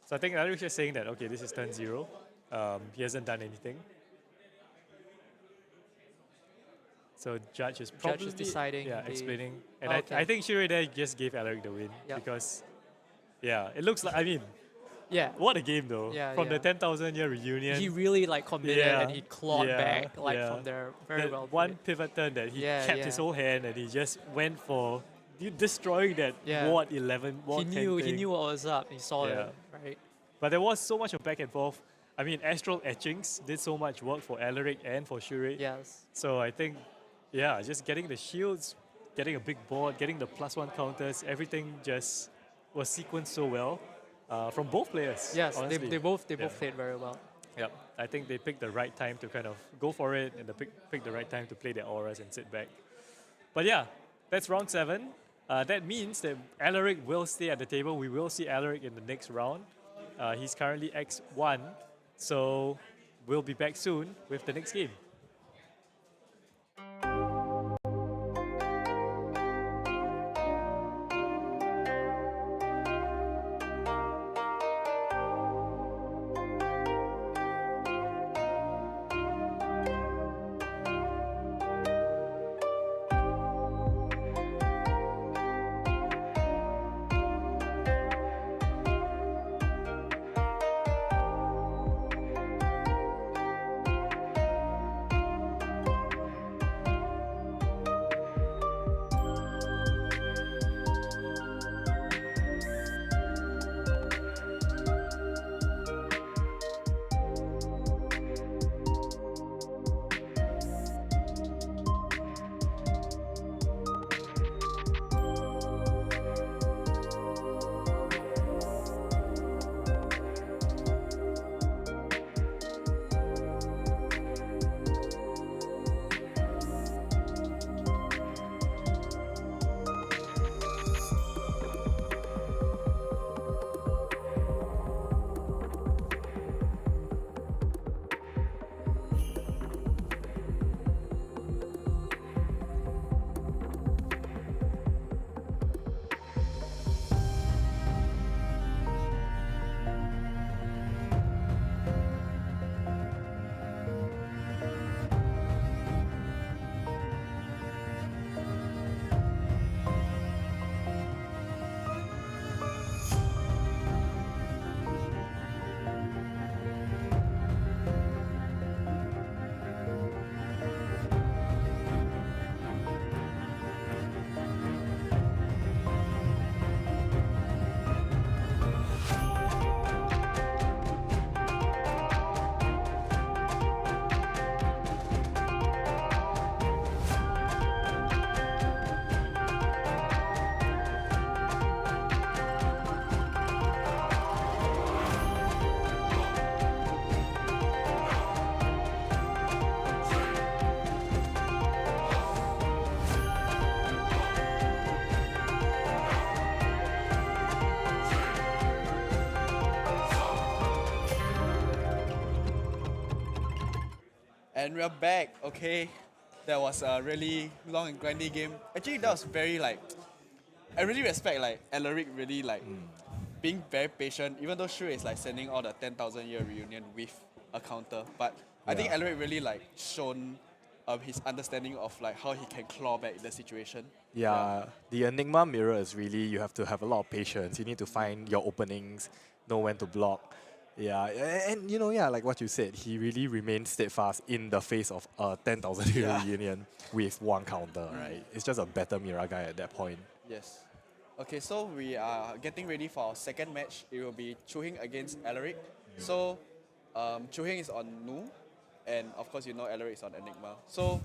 So I think Alaric's just saying that, okay, this is turn 0. He hasn't done anything. So Judge is probably deciding the- explaining. And Okay. I think Shurei there just gave Alaric the win Yep. because, it looks like, yeah. What a game though. Yeah, From the yeah. 10,000 year reunion. He really like committed and he clawed back from there very That well. one pivot turn that he kept his whole hand and he just went for destroying that Ward 11, Ward 10 He thing. knew what was up. He saw Yeah. it, right? But there was so much of back and forth. Astral Etchings did so much work for Alaric and for Shurei. Yes. So I think, just getting the shields, getting a big board, getting the +1 counters, everything just was sequenced so well from both players. Yes, honestly. they both played very well. Yep, I think they picked the right time to kind of go for it and pick the right time to play their auras and sit back. But that's round 7. That means that Alaric will stay at the table. We will see Alaric in the next round. He's currently X1, so we'll be back soon with the next game. And we're back, okay. That was a really long and grindy game. Actually, that was very like, I really respect like Alaric really like being very patient, even though Shu is like sending all the 10,000 year reunion with a counter. But I think Yeah. Alaric really like shown his understanding of like how he can claw back the situation. Yeah, the Enigma mirror is really, you have to have a lot of patience. You need to find your openings, know when to block. Yeah, and you know, yeah, like what you said, he really remained steadfast in the face of a 10,000 year Yeah. reunion with one counter, right? It's just a better mirror guy at that point. Yes. Okay, so we are getting ready for our second match. It will be Chu Heng against Alaric. So Chu Heng is on Nu, and of course you know Alaric is on Enigma. So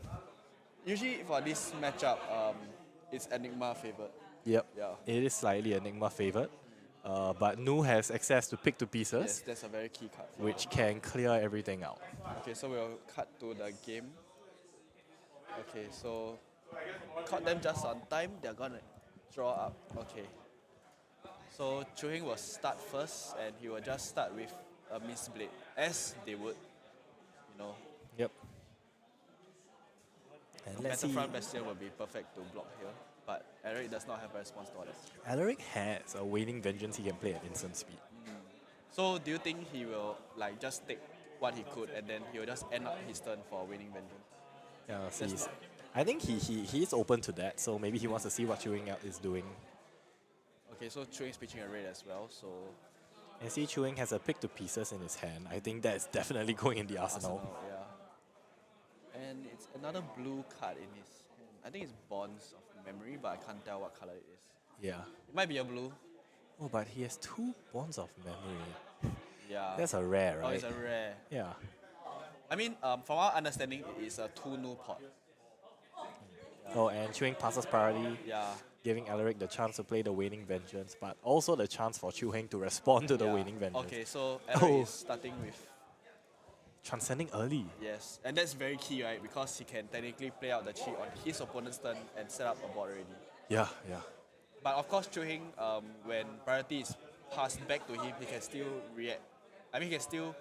usually for this matchup, it's Enigma favored. Yep, Yeah. it is slightly Enigma favored. But Nu has access to pick to pieces, Yes, that's a very key card. which can clear everything out. Okay, so we'll cut to the game. Okay, so caught them just on time. They're gonna draw up. Okay. So Chu Heng will start first, and he will just start with a Mistveil, as they would, you know. Yep. And let's Metal see. Front Bastion will be perfect to block here, but Alaric does not have a response to all this. Alaric has a Waning Vengeance he can play at instant speed. So do you think he will like just take what he could and then he will just end up his turn for winning vengeance? Yeah, so That's I think he is open to that, so maybe he wants to see what Chu Heng is doing. Okay, so Chu Heng's pitching a raid as well, so And see Chu Heng has a pick to pieces in his hand. I think that's definitely going in the arsenal. yeah. And it's another blue card in his hand. I think it's Bonds of Memory, but I can't tell what color it is. Yeah. It might be a blue. Oh, but he has 2 Bonds of Memory. Yeah. That's a rare, Oh, right? it's a rare. Yeah. I mean, from our understanding, it is a 2 new pot. Oh, and Chu Heng passes priority, Yeah. giving Alaric the chance to play the Waning Vengeance, but also the chance for Chu Heng to respond to the Yeah. Waning Vengeance. Okay, so Alaric is starting with Transcending early. yes, and that's very key, right? Because he can technically play out the chi on his opponent's turn and set up a board already. Yeah, yeah. But of course, Chu Heng, when priority is passed back to him, he can still react. I mean, he can still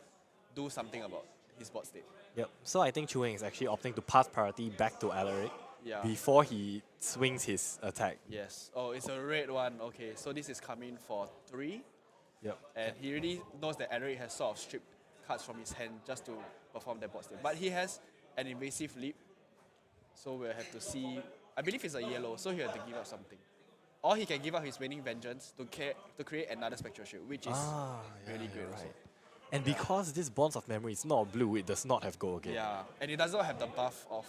do something about his board state. Yep. So I think Chu Heng is actually opting to pass priority back to Alaric Yeah. before he swings his attack. Yes. Oh, it's a red one. Okay, so this is coming for 3. Yep. And he already knows that Alaric has sort of stripped cards from his hand just to perform that board state. But he has an invasive leap, so we'll have to see. I believe it's a yellow, so he'll have to give up something. Or he can give up his Waning Vengeance to create another Spectral Shield, which is really great also. And because this Bonds of Memory is not blue, it does not have go again. Yeah, and it does not have the buff of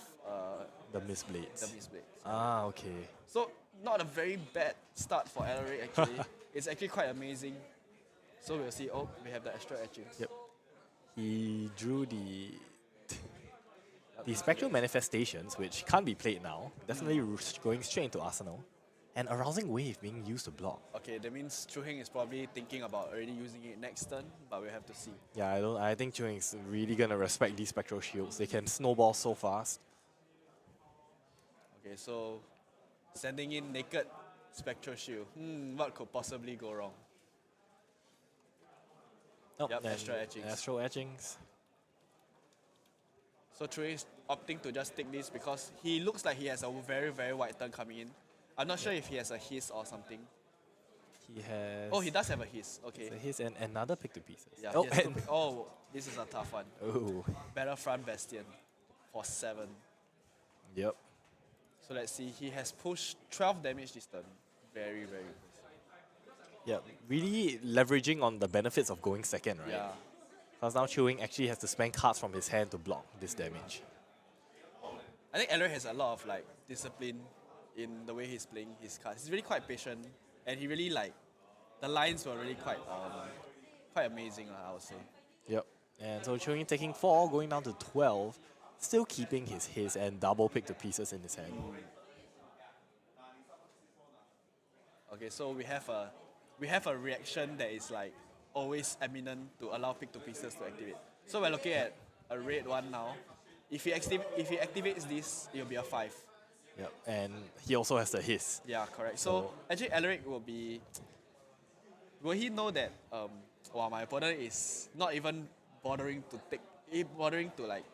The Mistblades. the Mistblades. Ah, okay. So not a very bad start for Alaric actually. It's actually quite amazing. So we'll see. Oh, we have the extra etchings. Yep. He drew the Spectral Manifestations, which can't be played now. Definitely going straight into Arsenal. And Arousing Wave being used to block. Okay, that means Chu Heng is probably thinking about already using it next turn, but we'll have to see. Yeah, I think Chu Heng is really gonna respect these Spectral Shields. They can snowball so fast. Okay, so sending in naked Spectral Shield. What could possibly go wrong? Oh, Yep, and extra etchings. Astral Etchings. So Chu Heng is opting to just take this because he looks like he has a very, very wide turn coming in. I'm not sure if he has a hiss or something. He has... Oh, he does have a hiss. Okay. So here's another pick to pieces. Yeah, Oh, he has two and- pick- oh, this is a tough one. Oh. Battlefront Bastion for 7. Yep. So let's see. He has pushed 12 damage this turn. Very, very impressive. Yeah, really leveraging on the benefits of going second, right? Yeah. Because now Chu Heng actually has to spend cards from his hand to block this damage. I think Alaric has a lot of like discipline in the way he's playing his cards. He's really quite patient, and he really like the lines were really quite amazing, I would say. Yep. And so Chu Heng taking 4, going down to 12, still keeping his and double pick to pieces in his hand. Okay, so we have a reaction that is like always eminent to allow pick to pieces to activate. So we're looking at a red one now. If he activates this, it'll be a 5. Yep. And he also has the hiss. Yeah, correct. So actually Alaric will he know that my opponent is not even bothering to take bothering to like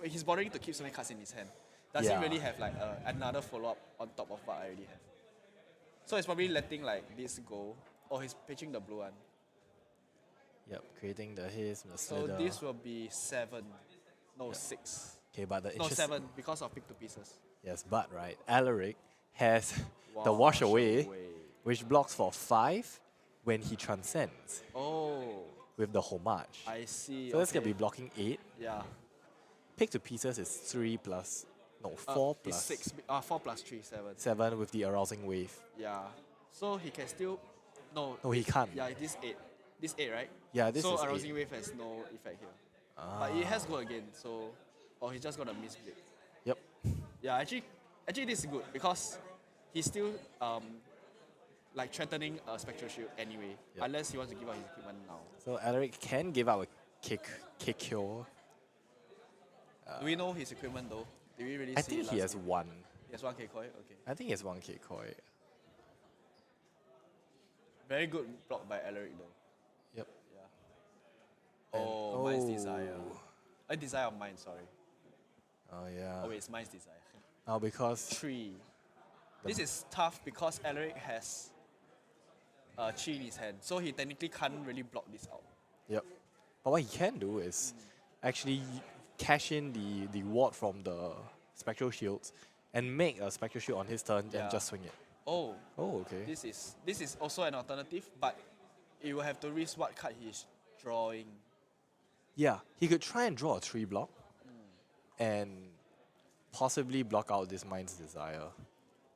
he's bothering to keep so many cards in his hand. Does he Yeah. really have like another follow up on top of what I already have? So he's probably letting like this go, or he's pitching the blue one. Yep, creating his So Mistveil. this will be 7, no 6. Okay, but the No interest 7 because of pick to pieces. Yes, but right, Alaric has the Wash wash away, away. which blocks for 5 when he transcends Oh, with the homage. I see. So that's gonna okay. be blocking 8. Yeah. Pick to pieces is 3 plus, no, 4 It's plus 6. 4 plus 3, 7. 7 with the arousing wave. Yeah. So he can still. No. No, he can't. Yeah, this 8. This 8, right? Yeah, this so is arousing 8. wave has no effect here. But it has go again, so. Or he's just gonna miss blade. Yep. Yeah, actually this is good because he's still like threatening a spectral shield anyway, Yep. unless he wants to give out his equipment now. So Alaric can give out a kick cure. Do we know his equipment though? Did we really I see? think he has 1. He has 1 K-Koi? Okay. I think he has 1 kick koi. Very good block by Alaric though. Yep. Yeah. And- Oh, Mine's Desire. A Desire of Mine, sorry. Oh yeah. Oh wait, it's Mine's Desire. Oh, because 3. This is tough because Alaric has Chi in his hand, so he technically can't really block this out. Yep. But what he can do is actually cash in the ward from the spectral shields and make a spectral shield on his turn Yeah. and just swing it. Oh. Oh, okay. This is also an alternative, but it will have to risk what card he's drawing. Yeah, he could try and draw a 3 block and possibly block out this Mind's Desire.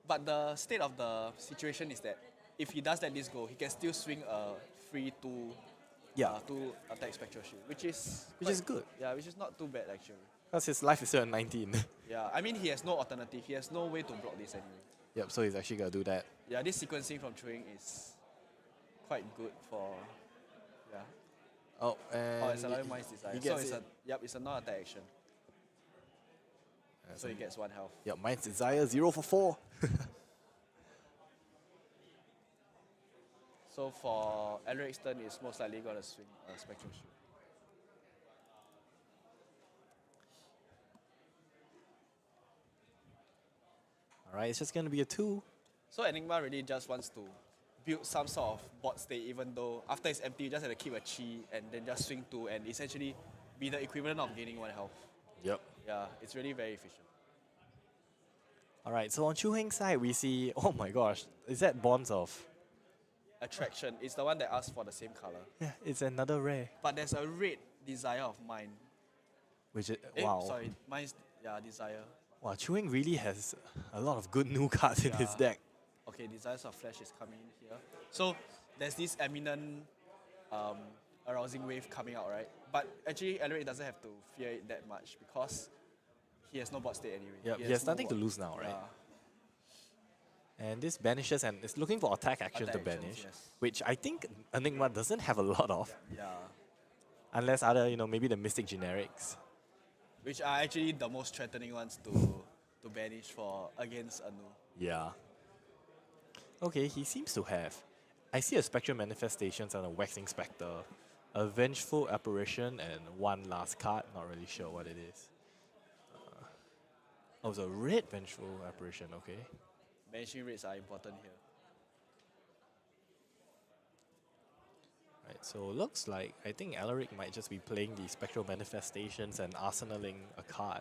But the state of the situation is that if he does let this go, he can still swing a free 2 attack spectral shield, which is good. Yeah, which is not too bad actually. Because his life is still at 19. Yeah, I mean he has no alternative. He has no way to block this anyway. Yep, so he's actually going to do that. Yeah, this sequencing from Chu Heng is quite good for. Yeah. Oh, and it's another Mind's Desire. he So gets it's it. it's a non-attack action. So he gets 1 health. Yep, Mind's Desire 0 for 4. So for Alaric's turn, it's most likely going to swing a Spectral Shield. Alright, it's just going to be a 2. So Enigma really just wants to build some sort of bot state, even though after it's empty, you just have to keep a chi and then just swing 2 and essentially be the equivalent of gaining 1 health. Yep. Yeah, it's really very efficient. Alright, so on Chu Heng's side, we see, oh my gosh, is that Bonds of? Attraction, it's the one that asks for the same color. Yeah, it's another rare. But there's a red Desire of Mine. Which is, wow. Sorry, Mine's, Desire. Wow, Chu Heng really has a lot of good new cards in his Yeah. deck. Okay, Desires of Flesh is coming in here. So there's this eminent arousing wave coming out, right? But actually, Alaric doesn't have to fear it that much because he has no bot state anyway. Yep, he has no nothing to bot- lose now, right? Yeah. And this banishes and it's looking for attack action Attack to actions, banish, yes. which I think Enigma doesn't have a lot of. Yeah. Unless other, maybe the Mystic generics. Which are actually the most threatening ones to banish for against Anu. Yeah. Okay, he seems to have. I see a Spectral Manifestations and a Waxing Spectre, a Vengeful Apparition, and one last card. Not really sure what it is. Oh, it's a red Vengeful Apparition, okay. Banishing rates are important here. Right, so looks like I think Alaric might just be playing the Spectral Manifestations and arsenaling a card.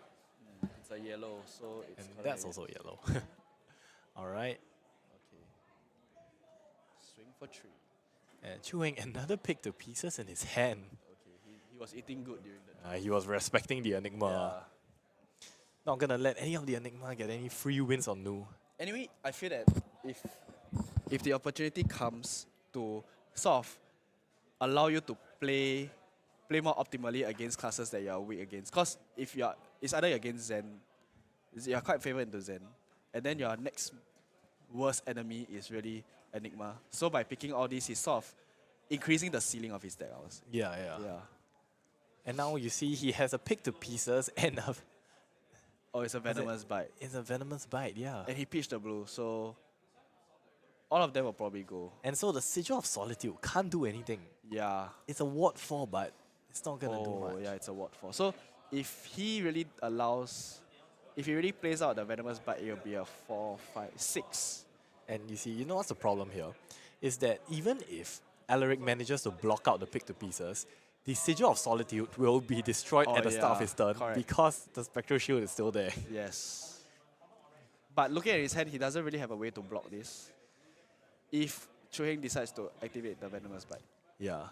It's a yellow, so it's And correct. that's also yellow. Alright. Okay. Swing for 3. And Chu Heng, another pick to pieces in his hand. Okay, he was eating good during the He was respecting the Enigma. Not gonna let any of the Enigma get any free wins on Nu. Anyway, I feel that if the opportunity comes to sort of allow you to play more optimally against classes that you are weak against, because if it's either you're against Zen, you're quite favored into Zen, and then your next worst enemy is really Enigma. So by picking all these, he's sort of increasing the ceiling of his deck. I would say. Yeah. And now you see he has a pick to pieces and a it's a venomous bite. It's a venomous bite, yeah. And he pitched the blue, so all of them will probably go. And so the Sigil of Solitude can't do anything. Yeah. It's a ward 4, but It's not gonna do much. Yeah, it's a ward 4. So if he really if he really plays out the Venomous Bite, it'll be a 4, 5, 6. And you see, you know what's the problem here? Is that even if Alaric manages to block out the pick to pieces, the Sigil of Solitude will be destroyed at the start of his turn because the Spectral Shield is still there. Yes. But looking at his hand, he doesn't really have a way to block this. If Chu Heng decides to activate the Venomous Bite. Yeah.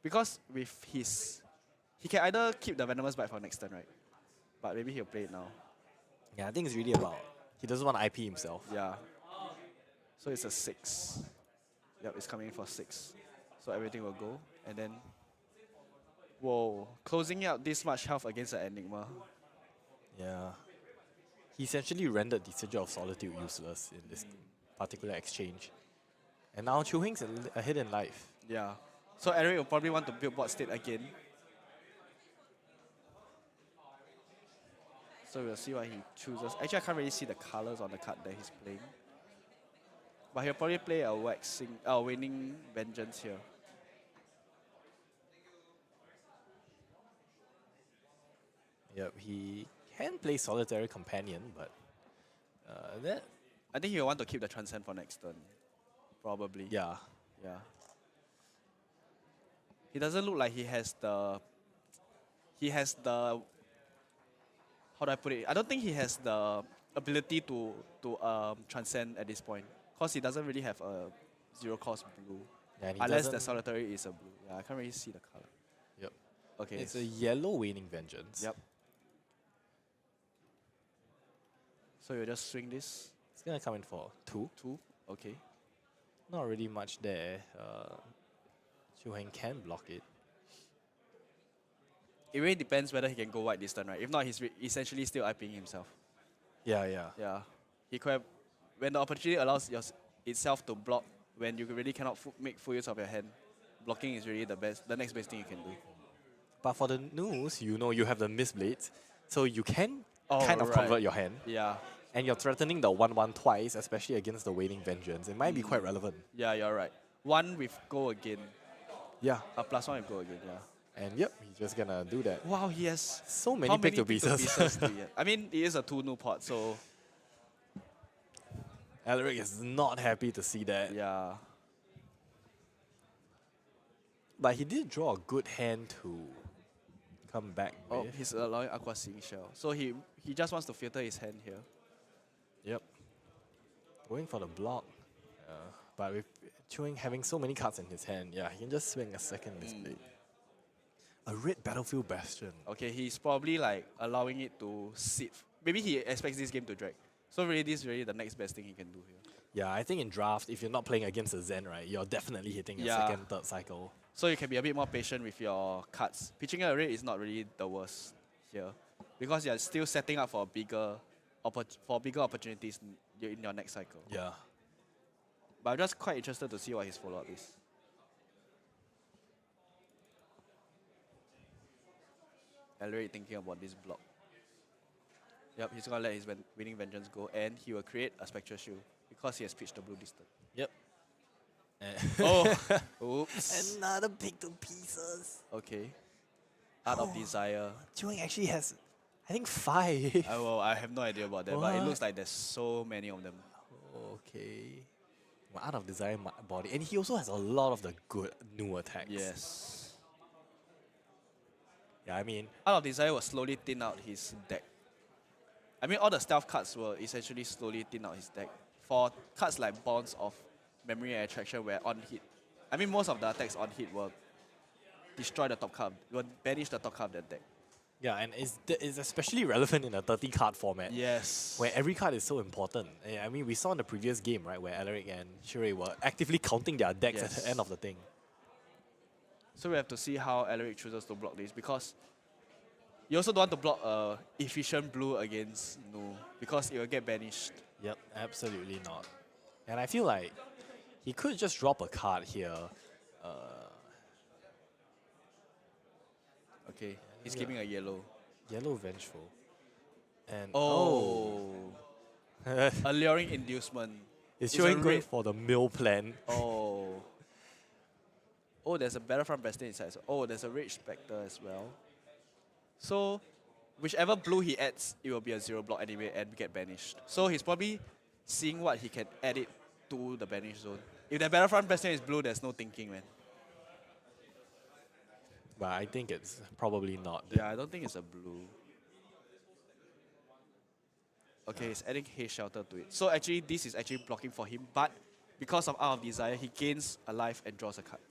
Because with his... He can either keep the Venomous Bite for next turn, right? But maybe he'll play it now. Yeah, I think it's really about... He doesn't want to IP himself. Yeah. So it's a 6. Yep, it's coming in for 6. So everything will go. And then... Whoa. Closing out this much health against an Enigma. Yeah. He essentially rendered the Sigil of Solitude useless in this particular exchange. And now Chu Heng's ahead in life. Yeah. So Eric will probably want to build board state again. So we'll see what he chooses. Actually, I can't really see the colors on the card that he's playing. But he'll probably play a Waning Vengeance here. Yep, he can play Solitary Companion, but that... I think he'll want to keep the Transcend for next turn. Probably. Yeah. Yeah. He doesn't look like he has the... How do I put it? I don't think he has the ability to transcend at this point. Because he doesn't really have a 0-cost blue. Yeah, unless the Solitary is a blue. Yeah, I can't really see the color. Yep. Okay. It's a yellow Waning Vengeance. Yep. So you just swing this? It's going to come in for 2. 2? Okay. Not really much there. Chu Heng can block it. It really depends whether he can go white this turn, right? If not, he's essentially still IPing himself. Yeah, yeah. Yeah. He could have, when the opportunity allows itself to block, when you really cannot make full use of your hand, blocking is really the next best thing you can do. But for the news, you know you have the Mistblades, so you can kind of convert your hand. Yeah. And you're threatening the 1/1 twice, especially against the Waning Vengeance. It might be quite relevant. Yeah, you're right. 1 with go again. Yeah. A +1 with go again, yeah. And yep, he's just gonna do that. Wow, he has so many pick to pieces. I mean, it is a 2 new pot, so... Alaric is not happy to see that. Yeah. But he did draw a good hand to come back with. Oh, he's allowing Aqua Seeing Shell. So he just wants to filter his hand here. Yep. Going for the block. But with Chu Heng having so many cards in his hand, yeah, he can just swing a second Mistblade. A red Battlefield Bastion. Okay, he's probably like allowing it to sit. Maybe he expects this game to drag. So really, this is really the next best thing he can do here. Yeah, I think in draft, if you're not playing against a Zen, right, you're definitely hitting a second, third cycle. So you can be a bit more patient with your cards. Pitching a red is not really the worst here, because you're still setting up for bigger opportunities in your next cycle. Yeah. But I'm just quite interested to see what his follow-up is. Already thinking about this block. Yep, he's gonna let his Waning Vengeance go, and he will create a Spectral Shield because he has pitched the blue distance. Yep. Oh, oops. Another pick to pieces. Okay. Art of Desire. Chu Heng actually has, I think, 5. Well, I have no idea about that, but it looks like there's so many of them. Okay. Well, Art of Desire body, and he also has a lot of the good new attacks. Yes. Yeah, I mean, Art of Desire will slowly thin out his deck. I mean, all the stealth cards will essentially slowly thin out his deck. For cards like Bonds of Memory and Attraction, where on hit, I mean, most of the attacks on hit will destroy the top card, will banish the top card of the deck. yeah, and it's especially relevant in a 30-card format. Yes. Where every card is so important. I mean, we saw in the previous game, right, where Alaric and Shure were actively counting their decks at the end of the thing. So we have to see how Alaric chooses to block this, because you also don't want to block a efficient blue against Nu, because it will get banished. Yep, absolutely not. And I feel like he could just drop a card here. Okay, he's keeping a yellow. Yellow Vengeful. And Alluring Inducement. It's showing great for the mill plan. Oh. Oh, there's a Battlefront Bastion inside. Oh, there's a Rage Spectre as well. So, whichever blue he adds, it will be a 0 block anyway and get banished. So he's probably seeing what he can add it to the banish zone. If the Battlefront Bastion is blue, there's no thinking, man. But I think it's probably not. Yeah, I don't think it's a blue. Okay, he's adding Haze Shelter to it. So actually, this is actually blocking for him, but because of Hour of Desire, he gains a life and draws a card.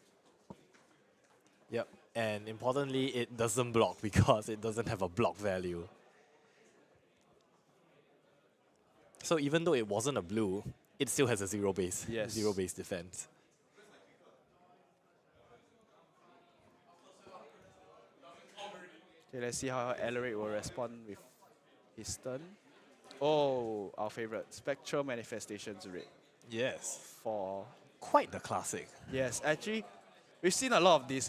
Yep. And importantly, it doesn't block because it doesn't have a block value. So even though it wasn't a blue, it still has a 0 base. Yes. 0 base defense. Okay, let's see how Alaric will respond with his turn. Oh, our favorite, Spectral Manifestations Red. Yes. For quite the classic. Yes, actually, we've seen a lot of this,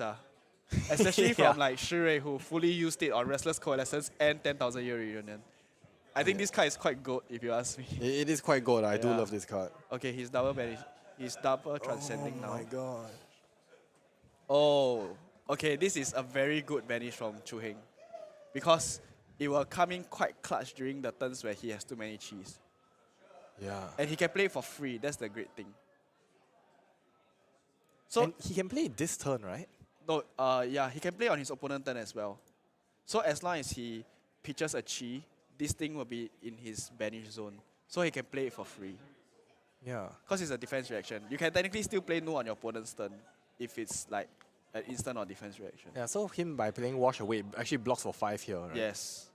especially Yeah. from like Shirei, who fully used it on Restless Coalescence and 10,000 Year Reunion. I think this card is quite good, if you ask me. It is quite good. I do Yeah. love this card. Okay, he's double banish. He's double transcending now. Oh my god. Oh, okay, this is a very good banish from Chu Heng. Because it will come in quite clutch during the turns where he has too many cheese. Yeah. And he can play it for free, that's the great thing. So and he can play it this turn, right? No, yeah, he can play on his opponent turn as well. So as long as he pitches a chi, this thing will be in his banish zone. So he can play it for free. Yeah. Because it's a defense reaction. You can technically still play no on your opponent's turn if it's like an instant or defense reaction. Yeah, so him by playing Wash Away actually blocks for 5 here, right? Yes.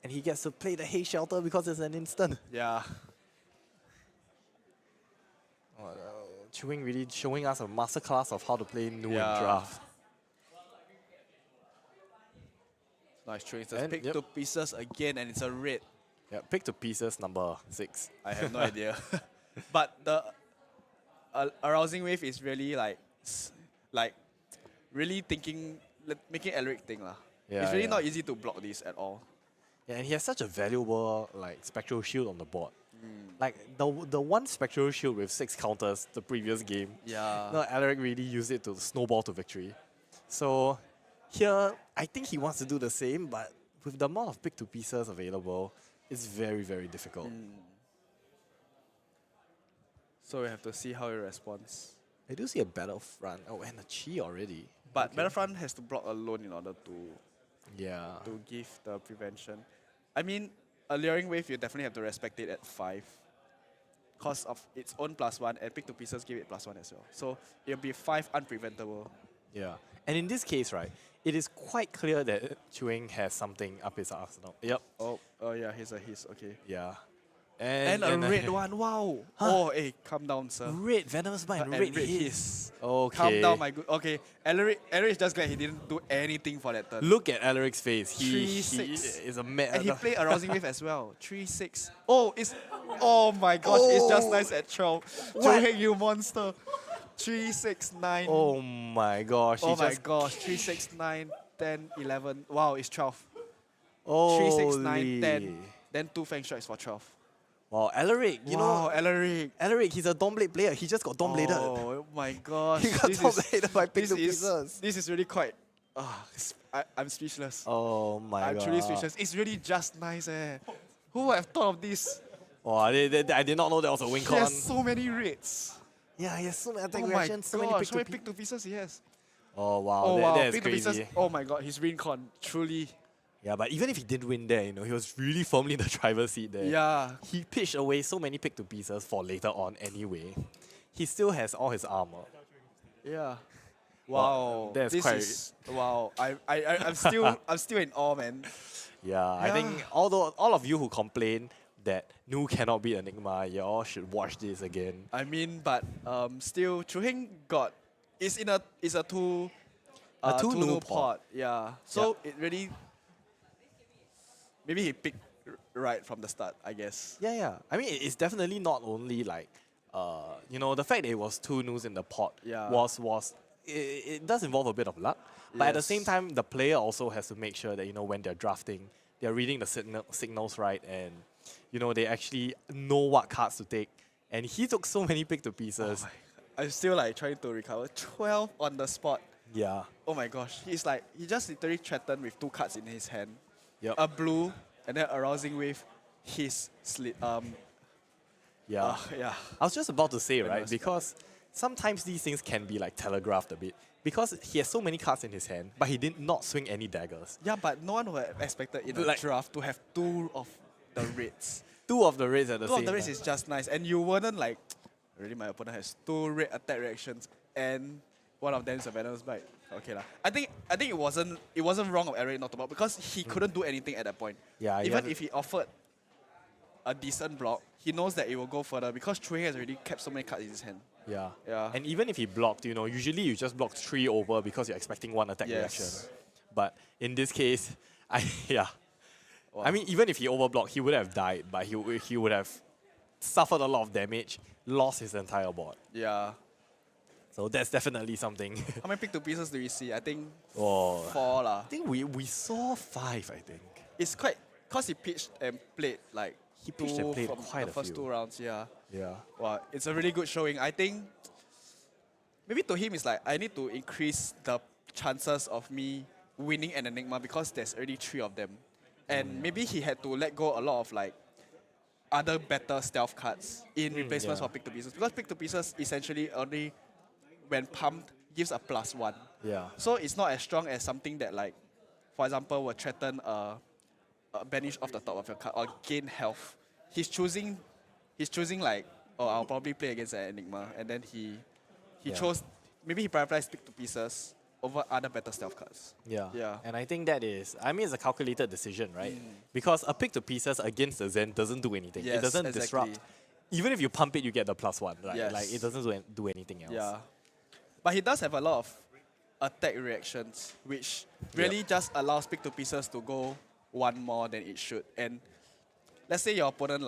And he gets to play the Haze Shelter because it's an instant. Yeah. Chu Heng really showing us a masterclass of how to play Nu in Yeah. draft. Nice choice. And- Pick yep. to pieces again, and it's a red. Yeah, pick to pieces number 6. I have no idea. But the arousing wave is really like really thinking, making Alaric think lah. Yeah, it's really yeah. not easy to block this at all. Yeah, and he has such a valuable like spectral shield on the board. Like the one spectral shield with 6 counters the previous game. Yeah. No, Alaric really used it to snowball to victory. So here, I think he wants to do the same, but with the amount of pick to pieces available, it's very, very difficult. So we have to see how he responds. I do see a Battlefront. Oh, and a Chi already. But Battlefront has to block alone in order to to give the prevention. I mean, a Luring Wave, you definitely have to respect it at 5. Because of its own +1, and pick to pieces give it +1 as well. So it'll be 5 unpreventable. Yeah. And in this case, right, it is quite clear that Chu Heng has something up his arsenal. Yep. Oh yeah, he's okay. Yeah. And a red one, wow. Huh? Oh, hey, calm down, sir. Red Venomous Bite, And red red hiss. Calm Okay. down, my good. Okay, Alaric is just glad he didn't do anything for that turn. Look at Alaric's face. He 3-6. is a mad. And he played Arousing Wave as well. 3-6. Oh my gosh, it's just nice at 12. Chu Heng, you monster. 3-6-9. Oh my gosh. Oh he my just gosh. 3-6-9, 10, 11. Wow, it's 12. Holy. 3-6-9, 10. Then 2 Fang Strikes for 12. Wow, Alaric, you know. Alaric, he's a Dawnblade player. He just got Dawnbladed. Oh my gosh. He got Dawnbladed by pick to this pieces. This is really quite... I'm speechless. Oh my I'm god. truly speechless. It's really just nice, Who would have thought of this? Oh, I did not know there was a win He con. has so many raids. Yeah, he has so many attack Oh my reactions, so many gosh, pick how many to pick to pieces he has? Oh wow, Oh wow, that is pick to crazy. pieces. Oh my god, his Rincon, truly. Yeah, but even if he didn't win there, he was really firmly in the driver's seat there. Yeah. He pitched away so many pick to pieces for later on anyway. He still has all his armor. Yeah. Wow, Wow. that's this quite. is wow. I'm still in awe, man. Yeah, I think all of you who complain that Nu cannot beat Enigma, you all should watch this again. I mean, but still, Chu Heng it's a two Nu Nu pot. Yeah. So it really maybe he picked right from the start, I guess. Yeah. I mean, it's definitely not only like, the fact that it was 2 Nus in the pot it does involve a bit of luck. But at the same time, the player also has to make sure that, when they're drafting, they're reading the signals right and, they actually know what cards to take. And he took so many pick to pieces. I'm still like trying to recover. 12 on the spot. Yeah. Oh my gosh. He just literally threatened with 2 cards in his hand. Yep. A blue and then arousing with his Yeah. yeah. I was just about to say, right? Goodness. Because sometimes these things can be like telegraphed a bit. Because he has so many cards in his hand, but he did not swing any daggers. Yeah, but no one would have expected in a Like- draft to have 2 of the reds. 2 of the raids at the 2 same of the reds time. is just nice. And you wouldn't like, already my opponent has 2 red attack reactions and one of them is a venomous bite. Okay lah. I think it wasn't wrong of Eric not to block because he couldn't do anything at that point. Yeah, he Even hasn't- if he offered a decent block, he knows that it will go further because Chu Heng has already kept so many cards in his hand. Yeah. Yeah. And even if he blocked, usually you just block 3 over because you're expecting 1 attack Yes. reaction. But in this case, yeah. Wow. I mean, even if he overblocked, he would have died, but he would have suffered a lot of damage, lost his entire board. Yeah. So that's definitely something. How many pick to pieces do we see? I think Oh. 4 lah. I think we saw 5, I think. It's quite, because he pitched and played like He pitched and played from quite the a first few. 2 rounds, yeah. Yeah. Wow, it's a really good showing. I think maybe to him it's like I need to increase the chances of me winning an Enigma because there's already 3 of them. And maybe he had to let go a lot of like other better stealth cards in replacements yeah. for pick to pieces. Because pick to pieces essentially only when pumped gives a +1. Yeah. So it's not as strong as something that like, for example, will threaten a banish off the top of your card or gain health. He's choosing like, oh, I'll probably play against an Enigma, and then he Yeah. chose, maybe he prioritized pick to pieces over other better stealth cards. Yeah. Yeah. And I think that is, it's a calculated decision, right? Because a pick to pieces against the Zen doesn't do anything. Yes, it doesn't exactly. disrupt. Even if you pump it, you get the +1, right? Yes. Like, it doesn't do anything else. Yeah. But he does have a lot of attack reactions, which really just allows pick to pieces to go 1 more than it should. And let's say your opponent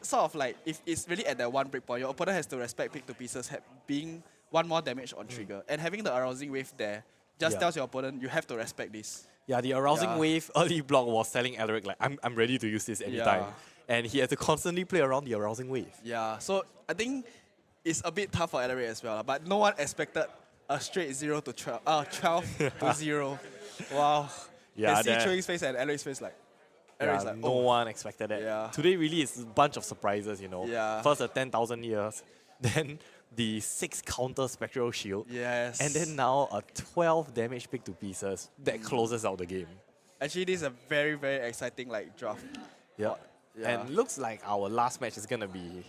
sort of like, if it's really at that 1 break point, your opponent has to respect pick to pieces being 1 more damage on trigger. And having the arousing wave there just tells your opponent you have to respect this. Yeah, the arousing Yeah. wave early block was telling Alaric, like, I'm ready to use this anytime. Yeah. And he had to constantly play around the arousing wave. Yeah, so I think it's a bit tough for Ellery as well, but no one expected a straight 0 to 12, 12 to 0. Wow. Yeah, and see that- Chui's face and Ellery's face like, Yeah, Ellery's like, no oh. one expected that. Yeah. Today really is a bunch of surprises, Yeah. First the 10,000 years, then the 6 counter spectral shield. Yes. And then now a 12 damage pick to pieces that closes out the game. Actually, this is a very, very exciting like draft. Yeah. Yeah. And looks like our last match is gonna be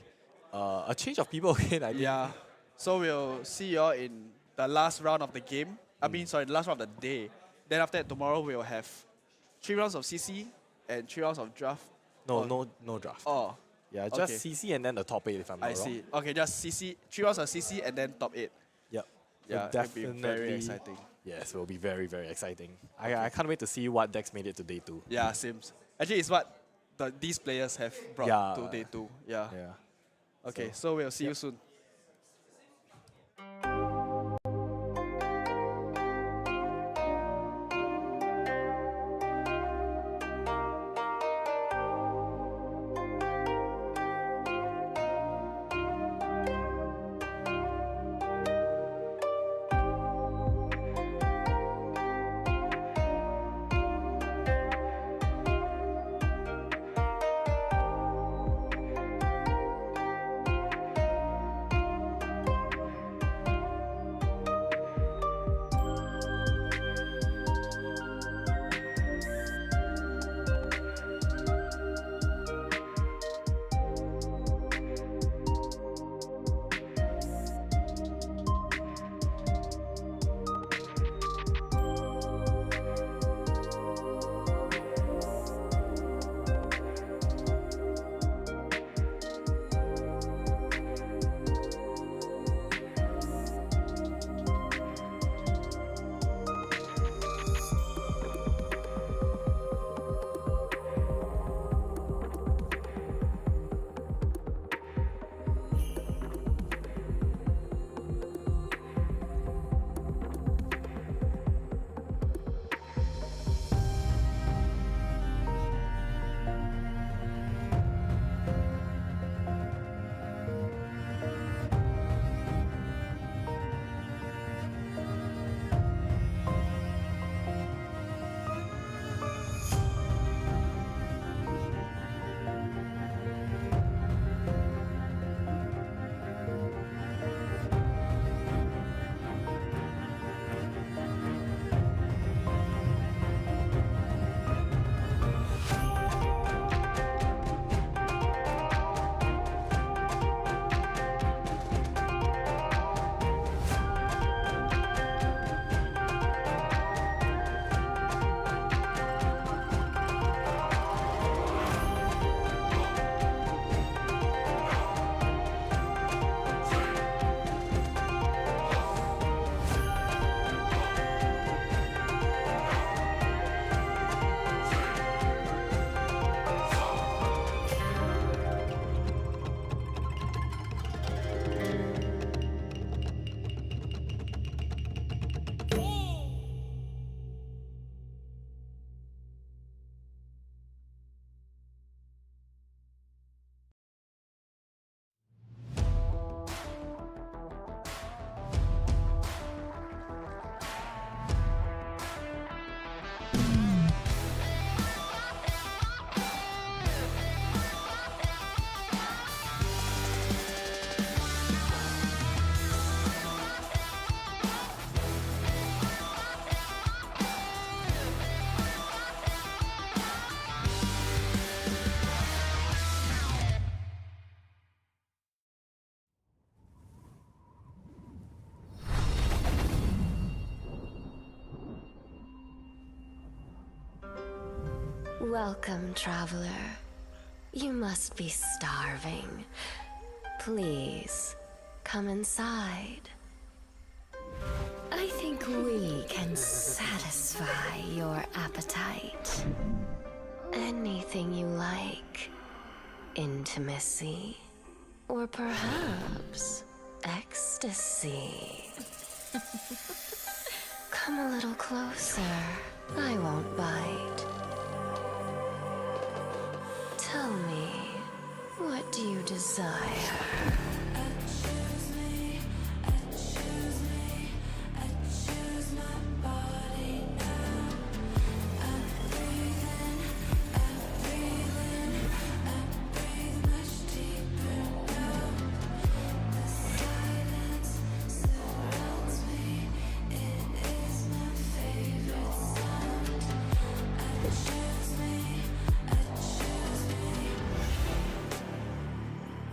a change of people again, I think. Yeah. So we'll see y'all in the last round of the game. I mean, sorry, the last round of the day. Then after that, tomorrow we'll have 3 rounds of CC and 3 rounds of draft. No draft. Oh. Yeah, just okay. CC and then the top 8 if I'm not I wrong. see. Okay, just CC, 3 rounds of CC and then top 8. Yep. Yeah, So it'll be very exciting. Yes, it will be very, very exciting. I can't wait to see what decks made it to day 2. Yeah, seems. Actually, it's what these players have brought Yeah. to day 2. Yeah. Yeah. Okay, so we'll see you soon. Welcome, traveler. You must be starving. Please, come inside. I think we can satisfy your appetite. Anything you like. Intimacy. Or perhaps ecstasy. Come a little closer. I won't bite. Tell me, what do you desire?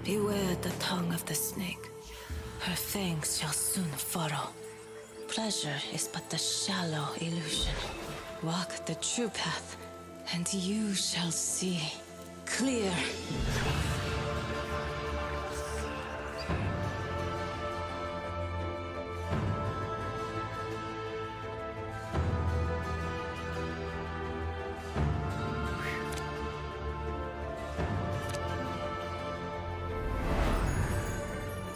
Beware the tongue of the snake. Her fangs shall soon furrow. Pleasure is but the shallow illusion. Walk the true path, and you shall see clear.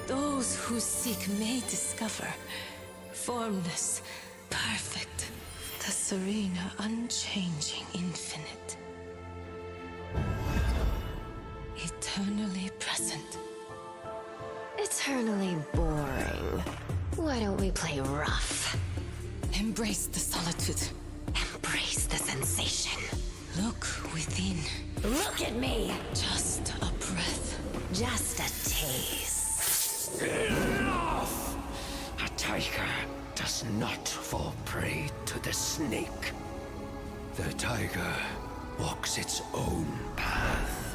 Those who seek may discover formless, perfect, the serene, unchanging infinite. Eternally present. Eternally boring. Why don't we play rough? Embrace the solitude. Embrace the sensation. Look within. Look at me! Just a breath. Just a taste. Enough! A tiger does not fall prey to the snake. The tiger walks its own path.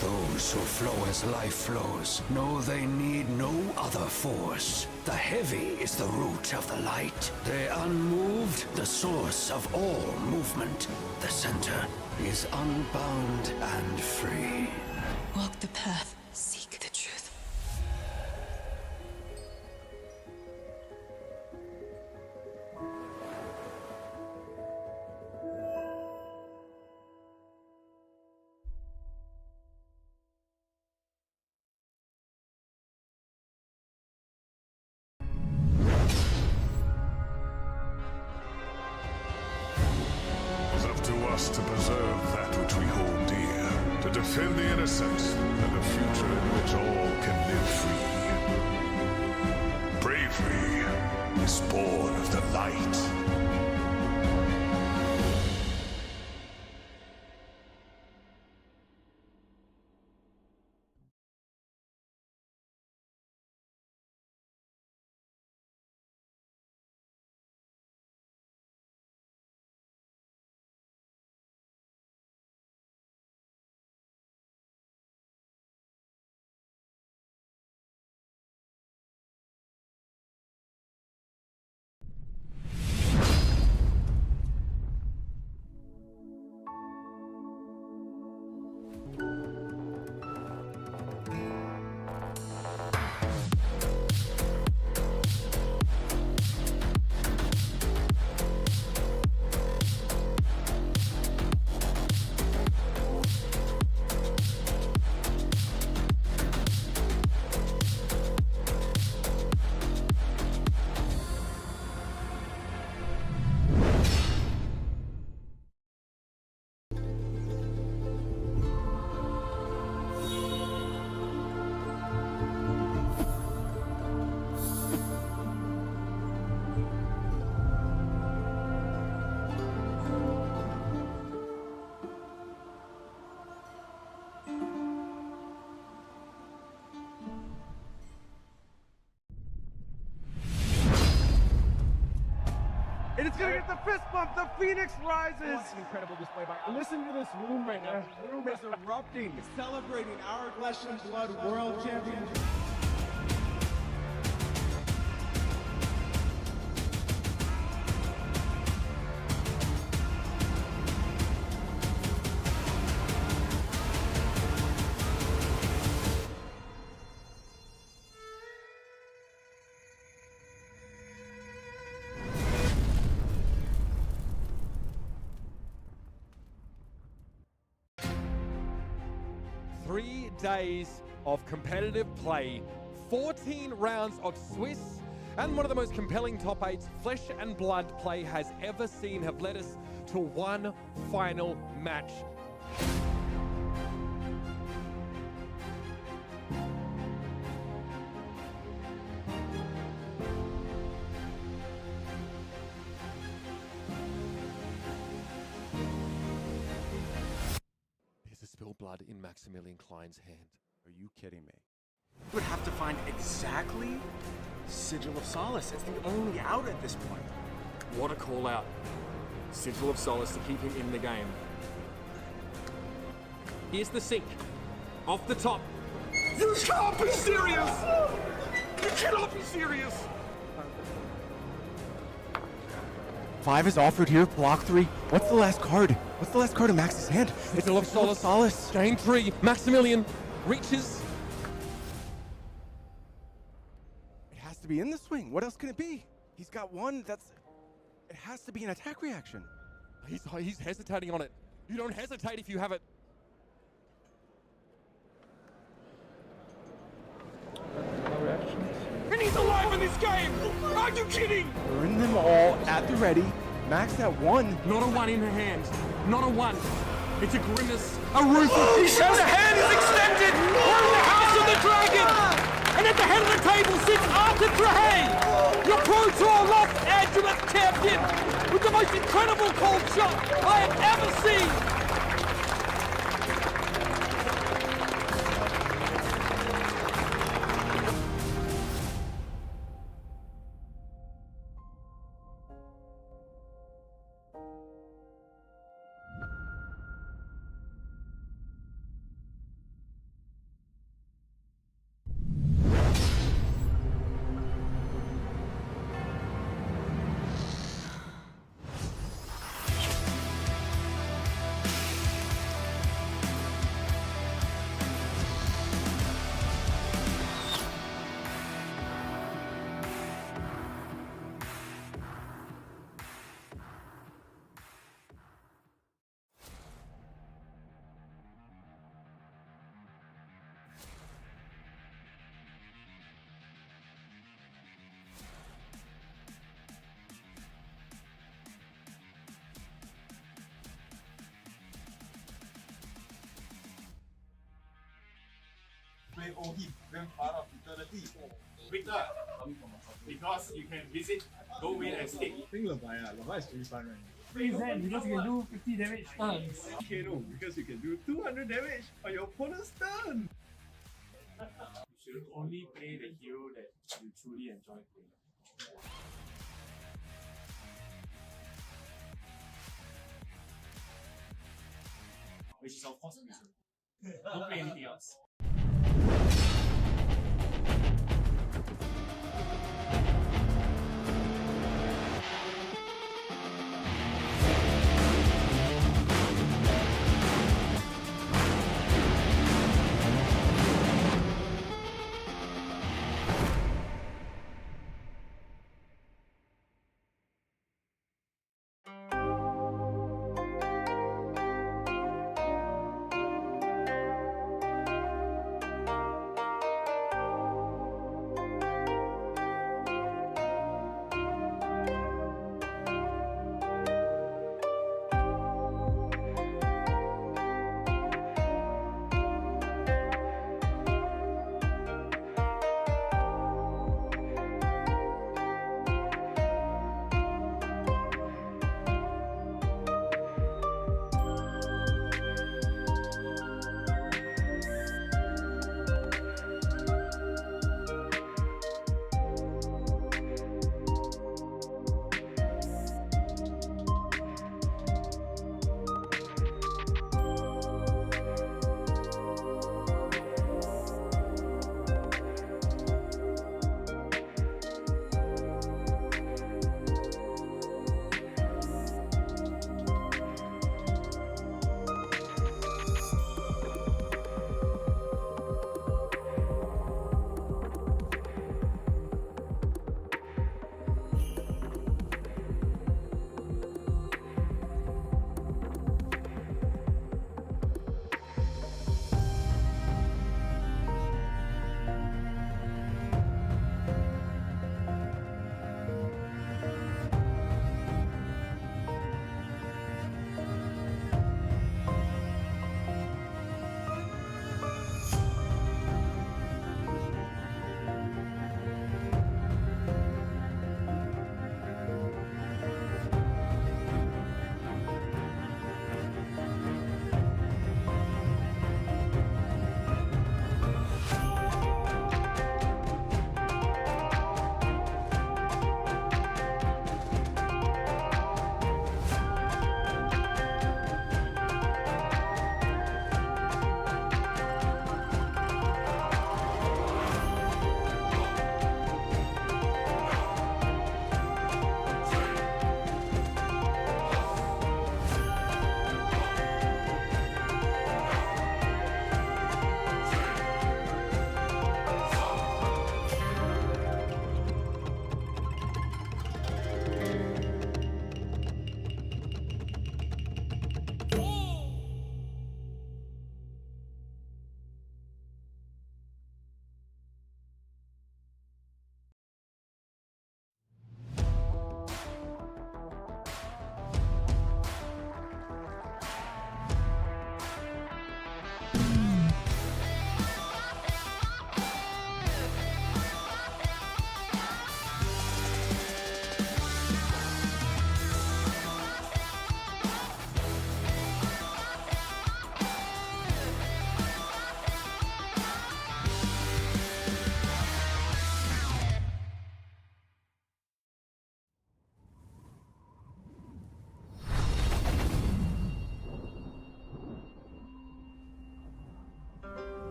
Those who flow as life flows know they need no other force. The heavy is the root of the light. The unmoved, the source of all movement. The center is unbound and free. Walk the path, seek the truth. To preserve that which we hold dear, to defend the innocent, and a future in which all can live free. Bravery is born of the light. And it's gonna get the fist bump. The Phoenix rises. What an incredible display by. Listen to this room right now. The room is erupting, celebrating our flesh and blood world championship. days of competitive play, 14 rounds of Swiss, and one of the most compelling top 8 flesh and blood play has ever seen have led us to one final match. There's a spilled blood in Maximilian Klein's hand. Are you kidding me? You would have to find exactly Sigil of Solace. It's the only out at this point. What a call out. Sigil of Solace to keep him in the game. Here's the sink. Off the top. You can't be serious! You cannot be serious! 5 is offered here, block 3. What's the last card? What's the last card in Max's hand? It's Sigil of Solace. Game 3. Maximilian reaches. It has to be in the swing. What else can it be? He's got one that's... It has to be an attack reaction. He's hesitating on it. You don't hesitate if you have it. And he's alive in this game! Are you kidding? Burn them all at the ready. Max at 1. Not a 1 in her hand. Not a 1. It's a grimace, a ruthless. And the hand is extended! We're in the House of the Dragon! And at the head of the table sits Arthur Trahey, your Pro Tour Los Angeles champion, with the most incredible cold shot I have ever seen! Play old him, grandfather of eternity. Victor, because you can visit, go win and escape. I think Levia is pretty fun right now. Freeze hand because you can do 50 damage turns. KO because you can do 200 damage on your opponent's turn. You should only play the hero that you truly enjoy playing. Which is of course reason. Don't play anything else.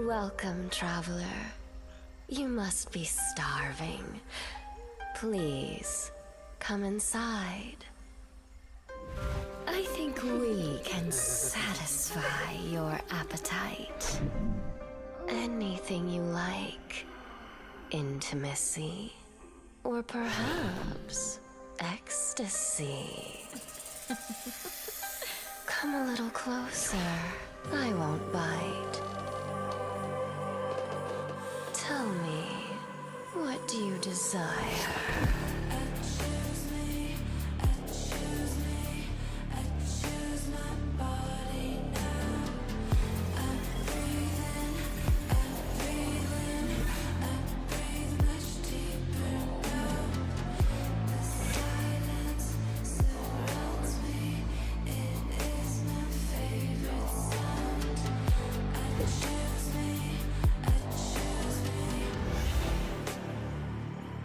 Welcome, traveler. You must be starving. Please, come inside. I think we can satisfy your appetite. Anything you like. Intimacy. Or perhaps ecstasy. Come a little closer. I won't bite. Tell me, what do you desire?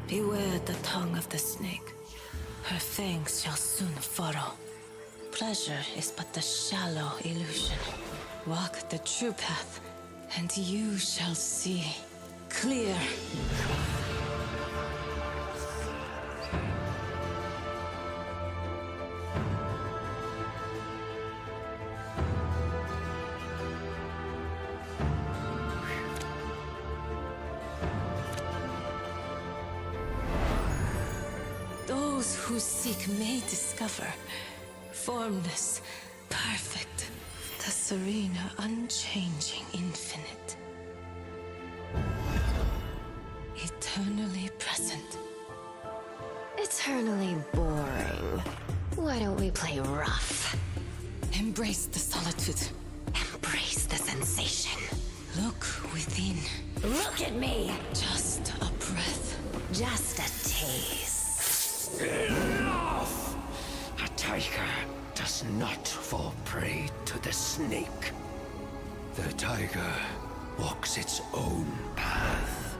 Beware the tongue of the snake. Her fangs shall soon furrow. Pleasure is but the shallow illusion. Walk the true path, and you shall see clear. Those who seek may discover formless, perfect, the serene, unchanging infinite. Eternally present. Eternally boring. Why don't we play rough? Embrace the solitude. Embrace the sensation. Look within. Look at me! Just a breath. Just a taste. Enough! A tiger does not fall prey to the snake. The tiger walks its own path.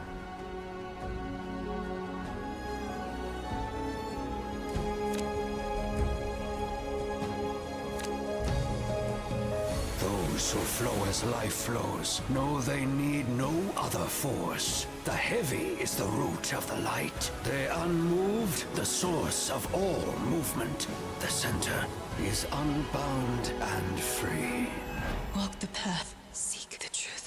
Those who flow as life flows know they need no other force. The heavy is the root of the light. The unmoved, the source of all movement. The center is unbound and free. Walk the path, seek the truth.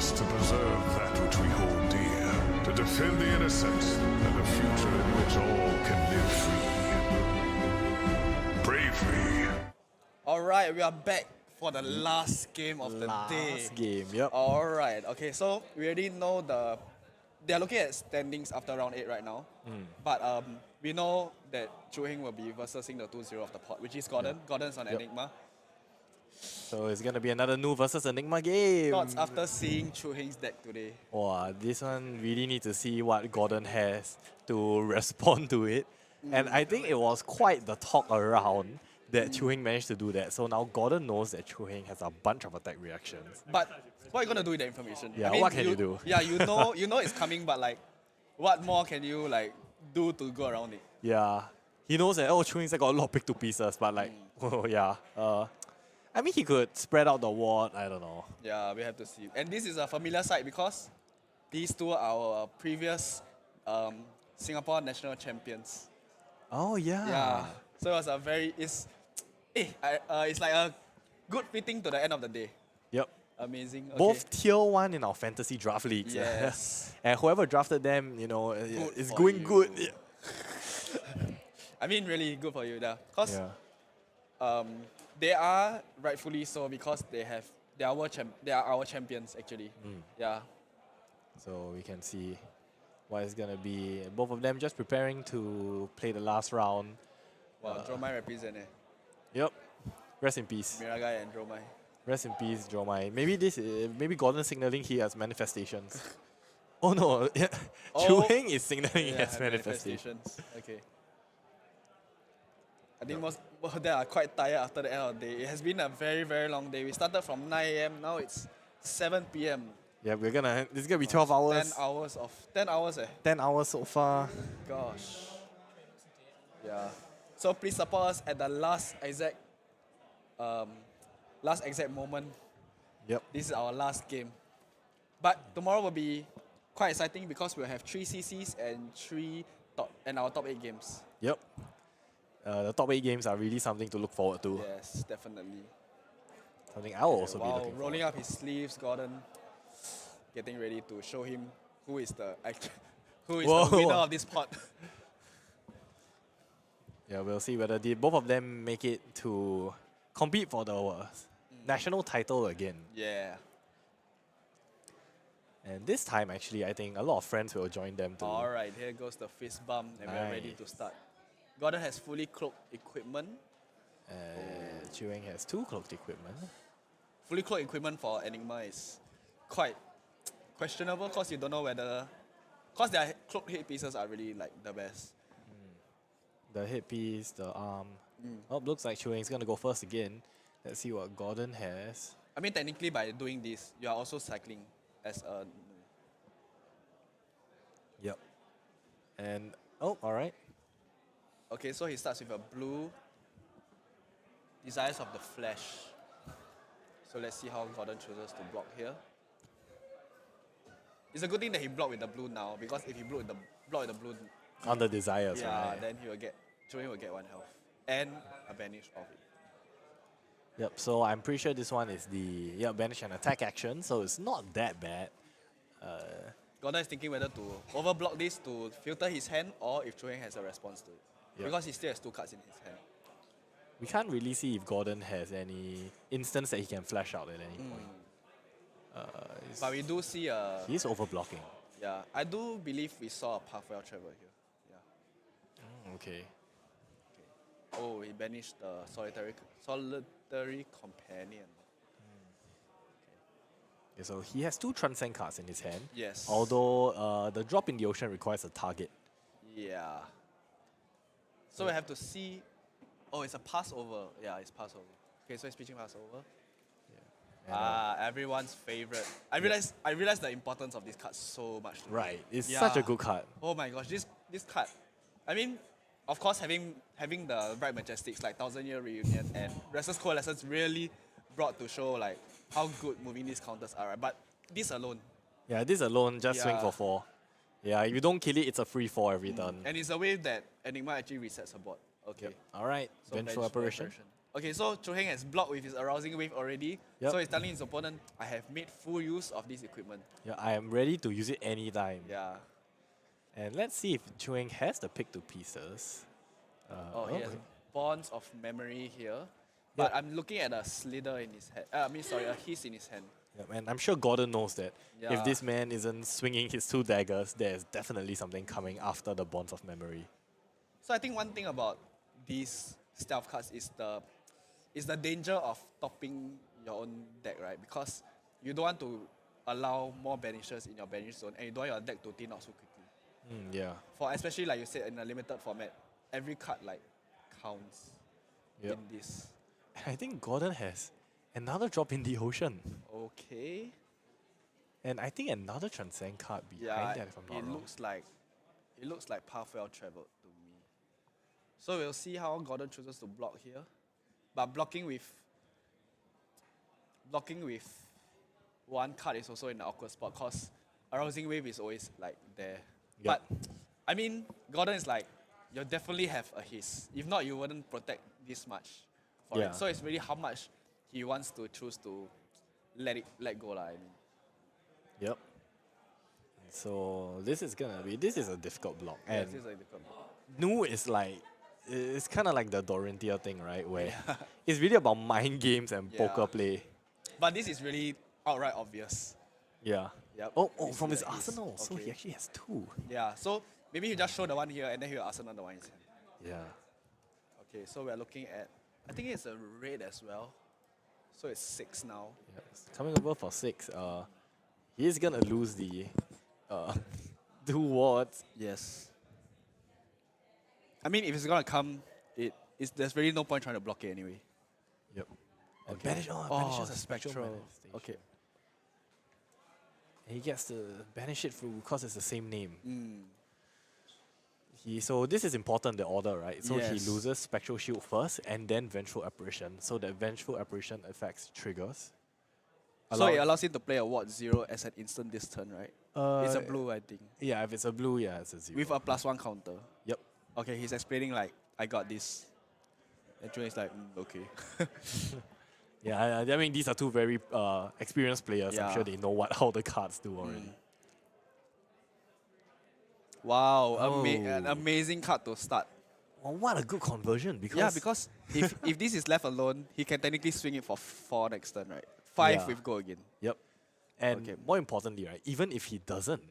To preserve that which we hold dear, to defend the innocent, and a future in which all can live free. Bravely. Alright, we are back for the last game of the day. Last game, yep. Alright, okay, so we already know they're looking at standings after round 8 right now. But we know that Chu Heng will be versusing the 2-0 of the pot, which is Gordon. Yep. Gordon's on Enigma. So it's gonna be another Nu versus Enigma game. Thoughts after seeing Chu Heng's deck today? Wow, this one really need to see what Gordon has to respond to it. And I think it was quite the talk around that Chu Heng managed to do that. So now Gordon knows that Chu Heng has a bunch of attack reactions. But what are you gonna do with that information? Yeah, I mean, what can you do? Yeah, you know it's coming, but like, what more can you like do to go around it? Yeah, he knows that Chu Heng's got a lot of pick to pieces, but like, oh yeah. I mean, he could spread out the ward, I don't know. Yeah, we have to see. And this is a familiar sight because these two are our previous Singapore national champions. Oh yeah. Yeah. So it was a very it's like a good fitting to the end of the day. Yep. Amazing. Okay. Both tier 1 in our fantasy draft leagues. Yes. And whoever drafted them, you know, is for going you. good. I mean, really good for you there. Because they are rightfully so because they are our champions actually. Yeah. So we can see what it's gonna be. Both of them just preparing to play the last round. Wow, Dromai represent eh. Yep. Rest in peace. Miragai and Dromai. Rest in peace, Dromai. Maybe Gordon signaling he has manifestations. Oh no, Chu Heng is signaling he has manifestations. Okay. I think most of them are quite tired after the end of the day. It has been a very, very long day. We started from 9 a.m. Now it's 7 p.m. Yeah, this is gonna be 12 hours. 10 hours 10 hours so far. Gosh. Yeah. So please support us at the last exact moment. Yep. This is our last game. But tomorrow will be quite exciting because we'll have 3 CCs and our top 8 games. Yep. The top 8 games are really something to look forward to. Yes, definitely. Something I'll also be Wow, looking forward rolling up his sleeves, Gordon, getting ready to show him who is the winner of this pot. Yeah, we'll see whether both of them make it to compete for the national title again. Yeah. And this time, actually, I think a lot of friends will join them too. All right, here goes the fist bump, and we're ready to start. Gordon has fully cloaked equipment. Chu Heng has 2 cloaked equipment. Fully cloaked equipment for Enigma is quite questionable because you don't know whether... Because their cloaked headpieces are really like the best. The headpiece, the arm. Oh, looks like Chu Heng's gonna go first again. Let's see what Gordon has. I mean, technically by doing this, you are also cycling as a... Yep. And, oh, alright. Okay, so he starts with a blue Desires of the Flesh. So let's see how Gordon chooses to block here. It's a good thing that he blocked with the blue now, because if he blocked with the blue On the Desires, yeah, right? then Chu Heng will get 1 health. And a banish of it. Yep, so I'm pretty sure this one is the banish and attack action, so it's not that bad. Gordon is thinking whether to overblock this to filter his hand or if Chu Heng has a response to it. Yep. Because he still has 2 cards in his hand. We can't really see if Gordon has any instance that he can flash out at any point. But we do see he's overblocking. Yeah, I do believe we saw a pathway travel here. Yeah. Okay. Oh, he banished the solitary companion. Okay, so he has 2 transcend cards in his hand. Yes. Although the drop in the ocean requires a target. Yeah. So we have to see. Oh, it's a Passover. Yeah, it's Passover. Okay, so it's pitching Passover. Everyone's favorite. I realized the importance of this card so much. Right, it's such a good card. Oh my gosh, this card. I mean, of course, having the Bright Majestics like 1000-Year Reunion and Restless Coalescence really brought to show like how good moving these counters are. Right? But this alone. Yeah, this alone just swing for 4. Yeah, if you don't kill it, it's a free 4 every turn. And it's a way that Enigma actually resets her board. Okay. Yep. All right, So vengeful apparition. Okay, so Chu Heng has blocked with his arousing wave already. Yep. So he's telling his opponent, I have made full use of this equipment. Yeah, I am ready to use it anytime. Yeah. And let's see if Chu Heng has the pick to pieces. He has Bonds of Memory here. But I'm looking at a slither in his head. A hiss in his hand. Yep, and I'm sure Gordon knows that Yeah. if this man isn't swinging his 2 daggers, there's definitely something coming after the Bonds of Memory. So I think one thing about these stealth cards is the danger of topping your own deck, right? Because you don't want to allow more banishes in your banish zone, and you don't want your deck to thin out so quickly. Yeah. For especially like you said in a limited format, every card like counts in this. I think Gordon has another drop in the ocean. Okay. And I think another transcend card behind that, if I'm not wrong. It looks like Pathway traveled to me. So we'll see how Gordon chooses to block here. But blocking with 1 card is also in an awkward spot because Arousing Wave is always like there. Yep. But I mean, Gordon is like, you definitely have a hiss. If not, you wouldn't protect this much for it. So it's really how much he wants to choose to let go. I mean. Yep. So this is a difficult block. Yes, And this is a difficult block. Nu is like, it's kind of like the Dorinthia thing, right? Where it's really about mind games and poker play. But this is really outright obvious. Yeah. Yep. Oh, This from is his a hiss. arsenal. So Okay. he actually has 2. Yeah, so maybe he just show the one here and then he'll arsenal the one in his hand. Yeah. Okay, so we're looking at, I think it's a red as well. So it's 6 now. Yeah, it's coming over for 6. He's gonna lose the 2 wards. Yes. I mean, if it's gonna come, it there's really no point trying to block it anyway. Yep. And Okay. banishes a spectral spectral. manifestation. Okay. And he gets to banish it through because it's the same name. Mm. So this is important, the order, right? So he Yes. loses Spectral Shield first and then Vengeful Apparition. So that Vengeful Apparition affects triggers. So it allows him to play a Ward 0 as an instant this turn, right? It's a blue, I think. Yeah, if it's a blue, yeah, it's a 0. With a +1 counter. Yep. Okay, he's explaining like, I got this. And Chu is like, okay. Yeah, I mean, these are two very experienced players. I'm Yeah. sure they know what all the cards do already. Wow, Oh. an amazing card to start. Well, what a good conversion. Because if this is left alone, he can technically swing it for 4 next turn, right? 5 Yeah. with go again. Yep. And more importantly, right, even if he doesn't,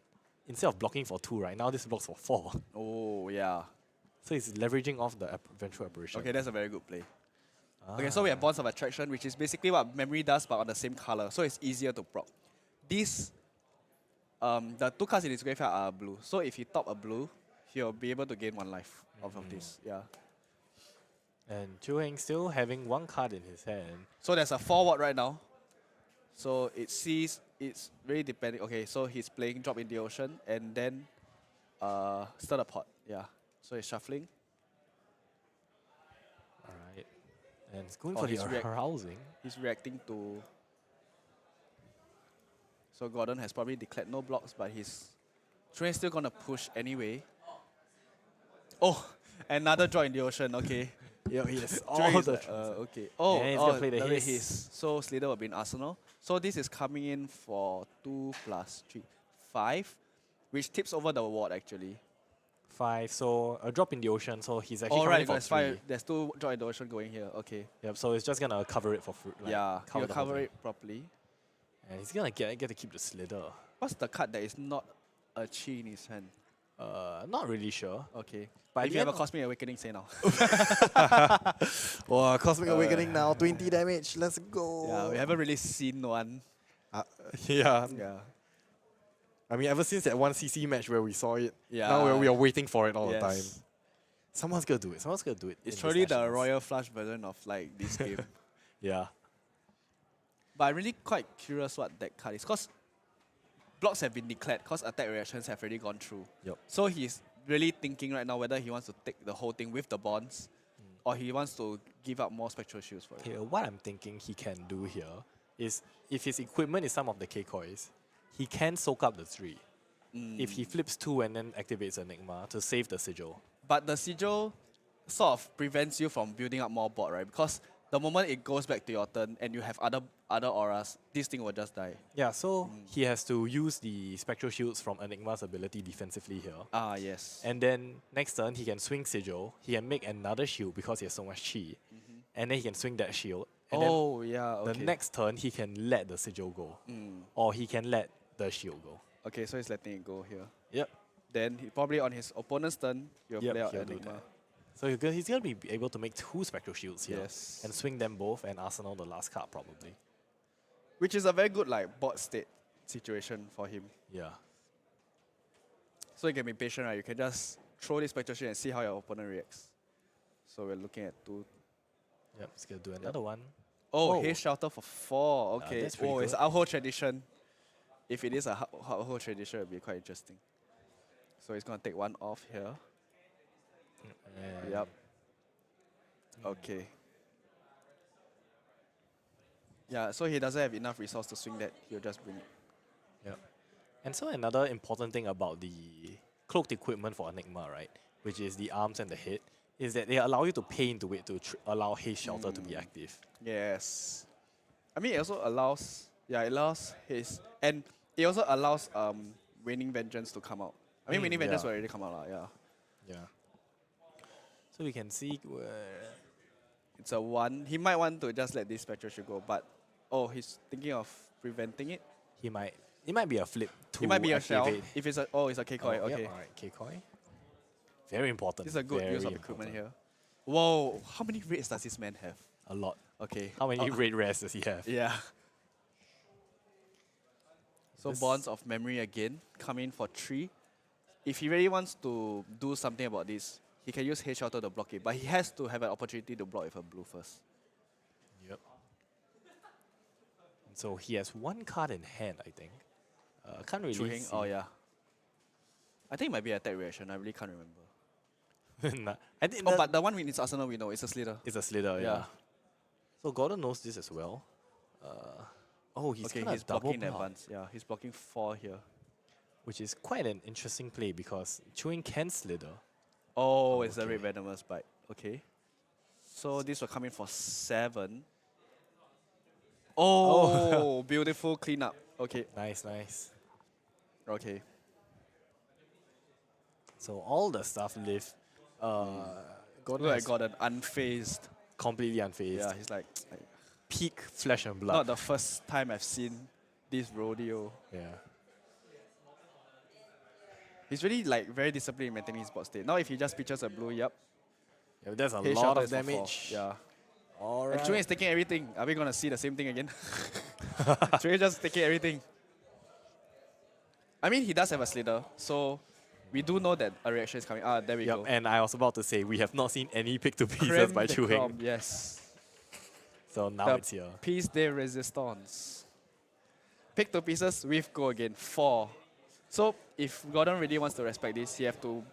instead of blocking for 2, right, now this blocks for 4. Oh, yeah. So he's leveraging off the Vengeful Apparition. Okay, that's a very good play. Okay, so we have Bonds of Attraction, which is basically what Memory does, but on the same color, so it's easier to proc. These, the 2 cards in his graveyard are blue, so if he top a blue, he'll be able to gain 1 life off of this. Yeah. And Chu Heng still having 1 card in his hand. So there's a 4 ward right now. So it sees, it's really depending. Okay, so he's playing Drop in the Ocean and then Stir the Pot. Yeah. So he's shuffling. Alright. And it's going for the arousing. He's reacting to. So Gordon has probably declared no blocks, but he's still gonna push anyway. Oh, another Drop in the Ocean. Okay. Yeah, yes. Okay. Oh, and he's gonna play the another hiss. hiss. So Slither will be in Arsenal. So this is coming in for 2 + 3, 5, which tips over the ward actually. 5, so a Drop in the Ocean, so he's actually Oh, coming right, for there's 3. 5. There's 2 Drop in the Ocean going here. Okay. Yep, so it's just gonna cover it for free. Like, Yeah, he'll the whole cover thing. it properly. And he's gonna get to keep the Slither. What's the card that is not a chi in his hand? Not really sure. Okay. But If you have a Cosmic Awakening, say now. Wow, Cosmic Awakening now, 20 damage. Let's go. Yeah, we haven't really seen one. Yeah. Yeah. I mean, ever since that one CC match where we saw it, Yeah. now we are waiting for it all the Yes. time. Someone's gonna do it. Someone's gonna do it. It's in truly this the Nationals. Royal Flush version of like this game. Yeah. But I'm really quite curious what that card is, because blocks have been declared, because attack reactions have already gone through. Yep. So he's really thinking right now whether he wants to take the whole thing with the bonds, or he wants to give up more Spectral Shields for it. Okay, what I'm thinking he can do here is if his equipment is some of the K-Kois, he can soak up the 3. If he flips 2 and then activates Enigma to save the Sigil. But the Sigil sort of prevents you from building up more board, right? Because the moment it goes back to your turn and you have other auras, this thing will just die. Yeah, so he has to use the Spectral Shields from Enigma's ability defensively here. Ah, yes. And then next turn, he can swing Sigil. He can make another shield because he has so much chi. And then he can swing that shield. And Oh, yeah, okay. the next turn, he can let the Sigil go. Or he can let the shield go. Okay, so he's letting it go here. Yep. Then he probably on his opponent's turn, he'll Yep, play out he'll do Enigma. that. So he's going to be able to make 2 Spectral Shields here. Yes. And swing them both and arsenal the last card probably. Which is a very good like board state situation for him. Yeah. So you can be patient, right? You can just throw this Spectral Shield and see how your opponent reacts. So we're looking at 2. Yep, he's going to do another one. Oh, Haze Shelter for 4. Okay. that's pretty It's good. our whole tradition. If it is a whole tradition, it'll be quite interesting. So he's going to take 1 off here. Yep. Okay. Yeah, so he doesn't have enough resource to swing that. He'll just bring it. Yep. And so another important thing about the cloaked equipment for Enigma, right, which is the arms and the head, is that they allow you to pay into it to allow Haze Shelter to be active. Yes. I mean, it also allows, it allows his, and it also allows Waning Vengeance to come out. I mean, Waning Vengeance will already come out, yeah. Yeah. So we can see where It's a 1. He might want to just let this Spectral Shield go, but he's thinking of preventing it. it might be a flip to It might be a activate. shell. If it's a it's a K-Koi, Oh, okay. Yep, alright, K-Koi. Very important. This is a good very use of important. equipment here. Whoa, how many raids does this man have? A lot. Okay. How many raid rares does he have? Yeah. So This- Bonds of Memory again, come in for 3. If he really wants to do something about this, he can use Haze Shelter to block it, but he has to have an opportunity to block with a blue first. Yep. So he has one card in hand, I think. Can't really Chu Heng? see. Oh, yeah. I think it might be attack reaction. I really can't remember. Nah, I think but the one in its arsenal we know, it's a Slither. it's a Slither, yeah. So Gordon knows this as well. Oh, he's okay, gonna he's double blocking in block, advance. Yeah, he's blocking 4 here. which is quite an interesting play because Chu Heng can Slither. Oh, it's the Red Venomous Bite. Okay. So this will come in for 7. Oh, beautiful cleanup. Okay. Nice, nice. Okay. So all the stuff live. Gordon Look has at Gordon, unfazed. completely unfazed. Yeah, he's like Peak flesh and blood. not the first time I've seen this rodeo. Yeah. He's really like very disciplined in maintaining his board state. Now if he just pitches a blue, yep. Yeah, that's a Haze lot Shelter of is for 4. damage. Yeah. All And right. Chu Heng is taking everything. Are we gonna see the same thing again? Chu Heng just taking everything. I mean, he does have a Slither, so we do know that a reaction is coming. Ah, there we Yep, go. and I was about to say we have not seen any pick to pieces Creme by de Chu creme, Heng. yes. So now The it's here. Piece de resistance. Pick to pieces with go again. 4. So if Gordon really wants to respect this, he have to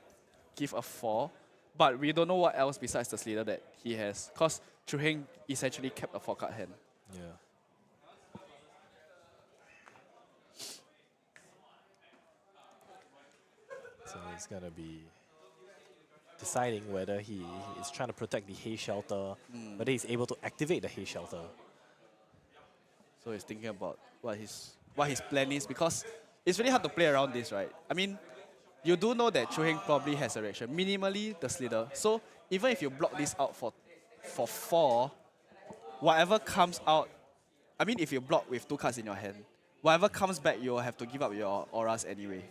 give a 4. But we don't know what else besides the Slither that he has. Because Chu Heng essentially kept a 4-card hand. Yeah. So he's gonna be deciding whether he is trying to protect the Haze Shelter, whether he's able to activate the Haze Shelter. So he's thinking about what his plan is, because it's really hard to play around this, right? I mean, you do know that Chu Heng probably has a reaction. Minimally, the Slither. So even if you block this out for 4, whatever comes out, I mean, if you block with 2 cards in your hand, whatever comes back, you'll have to give up your auras anyway.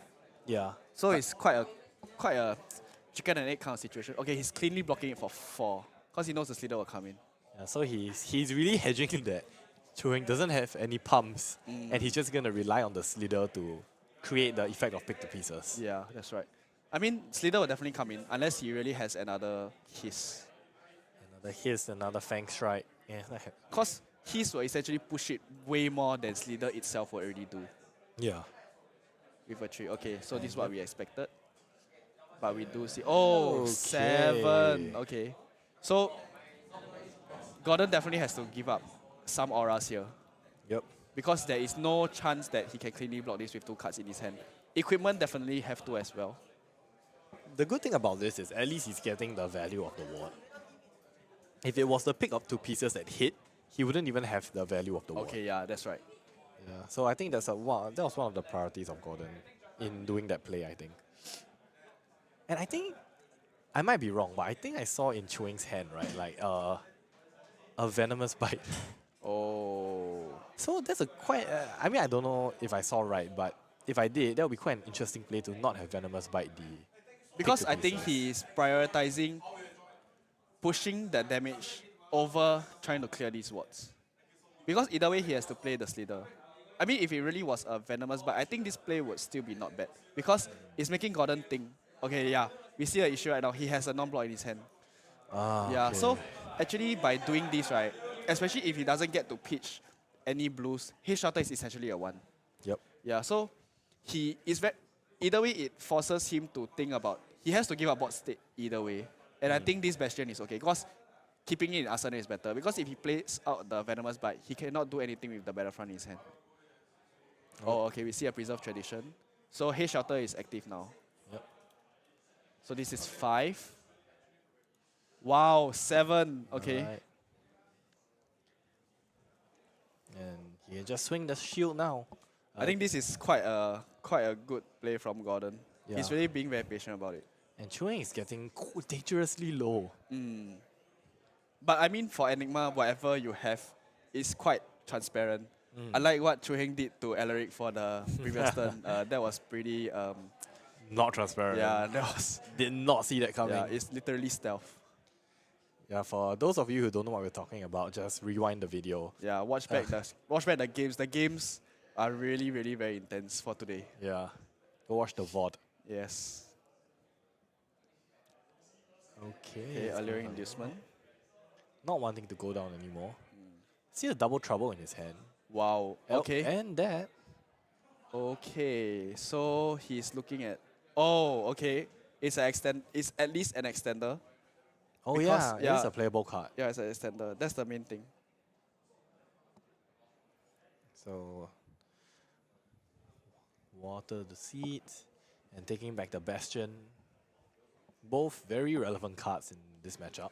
Yeah. So it's quite a chicken and egg kind of situation. Okay, he's cleanly blocking it for 4, because he knows the Slither will come in. Yeah, so he's really hedging that Chu Heng doesn't have any pumps, and he's just gonna rely on the Slither to create the effect of pick to pieces. Yeah, that's right. I mean, Slither will definitely come in, unless he really has another Hiss. Another Hiss, another Fang Strike. Yeah. Because Hiss will essentially push it way more than Slither itself will already do. Yeah. With a 3. Okay, so this is what we expected. But we do see... Oh, Okay. 7. Okay. So, Gordon definitely has to give up some auras here. Yep. Because there is no chance that he can cleanly block this with 2 cards in his hand. Equipment definitely have to as well. The good thing about this is at least he's getting the value of the ward. If it was the pick of 2 pieces that hit, he wouldn't even have the value of the ward. Okay, yeah, that's right. Yeah. So I think that was one of the priorities of Gordon in doing that play, I think. And I think, I might be wrong, but I think I saw in Chu Heng's hand, right, like a Venomous Bite. Oh. So that's a quite, I mean, I don't know if I saw right, but if I did, that would be quite an interesting play to not have Venomous Bite the Because I think he is prioritizing pushing the damage over trying to clear these wards. Because either way, he has to play the Slither. I mean, if it really was a Venomous, but I think this play would still be not bad. Because it's making Gordon think, okay, yeah, we see the issue right now. He has a non-block in his hand. Yeah, okay. so actually by doing this, right, especially if he doesn't get to pitch any blues, his shelter is essentially a 1. Yep. Yeah, so he is either way, it forces him to think about, he has to give up board state either way. And I think this Bastion is okay, because keeping it in Arsenal is better. Because if he plays out the Venomous Bite, he cannot do anything with the Battlefront in his hand. Oh, okay, we see a Preserved Tradition. So Haze Shelter is active now. Yep. So this is 5. Wow, 7. Okay. Alright. And he can just swing the shield now. I think this is quite a good play from Gordon. Yeah. He's really being very patient about it. And Chu Heng is getting dangerously low. But I mean, for Enigma, whatever you have is quite transparent. Unlike what Chu Heng did to Alaric for the previous turn, that was pretty... Not transparent. Yeah, that was... Did not see that coming. Yeah, it's literally stealth. Yeah, for those of you who don't know what we're talking about, just rewind the video. Yeah, watch back the games. The games are really, really very intense for today. Yeah. Go watch the VOD. Yes. Okay. Okay, it's alluring gonna- inducement. Not wanting to go down anymore. See a double trouble in his hand. Wow. Oh, Okay. and that. Okay. So he's looking at. Oh, okay. It's an extend. It's at least an extender. Oh Because, yeah, it is a playable card. Yeah, it's an extender. That's the main thing. So water the seeds and taking back the bastion. Both very relevant cards in this matchup.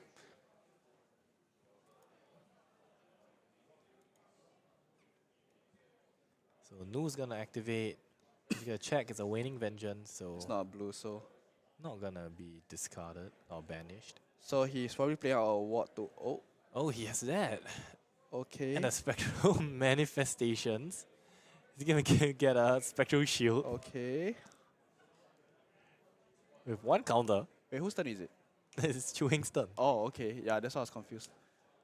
So Nu's gonna activate. He's gonna check. It's a waning vengeance, so It's not a blue, so. not gonna be discarded or banished. So he's probably playing out a ward to. Oh. Oh, he has that. Okay. And a spectral manifestations. He's gonna get a spectral shield. Okay. With one counter. Wait, whose turn is it? It's Chu Heng's turn. Oh, okay. Yeah, that's why I was confused.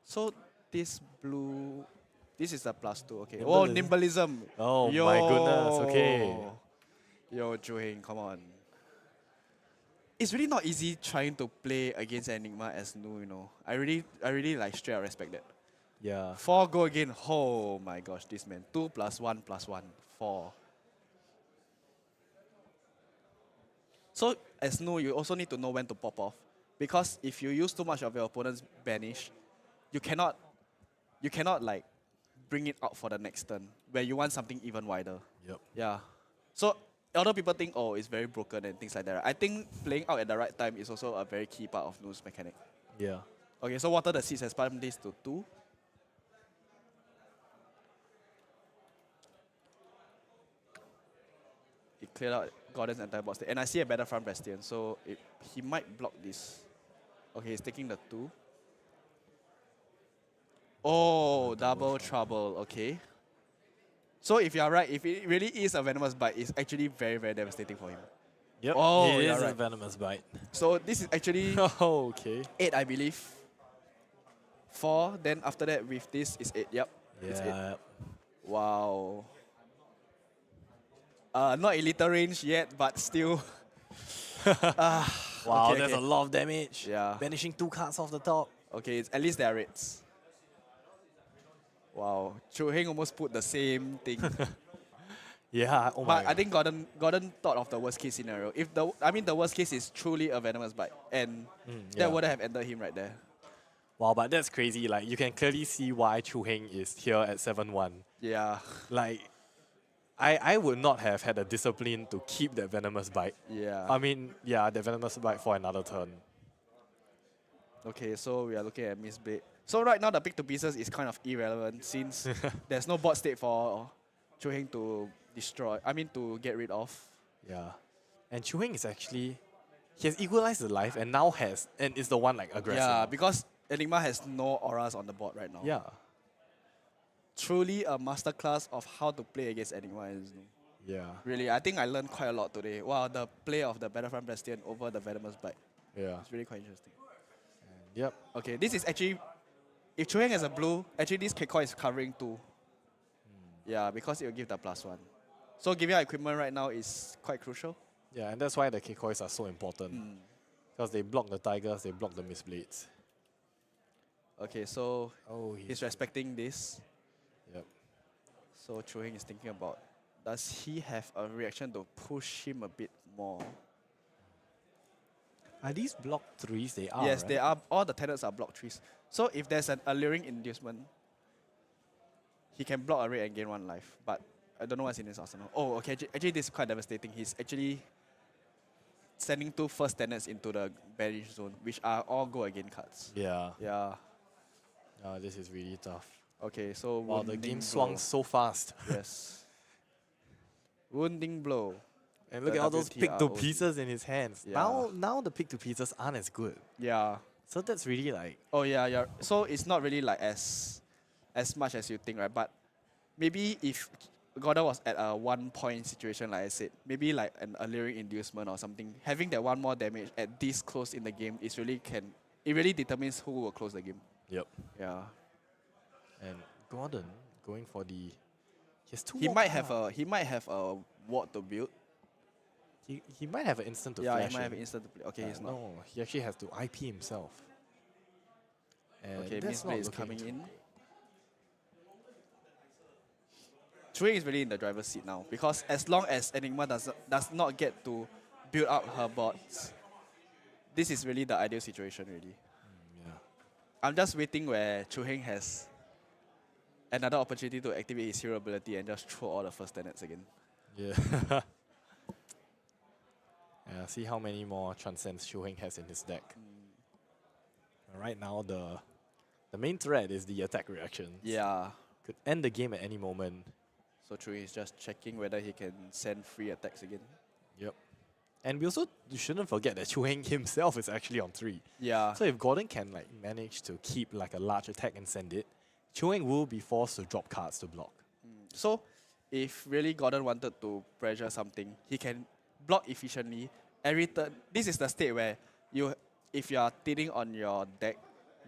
So this blue. This is the +2. Okay. Oh, Nimbalism. Oh my goodness. Okay. Yo, Chu Heng, come on. It's really not easy trying to play against Enigma as Nu, you know. I really like straight up respect that. Yeah. 4 go again. Oh my gosh, this man. 2 + 1 + 1. 4. So as Nu, you also need to know when to pop off. Because if you use too much of your opponent's banish, you cannot like bring it out for the next turn where you want something even wider. Yep. Yeah. So other people think, oh, it's very broken and things like that. I think playing out at the right time is also a very key part of Nu's mechanic. Yeah. Okay, so Water the Seeds has pumped this to 2. It cleared out Gordon's entire board state. And I see a Battlefront Bastion, so he might block this. Okay, he's taking the 2. Oh, double trouble. Okay. So if you are right, if it really is a Venomous Bite, it's actually very, very devastating for him. Yep. Oh, it you're is right. a venomous bite. So this is actually Oh, okay. 8, I believe. 4. Then after that, with this is 8. Yep. It's 8. Yeah. Wow. Not in lethal range yet, but still. Wow, okay, there's okay. a lot of damage. Yeah. Banishing 2 cards off the top. Okay, at least there are reds. Wow. Chu Heng almost put the same thing. Yeah. Oh my But I think Gordon thought of the worst case scenario. If the worst case is truly a venomous bite, and yeah. that would have ended him right there. Wow, but that's crazy. Like, you can clearly see why Chu Heng is here at 7-1. Yeah. Like, I would not have had the discipline to keep that venomous bite. Yeah. I mean, yeah, the venomous bite for another turn. Okay, so we are looking at Mistveil. So right now the pick to pieces is kind of irrelevant since there's no board state for Chu Heng to to get rid of. Yeah. And Chu Heng is actually, he has equalized the life and now is the one like aggressive. Yeah, because Enigma has no auras on the board right now. Yeah. Truly a masterclass of how to play against Enigma. Yeah. Really, I think I learned quite a lot today. Wow, the play of the Battlefront Bastion over the Venomous Bite. Yeah. It's really quite interesting. Yep. Okay, this is actually, if Chu Heng has a blue, actually this Kekoi is covering 2. Yeah, because it will give the +1. So giving out equipment right now is quite crucial. Yeah, and that's why the Kekois are so important. Because they block the Tigers, they block the Mistblades. Okay, so he's respecting this. Yep. So Chu Heng is thinking about, does he have a reaction to push him a bit more? Are these block 3s? They are, Yes, right? they are. All the tenants are block 3s. So if there's an alluring inducement, he can block a red and gain 1 life. But I don't know what's in his arsenal. Oh, okay. Actually, this is quite devastating. He's actually sending 2 first tenants into the banish zone, which are all go again cards. Yeah. Yeah. This is really tough. Okay, so wow, the Wounding game Blow. swung so fast. Yes. Wounding Blow. And look The at all those pick to WTROC. pieces in his hands. Yeah. Now the pick to pieces aren't as good. Yeah. So that's really like, Oh yeah, yeah. So it's not really like as much as you think, right? But maybe if Gordon was at a 1-point situation, like I said, maybe like an alluring inducement or something, having that 1 more damage at this close in the game is really determines who will close the game. Yep. Yeah. And Gordon going for the, he has 2 He more might cards. have a ward to build. He might have an instant to Yeah, flash he might have in. an instant to play. Okay, he's not. No, he actually has to IP himself. And Okay, that's not Mistveil is looking coming too- in. Chu Heng is really in the driver's seat now because as long as Enigma does not get to build up her bots, this is really the ideal situation really. Yeah. I'm just waiting where Chu Heng has another opportunity to activate his hero ability and just throw all the first tenets again. Yeah. Yeah, see how many more transcends Chu Heng has in his deck. Right now, the main threat is the attack reaction. Yeah. Could end the game at any moment. So Chu Heng is just checking whether he can send free attacks again. Yep. And we also shouldn't forget that Chu Heng himself is actually on 3. Yeah. So if Gordon can like manage to keep like a large attack and send it, Chu Heng will be forced to drop cards to block. So if really Gordon wanted to pressure something, he can block efficiently every turn. This is the state where if you are thinning on your deck,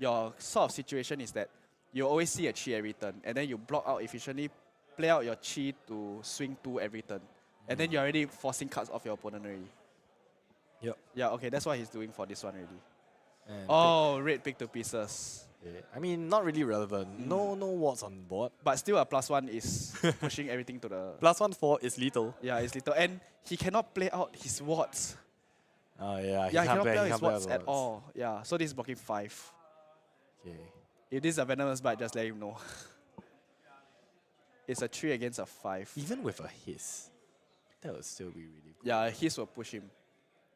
your sort of situation is that you always see a chi every turn, and then you block out efficiently, play out your chi to swing 2 every turn, and then you're already forcing cards off your opponent already. Yep. Yeah, okay, that's what he's doing for this one already. And Oh, red pick to pieces. yeah. I mean, not really relevant. No wards on board. But still a +1 is pushing everything to the... +1 4 is lethal. Yeah, it's little. And he cannot play out his wards. Oh yeah, He cannot play out his can't play wards at all. Yeah, so this is blocking 5. Okay. If this is a venomous bite, just let him know. It's a 3 against a 5. Even with a hiss, that would still be really good. Yeah, his will push him.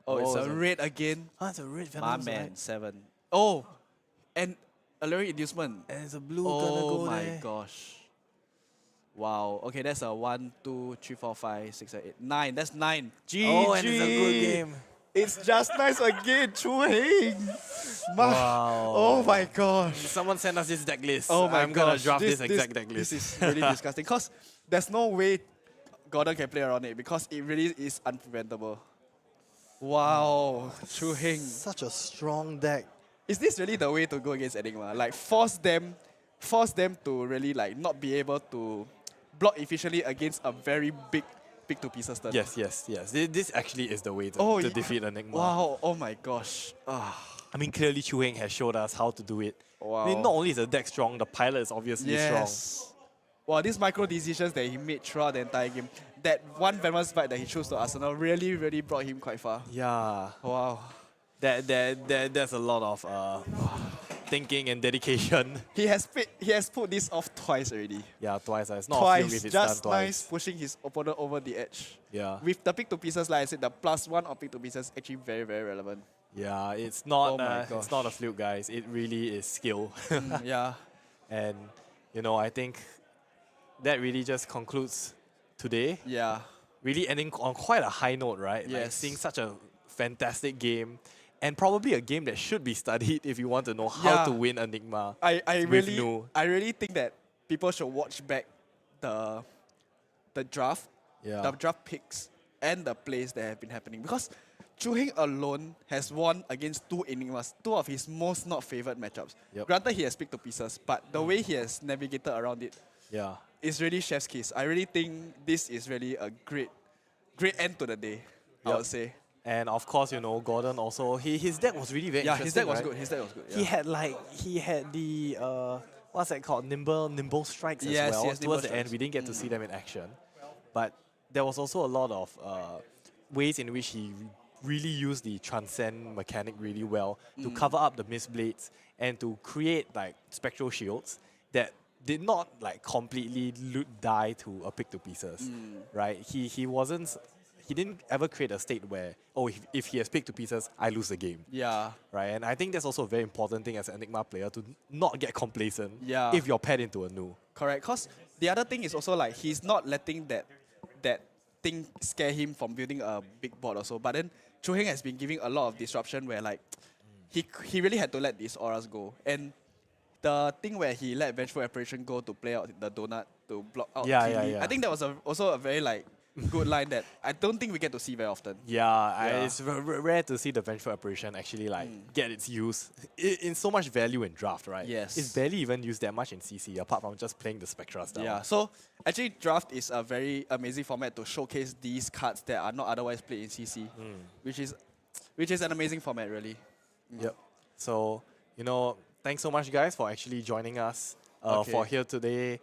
Oh, it's a red again. Ah, it's a red My venomous man, bite. 7. Oh, and alluring inducement. And it's a blue Oh gonna go my there. gosh. Wow. Okay, that's a 1, 2, 3, 4, 5, 6, 7, 8, 9. That's 9. GG. Oh, and it's a good game. It's just nice again, Chu Heng. Wow. Oh my gosh. Someone send us this deck list. Oh my I'm gonna gosh. draft this exact deck list. This is really disgusting because there's no way Gordon can play around it because it really is unpreventable. Wow, Chu Heng. Such a strong deck. Is this really the way to go against Enigma? Like force them to really like not be able to block efficiently against a very big to pieces turn. Yes. This actually is the way to defeat Enigma. Wow, oh my gosh. I mean, clearly Chu Heng has showed us how to do it. Wow. I mean, not only is the deck strong, the pilot is obviously strong. Wow, these micro decisions that he made throughout the entire game, that one venomous bite that he chose to Arsenal really brought him quite far. Yeah. Wow. There's a lot of thinking and dedication. He has put this off twice already. Yeah, twice. It's not a Twice, fluke if it's just done nice twice. pushing his opponent over the edge. Yeah. With the pick to pieces, like I said, the +1 of pick to pieces actually very relevant. Yeah, it's not Oh my it's gosh. not a fluke, guys. It really is skill. Yeah. And I think that really just concludes today. Yeah. Really ending on quite a high note, right? Like Yes. seeing such a fantastic game. And probably a game that should be studied if you want to know how Yeah. to win Enigma. I with Nu. really think that people should watch back the draft, Yeah. the draft picks, and the plays that have been happening because Chu Heng alone has won against 2 Enigmas, 2 of his most not favored matchups. Yep. Granted, he has picked to pieces, but the way he has navigated around it Yeah. is really chef's kiss. I really think this is really a great end to the day, I Yep. would say. And of course, his deck was really very Yeah, interesting. his deck was right? good. His deck was good. He had the what's that called? Nimble strikes Yes, as well. yes, nimble Towards the end, strikes. we didn't get to see them in action, but there was also a lot of ways in which he really used the transcend mechanic really well to cover up the mistblades and to create like spectral shields that did not like completely die to a pick to pieces, right? He didn't ever create a state where, if he has picked to pieces, I lose the game. Yeah. Right, and I think that's also a very important thing as an Enigma player to not get complacent Yeah. if you're paired into a Nu. Correct, because the other thing is also like he's not letting that thing scare him from building a big board also. But then Chu Heng has been giving a lot of disruption where like he really had to let these auras go. And the thing where he let Vengeful Apparition go to play out the donut to block out Yeah, Tilly, yeah. I think that was also a very like good line that I don't think we get to see very often. Yeah, it's rare to see the vengeful apparition actually get its use in so much value in draft, right? Yes. It's barely even used that much in CC apart from just playing the Spectra style. Yeah, so actually draft is a very amazing format to showcase these cards that are not otherwise played in CC, which is an amazing format really. Yep. So, thanks so much guys for actually joining us for here today.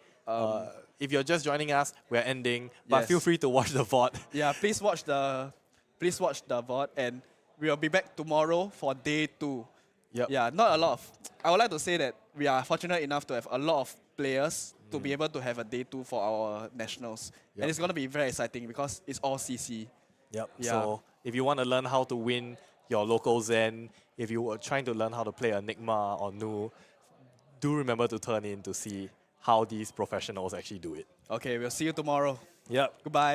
If you're just joining us, we're ending, but feel free to watch the VOD. Yeah, please watch the VOD, and we'll be back tomorrow for day 2. Yep. Yeah, not a lot of. I would like to say that we are fortunate enough to have a lot of players to be able to have a day 2 for our nationals, and it's gonna be very exciting because it's all CC. Yep. Yeah. So if you want to learn how to win your local Zen, if you are trying to learn how to play Enigma or Nu, do remember to turn in to see how these professionals actually do it. Okay, we'll see you tomorrow. Yep. Goodbye.